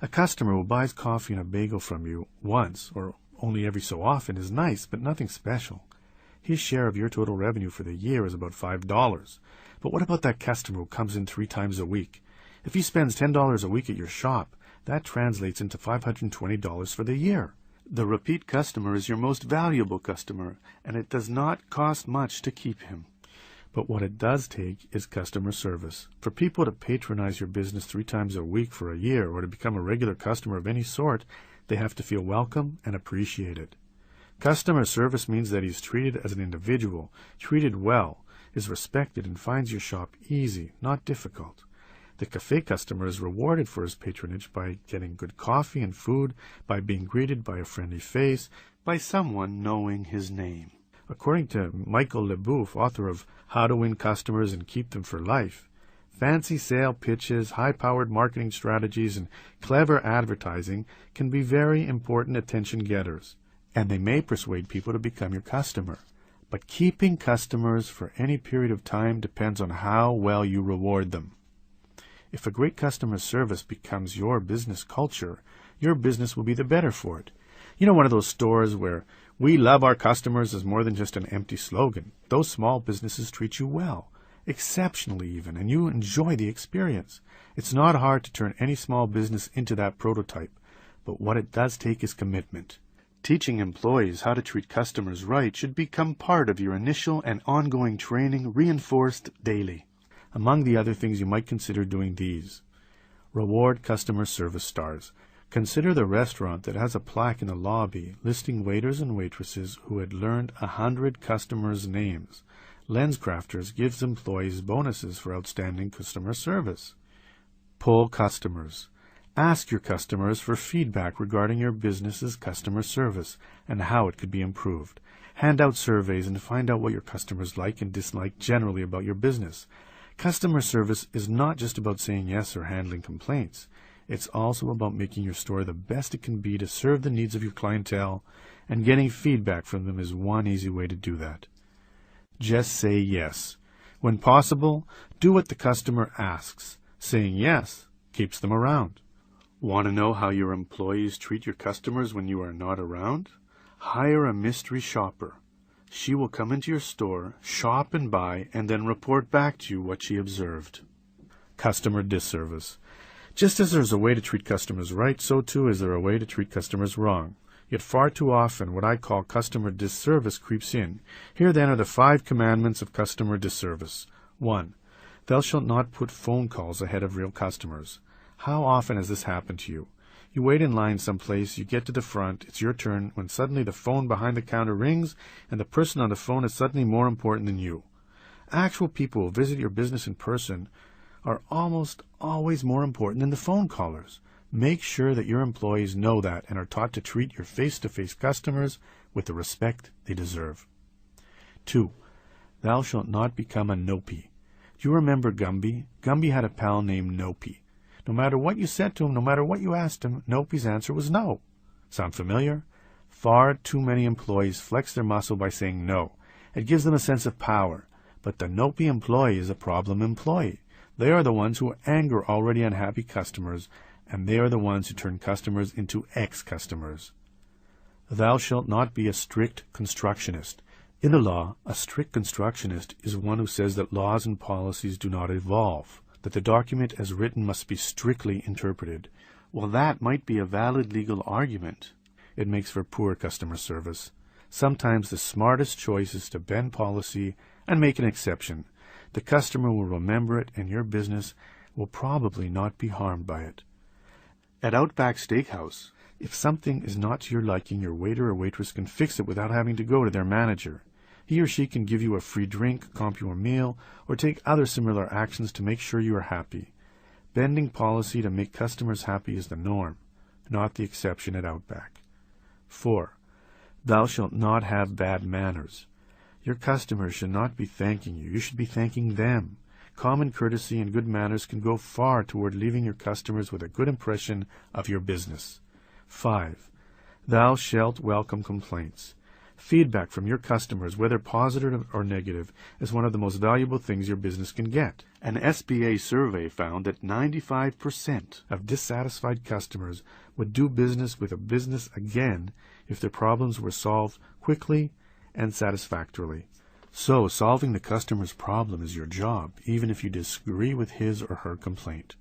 A customer who buys coffee and a bagel from you once or only every so often is nice, but nothing special. His share of your total revenue for the year is about $5. But what about that customer who comes in 3 times a week? If he spends $10 a week at your shop, that translates into $520 for the year. The repeat customer is your most valuable customer, and it does not cost much to keep him. But what it does take is customer service. For people to patronize your business 3 times a week for a year or to become a regular customer of any sort, they have to feel welcome and appreciated. Customer service means that he's treated as an individual, treated well, is respected, and finds your shop easy, not difficult. The cafe customer is rewarded for his patronage by getting good coffee and food, by being greeted by a friendly face, by someone knowing his name. According to Michael LeBouf, author of How to Win Customers and Keep Them for Life, fancy sale pitches, high-powered marketing strategies, and clever advertising can be very important attention getters, and they may persuade people to become your customer. But keeping customers for any period of time depends on how well you reward them. If a great customer service becomes your business culture, your business will be the better for it. You know, one of those stores where "we love our customers" is more than just an empty slogan. Those small businesses treat you well, exceptionally even, and you enjoy the experience. It's not hard to turn any small business into that prototype, but what it does take is commitment. Teaching employees how to treat customers right should become part of your initial and ongoing training, reinforced daily. Among the other things, you might consider doing these. Reward customer service stars. Consider the restaurant that has a plaque in the lobby listing waiters and waitresses who had learned 100 customers' names. LensCrafters gives employees bonuses for outstanding customer service. Poll customers. Ask your customers for feedback regarding your business's customer service and how it could be improved. Hand out surveys and find out what your customers like and dislike generally about your business. Customer service is not just about saying yes or handling complaints. It's also about making your store the best it can be to serve the needs of your clientele, and getting feedback from them is one easy way to do that. Just say yes. When possible, do what the customer asks. Saying yes keeps them around. Want to know how your employees treat your customers when you are not around? Hire a mystery shopper. She will come into your store, shop and buy, and then report back to you what she observed. Customer disservice. Just as there's a way to treat customers right, so too is there a way to treat customers wrong. Yet far too often what I call customer disservice creeps in. Here then are the 5 commandments of customer disservice. 1. Thou shalt not put phone calls ahead of real customers. How often has this happened to you? You wait in line someplace, you get to the front, it's your turn, when suddenly the phone behind the counter rings, and the person on the phone is suddenly more important than you. Actual people who visit your business in person are almost always more important than the phone callers. Make sure that your employees know that and are taught to treat your face-to-face customers with the respect they deserve. 2. Thou shalt not become a nopey. Do you remember Gumby? Gumby had a pal named Nopey. No matter what you said to him, no matter what you asked him, Nopey's answer was no. Sound familiar? Far too many employees flex their muscle by saying no. It gives them a sense of power. But the Nopey employee is a problem employee. They are the ones who anger already unhappy customers, and they are the ones who turn customers into ex-customers. Thou shalt not be a strict constructionist. In the law, a strict constructionist is one who says that laws and policies do not evolve. that the document as written must be strictly interpreted. While that might be a valid legal argument, it makes for poor customer service. Sometimes the smartest choice is to bend policy and make an exception. The customer will remember it, and your business will probably not be harmed by it. At Outback Steakhouse, if something is not to your liking, your waiter or waitress can fix it without having to go to their manager. He or she can give you a free drink, comp your meal, or take other similar actions to make sure you are happy. Bending policy to make customers happy is the norm, not the exception at Outback. 4. Thou shalt not have bad manners. Your customers should not be thanking you. You should be thanking them. Common courtesy and good manners can go far toward leaving your customers with a good impression of your business. 5. Thou shalt welcome complaints. Feedback from your customers, whether positive or negative, is one of the most valuable things your business can get. An SBA survey found that 95% of dissatisfied customers would do business with a business again if their problems were solved quickly and satisfactorily. So, solving the customer's problem is your job, even if you disagree with his or her complaint.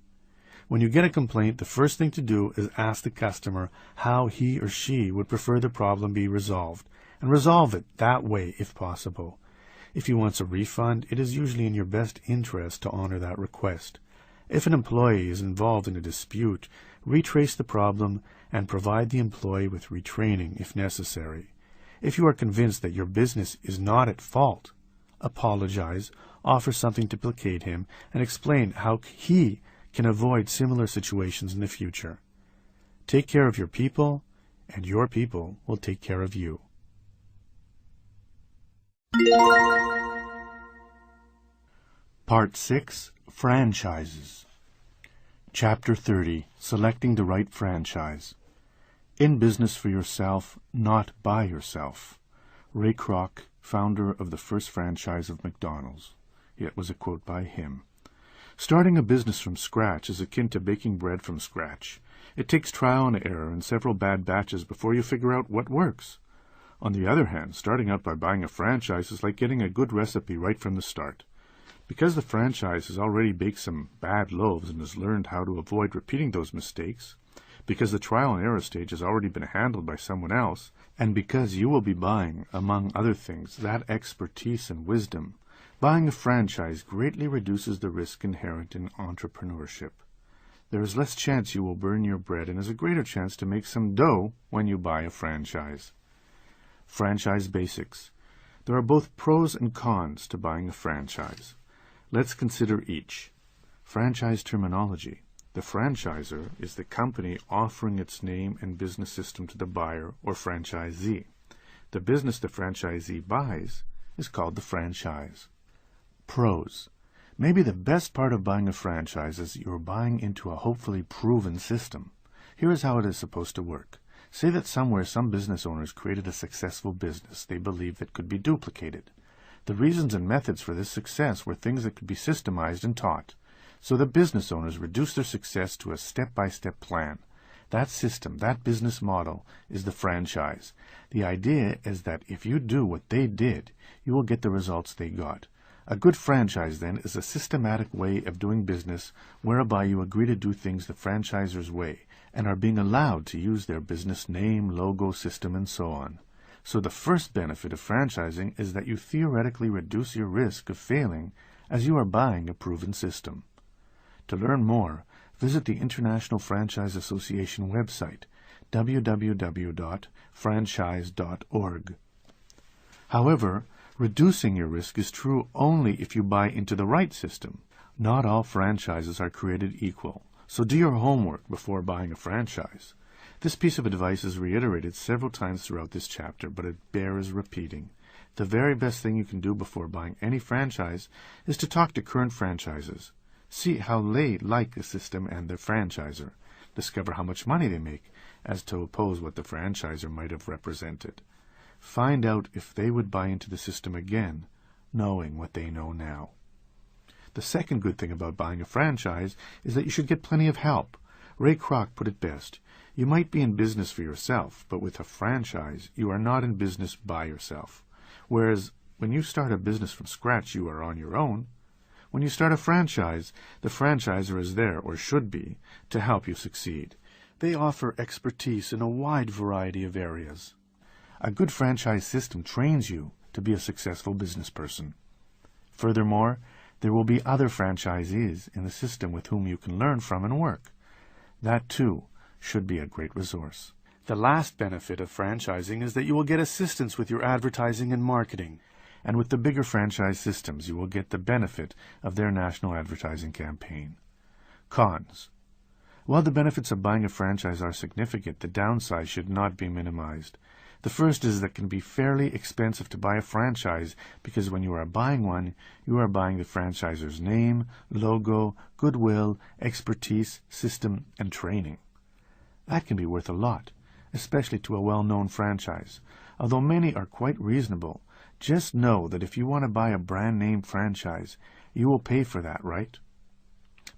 When you get a complaint, the first thing to do is ask the customer how he or she would prefer the problem be resolved, and resolve it that way if possible. If he wants a refund, it is usually in your best interest to honor that request. If an employee is involved in a dispute, retrace the problem and provide the employee with retraining if necessary. If you are convinced that your business is not at fault, apologize, offer something to placate him, and explain how he can avoid similar situations in the future. Take care of your people, and your people will take care of you. Part 6. Franchises. Chapter 30. Selecting the right franchise. In business for yourself, not by yourself. Ray Kroc, founder of the first franchise of McDonald's. It was a quote by him. Starting a business from scratch is akin to baking bread from scratch. It takes trial and error and several bad batches before you figure out what works. On the other hand, starting out by buying a franchise is like getting a good recipe right from the start. Because the franchise has already baked some bad loaves and has learned how to avoid repeating those mistakes, because the trial and error stage has already been handled by someone else, and because you will be buying, among other things, that expertise and wisdom, buying a franchise greatly reduces the risk inherent in entrepreneurship. There is less chance you will burn your bread and is a greater chance to make some dough when you buy a franchise. Franchise basics. There are both pros and cons to buying a franchise. Let's consider each. Franchise terminology. The franchisor is the company offering its name and business system to the buyer or franchisee. The business the franchisee buys is called the franchise. Pros. Maybe the best part of buying a franchise is that you're buying into a hopefully proven system. Here is how it is supposed to work. Say that somewhere some business owners created a successful business they believed that could be duplicated. The reasons and methods for this success were things that could be systemized and taught. So the business owners reduced their success to a step-by-step plan. That system, that business model, is the franchise. The idea is that if you do what they did, you will get the results they got. A good franchise, then, is a systematic way of doing business whereby you agree to do things the franchisor's way and are being allowed to use their business name, logo, system, and so on. So the first benefit of franchising is that you theoretically reduce your risk of failing as you are buying a proven system. To learn more, visit the International Franchise Association website, www.franchise.org. However, reducing your risk is true only if you buy into the right system. Not all franchises are created equal, so do your homework before buying a franchise. This piece of advice is reiterated several times throughout this chapter, but it bears repeating. The very best thing you can do before buying any franchise is to talk to current franchises. See how they like the system and their franchisor. Discover how much money they make, as to oppose what the franchisor might have represented. Find out if they would buy into the system again, knowing what they know now. The second good thing about buying a franchise is that you should get plenty of help. Ray Kroc put it best. You might be in business for yourself, but with a franchise, you are not in business by yourself. Whereas, when you start a business from scratch, you are on your own. When you start a franchise, the franchisor is there, or should be, to help you succeed. They offer expertise in a wide variety of areas. A good franchise system trains you to be a successful business person. Furthermore, there will be other franchisees in the system with whom you can learn from and work. That, too, should be a great resource. The last benefit of franchising is that you will get assistance with your advertising and marketing. And with the bigger franchise systems, you will get the benefit of their national advertising campaign. Cons. While the benefits of buying a franchise are significant, the downside should not be minimized. The first is that it can be fairly expensive to buy a franchise because when you are buying one, you are buying the franchisor's name, logo, goodwill, expertise, system, and training. That can be worth a lot, especially to a well-known franchise. Although many are quite reasonable, just know that if you want to buy a brand-name franchise, you will pay for that, right?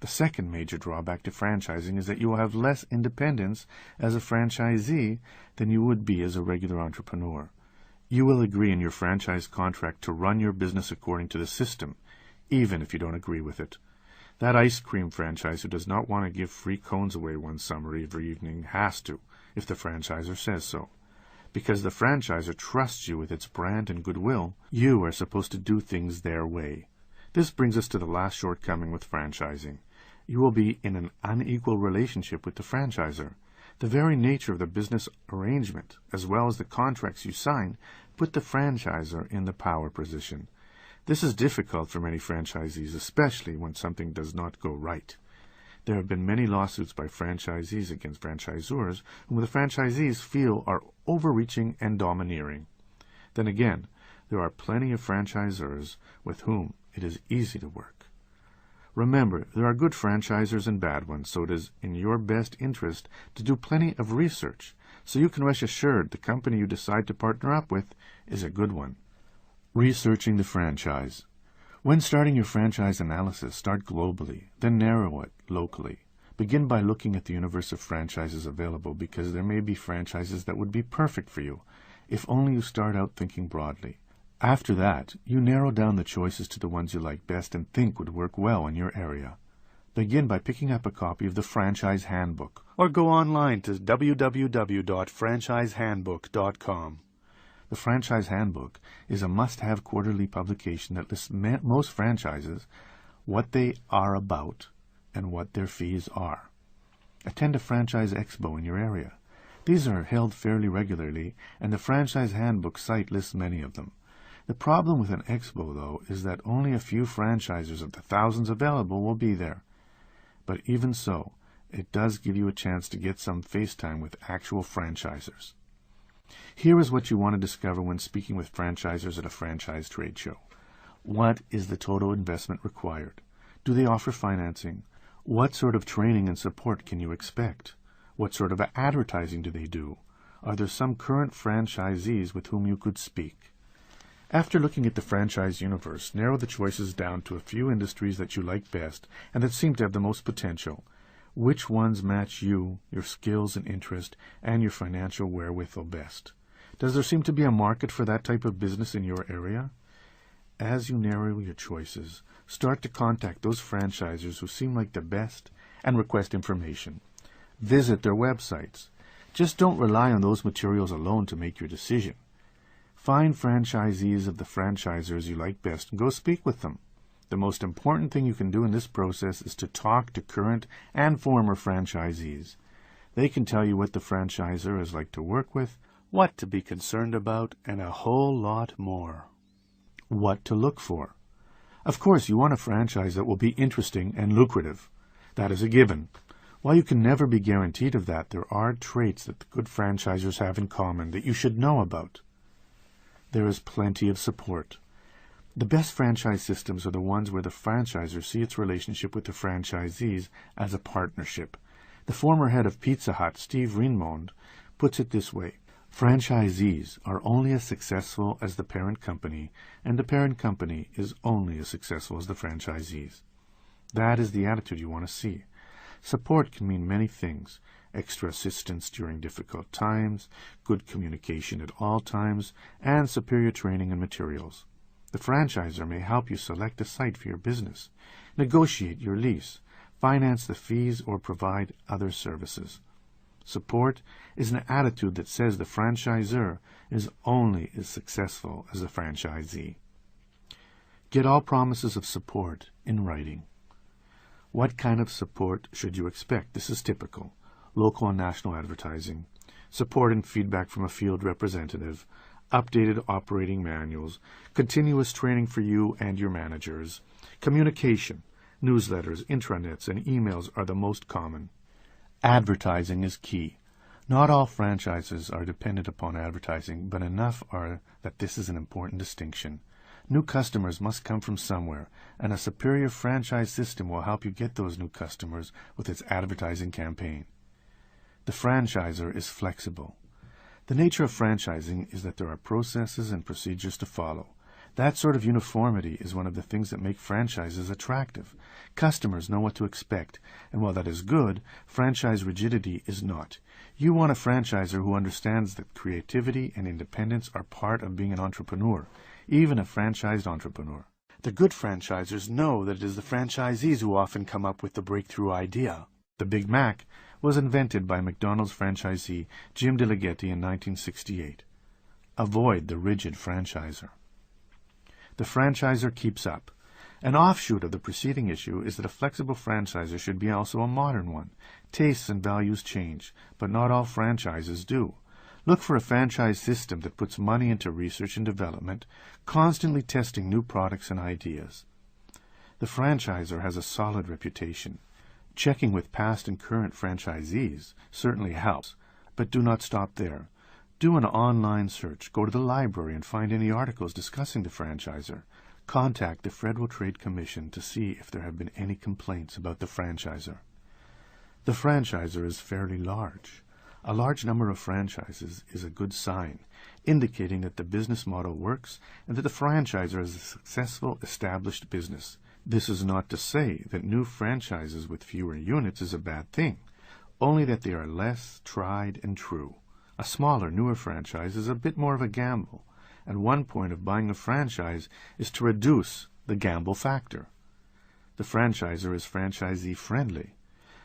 The second major drawback to franchising is that you will have less independence as a franchisee than you would be as a regular entrepreneur. You will agree in your franchise contract to run your business according to the system, even if you don't agree with it. That ice cream franchise who does not want to give free cones away one summer every evening has to, if the franchisor says so. Because the franchisor trusts you with its brand and goodwill, you are supposed to do things their way. This brings us to the last shortcoming with franchising. You will be in an unequal relationship with the franchisor. The very nature of the business arrangement, as well as the contracts you sign, put the franchisor in the power position. This is difficult for many franchisees, especially when something does not go right. There have been many lawsuits by franchisees against franchisors whom the franchisees feel are overreaching and domineering. Then again, there are plenty of franchisors with whom it is easy to work. Remember, there are good franchisors and bad ones, so it is in your best interest to do plenty of research, so you can rest assured the company you decide to partner up with is a good one. Researching the franchise. When starting your franchise analysis, start globally, then narrow it locally. Begin by looking at the universe of franchises available because there may be franchises that would be perfect for you, if only you start out thinking broadly. After that, you narrow down the choices to the ones you like best and think would work well in your area. Begin by picking up a copy of the Franchise Handbook, or go online to www.franchisehandbook.com. The Franchise Handbook is a must-have quarterly publication that lists most franchises, what they are about, and what their fees are. Attend a franchise expo in your area. These are held fairly regularly, and the Franchise Handbook site lists many of them. The problem with an expo, though, is that only a few franchisers of the thousands available will be there. But even so, it does give you a chance to get some face time with actual franchisers. Here is what you want to discover when speaking with franchisers at a franchise trade show. What is the total investment required? Do they offer financing? What sort of training and support can you expect? What sort of advertising do they do? Are there some current franchisees with whom you could speak? After looking at the franchise universe, narrow the choices down to a few industries that you like best and that seem to have the most potential. Which ones match you, your skills and interest, and your financial wherewithal best? Does there seem to be a market for that type of business in your area? As you narrow your choices, start to contact those franchisers who seem like the best and request information. Visit their websites. Just don't rely on those materials alone to make your decision. Find franchisees of the franchisers you like best and go speak with them. The most important thing you can do in this process is to talk to current and former franchisees. They can tell you what the franchisor is like to work with, what to be concerned about, and a whole lot more. What to look for. Of course, you want a franchise that will be interesting and lucrative. That is a given. While you can never be guaranteed of that, there are traits that the good franchisers have in common that you should know about. There is plenty of support. The best franchise systems are the ones where the franchisor sees its relationship with the franchisees as a partnership. The former head of Pizza Hut, Steve Rinmond, puts it this way: franchisees are only as successful as the parent company, and the parent company is only as successful as the franchisees. That is the attitude you want to see. Support can mean many things: extra assistance during difficult times, good communication at all times, and superior training and materials. The franchisor may help you select a site for your business, negotiate your lease, finance the fees, or provide other services. Support is an attitude that says the franchisor is only as successful as the franchisee. Get all promises of support in writing. What kind of support should you expect? This is typical. Local and national advertising, support and feedback from a field representative, updated operating manuals, continuous training for you and your managers, communication, newsletters, intranets, and emails are the most common. Advertising is key. Not all franchises are dependent upon advertising, but enough are that this is an important distinction. New customers must come from somewhere, and a superior franchise system will help you get those new customers with its advertising campaign. The franchisor is flexible. The nature of franchising is that there are processes and procedures to follow. That sort of uniformity is one of the things that make franchises attractive. Customers know what to expect, and while that is good, franchise rigidity is not. You want a franchisor who understands that creativity and independence are part of being an entrepreneur, even a franchised entrepreneur. The good franchisors know that it is the franchisees who often come up with the breakthrough idea. The Big Mac was invented by McDonald's franchisee Jim DeLeghetti in 1968. Avoid the rigid franchisor. The franchisor keeps up. An offshoot of the preceding issue is that a flexible franchisor should be also a modern one. Tastes and values change, but not all franchises do. Look for a franchise system that puts money into research and development, constantly testing new products and ideas. The franchisor has a solid reputation. Checking with past and current franchisees certainly helps, but do not stop there. Do an online search, go to the library and find any articles discussing the franchisor. Contact the Federal Trade Commission to see if there have been any complaints about the franchisor. The franchisor is fairly large. A large number of franchises is a good sign, indicating that the business model works and that the franchisor is a successful, established business. This is not to say that new franchises with fewer units is a bad thing, only that they are less tried and true. A smaller, newer franchise is a bit more of a gamble, and one point of buying a franchise is to reduce the gamble factor. The franchisor is franchisee-friendly.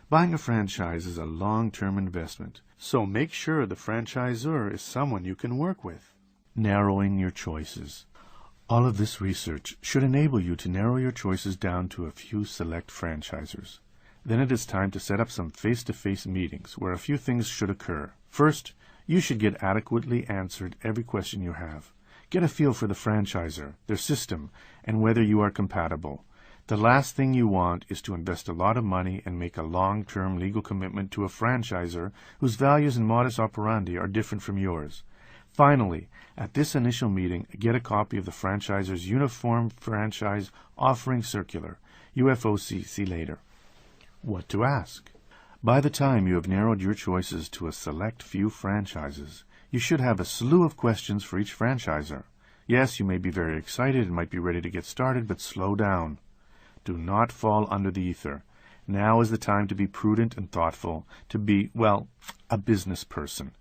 Buying a franchise is a long-term investment, so make sure the franchisor is someone you can work with. Narrowing your choices. All of this research should enable you to narrow your choices down to a few select franchisors. Then it is time to set up some face-to-face meetings where a few things should occur. First, you should get adequately answered every question you have. Get a feel for the franchisor, their system, and whether you are compatible. The last thing you want is to invest a lot of money and make a long-term legal commitment to a franchisor whose values and modus operandi are different from yours. Finally, at this initial meeting, get a copy of the franchisor's Uniform Franchise Offering Circular, UFOC. See later. What to ask? By the time you have narrowed your choices to a select few franchises, you should have a slew of questions for each franchisor. Yes, you may be very excited and might be ready to get started, but slow down. Do not fall under the ether. Now is the time to be prudent and thoughtful, to be, well, a business person.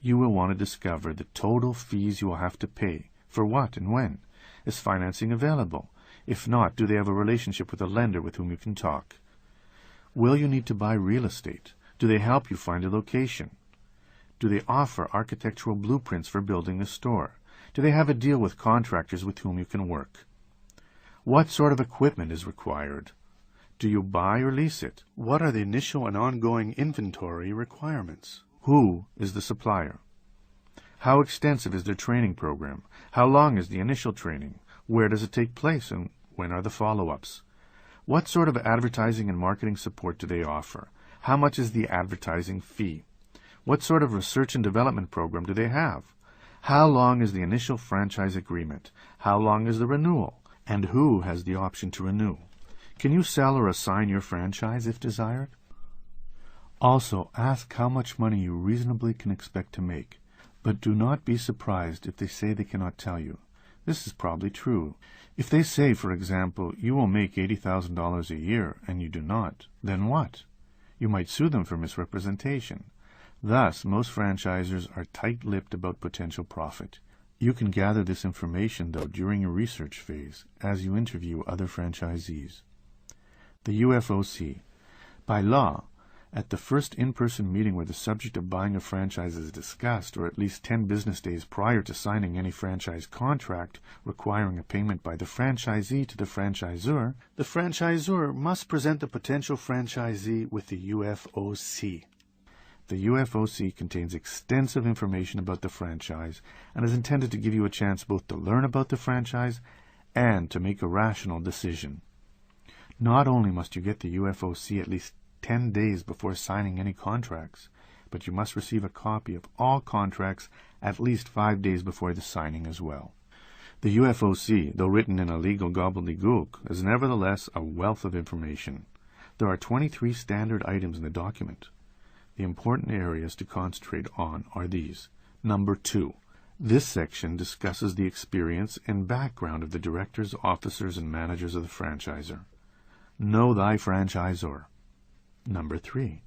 You will want to discover the total fees you will have to pay. For what and when? Is financing available? If not, do they have a relationship with a lender with whom you can talk? Will you need to buy real estate? Do they help you find a location? Do they offer architectural blueprints for building a store? Do they have a deal with contractors with whom you can work? What sort of equipment is required? Do you buy or lease it? What are the initial and ongoing inventory requirements? Who is the supplier? How extensive is their training program? How long is the initial training? Where does it take place, and when are the follow-ups? What sort of advertising and marketing support do they offer? How much is the advertising fee? What sort of research and development program do they have? How long is the initial franchise agreement? How long is the renewal? And who has the option to renew? Can you sell or assign your franchise if desired? Also, ask how much money you reasonably can expect to make, but do not be surprised if they say they cannot tell you. This is probably true. If they say, for example, you will make $80,000 a year and you do not, then what? You might sue them for misrepresentation. Thus, most franchisors are tight-lipped about potential profit. You can gather this information, though, during your research phase as you interview other franchisees. The UFOC. By law, at the first in-person meeting where the subject of buying a franchise is discussed, or at least 10 business days prior to signing any franchise contract requiring a payment by the franchisee to the franchisor must present the potential franchisee with the UFOC. The UFOC contains extensive information about the franchise and is intended to give you a chance both to learn about the franchise and to make a rational decision. Not only must you get the UFOC at least 10 days before signing any contracts, but you must receive a copy of all contracts at least 5 days before the signing as well. The UFOC, though written in a legal gobbledygook, is nevertheless a wealth of information. There are 23 standard items in the document. The important areas to concentrate on are these. Number 2. This section discusses the experience and background of the directors, officers, and managers of the franchisor. Know thy franchisor. Number 3.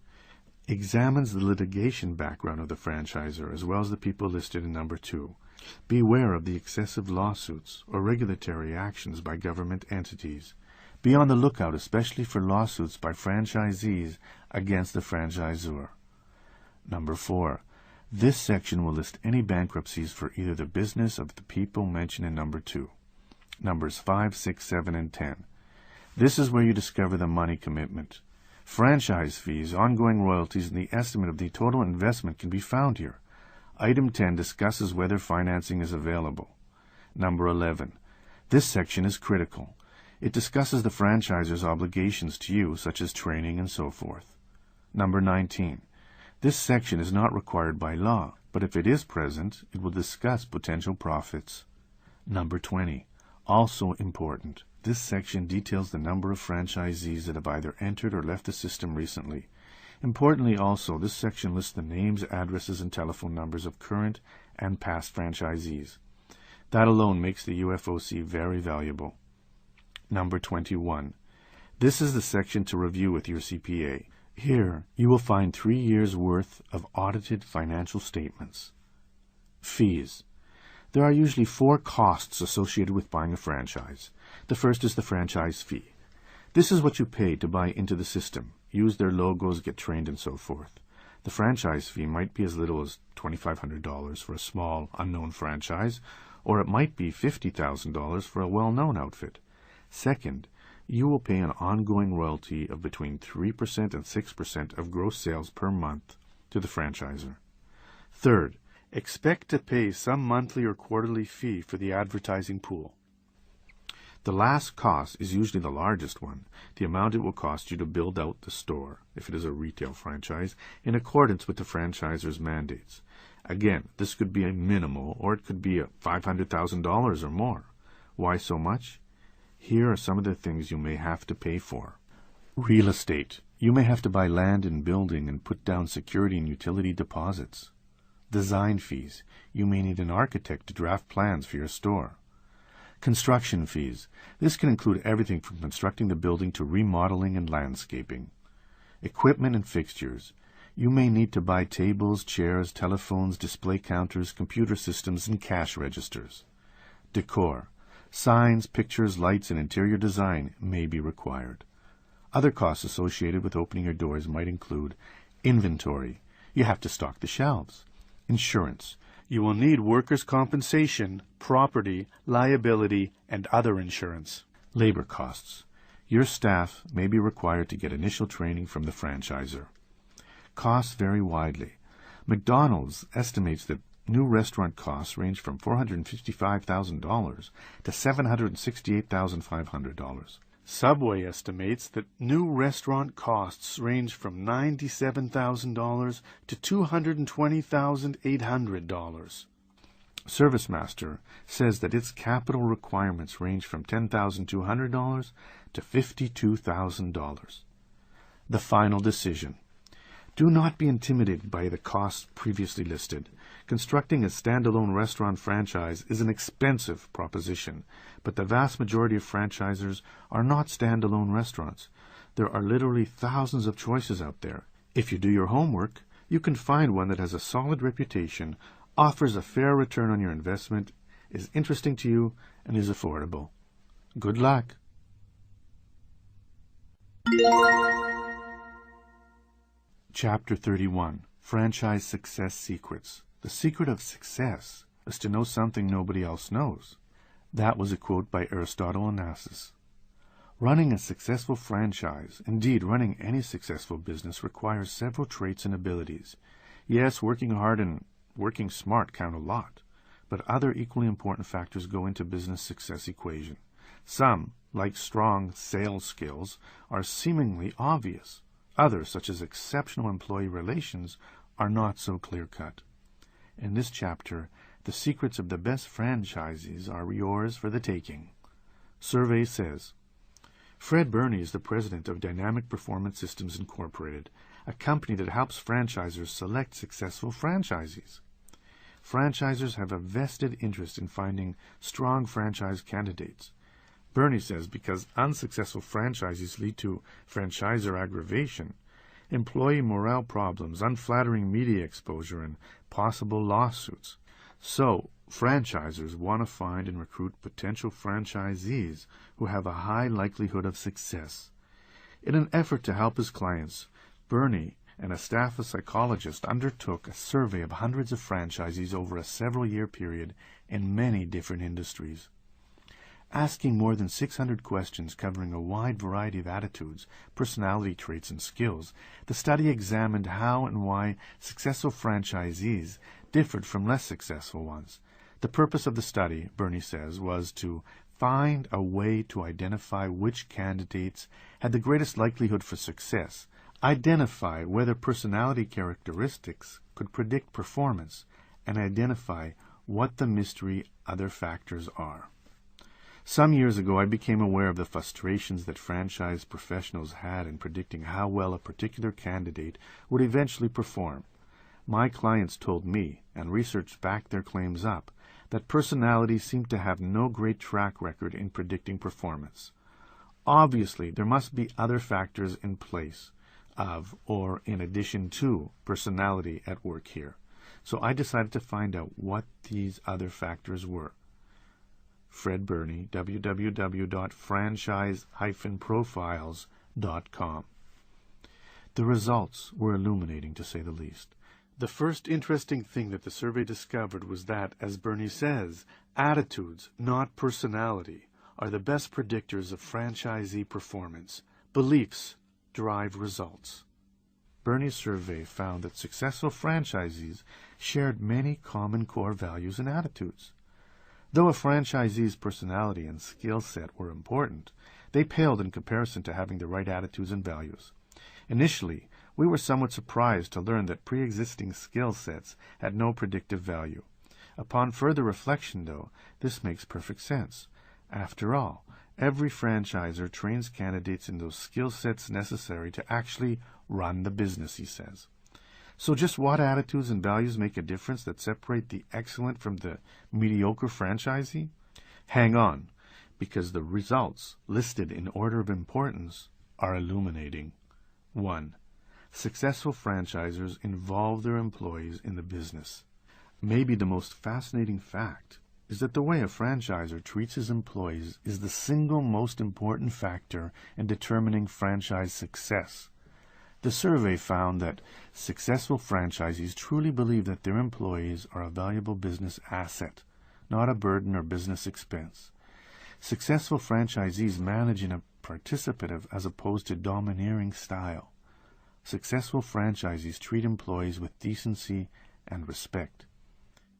Examines the litigation background of the franchisor as well as the people listed in number 2. Beware of the excessive lawsuits or regulatory actions by government entities. Be on the lookout especially for lawsuits by franchisees against the franchisor. Number 4. This section will list any bankruptcies for either the business of the people mentioned in number 2. Numbers 5, 6, 7, and 10. This is where you discover the money commitment. Franchise fees, ongoing royalties, and the estimate of the total investment can be found here. Item 10 discusses whether financing is available. Number 11. This section is critical. It discusses the franchisor's obligations to you, such as training and so forth. Number 19. This section is not required by law, but if it is present, it will discuss potential profits. Number 20. Also important. This section details the number of franchisees that have either entered or left the system recently. Importantly also, this section lists the names, addresses, and telephone numbers of current and past franchisees. That alone makes the UFOC very valuable. Number 21. This is the section to review with your CPA. Here, you will find 3 years' worth of audited financial statements. Fees. There are usually 4 costs associated with buying a franchise. The first is the franchise fee. This is what you pay to buy into the system, use their logos, get trained, and so forth. The franchise fee might be as little as $2,500 for a small, unknown franchise, or it might be $50,000 for a well-known outfit. Second, you will pay an ongoing royalty of between 3% and 6% of gross sales per month to the franchisor. Third, expect to pay some monthly or quarterly fee for the advertising pool. The last cost is usually the largest one, the amount it will cost you to build out the store, if it is a retail franchise, in accordance with the franchisor's mandates. Again, this could be a minimal, or it could be $500,000 or more. Why so much? Here are some of the things you may have to pay for. Real estate. You may have to buy land and building and put down security and utility deposits. Design fees. You may need an architect to draft plans for your store. Construction fees. This can include everything from constructing the building to remodeling and landscaping. Equipment and fixtures. You may need to buy tables, chairs, telephones, display counters, computer systems, and cash registers. Decor. Signs, pictures, lights, and interior design may be required. Other costs associated with opening your doors might include inventory. You have to stock the shelves. Insurance. You will need workers' compensation, property, liability, and other insurance. Labor costs. Your staff may be required to get initial training from the franchisor. Costs vary widely. McDonald's estimates that new restaurant costs range from $455,000 to $768,500. Subway estimates that new restaurant costs range from $97,000 to $220,800. ServiceMaster says that its capital requirements range from $10,200 to $52,000. The final decision. Do not be intimidated by the costs previously listed. Constructing a standalone restaurant franchise is an expensive proposition, but the vast majority of franchisors are not standalone restaurants. There are literally thousands of choices out there. If you do your homework, you can find one that has a solid reputation, offers a fair return on your investment, is interesting to you, and is affordable. Good luck! Chapter 31. Franchise Success Secrets. The secret of success is to know something nobody else knows. That was a quote by Aristotle Onassis. Running a successful franchise, indeed running any successful business, requires several traits and abilities. Yes, working hard and working smart count a lot, but other equally important factors go into business success equation. Some, like strong sales skills, are seemingly obvious. Others, such as exceptional employee relations, are not so clear-cut. In this chapter, the secrets of the best franchisees are yours for the taking. Survey says, Fred Burney is the president of Dynamic Performance Systems Incorporated, a company that helps franchisors select successful franchisees. Franchisors have a vested interest in finding strong franchise candidates. Burney says because unsuccessful franchisees lead to franchisor aggravation, employee morale problems, unflattering media exposure, and possible lawsuits. So, franchisors want to find and recruit potential franchisees who have a high likelihood of success. In an effort to help his clients, Burney and a staff of psychologists undertook a survey of hundreds of franchisees over a several-year period in many different industries. Asking more than 600 questions covering a wide variety of attitudes, personality traits, and skills, the study examined how and why successful franchisees differed from less successful ones. The purpose of the study, Burney says, was to find a way to identify which candidates had the greatest likelihood for success, identify whether personality characteristics could predict performance, and identify what the mystery other factors are. Some years ago, I became aware of the frustrations that franchise professionals had in predicting how well a particular candidate would eventually perform. My clients told me, and research backed their claims up, that personalities seemed to have no great track record in predicting performance. Obviously, there must be other factors in place of, or in addition to, personality at work here. So I decided to find out what these other factors were. Fred Burney, www.franchise-profiles.com. The results were illuminating, to say the least. The first interesting thing that the survey discovered was that, as Burney says, attitudes, not personality, are the best predictors of franchisee performance. Beliefs drive results. Burney's survey found that successful franchisees shared many common core values and attitudes. Though a franchisee's personality and skill set were important, they paled in comparison to having the right attitudes and values. Initially, we were somewhat surprised to learn that pre-existing skill sets had no predictive value. Upon further reflection, though, this makes perfect sense. After all, every franchisor trains candidates in those skill sets necessary to actually run the business, he says. So just what attitudes and values make a difference that separate the excellent from the mediocre franchisee? Hang on, because the results, listed in order of importance, are illuminating. 1. Successful franchisors involve their employees in the business. Maybe the most fascinating fact is that the way a franchisor treats his employees is the single most important factor in determining franchise success. The survey found that successful franchisees truly believe that their employees are a valuable business asset, not a burden or business expense. Successful franchisees manage in a participative as opposed to domineering style. Successful franchisees treat employees with decency and respect.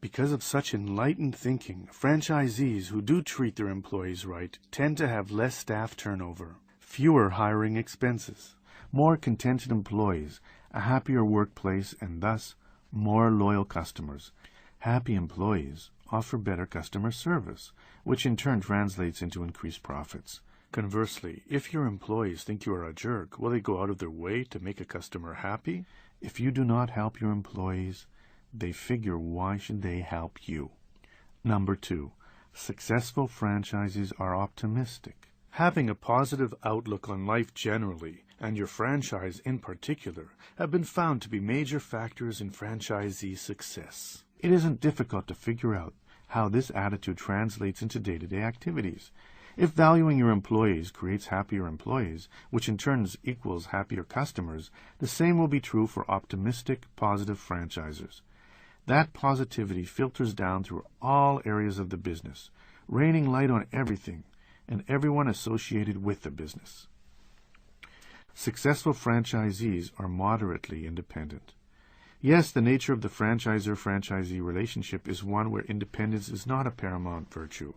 Because of such enlightened thinking, franchisees who do treat their employees right tend to have less staff turnover, fewer hiring expenses, more contented employees, a happier workplace, and thus more loyal customers. Happy employees offer better customer service, which in turn translates into increased profits. Conversely, if your employees think you are a jerk, will they go out of their way to make a customer happy? If you do not help your employees, they figure why should they help you? Number 2, successful franchisees are optimistic. Having a positive outlook on life generally, and your franchise in particular, have been found to be major factors in franchisee success. It isn't difficult to figure out how this attitude translates into day-to-day activities. If valuing your employees creates happier employees, which in turn equals happier customers, the same will be true for optimistic, positive franchisers. That positivity filters down through all areas of the business, raining light on everything and everyone associated with the business. Successful franchisees are moderately independent. Yes, the nature of the franchisor-franchisee relationship is one where independence is not a paramount virtue,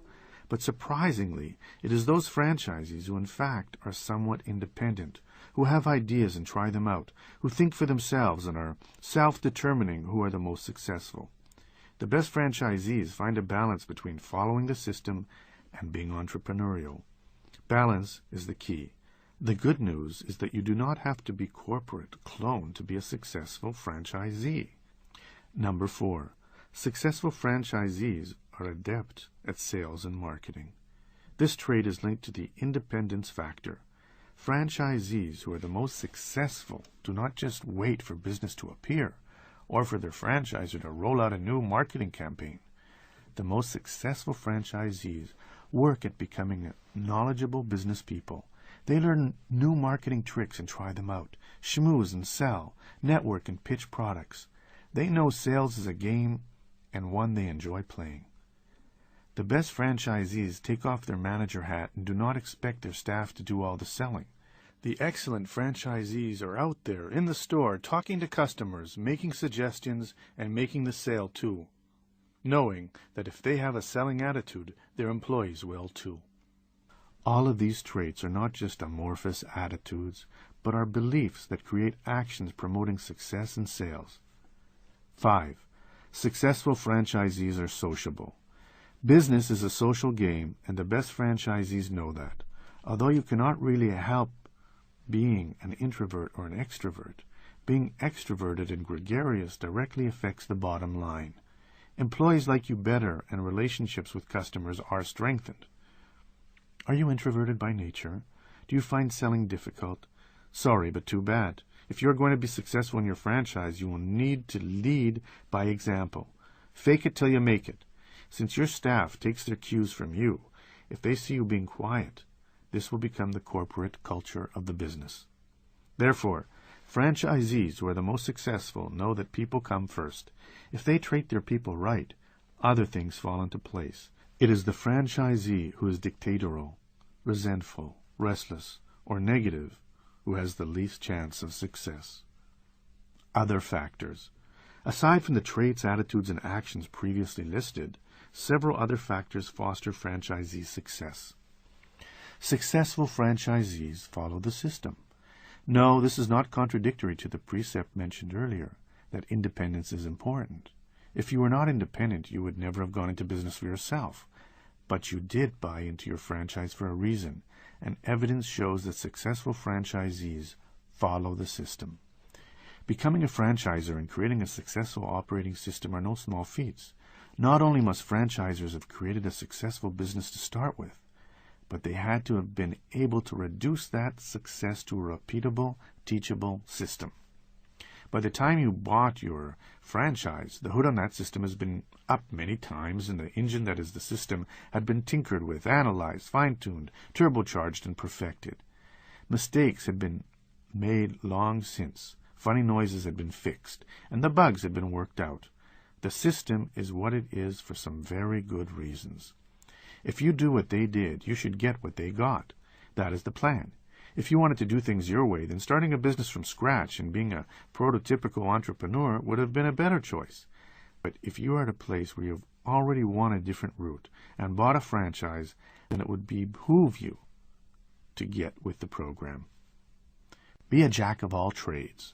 but surprisingly, it is those franchisees who in fact are somewhat independent, who have ideas and try them out, who think for themselves and are self-determining who are the most successful. The best franchisees find a balance between following the system and being entrepreneurial. Balance is the key. The good news is that you do not have to be corporate clone to be a successful franchisee. Number 4. Successful franchisees are adept at sales and marketing. This trait is linked to the independence factor. Franchisees who are the most successful do not just wait for business to appear or for their franchisor to roll out a new marketing campaign. The most successful franchisees work at becoming knowledgeable business people. They learn new marketing tricks and try them out, schmooze and sell, network and pitch products. They know sales is a game and one they enjoy playing. The best franchisees take off their manager hat and do not expect their staff to do all the selling. The excellent franchisees are out there in the store talking to customers, making suggestions, and making the sale too, knowing that if they have a selling attitude, their employees will too. All of these traits are not just amorphous attitudes, but are beliefs that create actions promoting success in sales. 5. Successful franchisees are sociable. Business is a social game, and the best franchisees know that. Although you cannot really help being an introvert or an extrovert, being extroverted and gregarious directly affects the bottom line. Employees like you better, and relationships with customers are strengthened. Are you introverted by nature? Do you find selling difficult? Sorry, but too bad. If you're going to be successful in your franchise, you will need to lead by example. Fake it till you make it. Since your staff takes their cues from you, if they see you being quiet, this will become the corporate culture of the business. Therefore, franchisees who are the most successful know that people come first. If they treat their people right, other things fall into place. It is the franchisee who is dictatorial, resentful, restless, or negative who has the least chance of success. Other factors. Aside from the traits, attitudes, and actions previously listed, several other factors foster franchisee success. Successful franchisees follow the system. No, this is not contradictory to the precept mentioned earlier, that independence is important. If you were not independent, you would never have gone into business for yourself. But you did buy into your franchise for a reason, and evidence shows that successful franchisees follow the system. Becoming a franchisor and creating a successful operating system are no small feats. Not only must franchisors have created a successful business to start with, but they had to have been able to reduce that success to a repeatable, teachable system. By the time you bought your franchise, the hood on that system has been up many times, and the engine that is the system had been tinkered with, analyzed, fine-tuned, turbocharged, and perfected. Mistakes had been made long since. Funny noises had been fixed, and the bugs had been worked out. The system is what it is for some very good reasons. If you do what they did, you should get what they got. That is the plan. If you wanted to do things your way, then starting a business from scratch and being a prototypical entrepreneur would have been a better choice. But if you are at a place where you've already won a different route and bought a franchise, then it would behoove you to get with the program. Be a jack of all trades.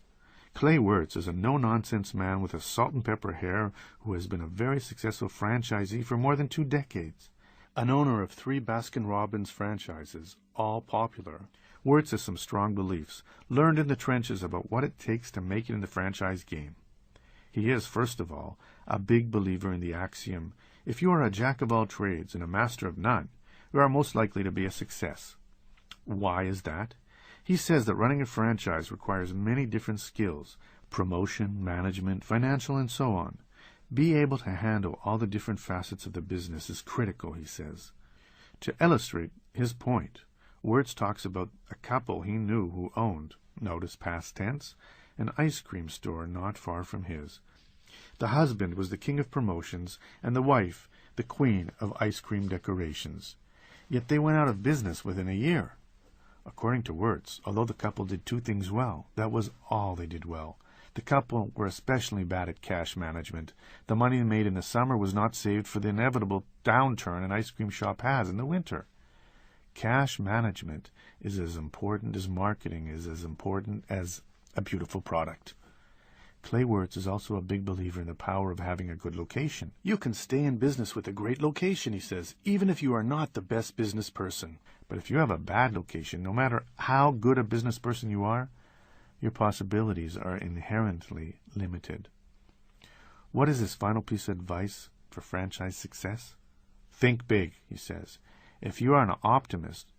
Clay Wirtz is a no-nonsense man with a salt-and-pepper hair who has been a very successful franchisee for more than 2 decades. An owner of 3 Baskin-Robbins franchises, all popular, Wirtz has some strong beliefs, learned in the trenches about what it takes to make it in the franchise game. He is, first of all, a big believer in the axiom, if you are a jack of all trades and a master of none, you are most likely to be a success. Why is that? He says that running a franchise requires many different skills, promotion, management, financial, and so on. Be able to handle all the different facets of the business is critical, he says. To illustrate his point, Wirtz talks about a couple he knew who owned, notice past tense, an ice cream store not far from his. The husband was the king of promotions, and the wife the queen of ice cream decorations. Yet they went out of business within a year. According to Wirtz, although the couple did two things well, that was all they did well. The couple were especially bad at cash management. The money made in the summer was not saved for the inevitable downturn an ice cream shop has in the winter. Cash management is as important as marketing is as important as a beautiful product. Clay Wirtz is also a big believer in the power of having a good location. You can stay in business with a great location, he says, even if you are not the best business person. But if you have a bad location, no matter how good a business person you are, your possibilities are inherently limited. What is his final piece of advice for franchise success? Think big, he says. If you are an optimist,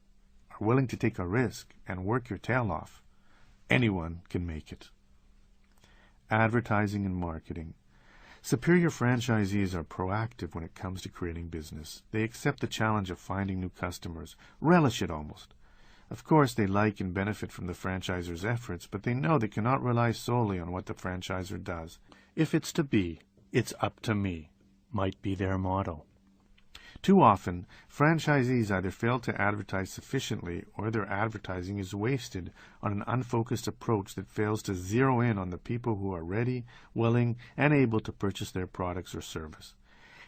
are willing to take a risk and work your tail off, anyone can make it. Advertising and marketing. Superior franchisees are proactive when it comes to creating business. They accept the challenge of finding new customers, relish it almost. Of course, they like and benefit from the franchisor's efforts, but they know they cannot rely solely on what the franchisor does. If it's to be, it's up to me, might be their motto. Too often, franchisees either fail to advertise sufficiently or their advertising is wasted on an unfocused approach that fails to zero in on the people who are ready, willing, and able to purchase their products or service.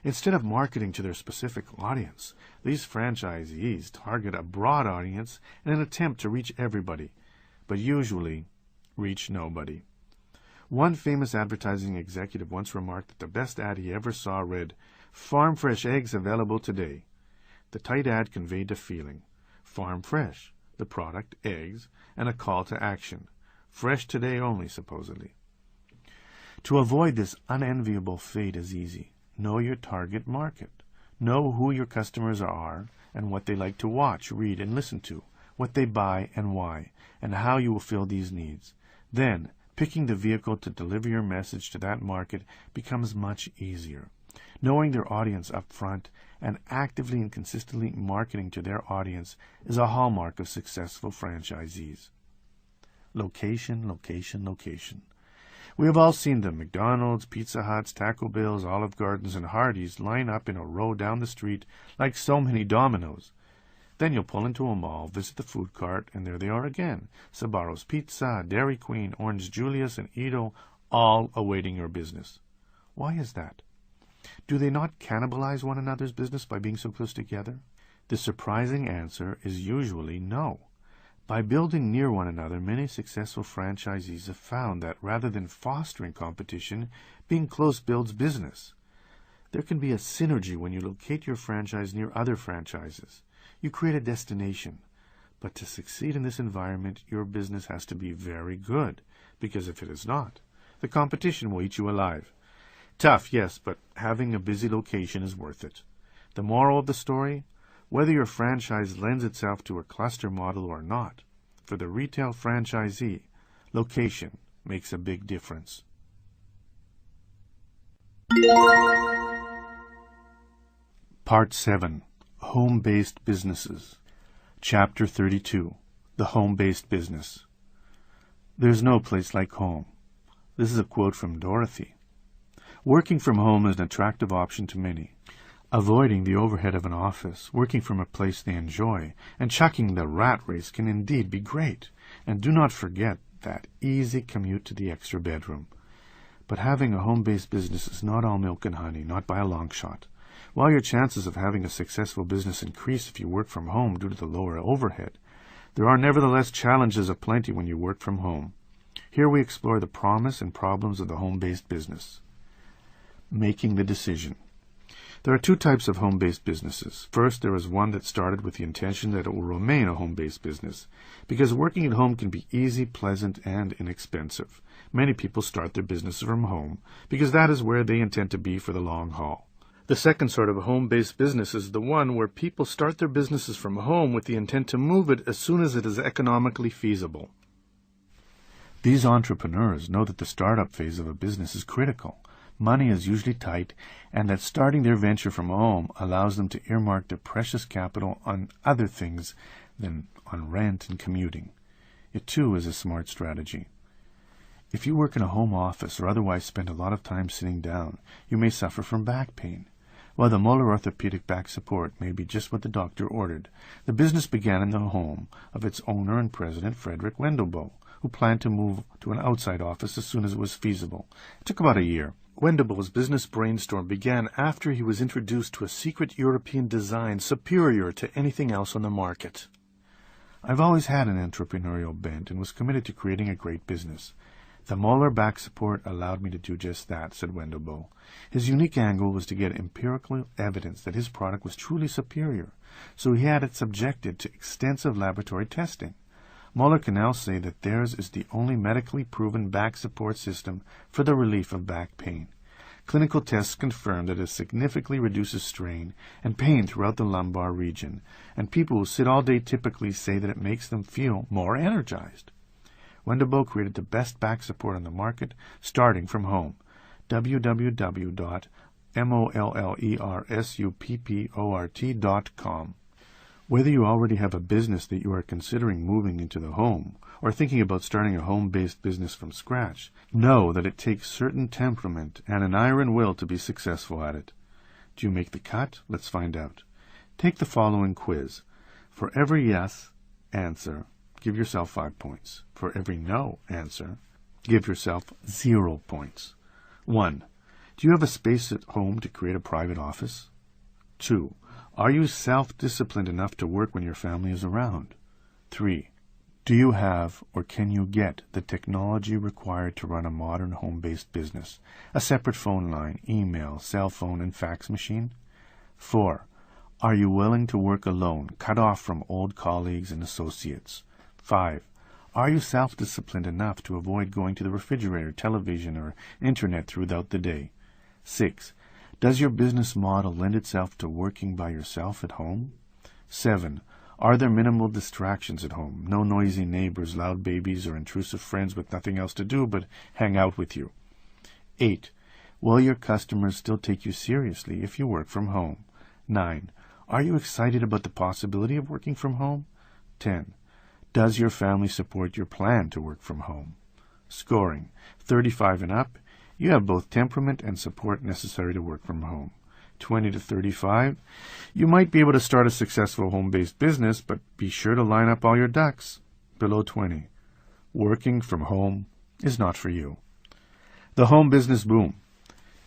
Instead of marketing to their specific audience, these franchisees target a broad audience in an attempt to reach everybody, but usually reach nobody. One famous advertising executive once remarked that the best ad he ever saw read, "Farm fresh eggs available today." The tight ad conveyed a feeling. Farm fresh, the product, eggs, and a call to action. Fresh today only, supposedly. To avoid this unenviable fate is easy. Know your target market. Know who your customers are and what they like to watch, read, and listen to, what they buy and why, and how you will fill these needs. Then, picking the vehicle to deliver your message to that market becomes much easier. Knowing their audience up front and actively and consistently marketing to their audience is a hallmark of successful franchisees. Location, location, location. We have all seen them. McDonald's, Pizza Huts, Taco Bell's, Olive Gardens, and Hardee's line up in a row down the street like so many dominoes. Then you'll pull into a mall, visit the food cart, and there they are again. Sbarro's Pizza, Dairy Queen, Orange Julius, and Edo, all awaiting your business. Why is that? Do they not cannibalize one another's business by being so close together? The surprising answer is usually no. By building near one another, many successful franchisees have found that rather than fostering competition, being close builds business. There can be a synergy when you locate your franchise near other franchises. You create a destination. But to succeed in this environment, your business has to be very good, because if it is not, the competition will eat you alive. Tough, yes, but having a busy location is worth it. The moral of the story? Whether your franchise lends itself to a cluster model or not, for the retail franchisee, location makes a big difference. Part 7. Home-Based Businesses. Chapter 32. The Home-Based Business. There's no place like home. This is a quote from Dorothy. Working from home is an attractive option to many. Avoiding the overhead of an office, working from a place they enjoy, and chucking the rat race can indeed be great. And do not forget that easy commute to the extra bedroom. But having a home-based business is not all milk and honey, not by a long shot. While your chances of having a successful business increase if you work from home due to the lower overhead, there are nevertheless challenges aplenty when you work from home. Here we explore the promise and problems of the home-based business. Making the decision. There are two types of home-based businesses. First, there is one that started with the intention that it will remain a home-based business, because working at home can be easy, pleasant, and inexpensive. Many people start their business from home, because that is where they intend to be for the long haul. The second sort of home-based business is the one where people start their businesses from home with the intent to move it as soon as it is economically feasible. These entrepreneurs know that the startup phase of a business is critical. money is usually tight, and that starting their venture from home allows them to earmark their precious capital on other things than on rent and commuting. It too is a smart strategy. If you work in a home office or otherwise spend a lot of time sitting down, you may suffer from back pain. While the Moeller orthopedic back support may be just what the doctor ordered, the business began in the home of its owner and president, Frederick Wendelbo, who planned to move to an outside office as soon as it was feasible. It took about a year. Wendelbo's business brainstorm began after he was introduced to a secret European design superior to anything else on the market. I've always had an entrepreneurial bent and was committed to creating a great business. The Moeller back support allowed me to do just that, said Wendelbo. His unique angle was to get empirical evidence that his product was truly superior, so he had it subjected to extensive laboratory testing. Moeller can now say that theirs is the only medically proven back support system for the relief of back pain. Clinical tests confirm that it significantly reduces strain and pain throughout the lumbar region, and people who sit all day typically say that it makes them feel more energized. Wendelbo created the best back support on the market, starting from home. www.mollersupport.com. Whether you already have a business that you are considering moving into the home, or thinking about starting a home-based business from scratch, know that it takes certain temperament and an iron will to be successful at it. Do you make the cut? Let's find out. Take the following quiz. For every yes answer, give yourself 5 points. For every no answer, give yourself 0 points. 1. Do you have a space at home to create a private office? 2. Are you self-disciplined enough to work when your family is around? 3. Do you have or can you get the technology required to run a modern home-based business? A separate phone line, email, cell phone, and fax machine? 4. Are you willing to work alone, cut off from old colleagues and associates? 5. Are you self-disciplined enough to avoid going to the refrigerator, television, or internet throughout the day? 6. Does your business model lend itself to working by yourself at home? 7. Are there minimal distractions at home? No noisy neighbors, loud babies, or intrusive friends with nothing else to do but hang out with you? 8. Will your customers still take you seriously if you work from home? 9. Are you excited about the possibility of working from home? 10. Does your family support your plan to work from home? Scoring: 35 and up. You have both temperament and support necessary to work from home. 20 to 35, you might be able to start a successful home-based business, but be sure to line up all your ducks. Below 20, working from home is not for you. The home business boom.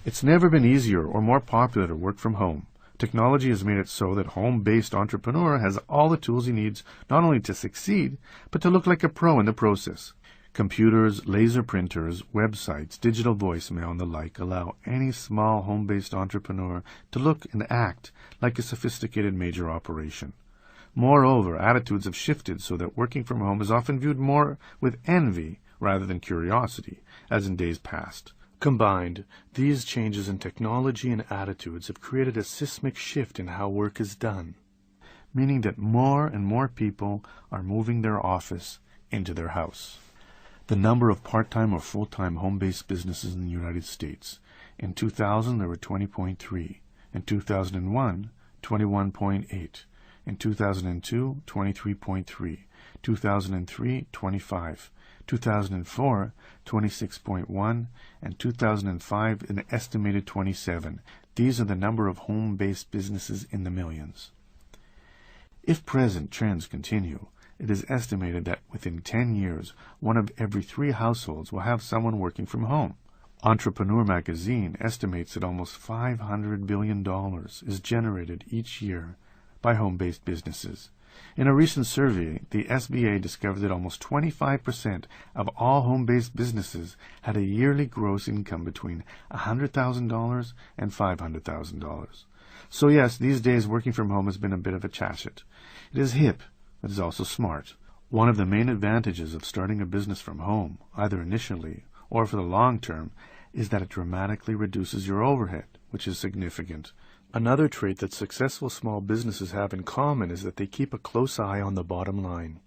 It's never been easier or more popular to work from home. Technology has made it so that home-based entrepreneur has all the tools he needs not only to succeed, but to look like a pro in the process. Computers, laser printers, websites, digital voicemail, and the like allow any small home-based entrepreneur to look and act like a sophisticated major operation. Moreover, attitudes have shifted so that working from home is often viewed more with envy rather than curiosity, as in days past. Combined, these changes in technology and attitudes have created a seismic shift in how work is done, meaning that more and more people are moving their office into their house. The number of part-time or full-time home-based businesses in the United States. In 2000, there were 20.3. In 2001, 21.8. In 2002, 23.3. 2003, 25. 2004, 26.1. And 2005, an estimated 27. These are the number of home-based businesses in the millions. If present trends continue, it is estimated that within 10 years, 1 of every 3 households will have someone working from home. Entrepreneur magazine estimates that almost $500 billion is generated each year by home-based businesses. In a recent survey, the SBA discovered that almost 25% of all home-based businesses had a yearly gross income between $100,000 and $500,000. So yes, these days working from home has been a bit of a chashet. It is hip. It is also smart. One of the main advantages of starting a business from home, either initially or for the long term, is that it dramatically reduces your overhead, which is significant. Another trait that successful small businesses have in common is that they keep a close eye on the bottom line.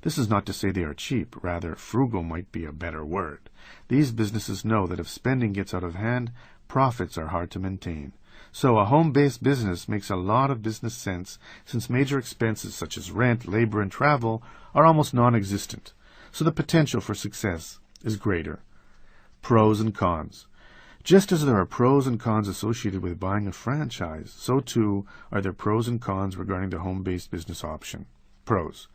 This is not to say they are cheap, rather frugal might be a better word. These businesses know that if spending gets out of hand, profits are hard to maintain. So a home-based business makes a lot of business sense since major expenses such as rent, labor, and travel are almost non-existent. So the potential for success is greater. Pros and cons. Just as there are pros and cons associated with buying a franchise, so too are there pros and cons regarding the home-based business option. Pros.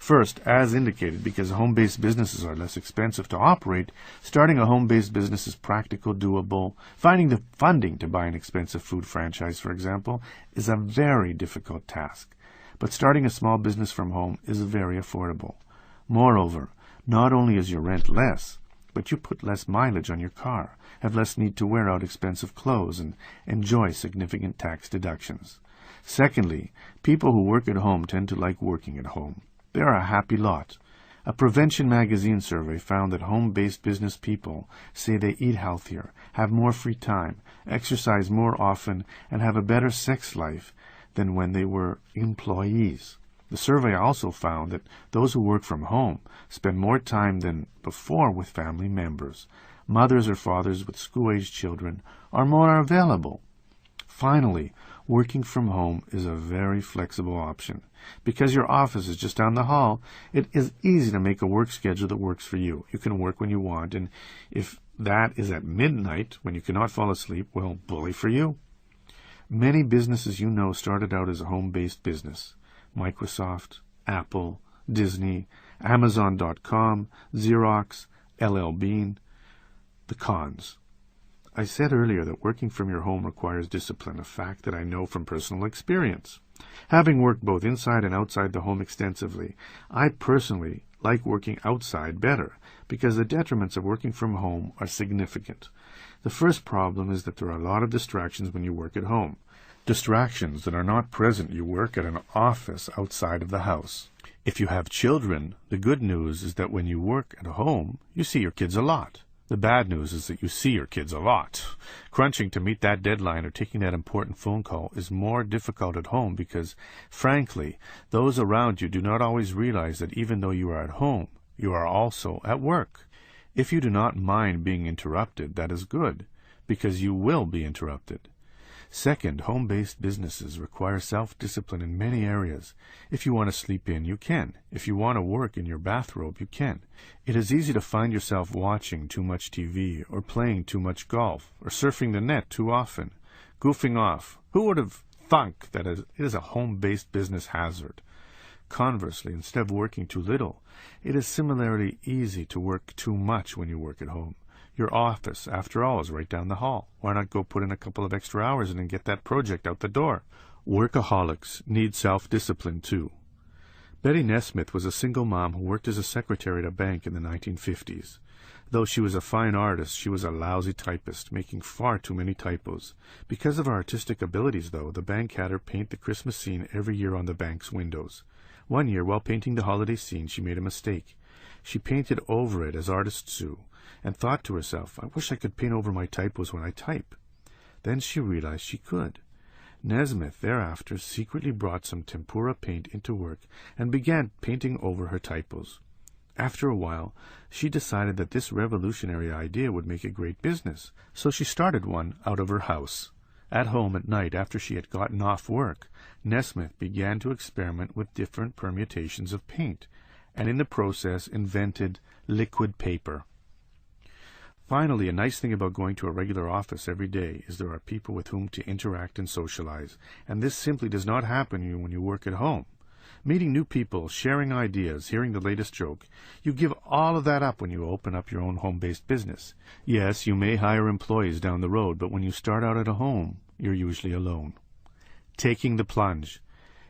First, as indicated, because home-based businesses are less expensive to operate, starting a home-based business is practical, doable. Finding the funding to buy an expensive food franchise, for example, is a very difficult task. But starting a small business from home is very affordable. Moreover, not only is your rent less, but you put less mileage on your car, have less need to wear out expensive clothes, and enjoy significant tax deductions. Secondly, people who work at home tend to like working at home. They are a happy lot. A Prevention magazine survey found that home-based business people say they eat healthier, have more free time, exercise more often, and have a better sex life than when they were employees. The survey also found that those who work from home spend more time than before with family members. Mothers or fathers with school-aged children are more available. Finally, working from home is a very flexible option. Because your office is just down the hall, it is easy to make a work schedule that works for you. You can work when you want, and if that is at midnight, when you cannot fall asleep, well, bully for you. Many businesses you know started out as a home-based business. Microsoft, Apple, Disney, Amazon.com, Xerox, LL Bean. The cons. I said earlier that working from your home requires discipline, a fact that I know from personal experience. Having worked both inside and outside the home extensively, I personally like working outside better because the detriments of working from home are significant. The first problem is that there are a lot of distractions when you work at home. Distractions that are not present you work at an office outside of the house. If you have children, the good news is that when you work at home, you see your kids a lot. The bad news is that you see your kids a lot. Crunching to meet that deadline or taking that important phone call is more difficult at home because, frankly, those around you do not always realize that even though you are at home, you are also at work. If you do not mind being interrupted, that is good, because you will be interrupted. Second, home-based businesses require self-discipline in many areas. If you want to sleep in, you can. If you want to work in your bathrobe, you can. It is easy to find yourself watching too much TV, or playing too much golf, or surfing the net too often, goofing off. Who would have thunk that it is a home-based business hazard? Conversely, instead of working too little, it is similarly easy to work too much when you work at home. Your office, after all, is right down the hall. Why not go put in a couple of extra hours and then get that project out the door? Workaholics need self-discipline, too. Betty Nesmith was a single mom who worked as a secretary at a bank in the 1950s. Though she was a fine artist, she was a lousy typist, making far too many typos. Because of her artistic abilities, though, the bank had her paint the Christmas scene every year on the bank's windows. One year, while painting the holiday scene, she made a mistake. She painted over it as artists do, and thought to herself, I wish I could paint over my typos when I type. Then she realized she could. Nesmith thereafter secretly brought some tempera paint into work and began painting over her typos. After a while, she decided that this revolutionary idea would make a great business, so she started one out of her house. At home at night, after she had gotten off work, Nesmith began to experiment with different permutations of paint, and in the process invented liquid paper. Finally, a nice thing about going to a regular office every day is there are people with whom to interact and socialize, and this simply does not happen when you work at home. Meeting new people, sharing ideas, hearing the latest joke, you give all of that up when you open up your own home-based business. Yes, you may hire employees down the road, but when you start out at a home, you're usually alone. Taking the plunge.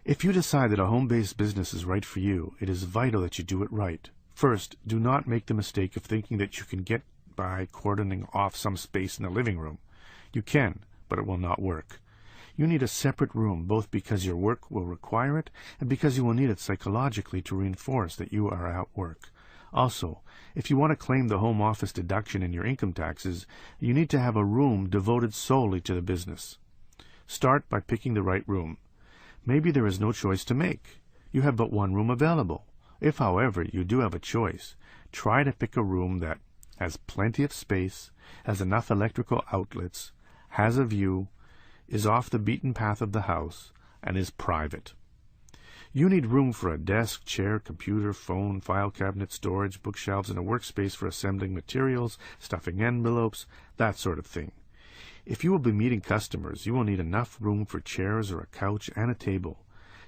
If you decide that a home-based business is right for you, it is vital that you do it right. First, do not make the mistake of thinking that you can get by cordoning off some space in the living room. You can, but it will not work. You need a separate room, both because your work will require it and because you will need it psychologically to reinforce that you are at work. Also, if you want to claim the home office deduction in your income taxes, you need to have a room devoted solely to the business. Start by picking the right room. Maybe there is no choice to make. You have but one room available. If, however, you do have a choice, try to pick a room that has plenty of space, has enough electrical outlets, has a view, is off the beaten path of the house, and is private. You need room for a desk, chair, computer, phone, file cabinet, storage, bookshelves, and a workspace for assembling materials, stuffing envelopes, that sort of thing. If you will be meeting customers, you will need enough room for chairs or a couch and a table.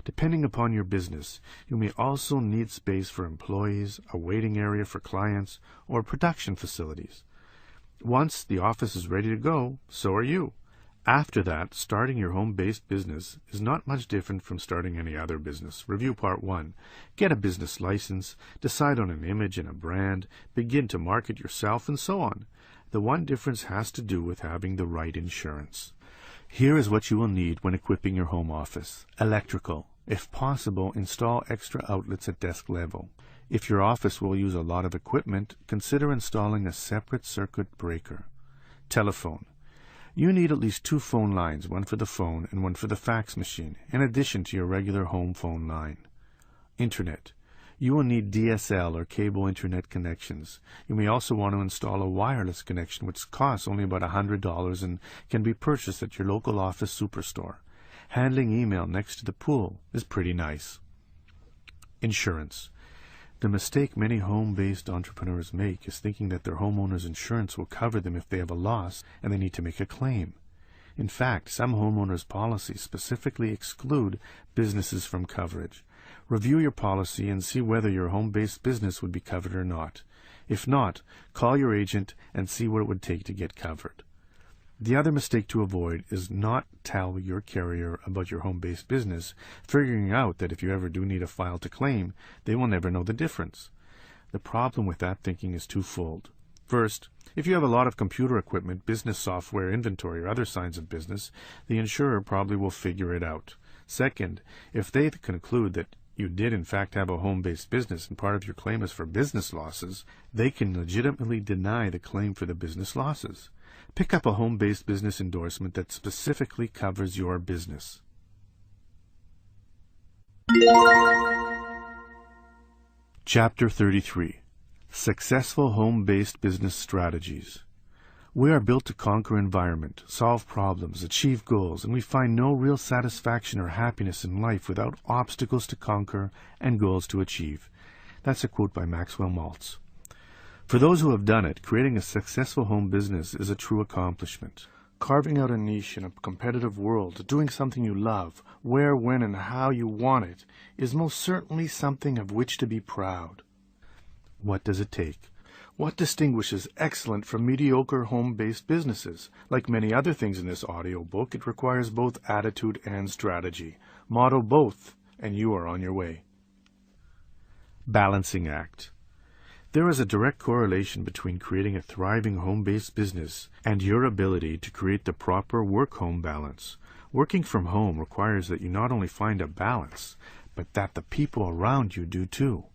Depending upon your business, you may also need space for employees, a waiting area for clients, or production facilities. Once the office is ready to go, so are you. After that, starting your home-based business is not much different from starting any other business. Review Part 1. Get a business license, decide on an image and a brand, begin to market yourself, and so on. The one difference has to do with having the right insurance. Here is what you will need when equipping your home office. Electrical. If possible, install extra outlets at desk level. If your office will use a lot of equipment, consider installing a separate circuit breaker. Telephone. You need at least 2 phone lines, one for the phone and one for the fax machine, in addition to your regular home phone line. Internet. You will need DSL or cable internet connections. You may also want to install a wireless connection, which costs only about $100 and can be purchased at your local office superstore. Handling email next to the pool is pretty nice. Insurance. The mistake many home-based entrepreneurs make is thinking that their homeowner's insurance will cover them if they have a loss and they need to make a claim. In fact, some homeowners' policies specifically exclude businesses from coverage. Review your policy and see whether your home-based business would be covered or not. If not, call your agent and see what it would take to get covered. The other mistake to avoid is not tell your carrier about your home-based business, figuring out that if you ever do need a file to claim, they will never know the difference. The problem with that thinking is twofold. First, if you have a lot of computer equipment, business software, inventory, or other signs of business, the insurer probably will figure it out. Second, if they conclude that you did in fact have a home-based business and part of your claim is for business losses, they can legitimately deny the claim for the business losses. Pick up a home-based business endorsement that specifically covers your business. Chapter 33. Successful Home-Based Business Strategies. We are built to conquer environment, solve problems, achieve goals, and we find no real satisfaction or happiness in life without obstacles to conquer and goals to achieve. That's a quote by Maxwell Maltz. For those who have done it, creating a successful home business is a true accomplishment. Carving out a niche in a competitive world, doing something you love, where, when, and how you want it, is most certainly something of which to be proud. What does it take? What distinguishes excellent from mediocre home-based businesses? Like many other things in this audiobook, it requires both attitude and strategy. Model both, and you are on your way. Balancing act. There is a direct correlation between creating a thriving home-based business and your ability to create the proper work-home balance. Working from home requires that you not only find a balance, but that the people around you do too.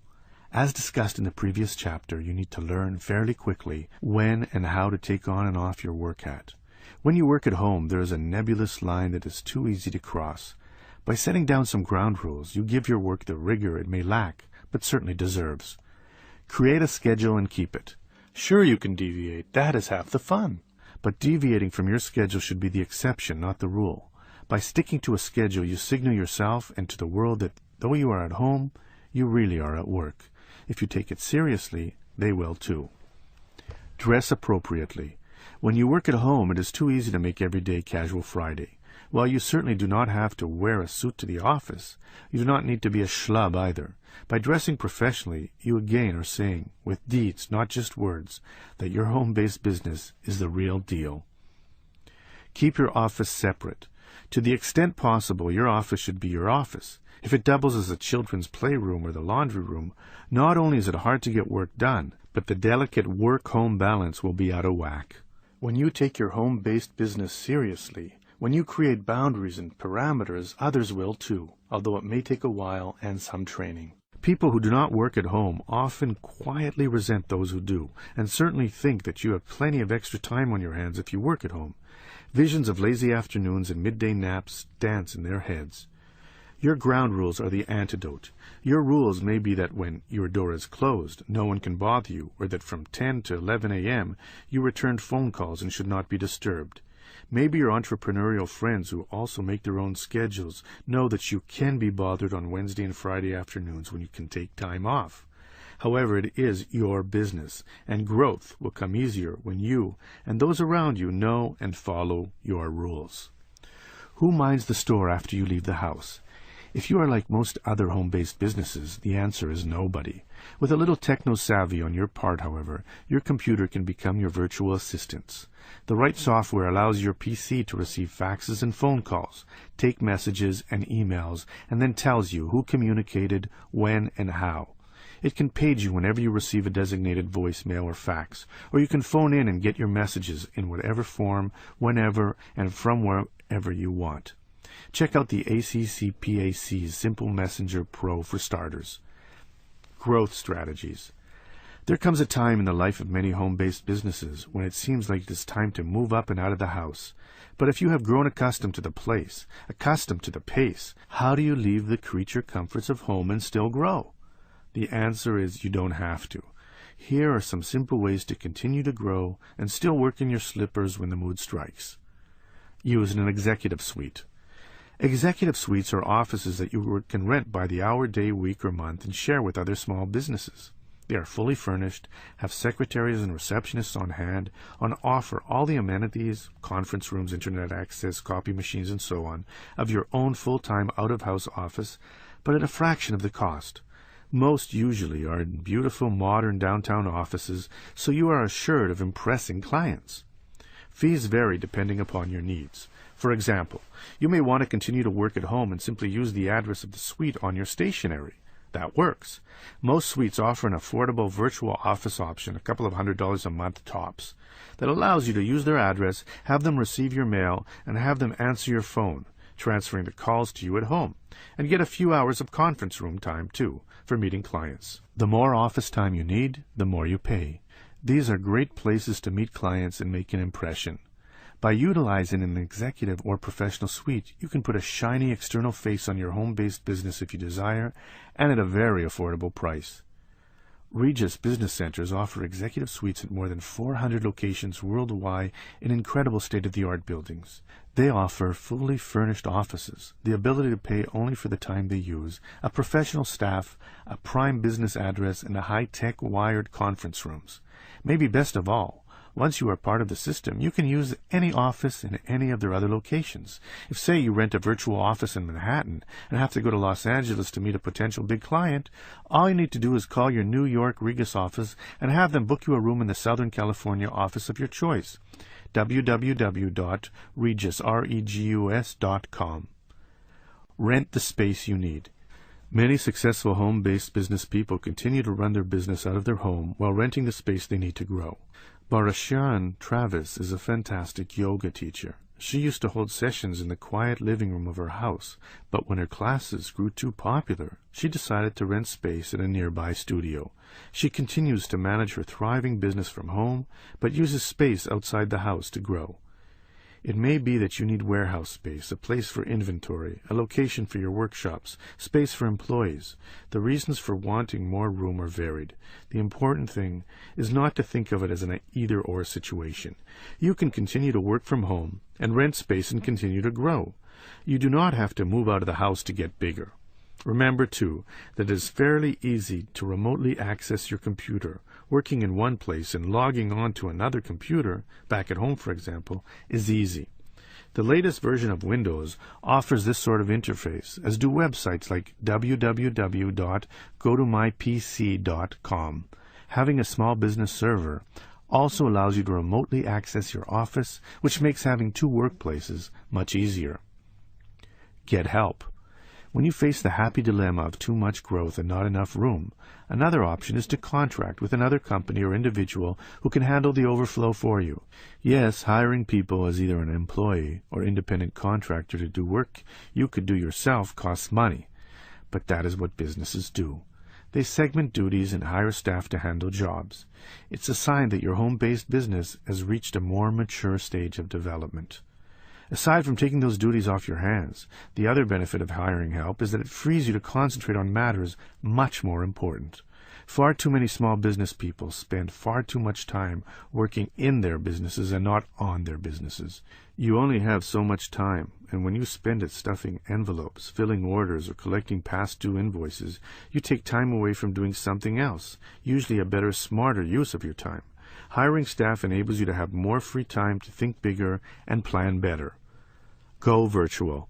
As discussed in the previous chapter, you need to learn fairly quickly when and how to take on and off your work hat. When you work at home, there is a nebulous line that is too easy to cross. By setting down some ground rules, you give your work the rigor it may lack, but certainly deserves. Create a schedule and keep it. Sure, you can deviate. That is half the fun. But deviating from your schedule should be the exception, not the rule. By sticking to a schedule, you signal yourself and to the world that though you are at home, you really are at work. If you take it seriously, they will too. Dress appropriately. When you work at home, it is too easy to make every day casual Friday. While you certainly do not have to wear a suit to the office, you do not need to be a schlub either. By dressing professionally, you again are saying, with deeds, not just words, that your home-based business is the real deal. Keep your office separate. To the extent possible, your office should be your office. If it doubles as a children's playroom or the laundry room, not only is it hard to get work done, but the delicate work-home balance will be out of whack. When you take your home-based business seriously, when you create boundaries and parameters, others will too, although it may take a while and some training. People who do not work at home often quietly resent those who do, and certainly think that you have plenty of extra time on your hands if you work at home. Visions of lazy afternoons and midday naps dance in their heads. Your ground rules are the antidote. Your rules may be that when your door is closed, no one can bother you, or that from 10 to 11 a.m. you return phone calls and should not be disturbed. Maybe your entrepreneurial friends who also make their own schedules know that you can be bothered on Wednesday and Friday afternoons when you can take time off. However, it is your business, and growth will come easier when you and those around you know and follow your rules. Who minds the store after you leave the house? If you are like most other home-based businesses, the answer is nobody. With a little techno-savvy on your part, however, your computer can become your virtual assistant. The right software allows your PC to receive faxes and phone calls, take messages and emails, and then tells you who communicated, when, and how. It can page you whenever you receive a designated voicemail or fax, or you can phone in and get your messages in whatever form, whenever, and from wherever you want. Check out the ACCPAC's Simple Messenger Pro for starters. Growth strategies. There comes a time in the life of many home-based businesses when it seems like it is time to move up and out of the house. But if you have grown accustomed to the place, accustomed to the pace, how do you leave the creature comforts of home and still grow? The answer is you don't have to. Here are some simple ways to continue to grow and still work in your slippers when the mood strikes. Use an executive suite. Executive suites are offices that you can rent by the hour, day, week, or month and share with other small businesses. They are fully furnished, have secretaries and receptionists on hand, and offer all the amenities, conference rooms, internet access, copy machines, and so on, of your own full-time out-of-house office, but at a fraction of the cost. Most usually are in beautiful modern downtown offices, so you are assured of impressing clients. Fees vary depending upon your needs. For example, you may want to continue to work at home and simply use the address of the suite on your stationery. That works. Most suites offer an affordable virtual office option, a couple of $100 a month tops, that allows you to use their address, have them receive your mail, and have them answer your phone, transferring the calls to you at home, and get a few hours of conference room time, too, for meeting clients. The more office time you need, the more you pay. These are great places to meet clients and make an impression. By utilizing an executive or professional suite, you can put a shiny external face on your home-based business if you desire, and at a very affordable price. Regus Business Centers offer executive suites at more than 400 locations worldwide in incredible state-of-the-art buildings. They offer fully furnished offices, the ability to pay only for the time they use, a professional staff, a prime business address, and a high-tech wired conference rooms. Maybe best of all, once you are part of the system, you can use any office in any of their other locations. If, say, you rent a virtual office in Manhattan and have to go to Los Angeles to meet a potential big client, all you need to do is call your New York Regus office and have them book you a room in the Southern California office of your choice. www.regus.com. Rent the space you need. Many successful home-based business people continue to run their business out of their home while renting the space they need to grow. Barashan Travis is a fantastic yoga teacher. She used to hold sessions in the quiet living room of her house, but when her classes grew too popular, she decided to rent space at a nearby studio. She continues to manage her thriving business from home, but uses space outside the house to grow. It may be that you need warehouse space, a place for inventory, a location for your workshops, space for employees. The reasons for wanting more room are varied. The important thing is not to think of it as an either-or situation. You can continue to work from home and rent space and continue to grow. You do not have to move out of the house to get bigger. Remember, too, that it is fairly easy to remotely access your computer. Working in one place and logging on to another computer, back at home for example, is easy. The latest version of Windows offers this sort of interface, as do websites like www.gotomypc.com. Having a small business server also allows you to remotely access your office, which makes having two workplaces much easier. Get help. When you face the happy dilemma of too much growth and not enough room, another option is to contract with another company or individual who can handle the overflow for you. Yes, hiring people as either an employee or independent contractor to do work you could do yourself costs money, but that is what businesses do. They segment duties and hire staff to handle jobs. It's a sign that your home-based business has reached a more mature stage of development. Aside from taking those duties off your hands, the other benefit of hiring help is that it frees you to concentrate on matters much more important. Far too many small business people spend far too much time working in their businesses and not on their businesses. You only have so much time, and when you spend it stuffing envelopes, filling orders, or collecting past due invoices, you take time away from doing something else, usually a better, smarter use of your time. Hiring staff enables you to have more free time to think bigger and plan better. Go virtual.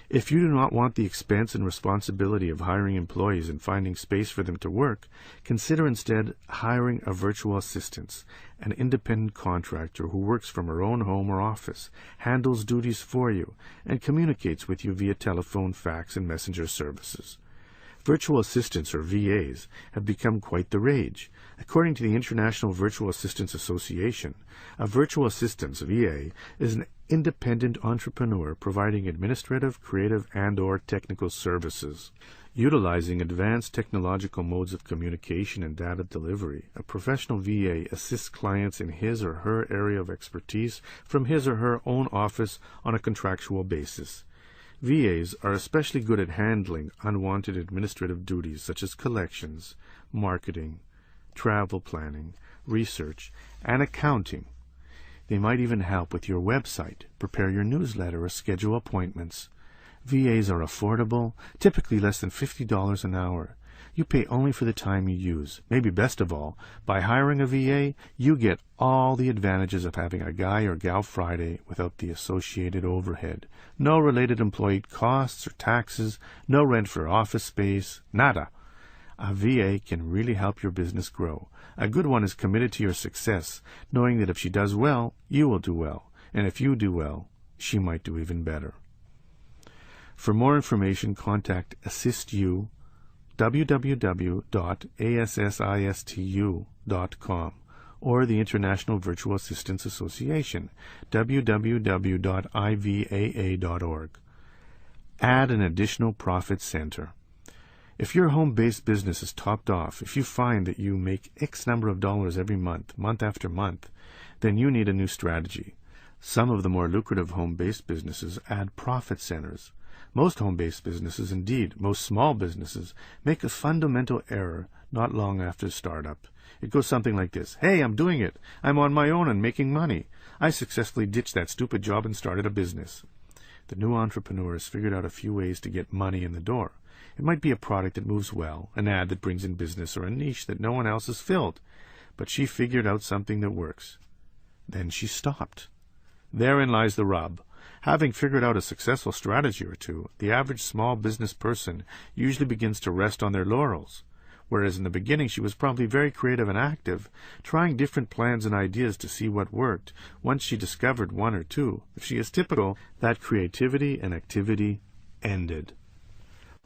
If you do not want the expense and responsibility of hiring employees and finding space for them to work, consider instead hiring a virtual assistant, an independent contractor who works from her own home or office, handles duties for you, and communicates with you via telephone, fax, and messenger services. Virtual assistants, or VAs, have become quite the rage. According to the International Virtual Assistants Association, a virtual assistant, VA, is an independent entrepreneur providing administrative, creative, and/or technical services. Utilizing advanced technological modes of communication and data delivery, a professional VA assists clients in his or her area of expertise from his or her own office on a contractual basis. VAs are especially good at handling unwanted administrative duties such as collections, marketing, travel planning, research, and accounting. They might even help with your website, prepare your newsletter, or schedule appointments. VAs are affordable, typically less than $50 an hour. You pay only for the time you use. Maybe best of all, by hiring a VA, you get all the advantages of having a guy or gal Friday without the associated overhead. No related employee costs or taxes, no rent for office space, nada. A VA can really help your business grow. A good one is committed to your success, knowing that if she does well, you will do well, and if you do well, she might do even better. For more information, contact AssistU, www.assistu.com, or the International Virtual Assistants Association, www.ivaa.org. Add an additional profit center. If your home-based business is topped off, if you find that you make X number of dollars every month, month after month, then you need a new strategy. Some of the more lucrative home-based businesses add profit centers. Most home-based businesses, indeed most small businesses, make a fundamental error not long after startup. It goes something like this: "Hey, I'm doing it. I'm on my own and making money. I successfully ditched that stupid job and started a business." The new entrepreneur has figured out a few ways to get money in the door. It might be a product that moves well, an ad that brings in business, or a niche that no one else has filled. But she figured out something that works. Then she stopped. Therein lies the rub. Having figured out a successful strategy or two, the average small business person usually begins to rest on their laurels. Whereas in the beginning she was probably very creative and active, trying different plans and ideas to see what worked. Once she discovered one or two, if she is typical, that creativity and activity ended.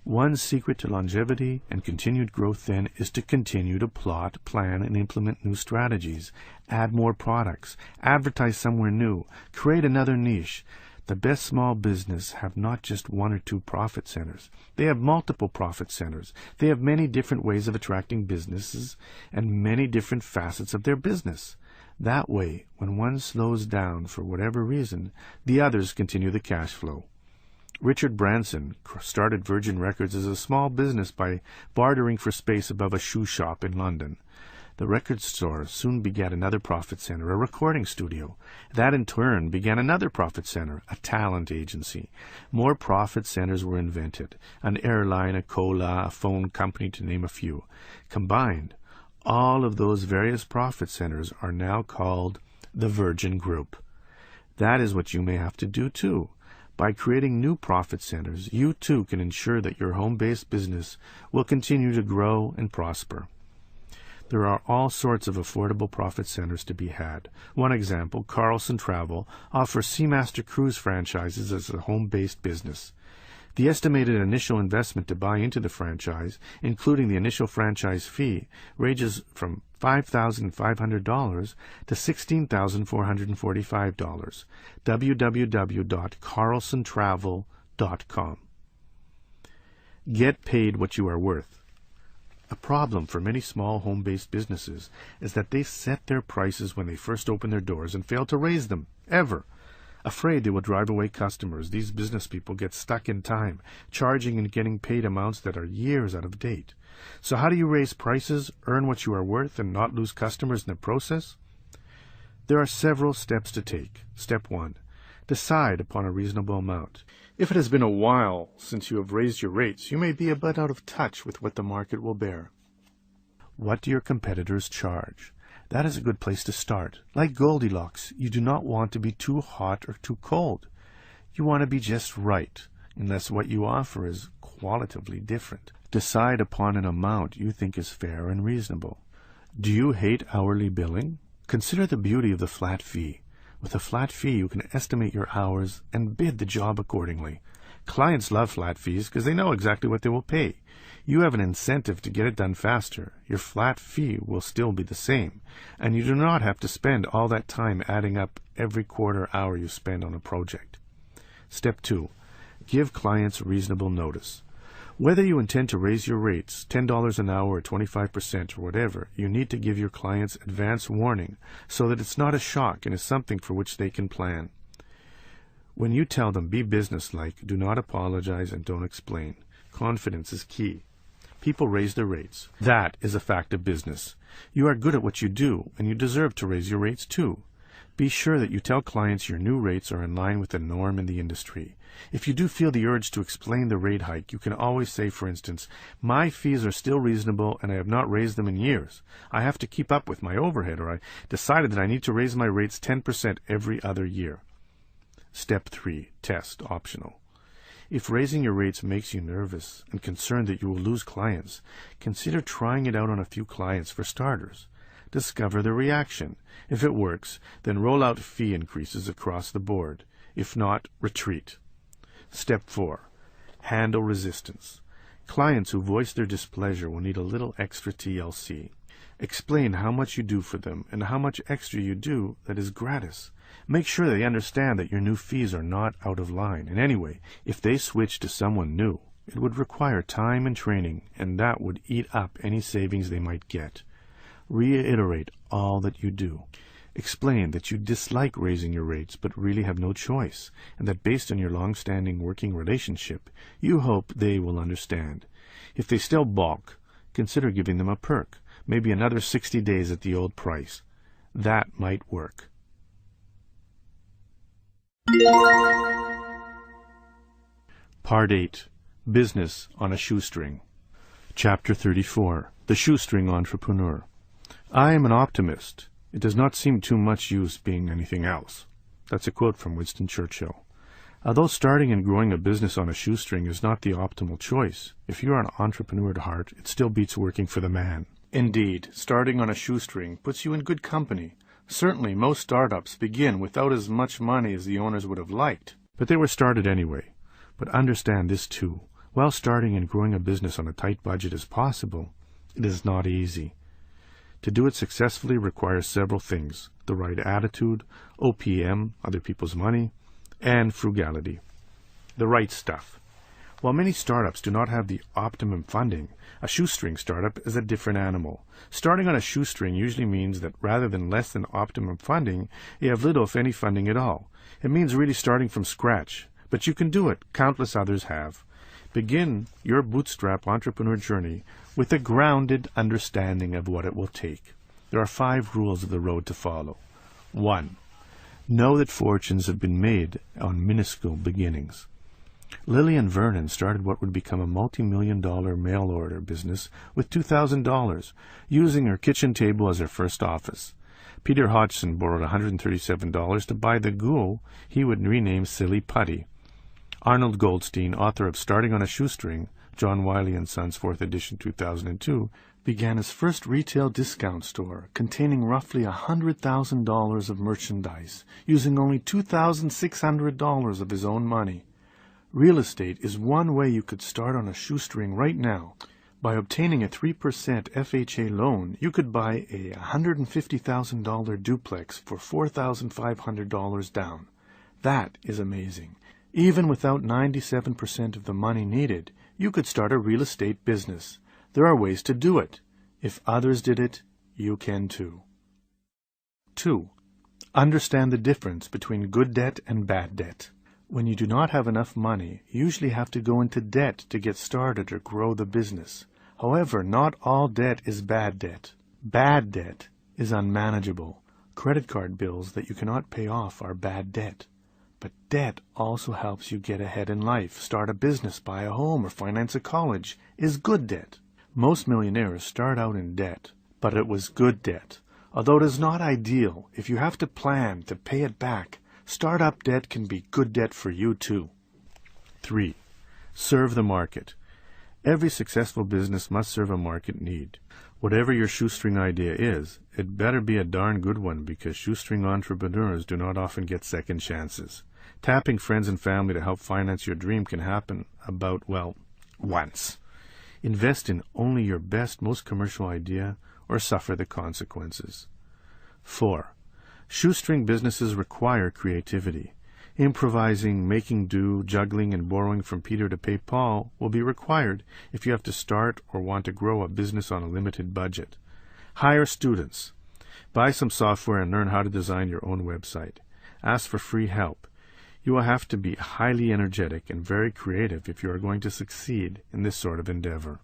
One secret to longevity and continued growth, then, is to continue to plot, plan, and implement new strategies, add more products, advertise somewhere new, create another niche. The best small business have not just one or two profit centers. They have multiple profit centers. They have many different ways of attracting businesses and many different facets of their business. That way, when one slows down for whatever reason, the others continue the cash flow. Richard Branson started Virgin Records as a small business by bartering for space above a shoe shop in London. The record store soon begat another profit center, a recording studio. That in turn began another profit center, a talent agency. More profit centers were invented, an airline, a cola, a phone company, to name a few. Combined, all of those various profit centers are now called the Virgin Group. That is what you may have to do too. By creating new profit centers, you too can ensure that your home-based business will continue to grow and prosper. There are all sorts of affordable profit centers to be had. One example, Carlson Travel, offers Seamaster Cruise franchises as a home-based business. The estimated initial investment to buy into the franchise, including the initial franchise fee, ranges from $5,500 to $16,445. www.carlsontravel.com. Get paid what you are worth. A problem for many small home-based businesses is that they set their prices when they first open their doors and fail to raise them, ever. Afraid they will drive away customers, these business people get stuck in time, charging and getting paid amounts that are years out of date. So how do you raise prices, earn what you are worth, and not lose customers in the process? There are several steps to take. Step 1. Decide upon a reasonable amount. If it has been a while since you have raised your rates, you may be a bit out of touch with what the market will bear. What do your competitors charge? That is a good place to start. Like Goldilocks, you do not want to be too hot or too cold. You want to be just right, unless what you offer is qualitatively different. Decide upon an amount you think is fair and reasonable. Do you hate hourly billing? Consider the beauty of the flat fee. With a flat fee, you can estimate your hours and bid the job accordingly. Clients love flat fees because they know exactly what they will pay. You have an incentive to get it done faster. Your flat fee will still be the same, and you do not have to spend all that time adding up every quarter hour you spend on a project. Step 2. Give clients reasonable notice. Whether you intend to raise your rates, $10 an hour or 25% or whatever, you need to give your clients advance warning so that it's not a shock and is something for which they can plan. When you tell them be businesslike, do not apologize and don't explain. Confidence is key. People raise their rates. That is a fact of business. You are good at what you do, and you deserve to raise your rates too. Be sure that you tell clients your new rates are in line with the norm in the industry. If you do feel the urge to explain the rate hike, you can always say, for instance, my fees are still reasonable and I have not raised them in years. I have to keep up with my overhead, or I decided that I need to raise my rates 10% every other year. Step 3. Test, optional. If raising your rates makes you nervous and concerned that you will lose clients, consider trying it out on a few clients for starters. Discover the reaction. If it works, then roll out fee increases across the board. If not, retreat. Step 4. Handle resistance. Clients who voice their displeasure will need a little extra TLC. Explain how much you do for them and how much extra you do that is gratis. Make sure they understand that your new fees are not out of line. And anyway, if they switch to someone new, it would require time and training, and that would eat up any savings they might get. Reiterate all that you do. Explain that you dislike raising your rates but really have no choice, and that based on your long-standing working relationship, you hope they will understand. If they still balk, consider giving them a perk, maybe another 60 days at the old price. That might work. Part 8. Business on a Shoestring. Chapter 34. The Shoestring Entrepreneur. I am an optimist. It does not seem too much use being anything else. That's a quote from Winston Churchill. Although starting and growing a business on a shoestring is not the optimal choice, if you are an entrepreneur at heart, it still beats working for the man. Indeed, starting on a shoestring puts you in good company. Certainly, most startups begin without as much money as the owners would have liked, but they were started anyway. But understand this too. While starting and growing a business on a tight budget is possible, it is not easy. To do it successfully requires several things: the right attitude, OPM, other people's money, and frugality. The right stuff. While many startups do not have the optimum funding, a shoestring startup is a different animal. Starting on a shoestring usually means that rather than less than optimum funding, you have little if any funding at all. It means really starting from scratch. But you can do it. Countless others have. Begin your bootstrap entrepreneur journey with a grounded understanding of what it will take. There are 5 rules of the road to follow. 1. Know that fortunes have been made on minuscule beginnings. Lillian Vernon started what would become a multi-million-dollar mail-order business with $2,000, using her kitchen table as her first office. Peter Hodgson borrowed $137 to buy the ghoul he would rename Silly Putty. Arnold Goldstein, author of Starting on a Shoestring, John Wiley & Sons, 4th edition, 2002, began his first retail discount store containing roughly $100,000 of merchandise, using only $2,600 of his own money. Real estate is one way you could start on a shoestring right now. By obtaining a 3% FHA loan, you could buy a $150,000 duplex for $4,500 down. That is amazing. Even without 97% of the money needed, you could start a real estate business. There are ways to do it. If others did it, you can too. 2. Understand the difference between good debt and bad debt. When you do not have enough money, you usually have to go into debt to get started or grow the business. However, not all debt is bad debt. Bad debt is unmanageable. Credit card bills that you cannot pay off are bad debt. But debt also helps you get ahead in life, start a business, buy a home, or finance a college, is good debt. Most millionaires start out in debt, but it was good debt. Although it is not ideal, if you have to plan to pay it back, startup debt can be good debt for you too. 3. Serve the market. Every successful business must serve a market need. Whatever your shoestring idea is, it better be a darn good one, because shoestring entrepreneurs do not often get second chances. Tapping friends and family to help finance your dream can happen once. Invest in only your best, most commercial idea, or suffer the consequences. 4. Shoestring businesses require creativity. Improvising, making do, juggling, and borrowing from Peter to pay Paul will be required if you have to start or want to grow a business on a limited budget. Hire students. Buy some software and learn how to design your own website. Ask for free help. You will have to be highly energetic and very creative if you are going to succeed in this sort of endeavor.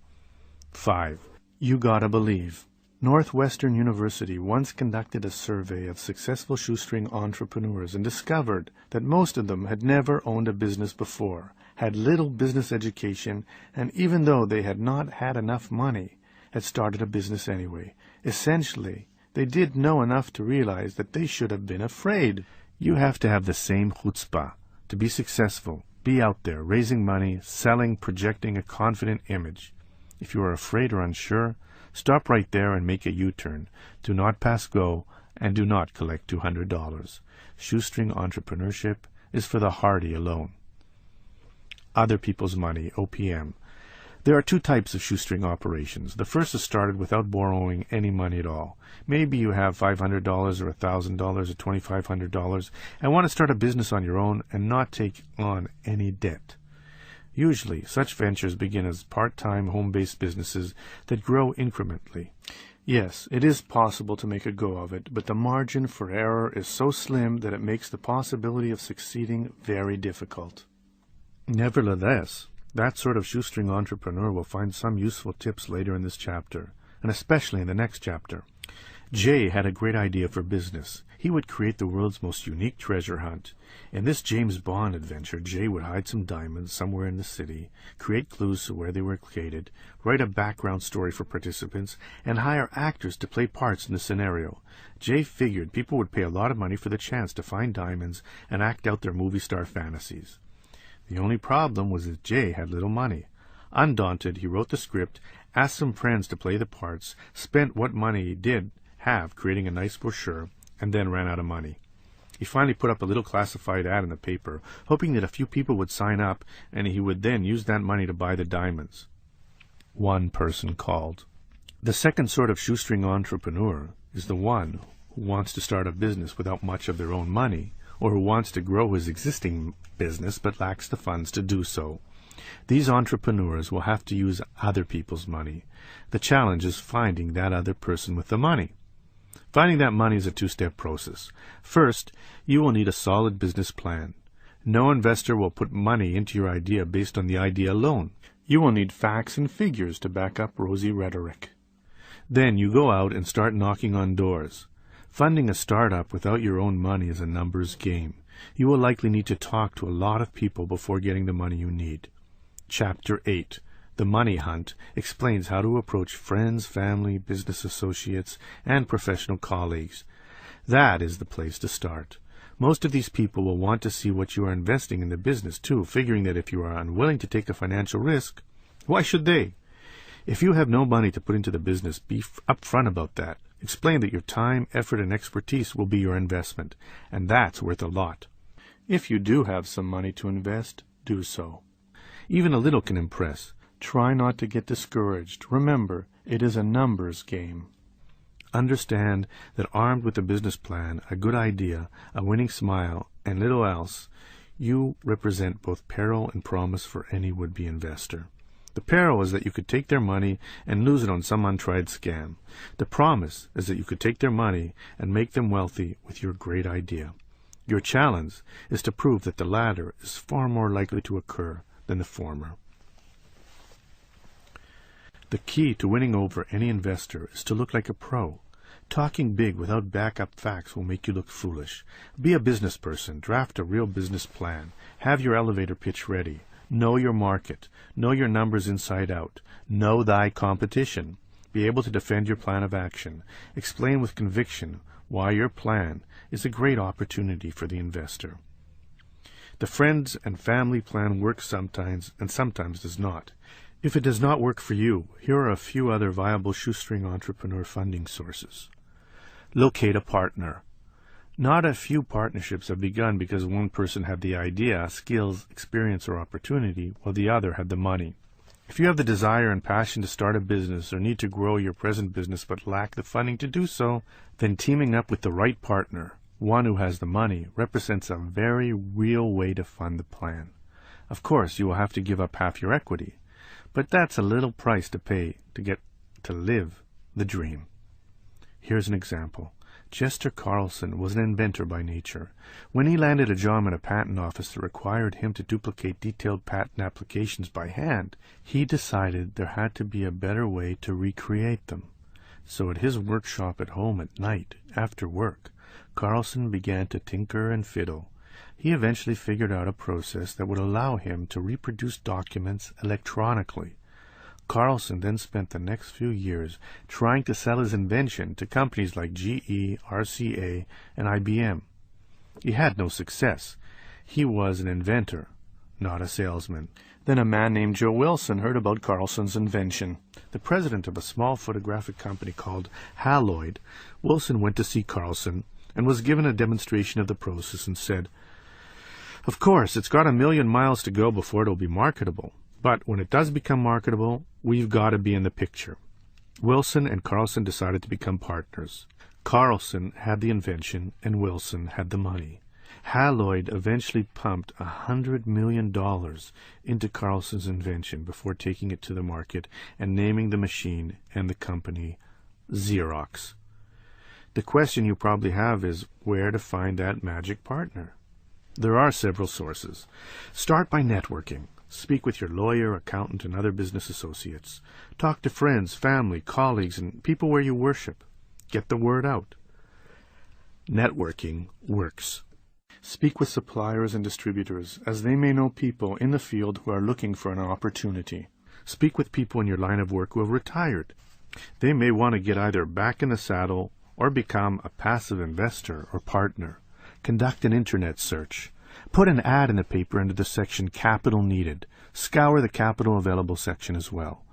5. You gotta believe. Northwestern University once conducted a survey of successful shoestring entrepreneurs and discovered that most of them had never owned a business before, had little business education, and even though they had not had enough money, had started a business anyway. Essentially, they did know enough to realize that they should have been afraid. You have to have the same chutzpah to be successful. Be out there, raising money, selling, projecting a confident image. If you are afraid or unsure, stop right there and make a U-turn. Do not pass go, and do not collect $200. Shoestring entrepreneurship is for the hardy alone. Other people's money, OPM. There are two types of shoestring operations. The first is started without borrowing any money at all. Maybe you have $500 or $1,000 or $2,500 and want to start a business on your own and not take on any debt. Usually, such ventures begin as part-time home-based businesses that grow incrementally. Yes, it is possible to make a go of it, but the margin for error is so slim that it makes the possibility of succeeding very difficult. Nevertheless, that sort of shoestring entrepreneur will find some useful tips later in this chapter, and especially in the next chapter. Jay had a great idea for business. He would create the world's most unique treasure hunt. In this James Bond adventure, Jay would hide some diamonds somewhere in the city, create clues to where they were located, write a background story for participants, and hire actors to play parts in the scenario. Jay figured people would pay a lot of money for the chance to find diamonds and act out their movie star fantasies. The only problem was that Jay had little money. Undaunted, he wrote the script, asked some friends to play the parts, spent what money he did have creating a nice brochure, and then ran out of money. He finally put up a little classified ad in the paper, hoping that a few people would sign up, and he would then use that money to buy the diamonds. One person called. The second sort of shoestring entrepreneur is the one who wants to start a business without much of their own money, or who wants to grow his existing business but lacks the funds to do so. These entrepreneurs will have to use other people's money. The challenge is finding that other person with the money. Finding that money is a two-step process. First, you will need a solid business plan. No investor will put money into your idea based on the idea alone. You will need facts and figures to back up rosy rhetoric. Then you go out and start knocking on doors. Funding a startup without your own money is a numbers game. You will likely need to talk to a lot of people before getting the money you need. Chapter 8. The Money Hunt explains how to approach friends, family, business associates, and professional colleagues. That is the place to start. Most of these people will want to see what you are investing in the business too, figuring that if you are unwilling to take a financial risk, why should they? If you have no money to put into the business, be upfront about that. Explain that your time, effort, and expertise will be your investment, and that's worth a lot. If you do have some money to invest, do so. Even a little can impress. Try not to get discouraged. Remember, it is a numbers game. Understand that armed with a business plan, a good idea, a winning smile, and little else, you represent both peril and promise for any would-be investor. The peril is that you could take their money and lose it on some untried scam. The promise is that you could take their money and make them wealthy with your great idea. Your challenge is to prove that the latter is far more likely to occur than the former. The key to winning over any investor is to look like a pro. Talking big without backup facts will make you look foolish. Be a business person. Draft a real business plan. Have your elevator pitch ready. Know your market. Know your numbers inside out. Know thy competition. Be able to defend your plan of action. Explain with conviction why your plan is a great opportunity for the investor. The friends and family plan works sometimes and sometimes does not. If it does not work for you, here are a few other viable shoestring entrepreneur funding sources. Locate a partner. Not a few partnerships have begun because one person had the idea, skills, experience, or opportunity, while the other had the money. If you have the desire and passion to start a business or need to grow your present business but lack the funding to do so, then teaming up with the right partner, one who has the money, represents a very real way to fund the plan. Of course, you will have to give up half your equity, but that's a little price to pay to get to live the dream. Here's an example. Chester Carlson was an inventor by nature. When he landed a job at a patent office that required him to duplicate detailed patent applications by hand, he decided there had to be a better way to recreate them. So at his workshop at home at night, after work, Carlson began to tinker and fiddle. He eventually figured out a process that would allow him to reproduce documents electronically. Carlson then spent the next few years trying to sell his invention to companies like GE, RCA, and IBM. He had no success. He was an inventor, not a salesman. Then a man named Joe Wilson heard about Carlson's invention. The president of a small photographic company called Haloid, Wilson went to see Carlson and was given a demonstration of the process and said, "Of course, it's got 1,000,000 miles to go before it'll be marketable. But when it does become marketable, we've got to be in the picture." Wilson and Carlson decided to become partners. Carlson had the invention and Wilson had the money. Haloid eventually pumped $100 million into Carlson's invention before taking it to the market and naming the machine and the company Xerox. The question you probably have is where to find that magic partner. There are several sources. Start by networking. Speak with your lawyer, accountant, and other business associates. Talk to friends, family, colleagues, and people where you worship. Get the word out. Networking works. Speak with suppliers and distributors, as they may know people in the field who are looking for an opportunity. Speak with people in your line of work who have retired. They may want to get either back in the saddle or become a passive investor or partner. Conduct an internet search. Put an ad in the paper under the section Capital Needed. Scour the capital available section as well.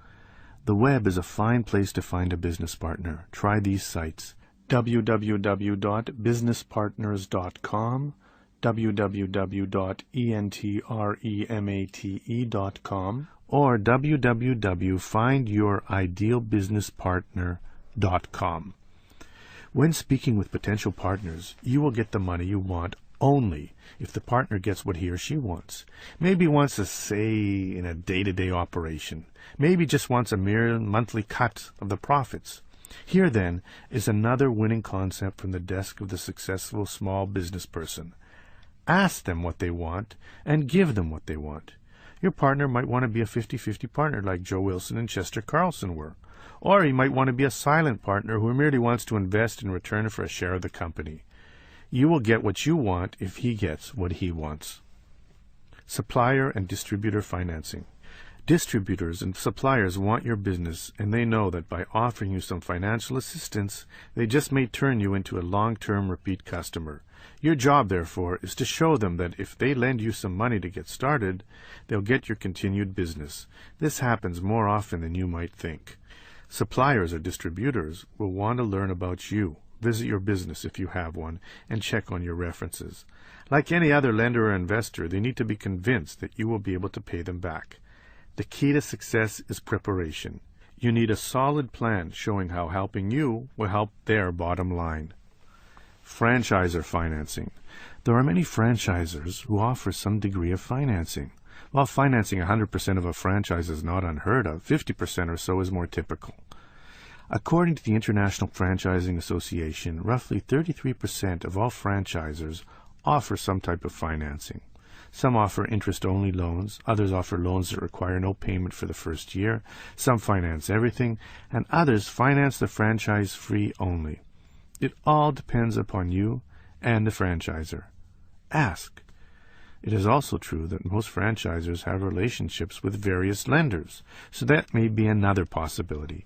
The web is a fine place to find a business partner. Try these sites: www.businesspartners.com, www.entremate.com, or www.findyoridealbusinesspartner.com. When speaking with potential partners, you will get the money you want only if the partner gets what he or she wants. Maybe wants a say in a day-to-day operation. Maybe just wants a mere monthly cut of the profits. Here, then, is another winning concept from the desk of the successful small business person. Ask them what they want and give them what they want. Your partner might want to be a 50-50 partner like Joe Wilson and Chester Carlson were. Or he might want to be a silent partner who merely wants to invest in return for a share of the company. You will get what you want if he gets what he wants. Supplier and distributor financing. Distributors and suppliers want your business, and they know that by offering you some financial assistance, they just may turn you into a long-term repeat customer. Your job, therefore, is to show them that if they lend you some money to get started, they'll get your continued business. This happens more often than you might think. Suppliers or distributors will want to learn about you, visit your business if you have one, and check on your references. Like any other lender or investor, they need to be convinced that you will be able to pay them back. The key to success is preparation. You need a solid plan showing how helping you will help their bottom line. Franchisor financing. There are many franchisors who offer some degree of financing. While financing 100% of a franchise is not unheard of, 50% or so is more typical. According to the International Franchising Association, roughly 33% of all franchisors offer some type of financing. Some offer interest-only loans, others offer loans that require no payment for the first year, some finance everything, and others finance the franchise free only. It all depends upon you and the franchisor. Ask. It is also true that most franchisors have relationships with various lenders, so that may be another possibility.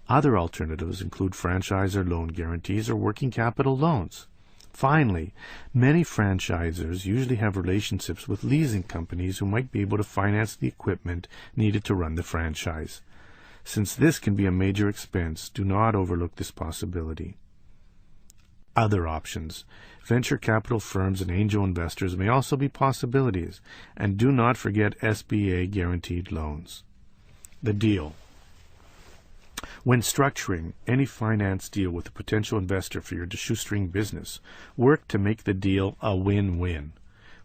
Other alternatives include franchisor loan guarantees or working capital loans. Finally, many franchisors usually have relationships with leasing companies who might be able to finance the equipment needed to run the franchise. Since this can be a major expense, do not overlook this possibility. Other options. Venture capital firms and angel investors may also be possibilities, and do not forget SBA guaranteed loans. The deal. When structuring any finance deal with a potential investor for your shoestring business, work to make the deal a win-win.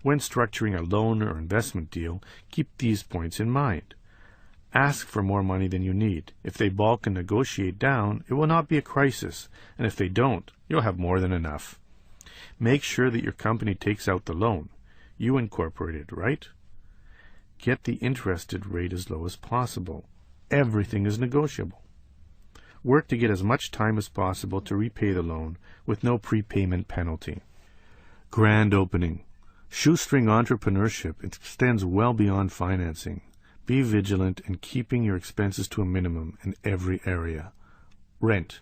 When structuring a loan or investment deal, keep these points in mind. Ask for more money than you need. If they balk and negotiate down, it will not be a crisis, and if they don't, you'll have more than enough. Make sure that your company takes out the loan. You incorporated, right? Get the interested rate as low as possible. Everything is negotiable. Work to get as much time as possible to repay the loan with no prepayment penalty. Grand opening. Shoestring entrepreneurship extends well beyond financing. Be vigilant in keeping your expenses to a minimum in every area. Rent.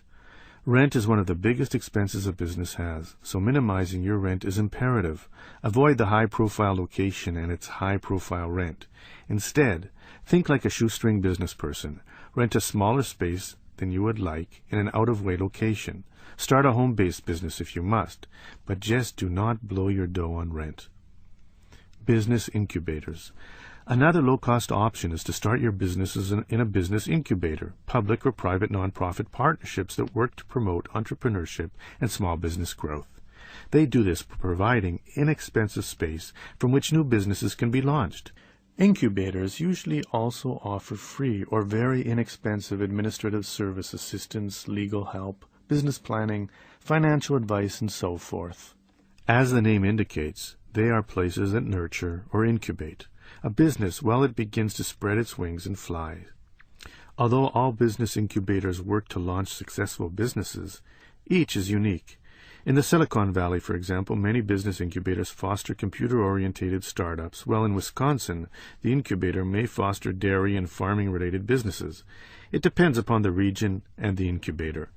Rent is one of the biggest expenses a business has, so minimizing your rent is imperative. Avoid the high-profile location and its high-profile rent. Instead, think like a shoestring business person. Rent a smaller space than you would like in an out-of-way location. Start a home-based business if you must, but just do not blow your dough on rent. Business incubators. Another low-cost option is to start your businesses in a business incubator, public or private nonprofit partnerships that work to promote entrepreneurship and small business growth. They do this by providing inexpensive space from which new businesses can be launched. Incubators usually also offer free or very inexpensive administrative service assistance, legal help, business planning, financial advice, and so forth. As the name indicates, they are places that nurture or incubate a business while it begins to spread its wings and fly. Although all business incubators work to launch successful businesses, each is unique. In the Silicon Valley, for example, many business incubators foster computer-oriented startups, while in Wisconsin, the incubator may foster dairy and farming-related businesses. It depends upon the region and the incubator.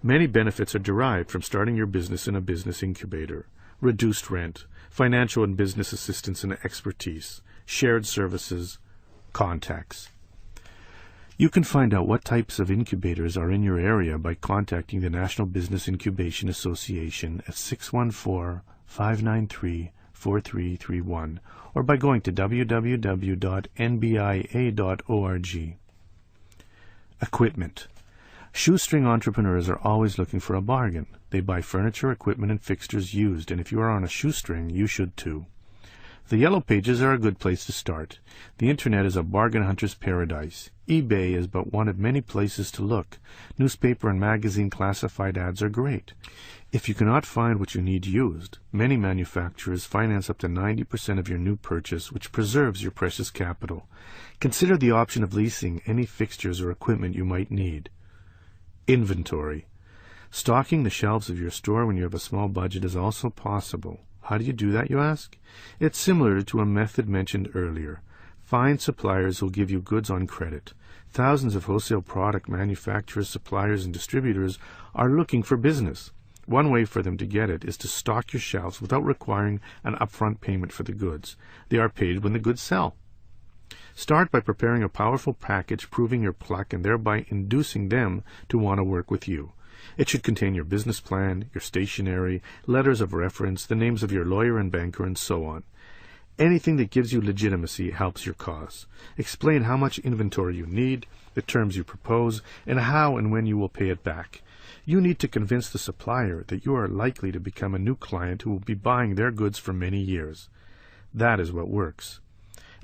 Many benefits are derived from starting your business in a business incubator. Reduced rent, financial and business assistance and expertise, shared services, contacts. You can find out what types of incubators are in your area by contacting the National Business Incubation Association at 614-593-4331 or by going to www.nbia.org. Equipment. Shoestring entrepreneurs are always looking for a bargain. They buy furniture, equipment, and fixtures used, and if you are on a shoestring, you should too. The Yellow Pages are a good place to start. The Internet is a bargain hunter's paradise. eBay is but one of many places to look. Newspaper and magazine classified ads are great. If you cannot find what you need used, many manufacturers finance up to 90% of your new purchase, which preserves your precious capital. Consider the option of leasing any fixtures or equipment you might need. Inventory. Stocking the shelves of your store when you have a small budget is also possible. How do you do that, you ask? It's similar to a method mentioned earlier. Find suppliers who will give you goods on credit. Thousands of wholesale product manufacturers, suppliers, and distributors are looking for business. One way for them to get it is to stock your shelves without requiring an upfront payment for the goods. They are paid when the goods sell. Start by preparing a powerful package proving your pluck and thereby inducing them to want to work with you. It should contain your business plan, your stationery, letters of reference, the names of your lawyer and banker, and so on. Anything that gives you legitimacy helps your cause. Explain how much inventory you need, the terms you propose, and how and when you will pay it back. You need to convince the supplier that you are likely to become a new client who will be buying their goods for many years. That is what works.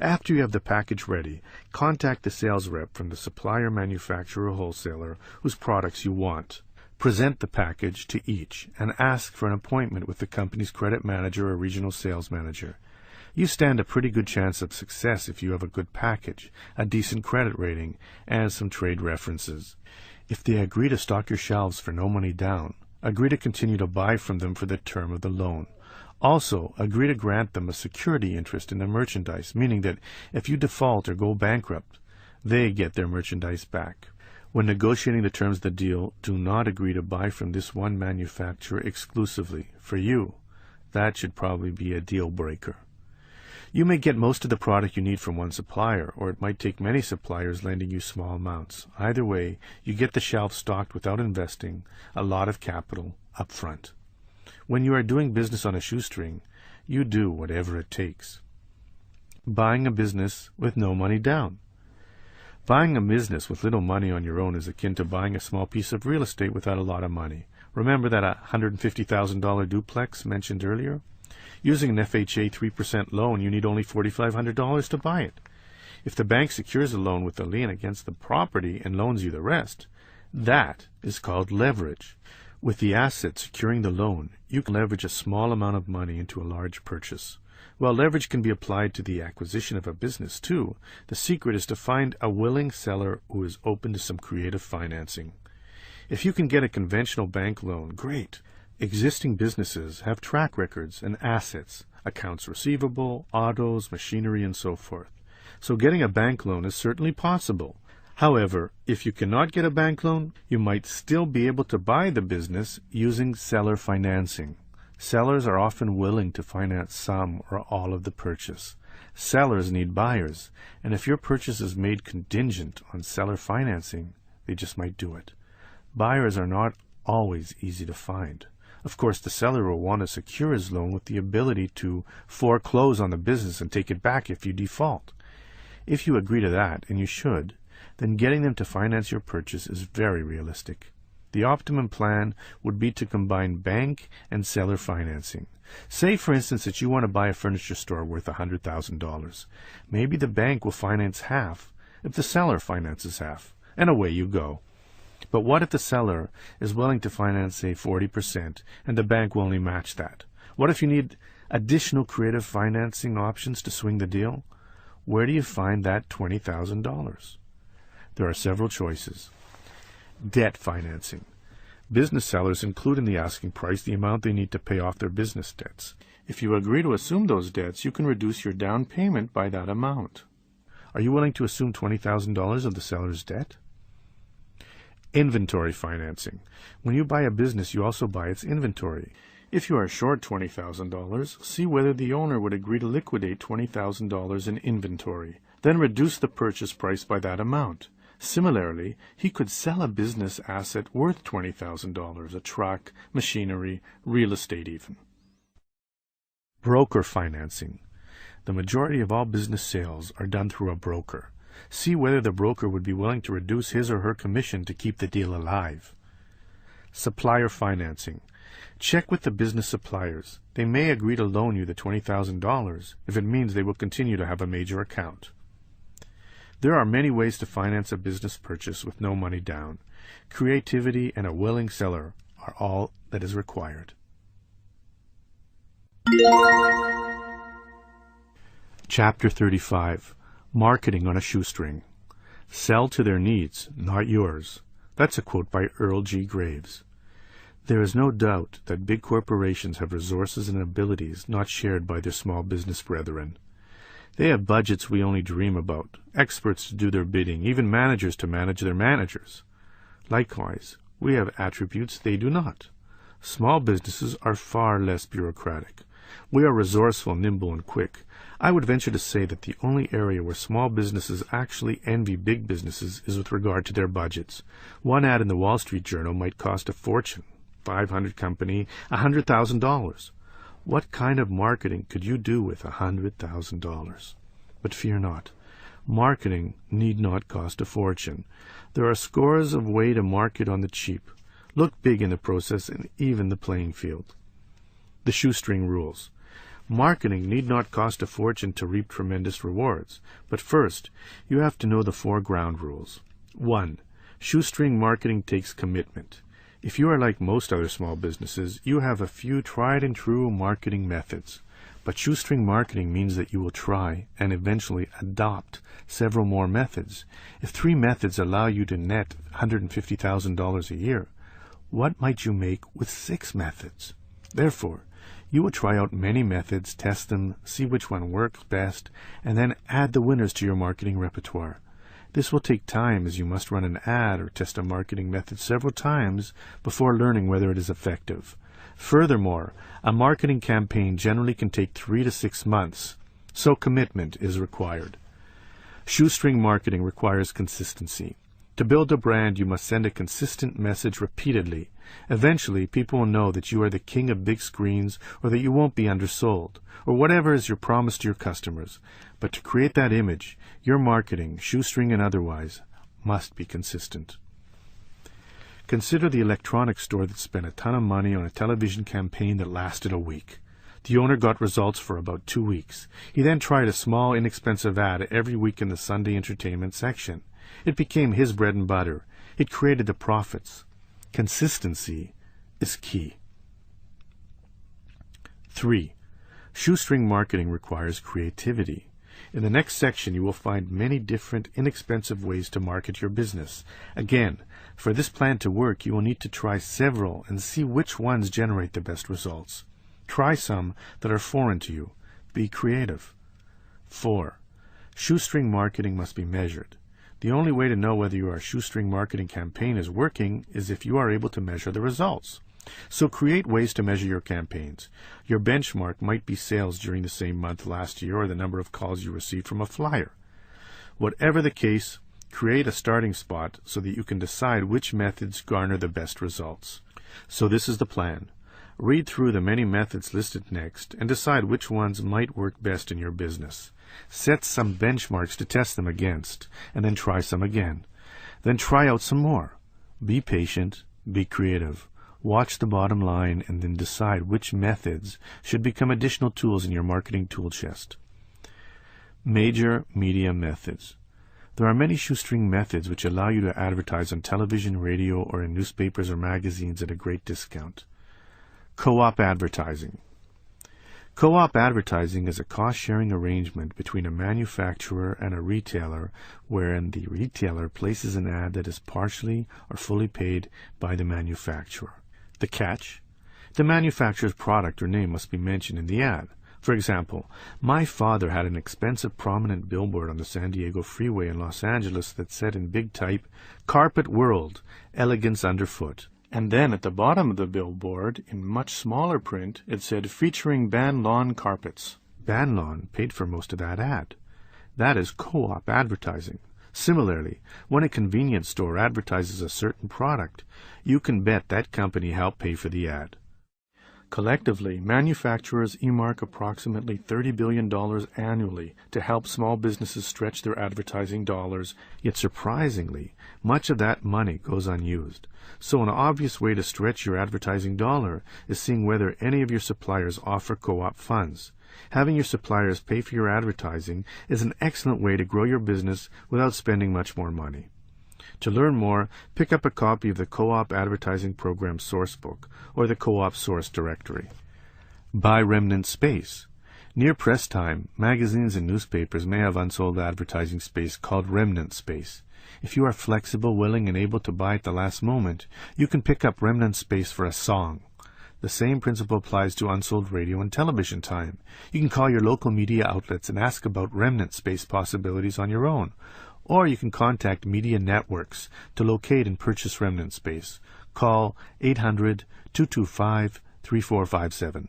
After you have the package ready, contact the sales rep from the supplier, manufacturer, or wholesaler whose products you want. Present the package to each and ask for an appointment with the company's credit manager or regional sales manager. You stand a pretty good chance of success if you have a good package, a decent credit rating, and some trade references. If they agree to stock your shelves for no money down, agree to continue to buy from them for the term of the loan. Also, agree to grant them a security interest in the merchandise, meaning that if you default or go bankrupt, they get their merchandise back. When negotiating the terms of the deal, do not agree to buy from this one manufacturer exclusively. For you, that should probably be a deal breaker. You may get most of the product you need from one supplier, or it might take many suppliers lending you small amounts. Either way, you get the shelf stocked without investing a lot of capital up front. When you are doing business on a shoestring, you do whatever it takes. Buying a business with no money down. Buying a business with little money on your own is akin to buying a small piece of real estate without a lot of money. Remember that $150,000 duplex mentioned earlier? Using an FHA 3% loan, you need only $4,500 to buy it. If the bank secures the loan with a lien against the property and loans you the rest, that is called leverage. With the asset securing the loan, you can leverage a small amount of money into a large purchase. While leverage can be applied to the acquisition of a business too, the secret is to find a willing seller who is open to some creative financing. If you can get a conventional bank loan, great. Existing businesses have track records and assets, accounts receivable, autos, machinery, and so forth. So getting a bank loan is certainly possible. However, if you cannot get a bank loan, you might still be able to buy the business using seller financing. Sellers are often willing to finance some or all of the purchase. Sellers need buyers, and if your purchase is made contingent on seller financing, they just might do it. Buyers are not always easy to find. Of course, the seller will want to secure his loan with the ability to foreclose on the business and take it back if you default. If you agree to that, and you should, then getting them to finance your purchase is very realistic. The optimum plan would be to combine bank and seller financing. Say, for instance, that you want to buy a furniture store worth $100,000. Maybe the bank will finance half if the seller finances half, and away you go. But what if the seller is willing to finance, say, 40%, and the bank will only match that? What if you need additional creative financing options to swing the deal? Where do you find that $20,000? There are several choices. Debt financing. Business sellers include in the asking price the amount they need to pay off their business debts. If you agree to assume those debts, you can reduce your down payment by that amount. Are you willing to assume $20,000 of the seller's debt? Inventory financing. When you buy a business, you also buy its inventory. If you are short $20,000, see whether the owner would agree to liquidate $20,000 in inventory, then reduce the purchase price by that amount. Similarly, he could sell a business asset worth $20,000, a truck, machinery, real estate even. Broker financing. The majority of all business sales are done through a broker. See whether the broker would be willing to reduce his or her commission to keep the deal alive. Supplier financing. Check with the business suppliers. They may agree to loan you the $20,000 if it means they will continue to have a major account. There are many ways to finance a business purchase with no money down. Creativity and a willing seller are all that is required. Chapter 35. Marketing on a Shoestring. Sell to their needs, not yours. That's a quote by Earl G. Graves. There is no doubt that big corporations have resources and abilities not shared by their small business brethren. They have budgets we only dream about, experts to do their bidding, even managers to manage their managers. Likewise, we have attributes they do not. Small businesses are far less bureaucratic. We are resourceful, nimble, and quick. I would venture to say that the only area where small businesses actually envy big businesses is with regard to their budgets. One ad in the Wall Street Journal might cost a fortune. 500 company, $100,000. What kind of marketing could you do with $100,000? But fear not. Marketing need not cost a fortune. There are scores of ways to market on the cheap. Look big in the process and even the playing field. The shoestring rules. Marketing need not cost a fortune to reap tremendous rewards, but first, you have to know the 4 ground rules. 1. Shoestring marketing takes commitment. If you are like most other small businesses, you have a few tried and true marketing methods. But shoestring marketing means that you will try and eventually adopt several more methods. If 3 methods allow you to net $150,000 a year, what might you make with 6 methods? Therefore, you will try out many methods, test them, see which one works best, and then add the winners to your marketing repertoire. This will take time, as you must run an ad or test a marketing method several times before learning whether it is effective. Furthermore, a marketing campaign generally can take 3 to 6 months, so commitment is required. Shoestring marketing requires consistency. To build a brand, you must send a consistent message repeatedly. Eventually, people will know that you are the king of big screens, or that you won't be undersold, or whatever is your promise to your customers. But to create that image, your marketing, shoestring and otherwise, must be consistent. Consider the electronics store that spent a ton of money on a television campaign that lasted a week. The owner got results for about 2 weeks. He then tried a small, inexpensive ad every week in the Sunday entertainment section. It became his bread and butter. It created the profits. Consistency is key. 3. Shoestring marketing requires creativity. In the next section, you will find many different, inexpensive ways to market your business. Again, for this plan to work, you will need to try several and see which ones generate the best results. Try some that are foreign to you. Be creative. 4. Shoestring marketing must be measured. The only way to know whether your shoestring marketing campaign is working is if you are able to measure the results. So create ways to measure your campaigns. Your benchmark might be sales during the same month last year or the number of calls you received from a flyer. Whatever the case, create a starting spot so that you can decide which methods garner the best results. So this is the plan. Read through the many methods listed next and decide which ones might work best in your business. Set some benchmarks to test them against, and then try some again. Then try out some more. Be patient, be creative. Watch the bottom line and then decide which methods should become additional tools in your marketing tool chest. Major media methods. There are many shoestring methods which allow you to advertise on television, radio, or in newspapers or magazines at a great discount. Co-op advertising. Co-op advertising is a cost-sharing arrangement between a manufacturer and a retailer wherein the retailer places an ad that is partially or fully paid by the manufacturer. The catch? The manufacturer's product or name must be mentioned in the ad. For example, my father had an expensive prominent billboard on the San Diego freeway in Los Angeles that said in big type, "Carpet World, Elegance Underfoot." And then at the bottom of the billboard, in much smaller print, it said, "Featuring Ban Lawn Carpets." Ban Lawn paid for most of that ad. That is co-op advertising. Similarly, when a convenience store advertises a certain product, you can bet that company helped pay for the ad. Collectively, manufacturers earmark approximately $30 billion annually to help small businesses stretch their advertising dollars, yet surprisingly, much of that money goes unused. So an obvious way to stretch your advertising dollar is seeing whether any of your suppliers offer co-op funds. Having your suppliers pay for your advertising is an excellent way to grow your business without spending much more money. To learn more, pick up a copy of the Co-op Advertising Program Sourcebook or the Co-op Source Directory. Buy remnant space. Near press time, magazines and newspapers may have unsold advertising space called remnant space. If you are flexible, willing, and able to buy at the last moment, you can pick up remnant space for a song. The same principle applies to unsold radio and television time. You can call your local media outlets and ask about remnant space possibilities on your own. Or you can contact media networks to locate and purchase remnant space. Call 800-225-3457.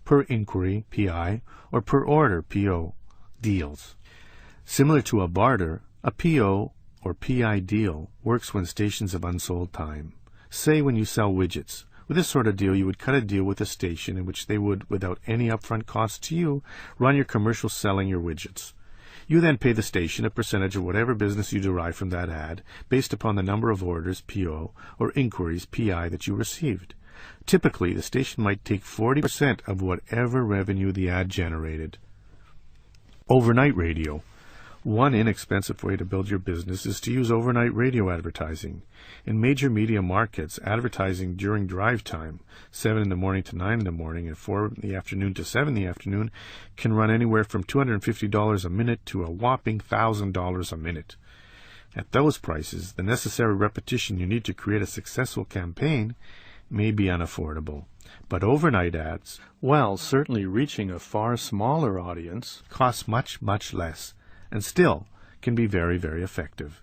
Per inquiry, PI, or per order, PO, deals. Similar to a barter, a PO or PI deal works when stations have unsold time. Say when you sell widgets. With this sort of deal, you would cut a deal with a station in which they would, without any upfront cost to you, run your commercial selling your widgets. You then pay the station a percentage of whatever business you derive from that ad based upon the number of orders, PO, or inquiries, PI, that you received. Typically, the station might take 40% of whatever revenue the ad generated. Overnight radio. One inexpensive way to build your business is to use overnight radio advertising. In major media markets, advertising during drive time, 7 in the morning to 9 in the morning and 4 in the afternoon to 7 in the afternoon, can run anywhere from $250 a minute to a whopping $1,000 a minute. At those prices, the necessary repetition you need to create a successful campaign may be unaffordable. But overnight ads, while certainly reaching a far smaller audience, cost much, much less, and still can be very, very effective.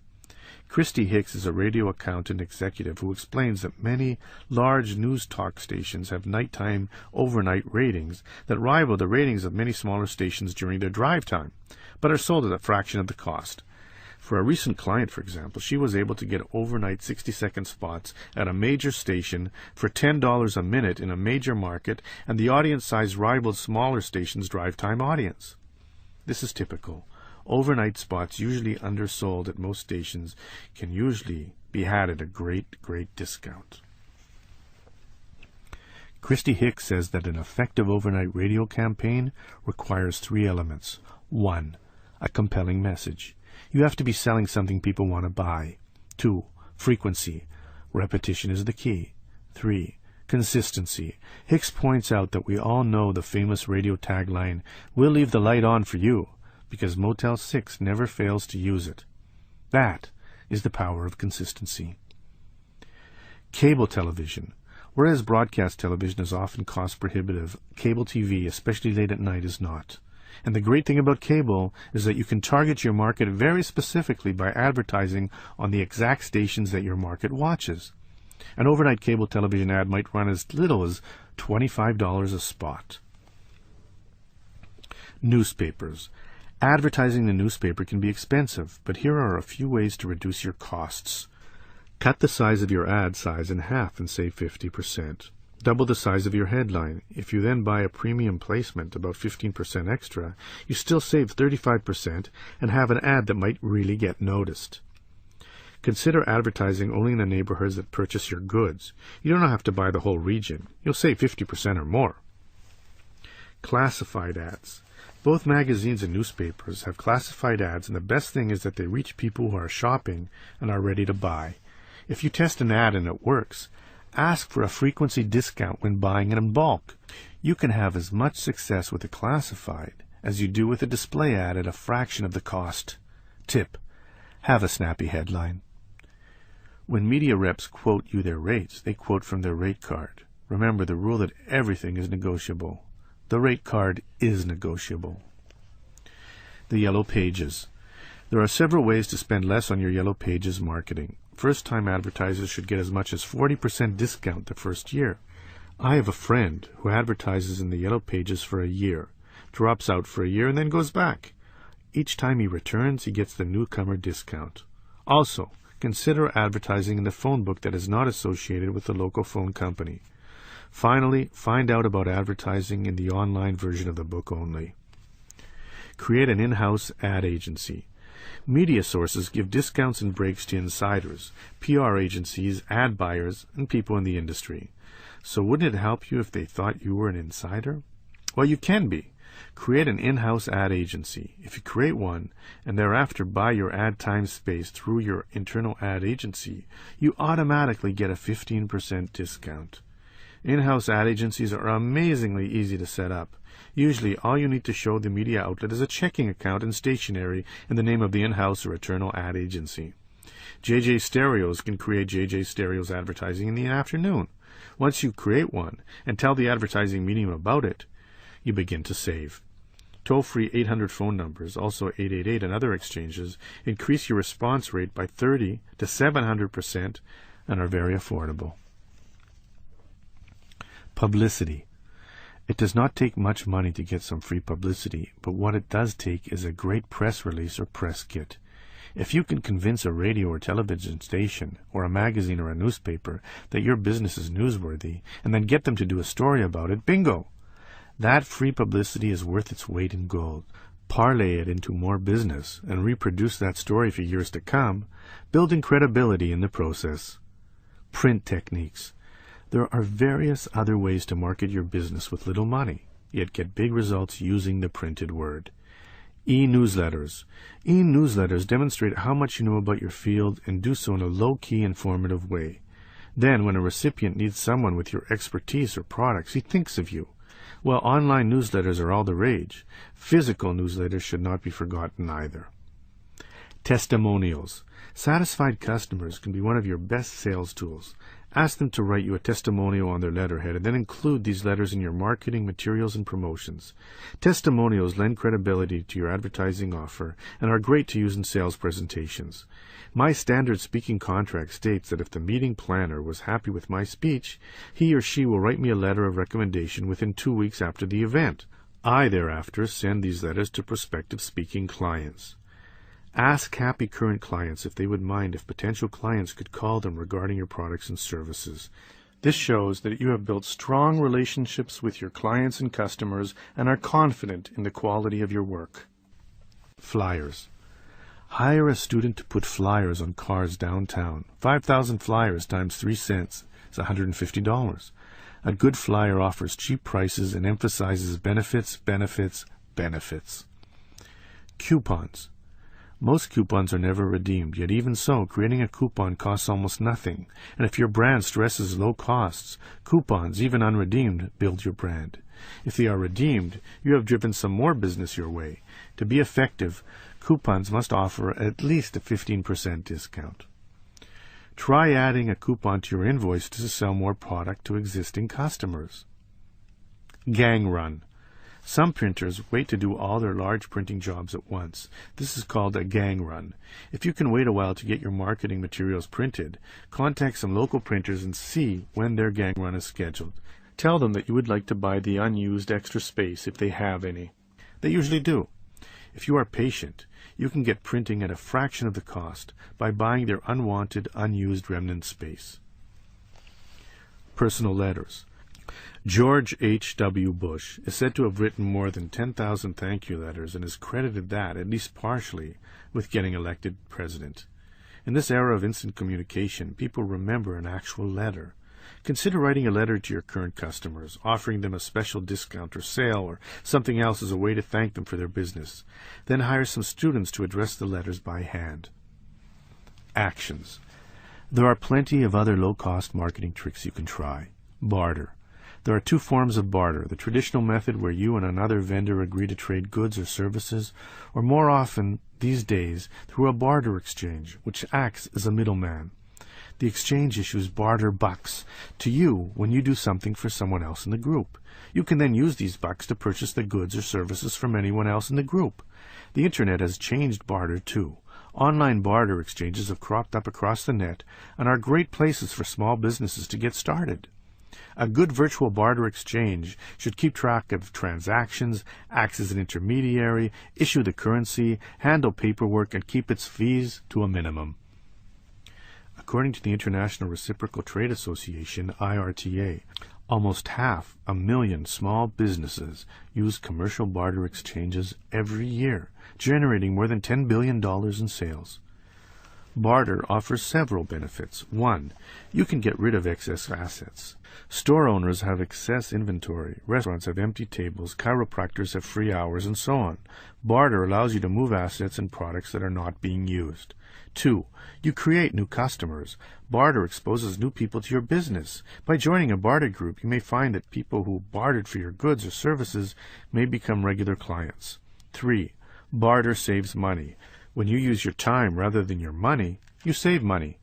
Christy Hicks is a radio accountant executive who explains that many large news talk stations have nighttime overnight ratings that rival the ratings of many smaller stations during their drive time, but are sold at a fraction of the cost. For a recent client, for example, she was able to get overnight 60-second spots at a major station for $10 a minute in a major market, and the audience size rivaled smaller stations' drive time audience. This is typical. Overnight spots, usually undersold at most stations, can usually be had at a great discount. Christy Hicks says that an effective overnight radio campaign requires 3 elements. 1. A compelling message. You have to be selling something people want to buy. 2. Frequency. Repetition is the key. 3. Consistency. Hicks points out that we all know the famous radio tagline, "We'll leave the light on for you," because Motel 6 never fails to use it. That is the power of consistency. Cable television. Whereas broadcast television is often cost prohibitive, cable TV, especially late at night, is not. And the great thing about cable is that you can target your market very specifically by advertising on the exact stations that your market watches. An overnight cable television ad might run as little as $25 a spot. Newspapers. Advertising the newspaper can be expensive, but here are a few ways to reduce your costs. Cut the size of your ad size in half and save 50%. Double the size of your headline. If you then buy a premium placement, about 15% extra, you still save 35% and have an ad that might really get noticed. Consider advertising only in the neighborhoods that purchase your goods. You don't have to buy the whole region. You'll save 50% or more. Classified ads. Both magazines and newspapers have classified ads, and the best thing is that they reach people who are shopping and are ready to buy. If you test an ad and it works, ask for a frequency discount when buying it in bulk. You can have as much success with a classified as you do with a display ad at a fraction of the cost. Tip: have a snappy headline. When media reps quote you their rates, they quote from their rate card. Remember the rule that everything is negotiable. The rate card is negotiable. The Yellow Pages. There are several ways to spend less on your Yellow Pages marketing. First-time advertisers should get as much as 40% discount the first year. I have a friend who advertises in the Yellow Pages for a year, drops out for a year, and then goes back. Each time he returns, he gets the newcomer discount. Also, consider advertising in the phone book that is not associated with the local phone company. Finally, find out about advertising in the online version of the book only. Create an in-house ad agency. Media sources give discounts and breaks to insiders, PR agencies, ad buyers, and people in the industry. So wouldn't it help you if they thought you were an insider? Well, you can be. Create an in-house ad agency. If you create one and thereafter buy your ad time space through your internal ad agency, you automatically get a 15% discount. In-house ad agencies are amazingly easy to set up. Usually, all you need to show the media outlet is a checking account and stationery in the name of the in-house or internal ad agency. JJ Stereos can create JJ Stereos advertising in the afternoon. Once you create one and tell the advertising medium about it, you begin to save. Toll-free 800 phone numbers, also 888 and other exchanges, increase your response rate by 30 to 700% and are very affordable. Publicity. It does not take much money to get some free publicity, but what it does take is a great press release or press kit. If you can convince a radio or television station, or a magazine or a newspaper, that your business is newsworthy, and then get them to do a story about it, bingo! That free publicity is worth its weight in gold. Parlay it into more business, and reproduce that story for years to come, building credibility in the process. Print techniques. There are various other ways to market your business with little money, yet get big results using the printed word. E-newsletters. E-newsletters demonstrate how much you know about your field and do so in a low-key, informative way. Then, when a recipient needs someone with your expertise or products, he thinks of you. While online newsletters are all the rage, physical newsletters should not be forgotten either. Testimonials. Satisfied customers can be one of your best sales tools. Ask them to write you a testimonial on their letterhead and then include these letters in your marketing materials and promotions. Testimonials lend credibility to your advertising offer and are great to use in sales presentations. My standard speaking contract states that if the meeting planner was happy with my speech, he or she will write me a letter of recommendation within 2 weeks after the event. I thereafter send these letters to prospective speaking clients. Ask happy current clients if they would mind if potential clients could call them regarding your products and services. This shows that you have built strong relationships with your clients and customers and are confident in the quality of your work. Flyers. Hire a student to put flyers on cars downtown. 5,000 flyers times 3 cents is $150. A good flyer offers cheap prices and emphasizes benefits, benefits, benefits. Coupons. Most coupons are never redeemed, yet even so, creating a coupon costs almost nothing. And if your brand stresses low costs, coupons, even unredeemed, build your brand. If they are redeemed, you have driven some more business your way. To be effective, coupons must offer at least a 15% discount. Try adding a coupon to your invoice to sell more product to existing customers. Gang run. Some printers wait to do all their large printing jobs at once. This is called a gang run. If you can wait a while to get your marketing materials printed, contact some local printers and see when their gang run is scheduled. Tell them that you would like to buy the unused extra space if they have any. They usually do. If you are patient, you can get printing at a fraction of the cost by buying their unwanted, unused remnant space. Personal letters. George H.W. Bush is said to have written more than 10,000 thank you letters and is credited that, at least partially, with getting elected president. In this era of instant communication, people remember an actual letter. Consider writing a letter to your current customers, offering them a special discount or sale or something else as a way to thank them for their business. Then hire some students to address the letters by hand. Actions. There are plenty of other low-cost marketing tricks you can try. Barter. There are 2 forms of barter, the traditional method where you and another vendor agree to trade goods or services, or more often, these days, through a barter exchange, which acts as a middleman. The exchange issues barter bucks to you when you do something for someone else in the group. You can then use these bucks to purchase the goods or services from anyone else in the group. The Internet has changed barter too. Online barter exchanges have cropped up across the net and are great places for small businesses to get started. A good virtual barter exchange should keep track of transactions, act as an intermediary, issue the currency, handle paperwork, and keep its fees to a minimum. According to the International Reciprocal Trade Association, IRTA, almost 500,000 small businesses use commercial barter exchanges every year, generating more than $10 billion in sales. Barter offers several benefits. 1. You can get rid of excess assets. Store owners have excess inventory, restaurants have empty tables, chiropractors have free hours, and so on. Barter allows you to move assets and products that are not being used. 2. You create new customers. Barter exposes new people to your business. By joining a barter group, you may find that people who bartered for your goods or services may become regular clients. 3. Barter saves money. When you use your time rather than your money, you save money.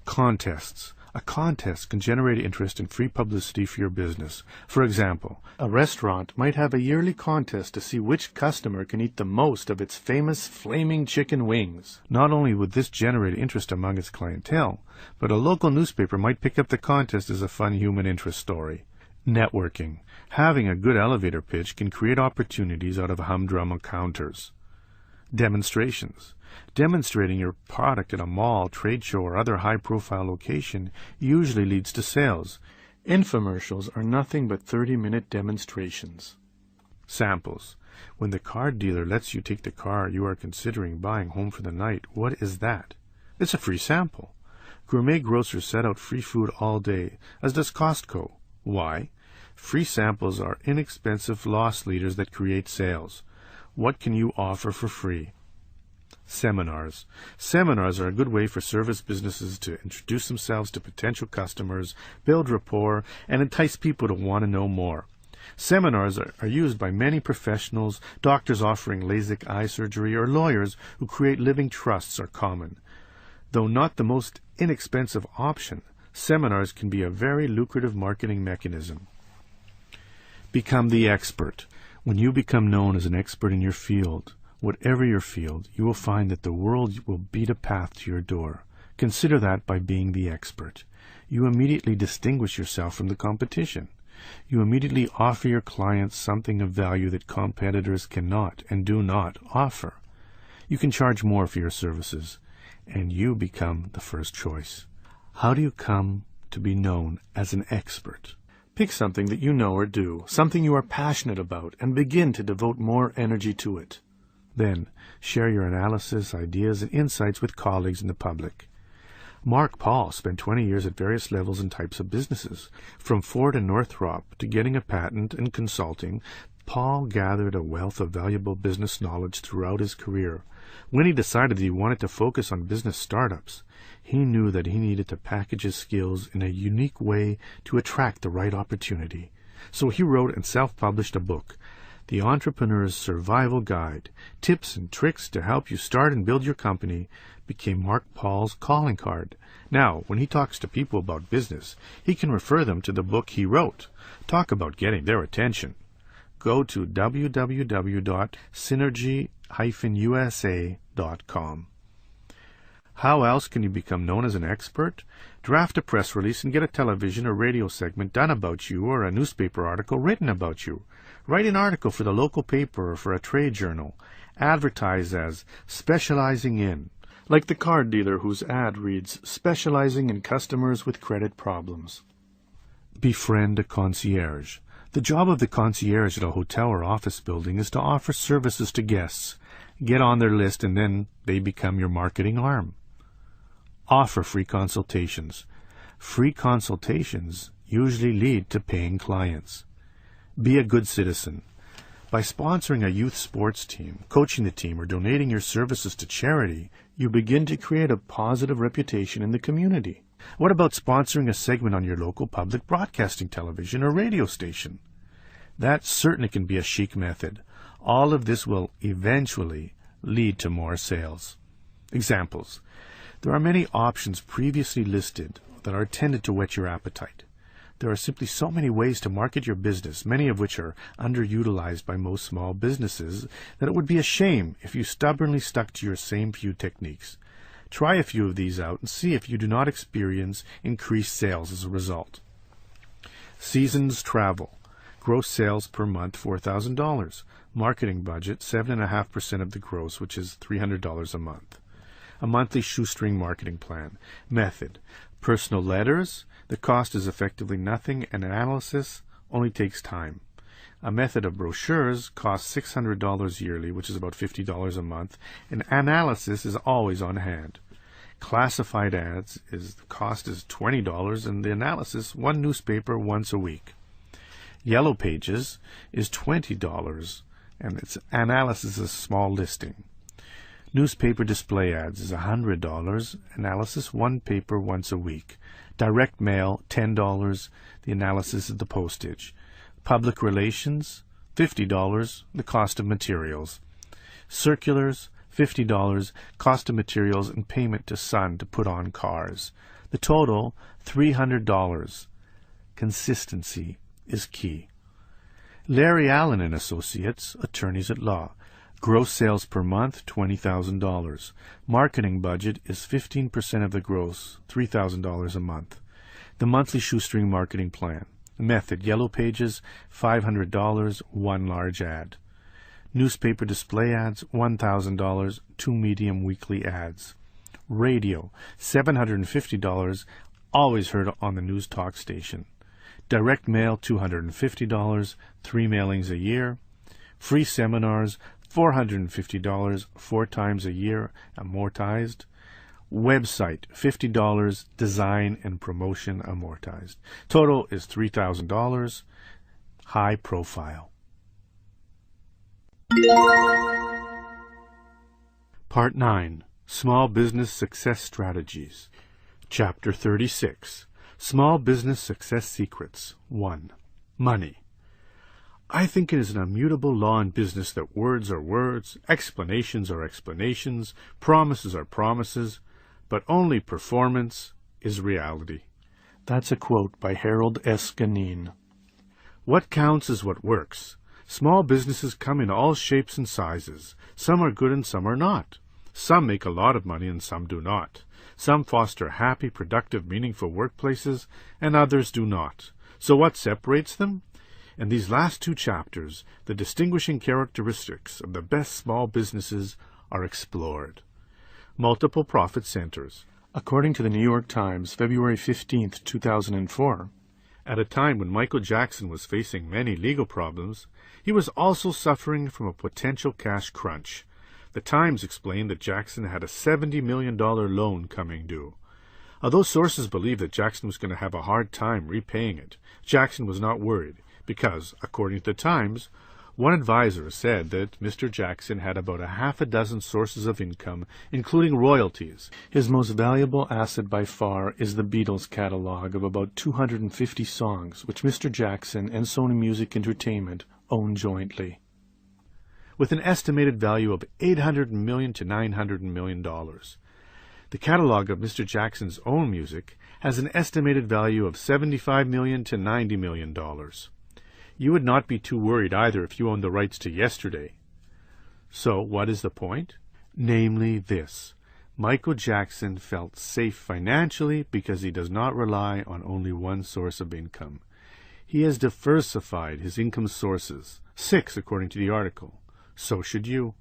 Contests. A contest can generate interest and free publicity for your business. For example, a restaurant might have a yearly contest to see which customer can eat the most of its famous flaming chicken wings. Not only would this generate interest among its clientele, but a local newspaper might pick up the contest as a fun human interest story. Networking. Having a good elevator pitch can create opportunities out of humdrum encounters. Demonstrations. Demonstrating your product at a mall, trade show, or other high-profile location usually leads to sales. Infomercials are nothing but 30-minute demonstrations. Samples. When the car dealer lets you take the car you are considering buying home for the night, what is that? It's a free sample. Gourmet grocers set out free food all day, as does Costco. Why? Free samples are inexpensive loss leaders that create sales. What can you offer for free? Seminars. Seminars are a good way for service businesses to introduce themselves to potential customers, build rapport, and entice people to want to know more. Seminars are used by many professionals. Doctors offering LASIK eye surgery or lawyers who create living trusts are common. Though not the most inexpensive option, seminars can be a very lucrative marketing mechanism. Become the expert. When you become known as an expert in your field, whatever your field, you will find that the world will beat a path to your door. Consider that by being the expert. You immediately distinguish yourself from the competition. You immediately offer your clients something of value that competitors cannot and do not offer. You can charge more for your services, and you become the first choice. How do you come to be known as an expert? Pick something that you know or do, something you are passionate about, and begin to devote more energy to it. Then, share your analysis, ideas, and insights with colleagues and the public. Mark Paul spent 20 years at various levels and types of businesses. From Ford and Northrop to getting a patent and consulting, Paul gathered a wealth of valuable business knowledge throughout his career. When he decided that he wanted to focus on business startups, he knew that he needed to package his skills in a unique way to attract the right opportunity. So he wrote and self-published a book, The Entrepreneur's Survival Guide. Tips and tricks to help you start and build your company became Mark Paul's calling card. Now, when he talks to people about business, he can refer them to the book he wrote. Talk about getting their attention. Go to www.synergy-usa.com. How else can you become known as an expert? Draft a press release and get a television or radio segment done about you or a newspaper article written about you. Write an article for the local paper or for a trade journal. Advertise as specializing in, like the card dealer whose ad reads, specializing in customers with credit problems. Befriend a concierge. The job of the concierge at a hotel or office building is to offer services to guests. Get on their list and then they become your marketing arm. Offer free consultations. Free consultations usually lead to paying clients. Be a good citizen. By sponsoring a youth sports team, coaching the team, or donating your services to charity, you begin to create a positive reputation in the community. What about sponsoring a segment on your local public broadcasting television or radio station? That certainly can be a chic method. All of this will eventually lead to more sales. Examples. There are many options previously listed that are intended to whet your appetite. There are simply so many ways to market your business, many of which are underutilized by most small businesses, that it would be a shame if you stubbornly stuck to your same few techniques. Try a few of these out and see if you do not experience increased sales as a result. Seasons travel. Gross sales per month, $4,000. Marketing budget, 7.5% of the gross, which is $300 a month. A monthly shoestring marketing plan. Method. Personal letters. The cost is effectively nothing, and analysis only takes time. A method of brochures costs $600 yearly, which is about $50 a month, and analysis is always on hand. Classified ads the cost is $20, and the analysis one newspaper once a week. Yellow Pages is $20, and its analysis is a small listing. Newspaper display ads is $100, analysis one paper once a week. Direct mail, $10, the analysis is the postage. Public relations, $50, the cost of materials. Circulars, $50, cost of materials and payment to Sun to put on cars. The total, $300. Consistency is key. Larry Allen and Associates, attorneys at law. Gross sales per month, $20,000. Marketing budget is 15% of the gross, $3,000 a month. The monthly shoestring marketing plan. Method, Yellow Pages, $500, one large ad. Newspaper display ads, $1,000, two medium weekly ads. Radio, $750, always heard on the news talk station. Direct mail, $250, 3 mailings a year. Free seminars, $450, 4 times a year, amortized. Website, $50, design and promotion amortized. Total is $3,000. High profile. Part 9. Small Business Success Strategies. Chapter 36. Small Business Success Secrets. 1. Money. I think it is an immutable law in business that words are words, explanations are explanations, promises are promises, but only performance is reality. That's a quote by Harold S. Ganine. What counts is what works. Small businesses come in all shapes and sizes. Some are good and some are not. Some make a lot of money and some do not. Some foster happy, productive, meaningful workplaces, and others do not. So what separates them? In these last 2 chapters, the distinguishing characteristics of the best small businesses are explored. Multiple profit centers. According to the New York Times, February 15, 2004, at a time when Michael Jackson was facing many legal problems, he was also suffering from a potential cash crunch. The Times explained that Jackson had a $70 million loan coming due. Although sources believed that Jackson was going to have a hard time repaying it, Jackson was not worried because, according to the Times, one advisor said that Mr. Jackson had about a half a dozen sources of income, including royalties. His most valuable asset by far is the Beatles catalog of about 250 songs, which Mr. Jackson and Sony Music Entertainment own jointly, with an estimated value of $800 million to $900 million. The catalog of Mr. Jackson's own music has an estimated value of $75 million to $90 million. You would not be too worried either if you owned the rights to Yesterday. So, what is the point? Namely this. Michael Jackson felt safe financially because he does not rely on only one source of income. He has diversified his income sources, 6 according to the article. So should you.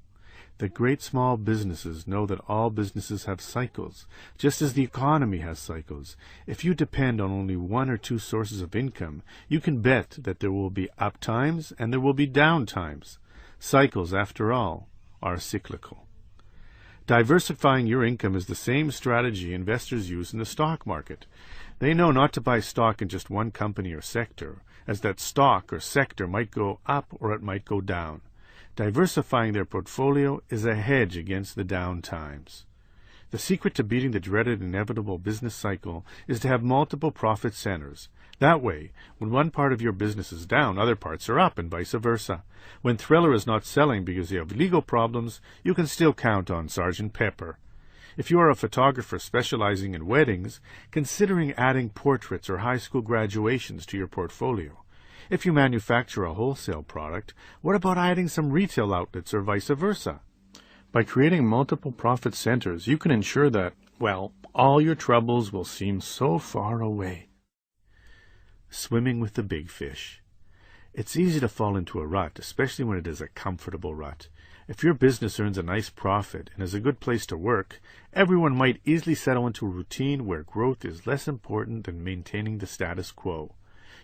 The great small businesses know that all businesses have cycles, just as the economy has cycles. If you depend on only 1 or 2 sources of income, you can bet that there will be up times and there will be down times. Cycles, after all, are cyclical. Diversifying your income is the same strategy investors use in the stock market. They know not to buy stock in just one company or sector, as that stock or sector might go up or it might go down. Diversifying their portfolio is a hedge against the down times. The secret to beating the dreaded inevitable business cycle is to have multiple profit centers. That way, when one part of your business is down, other parts are up, and vice versa. When Thriller is not selling because you have legal problems, you can still count on Sgt. Pepper. If you are a photographer specializing in weddings, considering adding portraits or high school graduations to your portfolio. If you manufacture a wholesale product, what about adding some retail outlets or vice versa? By creating multiple profit centers, you can ensure that, well, all your troubles will seem so far away. Swimming with the big fish. It's easy to fall into a rut, especially when it is a comfortable rut. If your business earns a nice profit and is a good place to work, everyone might easily settle into a routine where growth is less important than maintaining the status quo.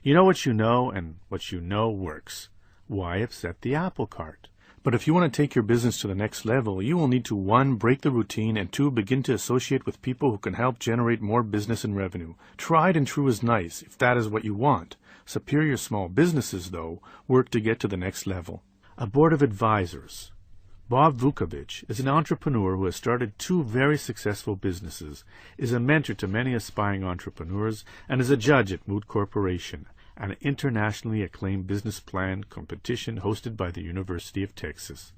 You know what you know, and what you know works. Why upset the apple cart? But if you want to take your business to the next level, you will need to 1. Break the routine, and 2. Begin to associate with people who can help generate more business and revenue. Tried and true is nice, if that is what you want. Superior small businesses, though, work to get to the next level. A board of advisors. Bob Vukovich is an entrepreneur who has started 2 very successful businesses, is a mentor to many aspiring entrepreneurs, and is a judge at Moot Corporation, an internationally acclaimed business plan competition hosted by the University of Texas.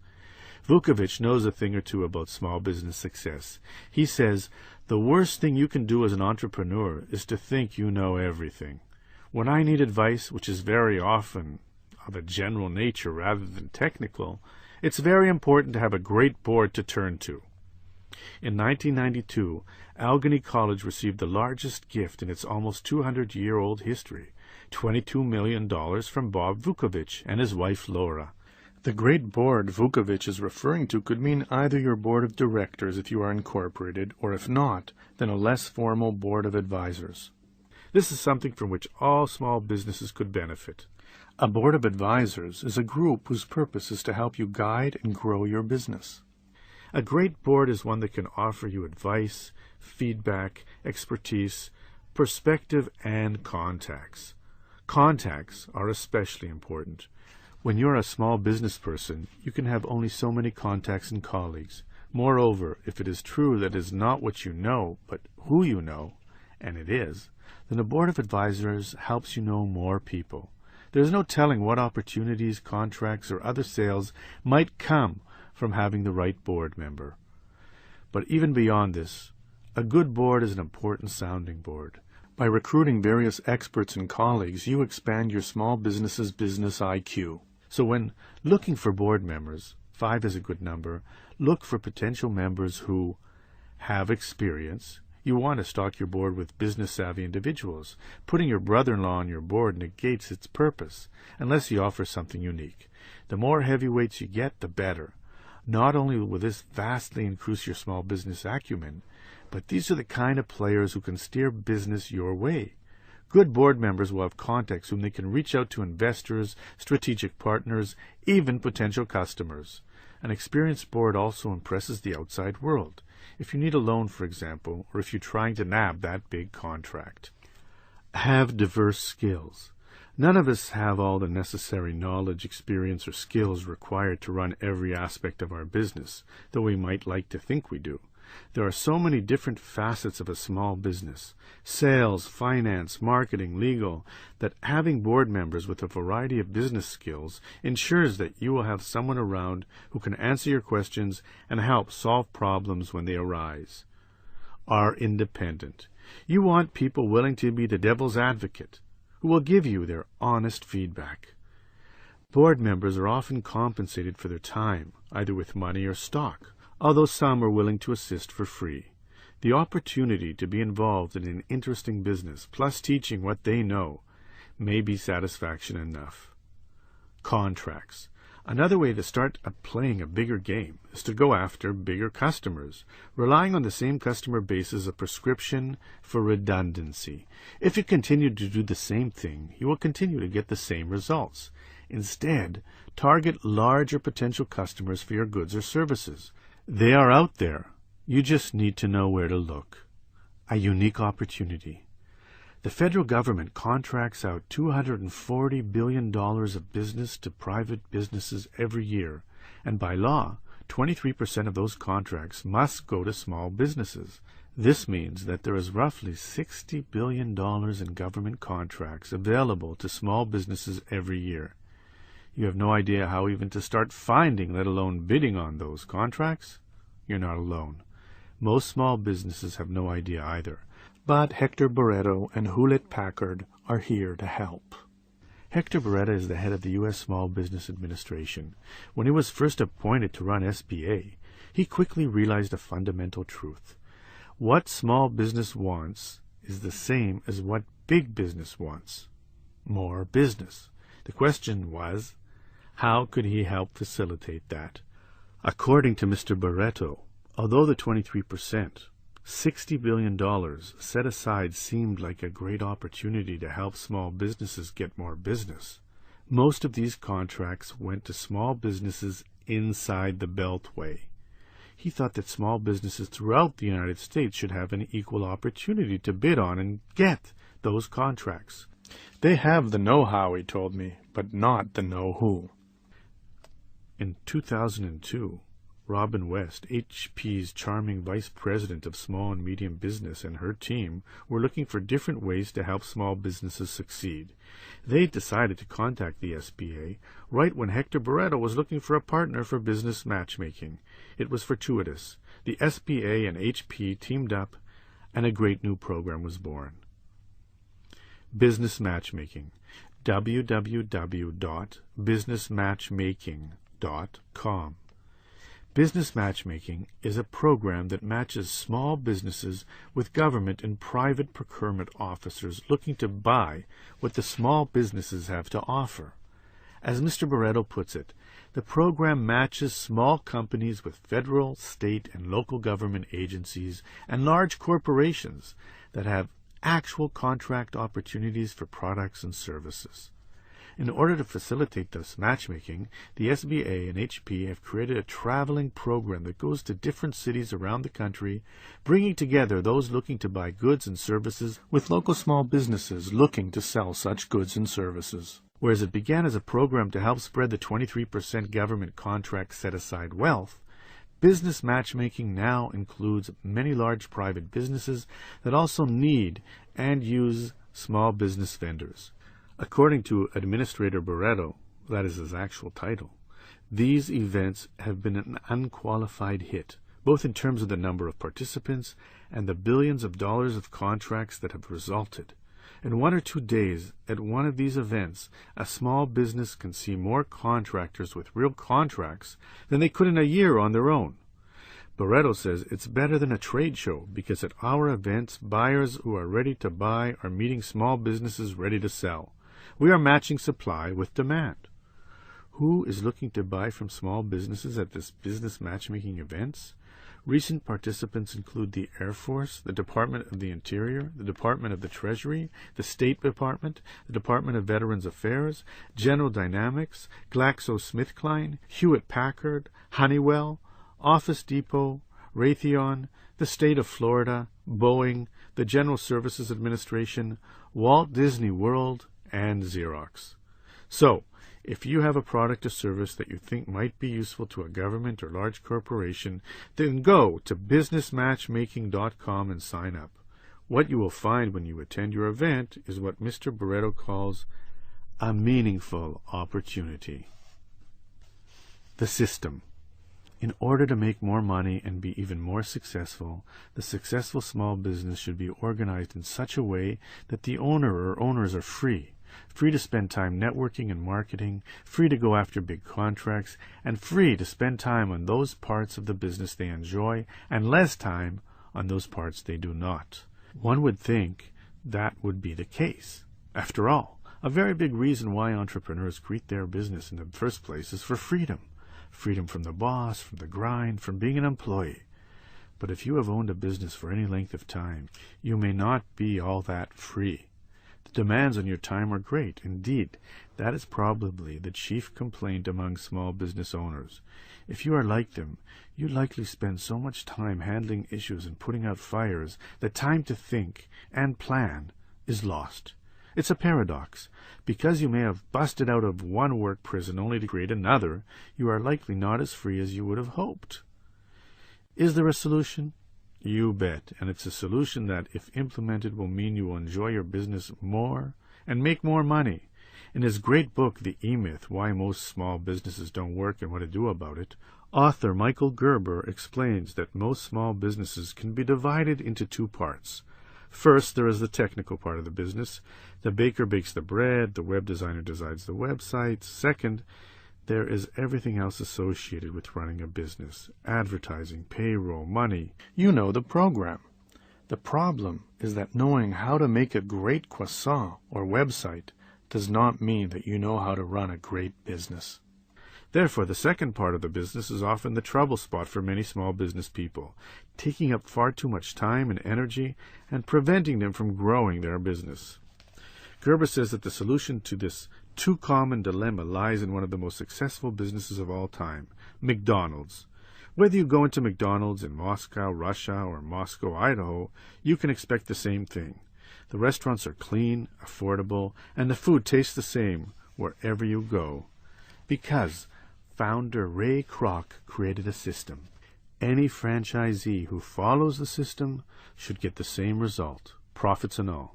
Vukovich knows a thing or two about small business success. He says, the worst thing you can do as an entrepreneur is to think you know everything. When I need advice, which is very often of a general nature rather than technical, it's very important to have a great board to turn to. In 1992, Allegheny College received the largest gift in its almost 200-year-old history, $22 million from Bob Vukovich and his wife Laura. The great board Vukovich is referring to could mean either your board of directors if you are incorporated, or if not, then a less formal board of advisors. This is something from which all small businesses could benefit. A board of advisors is a group whose purpose is to help you guide and grow your business. A great board is one that can offer you advice, feedback, expertise, perspective, and contacts. Contacts are especially important. When you're a small business person, you can have only so many contacts and colleagues. Moreover, if it is true that it is not what you know, but who you know, and it is, then a board of advisors helps you know more people. There is no telling what opportunities, contracts, or other sales might come from having the right board member. But even beyond this, a good board is an important sounding board. By recruiting various experts and colleagues, you expand your small business's business IQ. So when looking for board members, 5 is a good number, look for potential members who have experience. You want to stock your board with business-savvy individuals. Putting your brother-in-law on your board negates its purpose, unless he offers something unique. The more heavyweights you get, the better. Not only will this vastly increase your small business acumen, but these are the kind of players who can steer business your way. Good board members will have contacts whom they can reach out to investors, strategic partners, even potential customers. An experienced board also impresses the outside world. If you need a loan, for example, or if you're trying to nab that big contract. Have diverse skills. None of us have all the necessary knowledge, experience, or skills required to run every aspect of our business, though we might like to think we do. There are so many different facets of a small business, sales, finance, marketing, legal, that having board members with a variety of business skills ensures that you will have someone around who can answer your questions and help solve problems when they arise. Are independent. You want people willing to be the devil's advocate, who will give you their honest feedback. Board members are often compensated for their time, either with money or stock, although some are willing to assist for free. The opportunity to be involved in an interesting business, plus teaching what they know, may be satisfaction enough. Contracts. Another way to start playing a bigger game is to go after bigger customers, relying on the same customer base as a prescription for redundancy. If you continue to do the same thing, you will continue to get the same results. Instead, target larger potential customers for your goods or services. They are out there. You just need to know where to look. A unique opportunity. The federal government contracts out $240 billion of business to private businesses every year, and by law, 23% of those contracts must go to small businesses. This means that there is roughly $60 billion in government contracts available to small businesses every year. You have no idea how even to start finding, let alone bidding on those contracts? You're not alone. Most small businesses have no idea either. But Hector Barreto and Hewlett-Packard are here to help. Hector Barreto is the head of the U.S. Small Business Administration. When he was first appointed to run SBA, he quickly realized a fundamental truth. What small business wants is the same as what big business wants: more business. The question was, how could he help facilitate that? According to Mr. Barreto, although the 23%, $60 billion set aside seemed like a great opportunity to help small businesses get more business, most of these contracts went to small businesses inside the Beltway. He thought that small businesses throughout the United States should have an equal opportunity to bid on and get those contracts. They have the know-how, he told me, but not the know-who. In 2002, Robin West, HP's charming vice president of small and medium business, and her team were looking for different ways to help small businesses succeed. They decided to contact the SBA right when Hector Barreto was looking for a partner for business matchmaking. It was fortuitous. The SBA and HP teamed up, and a great new program was born. Business Matchmaking. www.businessmatchmaking.com. Business Matchmaking is a program that matches small businesses with government and private procurement officers looking to buy what the small businesses have to offer. As Mr. Barreto puts it, the program matches small companies with federal, state, and local government agencies and large corporations that have actual contract opportunities for products and services. In order to facilitate this matchmaking, the SBA and HP have created a traveling program that goes to different cities around the country, bringing together those looking to buy goods and services with local small businesses looking to sell such goods and services. Whereas it began as a program to help spread the 23% government contract set-aside wealth, business matchmaking now includes many large private businesses that also need and use small business vendors. According to Administrator Barreto, that is his actual title, these events have been an unqualified hit, both in terms of the number of participants and the billions of dollars of contracts that have resulted. In 1 or 2 days at one of these events, a small business can see more contractors with real contracts than they could in a year on their own. Barreto says it's better than a trade show because at our events, buyers who are ready to buy are meeting small businesses ready to sell. We are matching supply with demand. Who is looking to buy from small businesses at this business matchmaking events? Recent participants include the Air Force, the Department of the Interior, the Department of the Treasury, the State Department, the Department of Veterans Affairs, General Dynamics, GlaxoSmithKline, Hewlett-Packard, Honeywell, Office Depot, Raytheon, the State of Florida, Boeing, the General Services Administration, Walt Disney World, and Xerox. So, if you have a product or service that you think might be useful to a government or large corporation, then go to businessmatchmaking.com and sign up. What you will find when you attend your event is what Mr. Barreto calls a meaningful opportunity. The system. In order to make more money and be even more successful, the successful small business should be organized in such a way that the owner or owners are free to spend time networking and marketing, free to go after big contracts, and free to spend time on those parts of the business they enjoy and less time on those parts they do not. One would think that would be the case. After all, a very big reason why entrepreneurs create their business in the first place is for freedom. Freedom from the boss, from the grind, from being an employee. But if you have owned a business for any length of time, you may not be all that free. The demands on your time are great. Indeed, that is probably the chief complaint among small business owners. If you are like them, you likely spend so much time handling issues and putting out fires that time to think and plan is lost. It's a paradox. Because you may have busted out of one work prison only to create another, you are likely not as free as you would have hoped. Is there a solution? You bet, and it's a solution that, if implemented, will mean you will enjoy your business more and make more money. In his great book, The E-Myth, Why Most Small Businesses Don't Work and What to Do About It, author Michael Gerber explains that most small businesses can be divided into 2 parts. First, there is the technical part of the business. The baker bakes the bread, the web designer designs the websites. Second, there is everything else associated with running a business. Advertising, payroll, money. You know the program. The problem is that knowing how to make a great croissant or website does not mean that you know how to run a great business. Therefore, the second part of the business is often the trouble spot for many small business people, taking up far too much time and energy and preventing them from growing their business. Gerber says that the solution to this too common dilemma lies in one of the most successful businesses of all time, McDonald's. Whether you go into McDonald's in Moscow, Russia, or Moscow, Idaho, you can expect the same thing. The restaurants are clean, affordable, and the food tastes the same wherever you go. Because founder Ray Kroc created a system. Any franchisee who follows the system should get the same result, profits and all.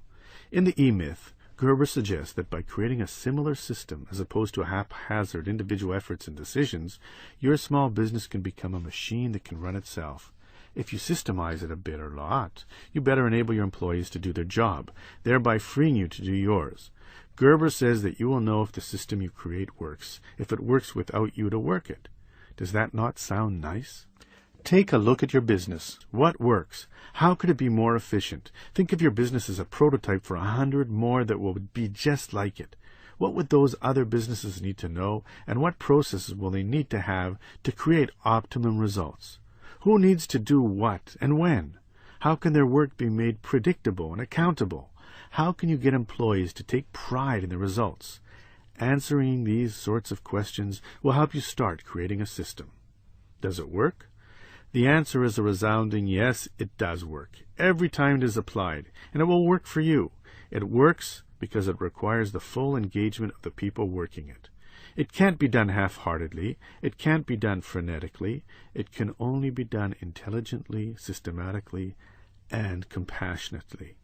In the E-Myth, Gerber suggests that by creating a similar system as opposed to haphazard individual efforts and decisions, your small business can become a machine that can run itself. If you systemize it a bit or lot, you better enable your employees to do their job, thereby freeing you to do yours. Gerber says that you will know if the system you create works, if it works without you to work it. Does that not sound nice? Take a look at your business. What works? How could it be more efficient? Think of your business as a prototype for 100 more that will be just like it. What would those other businesses need to know, and what processes will they need to have to create optimum results? Who needs to do what and when? How can their work be made predictable and accountable? How can you get employees to take pride in the results? Answering these sorts of questions will help you start creating a system. Does it work? The answer is a resounding yes, it does work. Every time it is applied, and it will work for you. It works because it requires the full engagement of the people working it. It can't be done half-heartedly. It can't be done frenetically. It can only be done intelligently, systematically, and compassionately.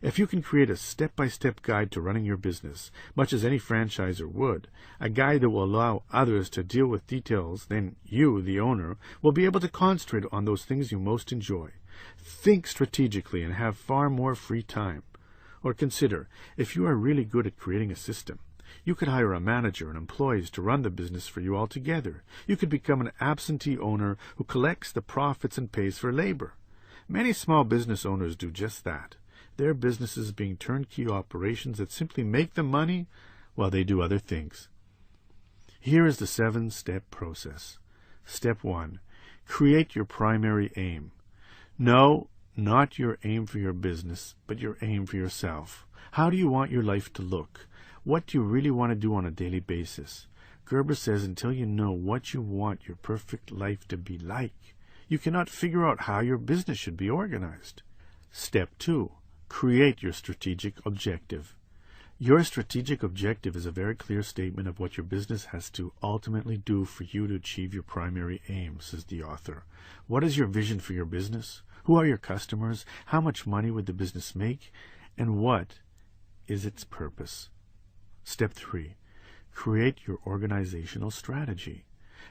If you can create a step-by-step guide to running your business, much as any franchisor would, a guide that will allow others to deal with details, then you, the owner, will be able to concentrate on those things you most enjoy. Think strategically and have far more free time. Or consider, if you are really good at creating a system, you could hire a manager and employees to run the business for you altogether. You could become an absentee owner who collects the profits and pays for labor. Many small business owners do just that. Their businesses being turnkey operations that simply make them money while they do other things. Here is the 7-step process. Step 1. Create your primary aim. No, not your aim for your business, but your aim for yourself. How do you want your life to look? What do you really want to do on a daily basis? Gerber says until you know what you want your perfect life to be like, you cannot figure out how your business should be organized. Step 2. Create your strategic objective. Your strategic objective is a very clear statement of what your business has to ultimately do for you to achieve your primary aim, says the author. What is your vision for your business? Who are your customers? How much money would the business make? And what is its purpose? Step 3. Create your organizational strategy.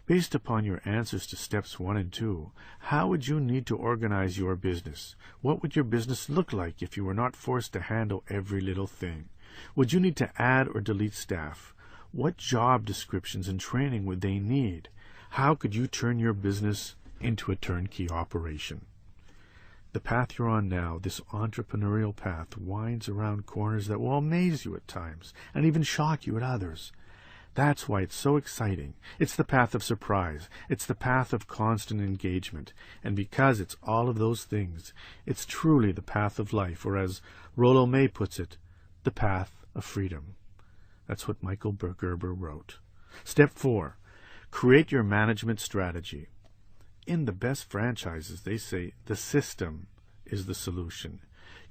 Based upon your answers to steps 1 and 2, how would you need to organize your business? What would your business look like if you were not forced to handle every little thing? Would you need to add or delete staff? What job descriptions and training would they need? How could you turn your business into a turnkey operation? The path you're on now, this entrepreneurial path, winds around corners that will amaze you at times and even shock you at others. That's why it's so exciting. It's the path of surprise. It's the path of constant engagement. And because it's all of those things, it's truly the path of life, or as Rollo May puts it, the path of freedom. That's what Michael Gerber wrote. Step 4. Create your management strategy. In the best franchises, they say the system is the solution.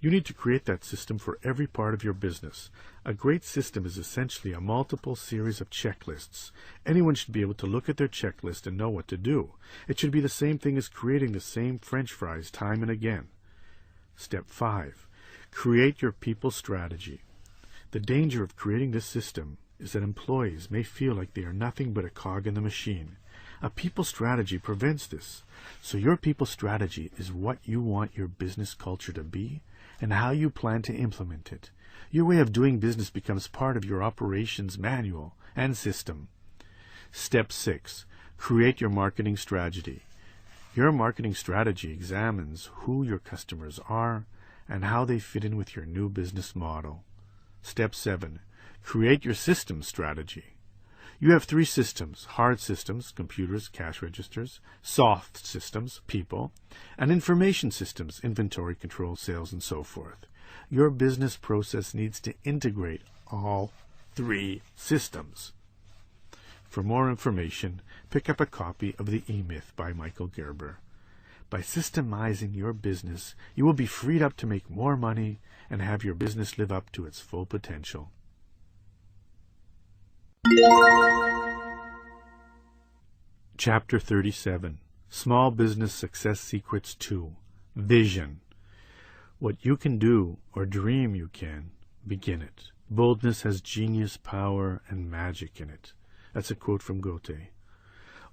You need to create that system for every part of your business. A great system is essentially a multiple series of checklists. Anyone should be able to look at their checklist and know what to do. It should be the same thing as creating the same French fries time and again. Step 5. Create your people strategy. The danger of creating this system is that employees may feel like they are nothing but a cog in the machine. A people strategy prevents this. So your people strategy is what you want your business culture to be and how you plan to implement it. Your way of doing business becomes part of your operations manual and system. Step 6. Create your marketing strategy. Your marketing strategy examines who your customers are and how they fit in with your new business model. Step 7. Create your system strategy. You have 3 systems: hard systems, computers, cash registers; soft systems, people; and information systems, inventory control, sales, and so forth. Your business process needs to integrate all 3 systems. For more information, pick up a copy of The E-Myth by Michael Gerber. By systemizing your business, you will be freed up to make more money and have your business live up to its full potential. Chapter 37. Small Business Success Secrets 2. Vision. What you can do, or dream you can, begin it. Boldness has genius, power, and magic in it. That's a quote from Goethe.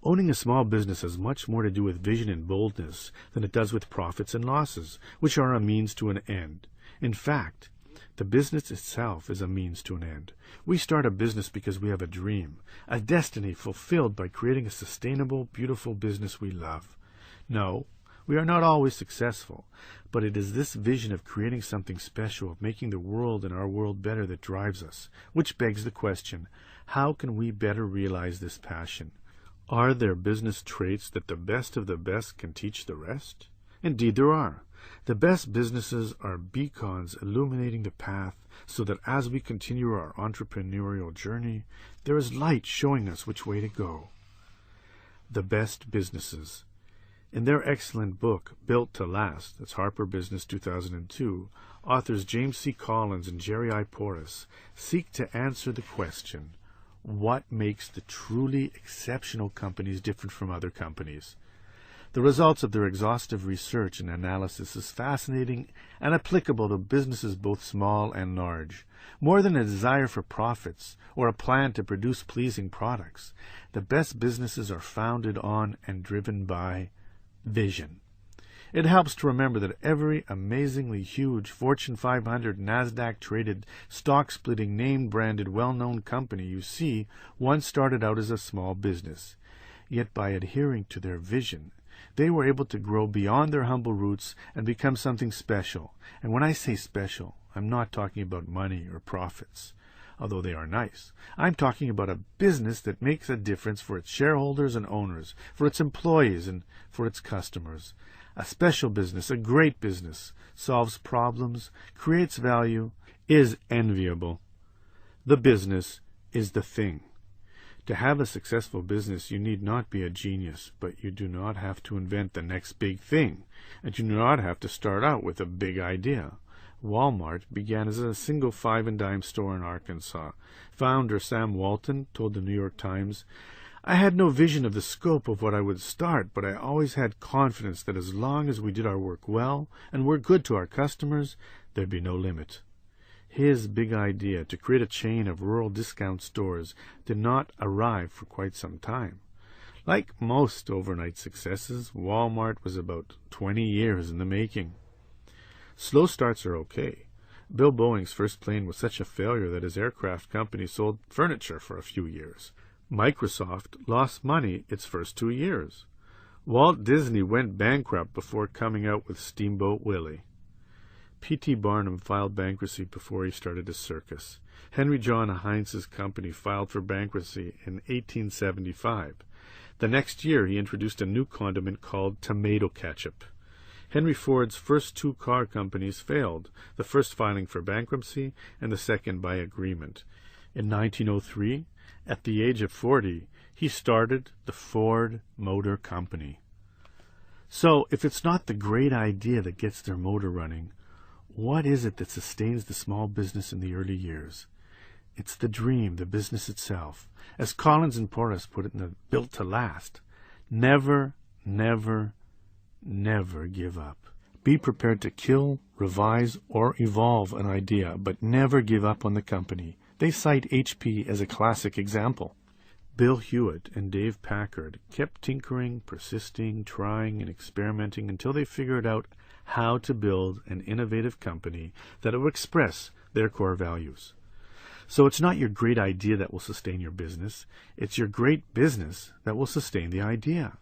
Owning a small business has much more to do with vision and boldness than it does with profits and losses, which are a means to an end. In fact, the business itself is a means to an end. We start a business because we have a dream, a destiny fulfilled by creating a sustainable, beautiful business we love. No, we are not always successful, but it is this vision of creating something special, of making the world and our world better, that drives us, which begs the question, how can we better realize this passion? Are there business traits that the best of the best can teach the rest? Indeed, there are. The best businesses are beacons illuminating the path so that as we continue our entrepreneurial journey, there is light showing us which way to go. The best businesses. In their excellent book, Built to Last, that's Harper Business 2002, authors James C. Collins and Jerry I. Porras seek to answer the question, what makes the truly exceptional companies different from other companies? The results of their exhaustive research and analysis is fascinating and applicable to businesses both small and large. More than a desire for profits or a plan to produce pleasing products, the best businesses are founded on and driven by vision. It helps to remember that every amazingly huge Fortune 500 NASDAQ-traded, stock-splitting, name-branded, well-known company you see once started out as a small business. Yet by adhering to their vision, they were able to grow beyond their humble roots and become something special. And when I say special, I'm not talking about money or profits, although they are nice. I'm talking about a business that makes a difference for its shareholders and owners, for its employees and for its customers. A special business, a great business, solves problems, creates value, is enviable. The business is the thing. To have a successful business, you need not be a genius, but you do not have to invent the next big thing, and you do not have to start out with a big idea. Walmart began as a single 5-and-dime store in Arkansas. Founder Sam Walton told the New York Times, "I had no vision of the scope of what I would start, but I always had confidence that as long as we did our work well and were good to our customers, there'd be no limit." His big idea to create a chain of rural discount stores did not arrive for quite some time. Like most overnight successes, Walmart was about 20 years in the making. Slow starts are okay. Bill Boeing's first plane was such a failure that his aircraft company sold furniture for a few years. Microsoft lost money its first 2 years. Walt Disney went bankrupt before coming out with Steamboat Willie. P.T. Barnum filed bankruptcy before he started his circus. Henry John Heinz's company filed for bankruptcy in 1875. The next year, he introduced a new condiment called tomato ketchup. Henry Ford's first 2 car companies failed, the first filing for bankruptcy and the second by agreement. In 1903, at the age of 40, he started the Ford Motor Company. So, if it's not the great idea that gets their motor running, what is it that sustains the small business in the early years? It's the dream, the business itself. As Collins and Porras put it in the Built to Last, never, never, never give up. Be prepared to kill, revise, or evolve an idea, but never give up on the company. They cite HP as a classic example. Bill Hewitt and Dave Packard kept tinkering, persisting, trying, and experimenting until they figured out how to build an innovative company that will express their core values. So it's not your great idea that will sustain your business. It's your great business that will sustain the idea.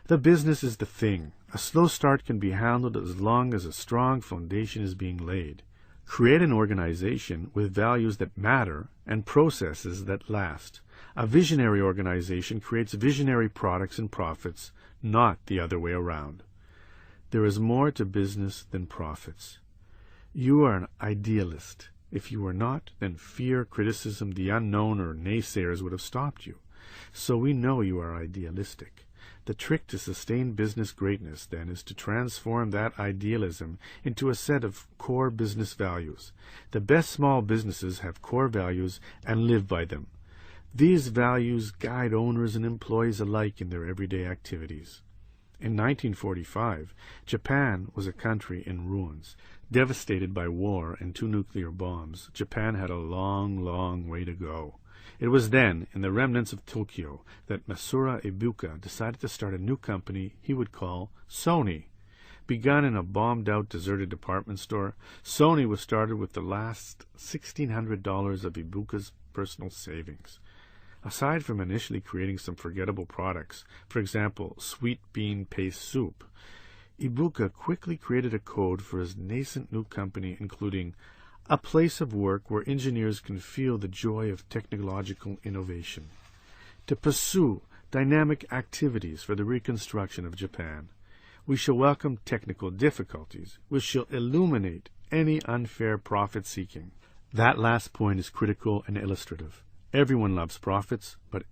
The business is the thing. A slow start can be handled as long as a strong foundation is being laid. Create an organization with values that matter and processes that last. A visionary organization creates visionary products and profits, not the other way around. There is more to business than profits. You are an idealist. If you are not, then fear, criticism, the unknown, or naysayers would have stopped you. So we know you are idealistic. The trick to sustain business greatness, then, is to transform that idealism into a set of core business values. The best small businesses have core values and live by them. These values guide owners and employees alike in their everyday activities. In 1945, Japan was a country in ruins. Devastated by war and 2 nuclear bombs, Japan had a long, long way to go. It was then, in the remnants of Tokyo, that Masura Ibuka decided to start a new company he would call Sony. Begun in a bombed-out, deserted department store, Sony was started with the last $1,600 of Ibuka's personal savings. Aside from initially creating some forgettable products, for example, sweet bean paste soup, Ibuka quickly created a code for his nascent new company, including a place of work where engineers can feel the joy of technological innovation, to pursue dynamic activities for the reconstruction of Japan, We shall welcome technical difficulties. We shall illuminate any unfair profit-seeking. That last point is critical and illustrative. Everyone loves profits, but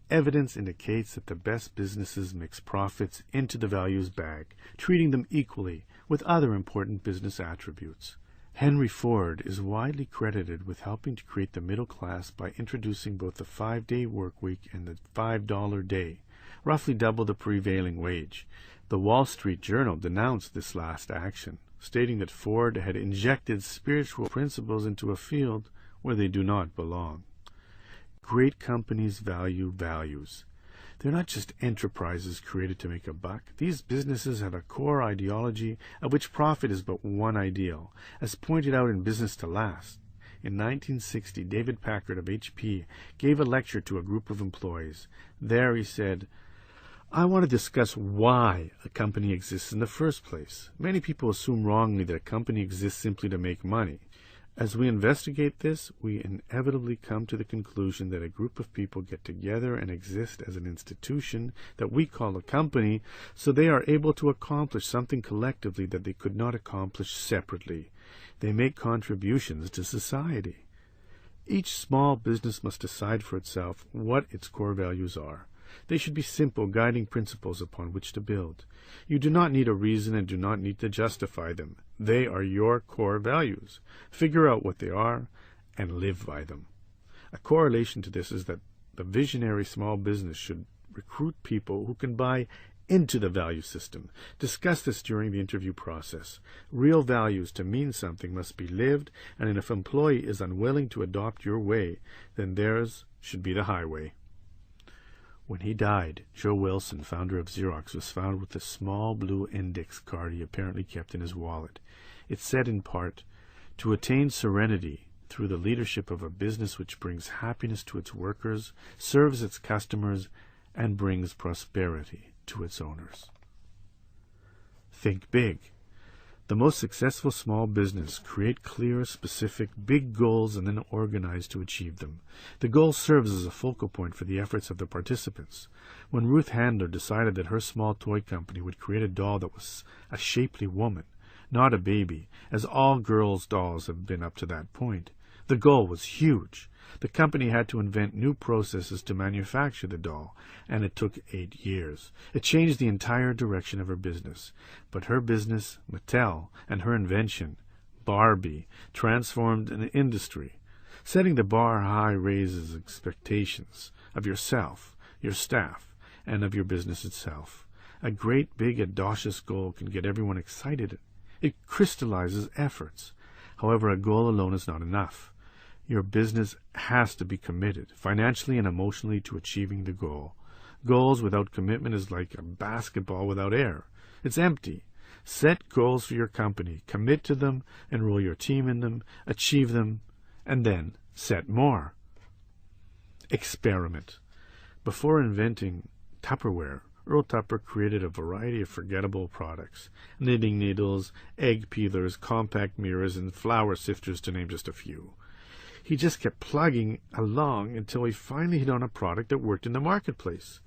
evidence indicates that the best businesses mix profits into the values bag, treating them equally with other important business attributes. Henry Ford is widely credited with helping to create the middle class by introducing both the 5-day work week and the $5 day, roughly double the prevailing wage. The Wall Street Journal denounced this last action, stating that Ford had injected spiritual principles into a field where they do not belong. Great companies value values. They're not just enterprises created to make a buck. These businesses have a core ideology of which profit is but one ideal, as pointed out in Business to Last. In 1960, David Packard of HP gave a lecture to a group of employees. There he said, "I want to discuss why a company exists in the first place. Many people assume wrongly that a company exists simply to make money. As we investigate this, we inevitably come to the conclusion that a group of people get together and exist as an institution that we call a company, so they are able to accomplish something collectively that they could not accomplish separately. They make contributions to society. Each small business must decide for itself what its core values are. They should be simple guiding principles upon which to build. You do not need a reason and do not need to justify them. They are your core values. Figure out what they are and live by them." A correlation to this is that the visionary small business should recruit people who can buy into the value system. Discuss this during the interview process. Real values to mean something must be lived, and if an employee is unwilling to adopt your way, then theirs should be the highway. When he died, Joe Wilson, founder of Xerox, was found with a small blue index card he apparently kept in his wallet. It said in part, "To attain serenity through the leadership of a business which brings happiness to its workers, serves its customers, and brings prosperity to its owners." Think big. The most successful small business create clear, specific, big goals and then organize to achieve them. The goal serves as a focal point for the efforts of the participants. When Ruth Handler decided that her small toy company would create a doll that was a shapely woman, not a baby, as all girls' dolls have been up to that point, the goal was huge. The company had to invent new processes to manufacture the doll, and it took 8 years. It changed the entire direction of her business. But her business, Mattel, and her invention, Barbie, transformed an industry. Setting the bar high raises expectations of yourself, your staff, and of your business itself. A great, big, audacious goal can get everyone excited. It crystallizes efforts. However, a goal alone is not enough. Your business has to be committed, financially and emotionally, to achieving the goal. Goals without commitment is like a basketball without air. It's empty. Set goals for your company, commit to them, enroll your team in them, achieve them, and then set more. Experiment. Before inventing Tupperware, Earl Tupper created a variety of forgettable products: knitting needles, egg peelers, compact mirrors, and flour sifters, to name just a few. He just kept plugging along until he finally hit on a product that worked in the marketplace.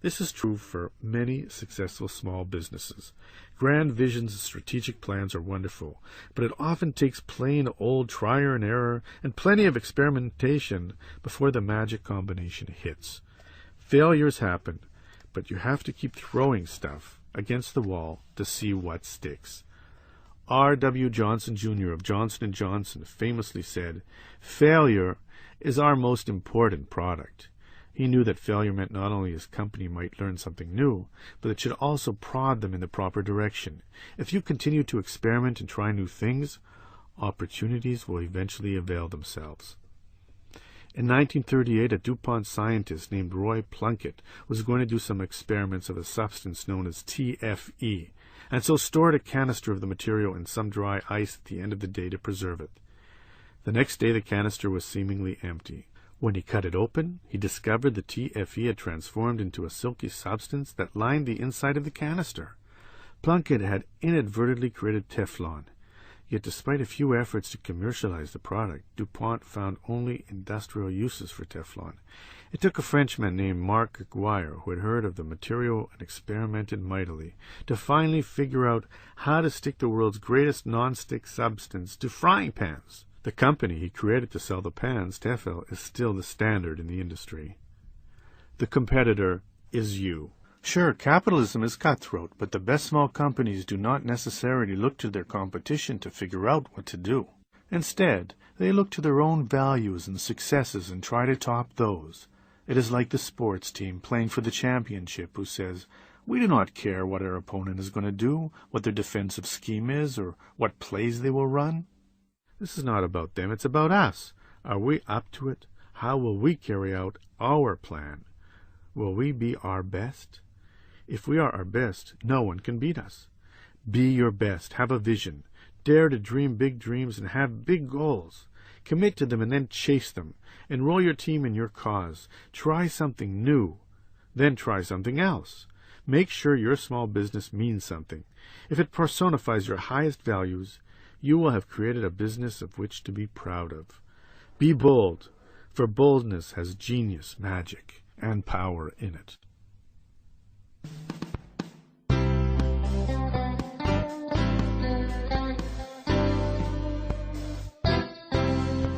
This is true for many successful small businesses. Grand visions and strategic plans are wonderful, but it often takes plain old trial and error and plenty of experimentation before the magic combination hits. Failures happen, but you have to keep throwing stuff against the wall to see what sticks. R.W. Johnson, Jr. of Johnson & Johnson famously said, "Failure is our most important product." He knew that failure meant not only his company might learn something new, but it should also prod them in the proper direction. If you continue to experiment and try new things, opportunities will eventually avail themselves. In 1938, a DuPont scientist named Roy Plunkett was going to do some experiments of a substance known as TFE, and so stored a canister of the material in some dry ice at the end of the day to preserve it. The next day the canister was seemingly empty. When he cut it open, he discovered the TFE had transformed into a silky substance that lined the inside of the canister. Plunkett had inadvertently created Teflon. Yet despite a few efforts to commercialize the product, DuPont found only industrial uses for Teflon. It took a Frenchman named Marc Aguirre, who had heard of the material and experimented mightily, to finally figure out how to stick the world's greatest non-stick substance to frying pans. The company he created to sell the pans, Tefal, is still the standard in the industry. The competitor is you. Sure, capitalism is cutthroat, but the best small companies do not necessarily look to their competition to figure out what to do. Instead, they look to their own values and successes and try to top those. It is like the sports team playing for the championship who says, "We do not care what our opponent is going to do, what their defensive scheme is, or what plays they will run." This is not about them, it's about us. Are we up to it? How will we carry out our plan? Will we be our best? If we are our best, no one can beat us. Be your best. Have a vision. Dare to dream big dreams and have big goals. Commit to them and then chase them. Enroll your team in your cause. Try something new. Then try something else. Make sure your small business means something. If it personifies your highest values, you will have created a business of which to be proud of. Be bold, for boldness has genius, magic, and power in it.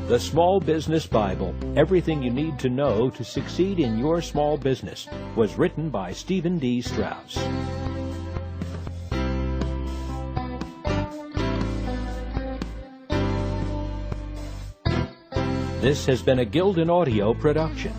The Small Business Bible, Everything You Need to Know to Succeed in Your Small Business, was written by Stephen D. Strauss. This has been a Gildan Audio production.